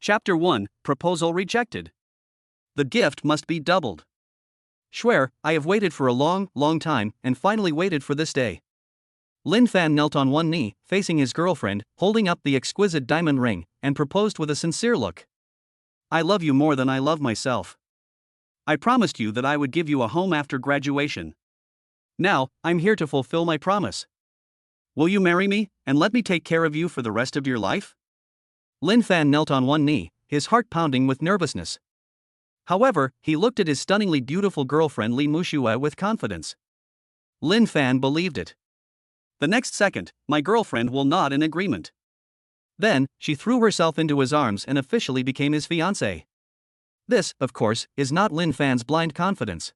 Chapter 1, Proposal Rejected. The gift must be doubled. Swear, I have waited for a long time, and finally waited for this day. Linfan knelt on one knee, facing his girlfriend, holding up the exquisite diamond ring, and proposed with a sincere look. I love you more than I love myself. I promised you that I would give you a home after graduation. Now, I'm here to fulfill my promise. Will you marry me, and let me take care of you for the rest of your life? Linfan knelt on one knee, his heart pounding with nervousness. However, he looked at his stunningly beautiful girlfriend Li Muxue with confidence. Linfan believed it. The next second, my girlfriend will nod in agreement. Then, she threw herself into his arms and officially became his fiancée. This, of course, is not Linfan's blind confidence.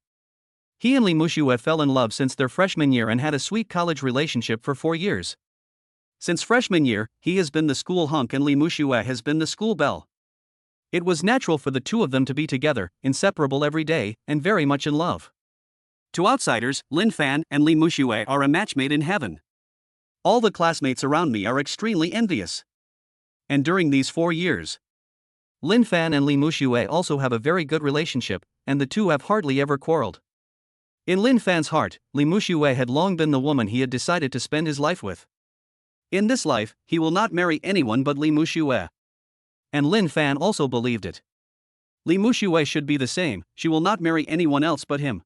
He and Li Muxue fell in love since their freshman year and had a sweet college relationship for 4 years. Since freshman year, he has been the school hunk and Li Muxue has been the school belle. It was natural for the two of them to be together, inseparable every day, and very much in love. To outsiders, Linfan and Li Muxue are a match made in heaven. All the classmates around me are extremely envious. And during these 4 years, Linfan and Li Muxue also have a very good relationship, and the two have hardly ever quarreled. In Linfan's heart, Li Muxue had long been the woman he had decided to spend his life with. In this life, he will not marry anyone but Li Muxue. And Linfan also believed it. Li Muxue should be the same, she will not marry anyone else but him.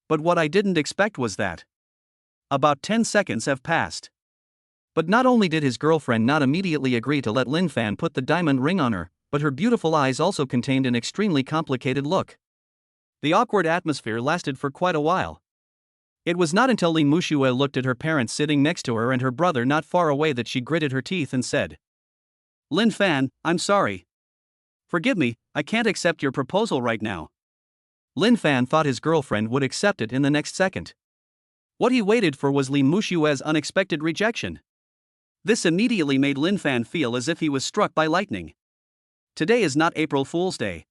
But what I didn't expect was that. About 10 seconds have passed. But not only did his girlfriend not immediately agree to let Linfan put the diamond ring on her, but her beautiful eyes also contained an extremely complicated look. The awkward atmosphere lasted for quite a while. It was not until Li Muxue looked at her parents sitting next to her and her brother not far away that she gritted her teeth and said, Linfan, I'm sorry. Forgive me, I can't accept your proposal right now. Linfan thought his girlfriend would accept it in the next second. What he waited for was Li Muxue's unexpected rejection. This immediately made Linfan feel as if he was struck by lightning. Today is not April Fool's Day.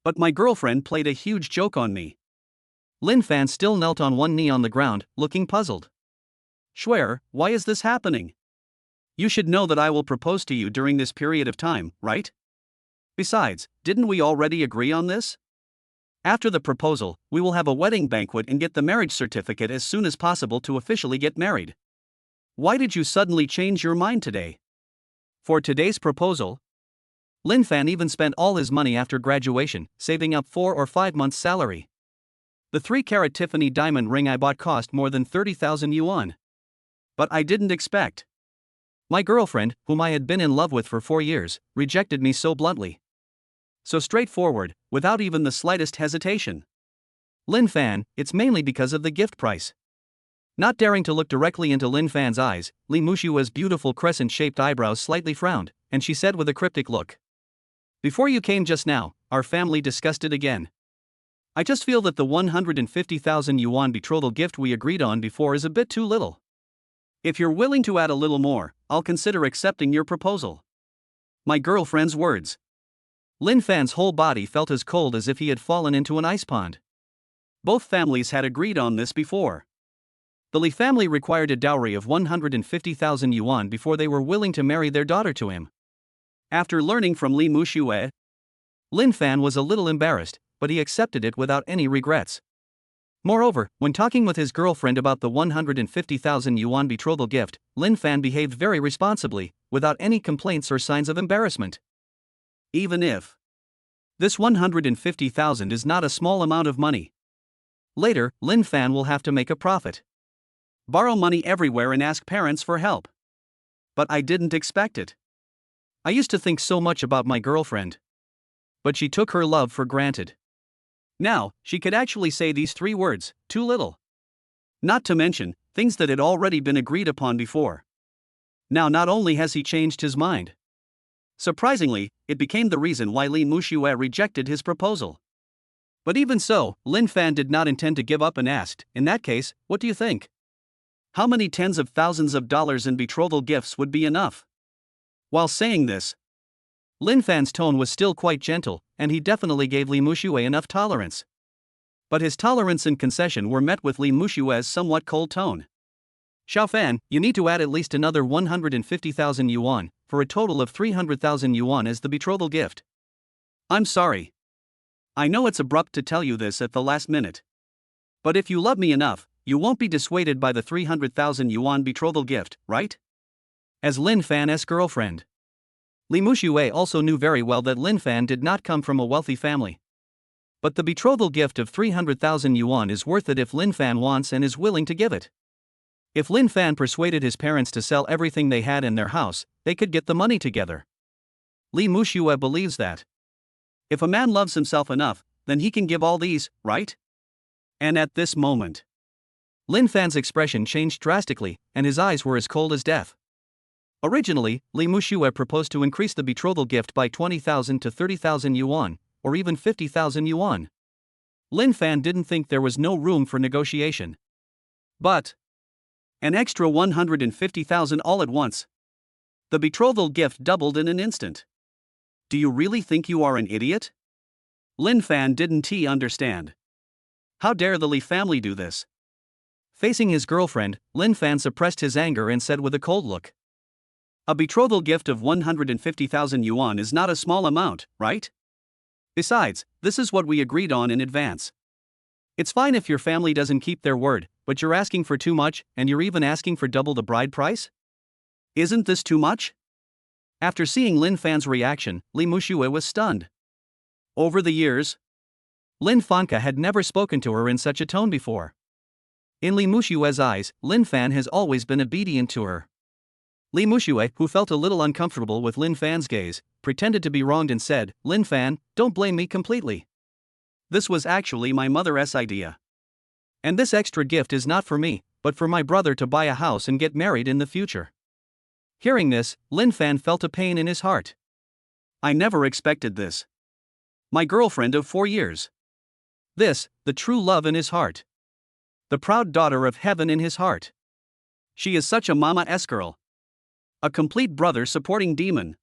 But my girlfriend played a huge joke on me. Linfan still knelt on one knee on the ground, looking puzzled. Swear, why is this happening? You should know that I will propose to you during this period of time, right? Besides, didn't we already agree on this? After the proposal, we will have a wedding banquet and get the marriage certificate as soon as possible to officially get married. Why did you suddenly change your mind today? For today's proposal, Linfan even spent all his money after graduation, saving up 4 or 5 months' salary. The 3-carat Tiffany diamond ring I bought cost more than 30,000 yuan. But I didn't expect. My girlfriend, whom I had been in love with for 4 years, rejected me so bluntly. So straightforward, without even the slightest hesitation. Linfan, it's mainly because of the gift price. Not daring to look directly into Linfan's eyes, Li Muxue's beautiful crescent-shaped eyebrows slightly frowned, and she said with a cryptic look. Before you came just now, our family discussed it again. I just feel that the 150,000 yuan betrothal gift we agreed on before is a bit too little. If you're willing to add a little more, I'll consider accepting your proposal. My girlfriend's words. Linfan's whole body felt as cold as if he had fallen into an ice pond. Both families had agreed on this before. The Li family required a dowry of 150,000 yuan before they were willing to marry their daughter to him. After learning from Li Muxue, Linfan was a little embarrassed, but he accepted it without any regrets. Moreover, when talking with his girlfriend about the 150,000 yuan betrothal gift, Linfan behaved very responsibly, without any complaints or signs of embarrassment. Even if this 150,000 is not a small amount of money. Later, Linfan will have to make a profit. Borrow money everywhere and ask parents for help. But I didn't expect it. I used to think so much about my girlfriend. But she took her love for granted. Now, she could actually say these 3 words, too little. Not to mention, things that had already been agreed upon before. Now not only has he changed his mind. Surprisingly, it became the reason why Li Muxue rejected his proposal. But even so, Linfan did not intend to give up and asked, in that case, what do you think? How many tens of thousands of dollars in betrothal gifts would be enough? While saying this, Linfan's tone was still quite gentle, and he definitely gave Li Muxue enough tolerance. But his tolerance and concession were met with Li Muxue's somewhat cold tone. Xiaofan, you need to add at least another 150,000 yuan, for a total of 300,000 yuan as the betrothal gift. I'm sorry. I know it's abrupt to tell you this at the last minute. But if you love me enough, you won't be dissuaded by the 300,000 yuan betrothal gift, right? As Linfan's girlfriend, Li Muxue also knew very well that Linfan did not come from a wealthy family. But the betrothal gift of 300,000 yuan is worth it if Linfan wants and is willing to give it. If Linfan persuaded his parents to sell everything they had in their house, they could get the money together. Li Muxue believes that if a man loves himself enough, then he can give all these, right? And at this moment, Linfan's expression changed drastically, and his eyes were as cold as death. Originally, Li Muxue proposed to increase the betrothal gift by 20,000 to 30,000 yuan, or even 50,000 yuan. Linfan didn't think there was no room for negotiation. But an extra 150,000 all at once. The betrothal gift doubled in an instant. Do you really think you are an idiot? Linfan didn't understand. How dare the Li family do this? Facing his girlfriend, Linfan suppressed his anger and said with a cold look, a betrothal gift of 150,000 yuan is not a small amount, right? Besides, this is what we agreed on in advance. It's fine if your family doesn't keep their word, but you're asking for too much, and you're even asking for double the bride price? Isn't this too much? After seeing Linfan's reaction, Li Muxue was stunned. Over the years, Linfan had never spoken to her in such a tone before. In Li Muxue's eyes, Linfan has always been obedient to her. Li Muxue, who felt a little uncomfortable with Linfan's gaze, pretended to be wronged and said, Linfan, don't blame me completely. This was actually my mother's idea. And this extra gift is not for me, but for my brother to buy a house and get married in the future. Hearing this, Linfan felt a pain in his heart. I never expected this. My girlfriend of 4 years. This, the true love in his heart. The proud daughter of heaven in his heart. She is such a mama-s girl. A complete brother-supporting demon.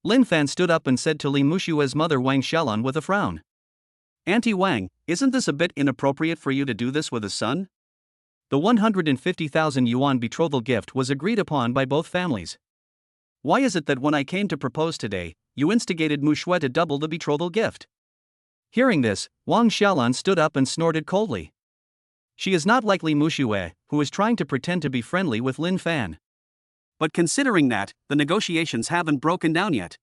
Linfan stood up and said to Li Muxue's mother Wang Xiaolan with a frown. Auntie Wang, isn't this a bit inappropriate for you to do this with a son? The 150,000 yuan betrothal gift was agreed upon by both families. Why is it that when I came to propose today, you instigated Muxue to double the betrothal gift? Hearing this, Wang Xiaolan stood up and snorted coldly. She is not like Li Muxue, who is trying to pretend to be friendly with Linfan. But considering that, the negotiations haven't broken down yet.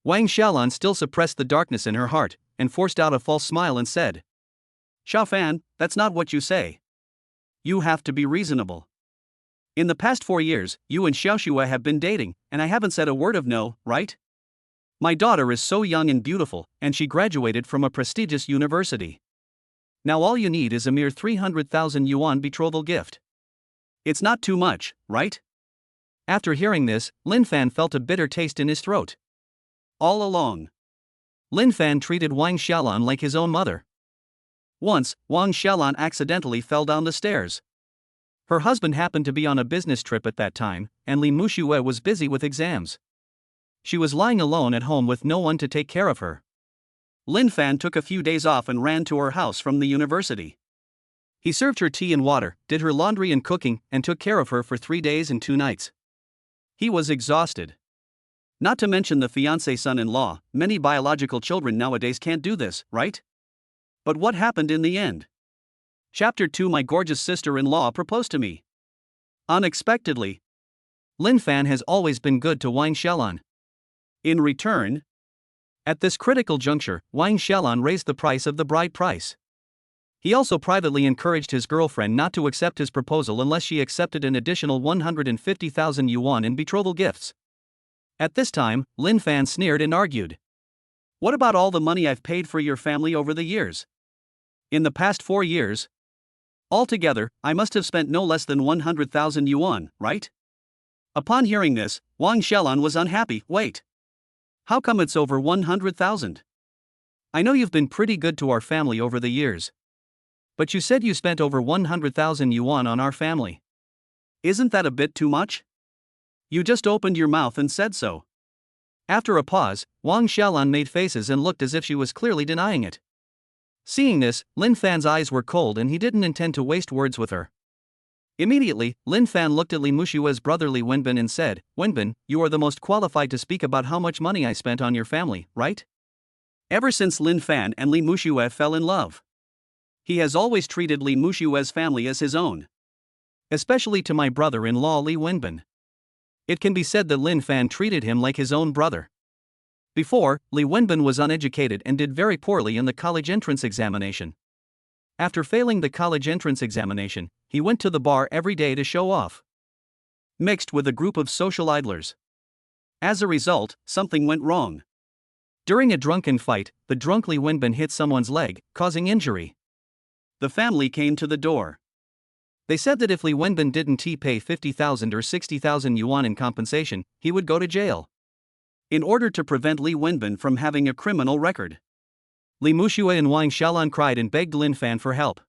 Wang Xiaolan still suppressed the darkness in her heart, and forced out a false smile and said, Xiaofan, that's not what you say. You have to be reasonable. In the past 4 years, you and Xiaoxue have been dating, and I haven't said a word of no, right? My daughter is so young and beautiful, and she graduated from a prestigious university. Now all you need is a mere 300,000 yuan betrothal gift. It's not too much, right? After hearing this, Linfan felt a bitter taste in his throat. All along, Linfan treated Wang Xiaolan like his own mother. Once, Wang Xiaolan accidentally fell down the stairs. Her husband happened to be on a business trip at that time, and Li Muxue was busy with exams. She was lying alone at home with no one to take care of her. Linfan took a few days off and ran to her house from the university. He served her tea and water, did her laundry and cooking, and took care of her for 3 days and 2 nights. He was exhausted. Not to mention the fiancé son-in-law, many biological children nowadays can't do this, right? But what happened in the end? Chapter 2. My gorgeous sister-in-law proposed to me. Unexpectedly. Linfan has always been good to Wang Xiaolan. In return, at this critical juncture, Wang Xiaolan raised the price of the bride price. He also privately encouraged his girlfriend not to accept his proposal unless she accepted an additional 150,000 yuan in betrothal gifts. At this time, Linfan sneered and argued. What about all the money I've paid for your family over the years? In the past 4 years, altogether, I must have spent no less than 100,000 yuan, right? Upon hearing this, Wang Xiaolan was unhappy. Wait. How come it's over 100,000? I know you've been pretty good to our family over the years. But you said you spent over 100,000 yuan on our family. Isn't that a bit too much? You just opened your mouth and said so. After a pause, Wang Xiaolan made faces and looked as if she was clearly denying it. Seeing this, Linfan's eyes were cold and he didn't intend to waste words with her. Immediately, Linfan looked at Li Mushue's brother Li Wenbin and said, Wenbin, you are the most qualified to speak about how much money I spent on your family, right? Ever since Linfan and Li Mushue fell in love, he has always treated Li Mushue's family as his own. Especially to my brother-in-law Li Wenbin. It can be said that Linfan treated him like his own brother. Before, Li Wenbin was uneducated and did very poorly in the college entrance examination. After failing the college entrance examination, he went to the bar every day to show off. Mixed with a group of social idlers. As a result, something went wrong. During a drunken fight, the drunk Li Wenbin hit someone's leg, causing injury. The family came to the door. They said that if Li Wenbin didn't pay 50,000 or 60,000 yuan in compensation, he would go to jail. In order to prevent Li Wenbin from having a criminal record, Li Mushue and Wang Xiaolan cried and begged Linfan for help.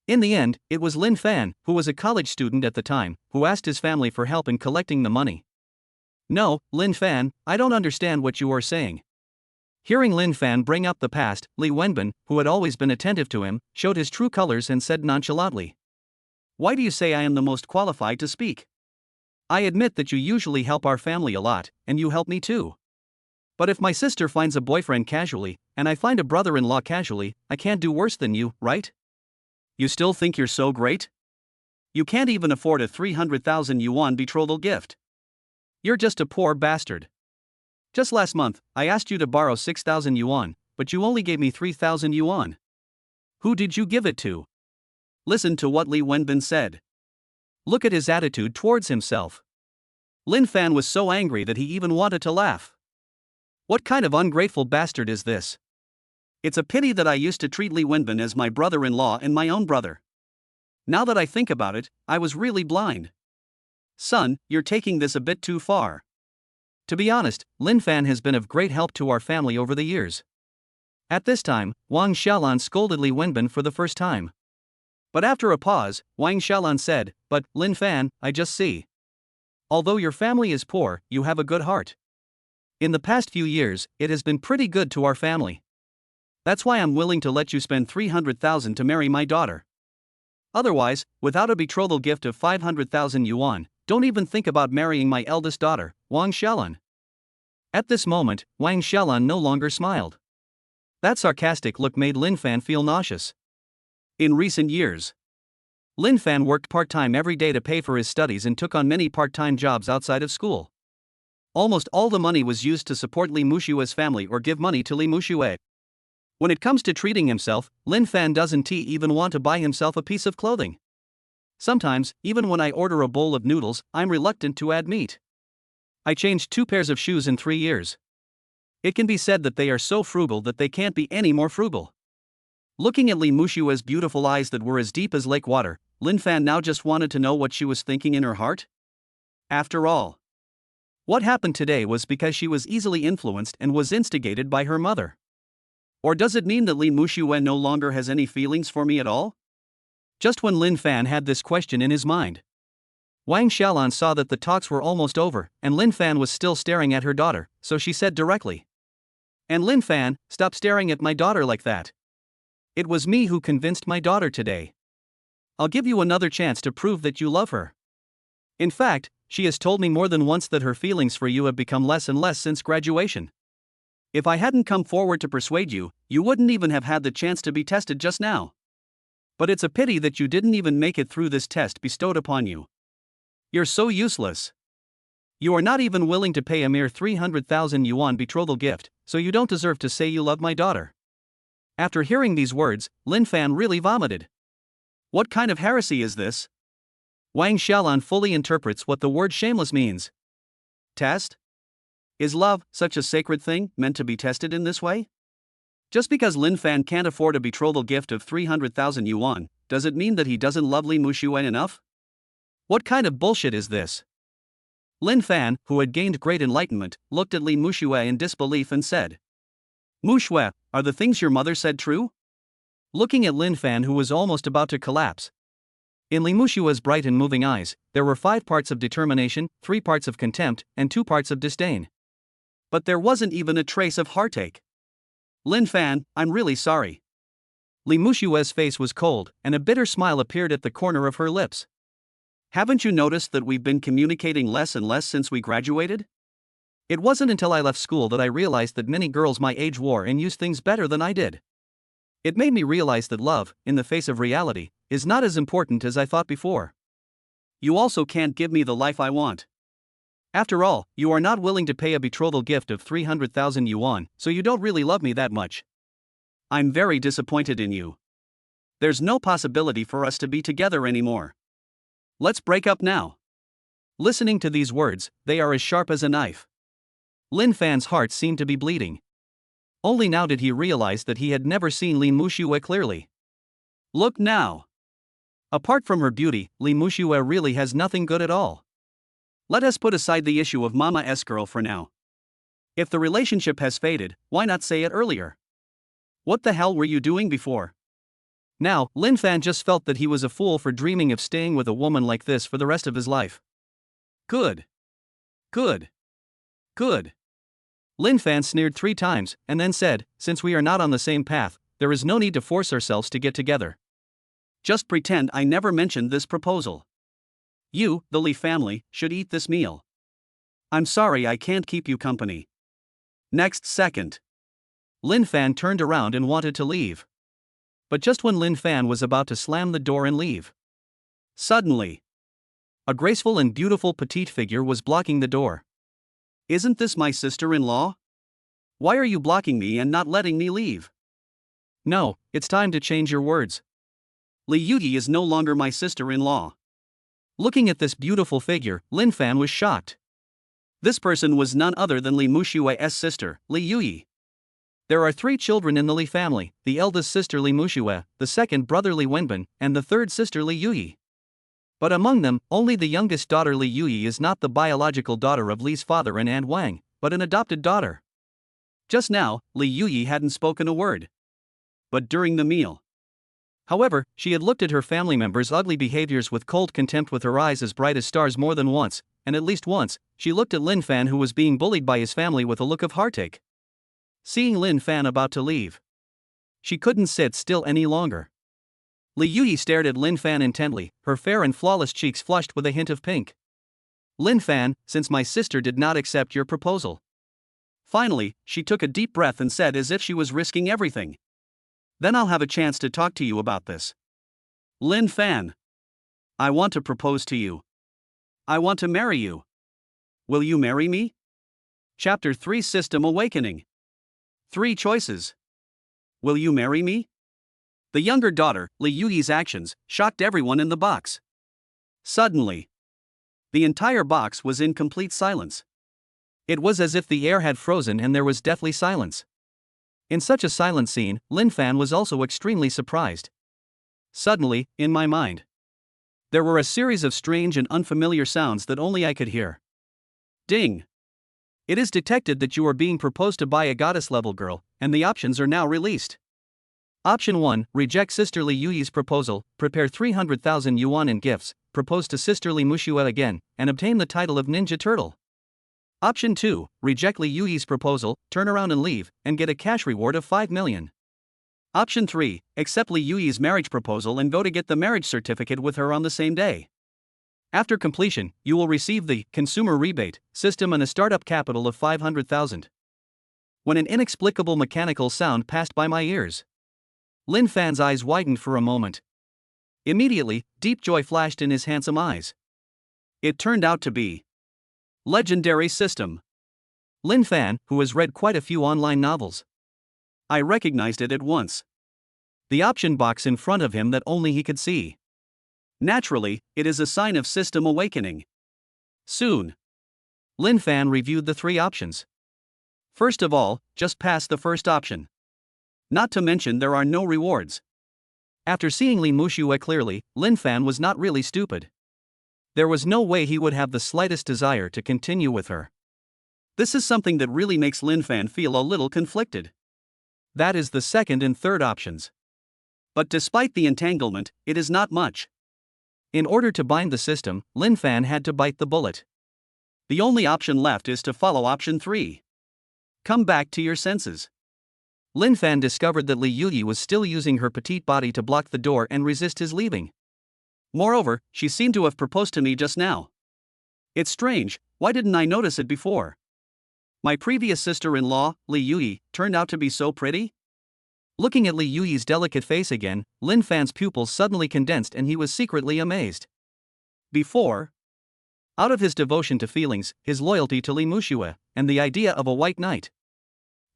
In the end, it was Linfan, who was a college student at the time, who asked his family for help in collecting the money. No, Linfan, I don't understand what you are saying. Hearing Linfan bring up the past, Li Wenbin, who had always been attentive to him, showed his true colors and said nonchalantly, Why do you say I am the most qualified to speak? I admit that you usually help our family a lot, and you help me too. But if my sister finds a boyfriend casually, and I find a brother-in-law casually, I can't do worse than you, right? You still think you're so great? You can't even afford a 300,000 yuan betrothal gift. You're just a poor bastard. Just last month, I asked you to borrow 6,000 yuan, but you only gave me 3,000 yuan. Who did you give it to? Listen to what Li Wenbin said. Look at his attitude towards himself. Linfan was so angry that he even wanted to laugh. What kind of ungrateful bastard is this? It's a pity that I used to treat Li Wenbin as my brother-in-law and my own brother. Now that I think about it, I was really blind. Son, you're taking this a bit too far. To be honest, Linfan has been of great help to our family over the years. At this time, Wang Xiaolan scolded Li Wenbin for the first time. But after a pause, Wang Xiaolan said, But, Linfan, I just see. Although your family is poor, you have a good heart. In the past few years, it has been pretty good to our family. That's why I'm willing to let you spend 300,000 to marry my daughter. Otherwise, without a betrothal gift of 500,000 yuan, don't even think about marrying my eldest daughter, Wang Xiaolan. At this moment, Wang Xiaolan no longer smiled. That sarcastic look made Linfan feel nauseous. In recent years, Linfan worked part-time every day to pay for his studies and took on many part-time jobs outside of school. Almost all the money was used to support Li Mushue's family or give money to Li Mushue. When it comes to treating himself, Linfan doesn't even want to buy himself a piece of clothing. Sometimes, even when I order a bowl of noodles, I'm reluctant to add meat. I changed 2 pairs of shoes in 3 years. It can be said that they are so frugal that they can't be any more frugal. Looking at Li Mushue's beautiful eyes that were as deep as lake water, Linfan now just wanted to know what she was thinking in her heart. After all, what happened today was because she was easily influenced and was instigated by her mother. Or does it mean that Li Mushue no longer has any feelings for me at all? Just when Linfan had this question in his mind, Wang Xiaolan saw that the talks were almost over, and Linfan was still staring at her daughter, so she said directly, And Linfan, stop staring at my daughter like that. It was me who convinced my daughter today. I'll give you another chance to prove that you love her. In fact, she has told me more than once that her feelings for you have become less and less since graduation. If I hadn't come forward to persuade you, you wouldn't even have had the chance to be tested just now. But it's a pity that you didn't even make it through this test bestowed upon you. You're so useless. You are not even willing to pay a mere 300,000 yuan betrothal gift, so you don't deserve to say you love my daughter. After hearing these words, Linfan really vomited. What kind of heresy is this? Wang Xiaolan fully interprets what the word shameless means. Test? Is love, such a sacred thing, meant to be tested in this way? Just because Linfan can't afford a betrothal gift of 300,000 yuan, does it mean that he doesn't love Li Mushue enough? What kind of bullshit is this? Linfan, who had gained great enlightenment, looked at Li Mushue in disbelief and said, Mushue, are the things your mother said true? Looking at Linfan, who was almost about to collapse. In Li Mushue's bright and moving eyes, there were 5 parts of determination, 3 parts of contempt, and 2 parts of disdain. But there wasn't even a trace of heartache. Linfan, I'm really sorry. Li Mushue's face was cold, and a bitter smile appeared at the corner of her lips. Haven't you noticed that we've been communicating less and less since we graduated? It wasn't until I left school that I realized that many girls my age wore and used things better than I did. It made me realize that love, in the face of reality, is not as important as I thought before. You also can't give me the life I want. After all, you are not willing to pay a betrothal gift of 300,000 yuan, so you don't really love me that much. I'm very disappointed in you. There's no possibility for us to be together anymore. Let's break up now. Listening to these words, they are as sharp as a knife. Linfan's heart seemed to be bleeding. Only now did he realize that he had never seen Li Muxue clearly. Look now. Apart from her beauty, Li Muxue really has nothing good at all. Let us put aside the issue of Mama's girl for now. If the relationship has faded, why not say it earlier? What the hell were you doing before? Now, Linfan just felt that he was a fool for dreaming of staying with a woman like this for the rest of his life. Good. Good. Good. Linfan sneered 3 times, and then said, since we are not on the same path, there is no need to force ourselves to get together. Just pretend I never mentioned this proposal. You, the Li family, should eat this meal. I'm sorry I can't keep you company. Next second. Linfan turned around and wanted to leave. But just when Linfan was about to slam the door and leave, suddenly, a graceful and beautiful petite figure was blocking the door. Isn't this my sister-in-law? Why are you blocking me and not letting me leave? No, it's time to change your words. Li Yuyi is no longer my sister-in-law. Looking at this beautiful figure, Linfan was shocked. This person was none other than Li Muxue's sister, Li Yuyi. There are 3 children in the Li family, the eldest sister Li Muxue, the second brother Li Wenbin, and the third sister Li Yuyi. But among them, only the youngest daughter Li Yuyi is not the biological daughter of Li's father and Aunt Wang, but an adopted daughter. Just now, Li Yuyi hadn't spoken a word. But during the meal. However, she had looked at her family members' ugly behaviors with cold contempt with her eyes as bright as stars more than once, and at least once, she looked at Linfan who was being bullied by his family with a look of heartache. Seeing Linfan about to leave, she couldn't sit still any longer. Li Yuyi stared at Linfan intently, her fair and flawless cheeks flushed with a hint of pink. Linfan, since my sister did not accept your proposal. Finally, she took a deep breath and said as if she was risking everything. Then I'll have a chance to talk to you about this. Linfan. I want to propose to you. I want to marry you. Will you marry me? Chapter 3 System Awakening. 3 choices. Will you marry me? The younger daughter, Li Yuyi's actions, shocked everyone in the box. Suddenly, the entire box was in complete silence. It was as if the air had frozen and there was deathly silence. In such a silent scene, Linfan was also extremely surprised. Suddenly, in my mind, there were a series of strange and unfamiliar sounds that only I could hear. Ding! It is detected that you are being proposed to by a goddess-level girl, and the options are now released. Option 1, reject Sister Li Yuyi's proposal, prepare 300,000 yuan in gifts, propose to Sister Li Muxue again, and obtain the title of Ninja Turtle. Option 2, reject Li Yuyi's proposal, turn around and leave, and get a cash reward of 5 million. Option 3, accept Li Yuyi's marriage proposal and go to get the marriage certificate with her on the same day. After completion, you will receive the consumer rebate system and a startup capital of 500,000. When an inexplicable mechanical sound passed by my ears, Linfan's eyes widened for a moment. Immediately, deep joy flashed in his handsome eyes. It turned out to be legendary system. Linfan, who has read quite a few online novels. I recognized it at once. The option box in front of him that only he could see. Naturally, it is a sign of system awakening. Soon, Linfan reviewed the 3 options. First of all, just pass the first option. Not to mention there are no rewards. After seeing Li Muxue clearly, Linfan was not really stupid. There was no way he would have the slightest desire to continue with her. This is something that really makes Linfan feel a little conflicted. That is the second and third options. But despite the entanglement, it is not much. In order to bind the system, Linfan had to bite the bullet. The only option left is to follow option 3. Come back to your senses. Linfan discovered that Li Yuyi was still using her petite body to block the door and resist his leaving. Moreover, she seemed to have proposed to me just now. It's strange, why didn't I notice it before? My previous sister-in-law, Li Yuyi, turned out to be so pretty? Looking at Li Yuyi's delicate face again, Linfan's pupils suddenly condensed and he was secretly amazed. Before, out of his devotion to feelings, his loyalty to Li Muxue, and the idea of a white knight.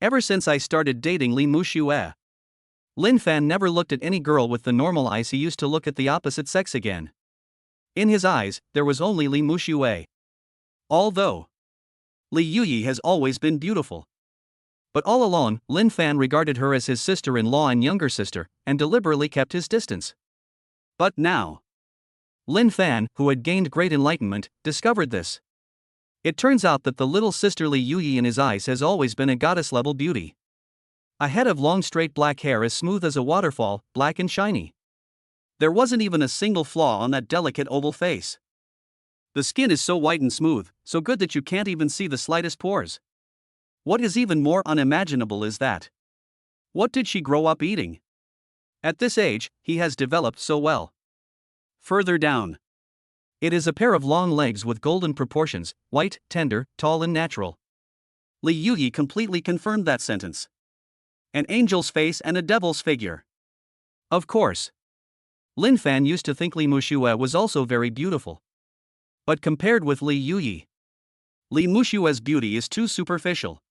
Ever since I started dating Li Muxue, Linfan never looked at any girl with the normal eyes he used to look at the opposite sex again. In his eyes, there was only Li Muxue. Although Li Yuyi has always been beautiful. But all along, Linfan regarded her as his sister-in-law and younger sister, and deliberately kept his distance. But now, Linfan, who had gained great enlightenment, discovered this. It turns out that the little sister Li Yuyi in his eyes has always been a goddess-level beauty. A head of long straight black hair as smooth as a waterfall, black and shiny. There wasn't even a single flaw on that delicate oval face. The skin is so white and smooth, so good that you can't even see the slightest pores. What is even more unimaginable is that, what did she grow up eating? At this age, he has developed so well. Further down, it is a pair of long legs with golden proportions, white, tender, tall and natural. Li Yuyi completely confirmed that sentence. An angel's face and a devil's figure. Of course, Linfan used to think Li Muxue was also very beautiful. But compared with Li Yuyi, Li Muxue's beauty is too superficial.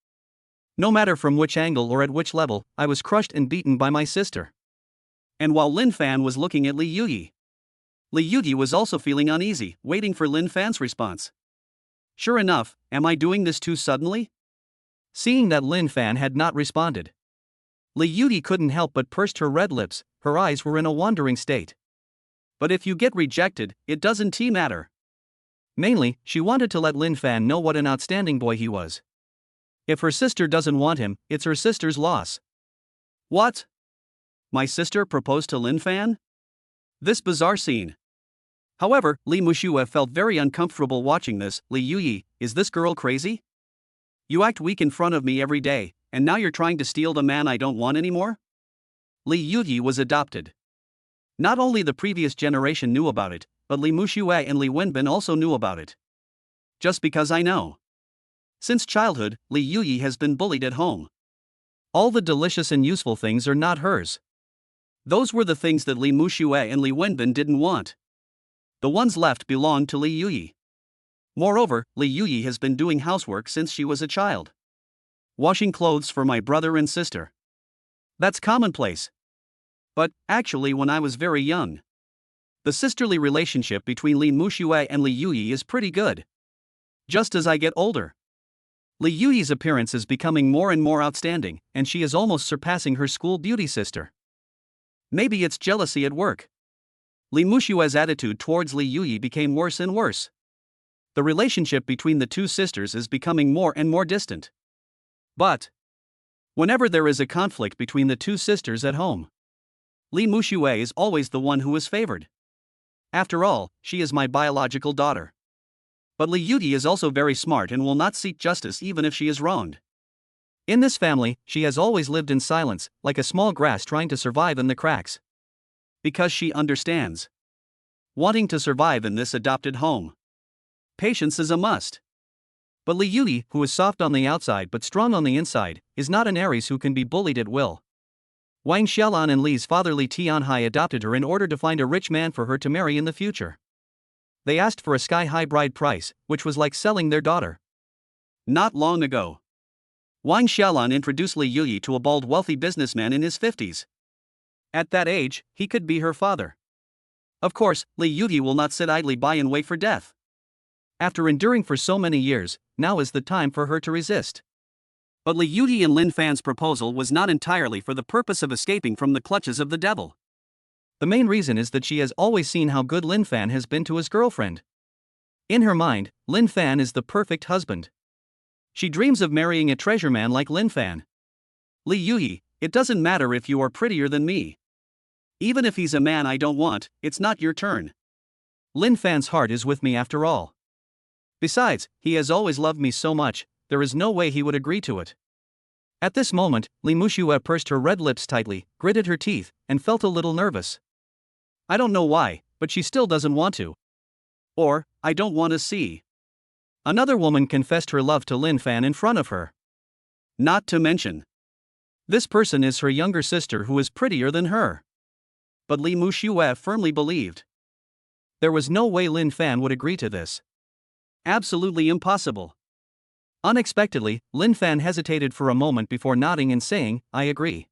No matter from which angle or at which level, I was crushed and beaten by my sister. And while Linfan was looking at Li Yuyi was also feeling uneasy, waiting for Linfan's response. Sure enough, am I doing this too suddenly? Seeing that Linfan had not responded, Li Yuyi couldn't help but pursed her red lips, her eyes were in a wandering state. But if you get rejected, it doesn't matter. Mainly, she wanted to let Linfan know what an outstanding boy he was. If her sister doesn't want him, it's her sister's loss. What? My sister proposed to Linfan? This bizarre scene. However, Li Muxue felt very uncomfortable watching this. Li Yuyi, is this girl crazy? You act weak in front of me every day, and now you're trying to steal the man I don't want anymore? Li Yuyi was adopted. Not only the previous generation knew about it, but Li Muxue and Li Wenbin also knew about it. Just because I know. Since childhood, Li Yuyi has been bullied at home. All the delicious and useful things are not hers. Those were the things that Li Muxue and Li Wenbin didn't want. The ones left belonged to Li Yuyi. Moreover, Li Yuyi has been doing housework since she was a child. Washing clothes for my brother and sister. That's commonplace. But, actually, when I was very young, the sisterly relationship between Li Muxue and Li Yuyi is pretty good. Just as I get older, Li Yuyi's appearance is becoming more and more outstanding, and she is almost surpassing her school beauty sister. Maybe it's jealousy at work. Li Muxue's attitude towards Li Yuyi became worse and worse. The relationship between the two sisters is becoming more and more distant. But, whenever there is a conflict between the two sisters at home, Li Muxue is always the one who is favored. After all, she is my biological daughter. But Li Yuyi is also very smart and will not seek justice even if she is wronged. In this family, she has always lived in silence, like a small grass trying to survive in the cracks. Because she understands. Wanting to survive in this adopted home, patience is a must. But Li Yuyi, who is soft on the outside but strong on the inside, is not an Aries who can be bullied at will. Wang Xiaolan and Li's father Li Tianhai adopted her in order to find a rich man for her to marry in the future. They asked for a sky-high bride price, which was like selling their daughter. Not long ago, Wang Xiaolan introduced Li Yuyi to a bald wealthy businessman in his 50s. At that age, he could be her father. Of course, Li Yuyi will not sit idly by and wait for death. After enduring for so many years, now is the time for her to resist. But Li Yuyi and Linfan's proposal was not entirely for the purpose of escaping from the clutches of the devil. The main reason is that she has always seen how good Linfan has been to his girlfriend. In her mind, Linfan is the perfect husband. She dreams of marrying a treasure man like Linfan. Li Yuyi, it doesn't matter if you are prettier than me. Even if he's a man I don't want, it's not your turn. Linfan's heart is with me after all. Besides, he has always loved me so much, there is no way he would agree to it. At this moment, Li Muxue pursed her red lips tightly, gritted her teeth, and felt a little nervous. I don't know why, but she still doesn't want to. Or, I don't want to see. Another woman confessed her love to Linfan in front of her. Not to mention, this person is her younger sister who is prettier than her. But Li Muxue firmly believed there was no way Linfan would agree to this. Absolutely impossible. Unexpectedly, Linfan hesitated for a moment before nodding and saying, I agree.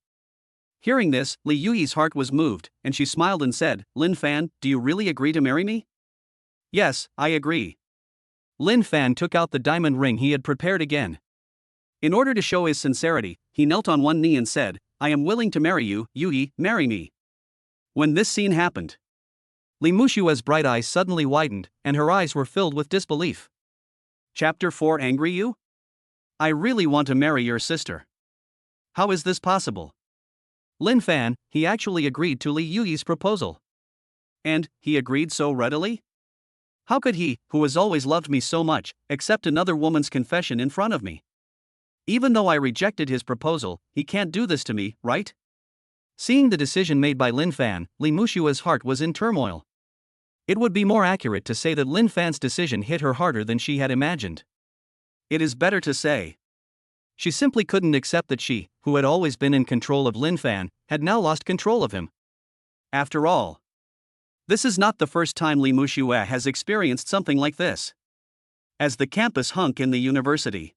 Hearing this, Li Yuyi's heart was moved, and she smiled and said, Linfan, do you really agree to marry me? Yes, I agree. Linfan took out the diamond ring he had prepared again. In order to show his sincerity, he knelt on one knee and said, I am willing to marry you, Yuyi, marry me. When this scene happened, Li Mushue's bright eyes suddenly widened, and her eyes were filled with disbelief. Chapter 4 Angry you? I really want to marry your sister. How is this possible? Linfan, he actually agreed to Li Yuyi's proposal. And, he agreed so readily? How could he, who has always loved me so much, accept another woman's confession in front of me? Even though I rejected his proposal, he can't do this to me, right? Seeing the decision made by Linfan, Li Mushue's heart was in turmoil. It would be more accurate to say that Linfan's decision hit her harder than she had imagined. It is better to say she simply couldn't accept that she, who had always been in control of Linfan, had now lost control of him. After all, this is not the first time Li Muxue has experienced something like this. As the campus hunk in the university,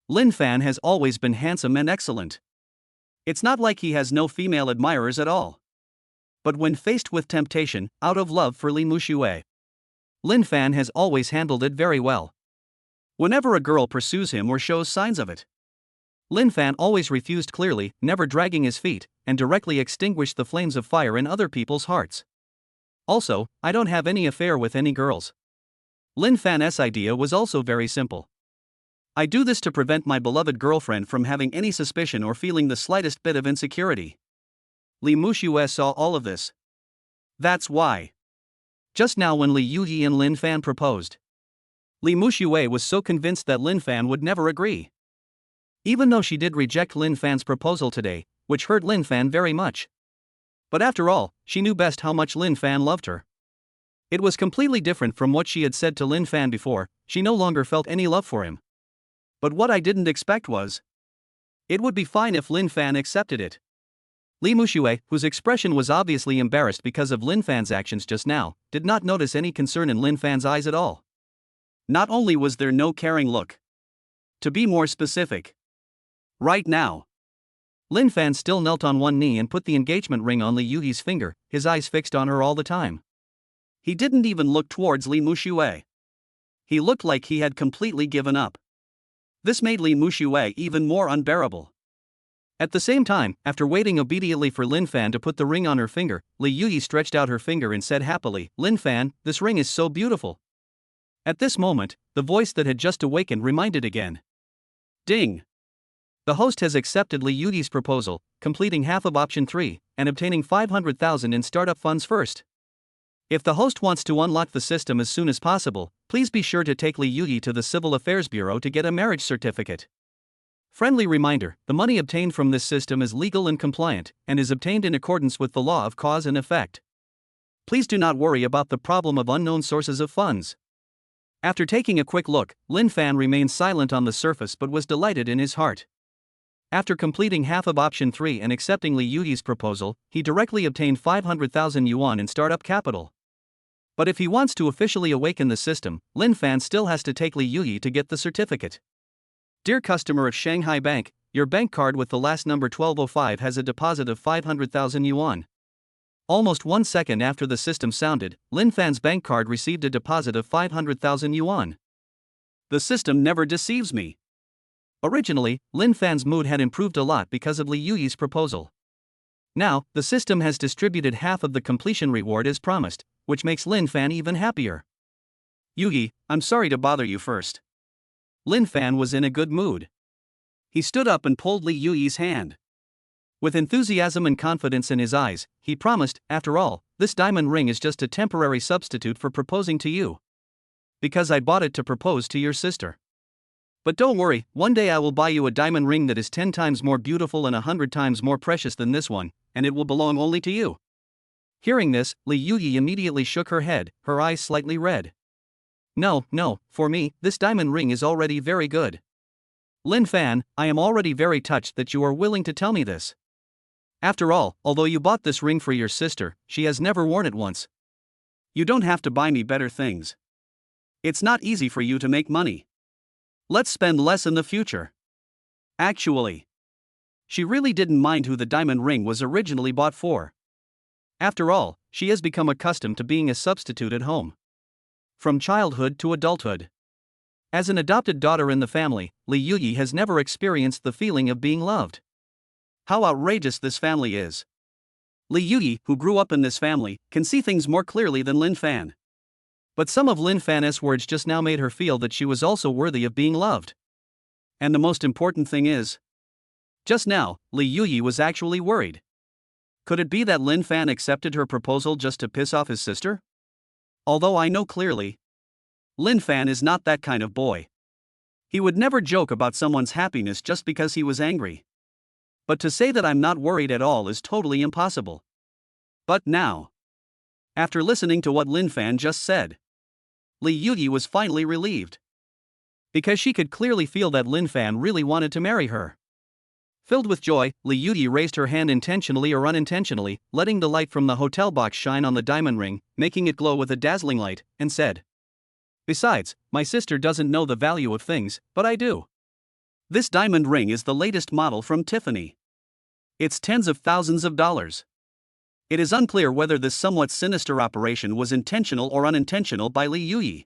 Linfan has always been handsome and excellent. It's not like he has no female admirers at all. But when faced with temptation, out of love for Li Muxue, Linfan has always handled it very well. Whenever a girl pursues him or shows signs of it, Linfan always refused clearly, never dragging his feet, and directly extinguished the flames of fire in other people's hearts. Also, I don't have any affair with any girls. Linfan's idea was also very simple. I do this to prevent my beloved girlfriend from having any suspicion or feeling the slightest bit of insecurity. Li Muxue saw all of this. That's why. Just now when Li Yuyi and Linfan proposed, Li Muxue was so convinced that Linfan would never agree. Even though she did reject Linfan's proposal today, which hurt Linfan very much. But after all, she knew best how much Linfan loved her. It was completely different from what she had said to Linfan before. She no longer felt any love for him. But what I didn't expect was, it would be fine if Linfan accepted it. Li Muxue, whose expression was obviously embarrassed because of Linfan's actions just now, did not notice any concern in Linfan's eyes at all. Not only was there no caring look. To be more specific, right now, Linfan still knelt on one knee and put the engagement ring on Li Yuyi's finger, his eyes fixed on her all the time. He didn't even look towards Li Muxue. He looked like he had completely given up. This made Li Muxue even more unbearable. At the same time, after waiting obediently for Linfan to put the ring on her finger, Li Yuyi stretched out her finger and said happily, Linfan, this ring is so beautiful. At this moment, the voice that had just awakened reminded again. Ding! The host has accepted Li Yuyi's proposal, completing half of option 3, and obtaining 500,000 in startup funds first. If the host wants to unlock the system as soon as possible, please be sure to take Li Yuyi to the Civil Affairs Bureau to get a marriage certificate. Friendly reminder, the money obtained from this system is legal and compliant, and is obtained in accordance with the law of cause and effect. Please do not worry about the problem of unknown sources of funds. After taking a quick look, Linfan remained silent on the surface but was delighted in his heart. After completing half of option 3 and accepting Li Yuyi's proposal, he directly obtained 500,000 yuan in startup capital. But if he wants to officially awaken the system, Linfan still has to take Li Yuyi to get the certificate. Dear customer of Shanghai Bank, your bank card with the last number 1205 has a deposit of 500,000 yuan. Almost 1 second after the system sounded, Linfan's bank card received a deposit of 500,000 yuan. The system never deceives me. Originally, Linfan's mood had improved a lot because of Li Yuyi's proposal. Now, the system has distributed half of the completion reward as promised, which makes Linfan even happier. Yuyi, I'm sorry to bother you first. Linfan was in a good mood. He stood up and pulled Li Yuyi's hand. With enthusiasm and confidence in his eyes, he promised, after all, this diamond ring is just a temporary substitute for proposing to you. Because I bought it to propose to your sister. But don't worry, one day I will buy you a diamond ring that is 10 times more beautiful and 100 times more precious than this one, and it will belong only to you. Hearing this, Li Yuyi immediately shook her head, her eyes slightly red. No, for me, this diamond ring is already very good. Linfan, I am already very touched that you are willing to tell me this. After all, although you bought this ring for your sister, she has never worn it once. You don't have to buy me better things. It's not easy for you to make money. Let's spend less in the future. Actually, she really didn't mind who the diamond ring was originally bought for. After all, she has become accustomed to being a substitute at home. From childhood to adulthood. As an adopted daughter in the family, Li Yuyi has never experienced the feeling of being loved. How outrageous this family is. Li Yuyi, who grew up in this family, can see things more clearly than Linfan. But some of Linfan's words just now made her feel that she was also worthy of being loved. And the most important thing is, just now, Li Yuyi was actually worried. Could it be that Linfan accepted her proposal just to piss off his sister? Although I know clearly, Linfan is not that kind of boy. He would never joke about someone's happiness just because he was angry. But to say that I'm not worried at all is totally impossible. But now, after listening to what Linfan just said, Li Yuyi was finally relieved. Because she could clearly feel that Linfan really wanted to marry her. Filled with joy, Li Yuyi raised her hand intentionally or unintentionally, letting the light from the hotel box shine on the diamond ring, making it glow with a dazzling light, and said, "Besides, my sister doesn't know the value of things, but I do. This diamond ring is the latest model from Tiffany. It's tens of thousands of dollars." It is unclear whether this somewhat sinister operation was intentional or unintentional by Li Yuyi.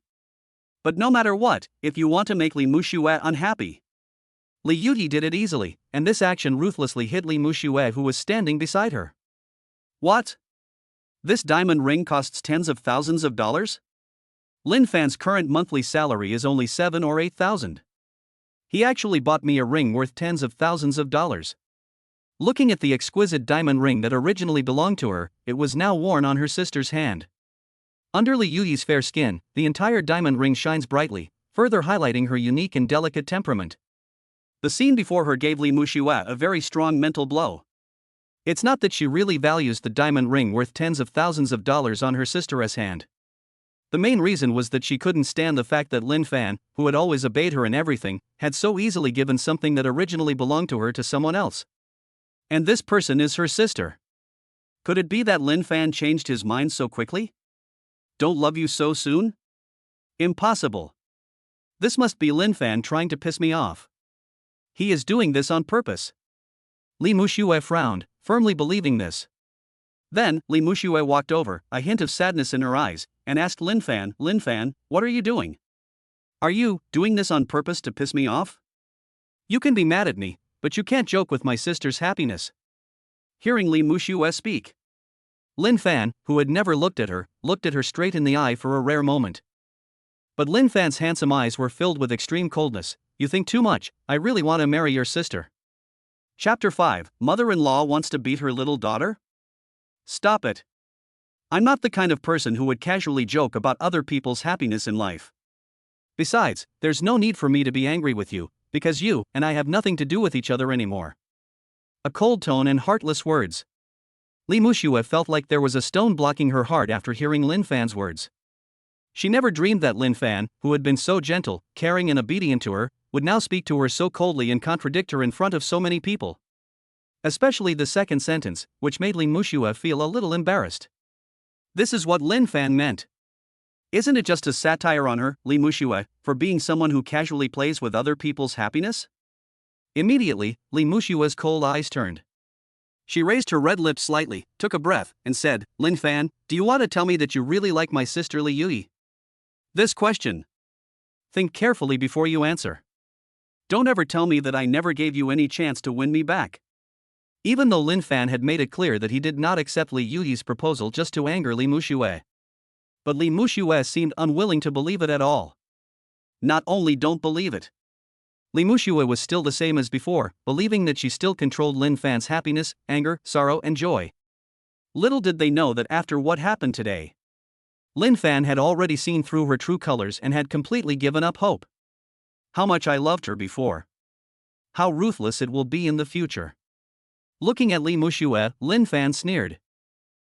But no matter what, if you want to make Li Muxue unhappy, Li Yuyi did it easily, and this action ruthlessly hit Li Muxue, who was standing beside her. What? This diamond ring costs tens of thousands of dollars? Linfan's current monthly salary is only 7 or 8,000. He actually bought me a ring worth tens of thousands of dollars. Looking at the exquisite diamond ring that originally belonged to her, it was now worn on her sister's hand. Under Li Yuyi's fair skin, the entire diamond ring shines brightly, further highlighting her unique and delicate temperament. The scene before her gave Li Muxue a very strong mental blow. It's not that she really values the diamond ring worth tens of thousands of dollars on her sister's hand. The main reason was that she couldn't stand the fact that Linfan, who had always obeyed her in everything, had so easily given something that originally belonged to her to someone else. And this person is her sister. Could it be that Linfan changed his mind so quickly? Don't love you so soon? Impossible. This must be Linfan trying to piss me off. He is doing this on purpose. Li Muxue frowned, firmly believing this. Then, Li Muxue walked over, a hint of sadness in her eyes, and asked Linfan, "Linfan, what are you doing? Are you doing this on purpose to piss me off? You can be mad at me, but you can't joke with my sister's happiness." Hearing Li Muxue speak, Linfan, who had never looked at her straight in the eye for a rare moment. But Linfan's handsome eyes were filled with extreme coldness. "You think too much, I really want to marry your sister." Chapter 5, Mother-in-law wants to beat her little daughter? Stop it. I'm not the kind of person who would casually joke about other people's happiness in life. Besides, there's no need for me to be angry with you, because you and I have nothing to do with each other anymore. A cold tone and heartless words. Li Muxue felt like there was a stone blocking her heart after hearing Linfan's words. She never dreamed that Linfan, who had been so gentle, caring and obedient to her, would now speak to her so coldly and contradict her in front of so many people. Especially the second sentence, which made Li Muxue feel a little embarrassed. This is what Linfan meant. Isn't it just a satire on her, Li Muxue, for being someone who casually plays with other people's happiness? Immediately, Li Muxue's cold eyes turned. She raised her red lips slightly, took a breath, and said, "Linfan, do you want to tell me that you really like my sister Li Yuyi?" This question. Think carefully before you answer. Don't ever tell me that I never gave you any chance to win me back. Even though Linfan had made it clear that he did not accept Li Yuyi's proposal just to anger Li Muxue. But Li Muxue seemed unwilling to believe it at all. Not only don't believe it. Li Muxue was still the same as before, believing that she still controlled Linfan's happiness, anger, sorrow and joy. Little did they know that after what happened today, Linfan had already seen through her true colors and had completely given up hope. How much I loved her before. How ruthless it will be in the future. Looking at Li Muxue, Linfan sneered.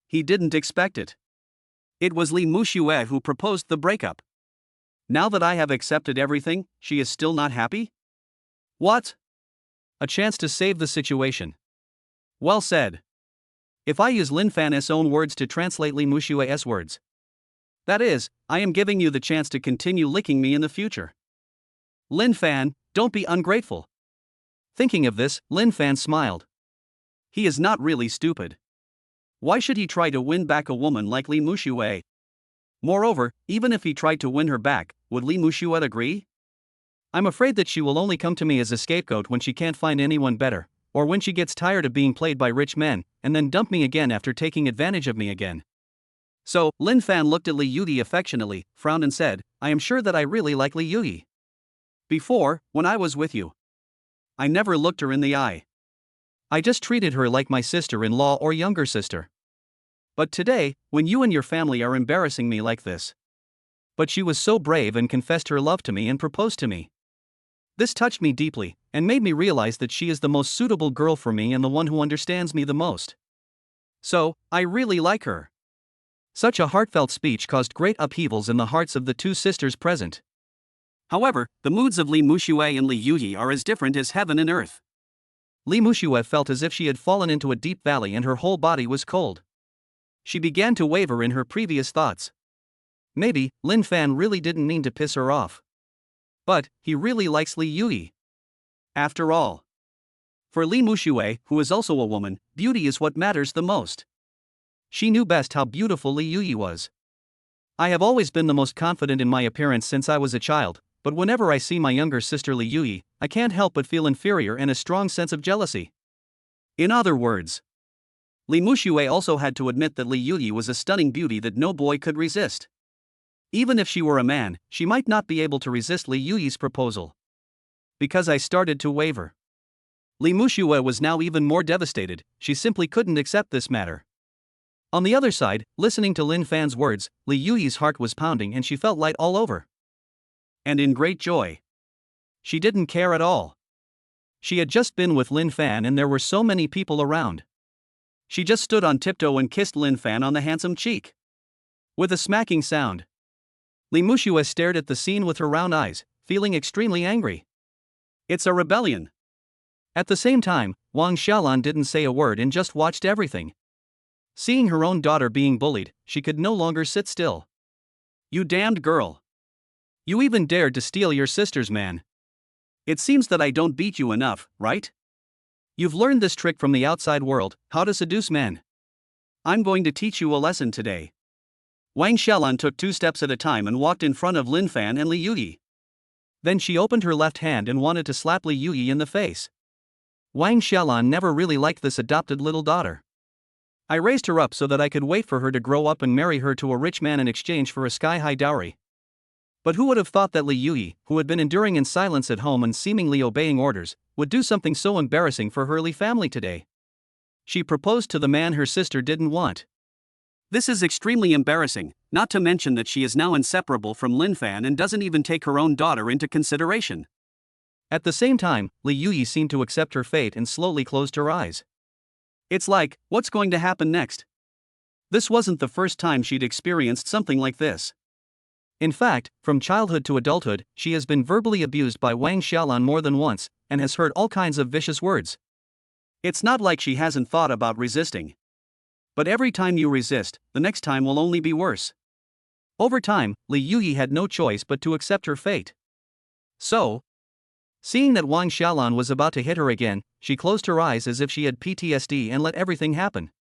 He didn't expect it. It was Li Muxue who proposed the breakup. Now that I have accepted everything, she is still not happy? What? A chance to save the situation. Well said. If I use Linfan's own words to translate Li Muxue's words. That is, I am giving you the chance to continue licking me in the future. Linfan, don't be ungrateful. Thinking of this, Linfan smiled. He is not really stupid. Why should he try to win back a woman like Li Muxue? Moreover, even if he tried to win her back, would Li Muxue agree? I'm afraid that she will only come to me as a scapegoat when she can't find anyone better, or when she gets tired of being played by rich men, and then dump me again after taking advantage of me again. So, Linfan looked at Li Yuyi affectionately, frowned and said, I am sure that I really like Li Yuyi. Before, when I was with you, I never looked her in the eye. I just treated her like my sister-in-law or younger sister. But today, when you and your family are embarrassing me like this. But she was so brave and confessed her love to me and proposed to me. This touched me deeply, and made me realize that she is the most suitable girl for me and the one who understands me the most. So, I really like her. Such a heartfelt speech caused great upheavals in the hearts of the two sisters present. However, the moods of Li Muxue and Li Yuyi are as different as heaven and earth. Li Muxue felt as if she had fallen into a deep valley and her whole body was cold. She began to waver in her previous thoughts. Maybe, Linfan really didn't mean to piss her off. But, he really likes Li Yuyi. After all. For Li Muxue, who is also a woman, beauty is what matters the most. She knew best how beautiful Li Yuyi was. I have always been the most confident in my appearance since I was a child, but whenever I see my younger sister Li Yuyi, I can't help but feel inferior and a strong sense of jealousy. In other words, Li Muxue also had to admit that Li Yuyi was a stunning beauty that no boy could resist. Even if she were a man, she might not be able to resist Li Yuyi's proposal. Because I started to waver. Li Muxue was now even more devastated, she simply couldn't accept this matter. On the other side, listening to Linfan's words, Li Yuyi's heart was pounding and she felt light all over. And in great joy. She didn't care at all. She had just been with Linfan and there were so many people around. She just stood on tiptoe and kissed Linfan on the handsome cheek. With a smacking sound. Li Muxue stared at the scene with her round eyes, feeling extremely angry. It's a rebellion. At the same time, Wang Xiaolan didn't say a word and just watched everything. Seeing her own daughter being bullied, she could no longer sit still. You damned girl. You even dared to steal your sister's man. It seems that I don't beat you enough, right? You've learned this trick from the outside world, how to seduce men. I'm going to teach you a lesson today. Wang Xiaolan took 2 steps at a time and walked in front of Linfan and Li Yuyi. Then she opened her left hand and wanted to slap Li Yuyi in the face. Wang Xiaolan never really liked this adopted little daughter. I raised her up so that I could wait for her to grow up and marry her to a rich man in exchange for a sky-high dowry. But who would have thought that Li Yuyi, who had been enduring in silence at home and seemingly obeying orders, would do something so embarrassing for her Li family today? She proposed to the man her sister didn't want. This is extremely embarrassing, not to mention that she is now inseparable from Linfan and doesn't even take her own daughter into consideration. At the same time, Li Yuyi seemed to accept her fate and slowly closed her eyes. It's like, what's going to happen next? This wasn't the first time she'd experienced something like this. In fact, from childhood to adulthood, she has been verbally abused by Wang Xiaolan more than once, and has heard all kinds of vicious words. It's not like she hasn't thought about resisting. But every time you resist, the next time will only be worse. Over time, Li Yuyi had no choice but to accept her fate. So, seeing that Wang Xiaolan was about to hit her again, she closed her eyes as if she had PTSD and let everything happen.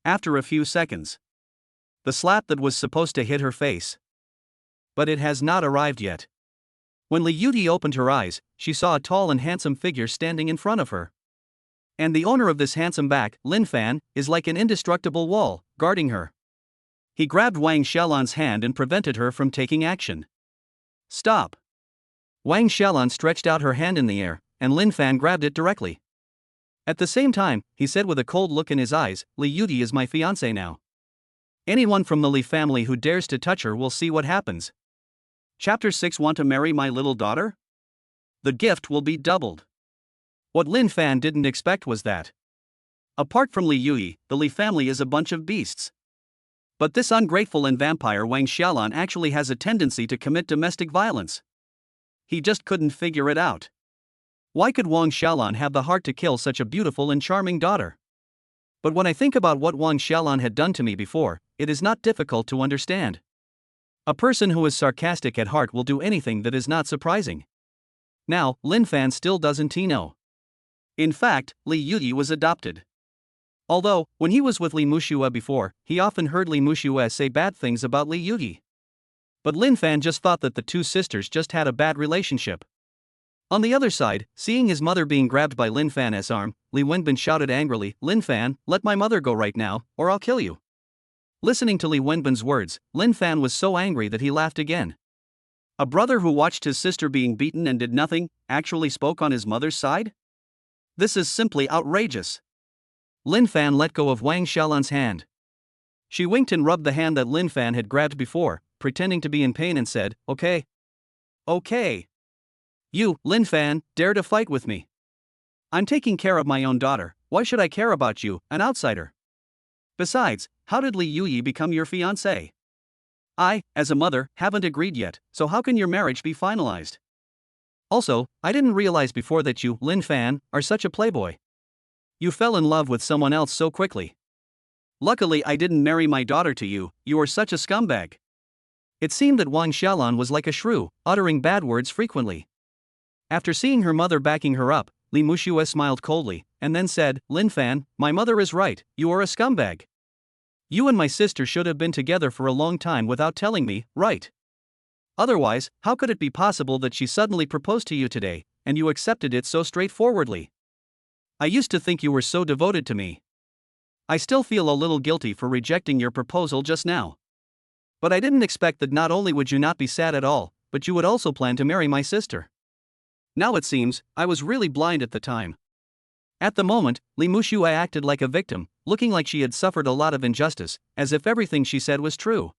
After a few seconds, the slap that was supposed to hit her face. But it has not arrived yet. When Li Yuyi opened her eyes, she saw a tall and handsome figure standing in front of her. And the owner of this handsome back, Linfan, is like an indestructible wall, guarding her. He grabbed Wang Xiaolan's hand and prevented her from taking action. Stop. Wang Xiaolan stretched out her hand in the air, and Linfan grabbed it directly. At the same time, he said with a cold look in his eyes, Li Yuyi is my fiancé now. Anyone from the Li family who dares to touch her will see what happens. Chapter 6. Want to marry my little daughter? The gift will be doubled. What Linfan didn't expect was that Apart from Li Yuyi, the Li family is a bunch of beasts. But this ungrateful and vampire Wang Xiaolan actually has a tendency to commit domestic violence. He just couldn't figure it out. Why could Wang Xiaolan have the heart to kill such a beautiful and charming daughter? But when I think about what Wang Xiaolan had done to me before, it is not difficult to understand. A person who is sarcastic at heart will do anything that is not surprising. Now, Linfan still doesn't know. In fact, Li Yuyi was adopted. Although, when he was with Li Muxue before, he often heard Li Muxue say bad things about Li Yuyi. But Linfan just thought that the two sisters just had a bad relationship. On the other side, seeing his mother being grabbed by Linfan's arm, Li Wenbin shouted angrily, "Linfan, let my mother go right now, or I'll kill you." Listening to Li Wenbin's words, Linfan was so angry that he laughed again. A brother who watched his sister being beaten and did nothing, actually spoke on his mother's side? This is simply outrageous. Linfan let go of Wang Xiaolan's hand. She winked and rubbed the hand that Linfan had grabbed before, pretending to be in pain and said, "Okay. Okay. You, Linfan, dare to fight with me. I'm taking care of my own daughter, why should I care about you, an outsider? Besides, how did Li Yuyi become your fiancé? I, as a mother, haven't agreed yet, so how can your marriage be finalized? Also, I didn't realize before that you, Linfan, are such a playboy. You fell in love with someone else so quickly. Luckily I didn't marry my daughter to you, you are such a scumbag." It seemed that Wang Xiaolan was like a shrew, uttering bad words frequently. After seeing her mother backing her up, Li Muxue smiled coldly, and then said, "Linfan, my mother is right, you are a scumbag. You and my sister should have been together for a long time without telling me, right? Otherwise, how could it be possible that she suddenly proposed to you today, and you accepted it so straightforwardly? I used to think you were so devoted to me. I still feel a little guilty for rejecting your proposal just now. But I didn't expect that not only would you not be sad at all, but you would also plan to marry my sister. Now it seems, I was really blind at the time." At the moment, Li Muxue acted like a victim, looking like she had suffered a lot of injustice, as if everything she said was true.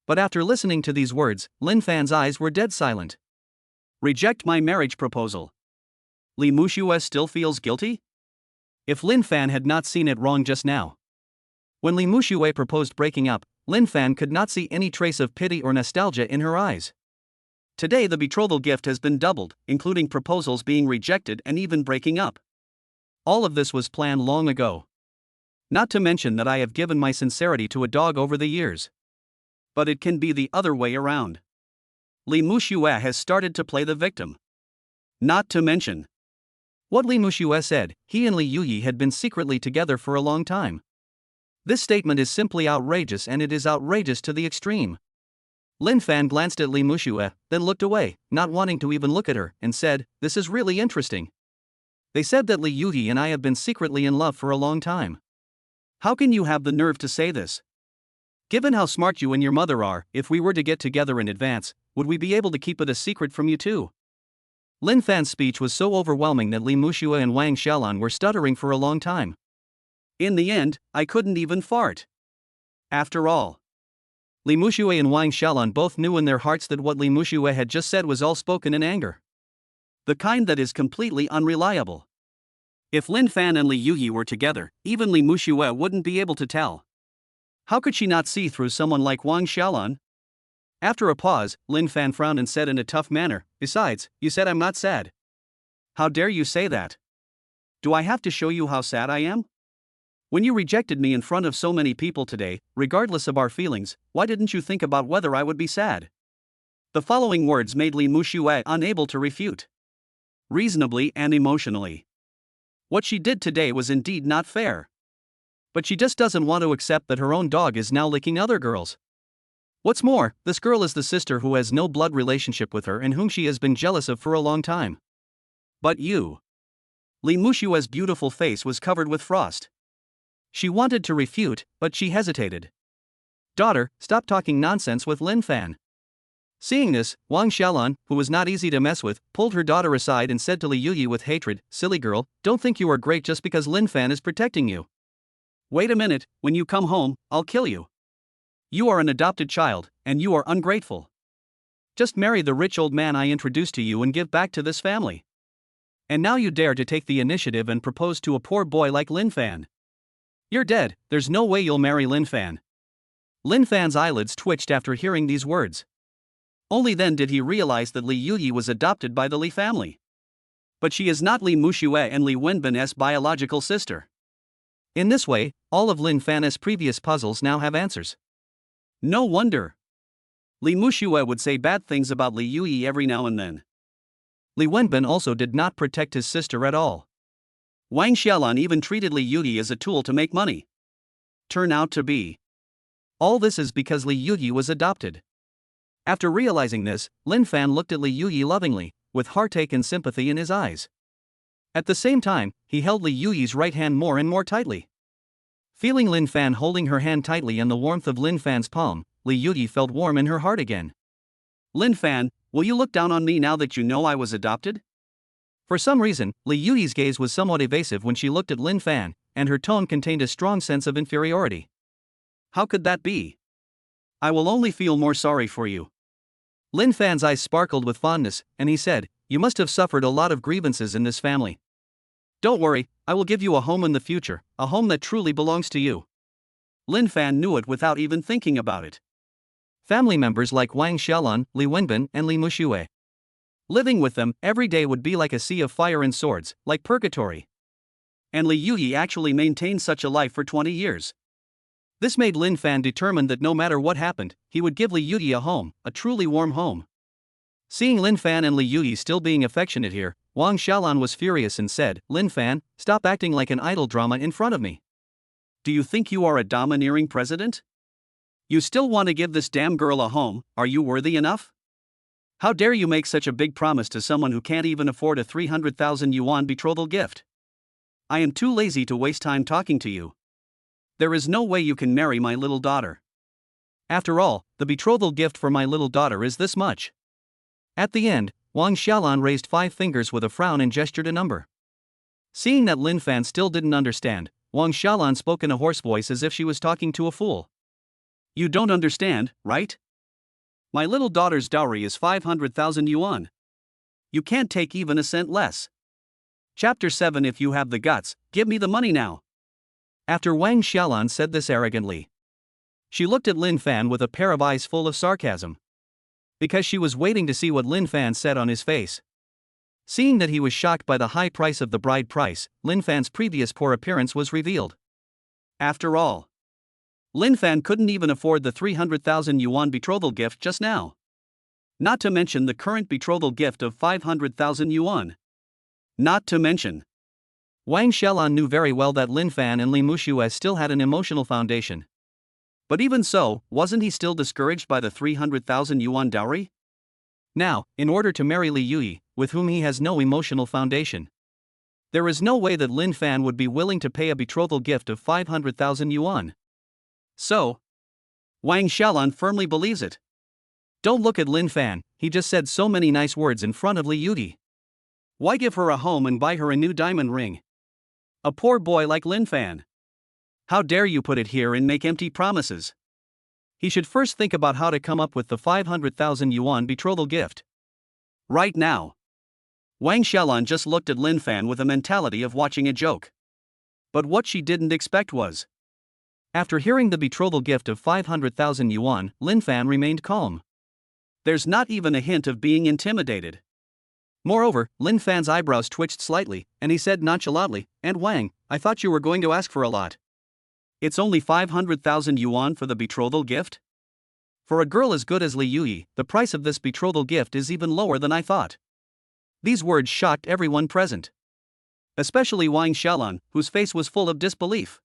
But after listening to these words, Linfan's eyes were dead silent. Reject my marriage proposal. Li Muxue still feels guilty? If Linfan had not seen it wrong just now. When Li Muxue proposed breaking up, Linfan could not see any trace of pity or nostalgia in her eyes. Today the betrothal gift has been doubled, including proposals being rejected and even breaking up. All of this was planned long ago. Not to mention that I have given my sincerity to a dog over the years. But it can be the other way around. Li Muxue has started to play the victim. Not to mention what Li Muxue said, he and Li Yuyi had been secretly together for a long time. This statement is simply outrageous, and it is outrageous to the extreme. Linfan glanced at Li Muxue, then looked away, not wanting to even look at her, and said, "This is really interesting. They said that Li Yuyi and I have been secretly in love for a long time. How can you have the nerve to say this? Given how smart you and your mother are, if we were to get together in advance, would we be able to keep it a secret from you too?" Linfan's speech was so overwhelming that Li Muxue and Wang Xiaolan were stuttering for a long time. In the end, I couldn't even fart. After all, Li Muxue and Wang Xiaolan both knew in their hearts that what Li Muxue had just said was all spoken in anger. The kind that is completely unreliable. If Linfan and Li Yuyi were together, even Li Muxue wouldn't be able to tell. How could she not see through someone like Wang Xiaolan? After a pause, Linfan frowned and said in a tough manner, "Besides, you said I'm not sad. How dare you say that? Do I have to show you how sad I am? When you rejected me in front of so many people today, regardless of our feelings, why didn't you think about whether I would be sad?" The following words made Li Muxue unable to refute. Reasonably and emotionally. What she did today was indeed not fair. But she just doesn't want to accept that her own dog is now licking other girls. What's more, this girl is the sister who has no blood relationship with her and whom she has been jealous of for a long time. But you. Li Muxue's beautiful face was covered with frost. She wanted to refute, but she hesitated. "Daughter, stop talking nonsense with Linfan." Seeing this, Wang Xiaolan, who was not easy to mess with, pulled her daughter aside and said to Li Yuyi with hatred, "Silly girl, don't think you are great just because Linfan is protecting you. Wait a minute, when you come home, I'll kill you. You are an adopted child, and you are ungrateful. Just marry the rich old man I introduced to you and give back to this family. And now you dare to take the initiative and propose to a poor boy like Linfan. You're dead, there's no way you'll marry Linfan. Linfan's eyelids twitched after hearing these words. Only then did he realize that Li Yuyi was adopted by the Li family. But she is not Li Muxue and Li Wenbin's biological sister. In this way, all of Linfan's previous puzzles now have answers. No wonder. Li Muxue would say bad things about Li Yuyi every now and then. Li Wenbin also did not protect his sister at all. Wang Xiaolan even treated Li Yuyi as a tool to make money. Turn out to be. All this is because Li Yuyi was adopted. After realizing this, Linfan looked at Li Yuyi lovingly, with heartache and sympathy in his eyes. At the same time, he held Li Yuyi's right hand more and more tightly. Feeling Linfan holding her hand tightly and the warmth of Linfan's palm, Li Yuyi felt warm in her heart again. Linfan, will you look down on me now that you know I was adopted? For some reason, Li Yuyi's gaze was somewhat evasive when she looked at Linfan, and her tone contained a strong sense of inferiority. How could that be? I will only feel more sorry for you. Linfan's eyes sparkled with fondness, and he said, you must have suffered a lot of grievances in this family. Don't worry, I will give you a home in the future, a home that truly belongs to you. Linfan knew it without even thinking about it. Family members like Wang Xiaolan, Li Wenbin, and Li Muxue. Living with them every day would be like a sea of fire and swords, like purgatory. And Li Yuyi actually maintained such a life for 20 years. This made Linfan determined that no matter what happened, he would give Li Yuyi a home, a truly warm home. Seeing Linfan and Li Yuyi still being affectionate here, Wang Xiaolan was furious and said, Linfan, stop acting like an idle drama in front of me. Do you think you are a domineering president? You still want to give this damn girl a home, are you worthy enough? How dare you make such a big promise to someone who can't even afford a 300,000 yuan betrothal gift? I am too lazy to waste time talking to you. There is no way you can marry my little daughter. After all, the betrothal gift for my little daughter is this much. At the end, Wang Xiaolan raised 5 fingers with a frown and gestured a number. Seeing that Linfan still didn't understand, Wang Xiaolan spoke in a hoarse voice as if she was talking to a fool. You don't understand, right? My little daughter's dowry is 500,000 yuan. You can't take even a cent less. Chapter 7. If you have the guts, give me the money now. After Wang Xiaolan said this arrogantly, she looked at Linfan with a pair of eyes full of sarcasm. Because she was waiting to see what Linfan said on his face. Seeing that he was shocked by the high price of the bride price, Linfan's previous poor appearance was revealed. After all, Linfan couldn't even afford the 300,000 yuan betrothal gift just now. Not to mention the current betrothal gift of 500,000 yuan. Not to mention, Wang Xiaolan knew very well that Linfan and Li Muxue still had an emotional foundation. But even so, wasn't he still discouraged by the 300,000 yuan dowry? Now, in order to marry Li Yuyi, with whom he has no emotional foundation, there is no way that Linfan would be willing to pay a betrothal gift of 500,000 yuan. So, Wang Xiaolan firmly believes it. Don't look at Linfan, he just said so many nice words in front of Li Yuyi. Why give her a home and buy her a new diamond ring? A poor boy like Linfan. How dare you put it here and make empty promises? He should first think about how to come up with the 500,000 yuan betrothal gift. Right now. Wang Xiaolan just looked at Linfan with a mentality of watching a joke. But what she didn't expect was, after hearing the betrothal gift of 500,000 yuan, Linfan remained calm. There's not even a hint of being intimidated. Moreover, Linfan's eyebrows twitched slightly, and he said nonchalantly, And Wang, I thought you were going to ask for a lot. It's only 500,000 yuan for the betrothal gift? For a girl as good as Li Yuyi, the price of this betrothal gift is even lower than I thought. These words shocked everyone present. Especially Wang Xiaolan, whose face was full of disbelief.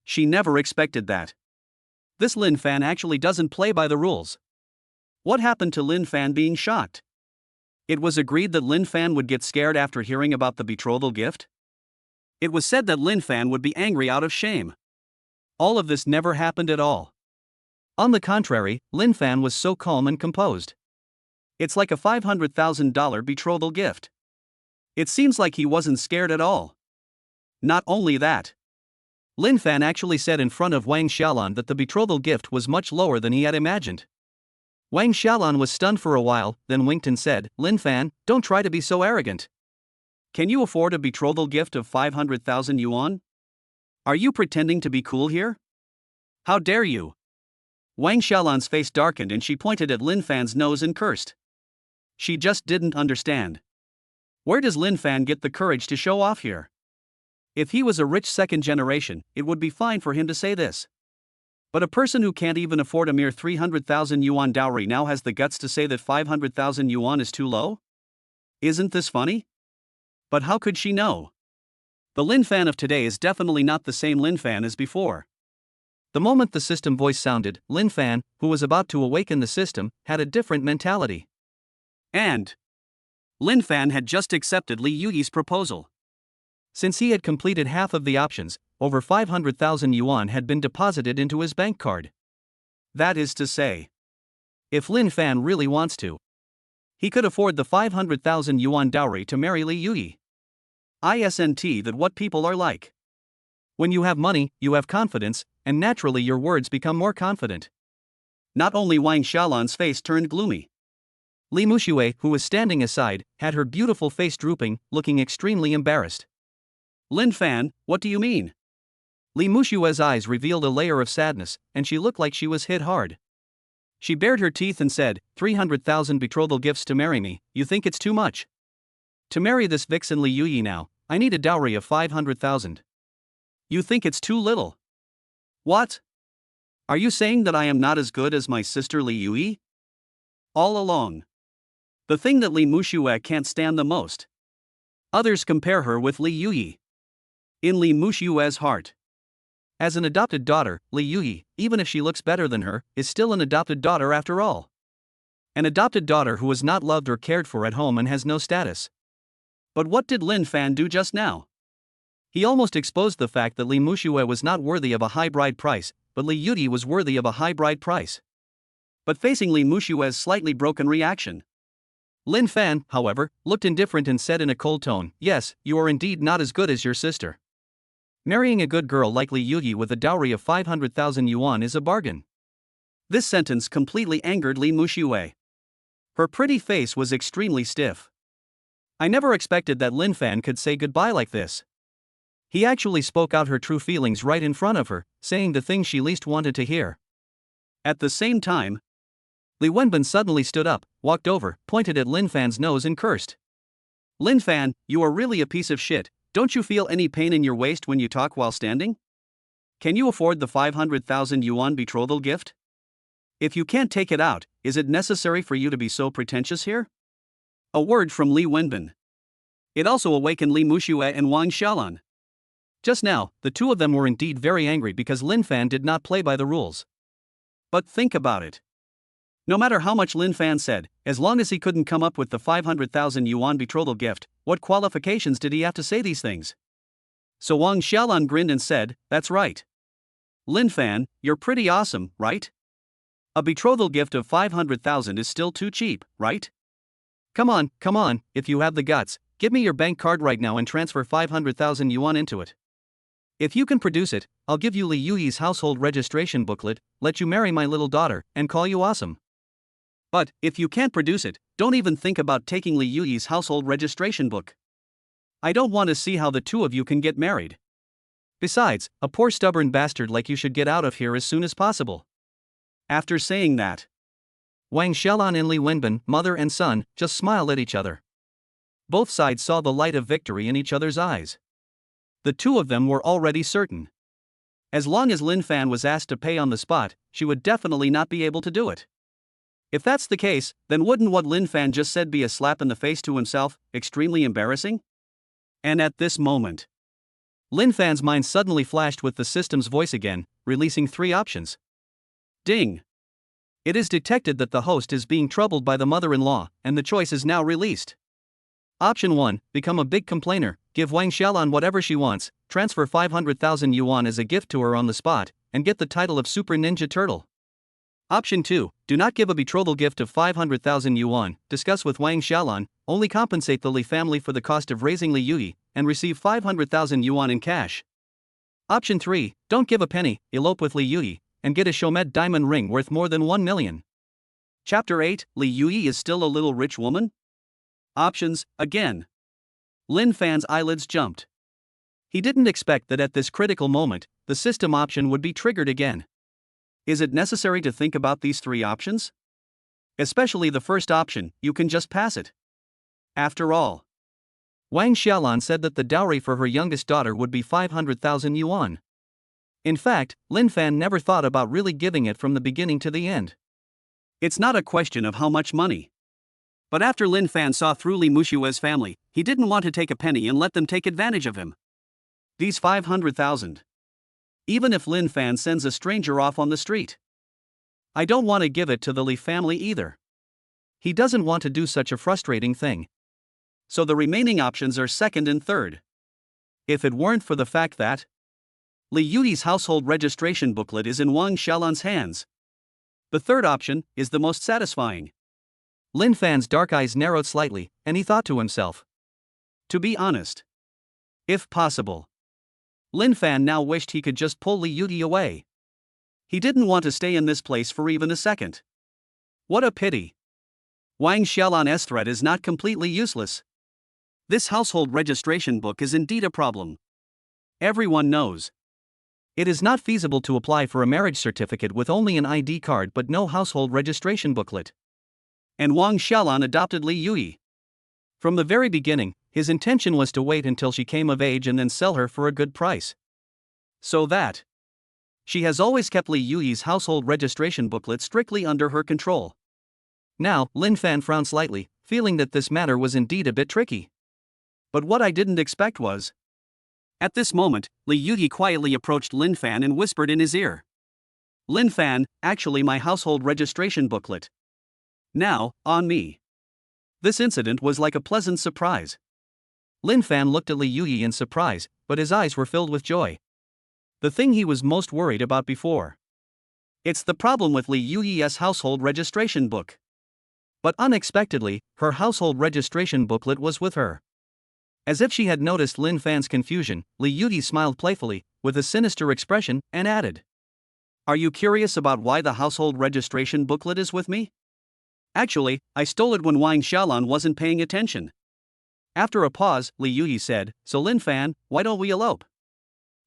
She never expected that. This Linfan actually doesn't play by the rules. What happened to Linfan being shocked? It was agreed that Linfan would get scared after hearing about the betrothal gift. It was said that Linfan would be angry out of shame. All of this never happened at all. On the contrary, Linfan was so calm and composed. It's like a $500,000 betrothal gift. It seems like he wasn't scared at all. Not only that, Linfan actually said in front of Wang Xiaolan that the betrothal gift was much lower than he had imagined. Wang Xiaolan was stunned for a while, then winked and said, Linfan, don't try to be so arrogant. Can you afford a betrothal gift of 500,000 yuan? Are you pretending to be cool here? How dare you? Wang Xiaolan's face darkened and she pointed at Linfan's nose and cursed. She just didn't understand. Where does Linfan get the courage to show off here? If he was a rich second generation, it would be fine for him to say this. But a person who can't even afford a mere 300,000 yuan dowry now has the guts to say that 500,000 yuan is too low? Isn't this funny? But how could she know? The Linfan of today is definitely not the same Linfan as before. The moment the system voice sounded, Linfan, who was about to awaken the system, had a different mentality. And Linfan had just accepted Li Yuyi's proposal. Since he had completed half of the options, over 500,000 yuan had been deposited into his bank card. That is to say, if Linfan really wants to, he could afford the 500,000 yuan dowry to marry Li Yuyi. Isn't that what people are like? When you have money, you have confidence, and naturally your words become more confident. Not only Wang Xiaolan's face turned gloomy. Li Muxue, who was standing aside, had her beautiful face drooping, looking extremely embarrassed. Linfan, what do you mean? Li Muxue's eyes revealed a layer of sadness, and she looked like she was hit hard. She bared her teeth and said, 300,000 betrothal gifts to marry me, you think it's too much? To marry this vixen Li Yuyi now, I need a dowry of 500,000. You think it's too little? What? Are you saying that I am not as good as my sister Li Yuyi? All along. The thing that Li Muxue can't stand the most. Others compare her with Li Yuyi. In Li Muxue's heart. As an adopted daughter, Li Yuyi, even if she looks better than her, is still an adopted daughter after all. An adopted daughter who is not loved or cared for at home and has no status. But what did Linfan do just now? He almost exposed the fact that Li Muxue was not worthy of a high bride price, but Li Yuyi was worthy of a high bride price. But facing Li Muxue's slightly broken reaction, Linfan, however, looked indifferent and said in a cold tone, yes, you are indeed not as good as your sister. Marrying a good girl like Li Yuyi with a dowry of 500,000 yuan is a bargain. This sentence completely angered Li Muxue. Her pretty face was extremely stiff. I never expected that Linfan could say goodbye like this. He actually spoke out her true feelings right in front of her, saying the things she least wanted to hear. At the same time, Li Wenbin suddenly stood up, walked over, pointed at Linfan's nose and cursed. Linfan, you are really a piece of shit, don't you feel any pain in your waist when you talk while standing? Can you afford the 500,000 yuan betrothal gift? If you can't take it out, is it necessary for you to be so pretentious here? A word from Li Wenbin. It also awakened Li Muxue and Wang Xiaolan. Just now, the two of them were indeed very angry because Linfan did not play by the rules. But think about it. No matter how much Linfan said, as long as he couldn't come up with the 500,000 yuan betrothal gift, what qualifications did he have to say these things? So Wang Xiaolan grinned and said, that's right. Linfan, you're pretty awesome, right? A betrothal gift of 500,000 is still too cheap, right? Come on, if you have the guts, give me your bank card right now and transfer 500,000 yuan into it. If you can produce it, I'll give you Li Yuyi's household registration booklet, let you marry my little daughter, and call you awesome. But, if you can't produce it, don't even think about taking Li Yuyi's household registration book. I don't want to see how the two of you can get married. Besides, a poor stubborn bastard like you should get out of here as soon as possible. After saying that, Wang Xiaolan and Li Wenbin, mother and son, just smiled at each other. Both sides saw the light of victory in each other's eyes. The two of them were already certain. As long as Linfan was asked to pay on the spot, she would definitely not be able to do it. If that's the case, then wouldn't what Linfan just said be a slap in the face to himself, extremely embarrassing? And at this moment, Linfan's mind suddenly flashed with the system's voice again, releasing 3 options. Ding! It is detected that the host is being troubled by the mother-in-law, and the choice is now released. Option 1, become a big complainer, give Wang Xiaolan whatever she wants, transfer 500,000 yuan as a gift to her on the spot, and get the title of Super Ninja Turtle. Option 2, do not give a betrothal gift of 500,000 yuan, discuss with Wang Xiaolan, only compensate the Li family for the cost of raising Li Yuyi, and receive 500,000 yuan in cash. Option 3, don't give a penny, elope with Li Yuyi, and get a Chomed diamond ring worth more than 1 million. Chapter 8, Li Yuyi is still a little rich woman? Options, again. Linfan's eyelids jumped. He didn't expect that at this critical moment, the system option would be triggered again. Is it necessary to think about these three options? Especially the first option, you can just pass it. After all, Wang Xiaolan said that the dowry for her youngest daughter would be 500,000 yuan. In fact, Linfan never thought about really giving it from the beginning to the end. It's not a question of how much money. But after Linfan saw through Li Mushue's family, he didn't want to take a penny and let them take advantage of him. These 500,000. Even if Linfan sends a stranger off on the street. I don't want to give it to the Li family either. He doesn't want to do such a frustrating thing. So the remaining options are second and third. If it weren't for the fact that Li Yuyi's household registration booklet is in Wang Xiaolan's hands, the third option is the most satisfying. Linfan's dark eyes narrowed slightly, and he thought to himself. To be honest, if possible, Linfan now wished he could just pull Li Yuyi away. He didn't want to stay in this place for even a second. What a pity. Wang Xiaolan's threat is not completely useless. This household registration book is indeed a problem. Everyone knows. It is not feasible to apply for a marriage certificate with only an ID card but no household registration booklet. And Wang Xiaolan adopted Li Yuyi. From the very beginning, his intention was to wait until she came of age and then sell her for a good price. So that she has always kept Li Yuyi's household registration booklet strictly under her control. Now, Linfan frowned slightly, feeling that this matter was indeed a bit tricky. But what I didn't expect was. At this moment, Li Yuyi quietly approached Linfan and whispered in his ear. Linfan, actually my household registration booklet. Now, on me. This incident was like a pleasant surprise. Linfan looked at Li Yuyi in surprise, but his eyes were filled with joy. The thing he was most worried about before. It's the problem with Li Yuyi's household registration book. But unexpectedly, her household registration booklet was with her. As if she had noticed Linfan's confusion, Li Yuyi smiled playfully, with a sinister expression, and added. Are you curious about why the household registration booklet is with me? Actually, I stole it when Wang Xiaolan wasn't paying attention. After a pause, Li Yuyi said, so Linfan, why don't we elope?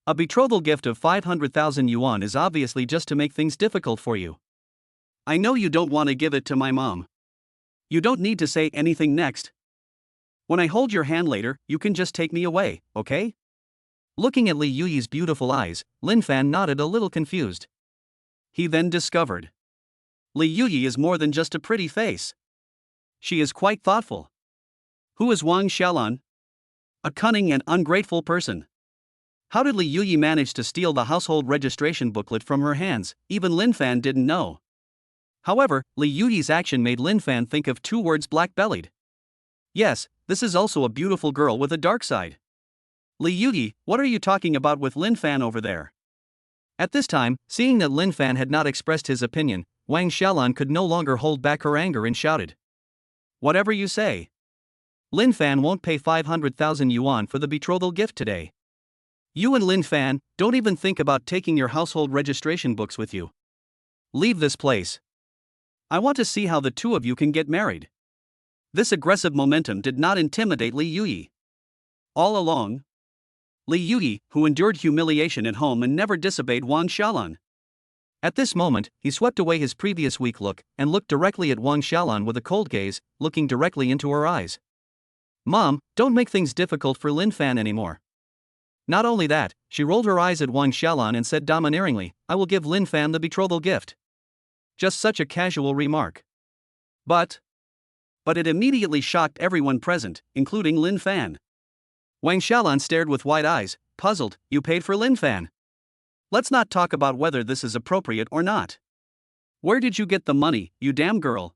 A betrothal gift of 500,000 yuan is obviously just to make things difficult for you. I know you don't want to give it to my mom. You don't need to say anything next. When I hold your hand later, you can just take me away, okay? Looking at Li Yuyi's beautiful eyes, Linfan nodded a little confused. He then discovered. Li Yuyi is more than just a pretty face. She is quite thoughtful. Who is Wang Xiaolan? A cunning and ungrateful person. How did Li Yuyi manage to steal the household registration booklet from her hands? Even Linfan didn't know. However, Li Yuyi's action made Linfan think of two words: black-bellied. Yes, this is also a beautiful girl with a dark side. Li Yuyi, what are you talking about with Linfan over there? At this time, seeing that Linfan had not expressed his opinion, Wang Xiaolan could no longer hold back her anger and shouted. Whatever you say. Linfan won't pay 500,000 yuan for the betrothal gift today. You and Linfan, don't even think about taking your household registration books with you. Leave this place. I want to see how the two of you can get married. This aggressive momentum did not intimidate Li Yuyi. All along, Li Yuyi, who endured humiliation at home and never disobeyed Wang Xiaolan. At this moment, he swept away his previous weak look and looked directly at Wang Xiaolan with a cold gaze, looking directly into her eyes. Mom, don't make things difficult for Linfan anymore. Not only that, she rolled her eyes at Wang Xiaolan and said domineeringly, I will give Linfan the betrothal gift. Just such a casual remark. But it immediately shocked everyone present, including Linfan. Wang Xiaolan stared with wide eyes, puzzled. You paid for Linfan? Let's not talk about whether this is appropriate or not. Where did you get the money, you damn girl?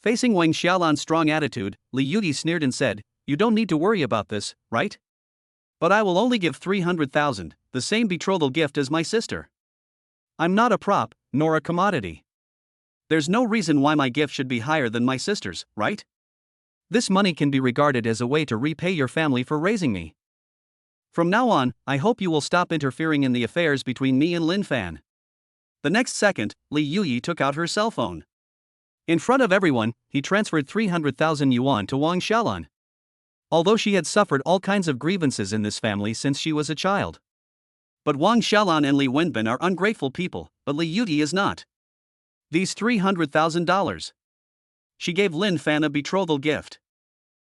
Facing Wang Xiaolan's strong attitude, Li Yuyi sneered and said, you don't need to worry about this, right? But I will only give 300,000, the same betrothal gift as my sister. I'm not a prop, nor a commodity. There's no reason why my gift should be higher than my sister's, right? This money can be regarded as a way to repay your family for raising me. From now on, I hope you will stop interfering in the affairs between me and Linfan. The next second, Li Yuyi took out her cell phone. In front of everyone, he transferred 300,000 yuan to Wang Xiaolan. although she had suffered all kinds of grievances in this family since she was a child. But Wang Xiaolan and Li Wenbin are ungrateful people, but Li Yuyi is not. These $300,000. She gave Linfan a betrothal gift.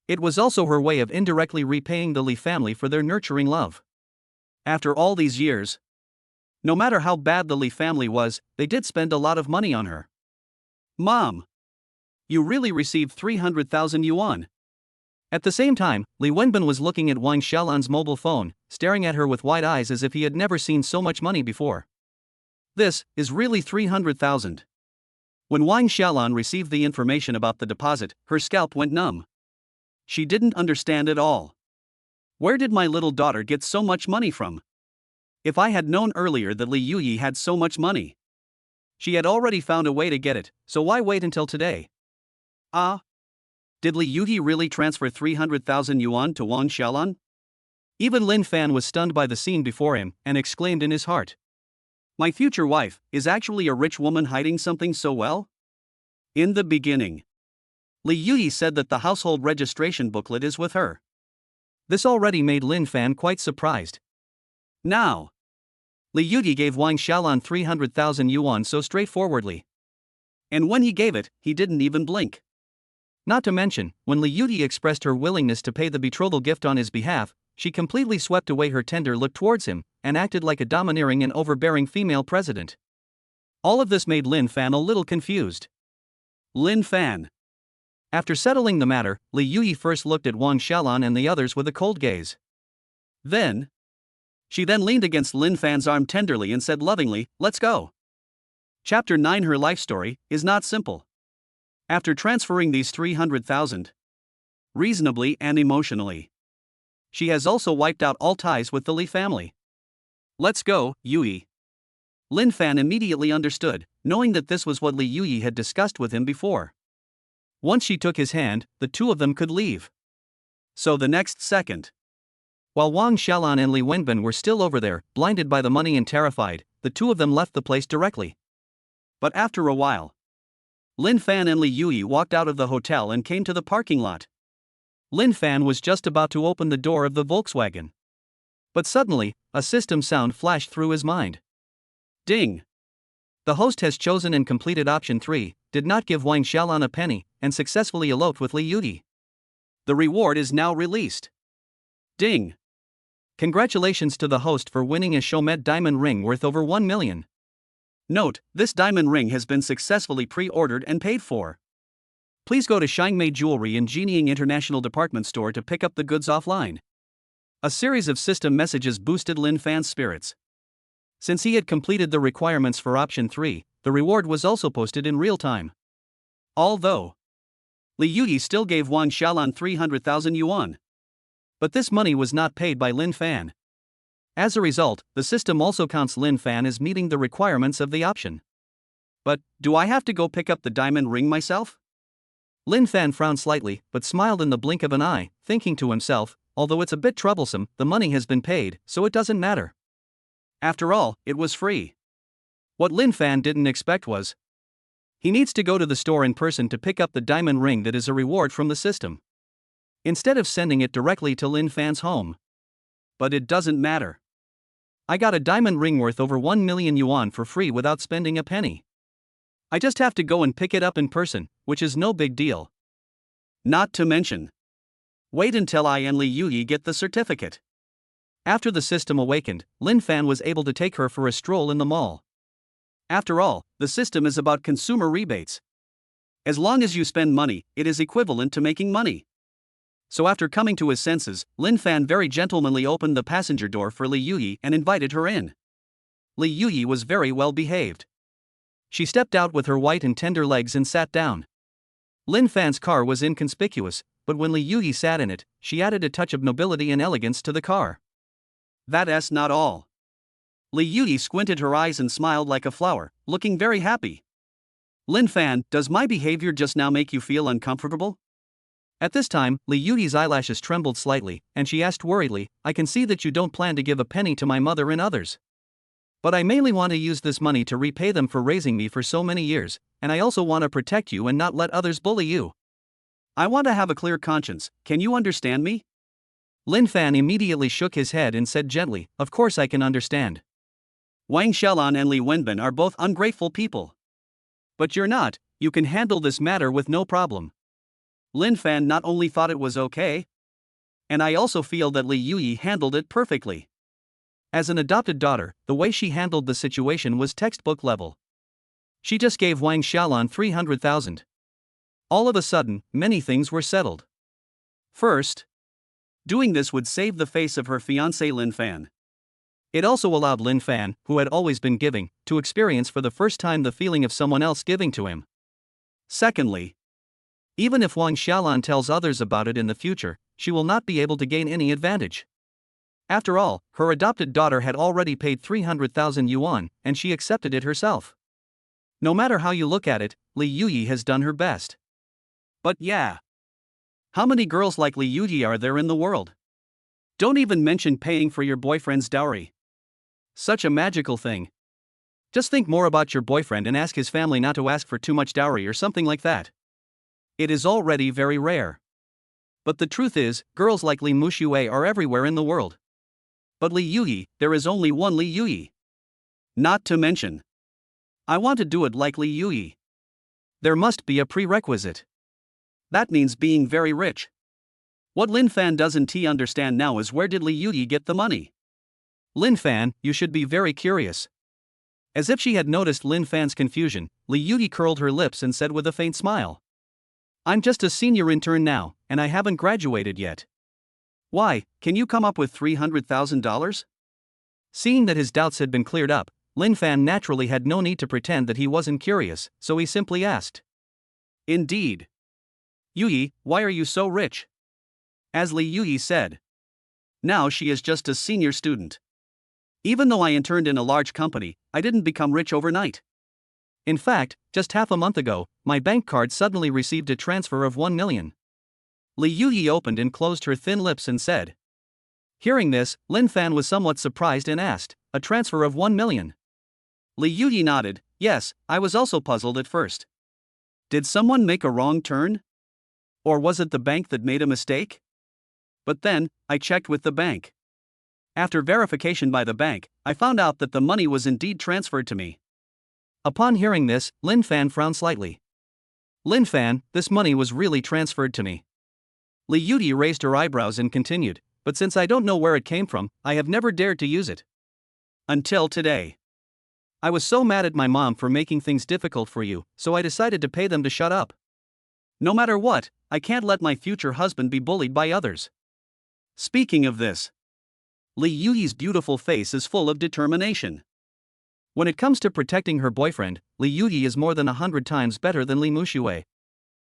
It was also her way of indirectly repaying the Li family for their nurturing love. After all these years, no matter how bad the Li family was, they did spend a lot of money on her. Mom! You really received 300,000 yuan. At the same time, Li Wenbin was looking at Wang Xiaolan's mobile phone, staring at her with wide eyes as if he had never seen so much money before. This is really 300,000. When Wang Xiaolan received the information about the deposit, her scalp went numb. She didn't understand at all. Where did my little daughter get so much money from? If I had known earlier that Li Yuyi had so much money. She had already found a way to get it, so why wait until today? Did Li Yuyi really transfer 300,000 yuan to Wang Xiaolan? Even Linfan was stunned by the scene before him and exclaimed in his heart. My future wife is actually a rich woman hiding something so well? In the beginning, Li Yuyi said that the household registration booklet is with her. This already made Linfan quite surprised. Now, Li Yuyi gave Wang Xiaolan 300,000 yuan so straightforwardly. And when he gave it, he didn't even blink. Not to mention, when Li Yuyi expressed her willingness to pay the betrothal gift on his behalf, she completely swept away her tender look towards him and acted like a domineering and overbearing female president. All of this made Linfan a little confused. Linfan. After settling the matter, Li Yuyi first looked at Wang Xiaolan and the others with a cold gaze. She then leaned against Linfan's arm tenderly and said lovingly, "Let's go." Chapter 9. Her life story is not simple. After transferring these 300,000, reasonably and emotionally, she has also wiped out all ties with the Li family. Let's go, Yuyi. Linfan immediately understood, knowing that this was what Li Yuyi had discussed with him before. Once she took his hand, the two of them could leave. So the next second, while Wang Xiaolan and Li Wenbin were still over there, blinded by the money and terrified, the two of them left the place directly. But after a while, Linfan and Li Yuyi walked out of the hotel and came to the parking lot. Linfan was just about to open the door of the Volkswagen. But suddenly, a system sound flashed through his mind. Ding! The host has chosen and completed option 3, did not give Wang Xiaolan a penny, and successfully eloped with Li Yuyi. The reward is now released. Ding! Congratulations to the host for winning a Showmet diamond ring worth over 1 million. Note, this diamond ring has been successfully pre-ordered and paid for. Please go to Shangmei Jewelry in Jinying International Department Store to pick up the goods offline. A series of system messages boosted Linfan's spirits. Since he had completed the requirements for option 3, the reward was also posted in real time. Although Li Yuyi still gave Wang Xiaolan 300,000 yuan. But this money was not paid by Linfan. As a result, the system also counts Linfan as meeting the requirements of the option. But, do I have to go pick up the diamond ring myself? Linfan frowned slightly, but smiled in the blink of an eye, thinking to himself, although it's a bit troublesome, the money has been paid, so it doesn't matter. After all, it was free. What Linfan didn't expect was, he needs to go to the store in person to pick up the diamond ring that is a reward from the system, instead of sending it directly to Linfan's home. But it doesn't matter. I got a diamond ring worth over 1 million yuan for free without spending a penny. I just have to go and pick it up in person, which is no big deal. Not to mention, wait until I and Li Yuyi get the certificate. After the system awakened, Linfan was able to take her for a stroll in the mall. After all, the system is about consumer rebates. As long as you spend money, it is equivalent to making money. So after coming to his senses, Linfan very gentlemanly opened the passenger door for Li Yuyi and invited her in. Li Yuyi was very well behaved. She stepped out with her white and tender legs and sat down. Linfan's car was inconspicuous, but when Li Yuyi sat in it, she added a touch of nobility and elegance to the car. That's not all. Li Yuyi squinted her eyes and smiled like a flower, looking very happy. Linfan, does my behavior just now make you feel uncomfortable? At this time, Li Yuyi's eyelashes trembled slightly, and she asked worriedly, I can see that you don't plan to give a penny to my mother and others. But I mainly want to use this money to repay them for raising me for so many years, and I also want to protect you and not let others bully you. I want to have a clear conscience, can you understand me? Linfan immediately shook his head and said gently, of course I can understand. Wang Xiaolan and Li Wenbin are both ungrateful people. But you're not, you can handle this matter with no problem. Linfan not only thought it was okay, and I also feel that Li Yuyi handled it perfectly. As an adopted daughter, the way she handled the situation was textbook level. She just gave Wang Xiaolan 300,000. All of a sudden, many things were settled. First, doing this would save the face of her fiancé Linfan. It also allowed Linfan, who had always been giving, to experience for the first time the feeling of someone else giving to him. Secondly, even if Wang Xiaolan tells others about it in the future, she will not be able to gain any advantage. After all, her adopted daughter had already paid 300,000 yuan, and she accepted it herself. No matter how you look at it, Li Yuyi has done her best. But yeah, how many girls like Li Yuyi are there in the world? Don't even mention paying for your boyfriend's dowry. Such a magical thing. Just think more about your boyfriend and ask his family not to ask for too much dowry or something like that. It is already very rare. But the truth is, girls like Li Muxue are everywhere in the world. But Li Yuyi, there is only one Li Yuyi. Not to mention, I want to do it like Li Yuyi. There must be a prerequisite. That means being very rich. What Linfan doesn't understand now is where did Li Yuyi get the money? Linfan, you should be very curious. As if she had noticed Linfan's confusion, Li Yuyi curled her lips and said with a faint smile. I'm just a senior intern now, and I haven't graduated yet. Why, can you come up with $300,000? Seeing that his doubts had been cleared up, Linfan naturally had no need to pretend that he wasn't curious, so he simply asked. Indeed. Yuyi, why are you so rich? As Li Yuyi said. Now she is just a senior student. Even though I interned in a large company, I didn't become rich overnight. In fact, just half a month ago, my bank card suddenly received a transfer of 1 million. Li Yuyi opened and closed her thin lips and said. Hearing this, Linfan was somewhat surprised and asked, a transfer of 1 million? Li Yuyi nodded, yes, I was also puzzled at first. Did someone make a wrong turn? Or was it the bank that made a mistake? But then, I checked with the bank. After verification by the bank, I found out that the money was indeed transferred to me. Upon hearing this, Linfan frowned slightly. Linfan, this money was really transferred to me. Li Yuyi raised her eyebrows and continued, but since I don't know where it came from, I have never dared to use it. Until today. I was so mad at my mom for making things difficult for you, so I decided to pay them to shut up. No matter what, I can't let my future husband be bullied by others. Speaking of this, Li Yuyi's beautiful face is full of determination. When it comes to protecting her boyfriend, Li Yuyi is more than 100 times better than Li Muxue.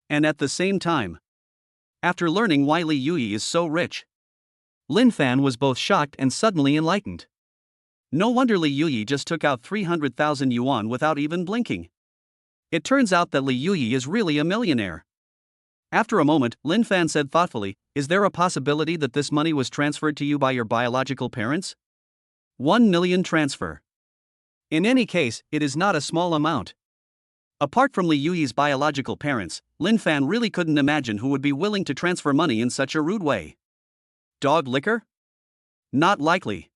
And at the same time, after learning why Li Yuyi is so rich, Linfan was both shocked and suddenly enlightened. No wonder Li Yuyi just took out 300,000 yuan without even blinking. It turns out that Li Yuyi is really a millionaire. After a moment, Linfan said thoughtfully, is there a possibility that this money was transferred to you by your biological parents? 1 million transfer. In any case, it is not a small amount. Apart from Li Yuyi's biological parents, Linfan really couldn't imagine who would be willing to transfer money in such a rude way. Dog liquor? Not likely.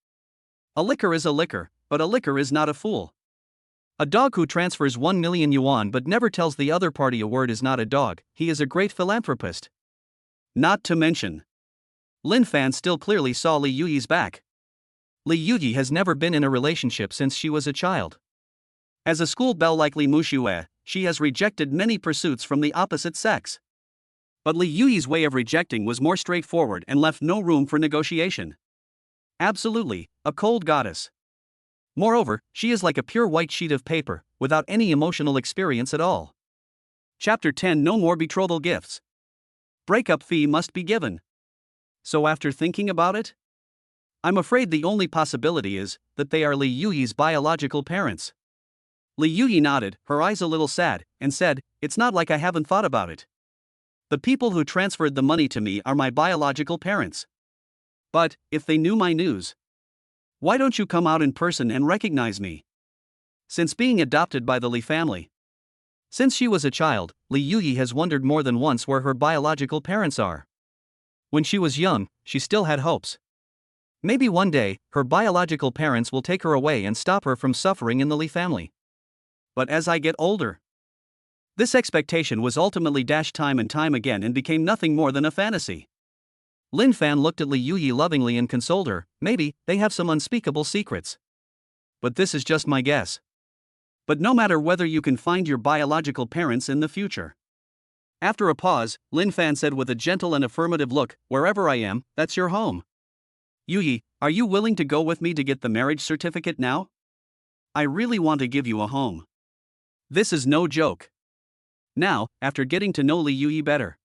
A liquor is a liquor, but a liquor is not a fool. A dog who transfers 1 million yuan but never tells the other party a word is not a dog, he is a great philanthropist. Not to mention, Linfan still clearly saw Li Yuyi's back. Li Yuyi has never been in a relationship since she was a child. As a school belle like Li Muxue, she has rejected many pursuits from the opposite sex. But Li Yuyi's way of rejecting was more straightforward and left no room for negotiation. Absolutely, a cold goddess. Moreover, she is like a pure white sheet of paper, without any emotional experience at all. Chapter 10 No more betrothal gifts. Breakup fee must be given. So after thinking about it, I'm afraid the only possibility is that they are Li Yuyi's biological parents. Li Yuyi nodded, her eyes a little sad, and said, it's not like I haven't thought about it. The people who transferred the money to me are my biological parents. But, if they knew my news, why don't you come out in person and recognize me? Since being adopted by the Li family, Since she was a child, Li Yuyi has wondered more than once where her biological parents are. When she was young, she still had hopes. Maybe one day, her biological parents will take her away and stop her from suffering in the Li family. But as I get older, this expectation was ultimately dashed time and time again and became nothing more than a fantasy. Linfan looked at Li Yuyi lovingly and consoled her. Maybe they have some unspeakable secrets. But this is just my guess. But no matter whether you can find your biological parents in the future. After a pause, Linfan said with a gentle and affirmative look, wherever I am, that's your home. Yuyi, are you willing to go with me to get the marriage certificate now? I really want to give you a home. This is no joke. Now, after getting to know Li Yuyi better,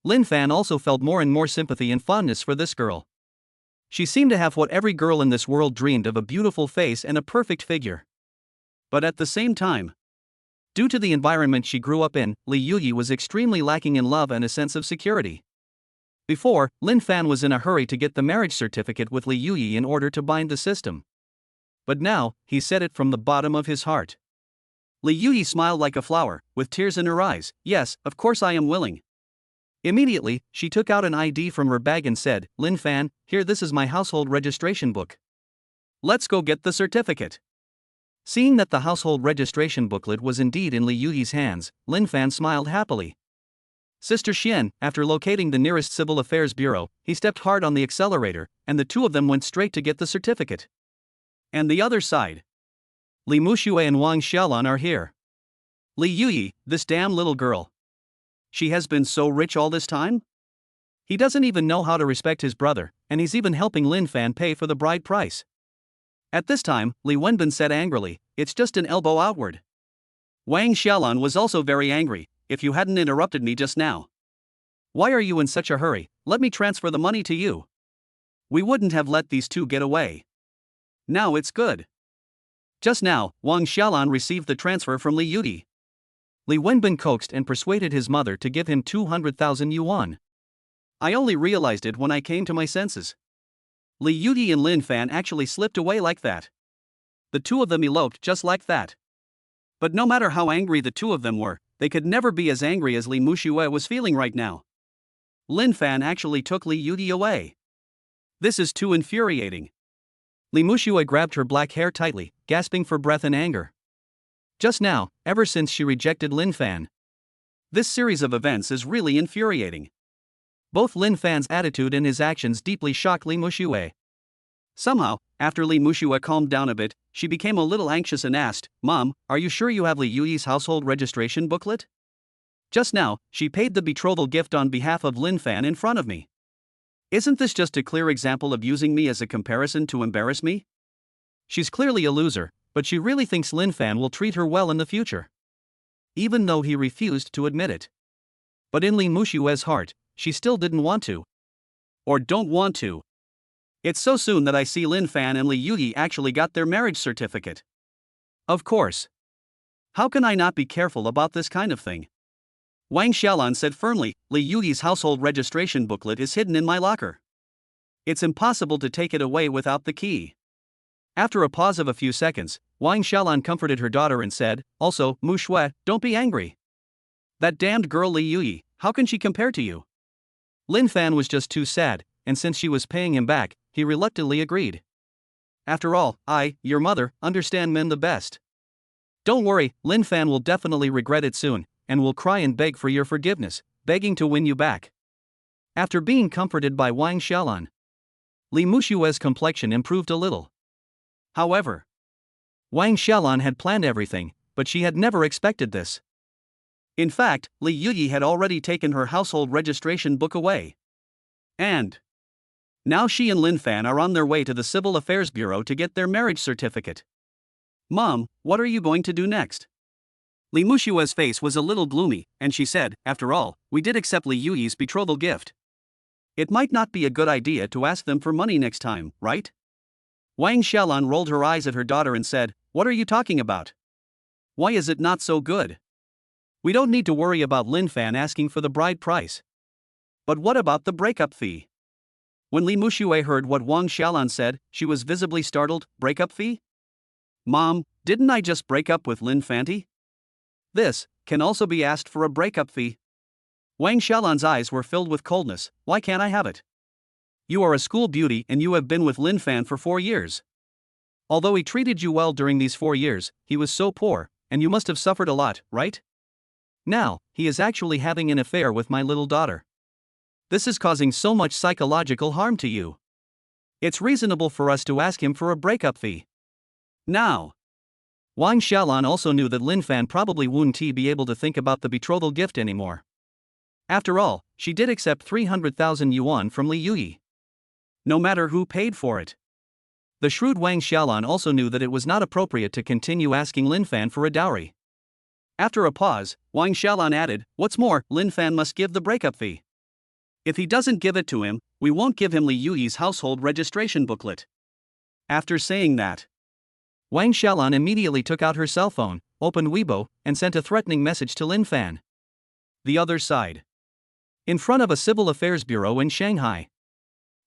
Linfan also felt more and more sympathy and fondness for this girl. She seemed to have what every girl in this world dreamed of: a beautiful face and a perfect figure. But at the same time, due to the environment she grew up in, Li Yuyi was extremely lacking in love and a sense of security. Before, Linfan was in a hurry to get the marriage certificate with Li Yuyi in order to bind the system. But now, he said it from the bottom of his heart. Li Yuyi smiled like a flower, with tears in her eyes. Yes, of course I am willing. Immediately, she took out an ID from her bag and said, Linfan, here, this is my household registration book. Let's go get the certificate. Seeing that the household registration booklet was indeed in Li Yuyi's hands, Linfan smiled happily. Sister Xian, after locating the nearest civil affairs bureau, he stepped hard on the accelerator, and the two of them went straight to get the certificate. And the other side. Li Muxue and Wang Xiaolan are here. Li Yuyi, this damn little girl. She has been so rich all this time? He doesn't even know how to respect his brother, and he's even helping Linfan pay for the bride price. At this time, Li Wenbin said angrily, it's just an elbow outward. Wang Xiaolan was also very angry. If you hadn't interrupted me just now. Why are you in such a hurry? Let me transfer the money to you. We wouldn't have let these two get away. Now it's good. Just now, Wang Xiaolan received the transfer from Li Yuyi. Li Wenbin coaxed and persuaded his mother to give him 200,000 yuan. I only realized it when I came to my senses. Li Yuyi and Linfan actually slipped away like that. The two of them eloped just like that. But no matter how angry the two of them were, they could never be as angry as Li Muxue was feeling right now. Linfan actually took Li Yuyi away. This is too infuriating. Li Muxue grabbed her black hair tightly, gasping for breath in anger. Just now, ever since she rejected Linfan. This series of events is really infuriating. Both Linfan's attitude and his actions deeply shocked Li Muxue. Somehow, after Li Muxue calmed down a bit, she became a little anxious and asked, Mom, are you sure you have Li Yuyi's household registration booklet? Just now, she paid the betrothal gift on behalf of Linfan in front of me. Isn't this just a clear example of using me as a comparison to embarrass me? She's clearly a loser, but she really thinks Linfan will treat her well in the future. Even though he refused to admit it. But in Li Muxue's heart, she still didn't want to. Or don't want to. It's so soon that I see Linfan and Li Yuyi actually got their marriage certificate. Of course. How can I not be careful about this kind of thing? Wang Xiaolan said firmly, Li Yuyi's household registration booklet is hidden in my locker. It's impossible to take it away without the key. After a pause of a few seconds, Wang Xiaolan comforted her daughter and said, also, Muxue, don't be angry. That damned girl Li Yuyi, how can she compare to you? Linfan was just too sad, and since she was paying him back, he reluctantly agreed. After all, I, your mother, understand men the best. Don't worry, Linfan will definitely regret it soon, and will cry and beg for your forgiveness, begging to win you back. After being comforted by Wang Xiaolan, Li Muxue's complexion improved a little. However, Wang Xiaolan had planned everything, but she had never expected this. In fact, Li Yuyi had already taken her household registration book away. And now she and Linfan are on their way to the Civil Affairs Bureau to get their marriage certificate. Mom, what are you going to do next? Li Muxue's face was a little gloomy, and she said, after all, we did accept Li Yuyi's betrothal gift. It might not be a good idea to ask them for money next time, right? Wang Xiaolan rolled her eyes at her daughter and said, what are you talking about? Why is it not so good? We don't need to worry about Linfan asking for the bride price. But what about the breakup fee? When Li Muxue heard what Wang Xiaolan said, she was visibly startled. Breakup fee? Mom, didn't I just break up with Linfan? This can also be asked for a breakup fee. Wang Xiaolan's eyes were filled with coldness. Why can't I have it? You are a school beauty and you have been with Linfan for 4 years. Although he treated you well during these 4 years, he was so poor, and you must have suffered a lot, right? Now, he is actually having an affair with my little daughter. This is causing so much psychological harm to you. It's reasonable for us to ask him for a breakup fee. Now, Wang Xiaolan also knew that Linfan probably wouldn't be able to think about the betrothal gift anymore. After all, she did accept 300,000 yuan from Li Yuyi. No matter who paid for it. The shrewd Wang Xiaolan also knew that it was not appropriate to continue asking Linfan for a dowry. After a pause, Wang Xiaolan added, "What's more, Linfan must give the breakup fee. If he doesn't give it to him, we won't give him Li Yuyi's household registration booklet." After saying that, Wang Xiaolan immediately took out her cell phone, opened Weibo, and sent a threatening message to Linfan. The other side. In front of a civil affairs bureau in Shanghai.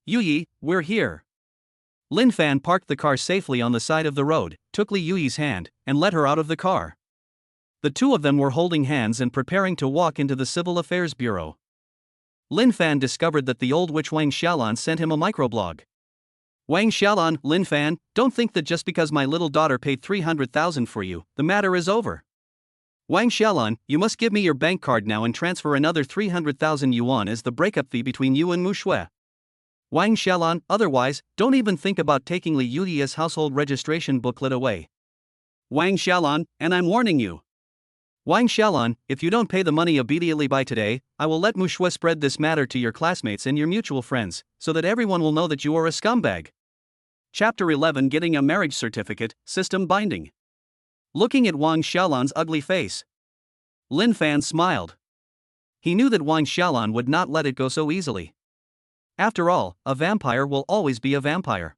"Yuyi, we're here." Linfan parked the car safely on the side of the road, took Li Yuyi's hand, and led her out of the car. The two of them were holding hands and preparing to walk into the Civil Affairs Bureau. Linfan discovered that the old witch Wang Xiaolan sent him a microblog. "Wang Xiaolan, Linfan, don't think that just because my little daughter paid 300,000 for you, the matter is over. Wang Xiaolan, you must give me your bank card now and transfer another 300,000 yuan as the breakup fee between you and Mu Shui. Wang Xiaolan, otherwise, don't even think about taking Li Yuyi's household registration booklet away. Wang Xiaolan, and I'm warning you. Wang Xiaolan, if you don't pay the money immediately by today, I will let Mu Shui spread this matter to your classmates and your mutual friends, so that everyone will know that you are a scumbag." Chapter 11, Getting a Marriage Certificate, System Binding. Looking at Wang Xiaolan's ugly face, Linfan smiled. He knew that Wang Xiaolan would not let it go so easily. After all, a vampire will always be a vampire.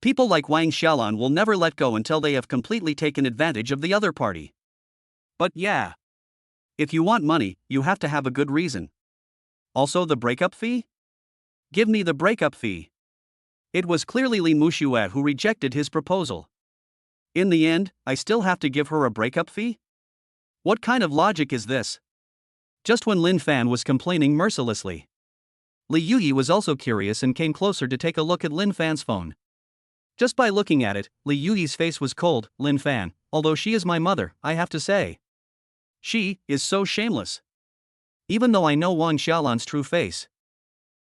People like Wang Xiaolan will never let go until they have completely taken advantage of the other party. But yeah. If you want money, you have to have a good reason. Also the breakup fee? Give me the breakup fee. It was clearly Li Mushuat who rejected his proposal. In the end, I still have to give her a breakup fee? What kind of logic is this? Just when Linfan was complaining mercilessly, Li Yuyi was also curious and came closer to take a look at Linfan's phone. Just by looking at it, Li Yuyi's face was cold. "Linfan, although she is my mother, I have to say, she is so shameless. Even though I know Wang Xiaolan's true face."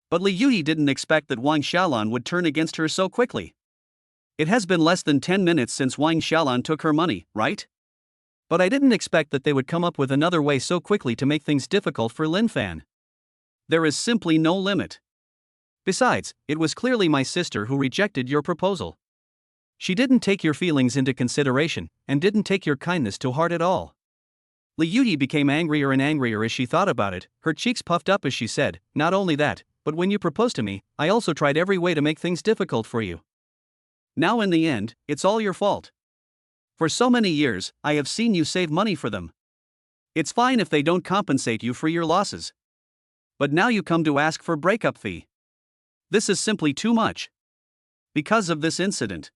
But Li Yuyi didn't expect that Wang Xiaolan would turn against her so quickly. It has been less than 10 minutes since Wang Xiaolan took her money, right? But I didn't expect that they would come up with another way so quickly to make things difficult for Linfan. There is simply no limit. Besides, it was clearly my sister who rejected your proposal. She didn't take your feelings into consideration, and didn't take your kindness to heart at all. Li Yuyi became angrier and angrier as she thought about it, her cheeks puffed up as she said, "Not only that, but when you proposed to me, I also tried every way to make things difficult for you. Now in the end, it's all your fault. For so many years, I have seen you save money for them. It's fine if they don't compensate you for your losses. But now you come to ask for breakup fee. This is simply too much. Because of this incident."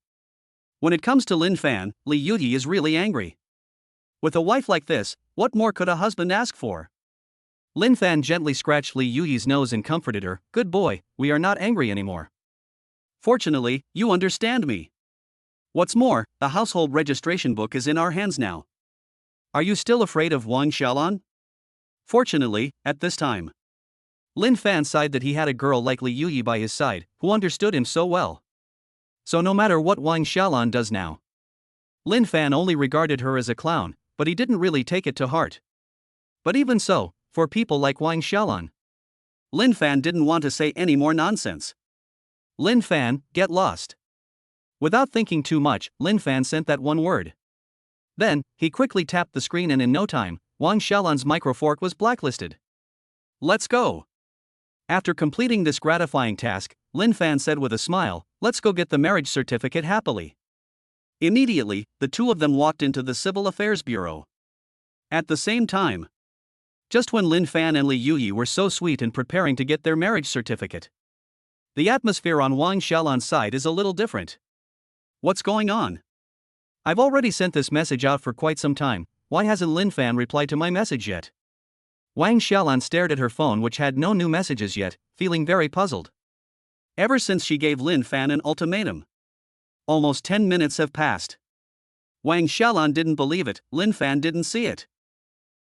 When it comes to Linfan, Li Yuyi is really angry. With a wife like this, what more could a husband ask for? Linfan gently scratched Li Yuyi's nose and comforted her, "Good boy, we are not angry anymore. Fortunately, you understand me. What's more, the household registration book is in our hands now. Are you still afraid of Wang Xiaolan?" Fortunately, at this time, Linfan sighed that he had a girl like Li Yuyi by his side, who understood him so well. So no matter what Wang Xiaolan does now, Linfan only regarded her as a clown, but he didn't really take it to heart. But even so, for people like Wang Xiaolan, Linfan didn't want to say any more nonsense. "Linfan, get lost." Without thinking too much, Linfan sent that one word. Then, he quickly tapped the screen and in no time, Wang Xiaolan's microfork was blacklisted. "Let's go." After completing this gratifying task, Linfan said with a smile, "Let's go get the marriage certificate happily." Immediately, the two of them walked into the Civil Affairs Bureau. At the same time, just when Linfan and Li Yuyi were so sweet and preparing to get their marriage certificate, the atmosphere on Wang Xiaolan's side is a little different. "What's going on? I've already sent this message out for quite some time, why hasn't Linfan replied to my message yet? Wang Xiaolan stared at her phone, which had no new messages yet, feeling very puzzled. Ever since she gave Linfan an ultimatum. Almost 10 minutes have passed. Wang Xiaolan didn't believe it, Linfan didn't see it.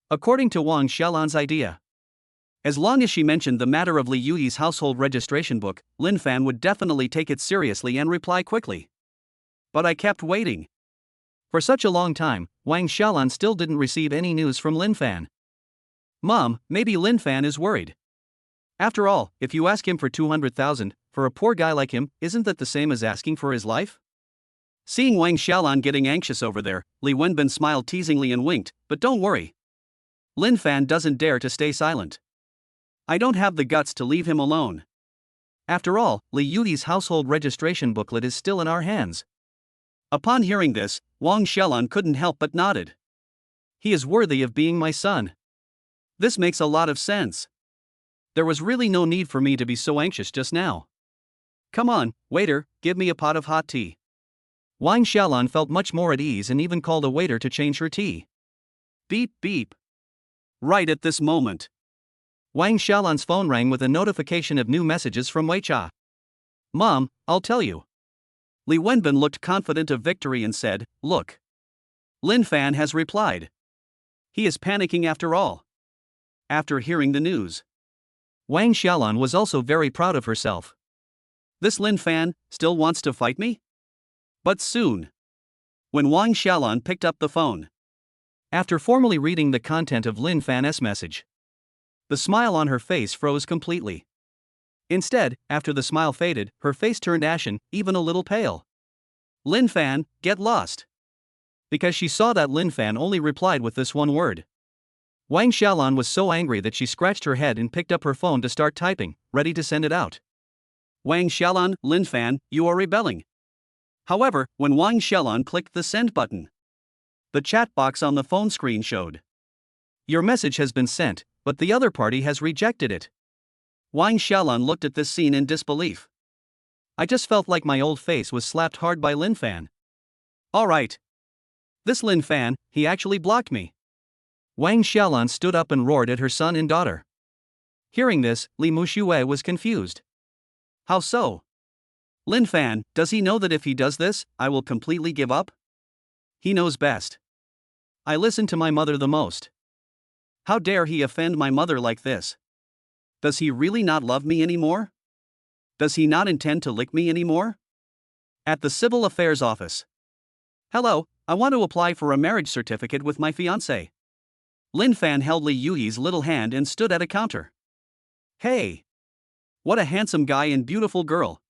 According to Wang Xiaolan's idea, as long as she mentioned the matter of Li Yuyi's household registration book, Linfan would definitely take it seriously and reply quickly. But I kept waiting. For such a long time, Wang Xiaolan still didn't receive any news from Linfan. Mom, maybe Linfan is worried. After all, if you ask him for 200,000, for a poor guy like him, isn't that the same as asking for his life? Seeing Wang Xiaolan getting anxious over there, Li Wenbin smiled teasingly and winked, but don't worry. Linfan doesn't dare to stay silent. I don't have the guts to leave him alone. After all, Li Yuyi's household registration booklet is still in our hands. Upon hearing this, Wang Xiaolan couldn't help but nodded. He is worthy of being my son. This makes a lot of sense. There was really no need for me to be so anxious just now. Come on, waiter, give me a pot of hot tea. Wang Xiaolan felt much more at ease and even called a waiter to change her tea. Beep beep. Right at this moment, Wang Xiaolan's phone rang with a notification of new messages from Weicha. Mom, I'll tell you. Li Wenbin looked confident of victory and said, look. Linfan has replied. He is panicking after all. After hearing the news, Wang Xiaolan was also very proud of herself. This Linfan still wants to fight me? But soon, when Wang Xiaolan picked up the phone, after formally reading the content of Linfan's message, the smile on her face froze completely. Instead, after the smile faded, her face turned ashen, even a little pale. Linfan, get lost. Because she saw that Linfan only replied with this one word. Wang Xiaolan was so angry that she scratched her head and picked up her phone to start typing, ready to send it out. Wang Xiaolan, Linfan, you are rebelling. However, when Wang Xiaolan clicked the send button, the chat box on the phone screen showed. Your message has been sent, but the other party has rejected it. Wang Xiaolan looked at this scene in disbelief. I just felt like my old face was slapped hard by Linfan. Alright. This Linfan, he actually blocked me. Wang Xiaolan stood up and roared at her son and daughter. Hearing this, Li Muxue was confused. How so? Linfan, does he know that if he does this, I will completely give up? He knows best. I listen to my mother the most. How dare he offend my mother like this? Does he really not love me anymore? Does he not intend to lick me anymore? At the Civil Affairs Office. Hello, I want to apply for a marriage certificate with my fiancé. Linfan held Li Yuyi's little hand and stood at a counter. Hey! What a handsome guy and beautiful girl.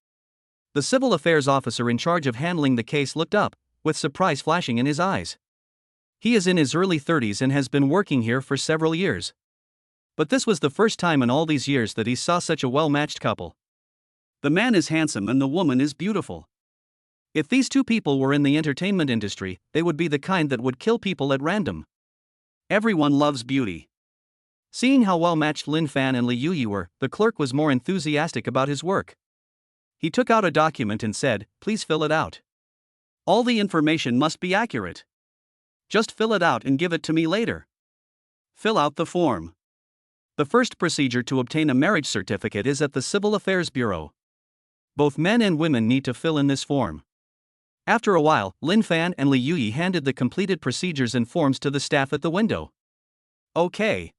The civil affairs officer in charge of handling the case looked up, with surprise flashing in his eyes. He is in his early 30s and has been working here for several years. But this was the first time in all these years that he saw such a well-matched couple. The man is handsome and the woman is beautiful. If these two people were in the entertainment industry, they would be the kind that would kill people at random. Everyone loves beauty. Seeing how well-matched Linfan and Li Yuyi were, the clerk was more enthusiastic about his work. He took out a document and said, please fill it out. All the information must be accurate. Just fill it out and give it to me later. Fill out the form. The first procedure to obtain a marriage certificate is at the Civil Affairs Bureau. Both men and women need to fill in this form. After a while, Linfan and Li Yuyi handed the completed procedures and forms to the staff at the window. Okay.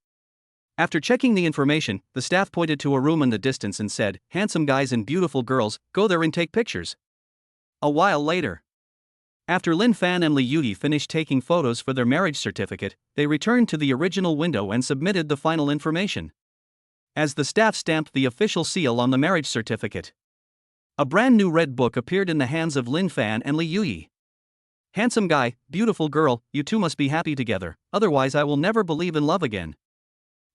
After checking the information, the staff pointed to a room in the distance and said, handsome guys and beautiful girls, go there and take pictures. A while later, after Linfan and Li Yuyi finished taking photos for their marriage certificate, they returned to the original window and submitted the final information. As the staff stamped the official seal on the marriage certificate, a brand new red book appeared in the hands of Linfan and Li Yuyi. Handsome guy, beautiful girl, you two must be happy together, otherwise I will never believe in love again.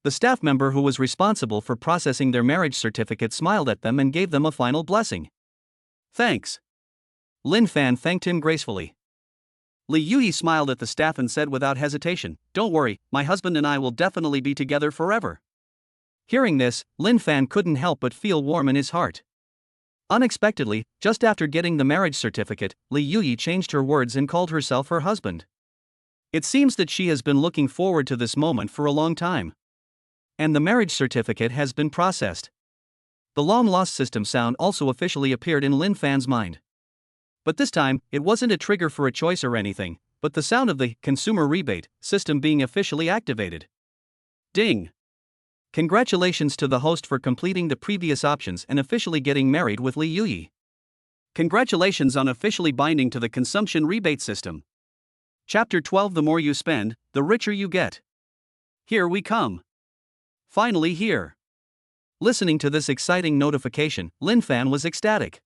The staff member who was responsible for processing their marriage certificate smiled at them and gave them a final blessing. Thanks. Linfan thanked him gracefully. Li Yuyi smiled at the staff and said without hesitation, don't worry, my husband and I will definitely be together forever. Hearing this, Linfan couldn't help but feel warm in his heart. Unexpectedly, just after getting the marriage certificate, Li Yuyi changed her words and called herself her husband. It seems that she has been looking forward to this moment for a long time. And the marriage certificate has been processed. The long-lost system sound also officially appeared in Linfan's mind. But this time, it wasn't a trigger for a choice or anything, but the sound of the consumer rebate system being officially activated. Ding! Congratulations to the host for completing the previous options and officially getting married with Li Yuyi. Congratulations on officially binding to the consumption rebate system. Chapter 12. The more you spend, the richer you get. Here we come. Finally here. Listening to this exciting notification, Linfan was ecstatic.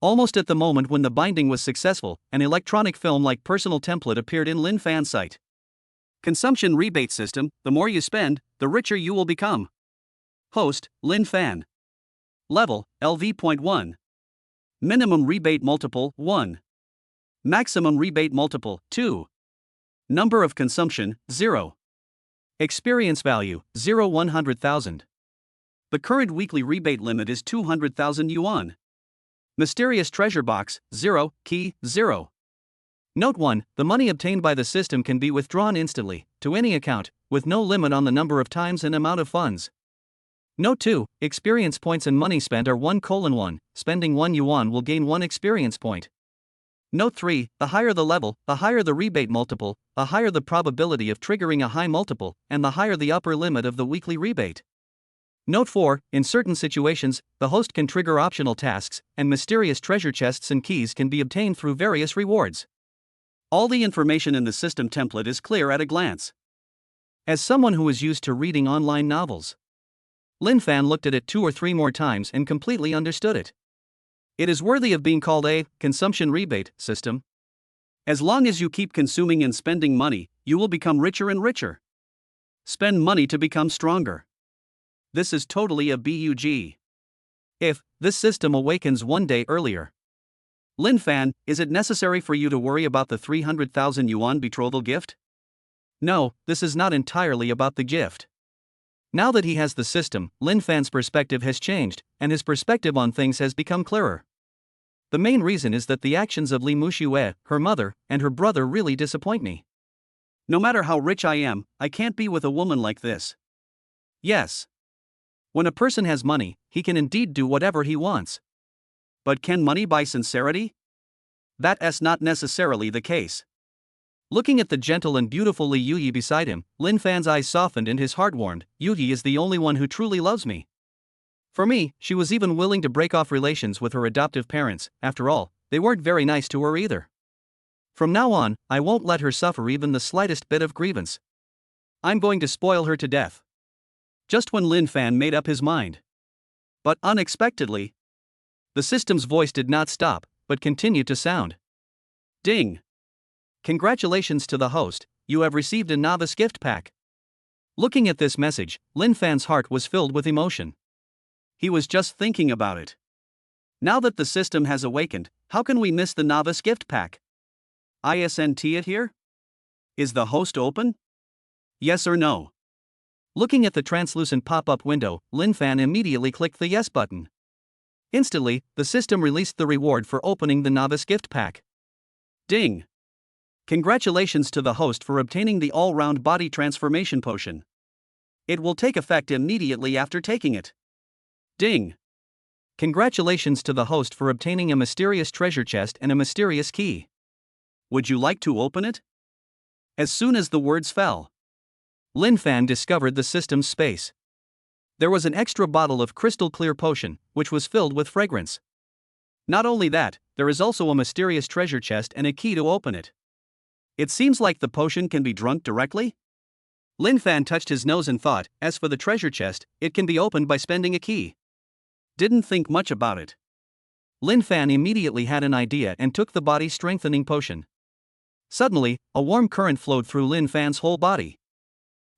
Almost at the moment when the binding was successful, an electronic film-like personal template appeared in Linfan's site. Consumption rebate system, the more you spend, the richer you will become. Host, Linfan. Level, LV.1. Minimum rebate multiple, 1. Maximum rebate multiple, 2. Number of consumption, 0. Experience value, 100,000. The current weekly rebate limit is 200,000 yuan. Mysterious treasure box, 0, key, 0. Note 1, the money obtained by the system can be withdrawn instantly, to any account, with no limit on the number of times and amount of funds. Note 2, experience points and money spent are 1:1, spending 1 yuan will gain 1 experience point. Note 3, the higher the level, the higher the rebate multiple, the higher the probability of triggering a high multiple, and the higher the upper limit of the weekly rebate. Note 4, in certain situations, the host can trigger optional tasks, and mysterious treasure chests and keys can be obtained through various rewards. All the information in the system template is clear at a glance. As someone who is used to reading online novels, Linfan looked at it 2 or 3 more times and completely understood it. It is worthy of being called a consumption rebate system. As long as you keep consuming and spending money, you will become richer and richer. Spend money to become stronger. This is totally a bug. If this system awakens one day earlier. Linfan, is it necessary for you to worry about the 300,000 yuan betrothal gift? No, this is not entirely about the gift. Now that he has the system, Linfan's perspective has changed, and his perspective on things has become clearer. The main reason is that the actions of Li Muxue, her mother, and her brother really disappoint me. No matter how rich I am, I can't be with a woman like this. Yes. When a person has money, he can indeed do whatever he wants. But can money buy sincerity? That's not necessarily the case. Looking at the gentle and beautiful Li Yuyi beside him, Linfan's eyes softened and his heart warmed. Yuyi is the only one who truly loves me. For me, she was even willing to break off relations with her adoptive parents. After all, they weren't very nice to her either. From now on, I won't let her suffer even the slightest bit of grievance. I'm going to spoil her to death. Just when Linfan made up his mind. But unexpectedly, the system's voice did not stop, but continued to sound. Ding! Congratulations to the host, you have received a novice gift pack. Looking at this message, Linfan's heart was filled with emotion. He was just thinking about it. Now that the system has awakened, how can we miss the novice gift pack? Isn't it here? Is the host open? Yes or no? Looking at the translucent pop-up window, Linfan immediately clicked the yes button. Instantly, the system released the reward for opening the novice gift pack. Ding! Congratulations to the host for obtaining the all-round body transformation potion. It will take effect immediately after taking it. Ding! Congratulations to the host for obtaining a mysterious treasure chest and a mysterious key. Would you like to open it? As soon as the words fell, Linfan discovered the system's space. There was an extra bottle of crystal-clear potion, which was filled with fragrance. Not only that, there is also a mysterious treasure chest and a key to open it. It seems like the potion can be drunk directly? Linfan touched his nose and thought, as for the treasure chest, it can be opened by spending a key. Didn't think much about it. Linfan immediately had an idea and took the body-strengthening potion. Suddenly, a warm current flowed through Linfan's whole body.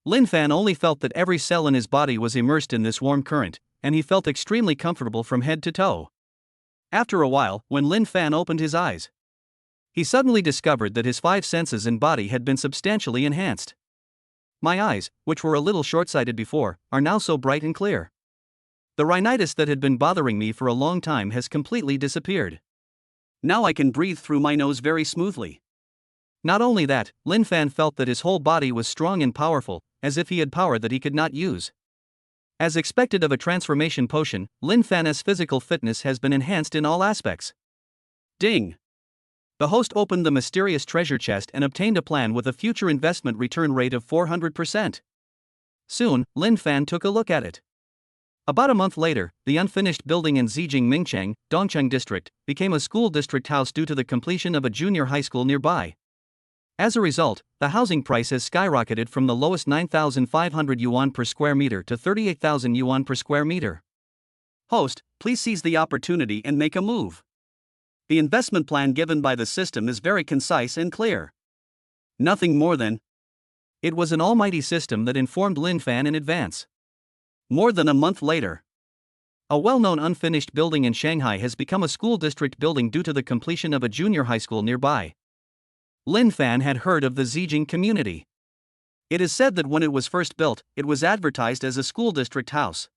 Linfan only felt that every cell in his body was immersed in this warm current, and he felt extremely comfortable from head to toe. After a while, when Linfan opened his eyes, he suddenly discovered that his 5 senses and body had been substantially enhanced. My eyes, which were a little short-sighted before, are now so bright and clear. The rhinitis that had been bothering me for a long time has completely disappeared. Now I can breathe through my nose very smoothly. Not only that, Linfan felt that his whole body was strong and powerful, as if he had power that he could not use. As expected of a transformation potion, Linfan's physical fitness has been enhanced in all aspects. Ding! The host opened the mysterious treasure chest and obtained a plan with a future investment return rate of 400%. Soon, Linfan took a look at it. About a month later, the unfinished building in Zijing Mingcheng, Dongcheng district, became a school district house due to the completion of a junior high school nearby. As a result, the housing price has skyrocketed from the lowest 9,500 yuan per square meter to 38,000 yuan per square meter. Host, please seize the opportunity and make a move. The investment plan given by the system is very concise and clear. Nothing more than. It was an almighty system that informed Linfan in advance. More than a month later, a well-known unfinished building in Shanghai has become a school district building due to the completion of a junior high school nearby. Linfan had heard of the Zijing community. It is said that when it was first built, it was advertised as a school district house.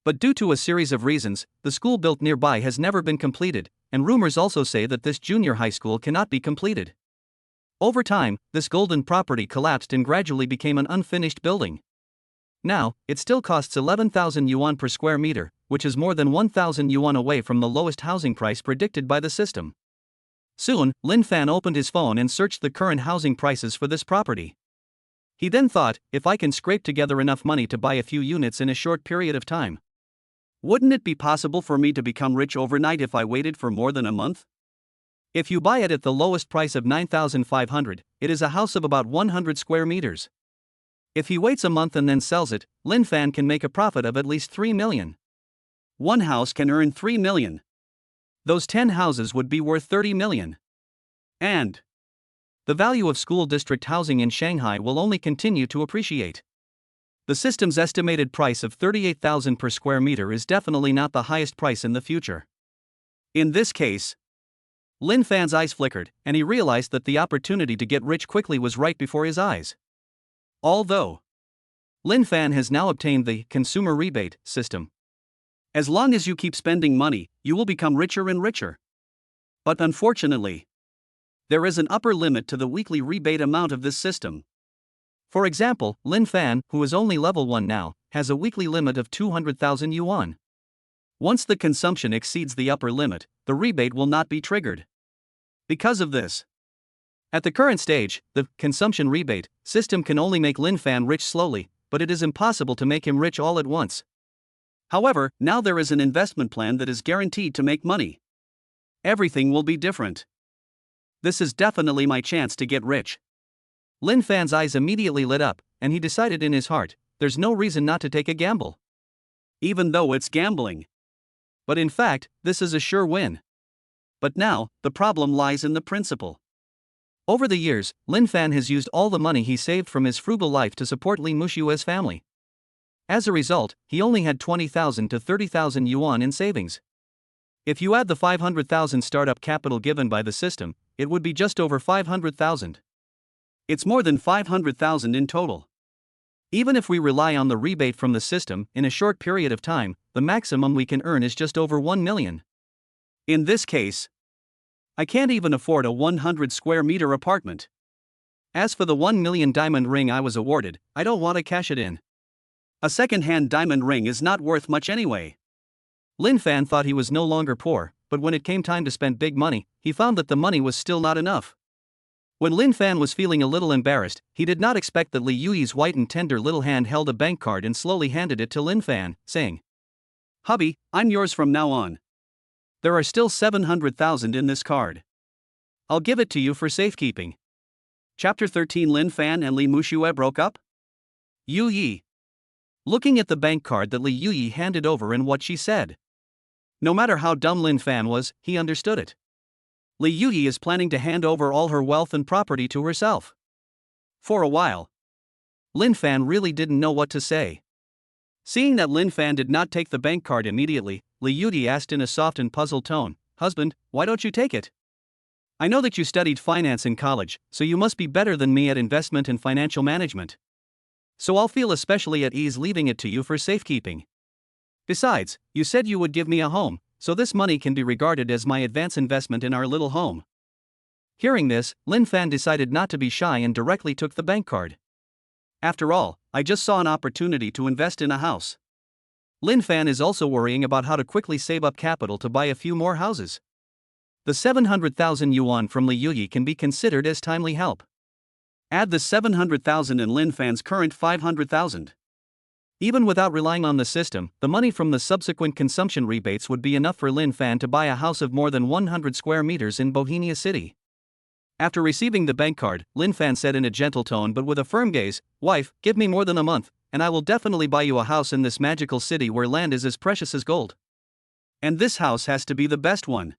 But due to a series of reasons, the school built nearby has never been completed, and rumors also say that this junior high school cannot be completed. Over time, this golden property collapsed and gradually became an unfinished building. Now, it still costs 11,000 yuan per square meter, which is more than 1,000 yuan away from the lowest housing price predicted by the system. Soon, Linfan opened his phone and searched the current housing prices for this property. He then thought, if I can scrape together enough money to buy a few units in a short period of time, wouldn't it be possible for me to become rich overnight if I waited for more than a month? If you buy it at the lowest price of 9,500, it is a house of about 100 square meters. If he waits a month and then sells it, Linfan can make a profit of at least 3 million. One house can earn 3 million. Those 10 houses would be worth 30 million. And the value of school district housing in Shanghai will only continue to appreciate. The system's estimated price of 38,000 per square meter is definitely not the highest price in the future. In this case, Linfan's eyes flickered, and he realized that the opportunity to get rich quickly was right before his eyes. Although Linfan has now obtained the consumer rebate system. As long as you keep spending money, you will become richer and richer. But unfortunately, there is an upper limit to the weekly rebate amount of this system. For example, Linfan, who is only level 1 now, has a weekly limit of 200,000 yuan. Once the consumption exceeds the upper limit, the rebate will not be triggered. Because of this, at the current stage, the consumption rebate system can only make Linfan rich slowly, but it is impossible to make him rich all at once. However, now there is an investment plan that is guaranteed to make money. Everything will be different. This is definitely my chance to get rich. Linfan's eyes immediately lit up, and he decided in his heart, there's no reason not to take a gamble. Even though it's gambling. But in fact, this is a sure win. But now, the problem lies in the principle. Over the years, Linfan has used all the money he saved from his frugal life to support Li Mushue's family. As a result, he only had 20,000 to 30,000 yuan in savings. If you add the 500,000 startup capital given by the system, it would be just over 500,000. It's more than 500,000 in total. Even if we rely on the rebate from the system, in a short period of time, the maximum we can earn is just over 1 million. In this case, I can't even afford a 100 square meter apartment. As for the 1 million diamond ring I was awarded, I don't want to cash it in. A second-hand diamond ring is not worth much anyway. Linfan thought he was no longer poor, but when it came time to spend big money, he found that the money was still not enough. When Linfan was feeling a little embarrassed, he did not expect that Li Yuyi's white and tender little hand held a bank card and slowly handed it to Linfan, saying, "Hubby, I'm yours from now on. There are still 700,000 in this card. I'll give it to you for safekeeping." Chapter 13 Linfan and Li Mushue broke up? Yu Yi. Looking at the bank card that Li Yuyi handed over and what she said. No matter how dumb Linfan was, he understood it. Li Yuyi is planning to hand over all her wealth and property to herself. For a while, Linfan really didn't know what to say. Seeing that Linfan did not take the bank card immediately, Li Yuyi asked in a soft and puzzled tone, "Husband, why don't you take it? I know that you studied finance in college, so you must be better than me at investment and financial management. So I'll feel especially at ease leaving it to you for safekeeping. Besides, you said you would give me a home, so this money can be regarded as my advance investment in our little home." Hearing this, Linfan decided not to be shy and directly took the bank card. After all, I just saw an opportunity to invest in a house. Linfan is also worrying about how to quickly save up capital to buy a few more houses. The 700,000 yuan from Li Yuyi can be considered as timely help. Add the 700,000 and Linfan's current 500,000. Even without relying on the system, the money from the subsequent consumption rebates would be enough for Linfan to buy a house of more than 100 square meters in Bohemia City. After receiving the bank card, Linfan said in a gentle tone but with a firm gaze, "Wife, give me more than a month, and I will definitely buy you a house in this magical city where land is as precious as gold. And this house has to be the best one."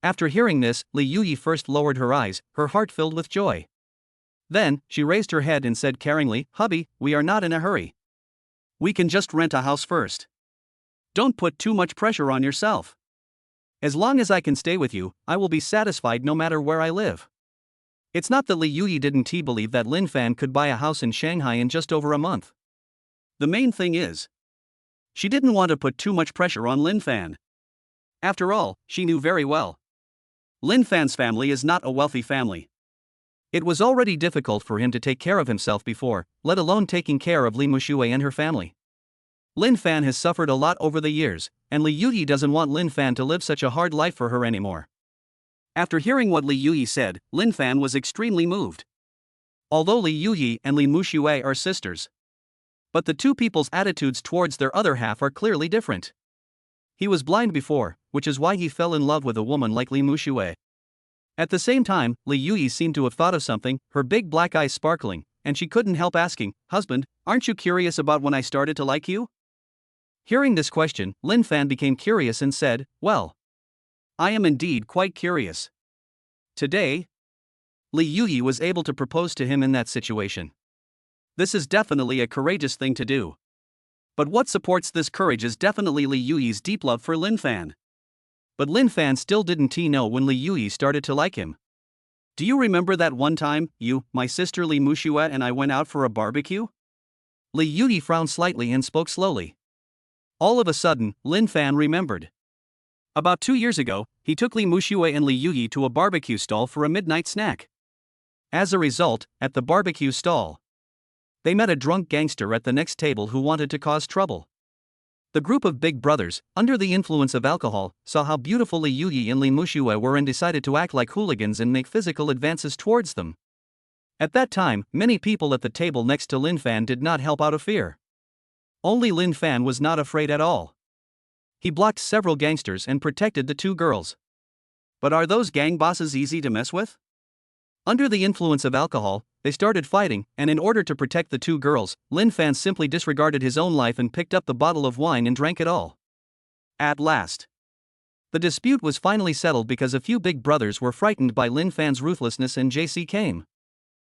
After hearing this, Li Yuyi first lowered her eyes, her heart filled with joy. Then, she raised her head and said caringly, "Hubby, we are not in a hurry. We can just rent a house first. Don't put too much pressure on yourself. As long as I can stay with you, I will be satisfied no matter where I live." It's not that Li Yuyi didn't believe that Linfan could buy a house in Shanghai in just over a month. The main thing is, she didn't want to put too much pressure on Linfan. After all, she knew very well, Linfan's family is not a wealthy family. It was already difficult for him to take care of himself before, let alone taking care of Li Muxue and her family. Linfan has suffered a lot over the years, and Li Yuyi doesn't want Linfan to live such a hard life for her anymore. After hearing what Li Yuyi said, Linfan was extremely moved. Although Li Yuyi and Li Muxue are sisters, but the two people's attitudes towards their other half are clearly different. He was blind before, which is why he fell in love with a woman like Li Muxue. At the same time, Li Yuyi seemed to have thought of something, her big black eyes sparkling, and she couldn't help asking, "Husband, aren't you curious about when I started to like you?" Hearing this question, Linfan became curious and said, "Well, I am indeed quite curious." Today, Li Yuyi was able to propose to him in that situation. This is definitely a courageous thing to do. But what supports this courage is definitely Li Yuyi's deep love for Linfan. But Linfan still didn't know when Li Yuyi started to like him. "Do you remember that one time, you, my sister Li Muxue and I went out for a barbecue?" Li Yuyi frowned slightly and spoke slowly. All of a sudden, Linfan remembered. About 2 years ago, he took Li Muxue and Li Yuyi to a barbecue stall for a midnight snack. As a result, at the barbecue stall, they met a drunk gangster at the next table who wanted to cause trouble. The group of big brothers, under the influence of alcohol, saw how beautiful Li Yuyi and Li Muxue were and decided to act like hooligans and make physical advances towards them. At that time, many people at the table next to Linfan did not help out of fear. Only Linfan was not afraid at all. He blocked several gangsters and protected the two girls. But are those gang bosses easy to mess with? Under the influence of alcohol, they started fighting, and in order to protect the two girls, Linfan simply disregarded his own life and picked up the bottle of wine and drank it all. At last, the dispute was finally settled because a few big brothers were frightened by Linfan's ruthlessness and JC came.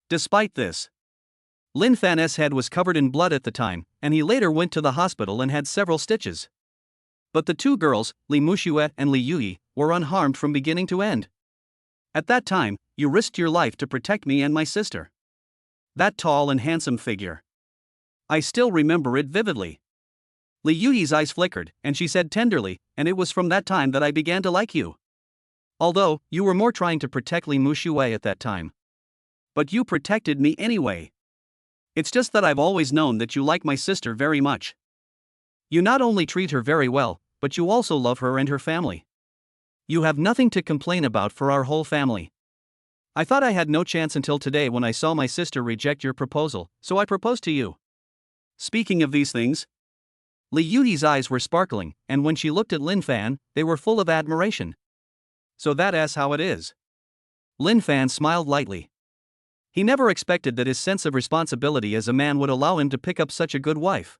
Despite this, Linfan's head was covered in blood at the time, and he later went to the hospital and had several stitches. But the two girls, Li Muxue and Li Yuyi, were unharmed from beginning to end. "At that time, you risked your life to protect me and my sister. That tall and handsome figure. I still remember it vividly." Li Yuyi's eyes flickered, and she said tenderly, "And it was from that time that I began to like you. Although, you were more trying to protect Li Muxue at that time. But you protected me anyway. It's just that I've always known that you like my sister very much. You not only treat her very well, but you also love her and her family. You have nothing to complain about for our whole family. I thought I had no chance until today when I saw my sister reject your proposal, so I proposed to you." Speaking of these things, Li Yuyi's eyes were sparkling, and when she looked at Linfan, they were full of admiration. "So that's how it is." Linfan smiled lightly. He never expected that his sense of responsibility as a man would allow him to pick up such a good wife.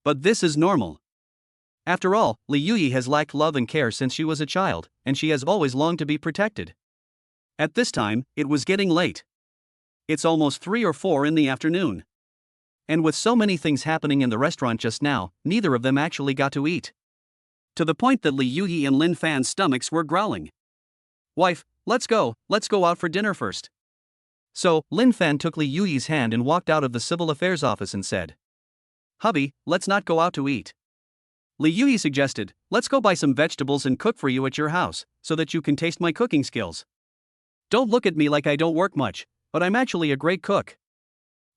But this is normal. After all, Li Yuyi has lacked love and care since she was a child, and she has always longed to be protected. At this time, it was getting late. It's almost 3 or 4 in the afternoon. And with so many things happening in the restaurant just now, neither of them actually got to eat. To the point that Li Yuyi and Linfan's stomachs were growling. "Wife, let's go out for dinner first." So, Linfan took Li Yuyi's hand and walked out of the civil affairs office and said, "Hubby, let's not go out to eat." Li Yuyi suggested, "Let's go buy some vegetables and cook for you at your house, so that you can taste my cooking skills." Don't look at me like I don't work much, but I'm actually a great cook.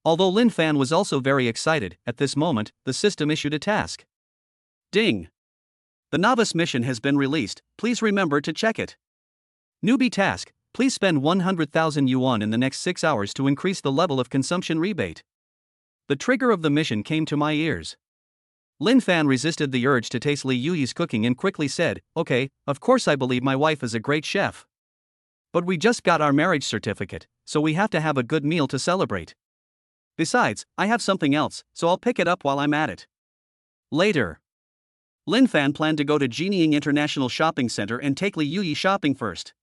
Although Linfan was also very excited, at this moment, the system issued a task. Ding! The novice mission has been released, please remember to check it. Newbie task, please spend 100,000 yuan in the next 6 hours to increase the level of consumption rebate. The trigger of the mission came to my ears. Linfan resisted the urge to taste Li Yuyi's cooking and quickly said, okay, of course I believe my wife is a great chef. But we just got our marriage certificate, so we have to have a good meal to celebrate. Besides, I have something else, so I'll pick it up while I'm at it. Later. Linfan planned to go to Jinying International Shopping Center and take Li Yuyi shopping first.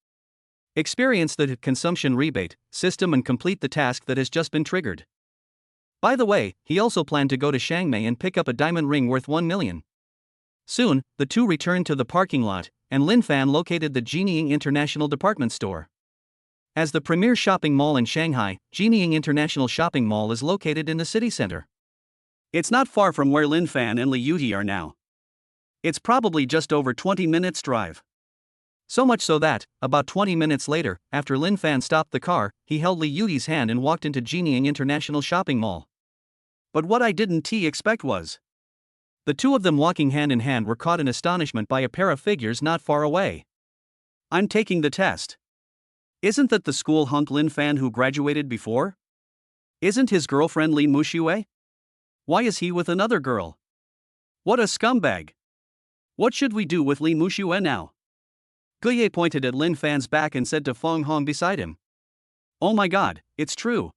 Experience the consumption rebate system and complete the task that has just been triggered. By the way, he also planned to go to Shangmei and pick up a diamond ring worth 1 million. Soon, the two returned to the parking lot, and Linfan located the Jinying International Department Store. As the premier shopping mall in Shanghai, Jinying International Shopping Mall is located in the city center. It's not far from where Linfan and Li Yuyi are now. It's probably just over 20 minutes drive. So much so that, about 20 minutes later, after Linfan stopped the car, he held Li Yuyi's hand and walked into Jinying International Shopping Mall. But what I didn't expect was, the two of them walking hand in hand were caught in astonishment by a pair of figures not far away. I'm taking the test. Isn't that the school hunk Linfan who graduated before? Isn't his girlfriend Li Muxue? Why is he with another girl? What a scumbag! What should we do with Li Muxue now? Guye pointed at Linfan's back and said to Feng Hong beside him. Oh my god, it's true.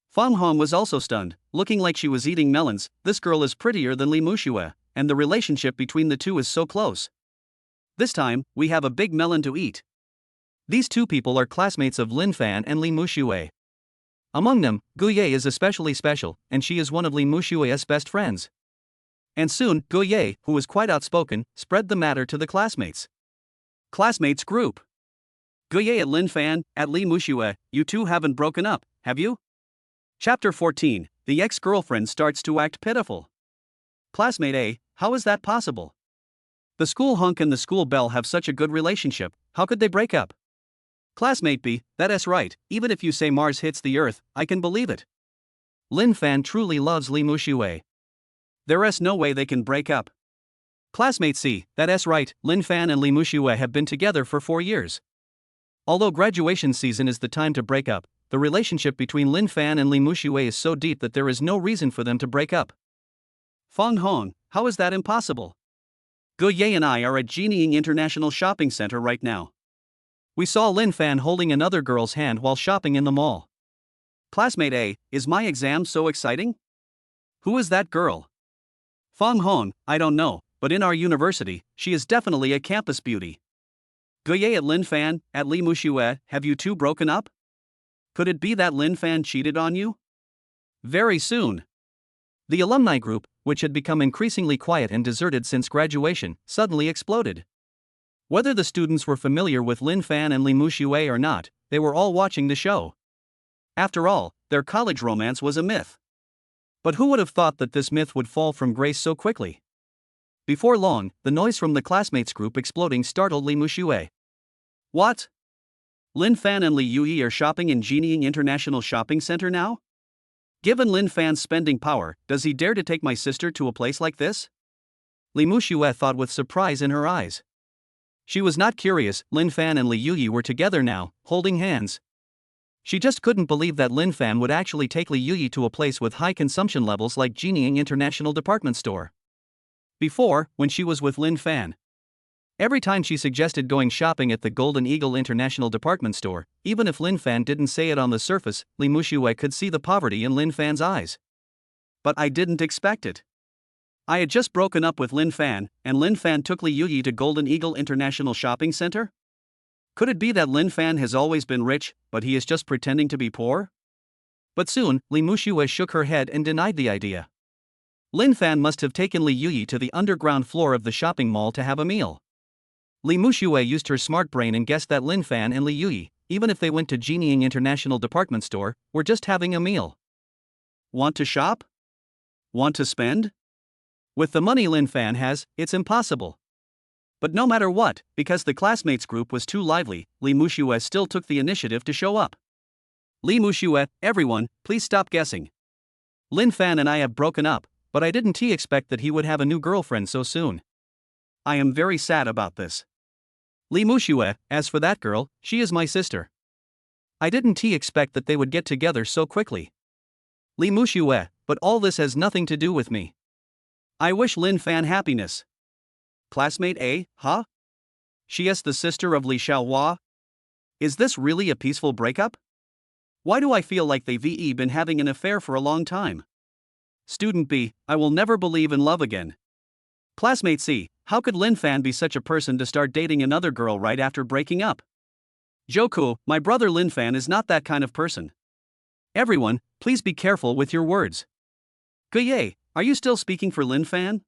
Feng Hong was also stunned, looking like she was eating melons. This girl is prettier than Li Muxue, and the relationship between the two is so close. This time, we have a big melon to eat. These two people are classmates of Linfan and Li Muxue. Among them, Guye is especially special, and she is one of Li Muxue's best friends. And soon, Guye, who was quite outspoken, spread the matter to the classmates. Classmates group. Guye at Linfan, at Li Muxue, you two haven't broken up, have you? Chapter 14, the ex-girlfriend starts to act pitiful. Classmate A, how is that possible? The school hunk and the school belle have such a good relationship, how could they break up? Classmate B, that's right, even if you say Mars hits the Earth, I can believe it. Linfan truly loves Li Muxue. There's no way they can break up. Classmate C, that's right, Linfan and Li Muxue have been together for 4 years. Although graduation season is the time to break up, the relationship between Linfan and Li Muxue is so deep that there is no reason for them to break up. Feng Hong, how is that impossible? Guye and I are at Jinying International Shopping Center right now. We saw Linfan holding another girl's hand while shopping in the mall. Classmate A, is my exam so exciting? Who is that girl? Feng Hong, I don't know, but in our university, she is definitely a campus beauty. Guye at Linfan, at Li Muxue, have you two broken up? Could it be that Linfan cheated on you? Very soon. The alumni group, which had become increasingly quiet and deserted since graduation, suddenly exploded. Whether the students were familiar with Linfan and Li Muxue or not, they were all watching the show. After all, their college romance was a myth. But who would have thought that this myth would fall from grace so quickly? Before long, the noise from the classmates group exploding startled Li Muxue. What? Linfan and Li Yuyi are shopping in Jinying International Shopping Center now? Given Linfan's spending power, does he dare to take my sister to a place like this? Li Muxue thought with surprise in her eyes. She was not curious, Linfan and Li Yuyi were together now, holding hands. She just couldn't believe that Linfan would actually take Li Yuyi to a place with high consumption levels like Jinying International Department Store. Before, when she was with Linfan, every time she suggested going shopping at the Golden Eagle International Department Store, even if Linfan didn't say it on the surface, Li Muxue could see the poverty in Linfan's eyes. But I didn't expect it. I had just broken up with Linfan, and Linfan took Li Yuyi to Golden Eagle International Shopping Center? Could it be that Linfan has always been rich, but he is just pretending to be poor? But soon, Li Muxue shook her head and denied the idea. Linfan must have taken Li Yuyi to the underground floor of the shopping mall to have a meal. Li Muxue used her smart brain and guessed that Linfan and Li Yuyi, even if they went to Jinying International Department Store, were just having a meal. Want to shop? Want to spend? With the money Linfan has, it's impossible. But no matter what, because the classmates group was too lively, Li Muxue still took the initiative to show up. Li Muxue, everyone, please stop guessing. Linfan and I have broken up, but I didn't expect that he would have a new girlfriend so soon. I am very sad about this. Li Muxue, as for that girl, she is my sister. I didn't expect that they would get together so quickly. Li Muxue, but all this has nothing to do with me. I wish Linfan happiness. Classmate A, huh? She is the sister of Li Xiaohua? Is this really a peaceful breakup? Why do I feel like they've been having an affair for a long time? Student B, I will never believe in love again. Classmate C, how could Linfan be such a person to start dating another girl right after breaking up? Joku, my brother Linfan is not that kind of person. Everyone, please be careful with your words. Guye, are you still speaking for Linfan?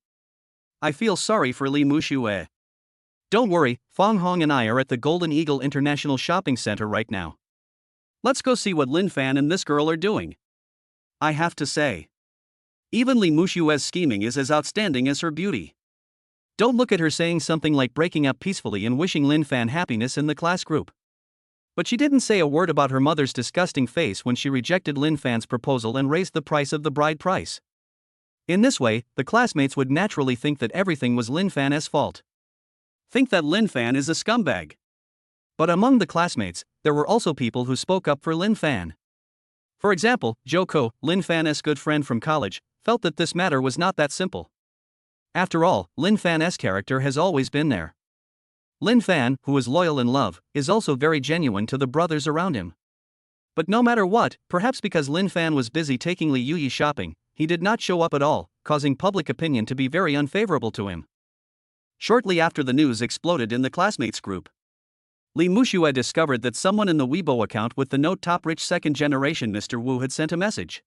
I feel sorry for Li Muxue. Don't worry, Fong Hong and I are at the Golden Eagle International Shopping Center right now. Let's go see what Linfan and this girl are doing. I have to say, even Li Muxue's scheming is as outstanding as her beauty. Don't look at her saying something like breaking up peacefully and wishing Linfan happiness in the class group. But she didn't say a word about her mother's disgusting face when she rejected Linfan's proposal and raised the price of the bride price. In this way, the classmates would naturally think that everything was Linfan's fault. Think that Linfan is a scumbag. But among the classmates, there were also people who spoke up for Linfan. For example, Joko, Linfan's good friend from college, felt that this matter was not that simple. After all, Linfan's character has always been there. Linfan, who is loyal in love, is also very genuine to the brothers around him. But no matter what, perhaps because Linfan was busy taking Li Yuyi shopping, he did not show up at all, causing public opinion to be very unfavorable to him. Shortly after the news exploded in the classmates group, Li Muxue discovered that someone in the Weibo account with the note top rich second generation Mr. Wu had sent a message.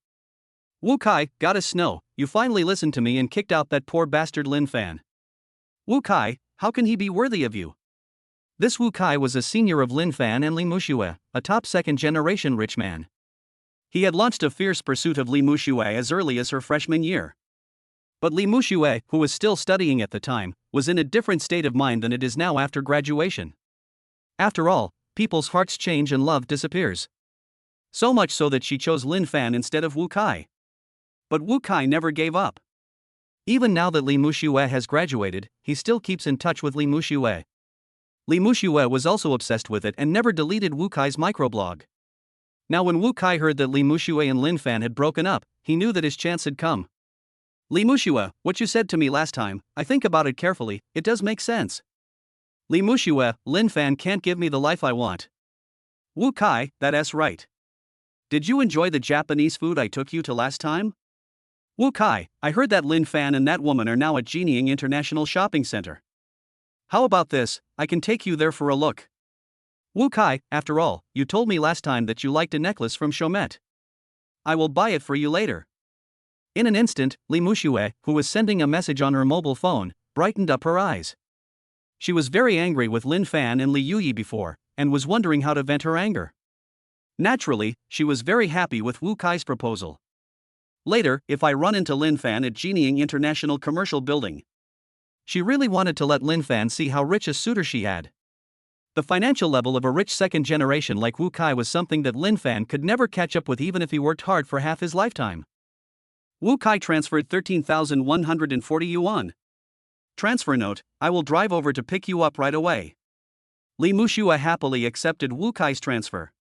Wu Kai, goddess Snow, you finally listened to me and kicked out that poor bastard Linfan. Wu Kai, how can he be worthy of you? This Wu Kai was a senior of Linfan and Li Muxue, a top second generation rich man. He had launched a fierce pursuit of Li Muxue as early as her freshman year. But Li Muxue, who was still studying at the time, was in a different state of mind than it is now after graduation. After all, people's hearts change and love disappears. So much so that she chose Linfan instead of Wu Kai. But Wu Kai never gave up. Even now that Li Muxue has graduated, he still keeps in touch with Li Muxue. Li Muxue was also obsessed with it and never deleted Wu Kai's microblog. Now when Wu Kai heard that Li Muxue and Linfan had broken up, he knew that his chance had come. Li Muxue, what you said to me last time, I think about it carefully, it does make sense. Li Muxue, Linfan can't give me the life I want. Wu Kai, that's right. Did you enjoy the Japanese food I took you to last time? Wu Kai, I heard that Linfan and that woman are now at Jinying International Shopping Center. How about this, I can take you there for a look. Wu Kai, after all, you told me last time that you liked a necklace from Chomet. I will buy it for you later. In an instant, Li Muxue, who was sending a message on her mobile phone, brightened up her eyes. She was very angry with Linfan and Li Yuyi before, and was wondering how to vent her anger. Naturally, she was very happy with Wu Kai's proposal. Later, if I run into Linfan at Jinying International Commercial Building. She really wanted to let Linfan see how rich a suitor she had. The financial level of a rich second generation like Wu Kai was something that Linfan could never catch up with even if he worked hard for half his lifetime. Wu Kai transferred 13,140 yuan. Transfer note, I will drive over to pick you up right away. Li Muxue happily accepted Wu Kai's transfer.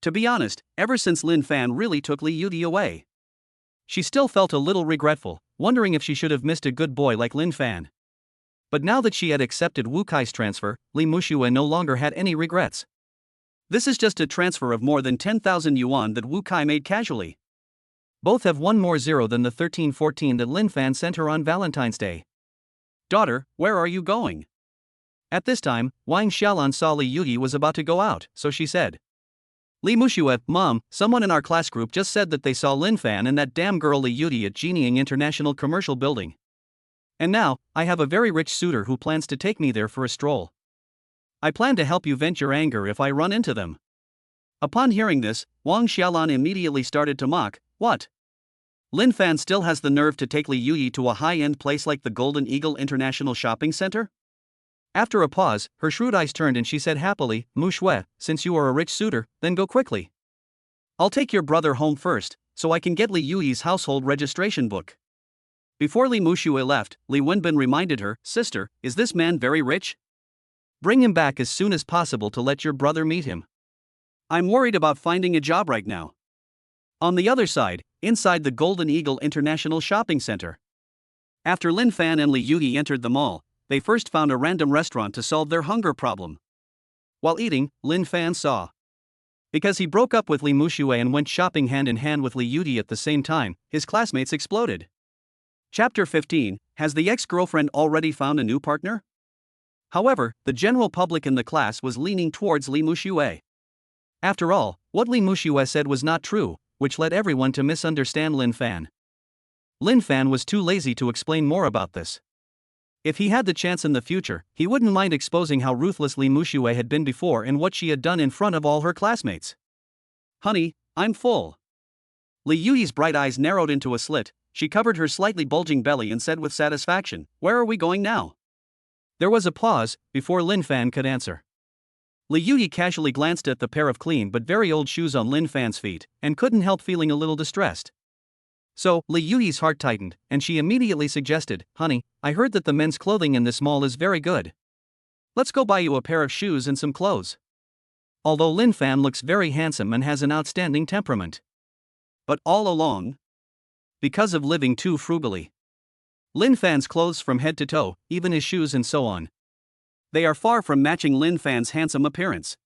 To be honest, ever since Linfan really took Li Yuyi away, she still felt a little regretful, wondering if she should have missed a good boy like Linfan. But now that she had accepted Wu Kai's transfer, Li Muxue no longer had any regrets. This is just a transfer of more than 10,000 yuan that Wu Kai made casually. Both have one more zero than the 1314 that Linfan sent her on Valentine's Day. Daughter, where are you going? At this time, Wang Xiaolan saw Li Yuyi was about to go out, so she said. Li Muxue, Mom, someone in our class group just said that they saw Linfan and that damn girl Li Yuyi at Jinying International Commercial Building. And now, I have a very rich suitor who plans to take me there for a stroll. I plan to help you vent your anger if I run into them. Upon hearing this, Wang Xiaolan immediately started to mock. What? Linfan still has the nerve to take Li Yuyi to a high-end place like the Golden Eagle International Shopping Center? After a pause, her shrewd eyes turned and she said happily, "Mu Shui, since you are a rich suitor, then go quickly. I'll take your brother home first, so I can get Li Yuyi's household registration book." Before Li Mushui left, Li Wenbin reminded her, "Sister, is this man very rich? Bring him back as soon as possible to let your brother meet him. I'm worried about finding a job right now." On the other side, inside the Golden Eagle International Shopping Center. After Linfan and Li Yuyi entered the mall, they first found a random restaurant to solve their hunger problem. While eating, Linfan saw. Because he broke up with Li Mushui and went shopping hand in hand with Li Yuyi at the same time, his classmates exploded. Chapter 15, Has the ex-girlfriend already found a new partner? However, the general public in the class was leaning towards Li Mushui. After all, what Li Mushui said was not true, which led everyone to misunderstand Linfan. Linfan was too lazy to explain more about this. If he had the chance in the future, he wouldn't mind exposing how ruthless Li Mushui had been before and what she had done in front of all her classmates. "Honey, I'm full." Li Yuyi's bright eyes narrowed into a slit. She covered her slightly bulging belly and said with satisfaction, "Where are we going now?" There was a pause before Linfan could answer. Li Yuyi casually glanced at the pair of clean but very old shoes on Linfan's feet, and couldn't help feeling a little distressed. So, Li Yuyi's heart tightened, and she immediately suggested, "Honey, I heard that the men's clothing in this mall is very good. Let's go buy you a pair of shoes and some clothes." Although Linfan looks very handsome and has an outstanding temperament. But all along, because of living too frugally, Linfan's clothes from head to toe, even his shoes and so on, they are far from matching Linfan's handsome appearance.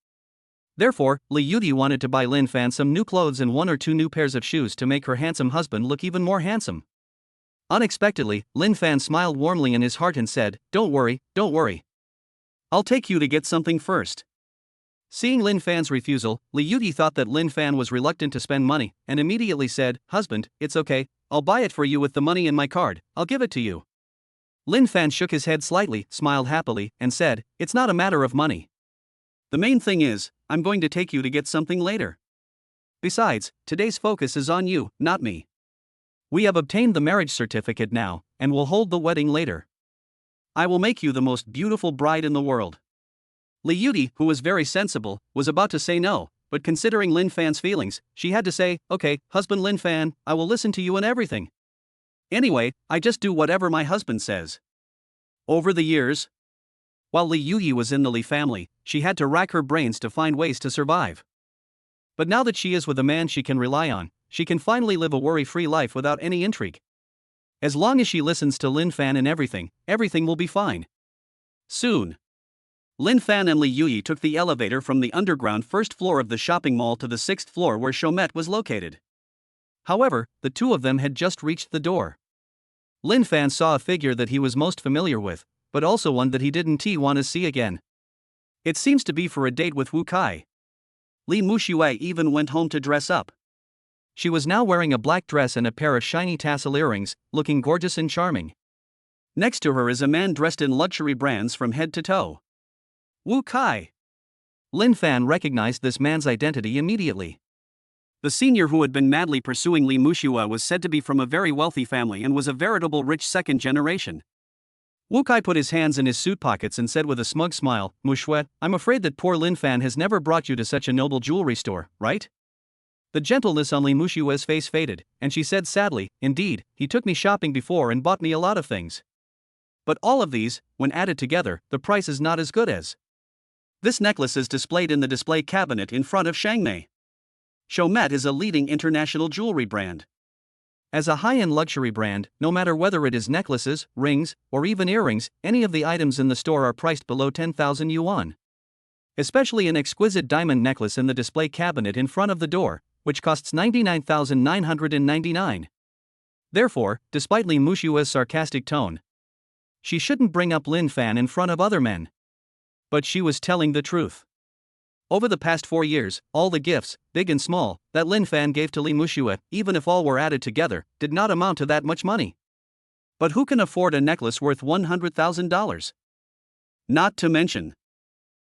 Therefore, Li Yuyi wanted to buy Linfan some new clothes and 1 or 2 new pairs of shoes to make her handsome husband look even more handsome. Unexpectedly, Linfan smiled warmly in his heart and said, don't worry. I'll take you to get something first." Seeing Linfan's refusal, Li Yuyi thought that Linfan was reluctant to spend money, and immediately said, "Husband, it's okay, I'll buy it for you with the money in my card, I'll give it to you." Linfan shook his head slightly, smiled happily, and said, "It's not a matter of money. The main thing is, I'm going to take you to get something later. Besides, today's focus is on you, not me. We have obtained the marriage certificate now, and will hold the wedding later. I will make you the most beautiful bride in the world." Li Yuyi, who was very sensible, was about to say no, but considering Linfan's feelings, she had to say, "Okay, husband Linfan, I will listen to you in everything. Anyway, I just do whatever my husband says." Over the years, while Li Yuyi was in the Li family, she had to rack her brains to find ways to survive. But now that she is with a man she can rely on, she can finally live a worry-free life without any intrigue. As long as she listens to Linfan in everything, everything will be fine. Soon, Linfan and Li Yuyi took the elevator from the underground first floor of the shopping mall to the 6th floor where Chaumet was located. However, the two of them had just reached the door. Linfan saw a figure that he was most familiar with, but also one that he didn't want to see again. It seems to be for a date with Wu Kai. Li Mushui even went home to dress up. She was now wearing a black dress and a pair of shiny tassel earrings, looking gorgeous and charming. Next to her is a man dressed in luxury brands from head to toe. Wu Kai. Linfan recognized this man's identity immediately. The senior who had been madly pursuing Li Mushui was said to be from a very wealthy family and was a veritable rich second generation. Wu Kai put his hands in his suit pockets and said with a smug smile, "Mushui, I'm afraid that poor Linfan has never brought you to such a noble jewelry store, right?" The gentleness on Li Mushui's face faded, and she said sadly, "Indeed, he took me shopping before and bought me a lot of things. But all of these, when added together, the price is not as good as. This necklace is displayed in the display cabinet in front of Shangmei. Chaumet is a leading international jewelry brand. As a high-end luxury brand, no matter whether it is necklaces, rings, or even earrings, any of the items in the store are priced below 10,000 yuan. Especially an exquisite diamond necklace in the display cabinet in front of the door, which costs 99,999. Therefore, despite Li Mushui's sarcastic tone, she shouldn't bring up Linfan in front of other men. But she was telling the truth. Over the past 4 years, all the gifts, big and small, that Linfan gave to Li Mushui, even if all were added together, did not amount to that much money. But who can afford a necklace worth $100,000? Not to mention,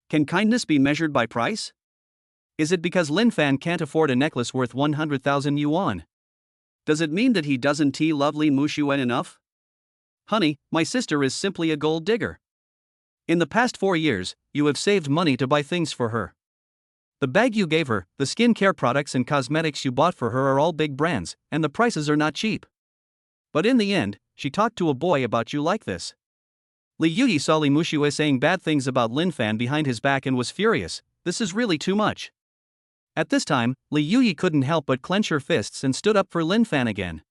can kindness be measured by price? Is it because Linfan can't afford a necklace worth 100,000 yuan? Does it mean that he doesn't love Li Mushui enough? Honey, my sister is simply a gold digger. In the past 4 years, you have saved money to buy things for her. The bag you gave her, the skincare products and cosmetics you bought for her are all big brands, and the prices are not cheap. But in the end, she talked to a boy about you like this. Li Yuyi saw Li Muxue saying bad things about Linfan behind his back and was furious. This is really too much. At this time, Li Yuyi couldn't help but clench her fists and stood up for Linfan again.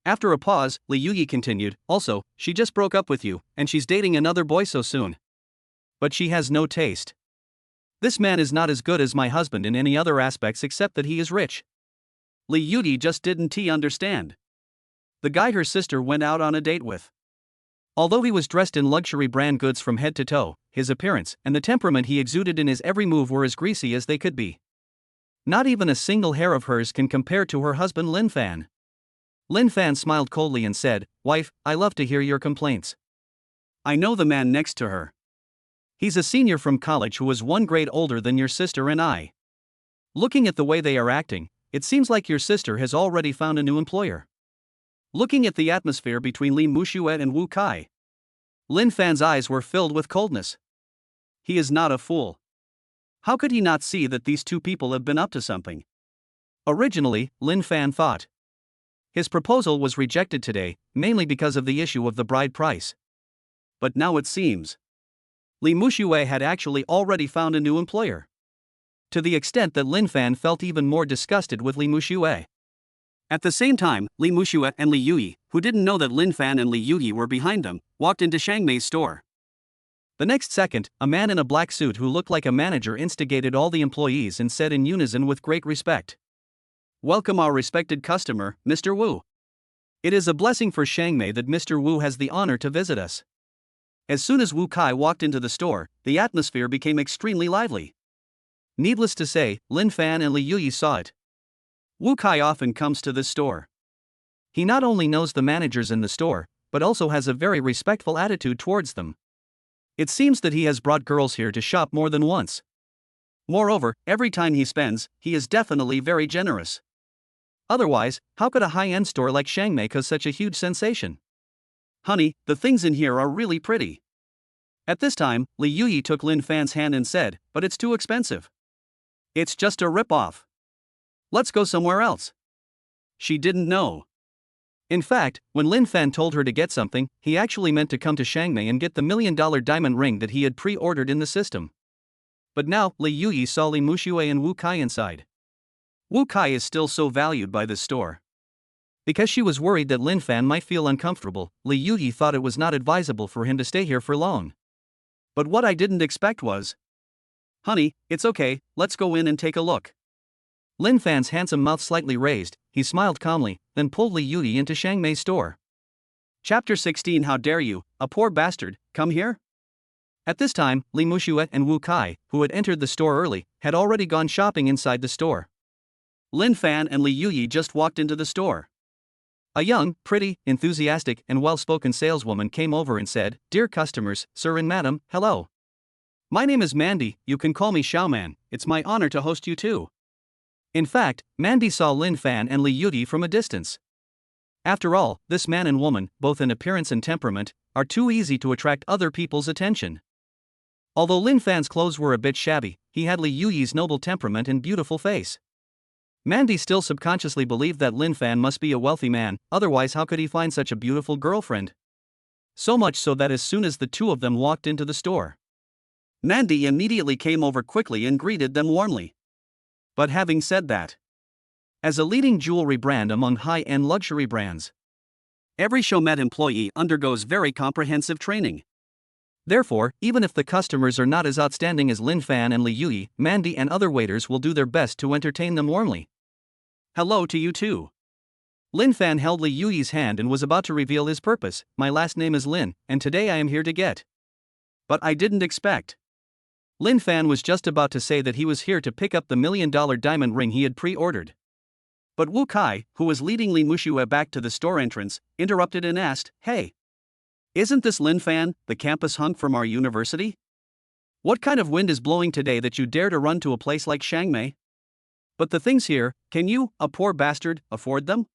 After a pause, Li Yuyi continued, also, she just broke up with you, and she's dating another boy so soon. But she has no taste. This man is not as good as my husband in any other aspects except that he is rich. Li Yuyi just didn't understand. The guy her sister went out on a date with. Although he was dressed in luxury brand goods from head to toe, his appearance and the temperament he exuded in his every move were as greasy as they could be. Not even a single hair of hers can compare to her husband Linfan. Linfan smiled coldly and said, "Wife, I love to hear your complaints. I know the man next to her. He's a senior from college who is 1 grade older than your sister and I. Looking at the way they are acting, it seems like your sister has already found a new employer." Looking at the atmosphere between Li Muxue and Wu Kai, Linfan's eyes were filled with coldness. He is not a fool. How could he not see that these two people have been up to something? Originally, Linfan thought his proposal was rejected today, mainly because of the issue of the bride price. But now it seems Li Muxue had actually already found a new employer. To the extent that Linfan felt even more disgusted with Li Muxue. At the same time, Li Muxue and Li Yuyi, who didn't know that Linfan and Li Yuyi were behind them, walked into Shangmei's store. The next second, a man in a black suit who looked like a manager instigated all the employees and said in unison with great respect, "Welcome our respected customer, Mr. Wu. It is a blessing for Shangmei that Mr. Wu has the honor to visit us." As soon as Wu Kai walked into the store, the atmosphere became extremely lively. Needless to say, Linfan and Li Yuyi saw it. Wu Kai often comes to this store. He not only knows the managers in the store, but also has a very respectful attitude towards them. It seems that he has brought girls here to shop more than once. Moreover, every time he spends, he is definitely very generous. Otherwise, how could a high-end store like Shangmei cause such a huge sensation? "Honey, the things in here are really pretty." At this time, Li Yuyi took Linfan's hand and said, "But it's too expensive. It's just a rip-off. Let's go somewhere else." She didn't know. In fact, when Linfan told her to get something, he actually meant to come to Shangmei and get the $1 million diamond ring that he had pre-ordered in the system. But now, Li Yuyi saw Li Muxue and Wu Kai inside. Wu Kai is still so valued by this store. Because she was worried that Linfan might feel uncomfortable, Li Yuyi thought it was not advisable for him to stay here for long. But what I didn't expect was, "Honey, it's okay, let's go in and take a look." Linfan's handsome mouth slightly raised, he smiled calmly, then pulled Li Yuyi into Shangmei's store. Chapter 16 How dare you, a poor bastard, come here? At this time, Li Muxue and Wu Kai, who had entered the store early, had already gone shopping inside the store. Linfan and Li Yuyi just walked into the store. A young, pretty, enthusiastic, and well-spoken saleswoman came over and said, "Dear customers, sir and madam, hello. My name is Mandy, you can call me Xiaoman, it's my honor to host you too." In fact, Mandy saw Linfan and Li Yuyi from a distance. After all, this man and woman, both in appearance and temperament, are too easy to attract other people's attention. Although Linfan's clothes were a bit shabby, he had Li Yuyi's noble temperament and beautiful face. Mandy still subconsciously believed that Linfan must be a wealthy man, otherwise how could he find such a beautiful girlfriend? So much so that as soon as the two of them walked into the store, Mandy immediately came over quickly and greeted them warmly. But having said that, as a leading jewelry brand among high-end luxury brands, every Showmet employee undergoes very comprehensive training. Therefore, even if the customers are not as outstanding as Linfan and Li Yuyi, Mandy and other waiters will do their best to entertain them warmly. "Hello to you too." Linfan held Li Yuyi's hand and was about to reveal his purpose. "My last name is Lin, and today I am here to get." But I didn't expect. Linfan was just about to say that he was here to pick up the $1 million diamond ring he had pre-ordered. But Wu Kai, who was leading Li Muxue back to the store entrance, interrupted and asked, "Hey, isn't this Linfan, the campus hunk from our university? What kind of wind is blowing today that you dare to run to a place like Shangmei? But the things here, can you, a poor bastard, afford them?"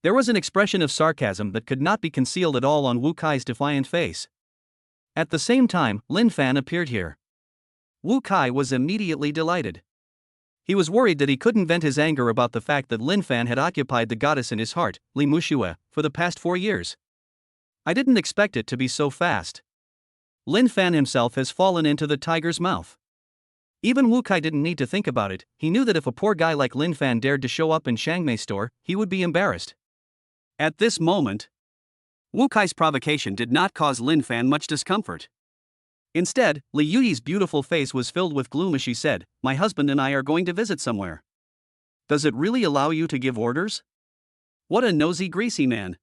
There was an expression of sarcasm that could not be concealed at all on Wu Kai's defiant face. At the same time, Linfan appeared here. Wu Kai was immediately delighted. He was worried that he couldn't vent his anger about the fact that Linfan had occupied the goddess in his heart, Li Muxue, for the past 4 years. I didn't expect it to be so fast. Linfan himself has fallen into the tiger's mouth. Even Wu Kai didn't need to think about it. He knew that if a poor guy like Linfan dared to show up in Shangmei's store, he would be embarrassed. At this moment, Wu Kai's provocation did not cause Linfan much discomfort. Instead, Li Yuyi's beautiful face was filled with gloom as she said, "My husband and I are going to visit somewhere. Does it really allow you to give orders? What a nosy, greasy man."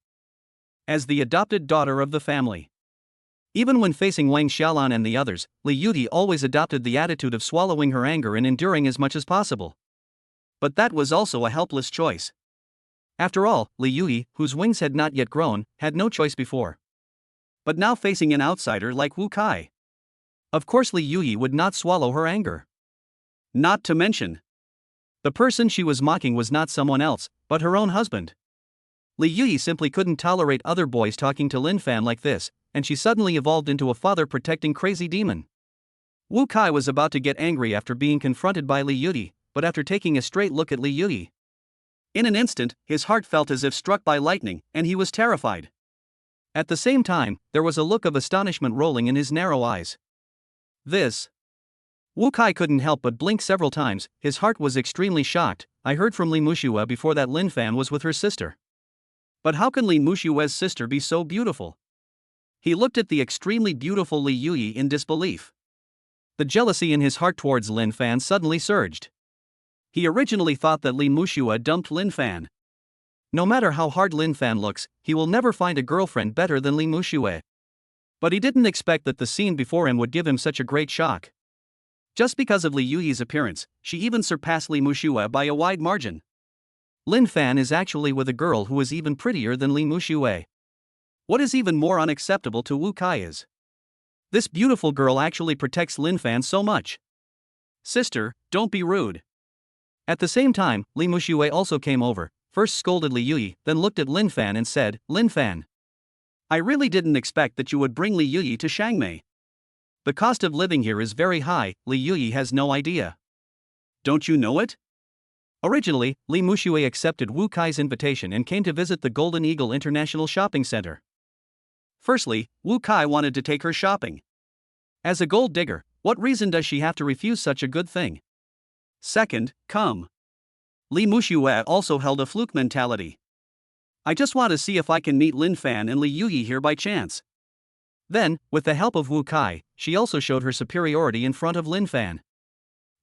As the adopted daughter of the family, even when facing Wang Xiaolan and the others, Li Yuyi always adopted the attitude of swallowing her anger and enduring as much as possible. But that was also a helpless choice. After all, Li Yuyi, whose wings had not yet grown, had no choice before. But now facing an outsider like Wu Kai, of course Li Yuyi would not swallow her anger. Not to mention, the person she was mocking was not someone else, but her own husband. Li Yuyi simply couldn't tolerate other boys talking to Linfan like this, and she suddenly evolved into a father-protecting crazy demon. Wu Kai was about to get angry after being confronted by Li Yuyi, but after taking a straight look at Li Yuyi, in an instant, his heart felt as if struck by lightning, and he was terrified. At the same time, there was a look of astonishment rolling in his narrow eyes. This. Wu Kai couldn't help but blink several times. His heart was extremely shocked. I heard from Li Muxue before that Linfan was with her sister. But how can Li Muxue's sister be so beautiful? He looked at the extremely beautiful Li Yuyi in disbelief. The jealousy in his heart towards Linfan suddenly surged. He originally thought that Li Muxue dumped Linfan. No matter how hard Linfan looks, he will never find a girlfriend better than Li Muxue. But he didn't expect that the scene before him would give him such a great shock. Just because of Li Yuyi's appearance, she even surpassed Li Muxue by a wide margin. Linfan is actually with a girl who is even prettier than Li Muxue. What is even more unacceptable to Wu Kai is, this beautiful girl actually protects Linfan so much. "Sister, don't be rude." At the same time, Li Muxue also came over, first scolded Li Yuyi, then looked at Linfan and said, "Linfan, I really didn't expect that you would bring Li Yuyi to Shangmei. The cost of living here is very high." Li Yuyi has no idea. "Don't you know it?" Originally, Li Muxue accepted Wu Kai's invitation and came to visit the Golden Eagle International Shopping Center. Firstly, Wu Kai wanted to take her shopping. As a gold digger, what reason does she have to refuse such a good thing? Second, Li Muxue also held a fluke mentality. "I just want to see if I can meet Linfan and Li Yuyi here by chance." Then, with the help of Wu Kai, she also showed her superiority in front of Linfan.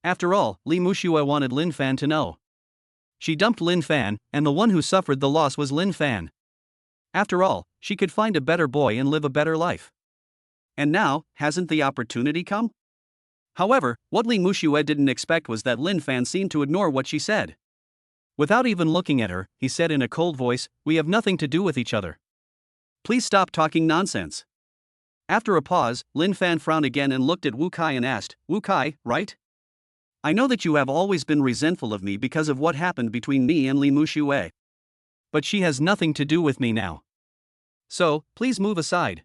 After all, Li Muxue wanted Linfan to know. She dumped Linfan, and the one who suffered the loss was Linfan. After all, she could find a better boy and live a better life. And now, hasn't the opportunity come? However, what Li Muxue didn't expect was that Linfan seemed to ignore what she said. Without even looking at her, he said in a cold voice, "We have nothing to do with each other. Please stop talking nonsense." After a pause, Linfan frowned again and looked at Wu Kai and asked, "Wu Kai, right? I know that you have always been resentful of me because of what happened between me and Li Muxue. But she has nothing to do with me now. So, please move aside.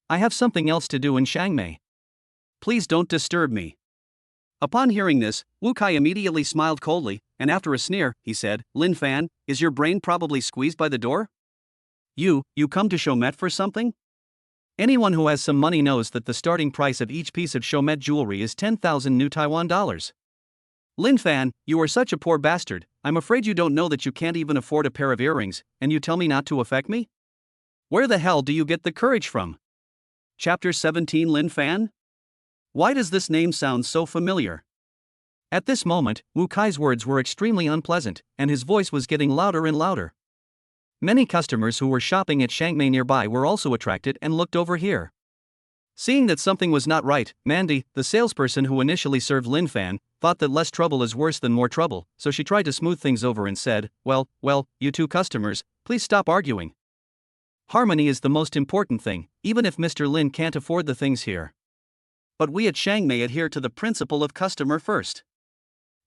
I have something else to do in Shangmei. Please don't disturb me." Upon hearing this, Wu Kai immediately smiled coldly, and after a sneer, he said, "Linfan, is your brain probably squeezed by the door? You come to Chaumet for something? Anyone who has some money knows that the starting price of each piece of Chaumet jewelry is 10,000 new Taiwan dollars. Linfan, you are such a poor bastard. I'm afraid you don't know that you can't even afford a pair of earrings, and you tell me not to affect me? Where the hell do you get the courage from?" Chapter 17 Linfan? Why does this name sound so familiar? At this moment, Wu Kai's words were extremely unpleasant, and his voice was getting louder and louder. Many customers who were shopping at Shangmei nearby were also attracted and looked over here. Seeing that something was not right, Mandy, the salesperson who initially served Linfan, thought that less trouble is worse than more trouble, so she tried to smooth things over and said, well, you two customers, please stop arguing. Harmony is the most important thing, even if Mr. Lin can't afford the things here. But we at Shangmei adhere to the principle of customer first.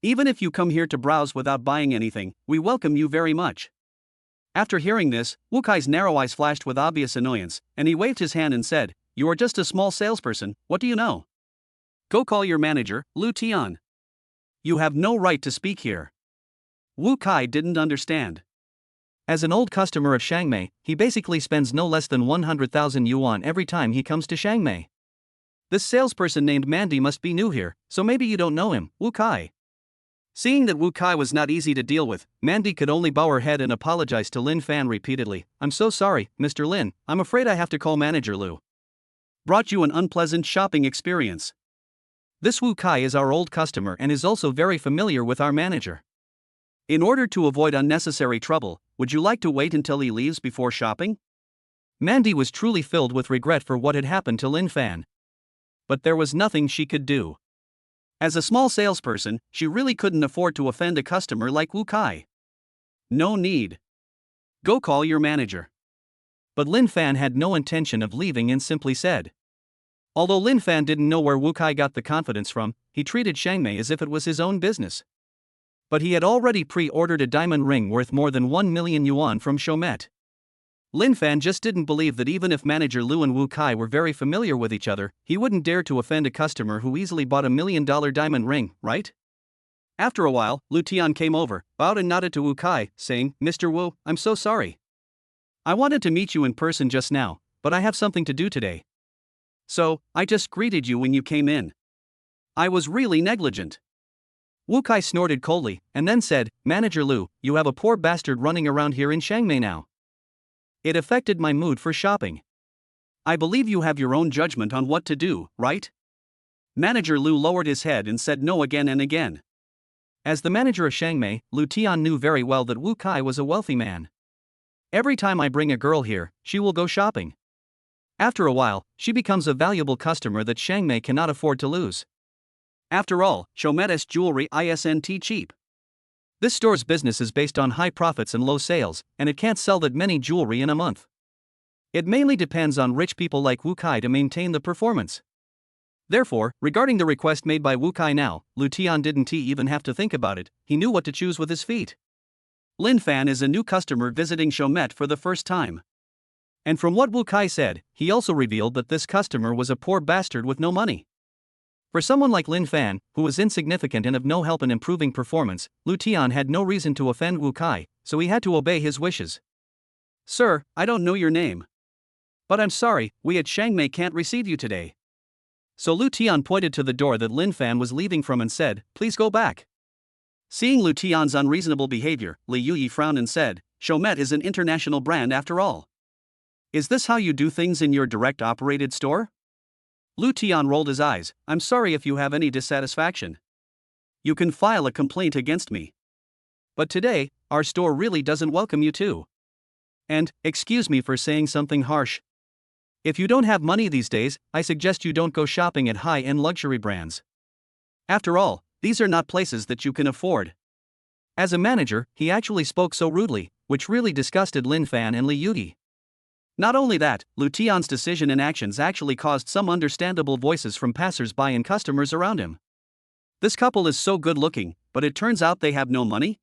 Even if you come here to browse without buying anything, we welcome you very much. After hearing this, Wu Kai's narrow eyes flashed with obvious annoyance, and he waved his hand and said, you are just a small salesperson, what do you know? Go call your manager, Lu Tian. You have no right to speak here. Wu Kai didn't understand. As an old customer of Shangmei, he basically spends no less than 100,000 yuan every time he comes to Shangmei. This salesperson named Mandy must be new here, so maybe you don't know him, Wu Kai. Seeing that Wu Kai was not easy to deal with, Mandy could only bow her head and apologize to Linfan repeatedly. I'm so sorry, Mr. Lin, I'm afraid I have to call Manager Lu. Brought you an unpleasant shopping experience. This Wu Kai is our old customer and is also very familiar with our manager. In order to avoid unnecessary trouble, would you like to wait until he leaves before shopping? Mandy was truly filled with regret for what had happened to Linfan. But there was nothing she could do. As a small salesperson, she really couldn't afford to offend a customer like Wu Kai. No need. Go call your manager. But Linfan had no intention of leaving and simply said. Although Linfan didn't know where Wu Kai got the confidence from, he treated Shangmei as if it was his own business. But he had already pre-ordered a diamond ring worth more than 1 million yuan from Showmet. Linfan just didn't believe that even if Manager Lu and Wu Kai were very familiar with each other, he wouldn't dare to offend a customer who easily bought $1 million diamond ring, right? After a while, Lu Tian came over, bowed and nodded to Wu Kai, saying, Mr. Wu, I'm so sorry. I wanted to meet you in person just now, but I have something to do today. So, I just greeted you when you came in. I was really negligent. Wu Kai snorted coldly, and then said, Manager Lu, you have a poor bastard running around here in Shangmei now. It affected my mood for shopping. I believe you have your own judgment on what to do, right? Manager Lu lowered his head and said no again and again. As the manager of Shangmei, Lu Tian knew very well that Wu Kai was a wealthy man. Every time I bring a girl here, she will go shopping. After a while, she becomes a valuable customer that Shangmei cannot afford to lose. After all, Showmet's jewelry isn't cheap. This store's business is based on high profits and low sales, and it can't sell that many jewelry in a month. It mainly depends on rich people like Wu Kai to maintain the performance. Therefore, regarding the request made by Wu Kai now, Lu Tian didn't even have to think about it, he knew what to choose with his feet. Linfan is a new customer visiting Showmet for the first time. And from what Wu Kai said, he also revealed that this customer was a poor bastard with no money. For someone like Linfan, who was insignificant and of no help in improving performance, Lu Tian had no reason to offend Wu Kai, so he had to obey his wishes. Sir, I don't know your name. But I'm sorry, we at Shangmei can't receive you today. So Lu Tian pointed to the door that Linfan was leaving from and said, please go back. Seeing Lu Tian's unreasonable behavior, Li Yuyi frowned and said, Showmet is an international brand after all. Is this how you do things in your direct-operated store? Lu Tian rolled his eyes. I'm sorry if you have any dissatisfaction. You can file a complaint against me. But today, our store really doesn't welcome you too. And, excuse me for saying something harsh. If you don't have money these days, I suggest you don't go shopping at high-end luxury brands. After all, these are not places that you can afford. As a manager, he actually spoke so rudely, which really disgusted Linfan and Li Yuyi. Not only that, Lu Tian's decision and actions actually caused some understandable voices from passers-by and customers around him. This couple is so good-looking, but it turns out they have no money?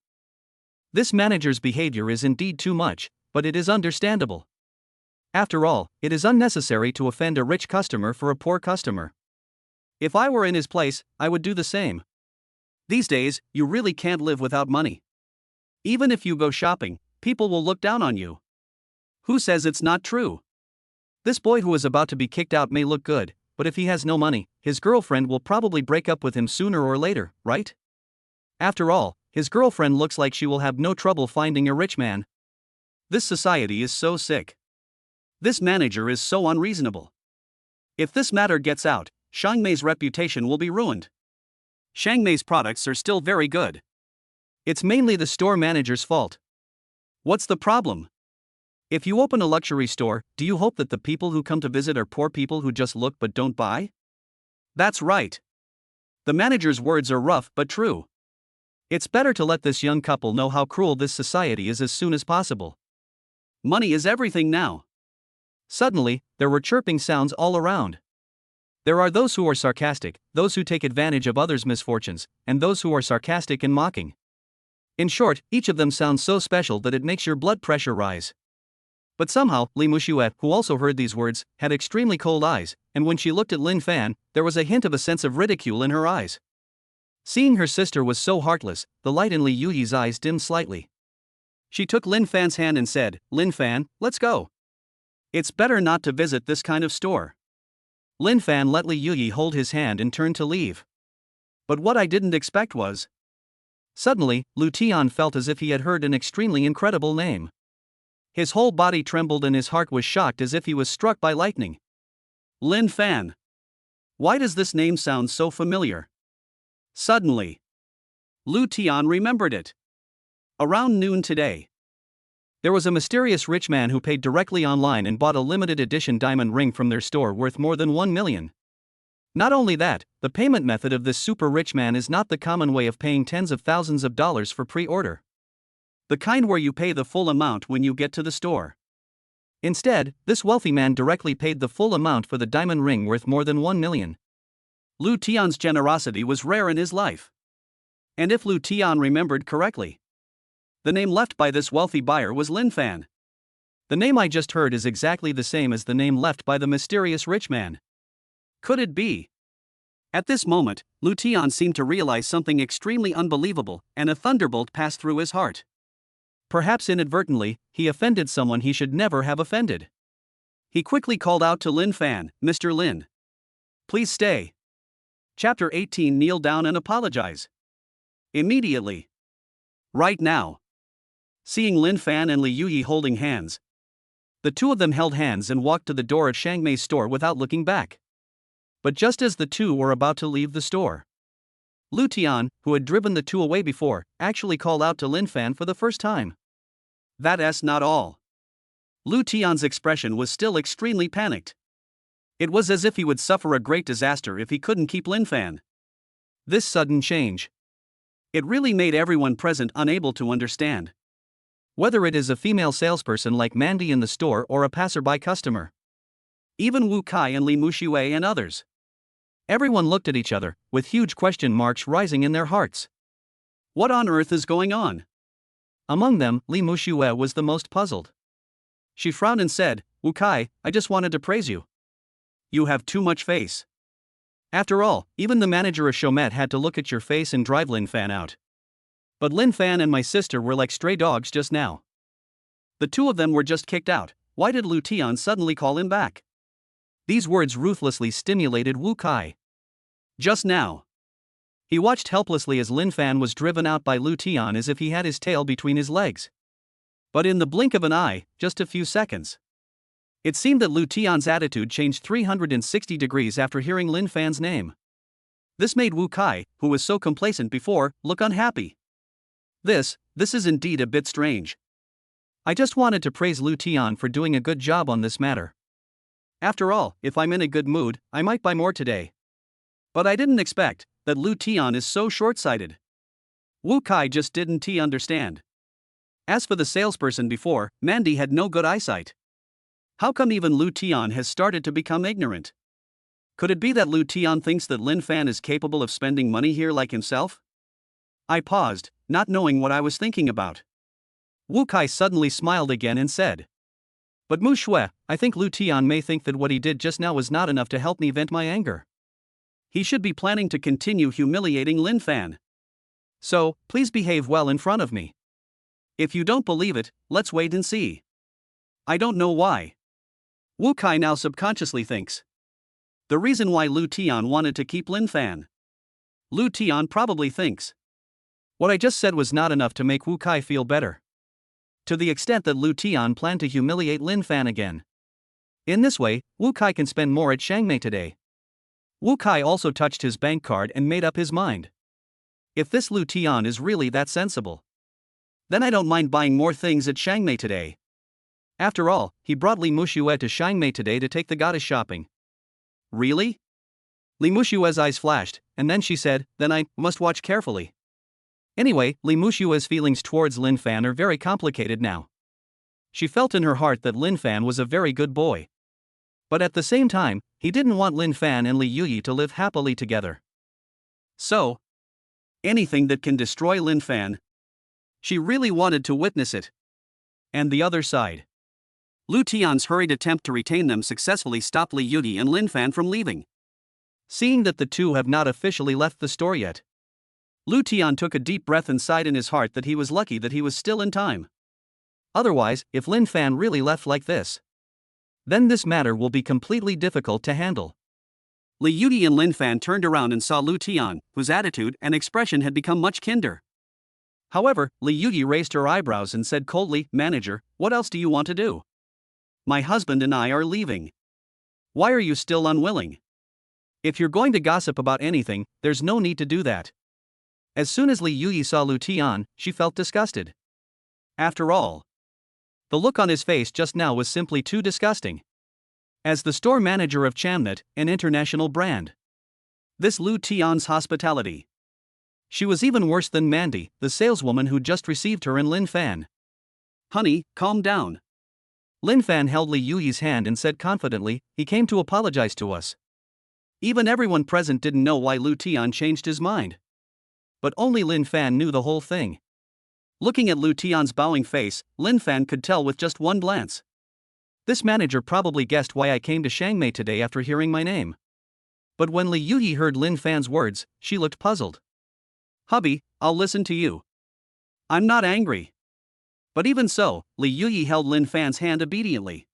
This manager's behavior is indeed too much, but it is understandable. After all, it is unnecessary to offend a rich customer for a poor customer. If I were in his place, I would do the same. These days, you really can't live without money. Even if you go shopping, people will look down on you. Who says it's not true? This boy who is about to be kicked out may look good, but if he has no money, his girlfriend will probably break up with him sooner or later, right? After all, his girlfriend looks like she will have no trouble finding a rich man. This society is so sick. This manager is so unreasonable. If this matter gets out, Shangmei's reputation will be ruined. Shangmei's products are still very good. It's mainly the store manager's fault. What's the problem? If you open a luxury store, do you hope that the people who come to visit are poor people who just look but don't buy? That's right. The manager's words are rough but true. It's better to let this young couple know how cruel this society is as soon as possible. Money is everything now. Suddenly, there were chirping sounds all around. There are those who are sarcastic, those who take advantage of others' misfortunes, and those who are sarcastic and mocking. In short, each of them sounds so special that it makes your blood pressure rise. But somehow, Li Muxue, who also heard these words, had extremely cold eyes, and when she looked at Linfan, there was a hint of a sense of ridicule in her eyes. Seeing her sister was so heartless, the light in Li Yuyi's eyes dimmed slightly. She took Linfan's hand and said, "Linfan, let's go. It's better not to visit this kind of store." Linfan let Li Yuyi hold his hand and turned to leave. But what I didn't expect was... Suddenly, Lu Tian felt as if he had heard an extremely incredible name. His whole body trembled and his heart was shocked as if he was struck by lightning. Linfan. Why does this name sound so familiar? Suddenly, Lu Tian remembered it. Around noon today, there was a mysterious rich man who paid directly online and bought a limited edition diamond ring from their store worth more than 1 million. Not only that, the payment method of this super rich man is not the common way of paying tens of thousands of dollars for pre-order. The kind where you pay the full amount when you get to the store. Instead, this wealthy man directly paid the full amount for the diamond ring worth more than 1 million. Lu Tian's generosity was rare in his life. And if Lu Tian remembered correctly, the name left by this wealthy buyer was Linfan. The name I just heard is exactly the same as the name left by the mysterious rich man. Could it be? At this moment, Lu Tian seemed to realize something extremely unbelievable, and a thunderbolt passed through his heart. Perhaps inadvertently, he offended someone he should never have offended. He quickly called out to Linfan, "Mr. Lin. Please stay." Chapter 18. Kneel down and apologize. Immediately. Right now. Seeing Linfan and Li Yuyi holding hands, the two of them held hands and walked to the door at Shangmei's store without looking back. But just as the two were about to leave the store, Lu Tian, who had driven the two away before, actually called out to Linfan for the first time. That's not all. Lu Tian's expression was still extremely panicked. It was as if he would suffer a great disaster if he couldn't keep Linfan. This sudden change, it really made everyone present unable to understand. Whether it is a female salesperson like Mandy in the store or a passerby customer. Even Wu Kai and Li Muxue and others. Everyone looked at each other, with huge question marks rising in their hearts. What on earth is going on? Among them, Li Muxue was the most puzzled. She frowned and said, "Wu Kai, I just wanted to praise you. You have too much face. After all, even the manager of Showmet had to look at your face and drive Linfan out. But Linfan and my sister were like stray dogs just now. The two of them were just kicked out. Why did Lu Tian suddenly call him back?" These words ruthlessly stimulated Wu Kai. Just now. He watched helplessly as Linfan was driven out by Lu Tian as if he had his tail between his legs. But in the blink of an eye, just a few seconds, it seemed that Lu Tian's attitude changed 360 degrees after hearing Linfan's name. This made Wu Kai, who was so complacent before, look unhappy. This is indeed a bit strange. I just wanted to praise Lu Tian for doing a good job on this matter. After all, if I'm in a good mood, I might buy more today. But I didn't expect that Lu Tian is so short-sighted. Wu Kai just didn't understand. As for the salesperson before, Mandy had no good eyesight. How come even Lu Tian has started to become ignorant? Could it be that Lu Tian thinks that Linfan is capable of spending money here like himself? I paused, not knowing what I was thinking about. Wu Kai suddenly smiled again and said, "But Mu Shui, I think Lu Tian may think that what he did just now was not enough to help me vent my anger. He should be planning to continue humiliating Linfan. So, please behave well in front of me. If you don't believe it, let's wait and see." I don't know why. Wu Kai now subconsciously thinks. The reason why Lu Tian wanted to keep Linfan. Lu Tian probably thinks. What I just said was not enough to make Wu Kai feel better. To the extent that Lu Tian planned to humiliate Linfan again. In this way, Wu Kai can spend more at Shangmei today. Wu Kai also touched his bank card and made up his mind. If this Lu Tian is really that sensible, then I don't mind buying more things at Shangmei today. After all, he brought Li Muxue to Shangmei today to take the goddess shopping. Really? Li Muxue's eyes flashed, and then she said, "Then I must watch carefully." Anyway, Li Muxue's feelings towards Linfan are very complicated now. She felt in her heart that Linfan was a very good boy. But at the same time, he didn't want Linfan and Li Yuyi to live happily together. So, anything that can destroy Linfan. She really wanted to witness it. And the other side. Lu Tian's hurried attempt to retain them successfully stopped Li Yuyi and Linfan from leaving. Seeing that the two have not officially left the store yet, Lu Tian took a deep breath and sighed in his heart that he was lucky that he was still in time. Otherwise, if Linfan really left like this, then this matter will be completely difficult to handle. Li Yuyi and Linfan turned around and saw Lu Tian, whose attitude and expression had become much kinder. However, Li Yuyi raised her eyebrows and said coldly, "Manager, what else do you want to do? My husband and I are leaving. Why are you still unwilling? If you're going to gossip about anything, there's no need to do that." As soon as Li Yuyi saw Lu Tian, she felt disgusted. After all, the look on his face just now was simply too disgusting. As the store manager of Chamnet, an international brand, this Lu Tian's hospitality. She was even worse than Mandy, the saleswoman who just received her in Linfan. "Honey, calm down." Linfan held Li Yuyi's hand and said confidently, "He came to apologize to us." Even everyone present didn't know why Lu Tian changed his mind. But only Linfan knew the whole thing. Looking at Lu Tian's bowing face, Linfan could tell with just one glance. This manager probably guessed why I came to Shangmei today after hearing my name. But when Li Yuyi heard Linfan's words, she looked puzzled. "Hubby, I'll listen to you. I'm not angry." But even so, Li Yuyi held Linfan's hand obediently.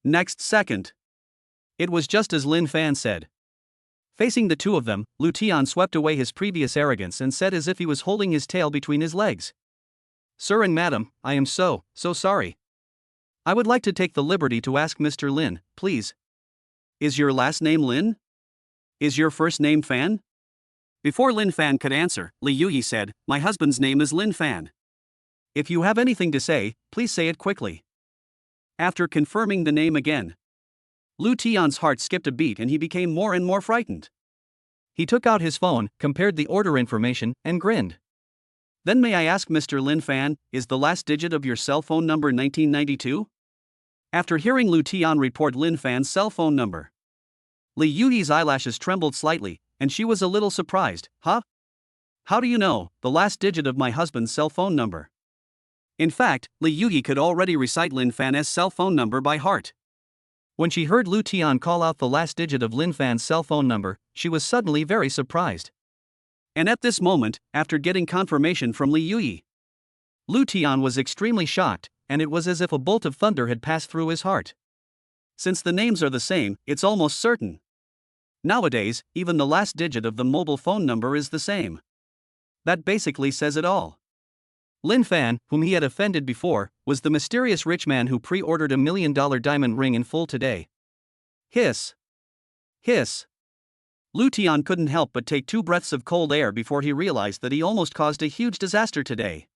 Next second, it was just as Linfan said. Facing the two of them, Lu Tian swept away his previous arrogance and said as if he was holding his tail between his legs, "Sir and madam, I am so sorry. I would like to take the liberty to ask Mr. Lin, please. Is your last name Lin? Is your first name Fan?" Before Linfan could answer, Li Yuyi said, "My husband's name is Linfan. If you have anything to say, please say it quickly." After confirming the name again, Lu Tian's heart skipped a beat and he became more and more frightened. He took out his phone, compared the order information, and grinned. "Then may I ask Mr. Linfan, is the last digit of your cell phone number 1992? After hearing Lu Tian report Linfan's cell phone number, Li Yuyi's eyelashes trembled slightly, and she was a little surprised. "Huh? How do you know the last digit of my husband's cell phone number?" In fact, Li Yuyi could already recite Linfan's cell phone number by heart. When she heard Lu Tian call out the last digit of Linfan's cell phone number, she was suddenly very surprised. And at this moment, after getting confirmation from Li Yuyi, Lu Tian was extremely shocked, and it was as if a bolt of thunder had passed through his heart. Since the names are the same, it's almost certain. Nowadays, even the last digit of the mobile phone number is the same. That basically says it all. Linfan, whom he had offended before, was the mysterious rich man who pre-ordered $1 million diamond ring in full today. Hiss. Hiss. Lu Tian couldn't help but take 2 breaths of cold air before he realized that he almost caused a huge disaster today.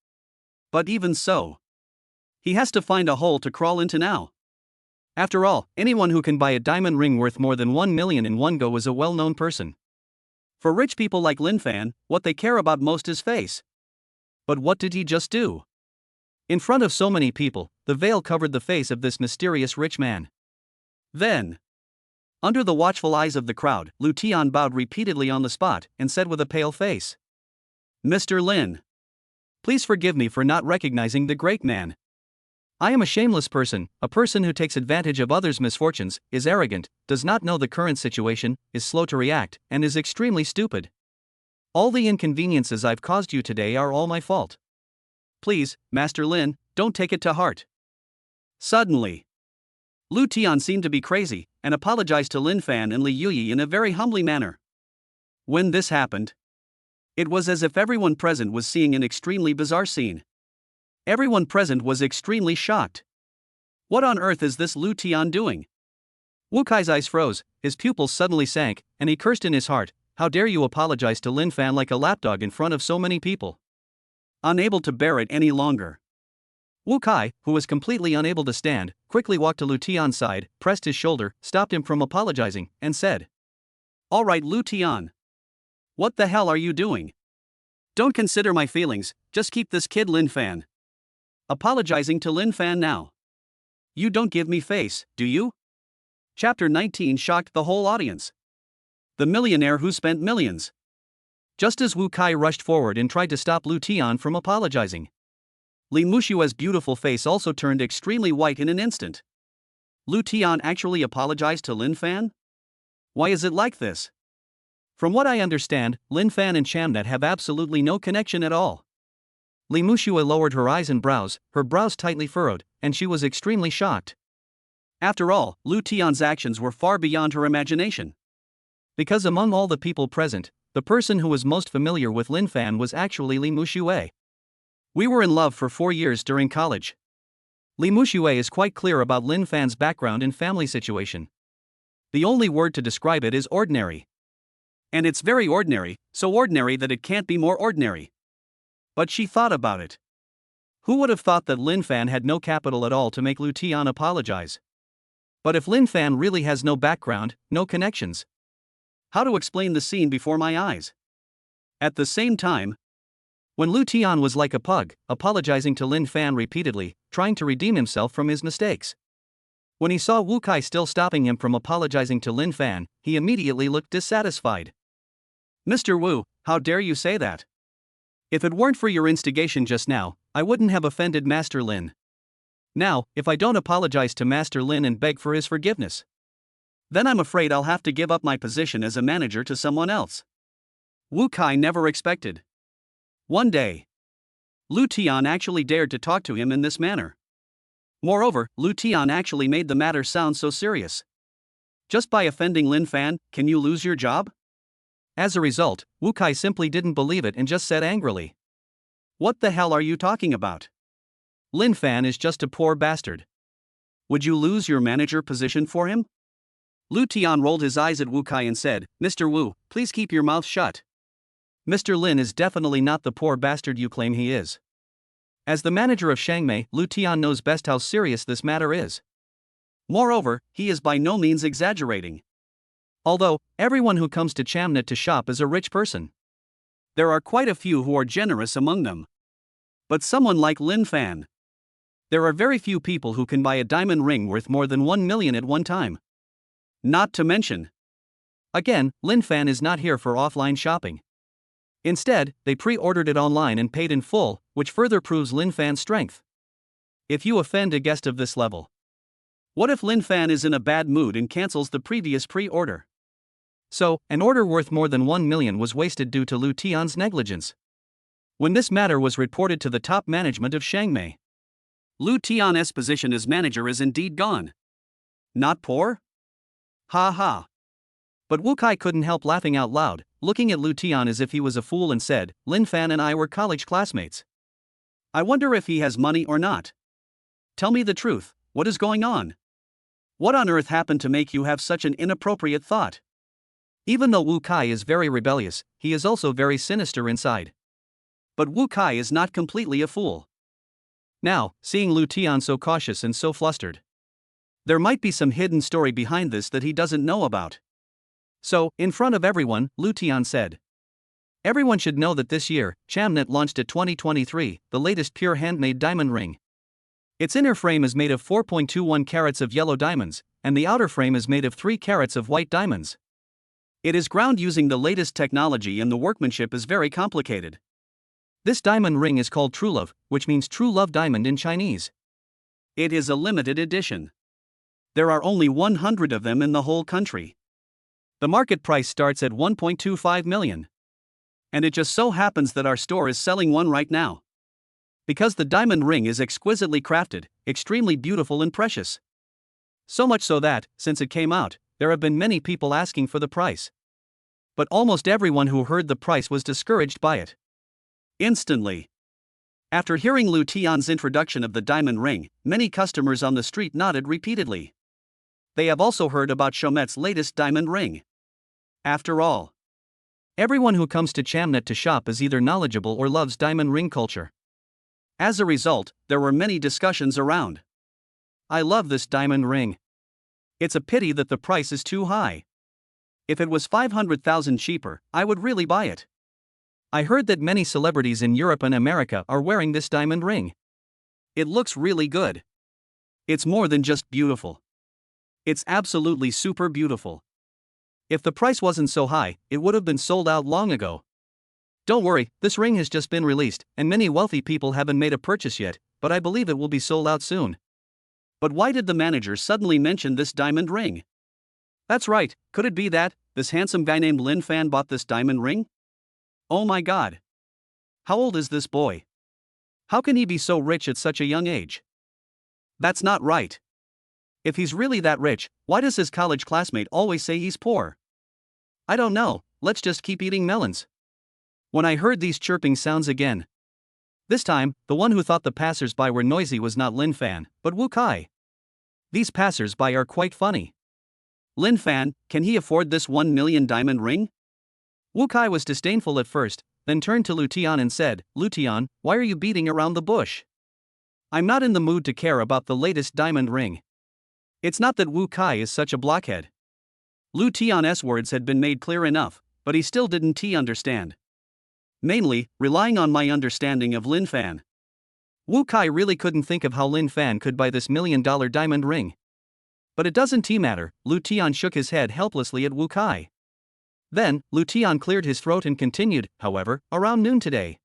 But even so, he has to find a hole to crawl into now. After all, anyone who can buy a diamond ring worth more than 1 million in one go is a well-known person. For rich people like Linfan, what they care about most is face. But what did he just do? In front of so many people, the veil covered the face of this mysterious rich man. Then, under the watchful eyes of the crowd, Lu Tian bowed repeatedly on the spot and said with a pale face, "Mr. Lin, please forgive me for not recognizing the great man. I am a shameless person, a person who takes advantage of others' misfortunes, is arrogant, does not know the current situation, is slow to react, and is extremely stupid. All the inconveniences I've caused you today are all my fault. Please, Master Lin, don't take it to heart." Suddenly, Lu Tian seemed to be crazy, and apologized to Linfan and Li Yuyi in a very humbly manner. When this happened, it was as if everyone present was seeing an extremely bizarre scene. Everyone present was extremely shocked. What on earth is this Lu Tian doing? Wu Kai's eyes froze, his pupils suddenly sank, and he cursed in his heart, "How dare you apologize to Linfan like a lapdog in front of so many people?" Unable to bear it any longer, Wu Kai, who was completely unable to stand, quickly walked to Lu Tian's side, pressed his shoulder, stopped him from apologizing, and said, "All right, Lu Tian. What the hell are you doing? Don't consider my feelings, just keep this kid Linfan apologizing to Linfan now. You don't give me face, do you?" Chapter 19 shocked the whole audience. The millionaire who spent millions. Just as Wu Kai rushed forward and tried to stop Lu Tian from apologizing, Li Mushua's beautiful face also turned extremely white in an instant. Lu Tian actually apologized to Linfan? Why is it like this? From what I understand, Linfan and Chamnet have absolutely no connection at all. Li Muxue lowered her eyes and brows, her brows tightly furrowed, and she was extremely shocked. After all, Lu Tian's actions were far beyond her imagination. Because among all the people present, the person who was most familiar with Linfan was actually Li Muxue. We were in love for 4 years during college. Li Muxue is quite clear about Linfan's background and family situation. The only word to describe it is ordinary. And it's very ordinary, so ordinary that it can't be more ordinary. But she thought about it. Who would have thought that Linfan had no capital at all to make Lu Tian apologize? But if Linfan really has no background, no connections, how to explain the scene before my eyes? At the same time, when Lu Tian was like a pug, apologizing to Linfan repeatedly, trying to redeem himself from his mistakes. When he saw Wu Kai still stopping him from apologizing to Linfan, he immediately looked dissatisfied. Mr. Wu, how dare you say that? If it weren't for your instigation just now, I wouldn't have offended Master Lin. Now, if I don't apologize to Master Lin and beg for his forgiveness, then I'm afraid I'll have to give up my position as a manager to someone else. Wu Kai never expected. One day, Lu Tian actually dared to talk to him in this manner. Moreover, Lu Tian actually made the matter sound so serious. Just by offending Linfan, can you lose your job? As a result, Wu Kai simply didn't believe it and just said angrily, "What the hell are you talking about? Linfan is just a poor bastard. Would you lose your manager position for him?" Lu Tian rolled his eyes at Wu Kai and said, "Mr. Wu, please keep your mouth shut. Mr. Lin is definitely not the poor bastard you claim he is." As the manager of Shangmei, Lu Tian knows best how serious this matter is. Moreover, he is by no means exaggerating. Although, everyone who comes to Chamnet to shop is a rich person. There are quite a few who are generous among them. But someone like Linfan. There are very few people who can buy a diamond ring worth more than 1 million at one time. Not to mention. Again, Linfan is not here for offline shopping. Instead, they pre-ordered it online and paid in full, which further proves Linfan's strength. If you offend a guest of this level. What if Linfan is in a bad mood and cancels the previous pre-order? So, an order worth more than 1 million was wasted due to Lu Tian's negligence. When this matter was reported to the top management of Shangmei, Lu Tian's position as manager is indeed gone. Not poor? Ha ha. But Wu Kai couldn't help laughing out loud, looking at Lu Tian as if he was a fool and said, "Linfan and I were college classmates. I wonder if he has money or not. Tell me the truth, what is going on? What on earth happened to make you have such an inappropriate thought?" Even though Wu Kai is very rebellious, he is also very sinister inside. But Wu Kai is not completely a fool. Now, seeing Lu Tian so cautious and so flustered, there might be some hidden story behind this that he doesn't know about. So, in front of everyone, Lu Tian said, "Everyone should know that this year, Chamnet launched at 2023, the latest pure handmade diamond ring. Its inner frame is made of 4.21 carats of yellow diamonds, and the outer frame is made of 3 carats of white diamonds. It is ground using the latest technology and the workmanship is very complicated. This diamond ring is called True Love, which means true love diamond in Chinese. It is a limited edition. There are only 100 of them in the whole country. The market price starts at 1.25 million. And it just so happens that our store is selling one right now. Because the diamond ring is exquisitely crafted, extremely beautiful and precious. So much so that, since it came out, there have been many people asking for the price. But almost everyone who heard the price was discouraged by it. Instantly. After hearing Lu Tian's introduction of the diamond ring, many customers on the street nodded repeatedly. They have also heard about Chomet's latest diamond ring. After all, everyone who comes to Chamnet to shop is either knowledgeable or loves diamond ring culture. As a result, there were many discussions around. "I love this diamond ring. It's a pity that the price is too high. If it was 500,000 cheaper, I would really buy it. I heard that many celebrities in Europe and America are wearing this diamond ring. It looks really good. It's more than just beautiful. It's absolutely super beautiful. If the price wasn't so high, it would have been sold out long ago. Don't worry, this ring has just been released, and many wealthy people haven't made a purchase yet, but I believe it will be sold out soon. But why did the manager suddenly mention this diamond ring? That's right, could it be that this handsome guy named Linfan bought this diamond ring? Oh my god. How old is this boy? How can he be so rich at such a young age? That's not right. If he's really that rich, why does his college classmate always say he's poor? I don't know, let's just keep eating melons. When I heard these chirping sounds again. This time, the one who thought the passers-by were noisy was not Linfan, but Wu Kai. These passers-by are quite funny. Linfan, can he afford this 1 million diamond ring? Wu Kai was disdainful at first, then turned to Lu Tian and said, Lu Tian, why are you beating around the bush? I'm not in the mood to care about the latest diamond ring. It's not that Wu Kai is such a blockhead. Lu Tian's words had been made clear enough, but he still didn't understand. Mainly, relying on my understanding of Linfan. Wu Kai really couldn't think of how Linfan could buy this $1 million diamond ring. But it doesn't matter, Lu Tian shook his head helplessly at Wu Kai. Then, Lu Tian cleared his throat and continued, however, around noon today.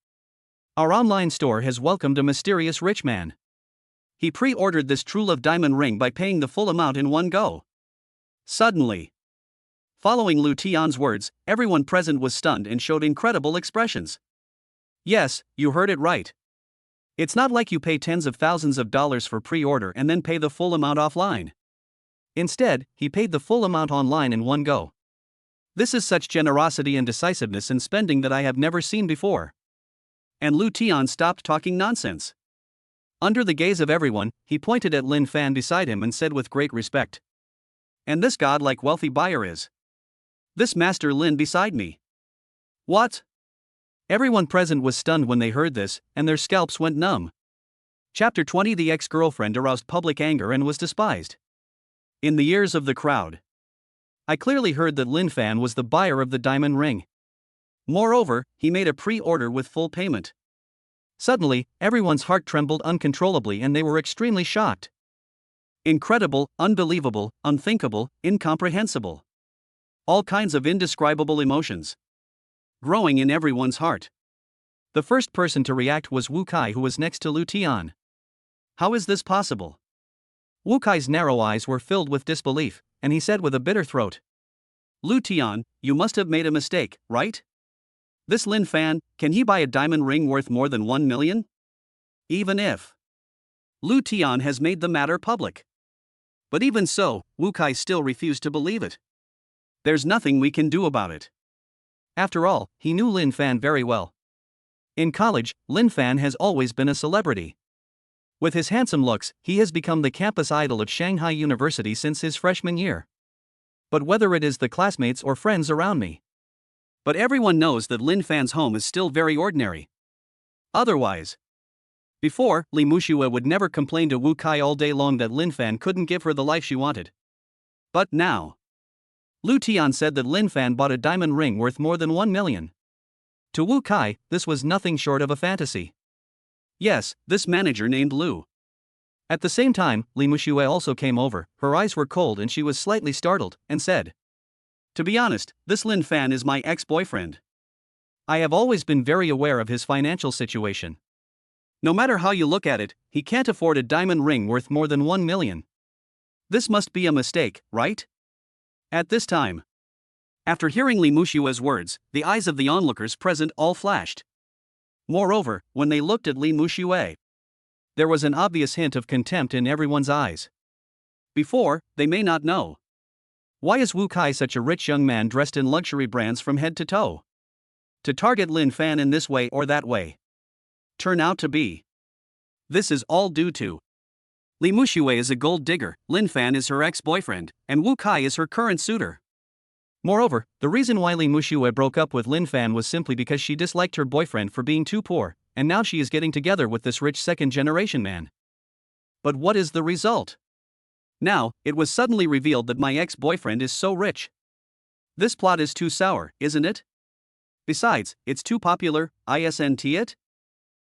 Our online store has welcomed a mysterious rich man. He pre-ordered this true love diamond ring by paying the full amount in one go. Suddenly. Following Lu Tian's words, everyone present was stunned and showed incredible expressions. Yes, you heard it right. It's not like you pay tens of thousands of dollars for pre-order and then pay the full amount offline. Instead, he paid the full amount online in one go. This is such generosity and decisiveness in spending that I have never seen before. And Lu Tian stopped talking nonsense. Under the gaze of everyone, he pointed at Linfan beside him and said with great respect. And this godlike wealthy buyer is this Master Lin beside me. What? Everyone present was stunned when they heard this, and their scalps went numb. Chapter 20. The ex-girlfriend aroused public anger and was despised. In the ears of the crowd, I clearly heard that Linfan was the buyer of the diamond ring. Moreover, he made a pre-order with full payment. Suddenly, everyone's heart trembled uncontrollably and they were extremely shocked. Incredible, unbelievable, unthinkable, incomprehensible. All kinds of indescribable emotions growing in everyone's heart. The first person to react was Wu Kai, who was next to Lu Tian. How is this possible? Wu Kai's narrow eyes were filled with disbelief, and he said with a bitter throat, Lu Tian, you must have made a mistake, right? This Linfan, can he buy a diamond ring worth more than 1 million? Even if Lu Tian has made the matter public. But even so, Wu Kai still refused to believe it. There's nothing we can do about it. After all, he knew Linfan very well. In college, Linfan has always been a celebrity. With his handsome looks, he has become the campus idol of Shanghai University since his freshman year. But whether it is the classmates or friends around me. But everyone knows that Linfan's home is still very ordinary. Otherwise, before, Li Muxue would never complain to Wu Kai all day long that Linfan couldn't give her the life she wanted. But now, Lu Tian said that Linfan bought a diamond ring worth more than 1 million. To Wu Kai, this was nothing short of a fantasy. Yes, this manager named Lu. At the same time, Li Muxue also came over, her eyes were cold and she was slightly startled, and said, to be honest, this Linfan is my ex-boyfriend. I have always been very aware of his financial situation. No matter how you look at it, he can't afford a diamond ring worth more than 1 million. This must be a mistake, right? At this time, after hearing Li Muxue's words, the eyes of the onlookers present all flashed. Moreover, when they looked at Li Muxue, there was an obvious hint of contempt in everyone's eyes. Before, they may not know. Why is Wu Kai such a rich young man dressed in luxury brands from head to toe? To target Linfan in this way or that way turn out to be. This is all due to Li Muxue is a gold digger, Linfan is her ex-boyfriend, and Wu Kai is her current suitor. Moreover, the reason why Li Muxue broke up with Linfan was simply because she disliked her boyfriend for being too poor, and now she is getting together with this rich second-generation man. But what is the result? Now, it was suddenly revealed that my ex-boyfriend is so rich. This plot is too sour, isn't it? Besides, it's too popular, isn't it?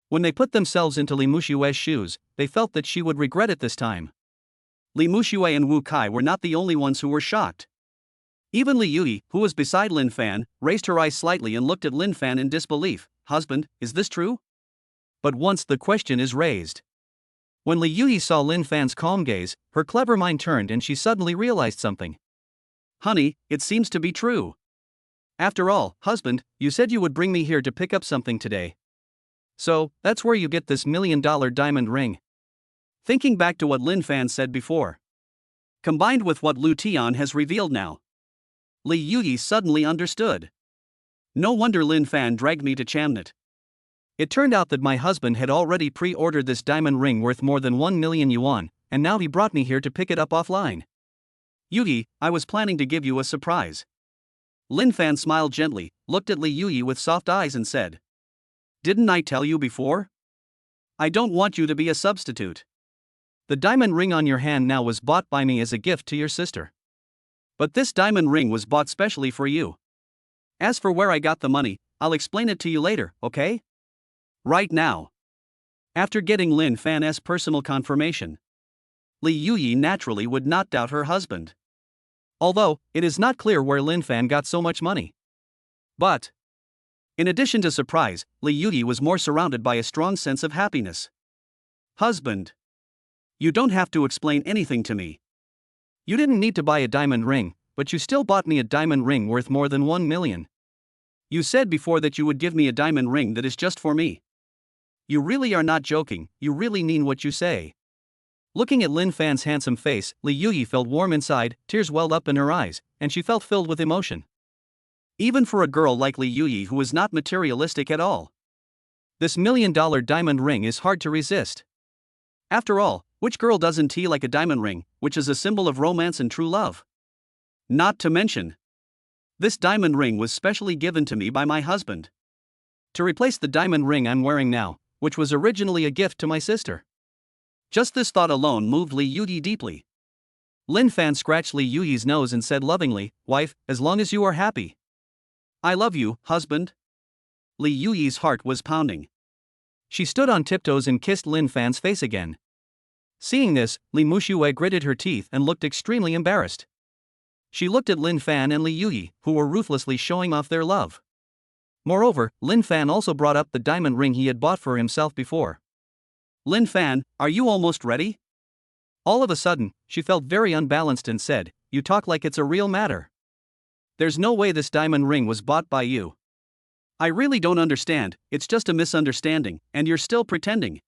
When they put themselves into Li Muxue's shoes, they felt that she would regret it this time. Li Muxue and Wu Kai were not the only ones who were shocked. Even Li Yui, who was beside Linfan, raised her eyes slightly and looked at Linfan in disbelief. Husband, is this true? But once the question is raised, When Li Yuyi saw Lin Fan's calm gaze, her clever mind turned and she suddenly realized something. Honey, it seems to be true. After all, husband, you said you would bring me here to pick up something today. So, that's where you get this $1 million diamond ring. Thinking back to what Lin Fan said before, combined with what Lu Tian has revealed now, Li Yuyi suddenly understood. No wonder Lin Fan dragged me to Chamnet. It turned out that my husband had already pre-ordered this diamond ring worth more than 1 million yuan, and now he brought me here to pick it up offline. Yuyi, I was planning to give you a surprise. Lin Fan smiled gently, looked at Li Yuyi with soft eyes and said, didn't I tell you before? I don't want you to be a substitute. The diamond ring on your hand now was bought by me as a gift to your sister. But this diamond ring was bought specially for you. As for where I got the money, I'll explain it to you later, okay? Right now. After getting Lin Fan's personal confirmation, Li Yuyi naturally would not doubt her husband. Although, it is not clear where Lin Fan got so much money. But, in addition to surprise, Li Yuyi was more surrounded by a strong sense of happiness. Husband. You don't have to explain anything to me. You didn't need to buy a diamond ring, but you still bought me a diamond ring worth more than 1 million. You said before that you would give me a diamond ring that is just for me. You really are not joking, you really mean what you say. Looking at Lin Fan's handsome face, Li Yuyi felt warm inside, tears welled up in her eyes, and she felt filled with emotion. Even for a girl like Li Yuyi who is not materialistic at all, this $1 million diamond ring is hard to resist. After all, which girl doesn't like a diamond ring, which is a symbol of romance and true love? Not to mention, this diamond ring was specially given to me by my husband, to replace the diamond ring I'm wearing now, which was originally a gift to my sister. Just this thought alone moved Li Yuyi deeply. Lin Fan scratched Li Yuyi's nose and said lovingly, wife, as long as you are happy. I love you, husband. Li Yuyi's heart was pounding. She stood on tiptoes and kissed Lin Fan's face again. Seeing this, Li Muxue gritted her teeth and looked extremely embarrassed. She looked at Lin Fan and Li Yuyi, who were ruthlessly showing off their love. Moreover, Lin Fan also brought up the diamond ring he had bought for himself before. Lin Fan, are you almost ready? All of a sudden, she felt very unbalanced and said, you talk like it's a real matter. There's no way this diamond ring was bought by you. I really don't understand, it's just a misunderstanding, and you're still pretending.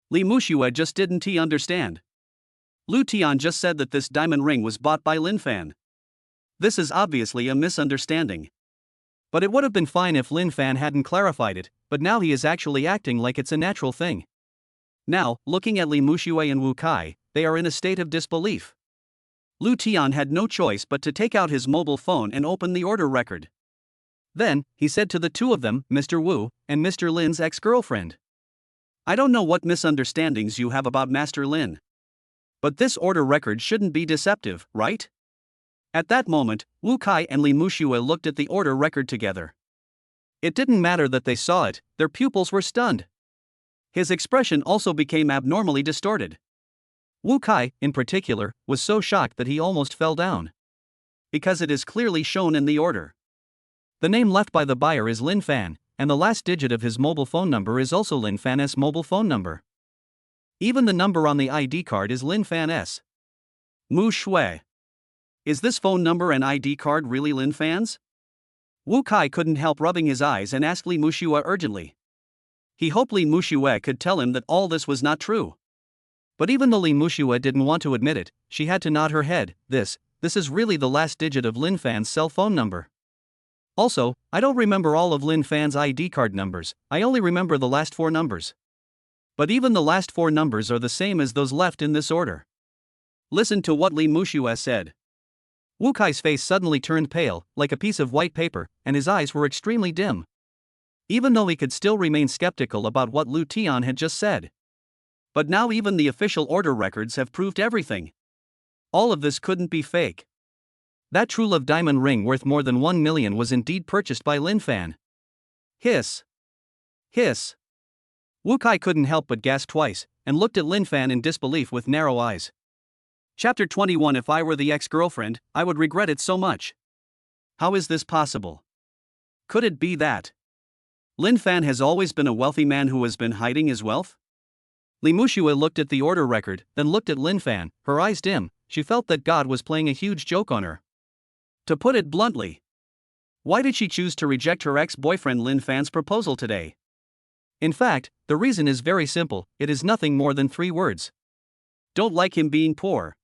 Li Muxue just didn't understand. Lu Tian just said that this diamond ring was bought by Lin Fan. This is obviously a misunderstanding. But it would have been fine if Lin Fan hadn't clarified it, but now he is actually acting like it's a natural thing. Now, looking at Li Muxue and Wu Kai, they are in a state of disbelief. Lu Tian had no choice but to take out his mobile phone and open the order record. Then, he said to the two of them, Mr. Wu, and Mr. Lin's ex-girlfriend. I don't know what misunderstandings you have about Master Lin. But this order record shouldn't be deceptive, right? At that moment, Wu Kai and Li Muxue looked at the order record together. It didn't matter that they saw it, their pupils were stunned. His expression also became abnormally distorted. Wu Kai, in particular, was so shocked that he almost fell down. Because it is clearly shown in the order. The name left by the buyer is Lin Fan, and the last digit of his mobile phone number is also Lin Fan's mobile phone number. Even the number on the ID card is Lin Fan's. Mu Shui. Is this phone number and ID card really Lin Fan's? Wu Kai couldn't help rubbing his eyes and asked Li Muxue urgently. He hoped Li Muxue could tell him that all this was not true. But even though Li Muxue didn't want to admit it, she had to nod her head. This is really the last digit of Lin Fan's cell phone number. Also, I don't remember all of Lin Fan's ID card numbers, I only remember the last 4 numbers. But even the last 4 numbers are the same as those left in this order. Listen to what Li Muxue said. Wu Kai's face suddenly turned pale, like a piece of white paper, and his eyes were extremely dim. Even though he could still remain skeptical about what Lu Tian had just said. But now even the official order records have proved everything. All of this couldn't be fake. That true love diamond ring worth more than 1 million was indeed purchased by Lin Fan. Hiss. Hiss. Wu Kai couldn't help but gasp twice, and looked at Lin Fan in disbelief with narrow eyes. Chapter 21. If I were the ex-girlfriend, I would regret it so much. How is this possible? Could it be that Lin Fan has always been a wealthy man who has been hiding his wealth? Li Muxue looked at the order record, then looked at Linfan, her eyes dim. She felt that God was playing a huge joke on her. To put it bluntly, why did she choose to reject her ex-boyfriend Linfan's proposal today? In fact, the reason is very simple. It is nothing more than 3 words. Don't like him being poor.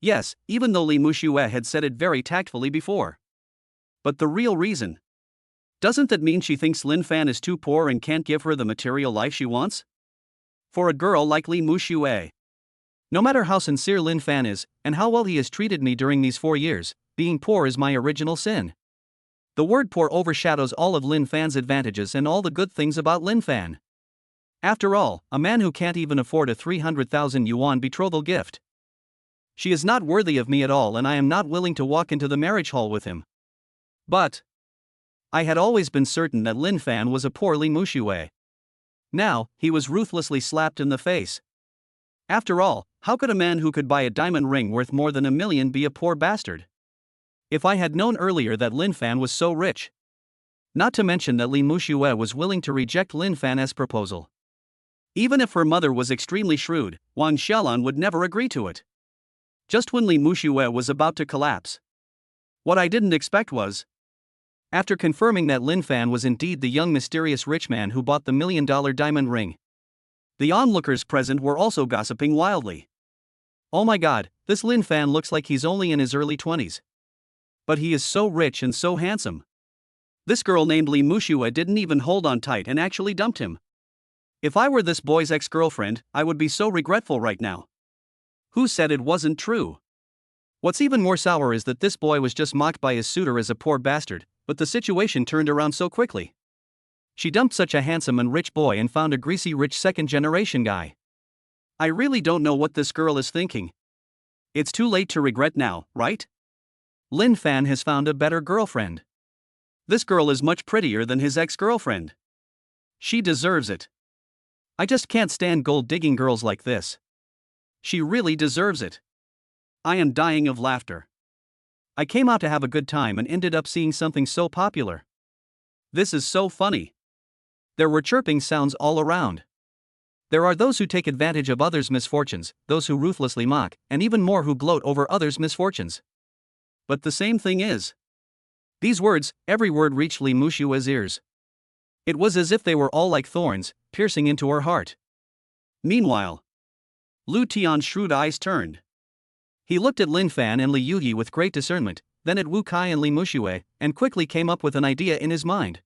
Yes, even though Li Muxue had said it very tactfully before. But the real reason. Doesn't that mean she thinks Linfan is too poor and can't give her the material life she wants? For a girl like Li Muxue. No matter how sincere Linfan is, and how well he has treated me during these 4 years, being poor is my original sin. The word poor overshadows all of Linfan's advantages and all the good things about Linfan. After all, a man who can't even afford a 300,000 yuan betrothal gift. She is not worthy of me at all, and I am not willing to walk into the marriage hall with him. But I had always been certain that Linfan was a poor Li Muxue. Now, he was ruthlessly slapped in the face. After all, how could a man who could buy a diamond ring worth more than $1 million be a poor bastard? If I had known earlier that Linfan was so rich. Not to mention that Li Muxue was willing to reject Linfan's proposal. Even if her mother was extremely shrewd, Wang Xiaolan would never agree to it. Just when Li Muxue was about to collapse. What I didn't expect was, after confirming that Linfan was indeed the young mysterious rich man who bought the $1 million diamond ring, the onlookers present were also gossiping wildly. Oh my god, this Linfan looks like he's only in his early 20s. But he is so rich and so handsome. This girl named Li Muxue didn't even hold on tight and actually dumped him. If I were this boy's ex-girlfriend, I would be so regretful right now. Who said it wasn't true? What's even more sour is that this boy was just mocked by his suitor as a poor bastard, but the situation turned around so quickly. She dumped such a handsome and rich boy and found a greasy rich second-generation guy. I really don't know what this girl is thinking. It's too late to regret now, right? Linfan has found a better girlfriend. This girl is much prettier than his ex-girlfriend. She deserves it. I just can't stand gold-digging girls like this. She really deserves it. I am dying of laughter. I came out to have a good time and ended up seeing something so popular. This is so funny. There were chirping sounds all around. There are those who take advantage of others' misfortunes, those who ruthlessly mock, and even more who gloat over others' misfortunes. But the same thing is. These words, every word reached Li Muxue's ears. It was as if they were all like thorns, piercing into her heart. Meanwhile, Lu Tian's shrewd eyes turned. He looked at Linfan and Li Yuyi with great discernment, then at Wu Kai and Li Muxue, and quickly came up with an idea in his mind.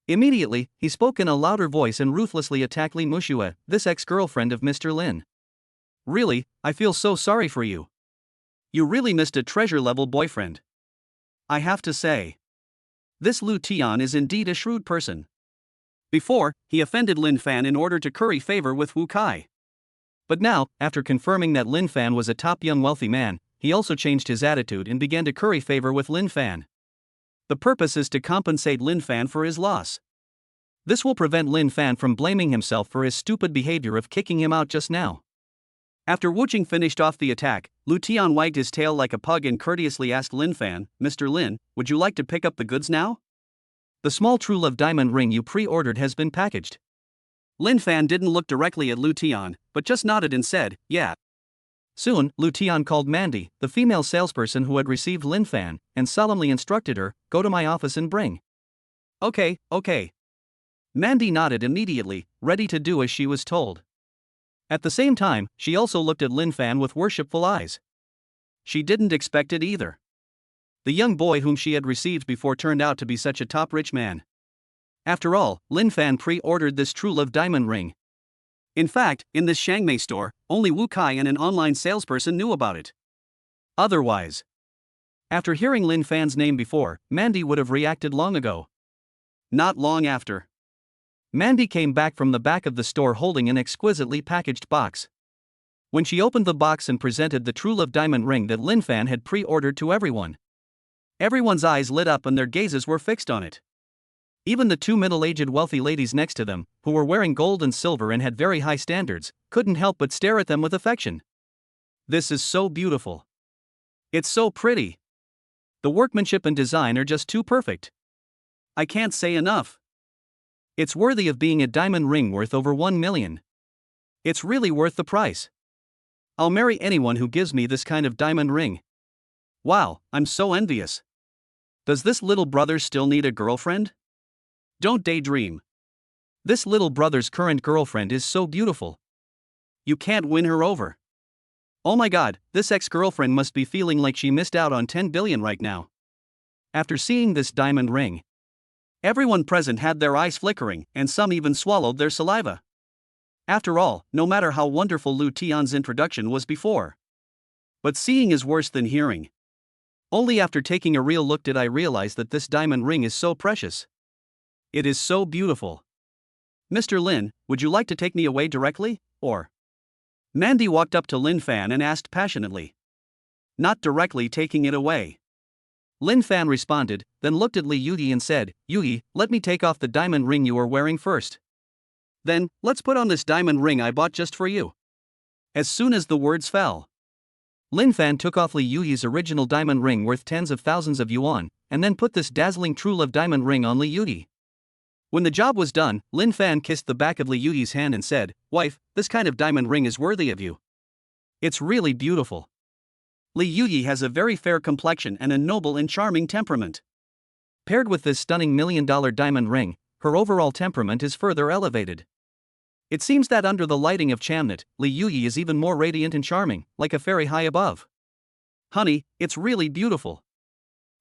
Immediately, he spoke in a louder voice and ruthlessly attacked Li Muxue, this ex-girlfriend of Mr. Lin. Really, I feel so sorry for you. You really missed a treasure-level boyfriend. I have to say. This Lu Tian is indeed a shrewd person. Before, he offended Linfan in order to curry favor with Wu Kai. But now, after confirming that Linfan was a top young wealthy man, he also changed his attitude and began to curry favor with Linfan. The purpose is to compensate Linfan for his loss. This will prevent Linfan from blaming himself for his stupid behavior of kicking him out just now. After Wu Jing finished off the attack, Lu Tian wagged his tail like a pug and courteously asked Linfan, Mr. Lin, would you like to pick up the goods now? The small true love diamond ring you pre-ordered has been packaged. Linfan didn't look directly at Lu Tian, but just nodded and said, yeah. Soon, Lu Tian called Mandy, the female salesperson who had received Linfan, and solemnly instructed her, go to my office and bring. Okay. Mandy nodded immediately, ready to do as she was told. At the same time, she also looked at Linfan with worshipful eyes. She didn't expect it either. The young boy whom she had received before turned out to be such a top rich man. After all, Linfan pre-ordered this true love diamond ring. In fact, in this Shangmei store, only Wu Kai and an online salesperson knew about it. Otherwise, after hearing Linfan's name before, Mandy would have reacted long ago. Not long after, Mandy came back from the back of the store holding an exquisitely packaged box. When she opened the box and presented the true love diamond ring that Linfan had pre-ordered to everyone, everyone's eyes lit up and their gazes were fixed on it. Even the 2 middle-aged wealthy ladies next to them, who were wearing gold and silver and had very high standards, couldn't help but stare at them with affection. This is so beautiful. It's so pretty. The workmanship and design are just too perfect. I can't say enough. It's worthy of being a diamond ring worth over 1 million. It's really worth the price. I'll marry anyone who gives me this kind of diamond ring. Wow, I'm so envious. Does this little brother still need a girlfriend? Don't daydream. This little brother's current girlfriend is so beautiful. You can't win her over. Oh my god, this ex-girlfriend must be feeling like she missed out on 10 billion right now. After seeing this diamond ring, everyone present had their eyes flickering, and some even swallowed their saliva. After all, no matter how wonderful Lu Tian's introduction was before. But seeing is worse than hearing. Only after taking a real look did I realize that this diamond ring is so precious. It is so beautiful. Mr. Lin, would you like to take me away directly, or? Mandy walked up to Linfan and asked passionately. Not directly taking it away. Linfan responded, then looked at Li Yuyi and said, Yuyi, let me take off the diamond ring you are wearing first. Then, let's put on this diamond ring I bought just for you. As soon as the words fell, Linfan took off Li Yuyi's original diamond ring worth tens of thousands of yuan, and then put this dazzling true love diamond ring on Li Yuyi. When the job was done, Linfan kissed the back of Li Yuyi's hand and said, Wife, this kind of diamond ring is worthy of you. It's really beautiful. Li Yuyi has a very fair complexion and a noble and charming temperament. Paired with this stunning $1 million diamond ring, her overall temperament is further elevated. It seems that under the lighting of Chamnet, Li Yuyi is even more radiant and charming, like a fairy high above. Honey, it's really beautiful.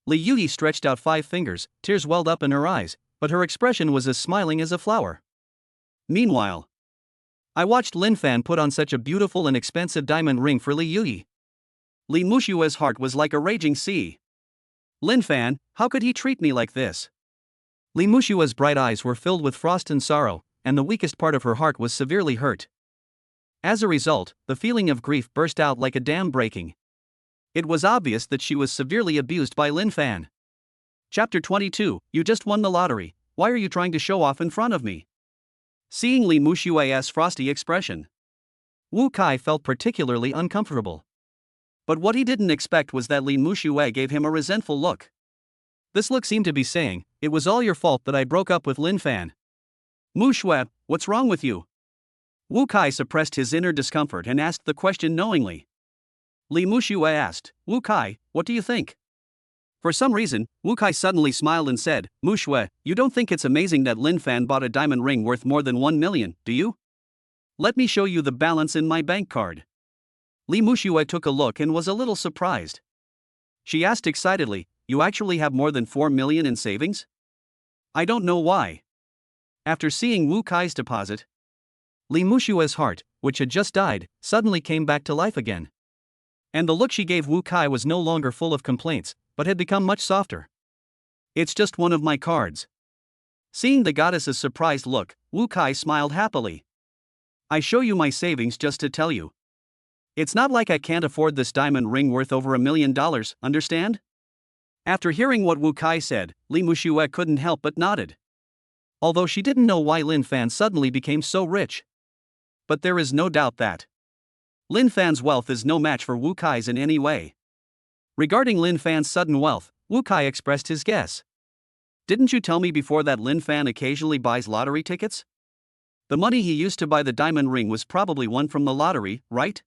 Li Yuyi stretched out 5 fingers, tears welled up in her eyes, but her expression was as smiling as a flower. Meanwhile, I watched Linfan put on such a beautiful and expensive diamond ring for Li Yuyi. Li Mushue's heart was like a raging sea. Linfan, how could he treat me like this? Li Mushue's bright eyes were filled with frost and sorrow, and the weakest part of her heart was severely hurt. As a result, the feeling of grief burst out like a dam breaking. It was obvious that she was severely abused by Linfan. Chapter 22, You just won the lottery, why are you trying to show off in front of me? Seeing Li Mushue's frosty expression, Wu Kai felt particularly uncomfortable. But what he didn't expect was that Li Mushue gave him a resentful look. This look seemed to be saying, it was all your fault that I broke up with Linfan. Mushue, what's wrong with you? Wu Kai suppressed his inner discomfort and asked the question knowingly. Li Mushue asked, Wu Kai, what do you think? For some reason, Wu Kai suddenly smiled and said, Mushue, you don't think it's amazing that Linfan bought a diamond ring worth more than 1 million, do you? Let me show you the balance in my bank card. Li Mushue took a look and was a little surprised. She asked excitedly, you actually have more than 4 million in savings? I don't know why. After seeing Wu Kai's deposit, Li Mushue's heart, which had just died, suddenly came back to life again. And the look she gave Wu Kai was no longer full of complaints, but had become much softer. It's just one of my cards. Seeing the goddess's surprised look, Wu Kai smiled happily. I show you my savings just to tell you. It's not like I can't afford this diamond ring worth over $1 million, understand? After hearing what Wu Kai said, Li Mushue couldn't help but nodded. Although she didn't know why Linfan suddenly became so rich. But there is no doubt that Linfan's wealth is no match for Wu Kai's in any way. Regarding Linfan's sudden wealth, Wu Kai expressed his guess. Didn't you tell me before that Linfan occasionally buys lottery tickets? The money he used to buy the diamond ring was probably won from the lottery, right?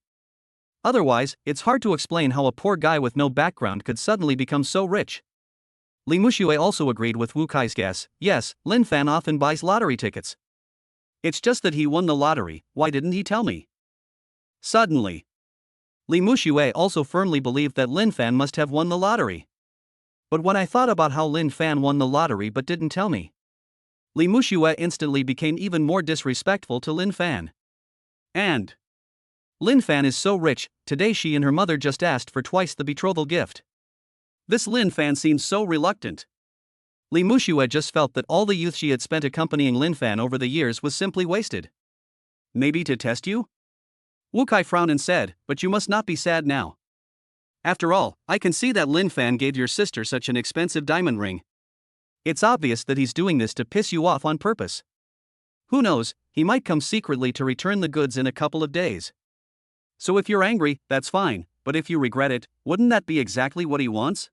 Otherwise, it's hard to explain how a poor guy with no background could suddenly become so rich. Li Mushue also agreed with Wu Kai's guess, yes, Linfan often buys lottery tickets. It's just that he won the lottery, why didn't he tell me? Suddenly, Li Mushue also firmly believed that Linfan must have won the lottery. But when I thought about how Linfan won the lottery but didn't tell me, Li Mushue instantly became even more disrespectful to Linfan. And Linfan is so rich, today she and her mother just asked for twice the betrothal gift. This Linfan seems so reluctant. Li Mushue just felt that all the youth she had spent accompanying Linfan over the years was simply wasted. Maybe to test you? Wu Kai frowned and said, but you must not be sad now. After all, I can see that Linfan gave your sister such an expensive diamond ring. It's obvious that he's doing this to piss you off on purpose. Who knows, he might come secretly to return the goods in a couple of days. So if you're angry, that's fine, but if you regret it, wouldn't that be exactly what he wants?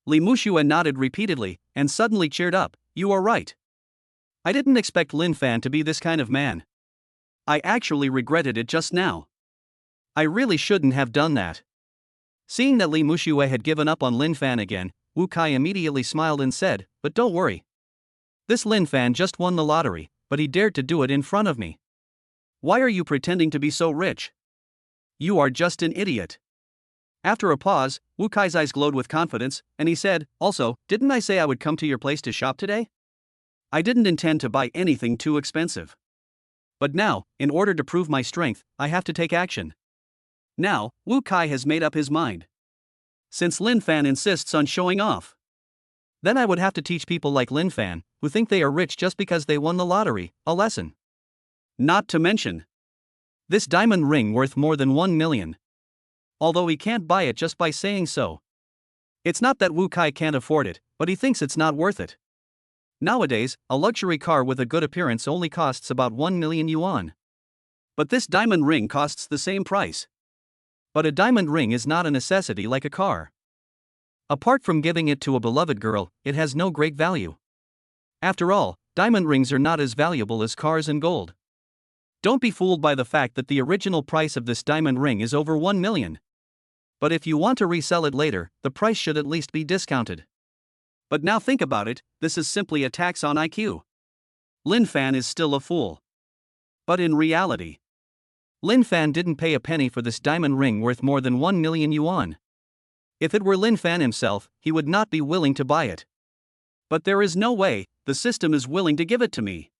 Li Mushue nodded repeatedly, and suddenly cheered up, you are right. I didn't expect Linfan to be this kind of man. I actually regretted it just now. I really shouldn't have done that. Seeing that Li Muxue had given up on Linfan again, Wu Kai immediately smiled and said, "But don't worry. This Linfan just won the lottery, but he dared to do it in front of me. Why are you pretending to be so rich? You are just an idiot." After a pause, Wu Kai's eyes glowed with confidence, and he said, "Also, didn't I say I would come to your place to shop today? I didn't intend to buy anything too expensive. But now, in order to prove my strength, I have to take action." Now, Wu Kai has made up his mind. Since Linfan insists on showing off, then I would have to teach people like Linfan, who think they are rich just because they won the lottery, a lesson. Not to mention this diamond ring worth more than 1 million. Although he can't buy it just by saying so. It's not that Wu Kai can't afford it, but he thinks it's not worth it. Nowadays, a luxury car with a good appearance only costs about 1 million yuan. But this diamond ring costs the same price. But a diamond ring is not a necessity like a car. Apart from giving it to a beloved girl, it has no great value. After all, diamond rings are not as valuable as cars and gold. Don't be fooled by the fact that the original price of this diamond ring is over 1 million. But if you want to resell it later, the price should at least be discounted. But now think about it, this is simply a tax on IQ. Linfan is still a fool. But in reality, Linfan didn't pay a penny for this diamond ring worth more than 1 million yuan. If it were Linfan himself, he would not be willing to buy it. But there is no way, the system is willing to give it to me.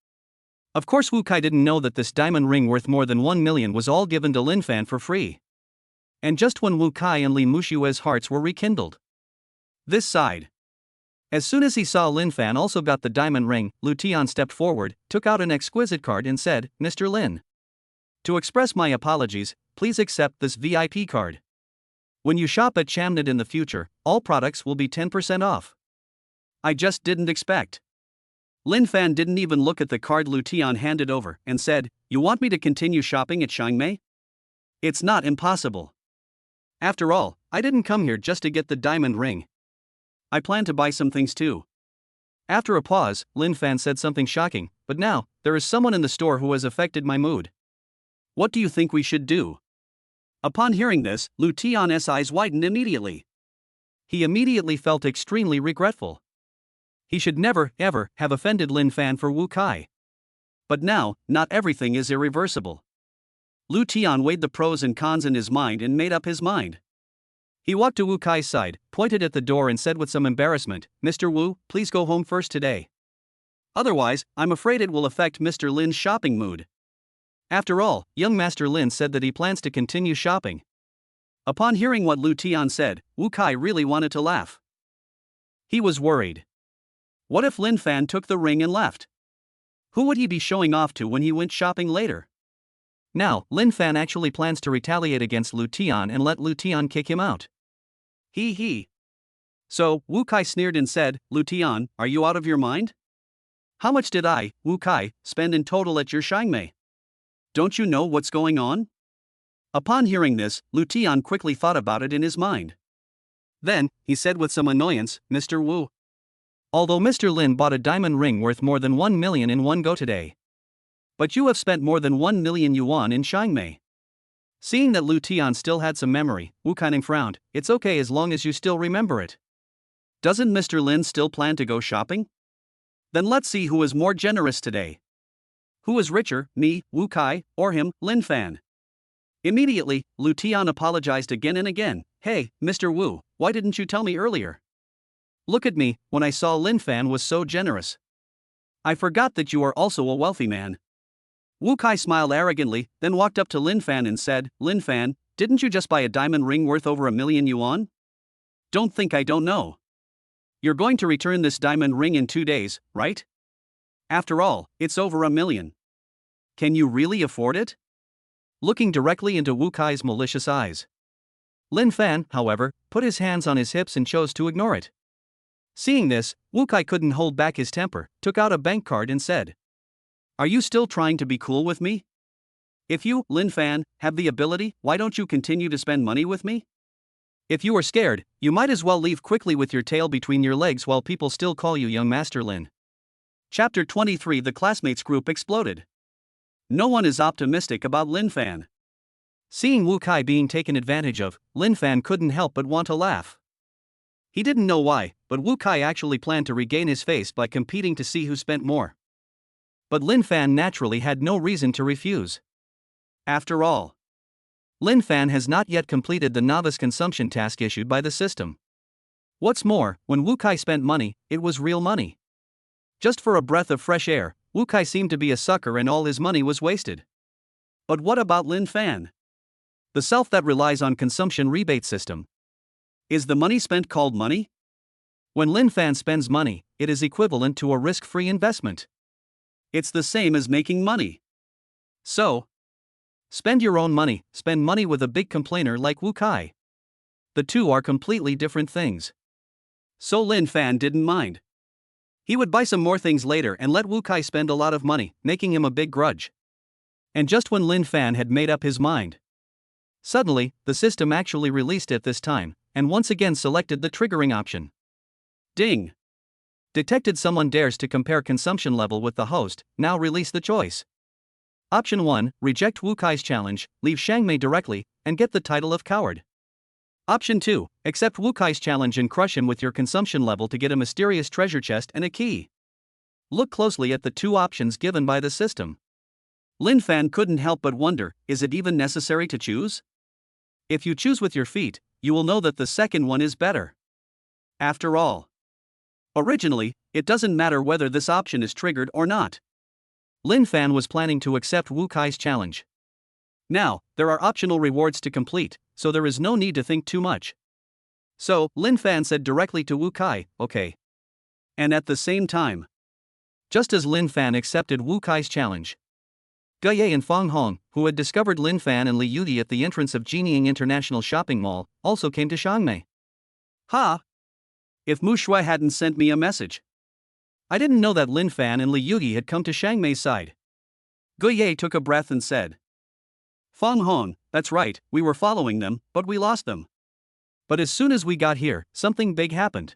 Of course Wu Kai didn't know that this diamond ring worth more than 1 million was all given to Linfan for free. And just when Wu Kai and Li Muxue's hearts were rekindled, this side. As soon as he saw Linfan also got the diamond ring, Lu Tian stepped forward, took out an exquisite card and said, "Mr. Lin. To express my apologies, please accept this VIP card. When you shop at Chamnet in the future, all products will be 10% off." I just didn't expect. Linfan didn't even look at the card Lu Tian handed over and said, "You want me to continue shopping at Shangmei? It's not impossible. After all, I didn't come here just to get the diamond ring. I plan to buy some things too." After a pause, Linfan said something shocking, "But now, there is someone in the store who has affected my mood. What do you think we should do?" Upon hearing this, Lu Tian's eyes widened immediately. He immediately felt extremely regretful. He should never, ever, have offended Linfan for Wu Kai. But now, not everything is irreversible. Lu Tian weighed the pros and cons in his mind and made up his mind. He walked to Wu Kai's side, pointed at the door and said with some embarrassment, "Mr. Wu, please go home first today. Otherwise, I'm afraid it will affect Mr. Lin's shopping mood." After all, young Master Lin said that he plans to continue shopping. Upon hearing what Lu Tian said, Wu Kai really wanted to laugh. He was worried. What if Linfan took the ring and left? Who would he be showing off to when he went shopping later? Now, Linfan actually plans to retaliate against Lu Tian and let Lu Tian kick him out. He. So, Wu Kai sneered and said, "Lu Tian, are you out of your mind? How much did I, Wu Kai, spend in total at your Shangmei? Don't you know what's going on?" Upon hearing this, Lu Tian quickly thought about it in his mind. Then, he said with some annoyance, "Mr. Wu. Although Mr. Lin bought a diamond ring worth more than 1 million in one go today. But you have spent more than 1 million yuan in Shangmei." Seeing that Lu Tian still had some memory, Wu Kai frowned. "It's okay as long as you still remember it. Doesn't Mr. Lin still plan to go shopping? Then let's see who is more generous today. Who is richer, me, Wu Kai, or him, Linfan?" Immediately, Lu Tian apologized again and again. "Hey, Mr. Wu, why didn't you tell me earlier? Look at me, when I saw Linfan was so generous. I forgot that you are also a wealthy man." Wu Kai smiled arrogantly, then walked up to Linfan and said, "Linfan, didn't you just buy a diamond ring worth over 1 million yuan? Don't think I don't know. You're going to return this diamond ring in 2 days, right? After all, it's over 1 million. Can you really afford it?" Looking directly into Wu Kai's malicious eyes. Linfan, however, put his hands on his hips and chose to ignore it. Seeing this, Wu Kai couldn't hold back his temper, took out a bank card and said, "Are you still trying to be cool with me? If you, Linfan, have the ability, why don't you continue to spend money with me? If you are scared, you might as well leave quickly with your tail between your legs while people still call you young Master Lin." Chapter 23. The Classmates group exploded. No one is optimistic about Linfan. Seeing Wu Kai being taken advantage of, Linfan couldn't help but want to laugh. He didn't know why, but Wu Kai actually planned to regain his face by competing to see who spent more. But Linfan naturally had no reason to refuse. After all, Linfan has not yet completed the novice consumption task issued by the system. What's more, when Wu Kai spent money, it was real money. Just for a breath of fresh air, Wu Kai seemed to be a sucker and all his money was wasted. But what about Linfan? The self that relies on consumption rebate system. Is the money spent called money? When Linfan spends money, it is equivalent to a risk-free investment. It's the same as making money. So, spend your own money, spend money with a big complainer like Wu Kai. The two are completely different things. So Linfan didn't mind. He would buy some more things later and let Wu Kai spend a lot of money, making him a big grudge. And just when Linfan had made up his mind, suddenly, the system actually released it this time, and once again selected the triggering option. Ding! Detected someone dares to compare consumption level with the host, now release the choice. Option 1, reject Wu Kai's challenge, leave Shangmei directly, and get the title of coward. Option 2, accept Wu Kai's challenge and crush him with your consumption level to get a mysterious treasure chest and a key. Look closely at the two options given by the system. Linfan couldn't help but wonder, is it even necessary to choose? If you choose with your feet, you will know that the second one is better. After all, originally, it doesn't matter whether this option is triggered or not. Linfan was planning to accept Wu Kai's challenge. Now, there are optional rewards to complete, so there is no need to think too much. So, Linfan said directly to Wu Kai, okay. And at the same time, just as Linfan accepted Wu Kai's challenge, Guye and Feng Hong, who had discovered Linfan and Li Yudi at the entrance of Jinying International Shopping Mall, also came to Shangmei. Ha! If Mu Shui hadn't sent me a message. I didn't know that Linfan and Li Yudi had come to Shangmei's side. Guye took a breath and said, Feng Hong, that's right, we were following them, but we lost them. But as soon as we got here, something big happened.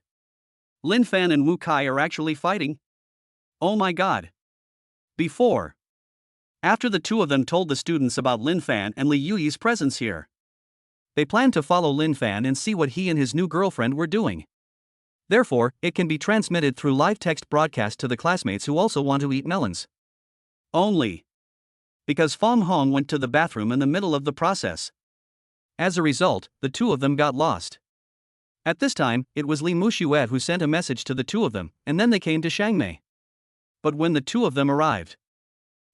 Linfan and Wu Kai are actually fighting. Oh my god. After the two of them told the students about Linfan and Li Yuyi's presence here, they planned to follow Linfan and see what he and his new girlfriend were doing. Therefore, it can be transmitted through live text broadcast to the classmates who also want to eat melons. Only because Feng Hong went to the bathroom in the middle of the process. As a result, the two of them got lost. At this time, it was Li Muxue who sent a message to the two of them, and then they came to Shangmei. But when the two of them arrived,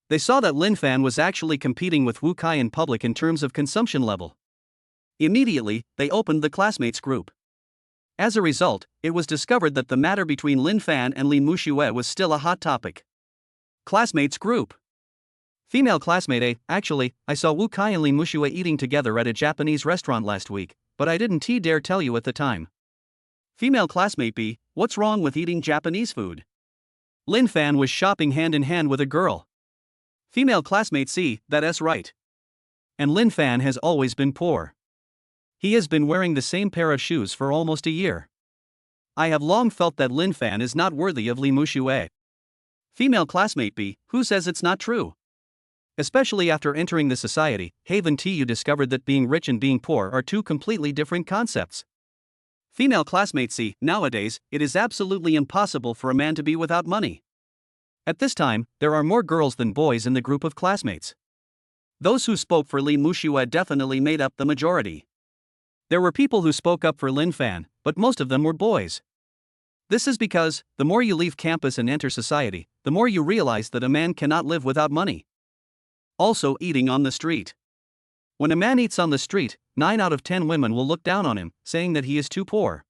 they saw that Linfan was actually competing with Wu Kai in public in terms of consumption level. Immediately, they opened the classmates group. As a result, it was discovered that the matter between Linfan and Li Muxue was still a hot topic. Classmates group. Female classmate A, actually, I saw Wu Kai and Li Muxue eating together at a Japanese restaurant last week, but I didn't dare tell you at the time. Female classmate B, what's wrong with eating Japanese food? Linfan was shopping hand in hand with a girl. Female classmate C, that's right. And Linfan has always been poor. He has been wearing the same pair of shoes for almost a year. I have long felt that Linfan is not worthy of Li Muxue. Female classmate B, who says it's not true? Especially after entering the society, Haven TU discovered that being rich and being poor are two completely different concepts. Female classmate C, nowadays, it is absolutely impossible for a man to be without money. At this time, there are more girls than boys in the group of classmates. Those who spoke for Li Muxue definitely made up the majority. There were people who spoke up for Linfan, but most of them were boys. This is because, the more you leave campus and enter society, the more you realize that a man cannot live without money. Also, eating on the street. When a man eats on the street, 9 out of 10 women will look down on him, saying that he is too poor.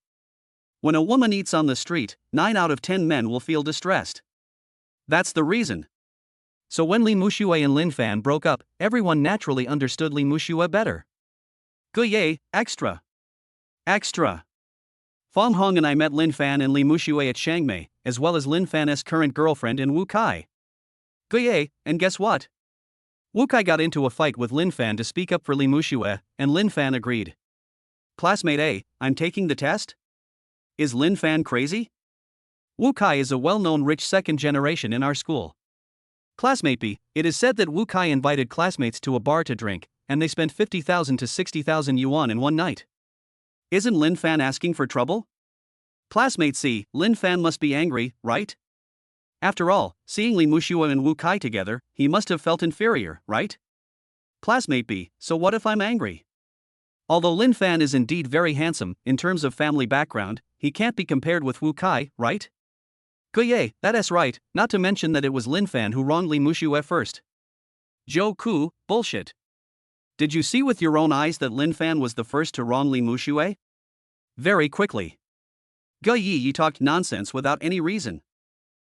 When a woman eats on the street, 9 out of 10 men will feel distressed. That's the reason. So when Li Muxue and Linfan broke up, everyone naturally understood Li Muxue better. Guye, extra. Extra. Feng Hong and I met Linfan and Li Muxue at Shangmei, as well as Linfan's current girlfriend in Wu Kai. Guye, and guess what? Wu Kai got into a fight with Linfan to speak up for Li Muxue, and Linfan agreed. Classmate A, I'm taking the test? Is Linfan crazy? Wu Kai is a well-known rich second generation in our school. Classmate B, it is said that Wu Kai invited classmates to a bar to drink, and they spent 50,000 to 60,000 yuan in one night. Isn't Linfan asking for trouble? Classmate C, Linfan must be angry, right? After all, seeing Li Muxue and Wu Kai together, he must have felt inferior, right? Classmate B, so what if I'm angry? Although Linfan is indeed very handsome, in terms of family background, he can't be compared with Wu Kai, right? Guye, that's right, not to mention that it was Linfan who wronged Li Muxue first. Zhou Ku, bullshit. Did you see with your own eyes that Linfan was the first to wrong Li Muxue? Very quickly. Guyi talked nonsense without any reason.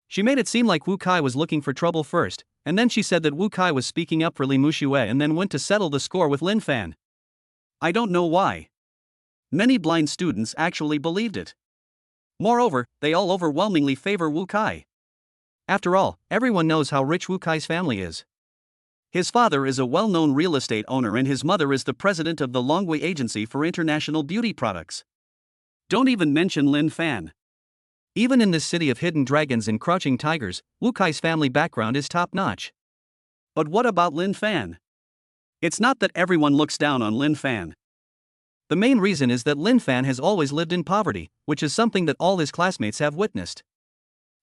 She made it seem like Wu Kai was looking for trouble first, and then she said that Wu Kai was speaking up for Li Muxue and then went to settle the score with Linfan. I don't know why. Many blind students actually believed it. Moreover, they all overwhelmingly favor Wu Kai. After all, everyone knows how rich Wu Kai's family is. His father is a well-known real estate owner and his mother is the president of the Longwei Agency for International Beauty Products. Don't even mention Linfan. Even in this city of hidden dragons and crouching tigers, Wu Kai's family background is top-notch. But what about Linfan? It's not that everyone looks down on Linfan. The main reason is that Linfan has always lived in poverty, which is something that all his classmates have witnessed.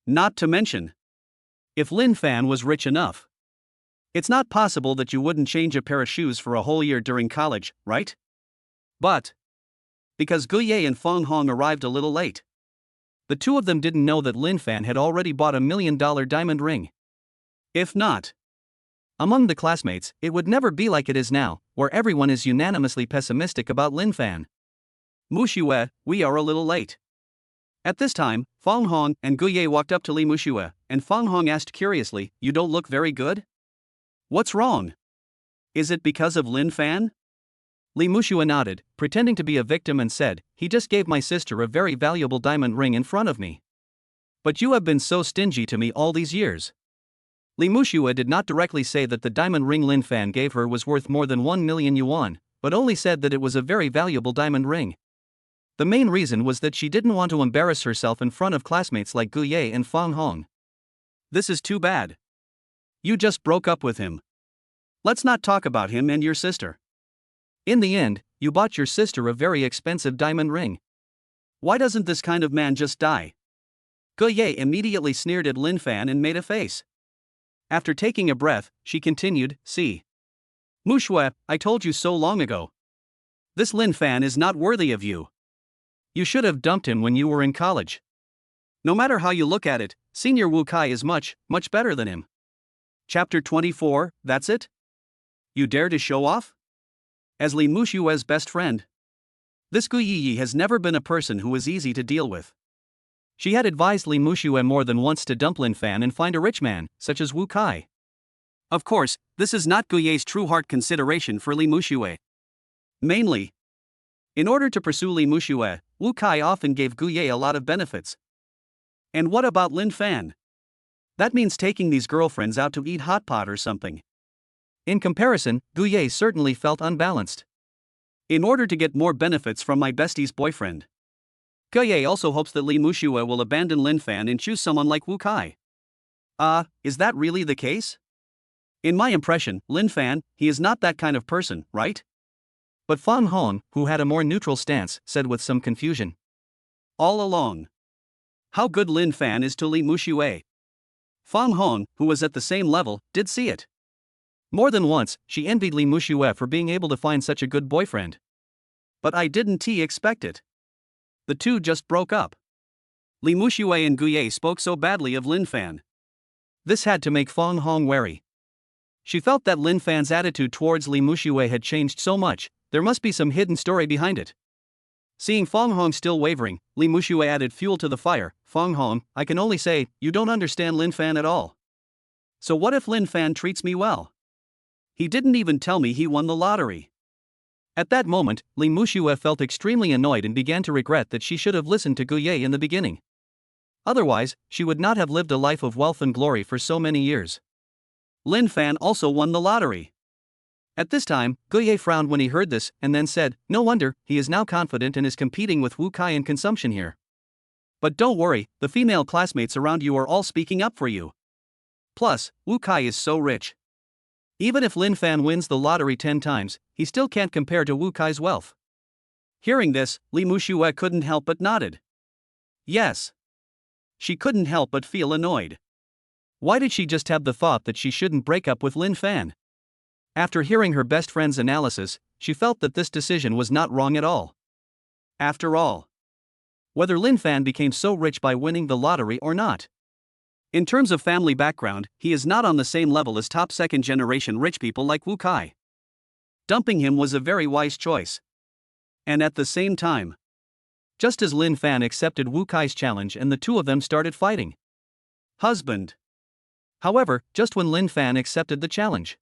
Not to mention, if Linfan was rich enough, it's not possible that you wouldn't change a pair of shoes for a whole year during college, right? But because Guye and Feng Hong arrived a little late, the two of them didn't know that Linfan had already bought $1 million diamond ring. If not, among the classmates, it would never be like it is now, where everyone is unanimously pessimistic about Linfan. Muxue, we are a little late. At this time, Feng Hong and Guye walked up to Li Muxue, and Feng Hong asked curiously, "You don't look very good? What's wrong? Is it because of Linfan?" Li Muxue nodded, pretending to be a victim and said, "He just gave my sister a very valuable diamond ring in front of me. But you have been so stingy to me all these years." Li Muxue did not directly say that the diamond ring Linfan gave her was worth more than 1 million yuan, but only said that it was a very valuable diamond ring. The main reason was that she didn't want to embarrass herself in front of classmates like Guye and Feng Hong. This is too bad. You just broke up with him. Let's not talk about him and your sister. In the end, you bought your sister a very expensive diamond ring. Why doesn't this kind of man just die? Guye immediately sneered at Linfan and made a face. After taking a breath, she continued, "See. Muxue, I told you so long ago. This Linfan is not worthy of you. You should have dumped him when you were in college. No matter how you look at it, Senior Wu Kai is much, much better than him." Chapter 24, that's it? You dare to show off? As Li Muxue's best friend, this Guyi has never been a person who is easy to deal with. She had advised Li Muxue more than once to dump Linfan and find a rich man, such as Wu Kai. Of course, this is not Guye's true heart consideration for Li Muxue. Mainly, in order to pursue Li Muxue, Wu Kai often gave Guye a lot of benefits. And what about Linfan? That means taking these girlfriends out to eat hot pot or something. In comparison, Guye certainly felt unbalanced. In order to get more benefits from my bestie's boyfriend, Guye also hopes that Li Muxue will abandon Linfan and choose someone like Wu Kai. Is that really the case? In my impression, Linfan, he is not that kind of person, right? But Feng Hong, who had a more neutral stance, said with some confusion. All along. How good Linfan is to Li Muxue. Feng Hong, who was at the same level, did see it. More than once, she envied Li Muxue for being able to find such a good boyfriend. But I didn't expect it. The two just broke up. Li Muxue and Guye spoke so badly of Linfan. This had to make Feng Hong wary. She felt that Linfan's attitude towards Li Muxue had changed so much, there must be some hidden story behind it. Seeing Feng Hong still wavering, Li Muxue added fuel to the fire. "Feng Hong, I can only say, you don't understand Linfan at all. So what if Linfan treats me well? He didn't even tell me he won the lottery." At that moment, Li Muxue felt extremely annoyed and began to regret that she should have listened to Guye in the beginning. Otherwise, she would not have lived a life of wealth and glory for so many years. Linfan also won the lottery. At this time, Guye frowned when he heard this, and then said, "No wonder, he is now confident and is competing with Wu Kai in consumption here. But don't worry, the female classmates around you are all speaking up for you. Plus, Wu Kai is so rich. Even if Linfan wins the lottery 10 times, he still can't compare to Wu Kai's wealth. Hearing this, Li Muxue couldn't help but nodded. Yes. She couldn't help but feel annoyed. Why did she just have the thought that she shouldn't break up with Linfan? After hearing her best friend's analysis, she felt that this decision was not wrong at all. After all, whether Linfan became so rich by winning the lottery or not, in terms of family background, he is not on the same level as top second-generation rich people like Wu Kai. Dumping him was a very wise choice. And at the same time, just as Linfan accepted Wu Kai's challenge and the two of them started fighting. Husband. However, just when Linfan accepted the challenge,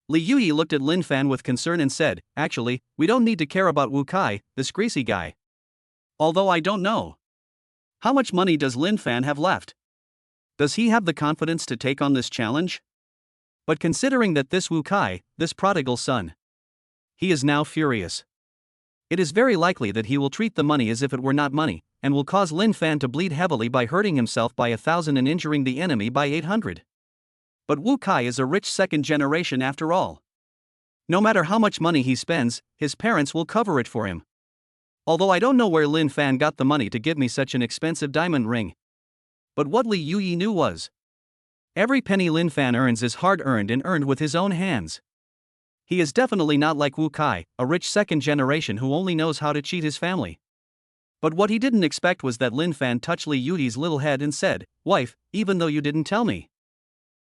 Li Yuyi looked at Linfan with concern and said, "Actually, we don't need to care about Wu Kai, this greasy guy. Although I don't know. How much money does Linfan have left? Does he have the confidence to take on this challenge?" But considering that this Wu Kai, this prodigal son, he is now furious. It is very likely that he will treat the money as if it were not money, and will cause Linfan to bleed heavily by hurting himself by 1,000 and injuring the enemy by 800. But Wu Kai is a rich second generation after all. No matter how much money he spends, his parents will cover it for him. Although I don't know where Linfan got the money to give me such an expensive diamond ring. But what Li Yuyi knew was, every penny Linfan earns is hard-earned and earned with his own hands. He is definitely not like Wu Kai, a rich second generation who only knows how to cheat his family. But what he didn't expect was that Linfan touched Li Yuyi's little head and said, "Wife, even though you didn't tell me.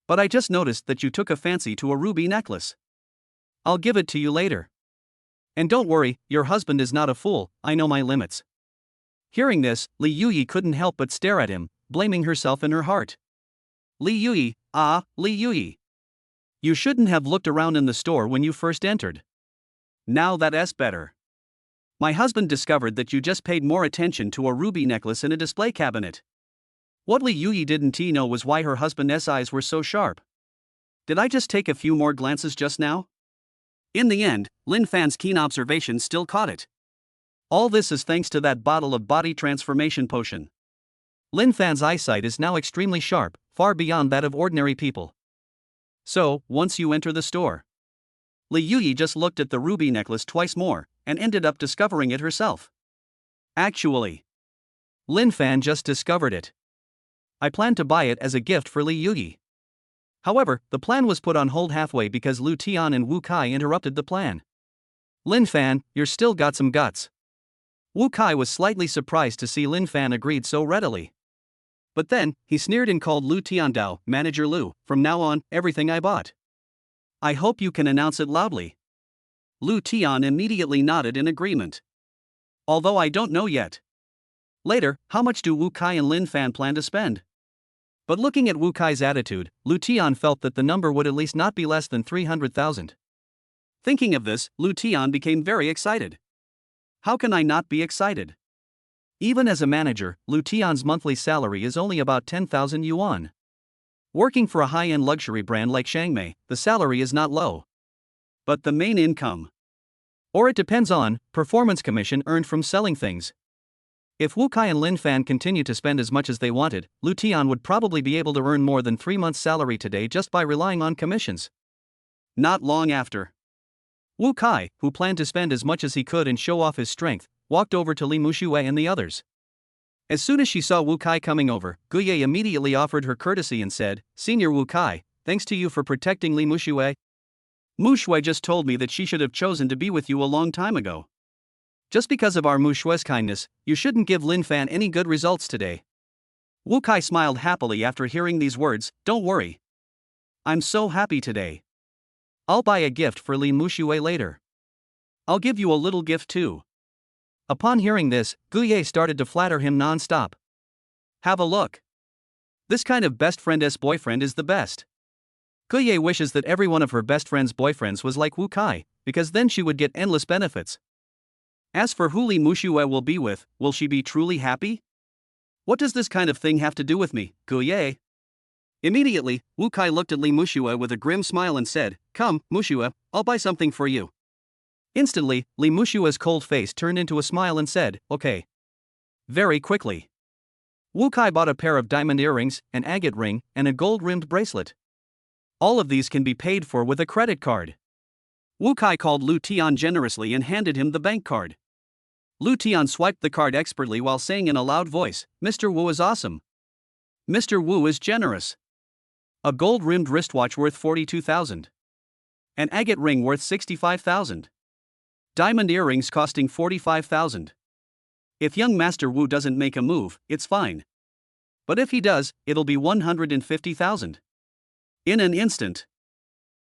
But I just noticed that you took a fancy to a ruby necklace. I'll give it to you later. And don't worry, your husband is not a fool, I know my limits." Hearing this, Li Yuyi couldn't help but stare at him, blaming herself in her heart. Li Yuyi, Li Yuyi. You shouldn't have looked around in the store when you first entered. Now that's better. My husband discovered that you just paid more attention to a ruby necklace in a display cabinet. What Li Yuyi didn't know was why her husband's eyes were so sharp. Did I just take a few more glances just now? In the end, Linfan's keen observation still caught it. All this is thanks to that bottle of body transformation potion. Linfan's eyesight is now extremely sharp, far beyond that of ordinary people. So, once you enter the store, Li Yuyi just looked at the ruby necklace twice more, and ended up discovering it herself. Actually, Linfan just discovered it. I planned to buy it as a gift for Li Yuyi. However, the plan was put on hold halfway because Lu Tian and Wu Kai interrupted the plan. Linfan, you're still got some guts. Wu Kai was slightly surprised to see Linfan agreed so readily. But then, he sneered and called Lu Tiandao, "Manager Lu, from now on, everything I bought. I hope you can announce it loudly." Lu Tian immediately nodded in agreement. "Although I don't know yet." Later, how much do Wu Kai and Linfan plan to spend? But looking at Wu Kai's attitude, Lu Tian felt that the number would at least not be less than 300,000. Thinking of this, Lu Tian became very excited. How can I not be excited? Even as a manager, Lu Tian's monthly salary is only about 10,000 yuan. Working for a high-end luxury brand like Shangmei, the salary is not low. But the main income, or it depends on, performance commission earned from selling things. If Wu Kai and Linfan continue to spend as much as they wanted, Lu Tian would probably be able to earn more than 3 months' salary today just by relying on commissions. Not long after, Wu Kai, who planned to spend as much as he could and show off his strength, walked over to Li Muxue and the others. As soon as she saw Wu Kai coming over, Guye immediately offered her courtesy and said, "Senior Wu Kai, thanks to you for protecting Li Muxue. Muxue just told me that she should have chosen to be with you a long time ago. Just because of our Muxue's kindness, you shouldn't give Linfan any good results today." Wu Kai smiled happily after hearing these words. "Don't worry. I'm so happy today. I'll buy a gift for Li Muxue later. I'll give you a little gift too." Upon hearing this, Guye started to flatter him non-stop. "Have a look. This kind of best friend's boyfriend is the best." Guye wishes that every one of her best friend's boyfriends was like Wu Kai, because then she would get endless benefits. As for who Li Muxue will be with, will she be truly happy? What does this kind of thing have to do with me, Guye? Immediately, Wu Kai looked at Li Muxue with a grim smile and said, "Come, Muxue, I'll buy something for you." Instantly, Li Muxue's cold face turned into a smile and said, "Okay." Very quickly, Wu Kai bought a pair of diamond earrings, an agate ring, and a gold-rimmed bracelet. All of these can be paid for with a credit card. Wu Kai called Lu Tian generously and handed him the bank card. Lu Tian swiped the card expertly while saying in a loud voice, "Mr. Wu is awesome. Mr. Wu is generous. A gold-rimmed wristwatch worth 42,000. An agate ring worth 65,000. Diamond earrings costing 45,000. If young Master Wu doesn't make a move, it's fine. But if he does, it'll be 150,000. In an instant."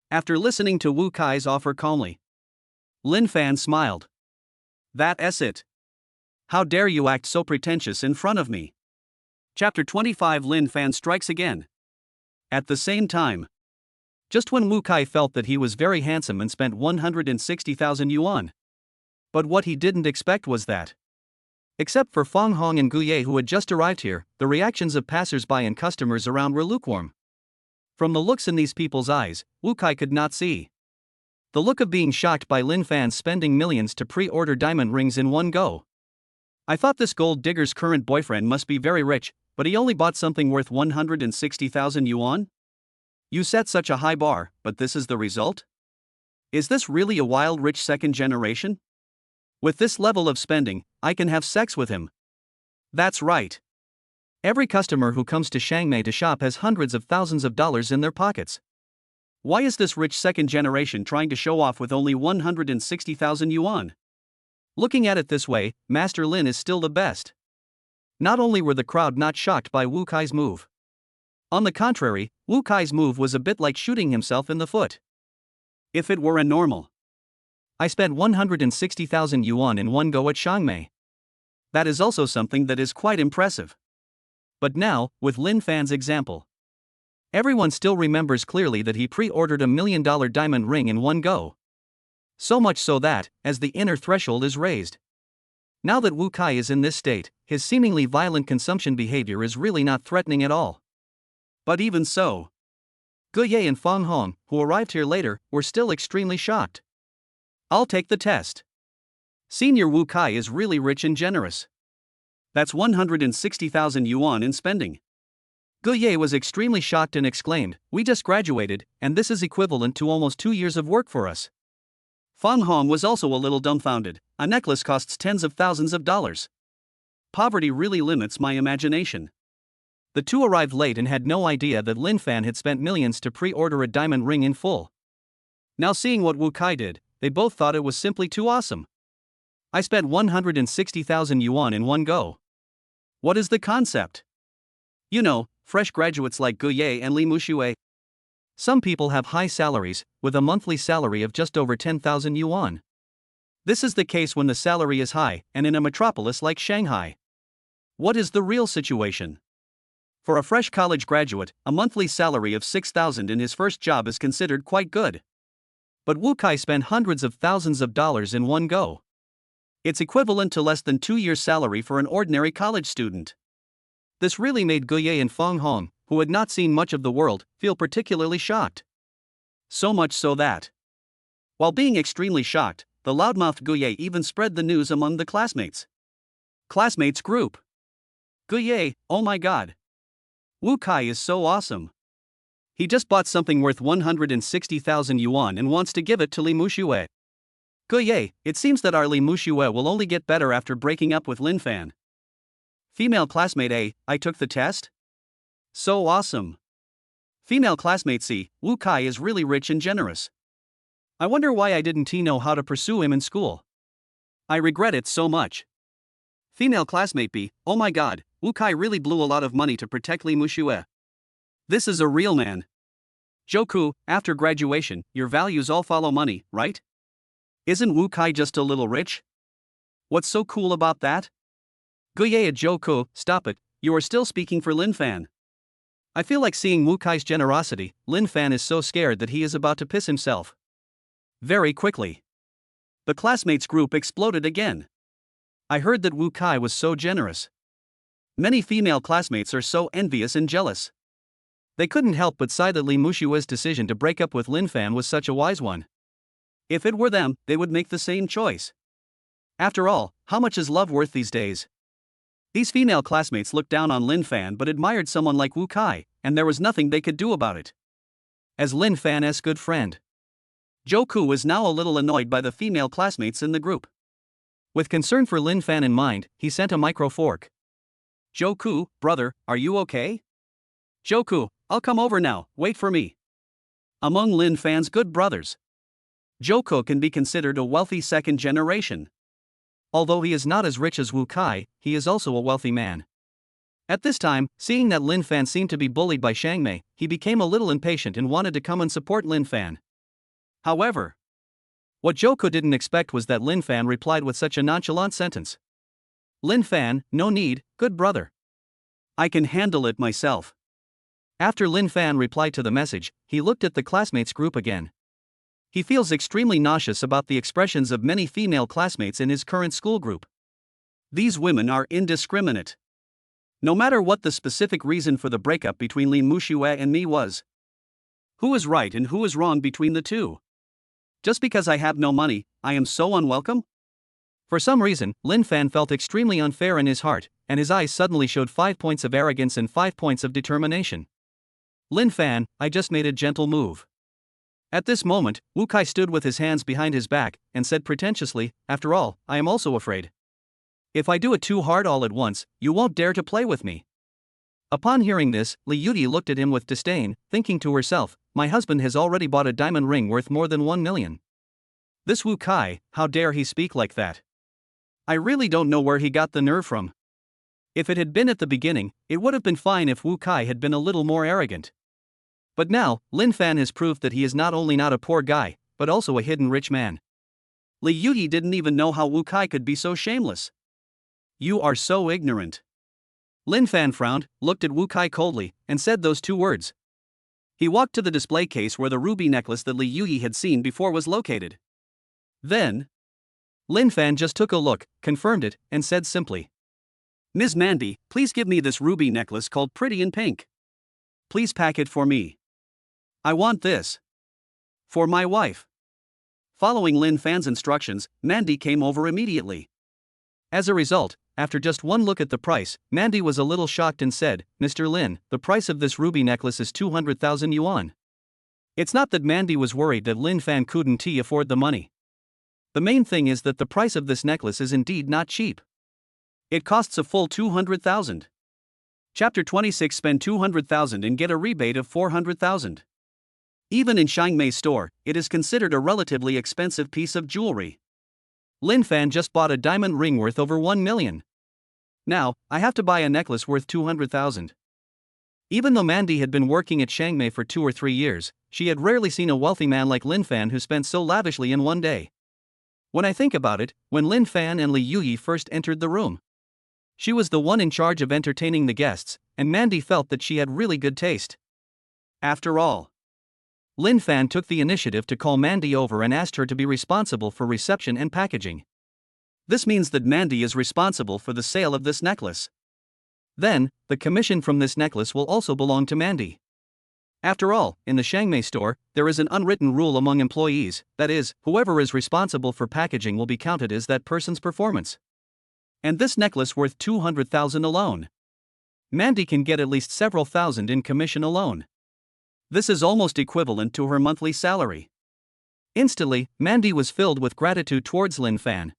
After listening to Wu Kai's offer calmly, Linfan smiled. "That's it. How dare you act so pretentious in front of me?" Chapter 25 Linfan strikes again. At the same time, just when Wu Kai felt that he was very handsome and spent 160,000 yuan. But what he didn't expect was that, except for Fang Hong and Guye who had just arrived here, the reactions of passers-by and customers around were lukewarm. From the looks in these people's eyes, Wu Kai could not see the look of being shocked by Linfan spending millions to pre-order diamond rings in one go. "I thought this gold digger's current boyfriend must be very rich, but he only bought something worth 160,000 yuan? You set such a high bar, but this is the result? Is this really a wild rich second generation? With this level of spending, I can have sex with him." That's right. Every customer who comes to Shangmei to shop has hundreds of thousands of dollars in their pockets. Why is this rich second generation trying to show off with only 160,000 yuan? Looking at it this way, Master Lin is still the best. Not only were the crowd not shocked by Wu Kai's move. On the contrary, Wu Kai's move was a bit like shooting himself in the foot. If it were a normal, "I spent 160,000 yuan in one go at Shangmei. That is also something that is quite impressive." But now, with Linfan's example, everyone still remembers clearly that he pre-ordered $1 million diamond ring in one go. So much so that, as the inner threshold is raised, now that Wu Kai is in this state, his seemingly violent consumption behavior is really not threatening at all. But even so, Guye and Fang Hong, who arrived here later, were still extremely shocked. "I'll take the test. Senior Wu Kai is really rich and generous. That's 160,000 yuan in spending." Guye was extremely shocked and exclaimed, "We just graduated, and this is equivalent to almost 2 years of work for us." Fang Hong was also a little dumbfounded. "A necklace costs tens of thousands of dollars. Poverty really limits my imagination." The two arrived late and had no idea that Linfan had spent millions to pre-order a diamond ring in full. Now seeing what Wu Kai did, they both thought it was simply too awesome. "I spent 160,000 yuan in one go. What is the concept? You know, fresh graduates like Guye and Li Muxue. Some people have high salaries, with a monthly salary of just over 10,000 yuan. This is the case when the salary is high, and in a metropolis like Shanghai. What is the real situation? For a fresh college graduate, a monthly salary of 6,000 in his first job is considered quite good. But Wu Kai spent hundreds of thousands of dollars in one go. It's equivalent to less than 2 years' salary for an ordinary college student." This really made Guye and Fang Hong, who had not seen much of the world, feel particularly shocked. So much so that, while being extremely shocked, the loudmouthed Guye even spread the news among the classmates. Classmates group. "Guye, oh my god. Wu Kai is so awesome. He just bought something worth 160,000 yuan and wants to give it to Li Muxue. Guye, it seems that our Li Muxue will only get better after breaking up with Linfan." Female classmate A, "I took the test? So awesome." Female classmate C, "Wu Kai is really rich and generous. I wonder why I didn't know how to pursue him in school. I regret it so much." Female classmate B, "Oh my god, Wu Kai really blew a lot of money to protect Li Muxue. This is a real man. Joku, after graduation, your values all follow money, right? Isn't Wu Kai just a little rich? What's so cool about that?" Guye at Joku, "Stop it, you are still speaking for Linfan. I feel like seeing Wu Kai's generosity. Linfan is so scared that he is about to piss himself." Very quickly, the classmates group exploded again. "I heard that Wu Kai was so generous. Many female classmates are so envious and jealous." They couldn't help but sigh that Li Muxue's decision to break up with Linfan was such a wise one. If it were them, they would make the same choice. After all, how much is love worth these days? These female classmates looked down on Linfan but admired someone like Wu Kai, and there was nothing they could do about it. As Linfan's good friend, Joku was now a little annoyed by the female classmates in the group. With concern for Linfan in mind, he sent a micro fork. Joku, brother, are you okay? Joku, I'll come over now, wait for me. Among Linfan's good brothers, Joku can be considered a wealthy second generation. Although he is not as rich as Wu Kai, he is also a wealthy man. At this time, seeing that Linfan seemed to be bullied by Shangmei, he became a little impatient and wanted to come and support Linfan. However, what Joku didn't expect was that Linfan replied with such a nonchalant sentence. Linfan, no need, good brother. I can handle it myself. After Linfan replied to the message, he looked at the classmates group again. He feels extremely nauseous about the expressions of many female classmates in his current school group. These women are indiscriminate. No matter what the specific reason for the breakup between Lin Muxue and me was. Who is right and who is wrong between the two? Just because I have no money, I am so unwelcome? For some reason, Linfan felt extremely unfair in his heart, and his eyes suddenly showed 5 points of arrogance and 5 points of determination. Linfan, I just made a gentle move. At this moment, Wu Kai stood with his hands behind his back, and said pretentiously, after all, I am also afraid. If I do it too hard all at once, you won't dare to play with me. Upon hearing this, Li Yuti looked at him with disdain, thinking to herself, my husband has already bought a diamond ring worth more than 1 million. This Wu Kai, how dare he speak like that? I really don't know where he got the nerve from. If it had been at the beginning, it would have been fine if Wu Kai had been a little more arrogant. But now, Linfan has proved that he is not only not a poor guy, but also a hidden rich man. Li Yuti didn't even know how Wu Kai could be so shameless. You are so ignorant. Linfan frowned, looked at Wu Kai coldly, and said those 2 words. He walked to the display case where the ruby necklace that Li Yuyi had seen before was located. Then, Linfan just took a look, confirmed it, and said simply, Ms. Mandy, please give me this ruby necklace called Pretty in Pink. Please pack it for me. I want this. For my wife. Following Linfan's instructions, Mandy came over immediately. As a result, after just one look at the price, Mandy was a little shocked and said, Mr. Lin, the price of this ruby necklace is 200,000 yuan. It's not that Mandy was worried that Linfan couldn't afford the money. The main thing is that the price of this necklace is indeed not cheap. It costs a full 200,000. Chapter 26 Spend 200,000 and get a rebate of 400,000. Even in Shangmei's store, it is considered a relatively expensive piece of jewelry. Linfan just bought a diamond ring worth over 1 million. Now, I have to buy a necklace worth 200,000. Even though Mandy had been working at Shangmei for 2 or 3 years, she had rarely seen a wealthy man like Linfan who spent so lavishly in one day. When I think about it, when Linfan and Li Yuyi first entered the room, she was the one in charge of entertaining the guests, and Mandy felt that she had really good taste. After all, Linfan took the initiative to call Mandy over and asked her to be responsible for reception and packaging. This means that Mandy is responsible for the sale of this necklace. Then, the commission from this necklace will also belong to Mandy. After all, in the Shangmei store, there is an unwritten rule among employees, that is, whoever is responsible for packaging will be counted as that person's performance. And this necklace worth 200,000 alone. Mandy can get at least several thousand in commission alone. This is almost equivalent to her monthly salary. Instantly, Mandy was filled with gratitude towards Linfan.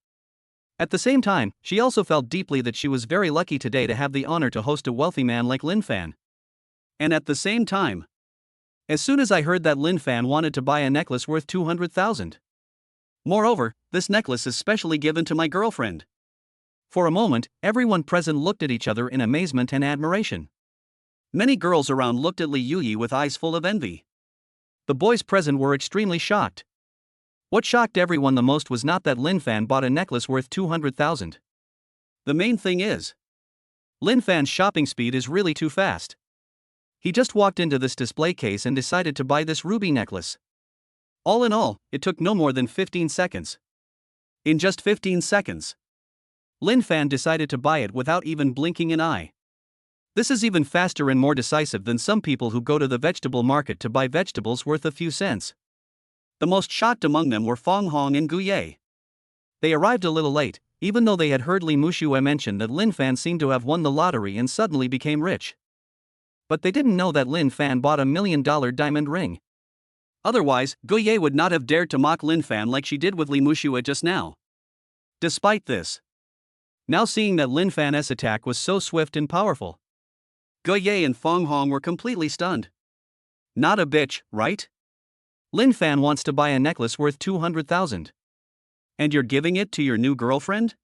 At the same time, she also felt deeply that she was very lucky today to have the honor to host a wealthy man like Linfan. And at the same time, as soon as I heard that Linfan wanted to buy a necklace worth 200,000. Moreover, this necklace is specially given to my girlfriend. For a moment, everyone present looked at each other in amazement and admiration. Many girls around looked at Li Yuyi with eyes full of envy. The boys present were extremely shocked. What shocked everyone the most was not that Linfan bought a necklace worth 200,000. The main thing is, Linfan's shopping speed is really too fast. He just walked into this display case and decided to buy this ruby necklace. All in all, it took no more than 15 seconds. In just 15 seconds, Linfan decided to buy it without even blinking an eye. This is even faster and more decisive than some people who go to the vegetable market to buy vegetables worth a few cents. The most shocked among them were Feng Hong and Gu Ye. They arrived a little late, even though they had heard Li Muxue mention that Linfan seemed to have won the lottery and suddenly became rich. But they didn't know that Linfan bought $1 million diamond ring. Otherwise, Guye would not have dared to mock Linfan like she did with Li Muxue just now. Despite this, now seeing that Linfan's attack was so swift and powerful, Guye and Feng Hong were completely stunned. Not a bitch, right? Linfan wants to buy a necklace worth 200,000. And you're giving it to your new girlfriend?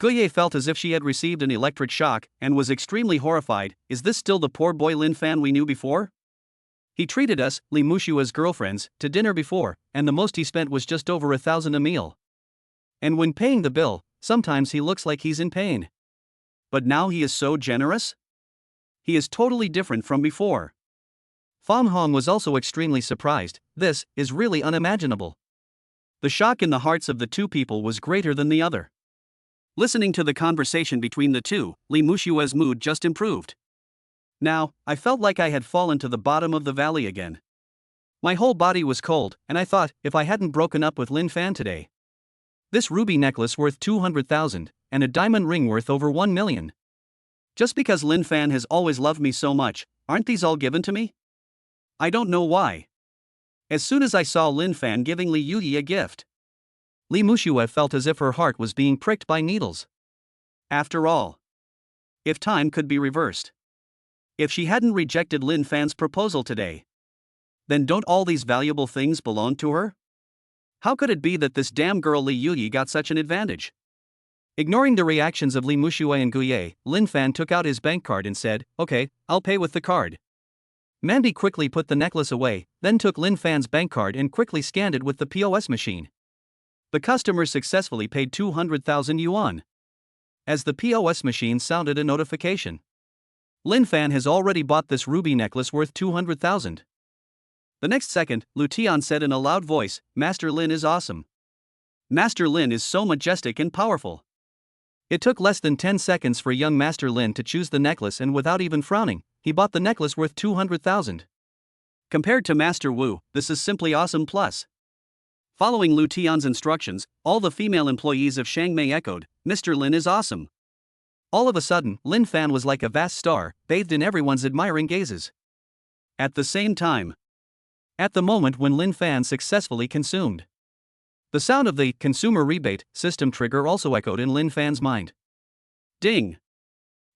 Guye felt as if she had received an electric shock and was extremely horrified. Is this still the poor boy Linfan we knew before? He treated us, Li Muxue's girlfriends, to dinner before, and the most he spent was just over 1,000 a meal. And when paying the bill, sometimes he looks like he's in pain. But now he is so generous? He is totally different from before. Feng Hong was also extremely surprised. This is really unimaginable. The shock in the hearts of the two people was greater than the other. Listening to the conversation between the two, Li Muxue's mood just improved. Now, I felt like I had fallen to the bottom of the valley again. My whole body was cold, and I thought, if I hadn't broken up with Linfan today. This ruby necklace worth 200,000, and a diamond ring worth over 1 million. Just because Linfan has always loved me so much, aren't these all given to me? I don't know why. As soon as I saw Linfan giving Li Yuyi a gift, Li Muxue felt as if her heart was being pricked by needles. After all, if time could be reversed, if she hadn't rejected Linfan's proposal today, then don't all these valuable things belong to her? How could it be that this damn girl Li Yuyi got such an advantage? Ignoring the reactions of Li Muxue and Guye, Linfan took out his bank card and said, "Okay, I'll pay with the card." Mandy quickly put the necklace away, then took Linfan's bank card and quickly scanned it with the POS machine. The customer successfully paid 200,000 yuan. As the POS machine sounded a notification, Linfan has already bought this ruby necklace worth 200,000. The next second, Lu Tian said in a loud voice, "Master Lin is awesome. Master Lin is so majestic and powerful." It took less than 10 seconds for young Master Lin to choose the necklace, and without even frowning, he bought the necklace worth 200,000. Compared to Master Wu, this is simply awesome plus. Following Lu Tian's instructions, all the female employees of Shangmei echoed, "Mr. Lin is awesome." All of a sudden, Linfan was like a vast star, bathed in everyone's admiring gazes. At the same time, at the moment when Linfan successfully consumed, the sound of the consumer rebate system trigger also echoed in Linfan's mind. Ding!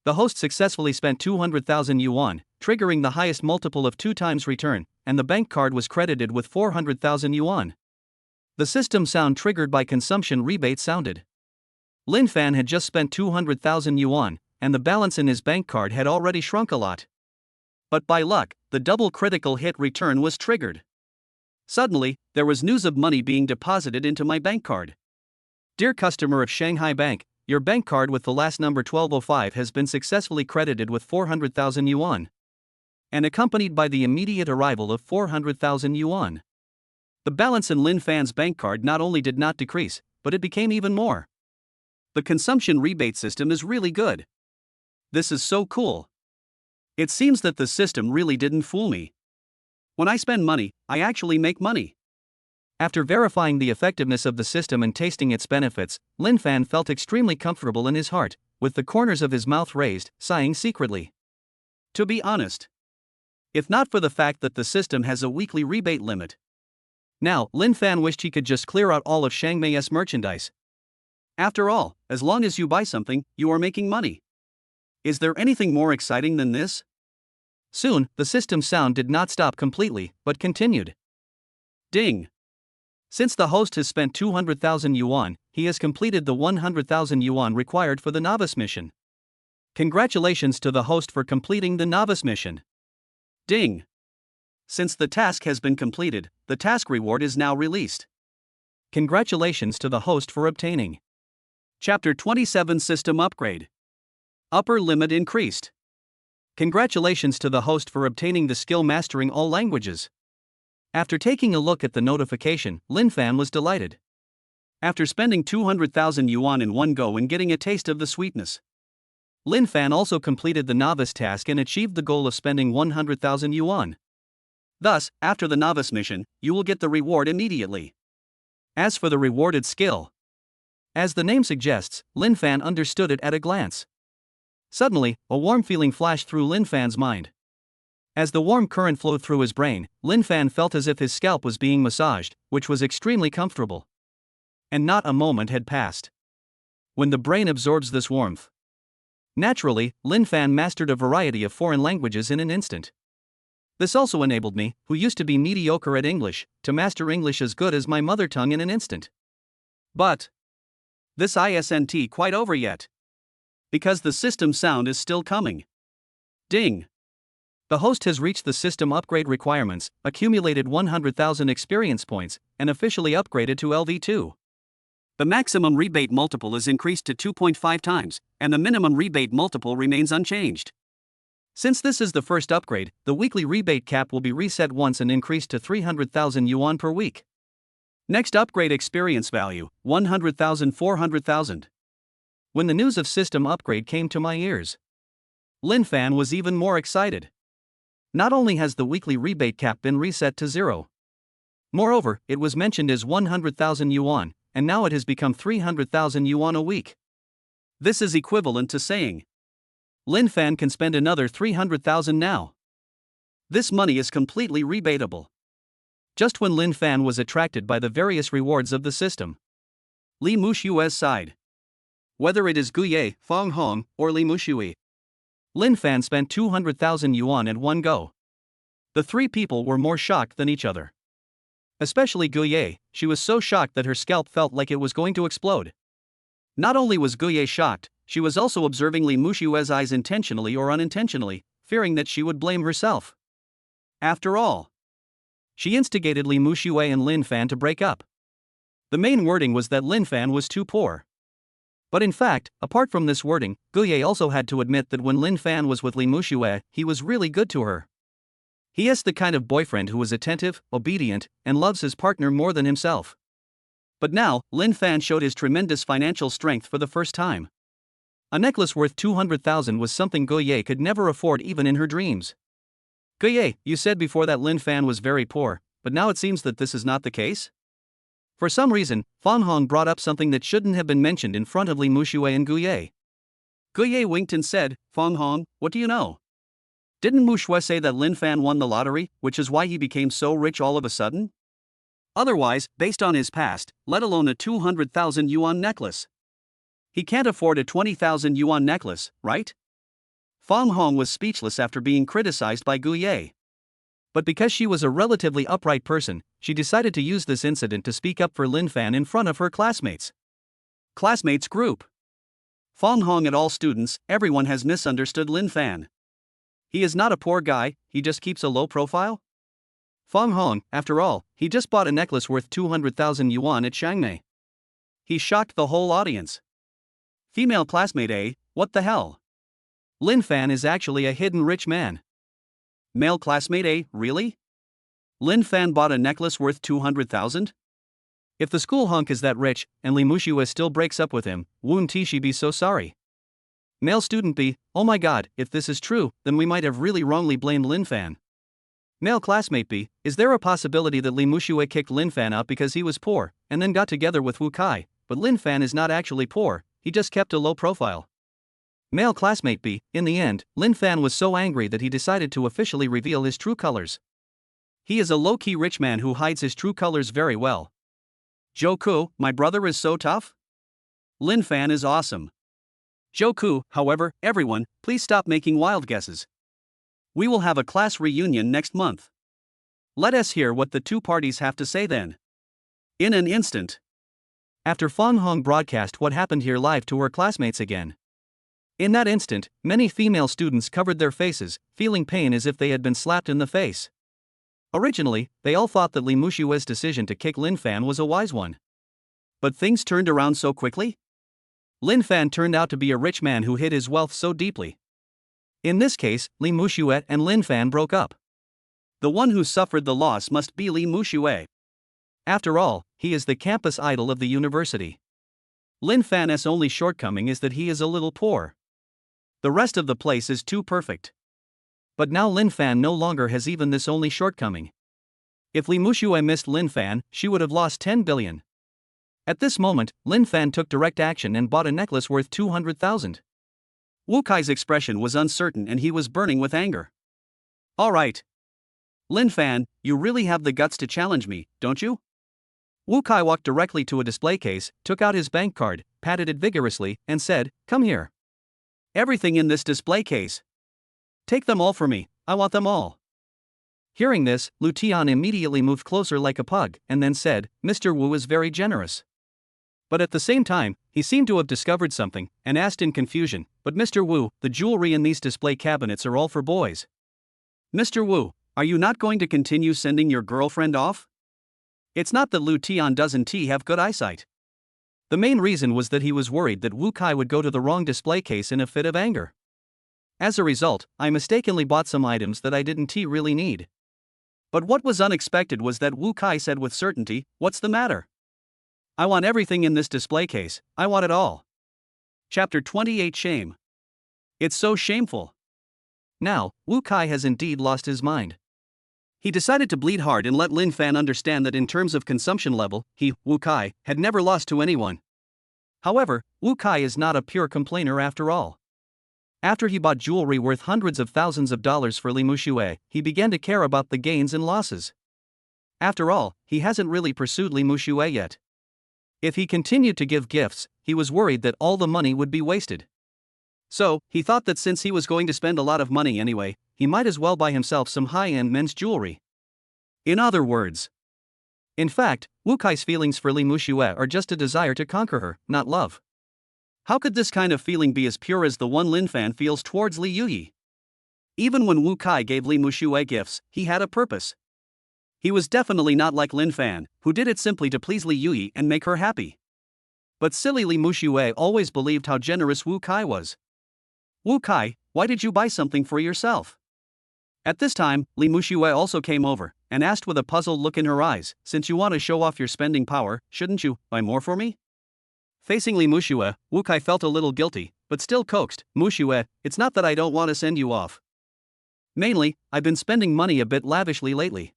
The host successfully spent 200,000 yuan, triggering the highest multiple of 2 times return, and the bank card was credited with 400,000 yuan. The system sound triggered by consumption rebate sounded. Linfan had just spent 200,000 yuan, and the balance in his bank card had already shrunk a lot. But by luck, the double critical hit return was triggered. Suddenly, there was news of money being deposited into my bank card. Dear customer of Shanghai Bank, your bank card with the last number 1205 has been successfully credited with 400,000 yuan. And accompanied by the immediate arrival of 400,000 yuan. The balance in Linfan's bank card not only did not decrease, but it became even more. The consumption rebate system is really good. This is so cool. It seems that the system really didn't fool me. When I spend money, I actually make money. After verifying the effectiveness of the system and tasting its benefits, Linfan felt extremely comfortable in his heart, with the corners of his mouth raised, sighing secretly. To be honest, if not for the fact that the system has a weekly rebate limit, now Linfan wished he could just clear out all of Shangmei's merchandise. After all, as long as you buy something, you are making money. Is there anything more exciting than this? Soon, the system sound did not stop completely, but continued. Ding! Since the host has spent 200,000 yuan, he has completed the 100,000 yuan required for the novice mission. Congratulations to the host for completing the novice mission. Ding! Since the task has been completed, the task reward is now released. Congratulations to the host for obtaining. Chapter 27 System Upgrade. Upper limit increased. Congratulations to the host for obtaining the skill mastering all languages. After taking a look at the notification, Linfan was delighted. After spending 200,000 yuan in one go and getting a taste of the sweetness, Linfan also completed the novice task and achieved the goal of spending 100,000 yuan. Thus, after the novice mission, you will get the reward immediately. As for the rewarded skill, As the name suggests, Linfan understood it at a glance. Suddenly, a warm feeling flashed through Linfan's mind. As the warm current flowed through his brain, Linfan felt as if his scalp was being massaged, which was extremely comfortable. And not a moment had passed. When the brain absorbs this warmth. Naturally, Linfan mastered a variety of foreign languages in an instant. This also enabled me, who used to be mediocre at English, to master English as good as my mother tongue in an instant. But this isn't quite over yet. Because the system sound is still coming. Ding! The host has reached the system upgrade requirements, accumulated 100,000 experience points, and officially upgraded to LV2. The maximum rebate multiple is increased to 2.5 times, and the minimum rebate multiple remains unchanged. Since this is the first upgrade, the weekly rebate cap will be reset once and increased to 300,000 yuan per week. Next upgrade experience value, 100,000 400,000. When the news of system upgrade came to my ears, Linfan was even more excited. Not only has the weekly rebate cap been reset to 0. Moreover, it was mentioned as 100,000 yuan, and now it has become 300,000 yuan a week. This is equivalent to saying Linfan can spend another 300,000 now. This money is completely rebatable. Just when Linfan was attracted by the various rewards of the system, Li Mushue's side. Whether it is Guye, Feng Hong, or Li Mushue, Linfan spent 200,000 yuan at one go. The three people were more shocked than each other. Especially Guye, she was so shocked that her scalp felt like it was going to explode. Not only was Guye shocked, she was also observing Li Mushue's eyes intentionally or unintentionally, fearing that she would blame herself. After all, she instigated Li Mushue and Linfan to break up. The main wording was that Linfan was too poor. But in fact, apart from this wording, Guye also had to admit that when Linfan was with Li Mushue, he was really good to her. He is the kind of boyfriend who is attentive, obedient, and loves his partner more than himself. But now, Linfan showed his tremendous financial strength for the first time. A necklace worth 200,000 was something Guye could never afford even in her dreams. Guye, you said before that Linfan was very poor, but now it seems that this is not the case? For some reason, Feng Hong brought up something that shouldn't have been mentioned in front of Li Mushue and Guye. Guye winked and said, Feng Hong, what do you know? Didn't Mushue say that Linfan won the lottery, which is why he became so rich all of a sudden? Otherwise, based on his past, let alone a 200,000 yuan necklace, he can't afford a 20,000 yuan necklace, right? Feng Hong was speechless after being criticized by Guye. But because she was a relatively upright person, she decided to use this incident to speak up for Linfan in front of her classmates. Classmates group. Feng Hong and all students, everyone has misunderstood Linfan. He is not a poor guy, he just keeps a low profile? Feng Hong, after all, he just bought a necklace worth 200,000 yuan at Xiangmei. He shocked the whole audience. Female classmate A, what the hell? Linfan is actually a hidden rich man. Male classmate A, really? Linfan bought a necklace worth 200,000? If the school hunk is that rich, and Li Mushue still breaks up with him, won't she be so sorry? Male student B, oh my god, if this is true, then we might have really wrongly blamed Linfan. Male classmate B, is there a possibility that Li Mushue kicked Linfan out because he was poor, and then got together with Wu Kai, but Linfan is not actually poor, he just kept a low profile? Male classmate B, in the end, Linfan was so angry that he decided to officially reveal his true colors. He is a low-key rich man who hides his true colors very well. Joku, my brother is so tough? Linfan is awesome. Joku, however, everyone, please stop making wild guesses. We will have a class reunion next month. Let us hear what the two parties have to say then. In an instant. After Feng Hong broadcast what happened here live to her classmates again. In that instant, many female students covered their faces, feeling pain as if they had been slapped in the face. Originally, they all thought that Li Mushue's decision to kick Linfan was a wise one. But things turned around so quickly? Linfan turned out to be a rich man who hid his wealth so deeply. In this case, Li Mushue and Linfan broke up. The one who suffered the loss must be Li Mushue. After all, he is the campus idol of the university. Linfan's only shortcoming is that he is a little poor. The rest of the place is too perfect. But now Linfan no longer has even this only shortcoming. If Li Mushue missed Linfan, she would have lost 10 billion. At this moment, Linfan took direct action and bought a necklace worth 200,000. Wu Kai's expression was uncertain and he was burning with anger. Alright. Linfan, you really have the guts to challenge me, don't you? Wu Kai walked directly to a display case, took out his bank card, patted it vigorously, and said, "Come here. Everything in this display case. Take them all for me, I want them all." Hearing this, Lu Tian immediately moved closer like a pug, and then said, "Mr. Wu is very generous." But at the same time, he seemed to have discovered something, and asked in confusion, "But Mr. Wu, the jewelry in these display cabinets are all for boys. Mr. Wu, are you not going to continue sending your girlfriend off?" It's not that Lu Tian doesn't have good eyesight. The main reason was that he was worried that Wu Kai would go to the wrong display case in a fit of anger. As a result, I mistakenly bought some items that I didn't really need. But what was unexpected was that Wu Kai said with certainty, "What's the matter? I want everything in this display case, I want it all." Chapter 28 Shame. It's so shameful. Now, Wu Kai has indeed lost his mind. He decided to bleed hard and let Linfan understand that in terms of consumption level, he, Wu Kai, had never lost to anyone. However, Wu Kai is not a pure complainer after all. After he bought jewelry worth hundreds of thousands of dollars for Li Muxue, he began to care about the gains and losses. After all, he hasn't really pursued Li Muxue yet. If he continued to give gifts, he was worried that all the money would be wasted. So, he thought that since he was going to spend a lot of money anyway, he might as well buy himself some high-end men's jewelry. In other words. In fact, Wu Kai's feelings for Li Muxue are just a desire to conquer her, not love. How could this kind of feeling be as pure as the one Linfan feels towards Li Yuyi? Even when Wu Kai gave Li Muxue gifts, he had a purpose. He was definitely not like Linfan, who did it simply to please Li Yuyi and make her happy. But silly Li Muxue always believed how generous Wu Kai was. "Wu Kai, why did you buy something for yourself?" At this time, Li Muxue also came over, and asked with a puzzled look in her eyes, "Since you want to show off your spending power, shouldn't you buy more for me?" Facing Li Muxue, Wu Kai felt a little guilty, but still coaxed, "Muxue, it's not that I don't want to send you off. Mainly, I've been spending money a bit lavishly lately.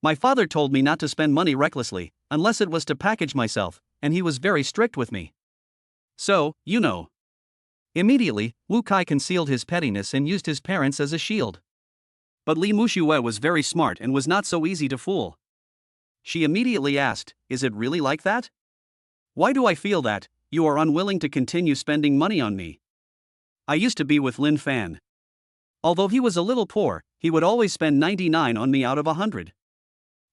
My father told me not to spend money recklessly, unless it was to package myself, and he was very strict with me. So, you know." Immediately, Wu Kai concealed his pettiness and used his parents as a shield. But Li Muxue was very smart and was not so easy to fool. She immediately asked, "Is it really like that? Why do I feel that you are unwilling to continue spending money on me? I used to be with Linfan. Although he was a little poor, he would always spend 99 on me out of 100.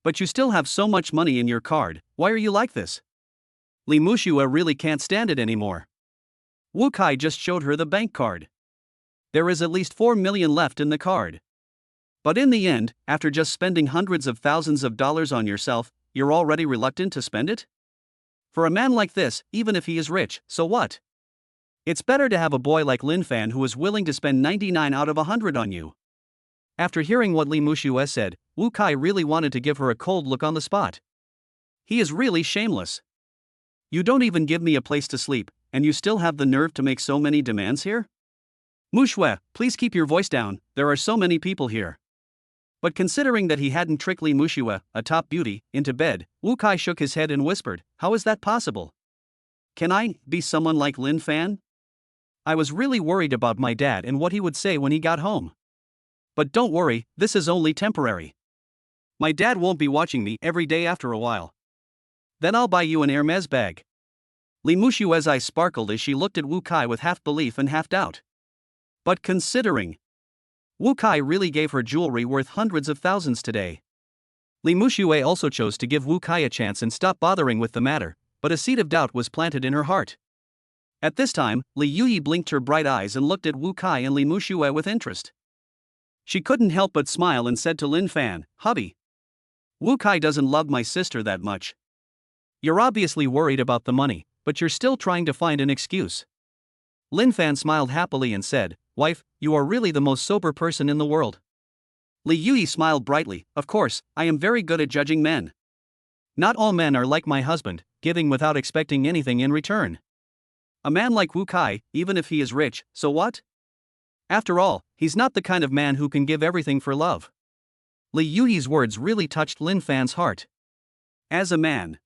But you still have so much money in your card, why are you like this?" Li Muxue really can't stand it anymore. Wu Kai just showed her the bank card. There is at least 4 million left in the card. But in the end, after just spending hundreds of thousands of dollars on yourself, you're already reluctant to spend it? For a man like this, even if he is rich, so what? It's better to have a boy like Linfan who is willing to spend 99 out of 100 on you. After hearing what Li Muxue said, Wu Kai really wanted to give her a cold look on the spot. He is really shameless. You don't even give me a place to sleep, and you still have the nerve to make so many demands here? Muxue, please keep your voice down, there are so many people here. But considering that he hadn't tricked Li Muxue, a top beauty, into bed, Wu Kai shook his head and whispered, "How is that possible? Can I be someone like Linfan? I was really worried about my dad and what he would say when he got home. But don't worry, this is only temporary. My dad won't be watching me every day after a while. Then I'll buy you an Hermes bag." Li Muxue's eyes sparkled as she looked at Wu Kai with half belief and half doubt. But considering Wu Kai really gave her jewelry worth hundreds of thousands today. Li Muxue also chose to give Wu Kai a chance and stop bothering with the matter, but a seed of doubt was planted in her heart. At this time, Li Yuyi blinked her bright eyes and looked at Wu Kai and Li Muxue with interest. She couldn't help but smile and said to Linfan, "Hubby, Wu Kai doesn't love my sister that much. You're obviously worried about the money, but you're still trying to find an excuse." Linfan smiled happily and said, "Wife, you are really the most sober person in the world." Li Yuyi smiled brightly, "Of course, I am very good at judging men. Not all men are like my husband, giving without expecting anything in return. A man like Wu Kai, even if he is rich, so what? After all, he's not the kind of man who can give everything for love." Li Yuyi's words really touched Linfan's heart. As a man,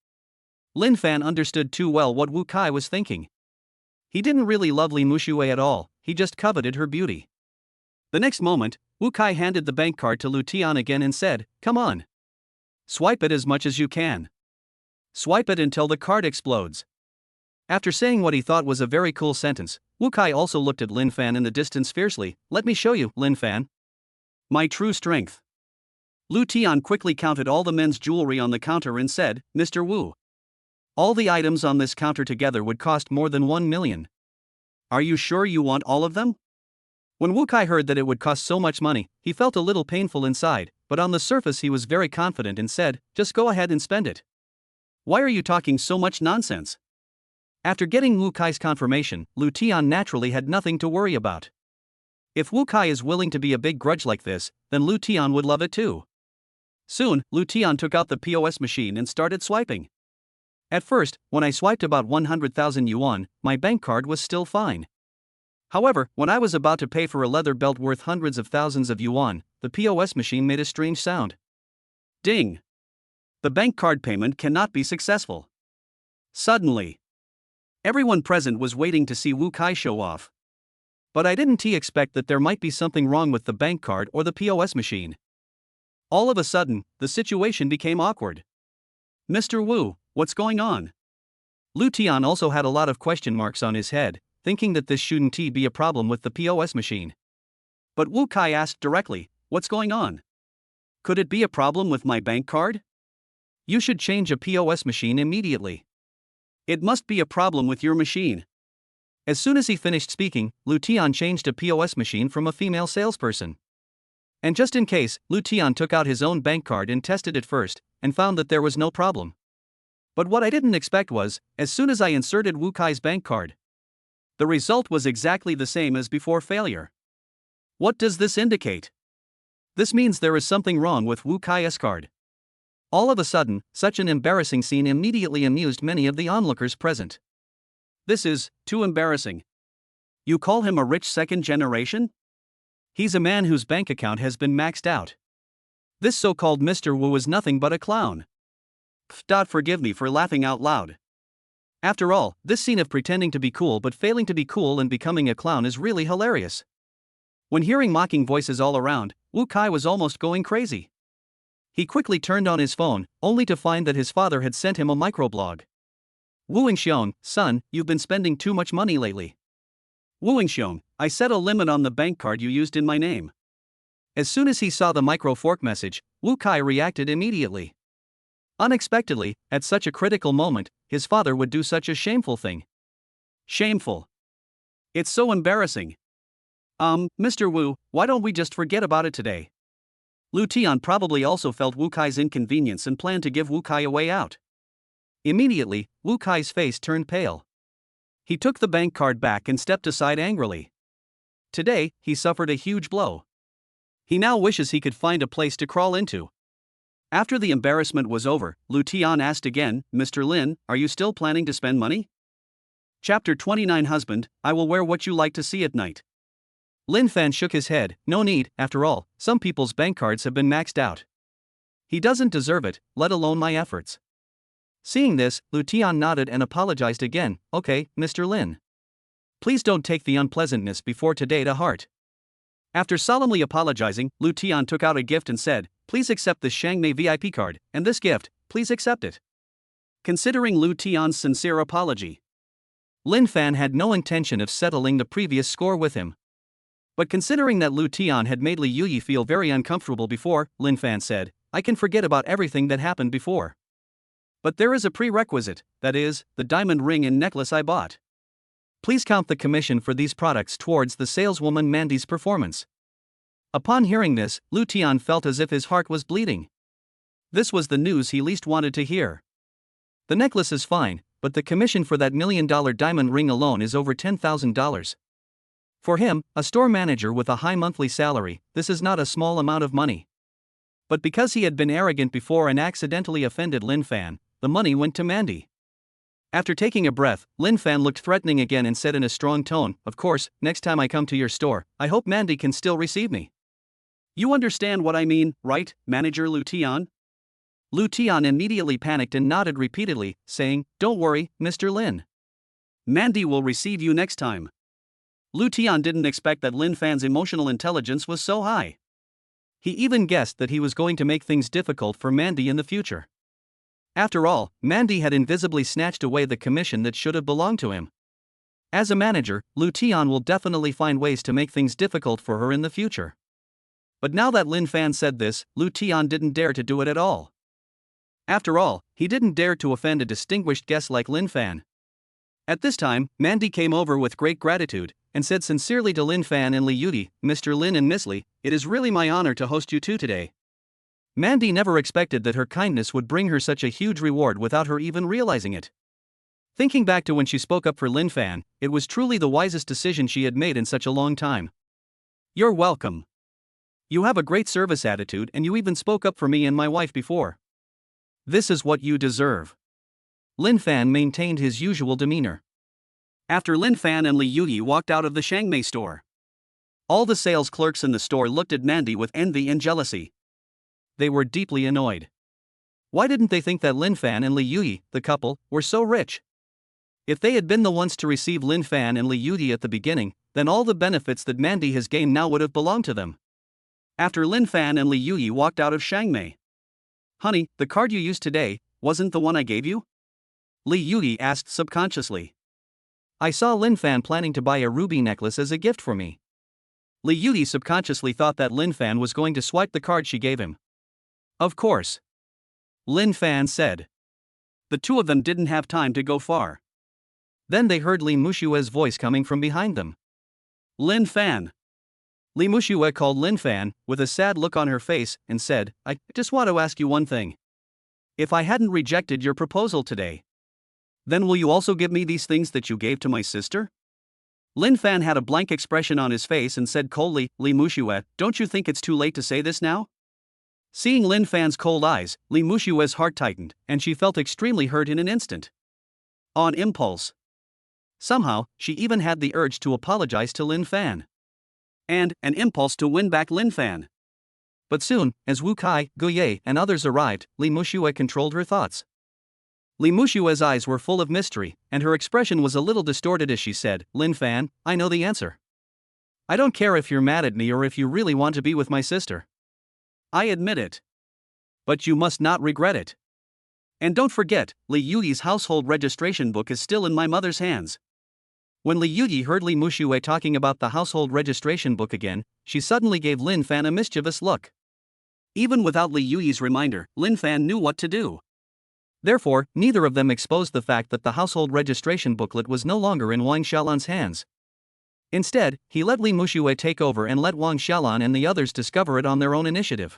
Linfan understood too well what Wu Kai was thinking. He didn't really love Li Mushui at all, he just coveted her beauty. The next moment, Wu Kai handed the bank card to Lu Tian again and said, "Come on. Swipe it as much as you can. Swipe it until the card explodes." After saying what he thought was a very cool sentence, Wu Kai also looked at Linfan in the distance fiercely. "Let me show you, Linfan. My true strength." Lu Tian quickly counted all the men's jewelry on the counter and said, "Mr. Wu, all the items on this counter together would cost more than 1 million. Are you sure you want all of them?" When Wu Kai heard that it would cost so much money, he felt a little painful inside, but on the surface he was very confident and said, "Just go ahead and spend it. Why are you talking so much nonsense?" After getting Wu Kai's confirmation, Lu Tian naturally had nothing to worry about. If Wu Kai is willing to be a big grudge like this, then Lu Tian would love it too. Soon, Lu Tian took out the POS machine and started swiping. At first, when I swiped about 100,000 yuan, my bank card was still fine. However, when I was about to pay for a leather belt worth hundreds of thousands of yuan, the POS machine made a strange sound. Ding! The bank card payment cannot be successful. Suddenly, everyone present was waiting to see Wu Kai show off. But I didn't expect that there might be something wrong with the bank card or the POS machine. All of a sudden, the situation became awkward. "Mr. Wu, what's going on?" Lu Tian also had a lot of question marks on his head, thinking that this shouldn't be a problem with the POS machine. But Wu Kai asked directly, "What's going on? Could it be a problem with my bank card? You should change a POS machine immediately. It must be a problem with your machine." As soon as he finished speaking, Lu Tian changed a POS machine from a female salesperson. And just in case, Lu Tian took out his own bank card and tested it first, and found that there was no problem. But what I didn't expect was, as soon as I inserted Wu Kai's bank card, the result was exactly the same as before failure. What does this indicate? This means there is something wrong with Wu Kai's card. All of a sudden, such an embarrassing scene immediately amused many of the onlookers present. "This is too embarrassing. You call him a rich second generation? He's a man whose bank account has been maxed out. This so-called Mr. Wu is nothing but a clown." Forgive me for laughing out loud. After all, this scene of pretending to be cool but failing to be cool and becoming a clown is really hilarious. When hearing mocking voices all around, Wu Kai was almost going crazy. He quickly turned on his phone, only to find that his father had sent him a microblog. "Wu Xiong, son, you've been spending too much money lately. Wu Xiong, I set a limit on the bank card you used in my name." As soon as he saw the micro-fork message, Wu Kai reacted immediately. Unexpectedly, at such a critical moment, his father would do such a shameful thing. Shameful. It's so embarrassing. Mr. Wu, why don't we just forget about it today?" Lu Tian probably also felt Wu Kai's inconvenience and planned to give Wu Kai a way out. Immediately, Wu Kai's face turned pale. He took the bank card back and stepped aside angrily. Today, he suffered a huge blow. He now wishes he could find a place to crawl into. After the embarrassment was over, Lu Tian asked again, "Mr. Lin, are you still planning to spend money?" Chapter 29 Husband, I will wear what you like to see at night. Linfan shook his head. "No need, after all, some people's bank cards have been maxed out. He doesn't deserve it, let alone my efforts." Seeing this, Lu Tian nodded and apologized again. "Okay, Mr. Lin. Please don't take the unpleasantness before today to heart." After solemnly apologizing, Lu Tian took out a gift and said, "Please accept this Shangmei VIP card, and this gift, please accept it." Considering Lu Tian's sincere apology, Linfan had no intention of settling the previous score with him. But considering that Lu Tian had made Li Yuyi feel very uncomfortable before, Linfan said, "I can forget about everything that happened before. But there is a prerequisite, that is, the diamond ring and necklace I bought. Please count the commission for these products towards the saleswoman Mandy's performance." Upon hearing this, Lu Tian felt as if his heart was bleeding. This was the news he least wanted to hear. The necklace is fine, but the commission for that $1 million diamond ring alone is over $10,000. For him, a store manager with a high monthly salary, this is not a small amount of money. But because he had been arrogant before and accidentally offended Linfan, the money went to Mandy. After taking a breath, Linfan looked threatening again and said in a strong tone, "Of course, next time I come to your store, I hope Mandy can still receive me. You understand what I mean, right, Manager Lu Tian?" Lu Tian immediately panicked and nodded repeatedly, saying, "Don't worry, Mr. Lin. Mandy will receive you next time." Lu Tian didn't expect that Linfan's emotional intelligence was so high. He even guessed that he was going to make things difficult for Mandy in the future. After all, Mandy had invisibly snatched away the commission that should have belonged to him. As a manager, Lu Tian will definitely find ways to make things difficult for her in the future. But now that Linfan said this, Lu Tian didn't dare to do it at all. After all, he didn't dare to offend a distinguished guest like Linfan. At this time, Mandy came over with great gratitude, and said sincerely to Linfan and Li Yudi, "Mr. Lin and Miss Li, it is really my honor to host you two today." Mandy never expected that her kindness would bring her such a huge reward without her even realizing it. Thinking back to when she spoke up for Linfan, it was truly the wisest decision she had made in such a long time. "You're welcome. You have a great service attitude and you even spoke up for me and my wife before. This is what you deserve." Linfan maintained his usual demeanor. After Linfan and Li Yudi walked out of the Shangmei store, all the sales clerks in the store looked at Mandy with envy and jealousy. They were deeply annoyed. Why didn't they think that Linfan and Li Yudi, the couple, were so rich? If they had been the ones to receive Linfan and Li Yudi at the beginning, then all the benefits that Mandy has gained now would have belonged to them. After Linfan and Li Yudi walked out of Shangmei, "Honey, the card you used today, wasn't the one I gave you?" Li Yudi asked subconsciously. "I saw Linfan planning to buy a ruby necklace as a gift for me." Li Yudi subconsciously thought that Linfan was going to swipe the card she gave him. "Of course," Linfan said. The two of them didn't have time to go far. Then they heard Li Mushue's voice coming from behind them. "Linfan." Li Mushue called Linfan, with a sad look on her face, and said, "I just want to ask you one thing. If I hadn't rejected your proposal today, then will you also give me these things that you gave to my sister?" Linfan had a blank expression on his face and said coldly, "Li Mushue, don't you think it's too late to say this now?" Seeing Linfan's cold eyes, Li Mushue's heart tightened, and she felt extremely hurt in an instant. On impulse, somehow, she even had the urge to apologize to Linfan. And an impulse to win back Linfan. But soon, as Wu Kai, Guye, and others arrived, Li Mushue controlled her thoughts. Li Mushue's eyes were full of mystery, and her expression was a little distorted as she said, "Linfan, I know the answer. I don't care if you're mad at me or if you really want to be with my sister. I admit it. But you must not regret it. And don't forget, Li Yudi's household registration book is still in my mother's hands." When Li Yudi heard Li Mushue talking about the household registration book again, she suddenly gave Linfan a mischievous look. Even without Li Yudi's reminder, Linfan knew what to do. Therefore, neither of them exposed the fact that the household registration booklet was no longer in Wang Xiaolan's hands. Instead, he let Li Mushue take over and let Wang Xiaolan and the others discover it on their own initiative.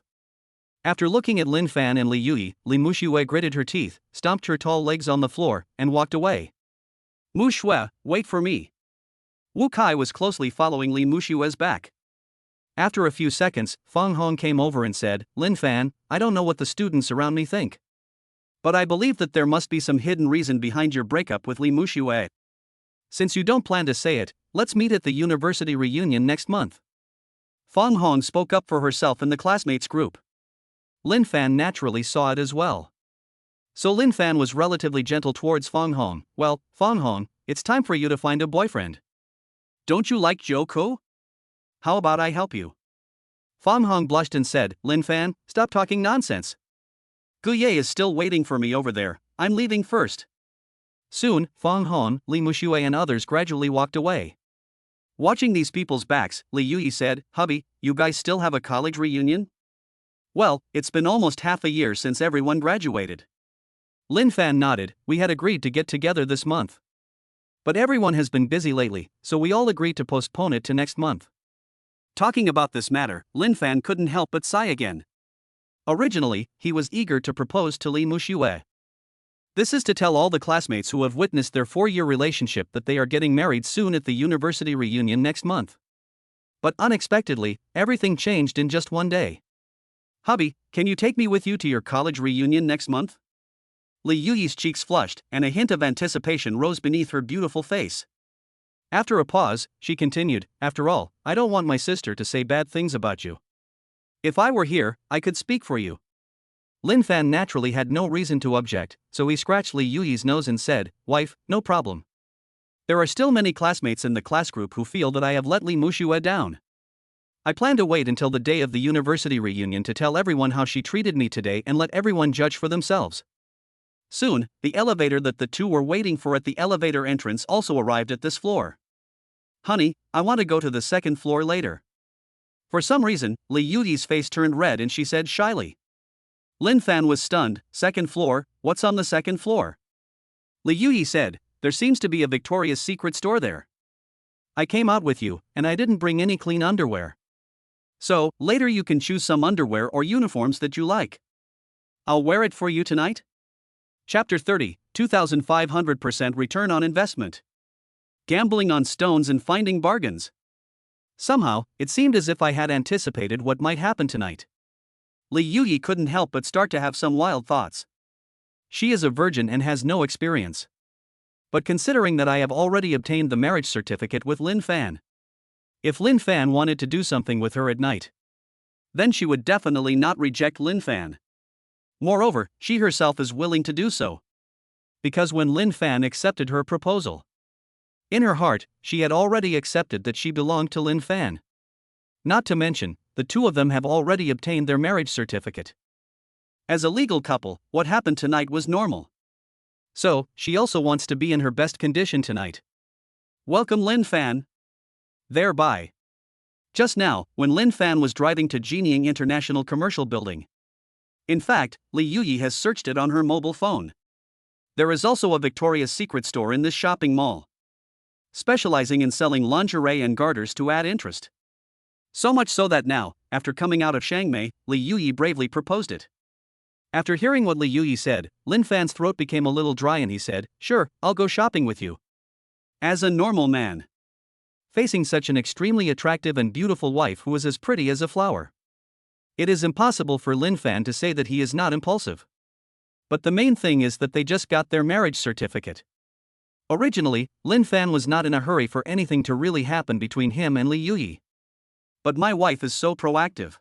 After looking at Linfan and Li Yudi, Li Mushue gritted her teeth, stomped her tall legs on the floor, and walked away. "Mushue, wait for me." Wu Kai was closely following Li Mushue's back. After a few seconds, Feng Hong came over and said, "Linfan, I don't know what the students around me think, but I believe that there must be some hidden reason behind your breakup with Li Mushue. Since you don't plan to say it, let's meet at the university reunion next month." Feng Hong spoke up for herself in the classmates group. Linfan naturally saw it as well. So Linfan was relatively gentle towards Feng Hong. "Well, Feng Hong, it's time for you to find a boyfriend. Don't you like Joko? How about I help you?" Feng Hong blushed and said, "Linfan, stop talking nonsense. Guye is still waiting for me over there, I'm leaving first." Soon, Feng Hong, Li Mushue and others gradually walked away. Watching these people's backs, Li Yui said, "Hubby, you guys still have a college reunion?" "Well, it's been almost half a year since everyone graduated." Linfan nodded, "We had agreed to get together this month. But everyone has been busy lately, so we all agreed to postpone it to next month." Talking about this matter, Linfan couldn't help but sigh again. Originally, he was eager to propose to Li Mushue. This is to tell all the classmates who have witnessed their 4-year relationship that they are getting married soon at the university reunion next month. But unexpectedly, everything changed in just one day. "Hubby, can you take me with you to your college reunion next month?" Li Yuyi's cheeks flushed, and a hint of anticipation rose beneath her beautiful face. After a pause, she continued, "After all, I don't want my sister to say bad things about you. If I were here, I could speak for you." Linfan naturally had no reason to object, so he scratched Li Yuyi's nose and said, "Wife, no problem. There are still many classmates in the class group who feel that I have let Li Muxue down. I plan to wait until the day of the university reunion to tell everyone how she treated me today and let everyone judge for themselves." Soon, the elevator that the two were waiting for at the elevator entrance also arrived at this floor. "Honey, I want to go to the second floor later." For some reason, Li Yuyi's face turned red and she said shyly. Linfan was stunned. "Second floor? What's on the second floor?" Li Yuyi said, "There seems to be a Victoria's Secret store there. I came out with you, and I didn't bring any clean underwear. So, later you can choose some underwear or uniforms that you like. I'll wear it for you tonight." Chapter 30, 2500% Return on Investment. Gambling on stones and finding bargains. Somehow, it seemed as if I had anticipated what might happen tonight. Li Yuyi couldn't help but start to have some wild thoughts. She is a virgin and has no experience. But considering that I have already obtained the marriage certificate with Linfan, if Linfan wanted to do something with her at night, then she would definitely not reject Linfan. Moreover, she herself is willing to do so. Because when Linfan accepted her proposal, in her heart, she had already accepted that she belonged to Linfan. Not to mention, the two of them have already obtained their marriage certificate. As a legal couple, what happened tonight was normal. So, she also wants to be in her best condition tonight. Welcome Linfan. Thereby. Just now, when Linfan was driving to Jinying International Commercial Building. In fact, Li Yuyi has searched it on her mobile phone. There is also a Victoria's Secret store in this shopping mall, specializing in selling lingerie and garters to add interest. So much so that now, after coming out of Shangmei, Li Yuyi bravely proposed it. After hearing what Li Yuyi said, Linfan's throat became a little dry and he said, "Sure, I'll go shopping with you." As a normal man, facing such an extremely attractive and beautiful wife who is as pretty as a flower, it is impossible for Linfan to say that he is not impulsive. But the main thing is that they just got their marriage certificate. Originally, Linfan was not in a hurry for anything to really happen between him and Li Yuyi. But my wife is so proactive.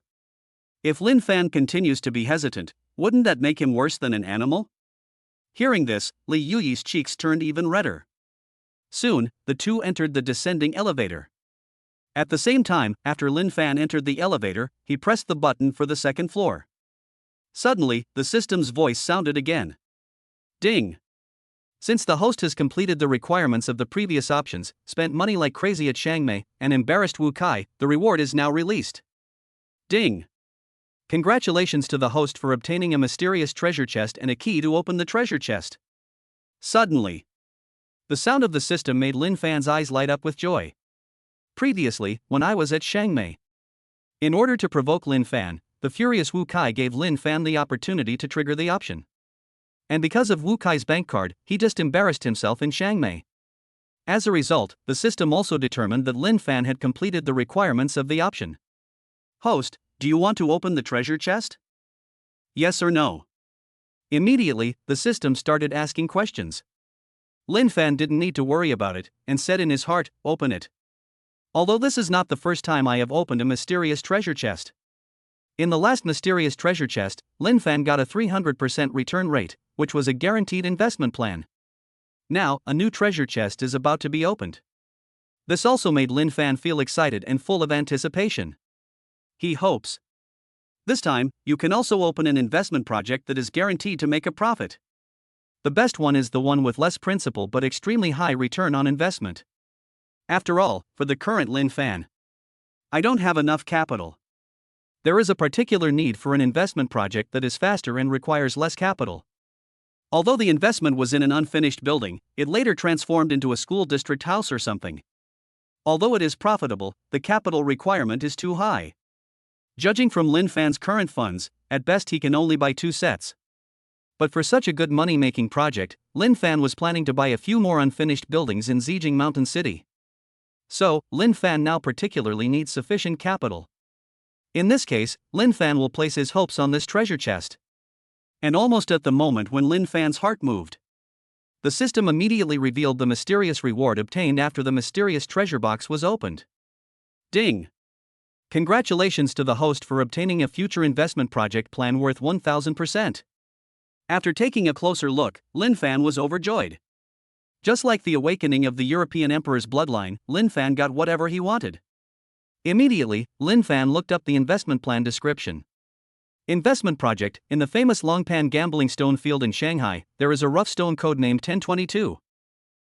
If Linfan continues to be hesitant, wouldn't that make him worse than an animal? Hearing this, Li Yuyi's cheeks turned even redder. Soon, the two entered the descending elevator. At the same time, after Linfan entered the elevator, he pressed the button for the second floor. Suddenly, the system's voice sounded again. Ding! Since the host has completed the requirements of the previous options, spent money like crazy at Shangmei, and embarrassed Wu Kai, the reward is now released. Ding! Congratulations to the host for obtaining a mysterious treasure chest and a key to open the treasure chest. Suddenly, the sound of the system made Linfan's eyes light up with joy. Previously, when I was at Shangmei, in order to provoke Linfan, the furious Wu Kai gave Linfan the opportunity to trigger the option. And because of Wu Kai's bank card, he just embarrassed himself in Shangmei. As a result, the system also determined that Linfan had completed the requirements of the option. Host, do you want to open the treasure chest? Yes or no? Immediately, the system started asking questions. Linfan didn't need to worry about it, and said in his heart, "Open it." Although this is not the first time I have opened a mysterious treasure chest. In the last mysterious treasure chest, Linfan got a 300% return rate, which was a guaranteed investment plan. Now, a new treasure chest is about to be opened. This also made Linfan feel excited and full of anticipation. He hopes. This time, you can also open an investment project that is guaranteed to make a profit. The best one is the one with less principal but extremely high return on investment. After all, for the current Linfan, I don't have enough capital. There is a particular need for an investment project that is faster and requires less capital. Although the investment was in an unfinished building, it later transformed into a school district house or something. Although it is profitable, the capital requirement is too high. Judging from Linfan's current funds, at best he can only buy 2 sets. But for such a good money-making project, Linfan was planning to buy a few more unfinished buildings in Zijing Mountain City. So, Linfan now particularly needs sufficient capital. In this case, Linfan will place his hopes on this treasure chest. And almost at the moment when Linfan's heart moved, the system immediately revealed the mysterious reward obtained after the mysterious treasure box was opened. Ding! Congratulations to the host for obtaining a future investment project plan worth 1000%. After taking a closer look, Linfan was overjoyed. Just like the awakening of the European emperor's bloodline, Linfan got whatever he wanted. Immediately, Linfan looked up the investment plan description. Investment project: in the famous Longpan gambling stone field in Shanghai, there is a rough stone codenamed 1022.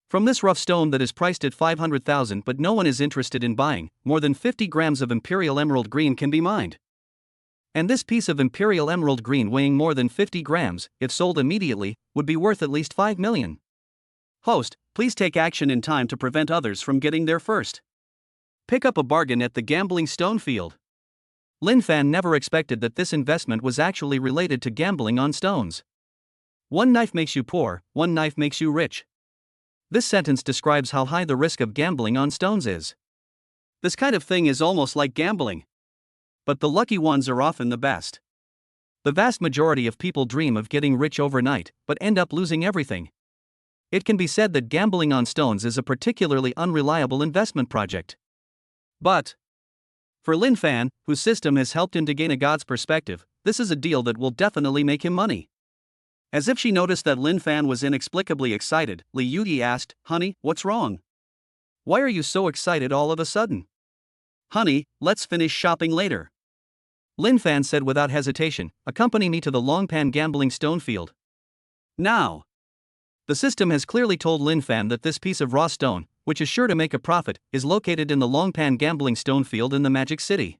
From this rough stone that is priced at 500,000 but no one is interested in buying, more than 50 grams of Imperial Emerald Green can be mined. And this piece of Imperial Emerald Green weighing more than 50 grams, if sold immediately, would be worth at least 5 million. Host, please take action in time to prevent others from getting there first. Pick up a bargain at the gambling stone field. Linfan never expected that this investment was actually related to gambling on stones. One knife makes you poor, one knife makes you rich. This sentence describes how high the risk of gambling on stones is. This kind of thing is almost like gambling. But the lucky ones are often the best. The vast majority of people dream of getting rich overnight, but end up losing everything. It can be said that gambling on stones is a particularly unreliable investment project. But for Linfan, whose system has helped him to gain a god's perspective, this is a deal that will definitely make him money. As if she noticed that Linfan was inexplicably excited, Li Yuyi asked, "Honey, what's wrong? Why are you so excited all of a sudden?" "Honey, let's finish shopping later," Linfan said without hesitation. "Accompany me to the Longpan gambling stone field now." The system has clearly told Linfan that this piece of raw stone, which is sure to make a profit, is located in the Longpan gambling stone field in the Magic City.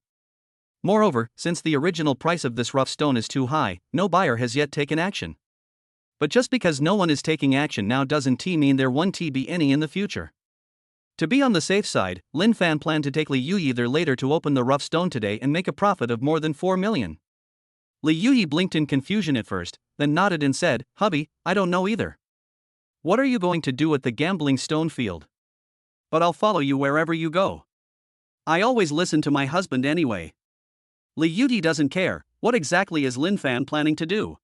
Moreover, since the original price of this rough stone is too high, no buyer has yet taken action. But just because no one is taking action now doesn't mean there won't be any in the future. To be on the safe side, Linfan planned to take Li Yuyi there later to open the rough stone today and make a profit of more than 4 million. Li Yuyi blinked in confusion at first, then nodded and said, "Hubby, I don't know either. What are you going to do at the gambling stone field? But I'll follow you wherever you go. I always listen to my husband anyway." Li Yuyi doesn't care. What exactly is Linfan planning to do?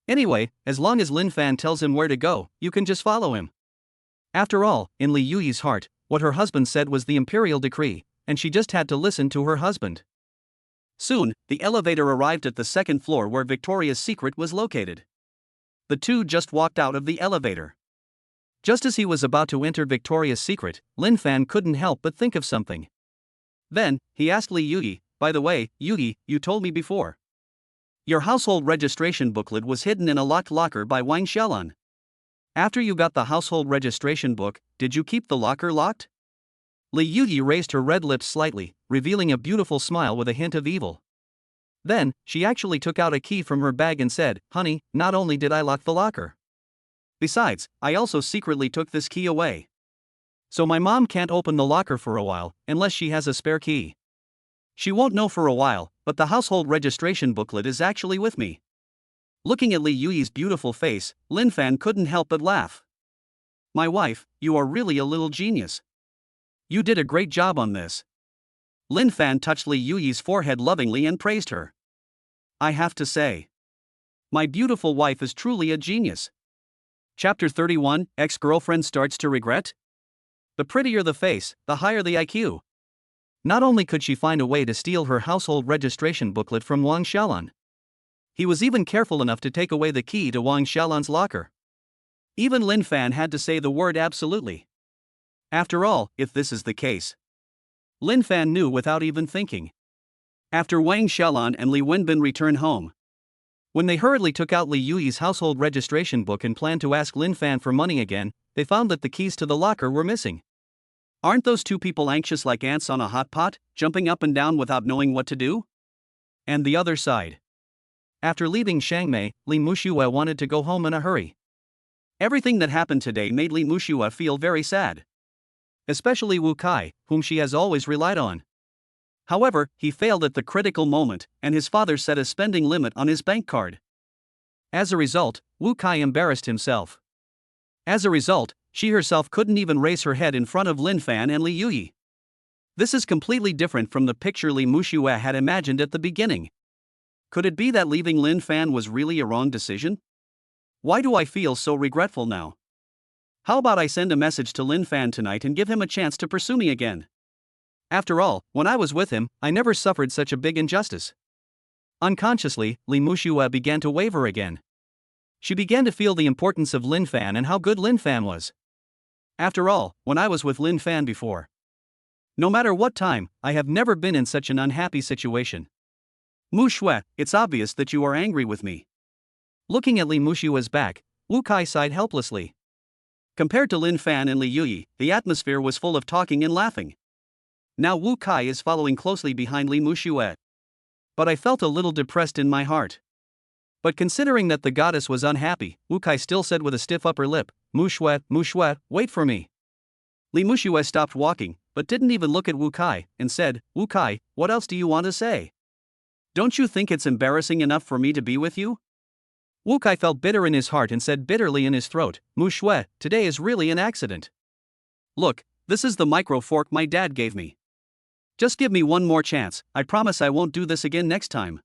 Anyway, as long as Linfan tells him where to go, you can just follow him. After all, in Li Yuyi's heart, what her husband said was the imperial decree, and she just had to listen to her husband. Soon, the elevator arrived at the second floor where Victoria's secret was located. The two just walked out of the elevator. Just as he was about to enter Victoria's secret, Linfan couldn't help but think of something. Then, he asked Li Yuyi, "By the way, Yuyi, you told me before. Your household registration booklet was hidden in a locked locker by Wang Xiaolan. After you got the household registration book, did you keep the locker locked?" Li Yuyi raised her red lips slightly, revealing a beautiful smile with a hint of evil. Then, she actually took out a key from her bag and said, "Honey, not only did I lock the locker. Besides, I also secretly took this key away. So my mom can't open the locker for a while, unless she has a spare key. She won't know for a while, but the household registration booklet is actually with me." Looking at Li Yuyi's beautiful face, Linfan couldn't help but laugh. "My wife, you are really a little genius. You did a great job on this." Linfan touched Li Yuyi's forehead lovingly and praised her. "I have to say, my beautiful wife is truly a genius." Chapter 31, Ex-Girlfriend Starts to Regret? The prettier the face, the higher the IQ. Not only could she find a way to steal her household registration booklet from Wang Xiaolan, he was even careful enough to take away the key to Wang Xiaolan's locker. Even Linfan had to say the word absolutely. After all, if this is the case, Linfan knew without even thinking. After Wang Xiaolan and Li Wenbin returned home, when they hurriedly took out Li Yuyi's household registration book and planned to ask Linfan for money again, they found that the keys to the locker were missing. Aren't those two people anxious like ants on a hot pot, jumping up and down without knowing what to do? And the other side. After leaving Shangmei, Li Mushua wanted to go home in a hurry. Everything that happened today made Li Mushua feel very sad. Especially Wu Kai, whom she has always relied on. However, he failed at the critical moment, and his father set a spending limit on his bank card. As a result, Wu Kai embarrassed himself. As a result, she herself couldn't even raise her head in front of Linfan and Li Yuyi. This is completely different from the picture Li Mushua had imagined at the beginning. Could it be that leaving Linfan was really a wrong decision? Why do I feel so regretful now? How about I send a message to Linfan tonight and give him a chance to pursue me again? After all, when I was with him, I never suffered such a big injustice. Unconsciously, Li Muxue began to waver again. She began to feel the importance of Linfan and how good Linfan was. After all, when I was with Linfan before. No matter what time, I have never been in such an unhappy situation. Muxue, it's obvious that you are angry with me. Looking at Li Muxue's back, Wu Kai sighed helplessly. Compared to Linfan and Li Yuyi, the atmosphere was full of talking and laughing. Now Wu Kai is following closely behind Li Muxue. But I felt a little depressed in my heart. But considering that the goddess was unhappy, Wu Kai still said with a stiff upper lip, Muxue, Muxue, wait for me. Li Muxue stopped walking, but didn't even look at Wu Kai, and said, Wu Kai, what else do you want to say? Don't you think it's embarrassing enough for me to be with you? Wu Kai felt bitter in his heart and said bitterly in his throat, Muxue, today is really an accident. Look, this is the micro fork my dad gave me. Just give me one more chance, I promise I won't do this again next time.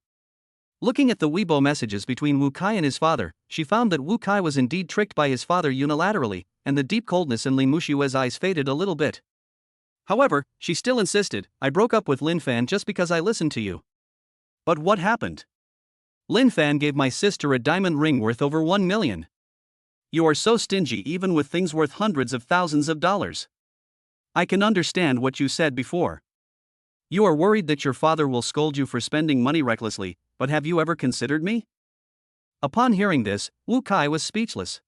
Looking at the Weibo messages between Wu Kai and his father, she found that Wu Kai was indeed tricked by his father unilaterally, and the deep coldness in Li Muxue's eyes faded a little bit. However, she still insisted, I broke up with Linfan just because I listened to you. But what happened? Linfan gave my sister a diamond ring worth over 1 million. You are so stingy even with things worth hundreds of thousands of dollars. I can understand what you said before. You are worried that your father will scold you for spending money recklessly, but have you ever considered me? Upon hearing this, Wu Kai was speechless.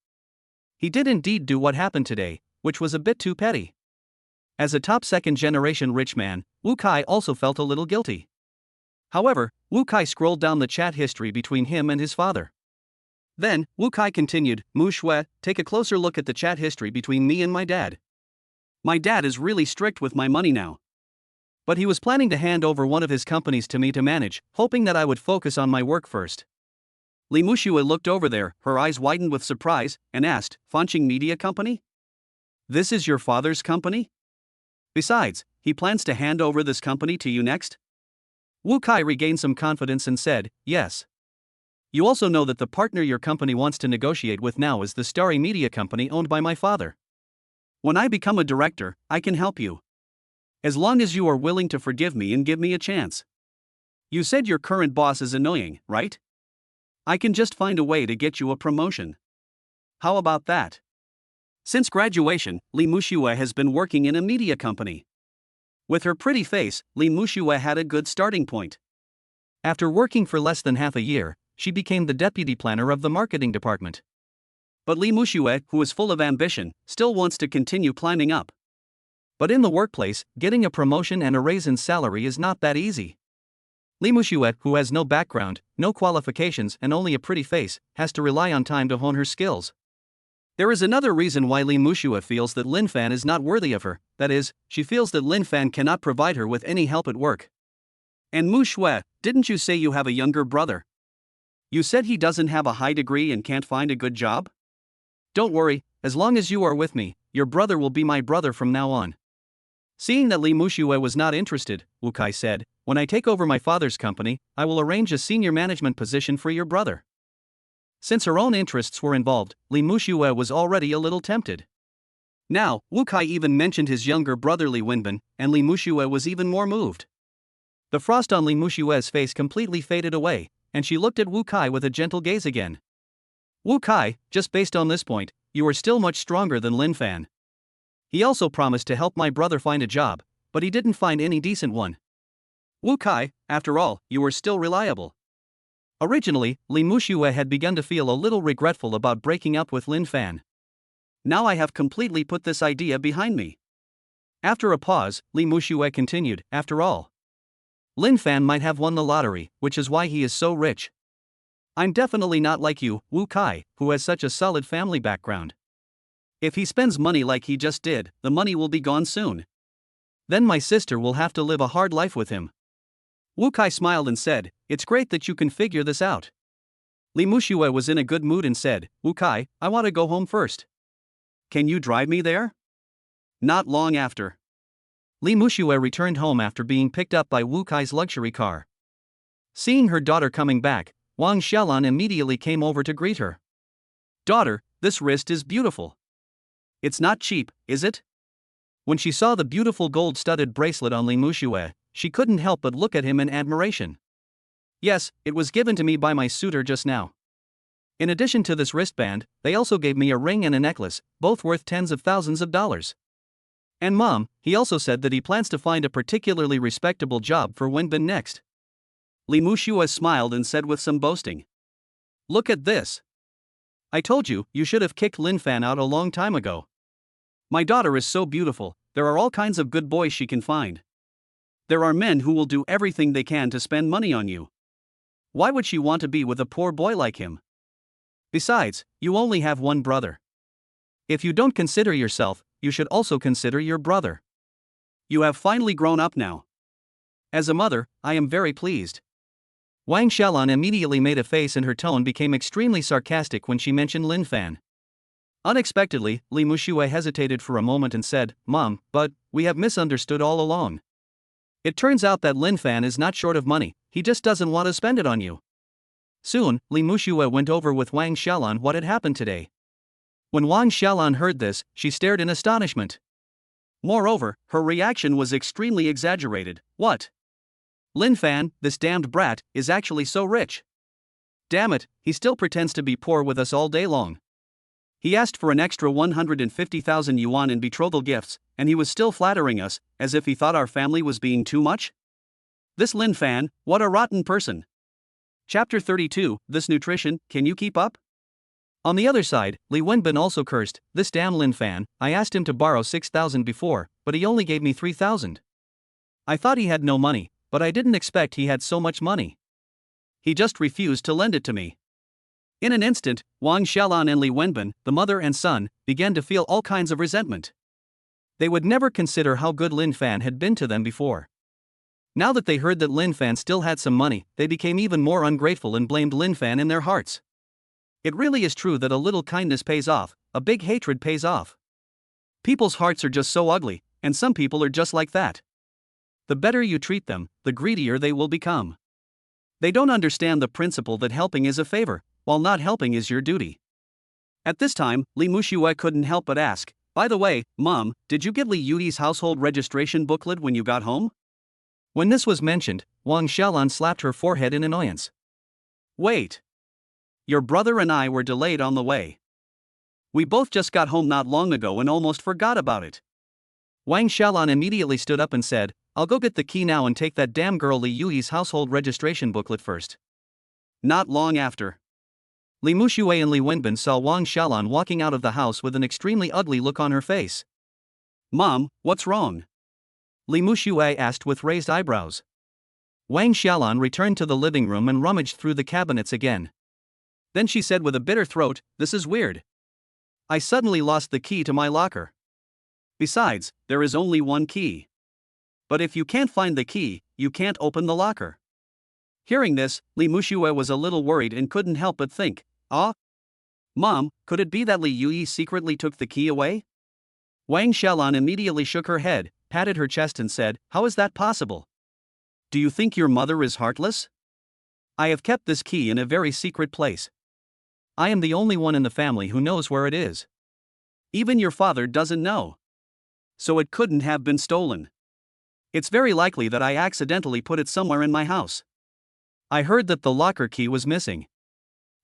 He did indeed do what happened today, which was a bit too petty. As a top second-generation rich man, Wu Kai also felt a little guilty. However, Wu Kai scrolled down the chat history between him and his father. Then, Wu Kai continued, Muxue, take a closer look at the chat history between me and my dad. My dad is really strict with my money now. But he was planning to hand over one of his companies to me to manage, hoping that I would focus on my work first. Li Muxue looked over there, her eyes widened with surprise, and asked, Fanqing Media Company? This is your father's company? Besides, he plans to hand over this company to you next? Wu Kai regained some confidence and said, yes. You also know that the partner your company wants to negotiate with now is the Starry Media Company owned by my father. When I become a director, I can help you. As long as you are willing to forgive me and give me a chance. You said your current boss is annoying, right? I can just find a way to get you a promotion. How about that? Since graduation, Li Muxue has been working in a media company. With her pretty face, Li Muxue had a good starting point. After working for less than half a year, she became the deputy planner of the marketing department. But Li Muxue, who is full of ambition, still wants to continue climbing up. But in the workplace, getting a promotion and a raise in salary is not that easy. Li Muxue, who has no background, no qualifications and only a pretty face, has to rely on time to hone her skills. There is another reason why Li Muxue feels that Linfan is not worthy of her, that is, she feels that Linfan cannot provide her with any help at work. And Muxue, didn't you say you have a younger brother? You said he doesn't have a high degree and can't find a good job? Don't worry, as long as you are with me, your brother will be my brother from now on. Seeing that Li Muxue was not interested, Wu Kai said, when I take over my father's company, I will arrange a senior management position for your brother. Since her own interests were involved, Li Muxue was already a little tempted. Now, Wu Kai even mentioned his younger brother Li Wenbin, and Li Muxue was even more moved. The frost on Li Muxue's face completely faded away, and she looked at Wu Kai with a gentle gaze again. Wu Kai, just based on this point, you are still much stronger than Linfan. He also promised to help my brother find a job, but he didn't find any decent one. Wu Kai, after all, you are still reliable. Originally, Li Muxue had begun to feel a little regretful about breaking up with Linfan. Now I have completely put this idea behind me. After a pause, Li Muxue continued, after all, Linfan might have won the lottery, which is why he is so rich. I'm definitely not like you, Wu Kai, who has such a solid family background. If he spends money like he just did, the money will be gone soon. Then my sister will have to live a hard life with him. Wu Kai smiled and said, it's great that you can figure this out. Li Muxue was in a good mood and said, Wu Kai, I want to go home first. Can you drive me there? Not long after. Li Muxue returned home after being picked up by Wu Kai's luxury car. Seeing her daughter coming back, Wang Xiaolan immediately came over to greet her. Daughter, this wrist is beautiful. It's not cheap, is it? When she saw the beautiful gold-studded bracelet on Li Muxue, she couldn't help but look at him in admiration. Yes, it was given to me by my suitor just now. In addition to this wristband, they also gave me a ring and a necklace, both worth tens of thousands of dollars. And Mom, he also said that he plans to find a particularly respectable job for Wenbin next. Li Muxue smiled and said with some boasting. Look at this. I told you, you should have kicked Linfan out a long time ago. My daughter is so beautiful, there are all kinds of good boys she can find. There are men who will do everything they can to spend money on you. Why would she want to be with a poor boy like him? Besides, you only have one brother. If you don't consider yourself, you should also consider your brother. You have finally grown up now. As a mother, I am very pleased. Wang Xiaolan immediately made a face and her tone became extremely sarcastic when she mentioned Linfan. Unexpectedly, Li Muxue hesitated for a moment and said, Mom, but we have misunderstood all along. It turns out that Linfan is not short of money, he just doesn't want to spend it on you. Soon, Li Muxue went over with Wang Xiaolan what had happened today. When Wang Xiaolan heard this, she stared in astonishment. Moreover, her reaction was extremely exaggerated. What? Linfan, this damned brat, is actually so rich. Damn it, he still pretends to be poor with us all day long. He asked for an extra 150,000 yuan in betrothal gifts, and he was still flattering us, as if he thought our family was being too much? This Linfan, what a rotten person. Chapter 32, This nutrition, can you keep up? On the other side, Li Wenbin also cursed, this damn Linfan, I asked him to borrow 6,000 before, but he only gave me 3,000. I thought he had no money, but I didn't expect he had so much money. He just refused to lend it to me. In an instant, Wang Xiaolan and Li Wenbin, the mother and son, began to feel all kinds of resentment. They would never consider how good Linfan had been to them before. Now that they heard that Linfan still had some money, they became even more ungrateful and blamed Linfan in their hearts. It really is true that a little kindness pays off, a big hatred pays off. People's hearts are just so ugly, and some people are just like that. The better you treat them, the greedier they will become. They don't understand the principle that helping is a favor, while not helping is your duty. At this time, Li Muxue couldn't help but ask, by the way, Mom, did you get Li Yudi's household registration booklet when you got home? When this was mentioned, Wang Xiaolan slapped her forehead in annoyance. Wait. Your brother and I were delayed on the way. We both just got home not long ago and almost forgot about it. Wang Xiaolan immediately stood up and said, I'll go get the key now and take that damn girl Li Yui's household registration booklet first. Not long after. Li Muxue and Li Wenbin saw Wang Xiaolan walking out of the house with an extremely ugly look on her face. Mom, what's wrong? Li Muxue asked with raised eyebrows. Wang Xiaolan returned to the living room and rummaged through the cabinets again. Then she said with a bitter throat, this is weird. I suddenly lost the key to my locker. Besides, there is only one key. But if you can't find the key, you can't open the locker. Hearing this, Li Muxue was a little worried and couldn't help but think, Mom, could it be that Li Yui secretly took the key away? Wang Xiaolan immediately shook her head, patted her chest and said, how is that possible? Do you think your mother is heartless? I have kept this key in a very secret place. I am the only one in the family who knows where it is. Even your father doesn't know. So it couldn't have been stolen. It's very likely that I accidentally put it somewhere in my house. I heard that the locker key was missing.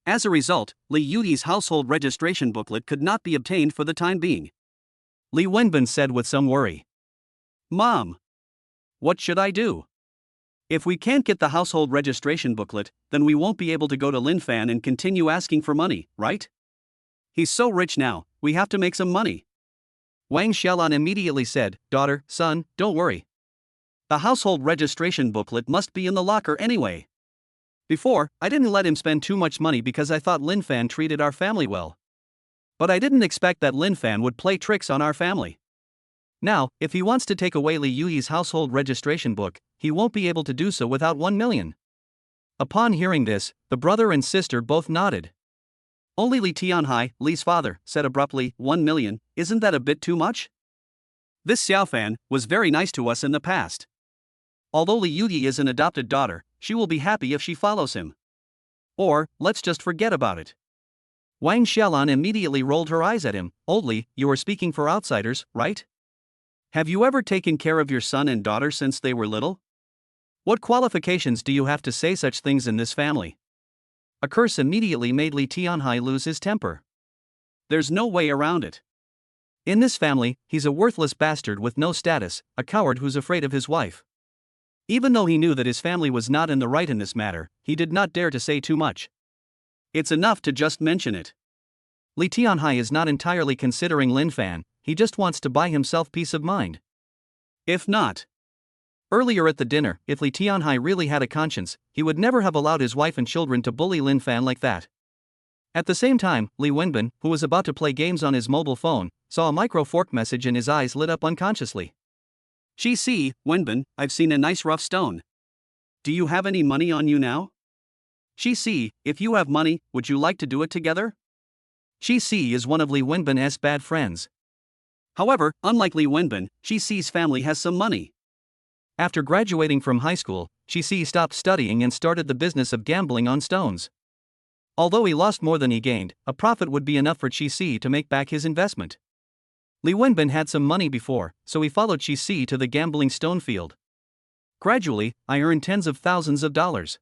As a result, Li Yudi's household registration booklet could not be obtained for the time being. Li Wenbin said with some worry. Mom, what should I do? If we can't get the household registration booklet, then we won't be able to go to Linfan and continue asking for money, right? He's so rich now, we have to make some money. Wang Xiaolan immediately said, daughter, son, don't worry. The household registration booklet must be in the locker anyway. Before, I didn't let him spend too much money because I thought Linfan treated our family well. But I didn't expect that Linfan would play tricks on our family. Now, if he wants to take away Li Yui's household registration book, he won't be able to do so without 1 million. Upon hearing this, the brother and sister both nodded. Only Li Tianhai, Li's father, said abruptly, 1 million, isn't that a bit too much? This Xiaofan was very nice to us in the past. Although Li Yudi is an adopted daughter, she will be happy if she follows him. Or, let's just forget about it. Wang Xiaolan immediately rolled her eyes at him. Oldly, you are speaking for outsiders, right? Have you ever taken care of your son and daughter since they were little? What qualifications do you have to say such things in this family? A curse immediately made Li Tianhai lose his temper. There's no way around it. In this family, he's a worthless bastard with no status, a coward who's afraid of his wife. Even though he knew that his family was not in the right in this matter, he did not dare to say too much. It's enough to just mention it. Li Tianhai is not entirely considering Linfan, he just wants to buy himself peace of mind. If not. Earlier at the dinner, if Li Tianhai really had a conscience, he would never have allowed his wife and children to bully Linfan like that. At the same time, Li Wenbin, who was about to play games on his mobile phone, saw a micro-fork message and his eyes lit up unconsciously. See, Wenbin, I've seen a nice rough stone. Do you have any money on you now? See, if you have money, would you like to do it together? See is one of Li Wenbin's bad friends. However, unlike Li Wenbin, Ci's family has some money. After graduating from high school, Ci stopped studying and started the business of gambling on stones. Although he lost more than he gained, a profit would be enough for Ci to make back his investment. Li Wenbin had some money before, so he followed Ci to the gambling stone field. Gradually, I earned tens of thousands of dollars.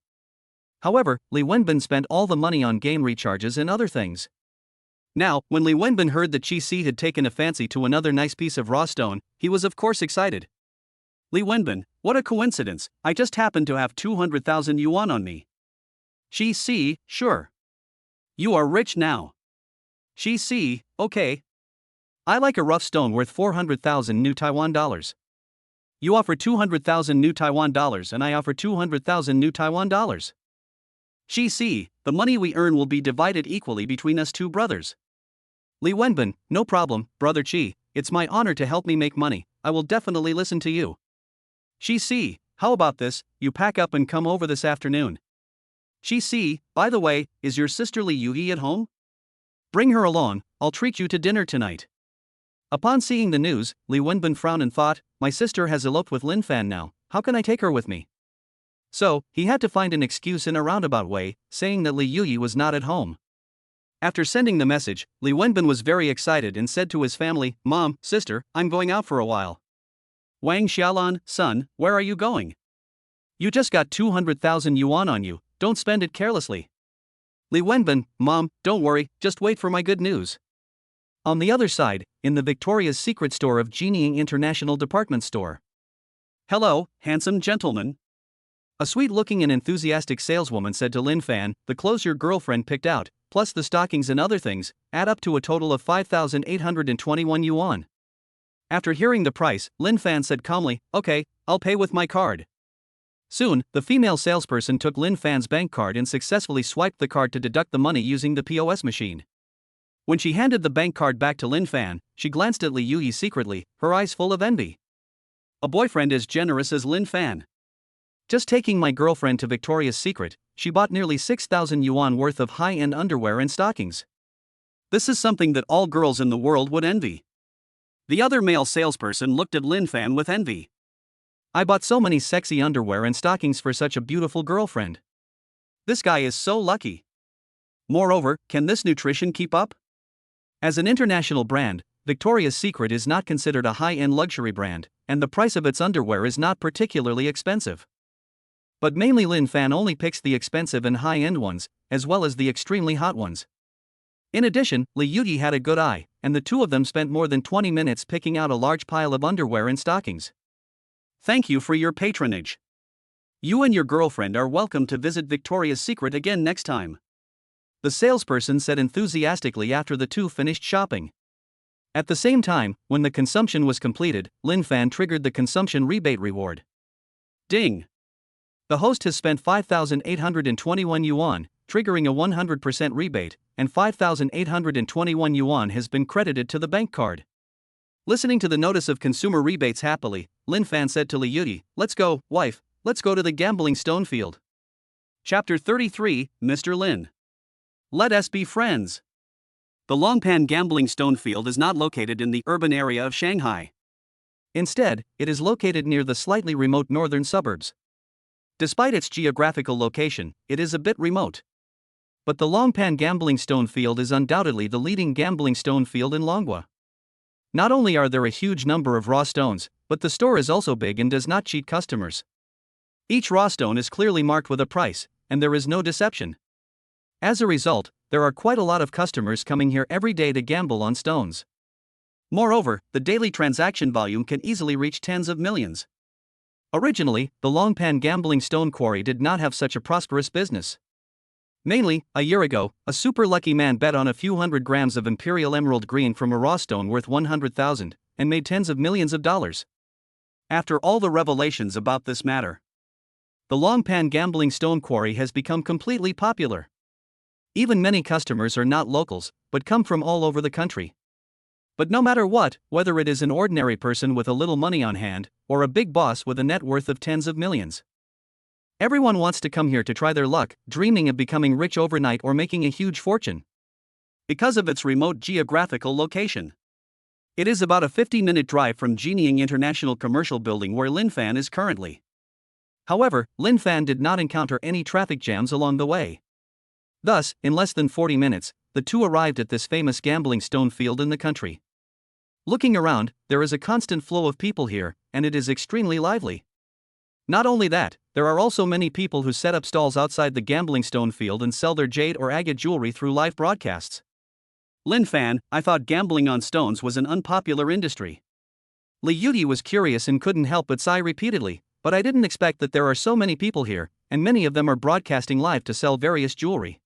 However, Li Wenbin spent all the money on game recharges and other things. Now, when Li Wenbin heard that Ci had taken a fancy to another nice piece of raw stone, he was of course excited. Li Wenbin, what a coincidence, I just happened to have 200,000 yuan on me. Ci, sure. You are rich now. Ci, okay. I like a rough stone worth 400,000 new Taiwan dollars. You offer 200,000 new Taiwan dollars and I offer 200,000 new Taiwan dollars. Ci, the money we earn will be divided equally between us two brothers. Li Wenbin, no problem, brother Chi, it's my honor to help me make money, I will definitely listen to you. Ci, how about this, you pack up and come over this afternoon. Ci, by the way, is your sister Li Yuyi at home? Bring her along, I'll treat you to dinner tonight. Upon seeing the news, Li Wenbin frowned and thought, my sister has eloped with Linfan now, how can I take her with me? So, he had to find an excuse in a roundabout way, saying that Li Yuyi was not at home. After sending the message, Li Wenbin was very excited and said to his family, Mom, sister, I'm going out for a while. Wang Xiaolan, son, where are you going? You just got 200,000 yuan on you, don't spend it carelessly. Li Wenbin, Mom, don't worry, just wait for my good news. On the other side, in the Victoria's Secret store of Jining International Department Store. Hello, handsome gentleman. A sweet-looking and enthusiastic saleswoman said to Linfan, the clothes your girlfriend picked out, plus the stockings and other things, add up to a total of 5,821 yuan. After hearing the price, Linfan said calmly, okay, I'll pay with my card. Soon, the female salesperson took Linfan's bank card and successfully swiped the card to deduct the money using the POS machine. When she handed the bank card back to Linfan, she glanced at Li Yuyi secretly, her eyes full of envy. A boyfriend as generous as Linfan. Just taking my girlfriend to Victoria's Secret, she bought nearly 6,000 yuan worth of high-end underwear and stockings. This is something that all girls in the world would envy. The other male salesperson looked at Linfan with envy. I bought so many sexy underwear and stockings for such a beautiful girlfriend. This guy is so lucky. Moreover, can this nutrition keep up? As an international brand, Victoria's Secret is not considered a high-end luxury brand, and the price of its underwear is not particularly expensive. But mainly Linfan only picks the expensive and high-end ones, as well as the extremely hot ones. In addition, Li Yuyi had a good eye, and the two of them spent more than 20 minutes picking out a large pile of underwear and stockings. Thank you for your patronage. You and your girlfriend are welcome to visit Victoria's Secret again next time. The salesperson said enthusiastically after the two finished shopping. At the same time, when the consumption was completed, Linfan triggered the consumption rebate reward. Ding! The host has spent 5,821 yuan, triggering a 100% rebate, and 5,821 yuan has been credited to the bank card. Listening to the notice of consumer rebates happily, Linfan said to Li Yuyi, let's go, wife, let's go to the gambling stone field. Chapter 33, Mr. Lin. Let us be friends. The Longpan gambling stone field is not located in the urban area of Shanghai. Instead, it is located near the slightly remote northern suburbs. Despite its geographical location, it is a bit remote. But the Longpan gambling stone field is undoubtedly the leading gambling stone field in Longhua. Not only are there a huge number of raw stones, but the store is also big and does not cheat customers. Each raw stone is clearly marked with a price, and there is no deception. As a result, there are quite a lot of customers coming here every day to gamble on stones. Moreover, the daily transaction volume can easily reach tens of millions. Originally, the Longpan gambling stone quarry did not have such a prosperous business. Mainly, a year ago, a super lucky man bet on a few hundred grams of Imperial Emerald Green from a raw stone worth 100,000 and made tens of millions of dollars. After all the revelations about this matter, the Longpan gambling stone quarry has become completely popular. Even many customers are not locals, but come from all over the country. But no matter what, whether it is an ordinary person with a little money on hand, or a big boss with a net worth of tens of millions, everyone wants to come here to try their luck, dreaming of becoming rich overnight or making a huge fortune. Because of its remote geographical location, it is about a 50-minute drive from Jinying International Commercial Building where Linfan is currently. However, Linfan did not encounter any traffic jams along the way. Thus, in less than 40 minutes, the two arrived at this famous gambling stone field in the country. Looking around, there is a constant flow of people here, and it is extremely lively. Not only that, there are also many people who set up stalls outside the gambling stone field and sell their jade or agate jewelry through live broadcasts. Linfan, I thought gambling on stones was an unpopular industry. Li Yuti was curious and couldn't help but sigh repeatedly, but I didn't expect that there are so many people here, and many of them are broadcasting live to sell various jewelry.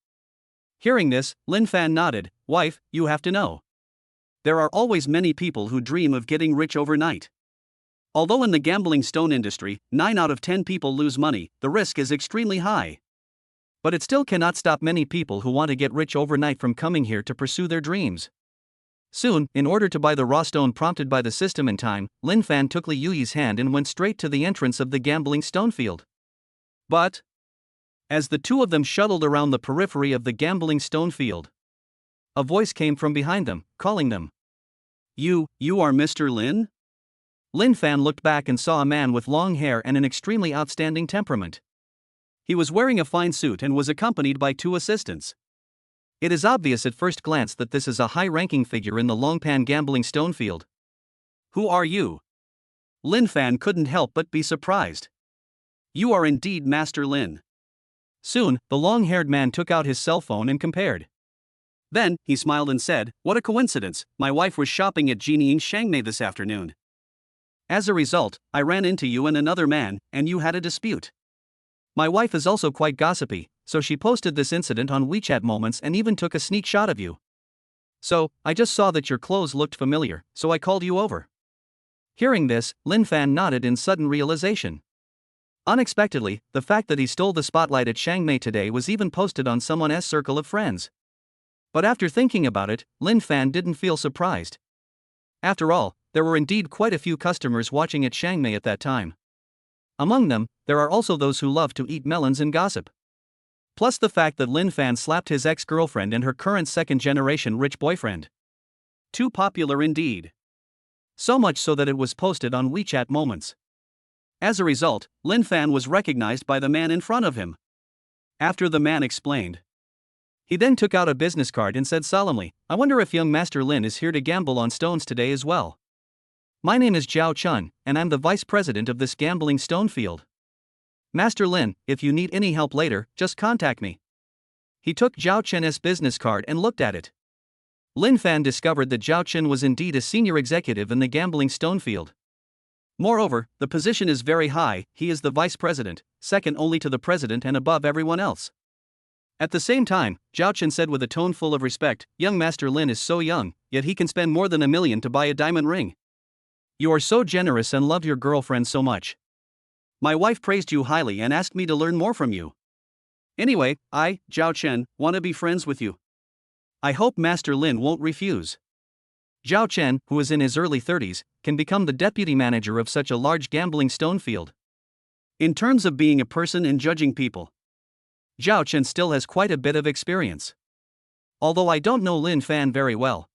Hearing this, Linfan nodded. Wife, you have to know. There are always many people who dream of getting rich overnight. Although in the gambling stone industry, 9 out of 10 people lose money, the risk is extremely high. But it still cannot stop many people who want to get rich overnight from coming here to pursue their dreams. Soon, in order to buy the raw stone prompted by the system in time, Linfan took Li Yuyi's hand and went straight to the entrance of the gambling stone field. But as the two of them shuttled around the periphery of the gambling stone field, a voice came from behind them, calling them. You are Mr. Lin? Linfan looked back and saw a man with long hair and an extremely outstanding temperament. He was wearing a fine suit and was accompanied by 2 assistants. It is obvious at first glance that this is a high-ranking figure in the Longpan gambling stone field. Who are you? Linfan couldn't help but be surprised. You are indeed Master Lin. Soon, the long-haired man took out his cell phone and compared. Then, he smiled and said, what a coincidence, my wife was shopping at Jinying Shangmei this afternoon. As a result, I ran into you and another man, and you had a dispute. My wife is also quite gossipy, so she posted this incident on WeChat Moments and even took a sneak shot of you. So, I just saw that your clothes looked familiar, so I called you over. Hearing this, Linfan nodded in sudden realization. Unexpectedly, the fact that he stole the spotlight at Shangmei today was even posted on someone's circle of friends. But after thinking about it, Linfan didn't feel surprised. After all, there were indeed quite a few customers watching at Shangmei at that time. Among them, there are also those who love to eat melons and gossip. Plus the fact that Linfan slapped his ex-girlfriend and her current second-generation rich boyfriend. Too popular indeed. So much so that it was posted on WeChat Moments. As a result, Linfan was recognized by the man in front of him. After the man explained, he then took out a business card and said solemnly, I wonder if young Master Lin is here to gamble on stones today as well. My name is Zhao Chun, and I'm the vice president of this gambling stone field. Master Lin, if you need any help later, just contact me. He took Zhao Chen's business card and looked at it. Linfan discovered that Zhao Chen was indeed a senior executive in the gambling stone field. Moreover, the position is very high, he is the vice president, second only to the president and above everyone else. At the same time, Zhao Chen said with a tone full of respect, young Master Lin is so young, yet he can spend more than $1 million to buy a diamond ring. You are so generous and love your girlfriend so much. My wife praised you highly and asked me to learn more from you. Anyway, I, Zhao Chen, want to be friends with you. I hope Master Lin won't refuse. Zhao Chen, who is in his early 30s, can become the deputy manager of such a large gambling stone field. In terms of being a person and judging people, Zhao Chen still has quite a bit of experience. Although I don't know Linfan very well.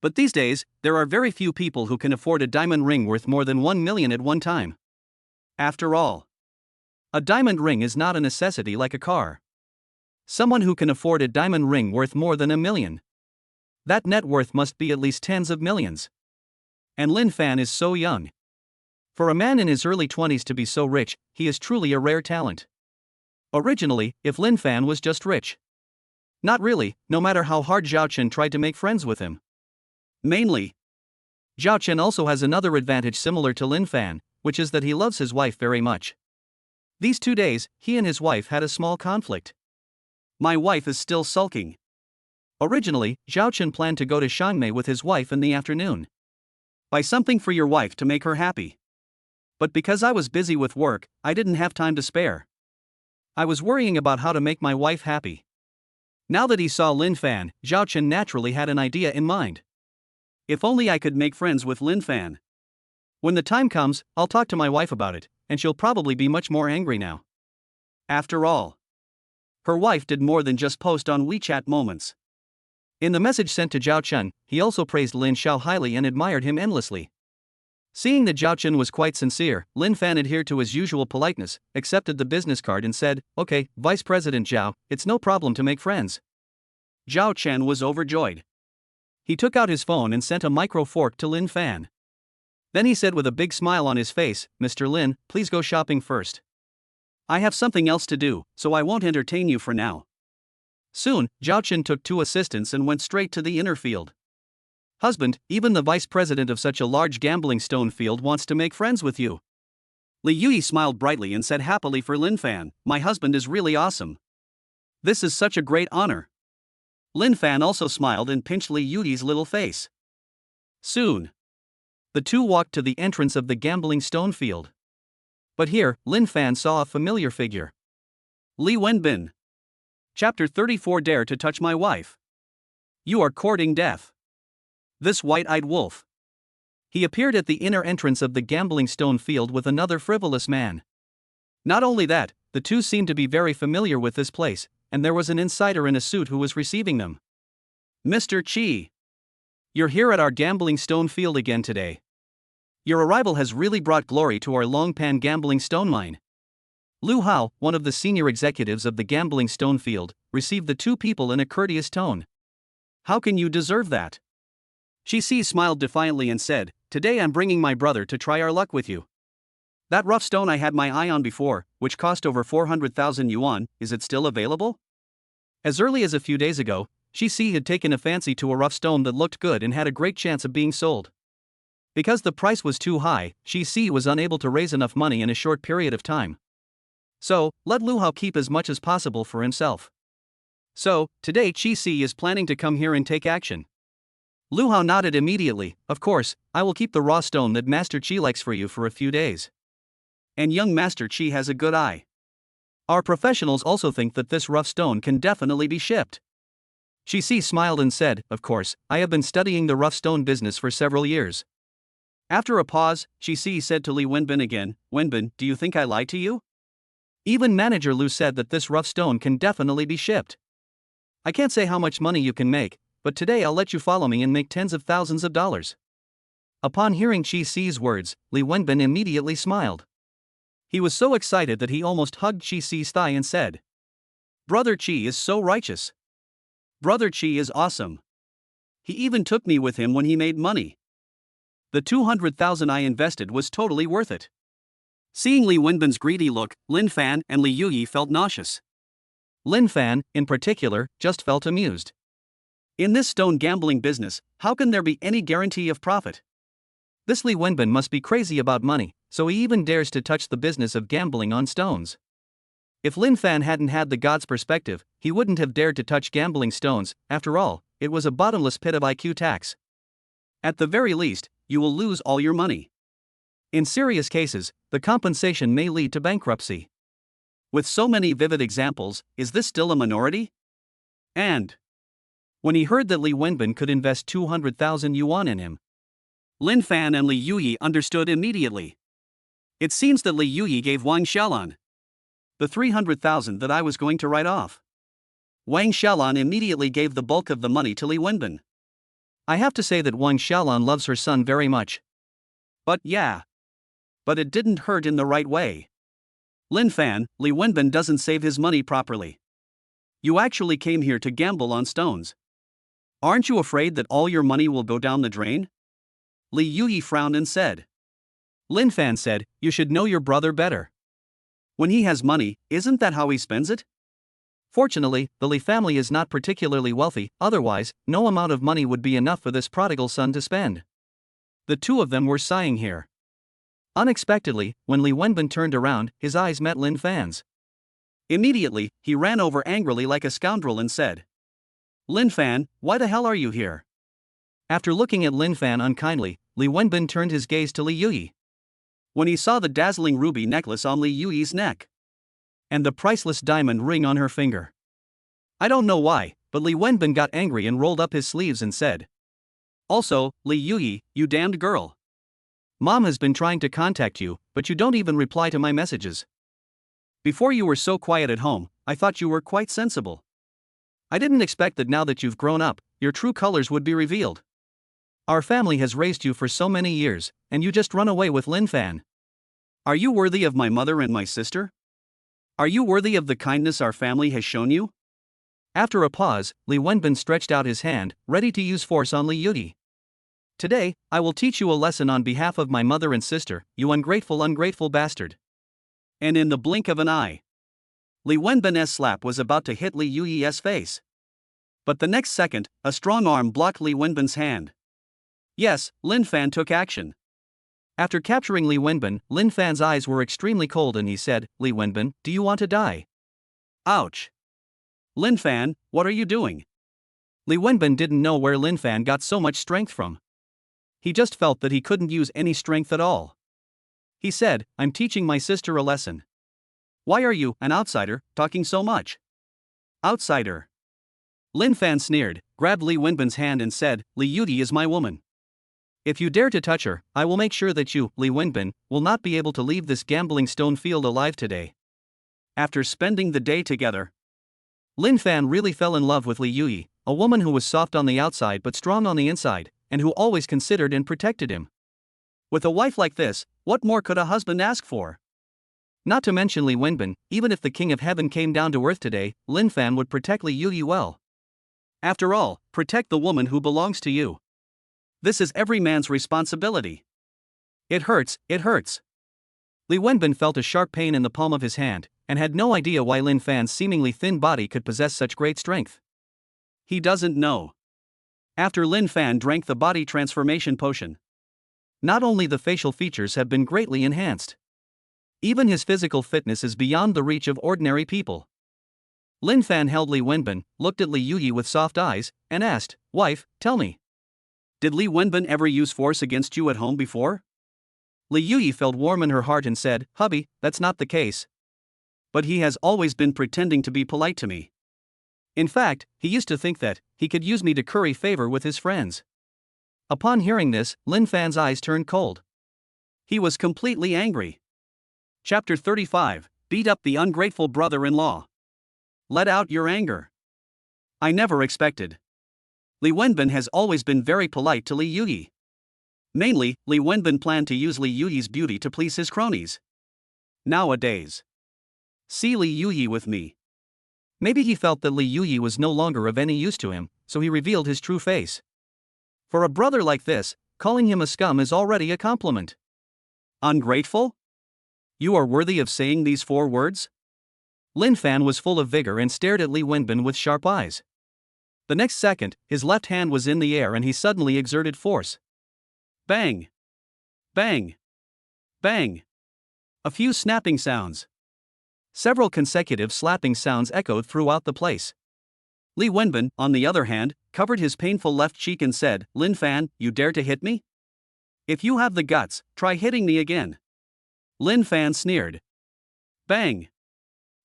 But these days, there are very few people who can afford a diamond ring worth more than 1 million at one time. After all, a diamond ring is not a necessity like a car. Someone who can afford a diamond ring worth more than $1 million, that net worth must be at least tens of millions. And Linfan is so young. For a man in his early 20s to be so rich, he is truly a rare talent. Originally, if Linfan was just rich. Not really, no matter how hard Zhao Chen tried to make friends with him. Mainly, Zhao Chen also has another advantage similar to Linfan, which is that he loves his wife very much. These 2 days, he and his wife had a small conflict. My wife is still sulking. Originally, Zhao Chen planned to go to Xiangmei with his wife in the afternoon. Buy something for your wife to make her happy. But because I was busy with work, I didn't have time to spare. I was worrying about how to make my wife happy. Now that he saw Linfan, Zhao Chen naturally had an idea in mind. If only I could make friends with Linfan. When the time comes, I'll talk to my wife about it, and she'll probably be much more angry now. After all, her wife did more than just post on WeChat moments. In the message sent to Zhao Chen, he also praised Lin Xiao highly and admired him endlessly. Seeing that Zhao Chen was quite sincere, Linfan adhered to his usual politeness, accepted the business card and said, "Okay, Vice President Zhao, it's no problem to make friends." Zhao Chen was overjoyed. He took out his phone and sent a micro fork to Linfan. Then he said with a big smile on his face, "Mr. Lin, please go shopping first. I have something else to do, so I won't entertain you for now." Soon, Zhao Chen took 2 assistants and went straight to the inner field. "Husband, even the vice president of such a large gambling stone field wants to make friends with you." Li Yui smiled brightly and said happily for Linfan, "My husband is really awesome. This is such a great honor." Linfan also smiled and pinched Li Yui's little face. Soon, the two walked to the entrance of the gambling stone field. But here, Linfan saw a familiar figure. Li Wenbin. Chapter 34. Dare to touch my wife. You are courting death. This white-eyed wolf. He appeared at the inner entrance of the gambling stone field with another frivolous man. Not only that, the two seemed to be very familiar with this place, and there was an insider in a suit who was receiving them. "Mr. Qi. You're here at our gambling stone field again today. Your arrival has really brought glory to our Longpan gambling stone mine." Lu Hao, one of the senior executives of the gambling stone field, received the two people in a courteous tone. "How can you deserve that?" Qi smiled defiantly and said, "Today I'm bringing my brother to try our luck with you. That rough stone I had my eye on before, which cost over 400,000 yuan, is it still available?" As early as a few days ago, Qi had taken a fancy to a rough stone that looked good and had a great chance of being sold. Because the price was too high, Qi was unable to raise enough money in a short period of time. So, let Lu Hao keep as much as possible for himself. So, today Qi is planning to come here and take action. Lu Hao nodded immediately. "Of course, I will keep the raw stone that Master Qi likes for you for a few days. And young Master Qi has a good eye. Our professionals also think that this rough stone can definitely be shipped." Qi smiled and said, "Of course, I have been studying the rough stone business for several years." After a pause, Qi said to Li Wenbin again, "Wenbin, do you think I lied to you? Even Manager Lu said that this rough stone can definitely be shipped. I can't say how much money you can make, but today I'll let you follow me and make tens of thousands of dollars." Upon hearing Qi's words, Li Wenbin immediately smiled. He was so excited that he almost hugged Qi's thigh and said, "Brother Qi is so righteous. Brother Qi is awesome. He even took me with him when he made money. The 200,000 I invested was totally worth it." Seeing Li Wenbin's greedy look, Linfan and Li Yui felt nauseous. Linfan, in particular, just felt amused. In this stone gambling business, how can there be any guarantee of profit? This Li Wenbin must be crazy about money, so he even dares to touch the business of gambling on stones. If Linfan hadn't had the god's perspective, he wouldn't have dared to touch gambling stones. After all, it was a bottomless pit of IQ tax. At the very least, you will lose all your money. In serious cases, the compensation may lead to bankruptcy. With so many vivid examples, is this still a minority? And when he heard that Li Wenbin could invest 200,000 yuan in him, Linfan and Li Yui understood immediately. It seems that Li Yui gave Wang Xiaolan the 300,000 that I was going to write off. Wang Xiaolan immediately gave the bulk of the money to Li Wenbin. I have to say that Wang Xiaolan loves her son very much. But it didn't hurt in the right way. Linfan, Li Wenbin doesn't save his money properly. You actually came here to gamble on stones. Aren't you afraid that all your money will go down the drain? Li Yuyi frowned and said. Linfan said, you should know your brother better. When he has money, isn't that how he spends it? Fortunately, the Li family is not particularly wealthy, otherwise, no amount of money would be enough for this prodigal son to spend. The two of them were sighing here. Unexpectedly, when Li Wenbin turned around, his eyes met Linfan's. Immediately, he ran over angrily like a scoundrel and said, Linfan, why the hell are you here? After looking at Linfan unkindly, Li Wenbin turned his gaze to Li Yuyi. When he saw the dazzling ruby necklace on Li Yuyi's neck, and the priceless diamond ring on her finger, I don't know why, but Li Wenbin got angry and rolled up his sleeves and said, also, Li Yuyi, you damned girl. Mom has been trying to contact you, but you don't even reply to my messages. Before you were so quiet at home, I thought you were quite sensible. I didn't expect that now that you've grown up, your true colors would be revealed. Our family has raised you for so many years, and you just run away with Linfan. Are you worthy of my mother and my sister? Are you worthy of the kindness our family has shown you? After a pause, Li Wenbin stretched out his hand, ready to use force on Li Yuyi. Today, I will teach you a lesson on behalf of my mother and sister, you ungrateful bastard. And in the blink of an eye, Li Wenbin's slap was about to hit Li Yuyi's face. But the next second, a strong arm blocked Li Wenbin's hand. Yes, Linfan took action. After capturing Li Wenbin, Linfan's eyes were extremely cold and he said, Li Wenbin, do you want to die? Ouch. Linfan, what are you doing? Li Wenbin didn't know where Linfan got so much strength from. He just felt that he couldn't use any strength at all. He said, I'm teaching my sister a lesson. Why are you, an outsider, talking so much? Outsider. Linfan sneered, grabbed Li Wenbin's hand and said, Li Yuyi is my woman. If you dare to touch her, I will make sure that you, Li Wenbin, will not be able to leave this gambling stone field alive today. After spending the day together, Linfan really fell in love with Li Yuyi, a woman who was soft on the outside but strong on the inside, and who always considered and protected him. With a wife like this, what more could a husband ask for? Not to mention Li Wenbin, even if the King of Heaven came down to earth today, Linfan would protect Li Yuyi well. After all, protect the woman who belongs to you. This is every man's responsibility. It hurts, it hurts. Li Wenbin felt a sharp pain in the palm of his hand, and had no idea why Linfan's seemingly thin body could possess such great strength. He doesn't know. After Linfan drank the body transformation potion, not only the facial features have been greatly enhanced, even his physical fitness is beyond the reach of ordinary people. Linfan held Li Wenbin, looked at Li Yuyi with soft eyes, and asked, Wife, tell me. Did Li Wenbin ever use force against you at home before? Li Yuyi felt warm in her heart and said, Hubby, that's not the case. But he has always been pretending to be polite to me. In fact, he used to think that he could use me to curry favor with his friends. Upon hearing this, Linfan's eyes turned cold. He was completely angry. Chapter 35, Beat Up the Ungrateful Brother-in-Law. Let out your anger. I never expected. Li Wenbin has always been very polite to Li Yuyi. Mainly, Li Wenbin planned to use Li Yuyi's beauty to please his cronies. Nowadays, see Li Yuyi with me. Maybe he felt that Li Yuyi was no longer of any use to him, so he revealed his true face. For a brother like this, calling him a scum is already a compliment. Ungrateful? You are worthy of saying these 4 words? Linfan was full of vigor and stared at Li Wenbin with sharp eyes. The next second, his left hand was in the air and he suddenly exerted force. Bang! Bang! Bang! A few snapping sounds. Several consecutive slapping sounds echoed throughout the place. Li Wenbin, on the other hand, covered his painful left cheek and said, Linfan, you dare to hit me? If you have the guts, try hitting me again. Linfan sneered. Bang!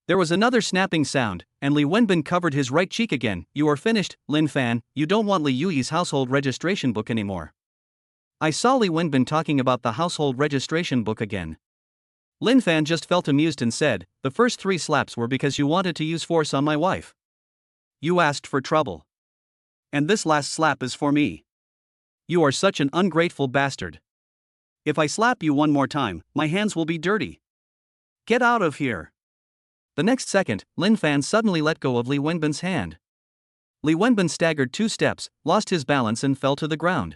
There was another snapping sound, and Li Wenbin covered his right cheek again. You are finished, Linfan, you don't want Li Yuyi's household registration book anymore. I saw Li Wenbin talking about the household registration book again. Linfan just felt amused and said, the first 3 slaps were because you wanted to use force on my wife. You asked for trouble. And this last slap is for me. You are such an ungrateful bastard. If I slap you one more time, my hands will be dirty. Get out of here. The next second, Linfan suddenly let go of Li Wenbin's hand. Li Wenbin staggered 2 steps, lost his balance and fell to the ground.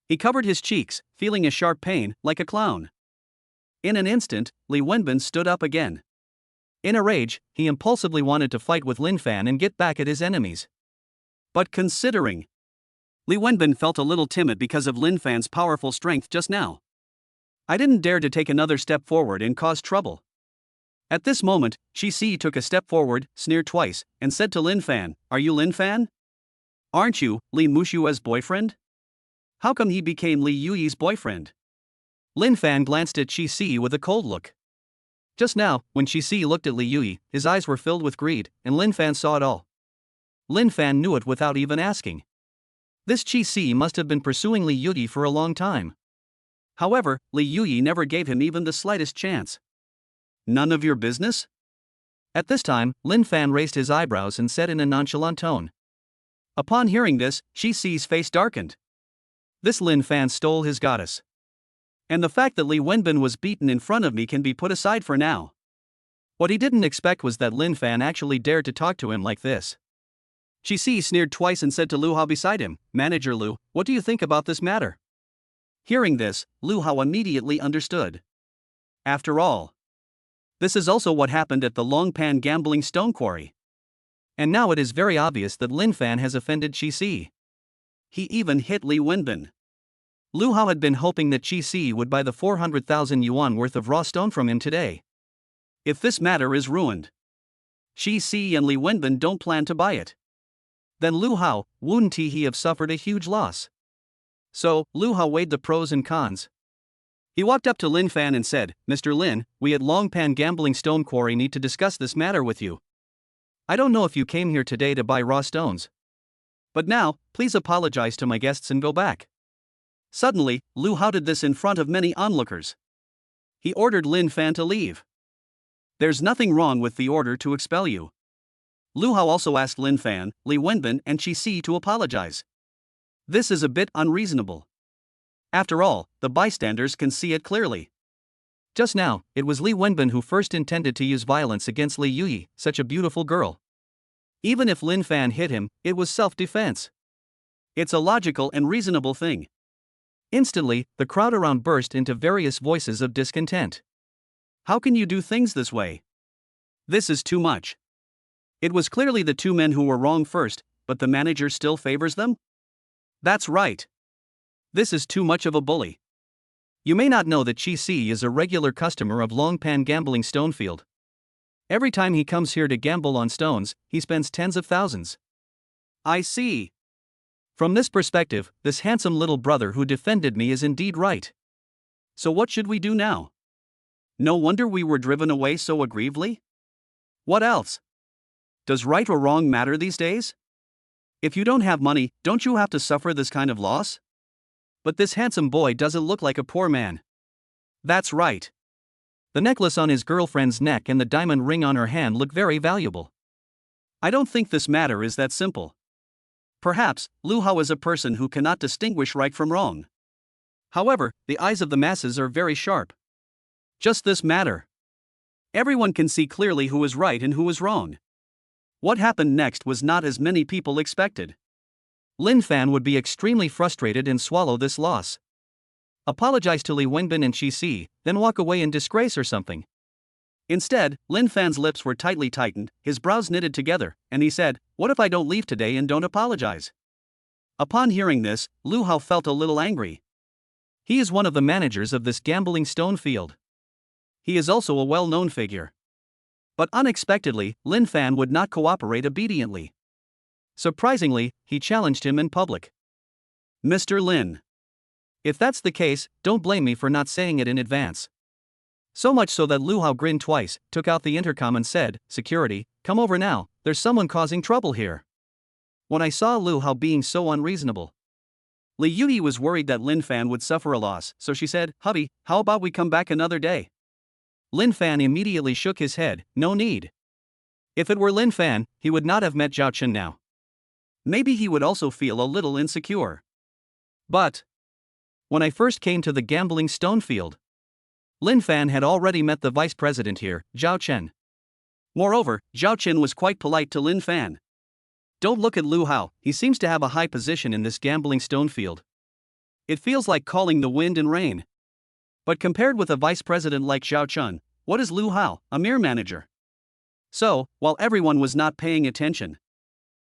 He covered his cheeks, feeling a sharp pain, like a clown. In an instant, Li Wenbin stood up again. In a rage, he impulsively wanted to fight with Linfan and get back at his enemies. But considering, Li Wenbin felt a little timid because of Linfan's powerful strength just now. I didn't dare to take another step forward and cause trouble. At this moment, Qi Si took a step forward, sneered twice, and said to Linfan, "Are you Linfan? Aren't you Li Mushua's boyfriend? How come he became Li Yuyi's boyfriend?" Linfan glanced at Qi Si with a cold look. Just now, when Qi Si looked at Li Yuyi, his eyes were filled with greed, and Linfan saw it all. Linfan knew it without even asking. This Qi Si must have been pursuing Li Yuyi for a long time. However, Li Yuyi never gave him even the slightest chance. "None of your business?" At this time, Linfan raised his eyebrows and said in a nonchalant tone. Upon hearing this, Qi Si's face darkened. This Linfan stole his goddess. And the fact that Li Wenbin was beaten in front of me can be put aside for now. What he didn't expect was that Linfan actually dared to talk to him like this. Qi Si sneered twice and said to Lu Hao beside him, "Manager Lu, what do you think about this matter?" Hearing this, Lu Hao immediately understood. After all, this is also what happened at the Longpan gambling stone quarry. And now it is very obvious that Linfan has offended Qi Si. He even hit Li Wenbin. Lu Hao had been hoping that Qi Si would buy the 400,000 yuan worth of raw stone from him today. If this matter is ruined, Qi Si and Li Wenbin don't plan to buy it, then Lu Hao, wouldn't he have suffered a huge loss? So, Lu Hao weighed the pros and cons. He walked up to Linfan and said, "Mr. Lin, we at Longpan Gambling Stone Quarry need to discuss this matter with you. I don't know if you came here today to buy raw stones. But now, please apologize to my guests and go back." Suddenly, Lu Hao did this in front of many onlookers. He ordered Linfan to leave. There's nothing wrong with the order to expel you. Lu Hao also asked Linfan, Li Wenbin and Qi Si to apologize. This is a bit unreasonable. After all, the bystanders can see it clearly. Just now, it was Li Wenbin who first intended to use violence against Li Yuyi, such a beautiful girl. Even if Linfan hit him, it was self-defense. It's a logical and reasonable thing. Instantly, the crowd around burst into various voices of discontent. How can you do things this way? This is too much. It was clearly the two men who were wrong first, but the manager still favors them? That's right. This is too much of a bully. You may not know that Qi Si is a regular customer of Longpan Gambling Stonefield. Every time he comes here to gamble on stones, he spends tens of thousands. I see. From this perspective, this handsome little brother who defended me is indeed right. So what should we do now? No wonder we were driven away so aggrievedly? What else? Does right or wrong matter these days? If you don't have money, don't you have to suffer this kind of loss? But this handsome boy doesn't look like a poor man. That's right. The necklace on his girlfriend's neck and the diamond ring on her hand look very valuable. I don't think this matter is that simple. Perhaps, Lu Hao is a person who cannot distinguish right from wrong. However, the eyes of the masses are very sharp. Just this matter. Everyone can see clearly who is right and who is wrong. What happened next was not as many people expected. Linfan would be extremely frustrated and swallow this loss. Apologize to Li Wenbin and Qi Si, then walk away in disgrace or something. Instead, Linfan's lips were tightly tightened, his brows knitted together, and he said, "What if I don't leave today and don't apologize?" Upon hearing this, Lu Hao felt a little angry. He is one of the managers of this gambling stone field. He is also a well-known figure. But unexpectedly, Linfan would not cooperate obediently. Surprisingly, he challenged him in public. "Mr. Lin. If that's the case, don't blame me for not saying it in advance." So much so that Lu Hao grinned twice, took out the intercom and said, "Security, come over now, there's someone causing trouble here." When I saw Lu Hao being so unreasonable, Li Yuyi was worried that Linfan would suffer a loss, so she said, "Hubby, how about we come back another day?" Linfan immediately shook his head, "No need. If it were Linfan, he would not have met Zhao Chen now. Maybe he would also feel a little insecure. But when I first came to the gambling stone field, Linfan had already met the vice president here, Zhao Chen. Moreover, Zhao Chen was quite polite to Linfan. Don't look at Lu Hao, he seems to have a high position in this gambling stone field. It feels like calling the wind and rain. But compared with a vice president like Zhao Chun, what is Lu Hao, a mere manager? So, while everyone was not paying attention,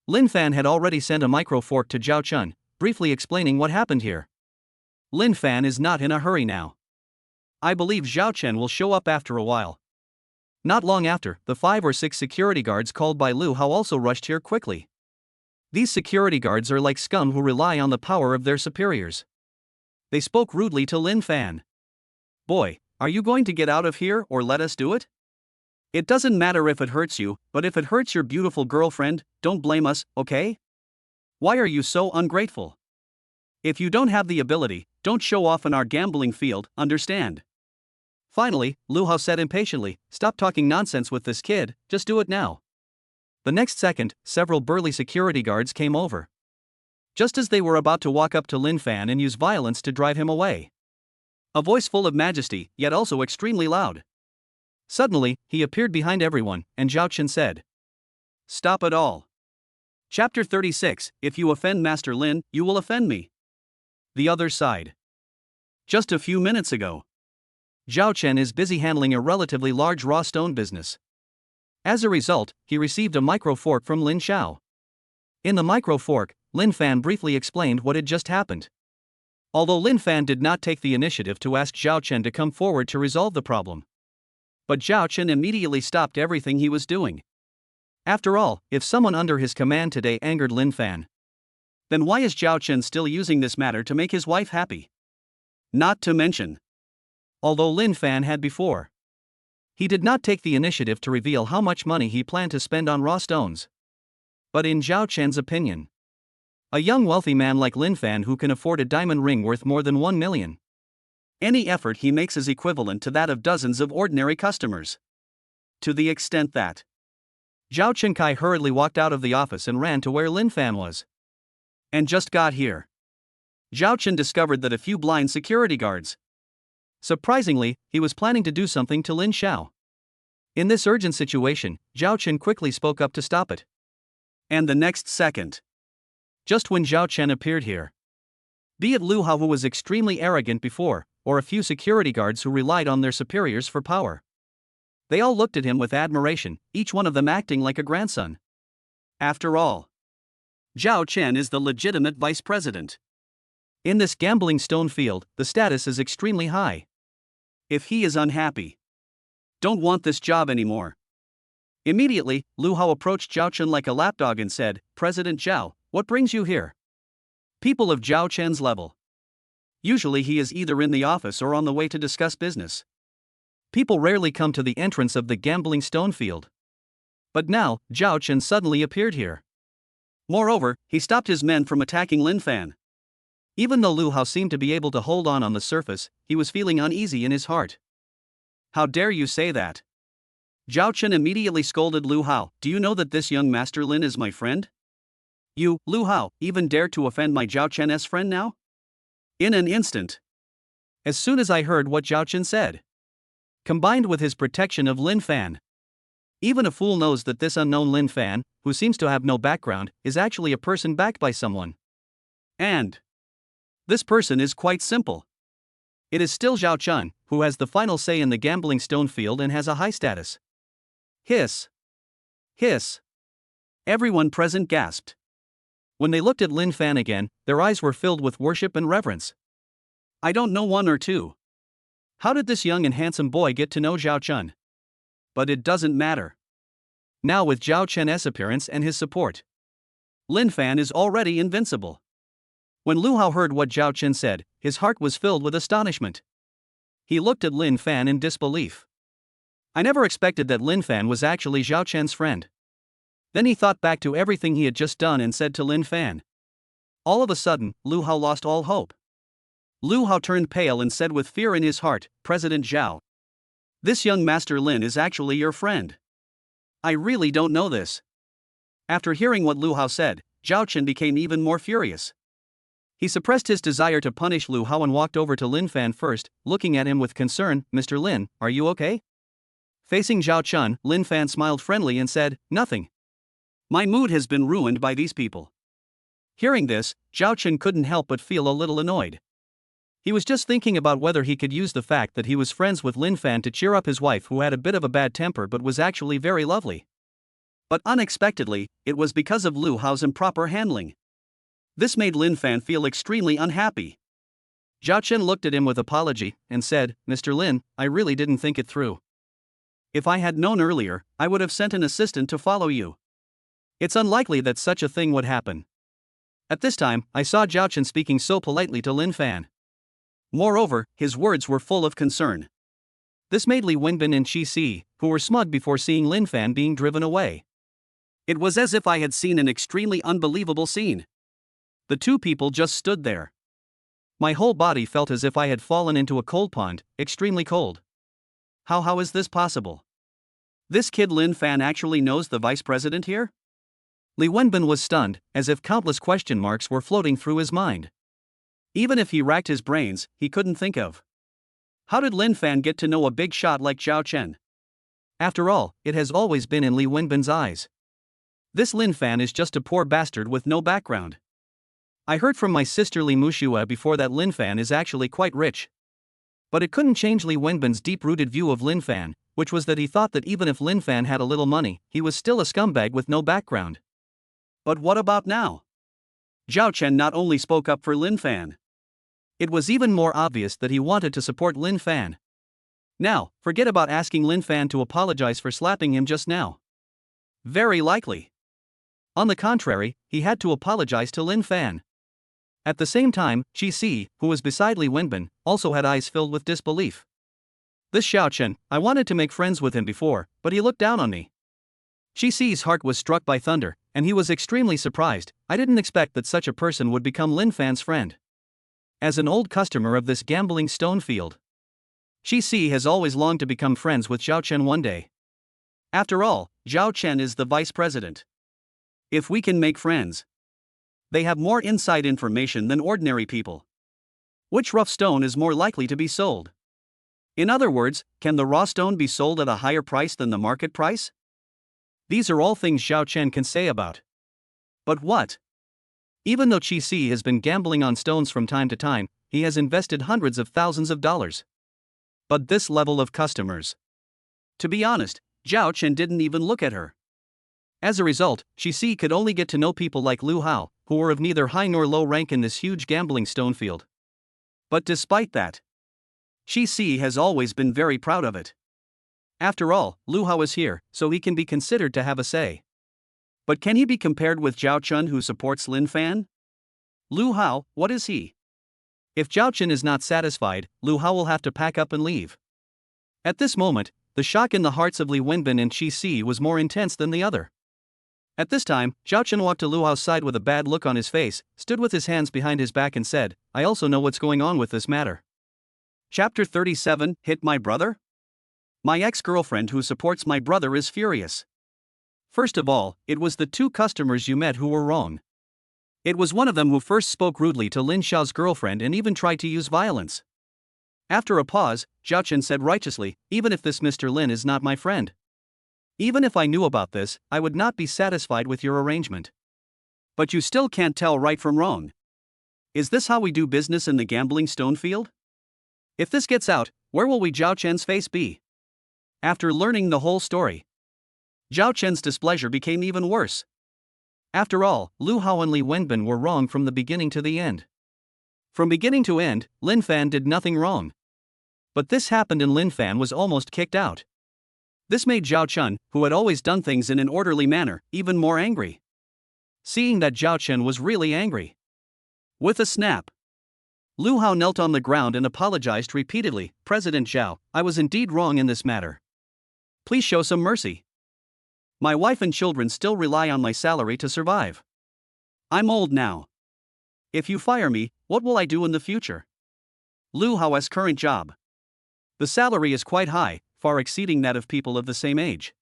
Linfan had already sent a micro fork to Zhao Chun, briefly explaining what happened here. Linfan is not in a hurry now. I believe Zhao Chen will show up after a while. Not long after, the 5 or 6 security guards called by Lu Hao also rushed here quickly. These security guards are like scum who rely on the power of their superiors. They spoke rudely to Linfan. Boy, are you going to get out of here or let us do it? It doesn't matter if it hurts you, but if it hurts your beautiful girlfriend, don't blame us, okay? Why are you so ungrateful? If you don't have the ability, don't show off in our gambling field, understand? Finally, Lu Hao said impatiently, stop talking nonsense with this kid, just do it now. The next second, several burly security guards came over. Just as they were about to walk up to Linfan and use violence to drive him away. A voice full of majesty, yet also extremely loud. Suddenly, he appeared behind everyone, and Zhao Chen said, stop it all. Chapter 36, If you offend Master Lin, you will offend me. The other side. Just a few minutes ago, Zhao Chen is busy handling a relatively large raw stone business. As a result, he received a micro fork from Lin Xiao. In the micro fork, Linfan briefly explained what had just happened. Although Linfan did not take the initiative to ask Zhao Chen to come forward to resolve the problem. But Zhao Chen immediately stopped everything he was doing. After all, if someone under his command today angered Linfan, then why is Zhao Chen still using this matter to make his wife happy? Not to mention, although Linfan had before, he did not take the initiative to reveal how much money he planned to spend on raw stones. But in Zhao Chen's opinion, a young wealthy man like Linfan who can afford a diamond ring worth more than 1 million. Any effort he makes is equivalent to that of dozens of ordinary customers. To the extent that Zhao Chenkai hurriedly walked out of the office and ran to where Linfan was. And just got here, Zhao Chen discovered that a few blind security guards. Surprisingly, he was planning to do something to Lin Xiao. In this urgent situation, Zhao Chen quickly spoke up to stop it. And the next second, just when Zhao Chen appeared here, be it Lu Hao who was extremely arrogant before, or a few security guards who relied on their superiors for power, they all looked at him with admiration, each one of them acting like a grandson. After all, Zhao Chen is the legitimate vice president. In this gambling stone field, the status is extremely high. If he is unhappy, don't want this job anymore. Immediately, Lu Hao approached Zhao Chen like a lapdog and said, President Zhao, what brings you here? People of Zhao Chen's level. Usually he is either in the office or on the way to discuss business. People rarely come to the entrance of the gambling stone field. But now, Zhao Chen suddenly appeared here. Moreover, he stopped his men from attacking Linfan. Even though Lu Hao seemed to be able to hold on the surface, he was feeling uneasy in his heart. How dare you say that? Zhao Chen immediately scolded Lu Hao, do you know that this young Master Lin is my friend? You, Lu Hao, even dare to offend my Zhao Chen's friend now? In an instant. As soon as I heard what Zhao Chen said, combined with his protection of Linfan. Even a fool knows that this unknown Linfan, who seems to have no background, is actually a person backed by someone. And this person is quite simple. It is still Zhao Chen, who has the final say in the gambling stone field and has a high status. Hiss. Hiss. Everyone present gasped. When they looked at Linfan again, their eyes were filled with worship and reverence. I don't know one or two. How did this young and handsome boy get to know Zhao Chen? But it doesn't matter. Now with Zhao Chen's appearance and his support, Linfan is already invincible. When Lu Hao heard what Zhao Chen said, his heart was filled with astonishment. He looked at Linfan in disbelief. I never expected that Linfan was actually Zhao Chen's friend. Then he thought back to everything he had just done and said to Linfan. All of a sudden, Lu Hao lost all hope. Lu Hao turned pale and said with fear in his heart, President Zhao, this young Master Lin is actually your friend. I really don't know this. After hearing what Lu Hao said, Zhao Chen became even more furious. He suppressed his desire to punish Lu Hao and walked over to Linfan first, looking at him with concern, Mr. Lin, are you okay? Facing Zhao Chen, Linfan smiled friendly and said, nothing. My mood has been ruined by these people. Hearing this, Zhao Chen couldn't help but feel a little annoyed. He was just thinking about whether he could use the fact that he was friends with Linfan to cheer up his wife, who had a bit of a bad temper but was actually very lovely. But unexpectedly, it was because of Lu Hao's improper handling. This made Linfan feel extremely unhappy. Zhao Chen looked at him with apology and said, "Mr. Lin, I really didn't think it through. If I had known earlier, I would have sent an assistant to follow you. It's unlikely that such a thing would happen." At this time, I saw Zhao Chen speaking so politely to Linfan. Moreover, his words were full of concern. This made Li Wenbin and Qi Si, who were smug before seeing Linfan being driven away. It was as if I had seen an extremely unbelievable scene. The two people just stood there. My whole body felt as if I had fallen into a cold pond, extremely cold. How is this possible? This kid Linfan actually knows the vice president here? Li Wenbin was stunned, as if countless question marks were floating through his mind. Even if he racked his brains, he couldn't think of. How did Linfan get to know a big shot like Zhao Chen? After all, it has always been in Li Wenbin's eyes. This Linfan is just a poor bastard with no background. I heard from my sister Li Muxue before that Linfan is actually quite rich. But it couldn't change Li Wenbin's deep-rooted view of Linfan, which was that he thought that even if Linfan had a little money, he was still a scumbag with no background. But what about now? Zhao Chen not only spoke up for Linfan. It was even more obvious that he wanted to support Linfan. Now, forget about asking Linfan to apologize for slapping him just now. Very likely. On the contrary, he had to apologize to Linfan. At the same time, Qi Si, who was beside Li Wenbin, also had eyes filled with disbelief. This Zhao Chen, I wanted to make friends with him before, but he looked down on me. Qi Si's heart was struck by thunder, and he was extremely surprised. I didn't expect that such a person would become Linfan's friend. As an old customer of this gambling stone field, Qi Si has always longed to become friends with Zhao Chen one day. After all, Zhao Chen is the vice president. If we can make friends, they have more inside information than ordinary people. Which rough stone is more likely to be sold? In other words, can the raw stone be sold at a higher price than the market price? These are all things Zhao Chen can say about. But what? Even though Qi Si has been gambling on stones from time to time, he has invested hundreds of thousands of dollars. But this level of customers. To be honest, Zhao Chen didn't even look at her. As a result, Qi Si could only get to know people like Lu Hao, who were of neither high nor low rank in this huge gambling stone field. But despite that, Qi Si has always been very proud of it. After all, Lu Hao is here, so he can be considered to have a say. But can he be compared with Zhao Chen, who supports Linfan? Lu Hao, what is he? If Zhao Chen is not satisfied, Lu Hao will have to pack up and leave. At this moment, the shock in the hearts of Li Wenbin and Qi Si was more intense than the other. At this time, Zhao Chen walked to Lu Hao's side with a bad look on his face, stood with his hands behind his back and said, "I also know what's going on with this matter." Chapter 37, Hit My Brother? My ex-girlfriend who supports my brother is furious. First of all, it was the two customers you met who were wrong. It was one of them who first spoke rudely to Lin Xiao's girlfriend and even tried to use violence. After a pause, Zhao Chen said righteously, "Even if this Mr. Lin is not my friend. Even if I knew about this, I would not be satisfied with your arrangement. But you still can't tell right from wrong. Is this how we do business in the gambling stone field? If this gets out, where will Zhao Chen's face be?" After learning the whole story, Zhao Chen's displeasure became even worse. After all, Lu Hao and Li Wenbin were wrong from the beginning to the end. From beginning to end, Linfan did nothing wrong. But this happened and Linfan was almost kicked out. This made Zhao Chen, who had always done things in an orderly manner, even more angry. Seeing that Zhao Chen was really angry. With a snap, Lu Hao knelt on the ground and apologized repeatedly. "President Zhao, I was indeed wrong in this matter. Please show some mercy. My wife and children still rely on my salary to survive. I'm old now. If you fire me, what will I do in the future?" Lu Hao's current job. The salary is quite high, far exceeding that of people of the same age.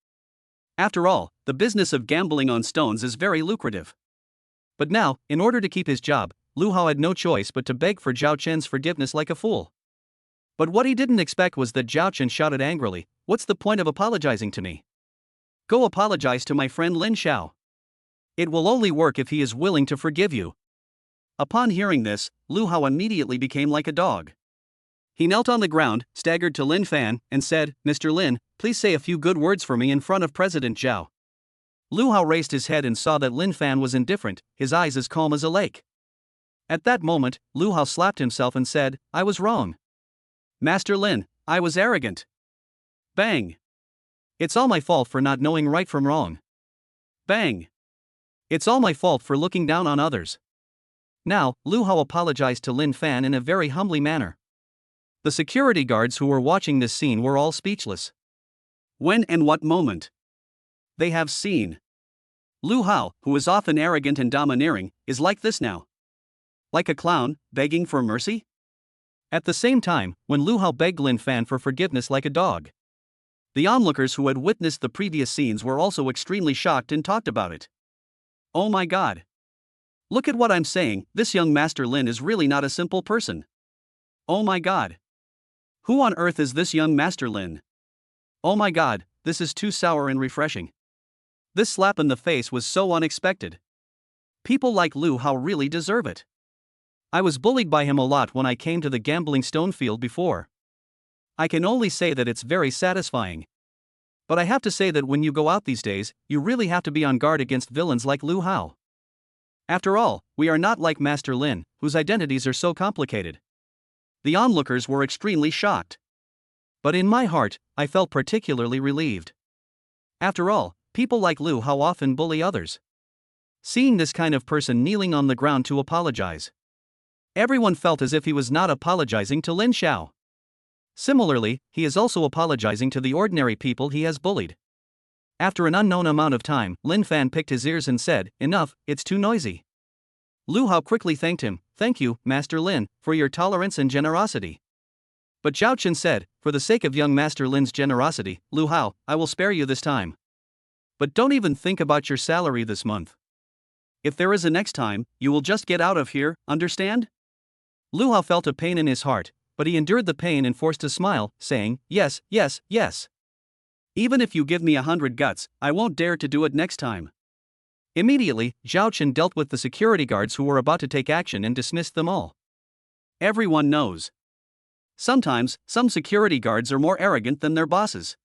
After all, the business of gambling on stones is very lucrative. But now, in order to keep his job, Lu Hao had no choice but to beg for Zhao Chen's forgiveness like a fool. But what he didn't expect was that Zhao Chen shouted angrily, "What's the point of apologizing to me? Go apologize to my friend Lin Xiao. It will only work if he is willing to forgive you." Upon hearing this, Lu Hao immediately became like a dog. He knelt on the ground, staggered to Linfan, and said, "Mr. Lin, please say a few good words for me in front of President Zhao." Lu Hao raised his head and saw that Linfan was indifferent, his eyes as calm as a lake. At that moment, Lu Hao slapped himself and said, "I was wrong. Master Lin, I was arrogant. Bang. It's all my fault for not knowing right from wrong. Bang. It's all my fault for looking down on others." Now, Lu Hao apologized to Linfan in a very humbly manner. The security guards who were watching this scene were all speechless. When and what moment? They have seen. Lu Hao, who is often arrogant and domineering, is like this now. Like a clown, begging for mercy? At the same time, when Lu Hao begged Linfan for forgiveness like a dog, the onlookers who had witnessed the previous scenes were also extremely shocked and talked about it. Oh my god. Look at what I'm saying, this young Master Lin is really not a simple person. Oh my god. Who on earth is this young Master Lin? Oh my god, this is too sour and refreshing. This slap in the face was so unexpected. People like Lu Hao really deserve it. I was bullied by him a lot when I came to the gambling stone field before. I can only say that it's very satisfying. But I have to say that when you go out these days, you really have to be on guard against villains like Lu Hao. After all, we are not like Master Lin, whose identities are so complicated. The onlookers were extremely shocked. But in my heart, I felt particularly relieved. After all, people like Lu Hao often bully others. Seeing this kind of person kneeling on the ground to apologize, everyone felt as if he was not apologizing to Lin Xiao. Similarly, he is also apologizing to the ordinary people he has bullied. After an unknown amount of time, Linfan picked his ears and said, "Enough, it's too noisy." Lu Hao quickly thanked him, "Thank you, Master Lin, for your tolerance and generosity." But Zhao Chen said, "For the sake of young Master Lin's generosity, Lu Hao, I will spare you this time. But don't even think about your salary this month. If there is a next time, you will just get out of here, understand?" Lu Hao felt a pain in his heart, but he endured the pain and forced a smile, saying, "Yes, yes, yes. Even if you give me 100 guts, I won't dare to do it next time." Immediately, Zhao Chen dealt with the security guards who were about to take action and dismissed them all. Everyone knows. Sometimes, some security guards are more arrogant than their bosses.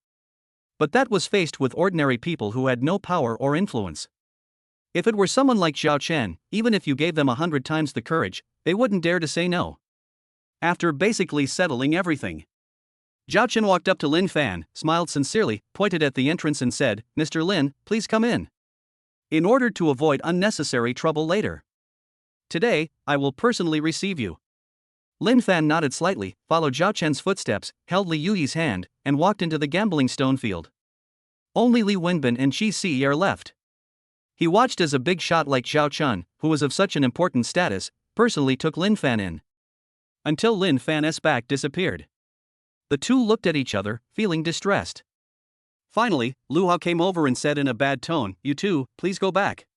But that was faced with ordinary people who had no power or influence. If it were someone like Zhao Chen, even if you gave them 100 times the courage, they wouldn't dare to say no. After basically settling everything, Zhao Chen walked up to Lin Fan, smiled sincerely, pointed at the entrance and said, "Mr. Lin, please come in. In order to avoid unnecessary trouble later. Today, I will personally receive you." Lin Fan nodded slightly, followed Zhao Chen's footsteps, held Li Yuyi's hand, and walked into the gambling stone field. Only Li Wenbin and Qi Si are left. He watched as a big shot like Zhao Chen, who was of such an important status, personally took Lin Fan in. Until Lin Fan's back disappeared. The two looked at each other, feeling distressed. Finally, Lu Hao came over and said in a bad tone, "You two, please go back.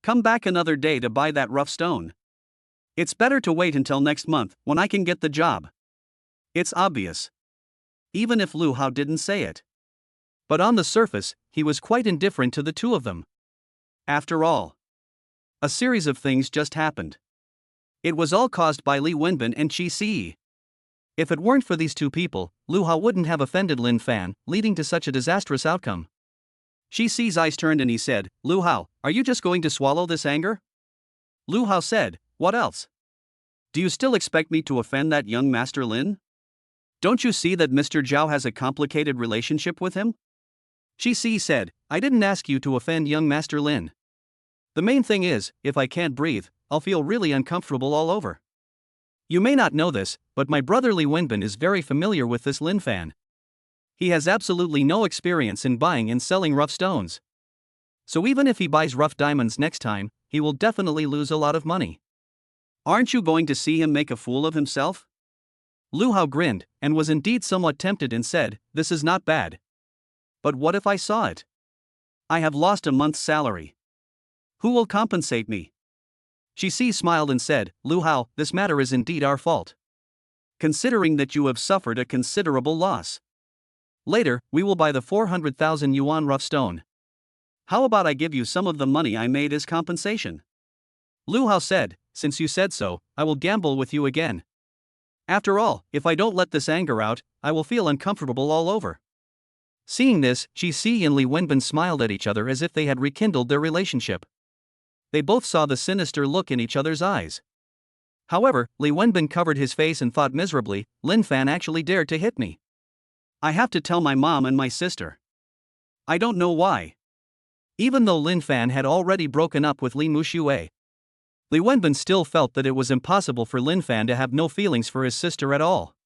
Come back another day to buy that rough stone. It's better to wait until next month, when I can get the job." It's obvious. Even if Lu Hao didn't say it. But on the surface, he was quite indifferent to the two of them. After all, a series of things just happened. It was all caused by Li Wenbin and Qi Si. If it weren't for these two people, Lu Hao wouldn't have offended Lin Fan, leading to such a disastrous outcome. Qi Si's eyes turned and he said, "Lu Hao, are you just going to swallow this anger?" Lu Hao said, "What else? Do you still expect me to offend that young Master Lin? Don't you see that Mr. Zhao has a complicated relationship with him?" Qi Si said, "I didn't ask you to offend young Master Lin. The main thing is, if I can't breathe, I'll feel really uncomfortable all over. You may not know this, but my brother Li Wenbin is very familiar with this Lin Fan. He has absolutely no experience in buying and selling rough stones. So even if he buys rough diamonds next time, he will definitely lose a lot of money. Aren't you going to see him make a fool of himself?" Lu Hao grinned, and was indeed somewhat tempted and said, "This is not bad. But what if I saw it? I have lost a month's salary. Who will compensate me?" Qi Si smiled and said, "Lu Hao, this matter is indeed our fault. Considering that you have suffered a considerable loss. Later, we will buy the 400,000 yuan rough stone. How about I give you some of the money I made as compensation?" Lu Hao said, since you said so, I will gamble with you again. After all, if I don't let this anger out, I will feel uncomfortable all over. Seeing this, Ji-si and Li Wenbin smiled at each other as if they had rekindled their relationship. They both saw the sinister look in each other's eyes. However, Li Wenbin covered his face and thought miserably, Linfan actually dared to hit me. I have to tell my mom and my sister. I don't know why. Even though Linfan had already broken up with Li Muxue, Li Wenbin still felt that it was impossible for Linfan to have no feelings for his sister at all.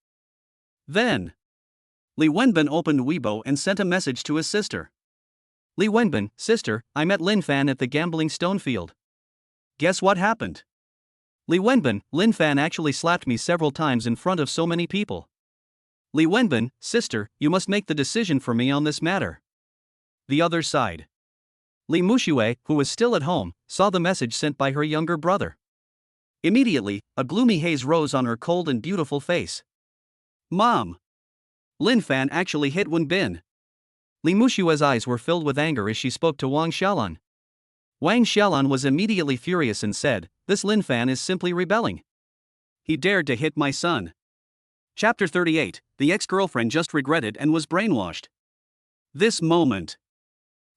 Then, Li Wenbin opened Weibo and sent a message to his sister. Li Wenbin, sister, I met Linfan at the gambling stone field. Guess what happened? Li Wenbin, Linfan actually slapped me several times in front of so many people. Li Wenbin, sister, you must make the decision for me on this matter. The other side. Li Muxue, who was still at home, saw the message sent by her younger brother. Immediately, a gloomy haze rose on her cold and beautiful face. Mom! Linfan actually hit Wenbin. Li Muxue's eyes were filled with anger as she spoke to Wang Xiaolan. Wang Xiaolan was immediately furious and said, this Linfan is simply rebelling. He dared to hit my son. Chapter 38, the ex-girlfriend just regretted and was brainwashed. This moment.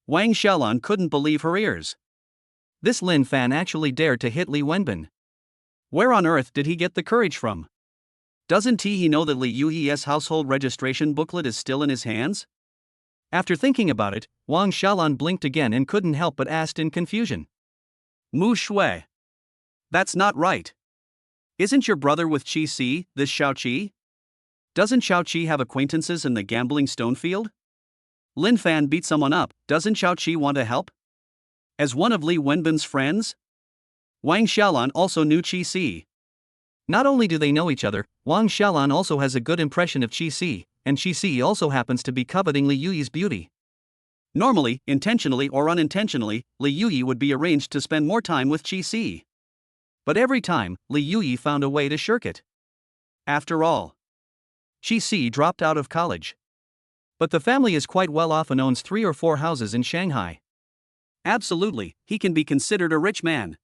Wang Xiaolan couldn't believe her ears. This Linfan actually dared to hit Li Wenbin. Where on earth did he get the courage from? Doesn't he know that Li Yuyi's household registration booklet is still in his hands? After thinking about it, Wang Xiaolan blinked again and couldn't help but asked in confusion. Mu Shui. That's not right. Isn't your brother with Qi-si, this Xiao-Qi? Doesn't Xiao-Qi have acquaintances in the gambling stone field? Linfan beat someone up, doesn't Xiao-Qi want to help? As one of Li Wenbin's friends? Wang Xiaolan also knew Qi-si. Not only do they know each other, Wang Xiaolan also has a good impression of Qi-si, and Qi-si also happens to be coveting Li Yuyi's beauty. Normally, intentionally or unintentionally, Li Yuyi would be arranged to spend more time with Qi-si. But every time, Li Yuyi found a way to shirk it. After all, Qi-si dropped out of college. But the family is quite well off and owns 3 or 4 houses in Shanghai. Absolutely, he can be considered a rich man.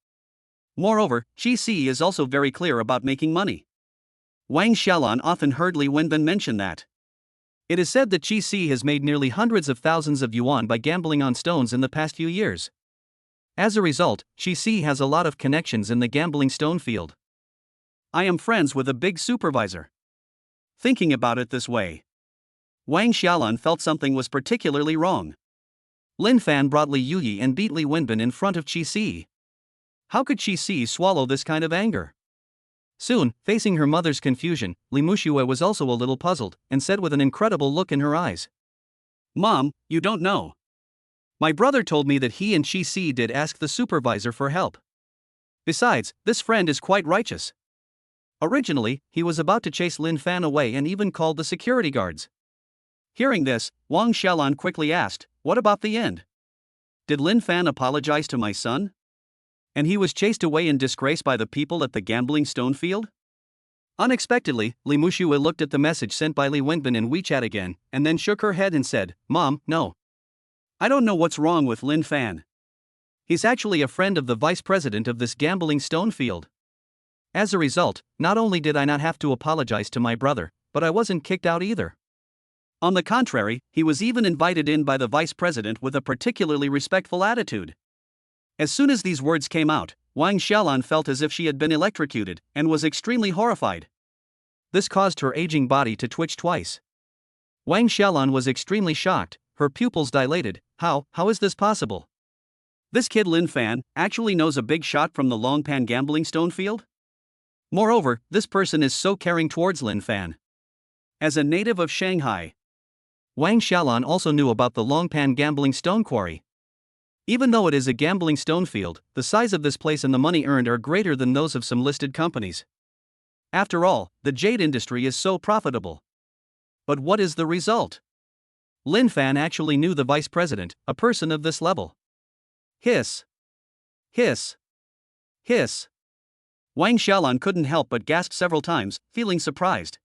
Moreover, Qi-si is also very clear about making money. Wang Xiaolan often heard Li Wenbin mention that. It is said that Qi-si has made nearly hundreds of thousands of yuan by gambling on stones in the past few years. As a result, Qi-si has a lot of connections in the gambling stone field. I am friends with a big supervisor. Thinking about it this way, Wang Xiaolan felt something was particularly wrong. Linfan brought Li Yuyi and beat Li Wenbin in front of Qi-si. How could Qi-si swallow this kind of anger? Soon, facing her mother's confusion, Li Muxue was also a little puzzled, and said with an incredible look in her eyes. Mom, you don't know. My brother told me that he and Qi-si did ask the supervisor for help. Besides, this friend is quite righteous. Originally, he was about to chase Linfan away and even called the security guards. Hearing this, Wang Xiaolan quickly asked, what about the end? Did Linfan apologize to my son? And he was chased away in disgrace by the people at the gambling stone field? Unexpectedly, Li Muxue looked at the message sent by Li Wenbin in WeChat again, and then shook her head and said, Mom, no. I don't know what's wrong with Linfan. He's actually a friend of the vice president of this gambling stone field. As a result, not only did I not have to apologize to my brother, but I wasn't kicked out either. On the contrary, he was even invited in by the vice president with a particularly respectful attitude. As soon as these words came out, Wang Xiaolan felt as if she had been electrocuted, and was extremely horrified. This caused her aging body to twitch twice. Wang Xiaolan was extremely shocked, her pupils dilated. How is this possible? This kid Linfan actually knows a big shot from the Longpan gambling stone field? Moreover, this person is so caring towards Linfan. As a native of Shanghai, Wang Xiaolan also knew about the Longpan gambling stone quarry. Even though it is a gambling stone field, the size of this place and the money earned are greater than those of some listed companies. After all, the jade industry is so profitable. But what is the result? Linfan actually knew the vice president, a person of this level. Hiss. Hiss. Hiss. Wang Xiaolan couldn't help but gasp several times, feeling surprised.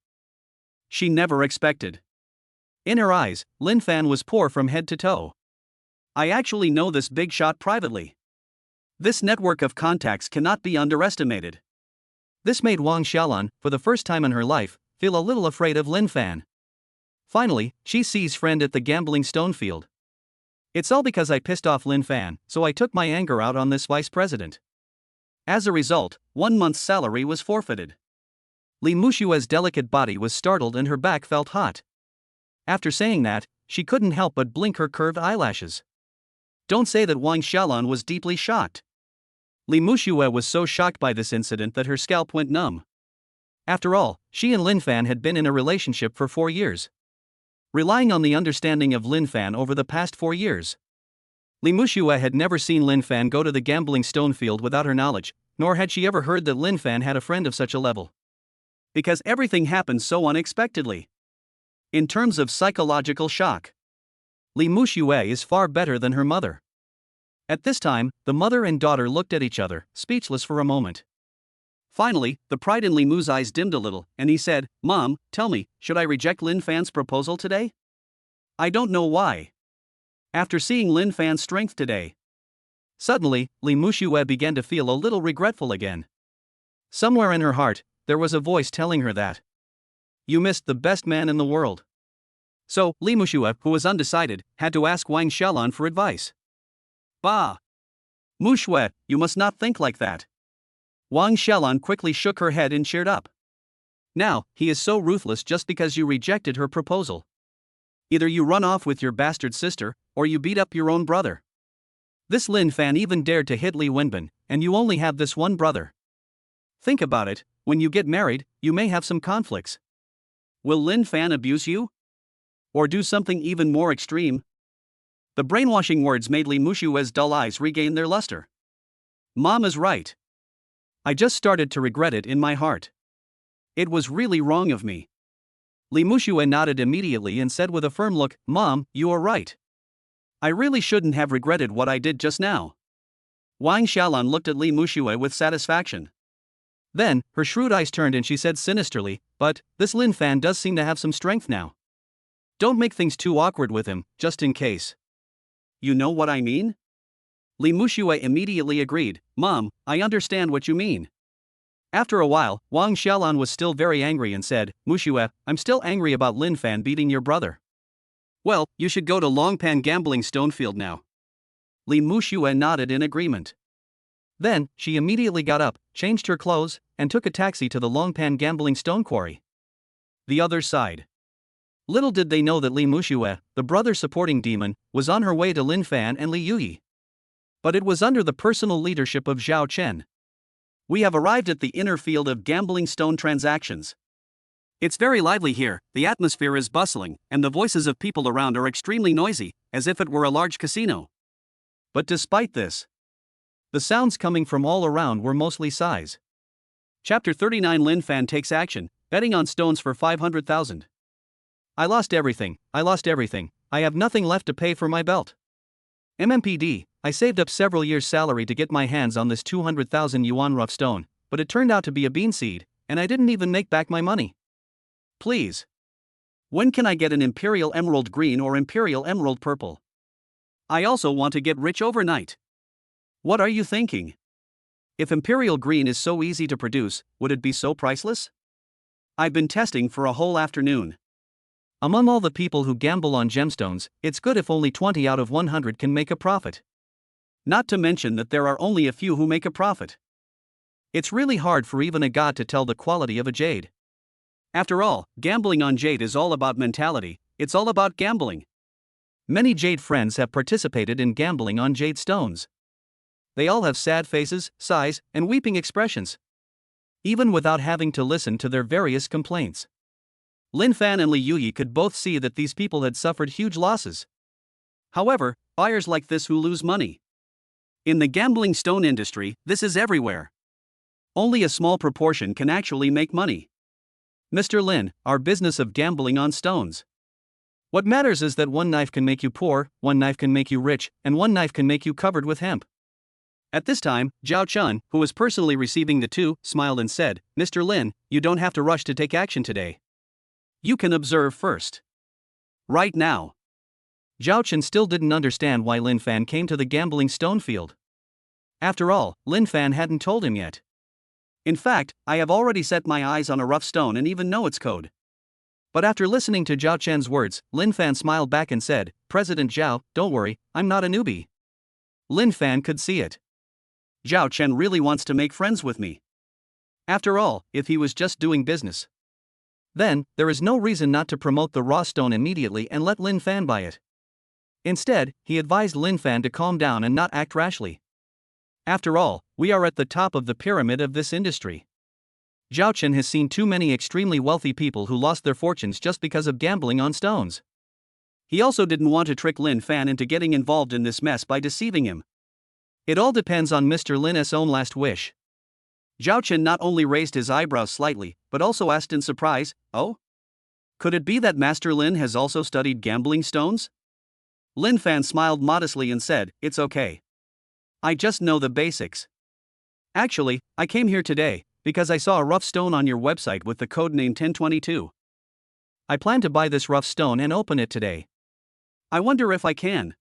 She never expected. In her eyes, Linfan was poor from head to toe. I actually know this big shot privately. This network of contacts cannot be underestimated. This made Wang Xiaolan, for the first time in her life, feel a little afraid of Linfan. Finally, she sees friend at the gambling stone field. It's all because I pissed off Linfan, so I took my anger out on this vice president. As a result, 1 month's salary was forfeited. Li Mushue's delicate body was startled and her back felt hot. After saying that, she couldn't help but blink her curved eyelashes. Don't say that Wang Xiaolan was deeply shocked. Li Mushue was so shocked by this incident that her scalp went numb. After all, she and Linfan had been in a relationship for 4 years. Relying on the understanding of Linfan over the past 4 years. Li Mushue had never seen Linfan go to the gambling stone field without her knowledge, nor had she ever heard that Linfan had a friend of such a level. Because everything happened so unexpectedly. In terms of psychological shock, Li Mushue is far better than her mother. At this time, the mother and daughter looked at each other, speechless for a moment. Finally, the pride in Li Mu's eyes dimmed a little, and he said, "Mom, tell me, should I reject Linfan's proposal today? I don't know why. After seeing Linfan's strength today." Suddenly, Li Mushue began to feel a little regretful again. Somewhere in her heart, there was a voice telling her that you missed the best man in the world. So, Li Mushue, who was undecided, had to ask Wang Xiaolan for advice. "Bah! Mushue, you must not think like that." Wang Xiaolan quickly shook her head and cheered up. "Now, he is so ruthless just because you rejected her proposal. Either you run off with your bastard sister, or you beat up your own brother. This Linfan even dared to hit Li Wenbin, and you only have this one brother. Think about it, when you get married, you may have some conflicts. Will Linfan abuse you? Or do something even more extreme?" The brainwashing words made Li Mushue's dull eyes regain their luster. "Mom is right. I just started to regret it in my heart. It was really wrong of me." Li Mushue nodded immediately and said with a firm look, "Mom, you are right. I really shouldn't have regretted what I did just now." Wang Xiaolan looked at Li Mushue with satisfaction. Then, her shrewd eyes turned and she said sinisterly, "But, this Linfan does seem to have some strength now. Don't make things too awkward with him, just in case." "You know what I mean?" Li Mushue immediately agreed, "Mom, I understand what you mean." After a while, Wang Xiaolan was still very angry and said, "Mushue, I'm still angry about Linfan beating your brother." "Well, you should go to Longpan Gambling Stonefield now." Li Mushue nodded in agreement. Then, she immediately got up, changed her clothes, and took a taxi to the Longpan Gambling Stone Quarry. The other side. Little did they know that Li Mushue, the brother-supporting demon, was on her way to Linfan and Li Yuyi. But it was under the personal leadership of Zhao Chen. "We have arrived at the inner field of gambling stone transactions. It's very lively here, the atmosphere is bustling, and the voices of people around are extremely noisy, as if it were a large casino. But despite this, the sounds coming from all around were mostly sighs." Chapter 39 Linfan takes action, betting on stones for 500,000. I lost everything, I have nothing left to pay for my belt. MMPD, I saved up several years' salary to get my hands on this 200,000 yuan rough stone, but it turned out to be a bean seed, and I didn't even make back my money. Please. When can I get an Imperial Emerald Green or Imperial Emerald Purple? I also want to get rich overnight. What are you thinking? If Imperial Green is so easy to produce, would it be so priceless? I've been testing for a whole afternoon. Among all the people who gamble on gemstones, it's good if only 20 out of 100 can make a profit. Not to mention that there are only a few who make a profit. It's really hard for even a god to tell the quality of a jade. After all, gambling on jade is all about mentality, it's all about gambling. Many jade friends have participated in gambling on jade stones. They all have sad faces, sighs, and weeping expressions. Even without having to listen to their various complaints. Linfan and Li Yuyi could both see that these people had suffered huge losses. However, buyers like this who lose money. In the gambling stone industry, this is everywhere. Only a small proportion can actually make money. Mr. Lin, our business of gambling on stones. What matters is that one knife can make you poor, one knife can make you rich, and one knife can make you covered with hemp. At this time, Zhao Chun, who was personally receiving the two, smiled and said, "Mr. Lin, you don't have to rush to take action today. You can observe first. Right now." Zhao Chen still didn't understand why Linfan came to the gambling stone field. After all, Linfan hadn't told him yet. In fact, I have already set my eyes on a rough stone and even know its code. But after listening to Zhao Chen's words, Linfan smiled back and said, President Zhao, don't worry, I'm not a newbie. Linfan could see it. Zhao Chen really wants to make friends with me. After all, if he was just doing business, then there is no reason not to promote the raw stone immediately and let Linfan buy it. Instead, he advised Linfan to calm down and not act rashly. After all, we are at the top of the pyramid of this industry. Zhao Chen has seen too many extremely wealthy people who lost their fortunes just because of gambling on stones. He also didn't want to trick Linfan into getting involved in this mess by deceiving him. It all depends on Mr. Lin's own last wish. Zhao Chen not only raised his eyebrows slightly, but also asked in surprise, oh? Could it be that Master Lin has also studied gambling stones? Linfan smiled modestly and said, it's okay. I just know the basics. Actually, I came here today because I saw a rough stone on your website with the code name 1022. I plan to buy this rough stone and open it today. I wonder if I can.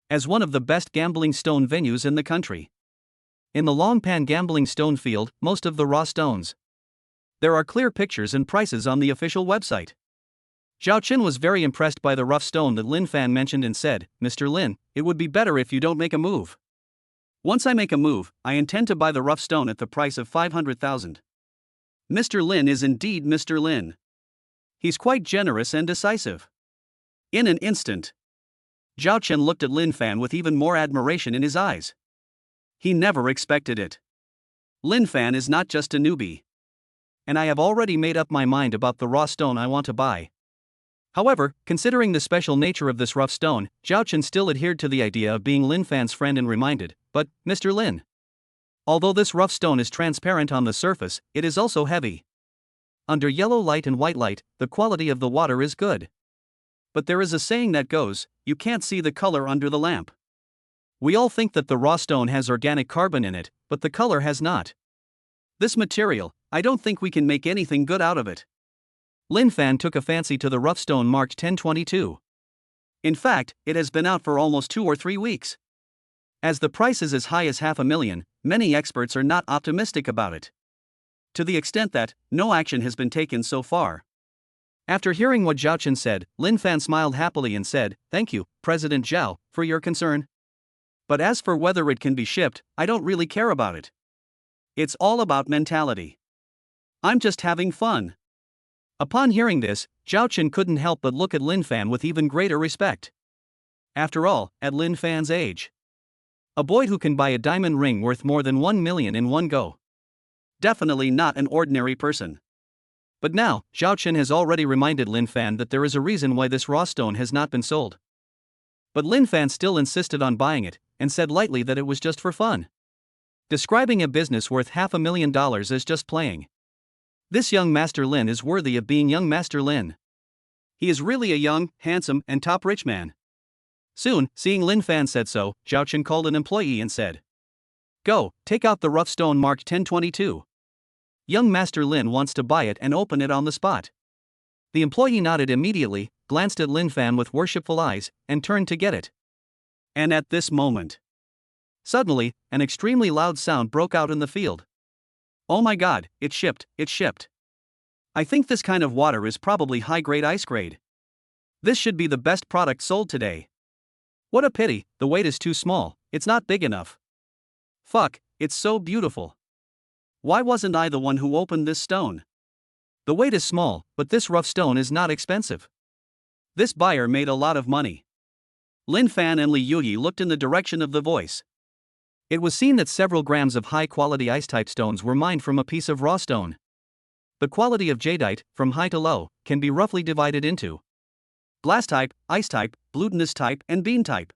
As one of the best gambling stone venues in the country. In the Longpan gambling stone field, most of the raw stones. There are clear pictures and prices on the official website. Zhao Chen was very impressed by the rough stone that Linfan mentioned and said, Mr. Lin, it would be better if you don't make a move. Once I make a move, I intend to buy the rough stone at the price of 500,000. Mr. Lin is indeed Mr. Lin. He's quite generous and decisive. In an instant, Zhao Chen looked at Linfan with even more admiration in his eyes. He never expected it. Linfan is not just a newbie. And I have already made up my mind about the raw stone I want to buy. However, considering the special nature of this rough stone, Zhao Chen still adhered to the idea of being Linfan's friend and reminded, but, Mr. Lin. Although this rough stone is transparent on the surface, it is also heavy. Under yellow light and white light, the quality of the water is good. But there is a saying that goes, you can't see the color under the lamp. We all think that the raw stone has organic carbon in it, but the color has not. This material, I don't think we can make anything good out of it. Linfan took a fancy to the rough stone marked 1022. In fact, it has been out for almost 2 or 3 weeks. As the price is as high as $500,000, many experts are not optimistic about it. To the extent that, no action has been taken so far. After hearing what Zhao Chen said, Linfan smiled happily and said, Thank you, President Zhao, for your concern. But as for whether it can be shipped, I don't really care about it. It's all about mentality. I'm just having fun. Upon hearing this, Zhao Chen couldn't help but look at Linfan with even greater respect. After all, at Linfan's age, a boy who can buy a diamond ring worth more than 1 million in one go. Definitely not an ordinary person. But now, Zhao Chen has already reminded Linfan that there is a reason why this raw stone has not been sold. But Linfan still insisted on buying it, and said lightly that it was just for fun. Describing a business worth $500,000 as just playing. This young Master Lin is worthy of being young Master Lin. He is really a young, handsome, and top rich man. Soon, seeing Linfan said so, Zhao Chen called an employee and said, Go, take out the rough stone marked 1022. Young Master Lin wants to buy it and open it on the spot. The employee nodded immediately, glanced at Linfan with worshipful eyes, and turned to get it. And at this moment, suddenly, an extremely loud sound broke out in the field. Oh my god, it's shipped, it's shipped. I think this kind of water is probably high-grade ice grade. This should be the best product sold today. What a pity, the weight is too small, it's not big enough. Fuck, it's so beautiful. Why wasn't I the one who opened this stone? The weight is small, but this rough stone is not expensive. This buyer made a lot of money. Linfan and Li Yuyi looked in the direction of the voice. It was seen that several grams of high-quality ice-type stones were mined from a piece of raw stone. The quality of jadeite, from high to low, can be roughly divided into glass type, ice type, glutinous type, and bean type.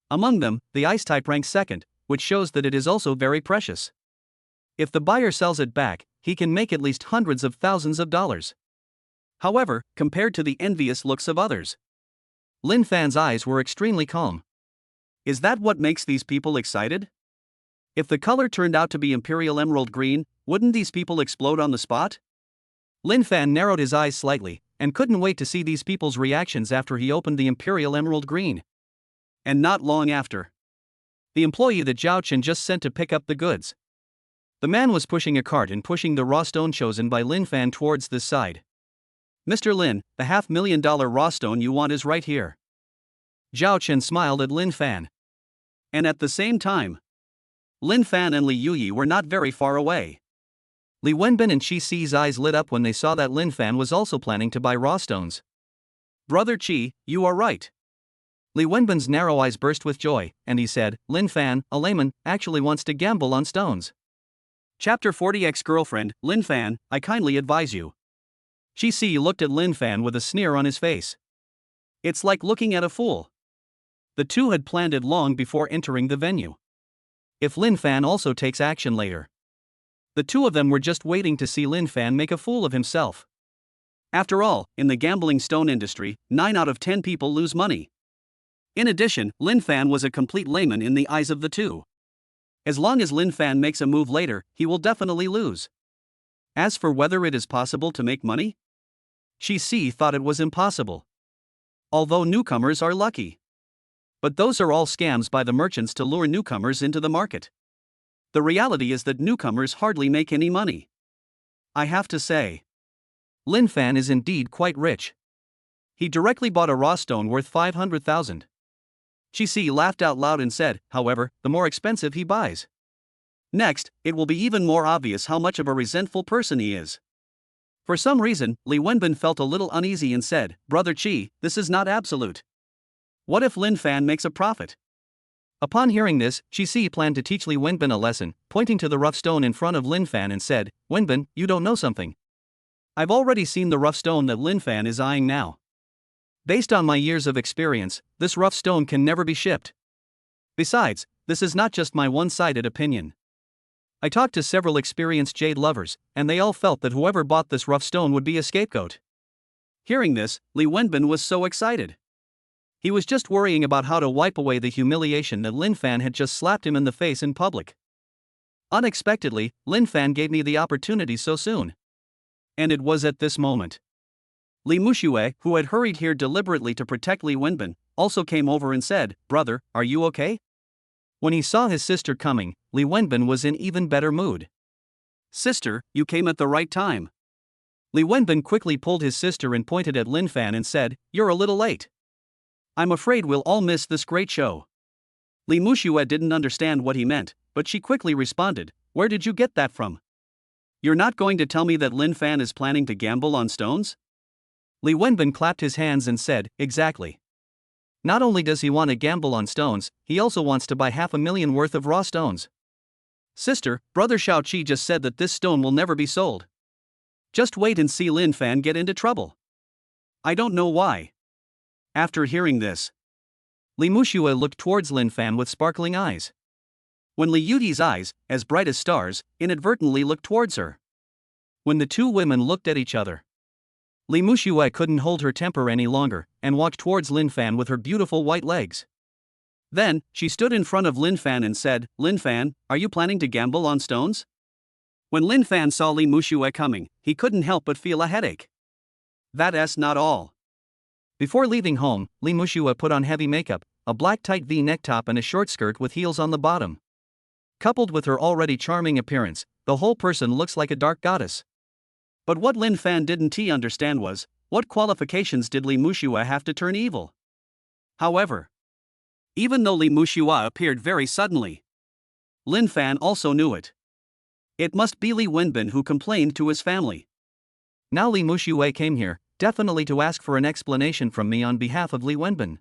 Among them, the ice type ranks second, which shows that it is also very precious. If the buyer sells it back, he can make at least hundreds of thousands of dollars. However, compared to the envious looks of others, Linfan's eyes were extremely calm. Is that what makes these people excited? If the color turned out to be Imperial Emerald Green, wouldn't these people explode on the spot? Linfan narrowed his eyes slightly, and couldn't wait to see these people's reactions after he opened the Imperial Emerald Green. And not long after, the employee that Zhao Chen just sent to pick up the goods. The man was pushing a cart and pushing the raw stone chosen by Linfan towards this side. Mr. Lin, the $500,000 raw stone you want is right here. Zhao Chen smiled at Linfan. And at the same time, Linfan and Li Yuyi were not very far away. Li Wenbin and Qi Si's eyes lit up when they saw that Linfan was also planning to buy raw stones. Brother Qi, you are right. Li Wenbin's narrow eyes burst with joy, and he said, Linfan, a layman, actually wants to gamble on stones. Chapter 40 Ex-girlfriend, Linfan, I kindly advise you. Qi Si looked at Linfan with a sneer on his face. It's like looking at a fool. The two had planned it long before entering the venue. If Linfan also takes action later. The two of them were just waiting to see Linfan make a fool of himself. After all, in the gambling stone industry, 9 out of 10 people lose money. In addition, Linfan was a complete layman in the eyes of the two. As long as Linfan makes a move later, he will definitely lose. As for whether it is possible to make money, Qi Si thought it was impossible. Although newcomers are lucky. But those are all scams by the merchants to lure newcomers into the market. The reality is that newcomers hardly make any money. I have to say, Linfan is indeed quite rich. He directly bought a raw stone worth 500,000. Qi Si laughed out loud and said, however, the more expensive he buys. Next, it will be even more obvious how much of a resentful person he is. For some reason, Li Wenbin felt a little uneasy and said, Brother Qi, this is not absolute. What if Linfan makes a profit? Upon hearing this, Qi Si planned to teach Li Wenbin a lesson, pointing to the rough stone in front of Linfan and said, Wenbin, you don't know something. I've already seen the rough stone that Linfan is eyeing now. Based on my years of experience, this rough stone can never be shipped. Besides, this is not just my one-sided opinion. I talked to several experienced jade lovers, and they all felt that whoever bought this rough stone would be a scapegoat. Hearing this, Li Wenbin was so excited. He was just worrying about how to wipe away the humiliation that Linfan had just slapped him in the face in public. Unexpectedly, Linfan gave me the opportunity so soon. And it was at this moment. Li Muxue, who had hurried here deliberately to protect Li Wenbin, also came over and said, Brother, are you okay? When he saw his sister coming, Li Wenbin was in even better mood. Sister, you came at the right time. Li Wenbin quickly pulled his sister and pointed at Linfan and said, You're a little late. I'm afraid we'll all miss this great show. Li Muxue didn't understand what he meant, but she quickly responded, Where did you get that from? You're not going to tell me that Linfan is planning to gamble on stones? Li Wenbin clapped his hands and said, Exactly. Not only does he want to gamble on stones, he also wants to buy 500,000 worth of raw stones. Sister, Brother Shao Qi just said that this stone will never be sold. Just wait and see Linfan get into trouble. I don't know why. After hearing this, Li Muxue looked towards Linfan with sparkling eyes. When Li Yuyi's eyes, as bright as stars, inadvertently looked towards her. When the two women looked at each other, Li Muxue couldn't hold her temper any longer, and walked towards Linfan with her beautiful white legs. Then, she stood in front of Linfan and said, Linfan, are you planning to gamble on stones? When Linfan saw Li Muxue coming, he couldn't help but feel a headache. That's not all. Before leaving home, Li Muxue put on heavy makeup, a black tight V-neck top and a short skirt with heels on the bottom. Coupled with her already charming appearance, the whole person looks like a dark goddess. But what Linfan didn't understand was, what qualifications did Li Muxue have to turn evil? However, even though Li Muxue appeared very suddenly, Linfan also knew it. It must be Li Wenbin who complained to his family. Now Li Muxue came here, definitely to ask for an explanation from me on behalf of Li Wenbin.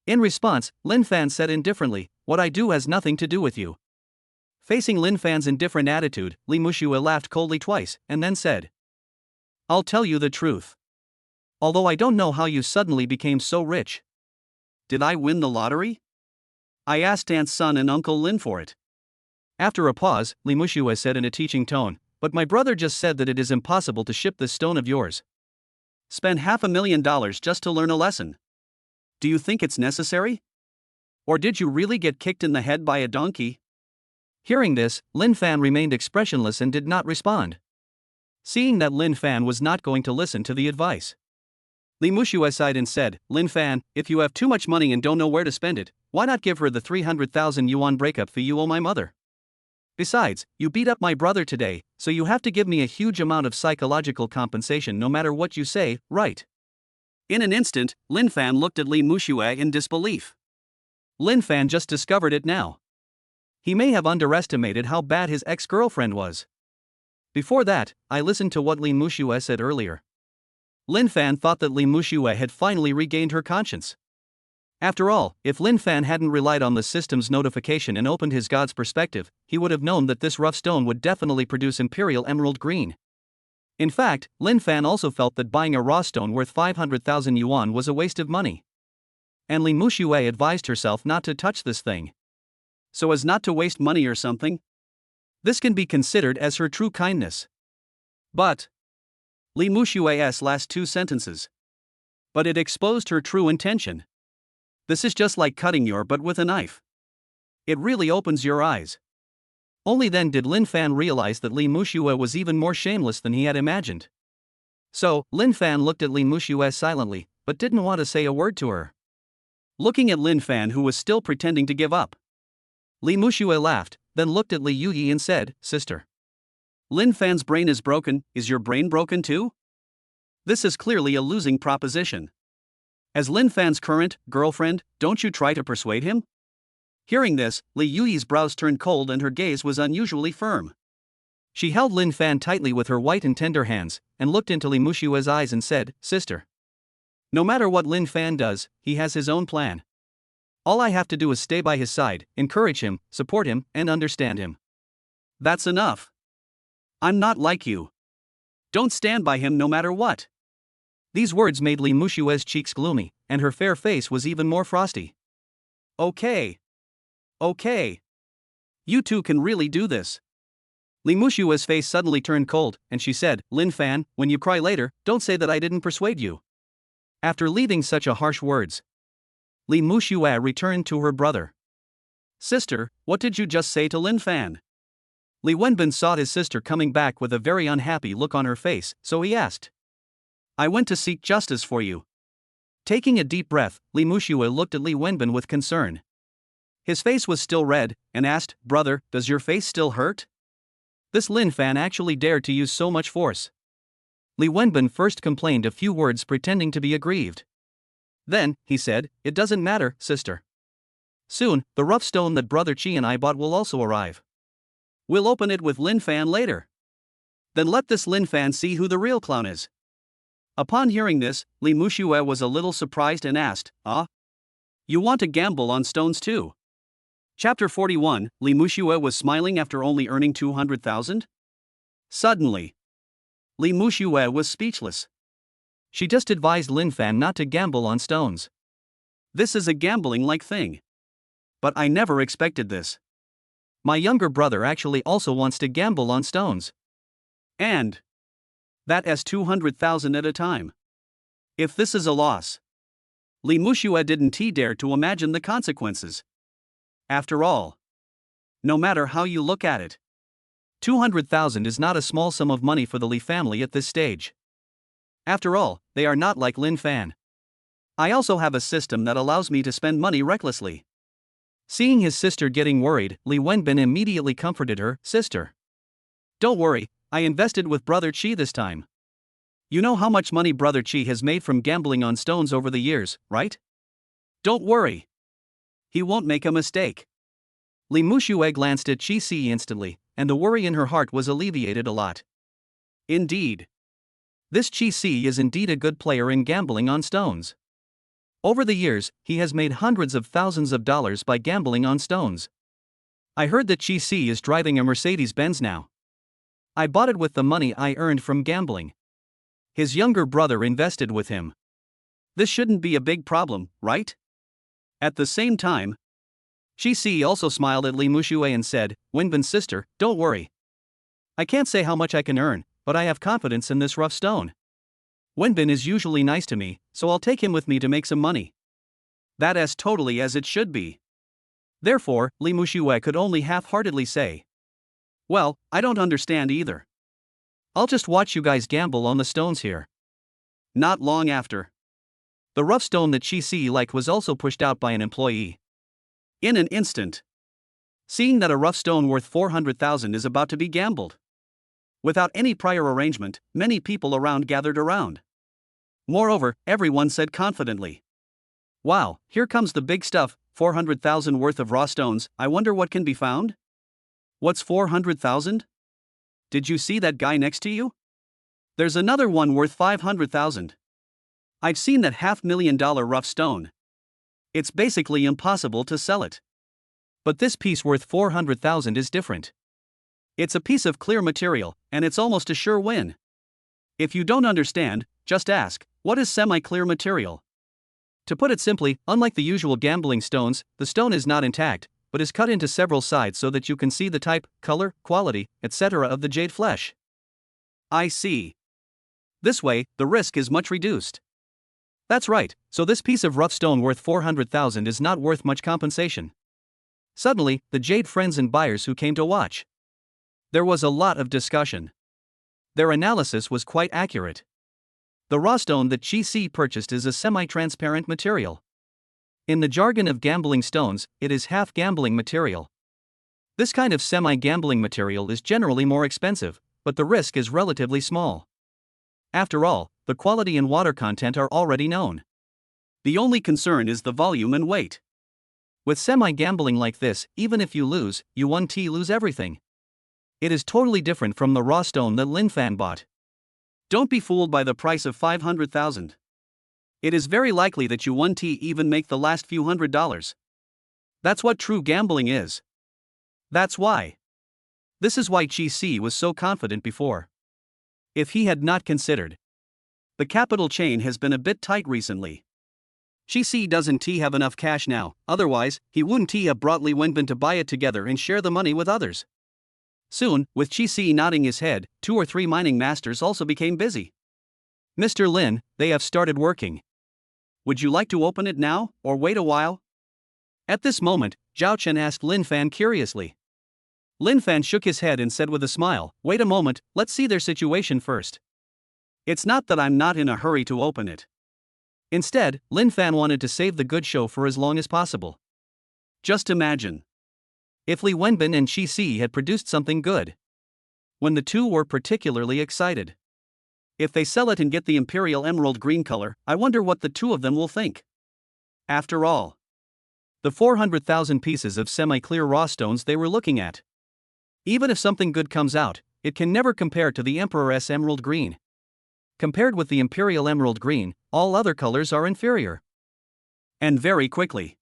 In response, Linfan said indifferently, What I do has nothing to do with you. Facing Linfan's indifferent attitude, Li Muxue laughed coldly twice, and then said, I'll tell you the truth. Although I don't know how you suddenly became so rich. Did I win the lottery? I asked Aunt Sun and Uncle Lin for it. After a pause, Li Muxue said in a teaching tone, But my brother just said that it is impossible to ship this stone of yours. Spend $500,000 just to learn a lesson. Do you think it's necessary? Or did you really get kicked in the head by a donkey? Hearing this, Linfan remained expressionless and did not respond. Seeing that Linfan was not going to listen to the advice, Li Muxue sighed and said, Linfan, if you have too much money and don't know where to spend it, why not give her the 300,000 yuan breakup fee you owe my mother? Besides, you beat up my brother today, so you have to give me a huge amount of psychological compensation no matter what you say, right? In an instant, Linfan looked at Li Muxue in disbelief. Linfan just discovered it now. He may have underestimated how bad his ex-girlfriend was. Before that, I listened to what Li Muxue said earlier. Linfan thought that Li Muxue had finally regained her conscience. After all, if Linfan hadn't relied on the system's notification and opened his god's perspective, he would have known that this rough stone would definitely produce Imperial Emerald Green. In fact, Linfan also felt that buying a raw stone worth 500,000 yuan was a waste of money. And Li Muxue advised herself not to touch this thing. So as not to waste money or something? This can be considered as her true kindness. But Li Muxue's last two sentences. But it exposed her true intention. This is just like cutting your butt with a knife. It really opens your eyes. Only then did Linfan realize that Li Muxue was even more shameless than he had imagined. So, Linfan looked at Li Muxue silently, but didn't want to say a word to her. Looking at Linfan, who was still pretending to give up, Li Muxue laughed, then looked at Li Yuyi and said, Sister. Linfan's brain is broken, is your brain broken too? This is clearly a losing proposition. As Linfan's current girlfriend, don't you try to persuade him? Hearing this, Li Yuyi's brows turned cold and her gaze was unusually firm. She held Linfan tightly with her white and tender hands, and looked into Li Muxue's eyes and said, Sister. No matter what Linfan does, he has his own plan. All I have to do is stay by his side, encourage him, support him, and understand him. That's enough. I'm not like you. Don't stand by him no matter what. These words made Li Muxue's cheeks gloomy, and her fair face was even more frosty. Okay. You two can really do this. Li Muxue's face suddenly turned cold, and she said, Linfan, when you cry later, don't say that I didn't persuade you. After leaving such a harsh words, Li Muxue returned to her brother. Sister, what did you just say to Linfan? Li Wenbin saw his sister coming back with a very unhappy look on her face, so he asked. I went to seek justice for you. Taking a deep breath, Li Muxue looked at Li Wenbin with concern. His face was still red, and asked, Brother, does your face still hurt? This Linfan actually dared to use so much force. Li Wenbin first complained a few words pretending to be aggrieved. Then, he said, It doesn't matter, sister. Soon, the rough stone that Brother Qi and I bought will also arrive. We'll open it with Linfan later. Then let this Linfan see who the real clown is. Upon hearing this, Li Muxue was a little surprised and asked, You want to gamble on stones too? Chapter 41, Li Muxue was smiling after only earning 200,000? Suddenly, Li Muxue was speechless. She just advised Linfan not to gamble on stones. This is a gambling-like thing. But I never expected this. My younger brother actually also wants to gamble on stones. And that as 200,000 at a time. If this is a loss, Li Muxue didn't dare to imagine the consequences. After all, no matter how you look at it, 200,000 is not a small sum of money for the Li family at this stage. After all, they are not like Linfan. I also have a system that allows me to spend money recklessly. Seeing his sister getting worried, Li Wenbin immediately comforted her, Sister. Don't worry, I invested with Brother Qi this time. You know how much money Brother Qi has made from gambling on stones over the years, right? Don't worry. He won't make a mistake. Li Muxue glanced at Qi Si instantly, and the worry in her heart was alleviated a lot. Indeed. This Qi Si is indeed a good player in gambling on stones. Over the years, he has made hundreds of thousands of dollars by gambling on stones. I heard that Qi Si is driving a Mercedes-Benz now. I bought it with the money I earned from gambling. His younger brother invested with him. This shouldn't be a big problem, right? At the same time, Qi Si also smiled at Li Muxue and said, Wenbin's sister, don't worry. I can't say how much I can earn, but I have confidence in this rough stone. Wenbin is usually nice to me, so I'll take him with me to make some money. That as totally as it should be. Therefore, Li Muxue could only half-heartedly say, Well, I don't understand either. I'll just watch you guys gamble on the stones here. Not long after, The rough stone that Chi liked was also pushed out by an employee. In an instant. Seeing that a rough stone worth 400,000 is about to be gambled. Without any prior arrangement, many people around gathered around. Moreover, everyone said confidently, "Wow, here comes the big stuff, 400,000 worth of raw stones, I wonder what can be found?" "What's 400,000? Did you see that guy next to you? There's another one worth 500,000. I've seen that $500,000 rough stone. It's basically impossible to sell it. But this piece worth 400,000 is different. It's a piece of clear material, and it's almost a sure win. If you don't understand, just ask, what is semi-clear material?" To put it simply, unlike the usual gambling stones, the stone is not intact, but is cut into several sides so that you can see the type, color, quality, etc. of the jade flesh. I see. This way, the risk is much reduced. That's right, so this piece of rough stone worth 400,000 is not worth much compensation. Suddenly, the jade friends and buyers who came to watch. There was a lot of discussion. Their analysis was quite accurate. The raw stone that Chi purchased is a semi-transparent material. In the jargon of gambling stones, it is half-gambling material. This kind of semi-gambling material is generally more expensive, but the risk is relatively small. After all, the quality and water content are already known. The only concern is the volume and weight. With semi-gambling like this, even if you lose, you lose everything. It is totally different from the raw stone that Linfan bought. Don't be fooled by the price of 500,000. It is very likely that you won't even make the last few $100. That's what true gambling is. That's why. This is why Chi was so confident before. If he had not considered. The capital chain has been a bit tight recently. Chi doesn't have enough cash now, otherwise, he wouldn't have brought Li Wenbin to buy it together and share the money with others. Soon, with Chi nodding his head, 2 or 3 mining masters also became busy. "Mr. Lin, they have started working. Would you like to open it now, or wait a while?" At this moment, Zhao Chen asked Linfan curiously. Linfan shook his head and said with a smile, "Wait a moment, let's see their situation first. It's not that I'm not in a hurry to open it." Instead, Linfan wanted to save the good show for as long as possible. Just imagine. If Li Wenbin and Chi had produced something good. When the two were particularly excited. If they sell it and get the Imperial Emerald green color, I wonder what the two of them will think. After all, the 400,000 pieces of semi-clear raw stones they were looking at. Even if something good comes out, it can never compare to the Emperor's Emerald Green. Compared with the Imperial Emerald Green, all other colors are inferior. And very quickly.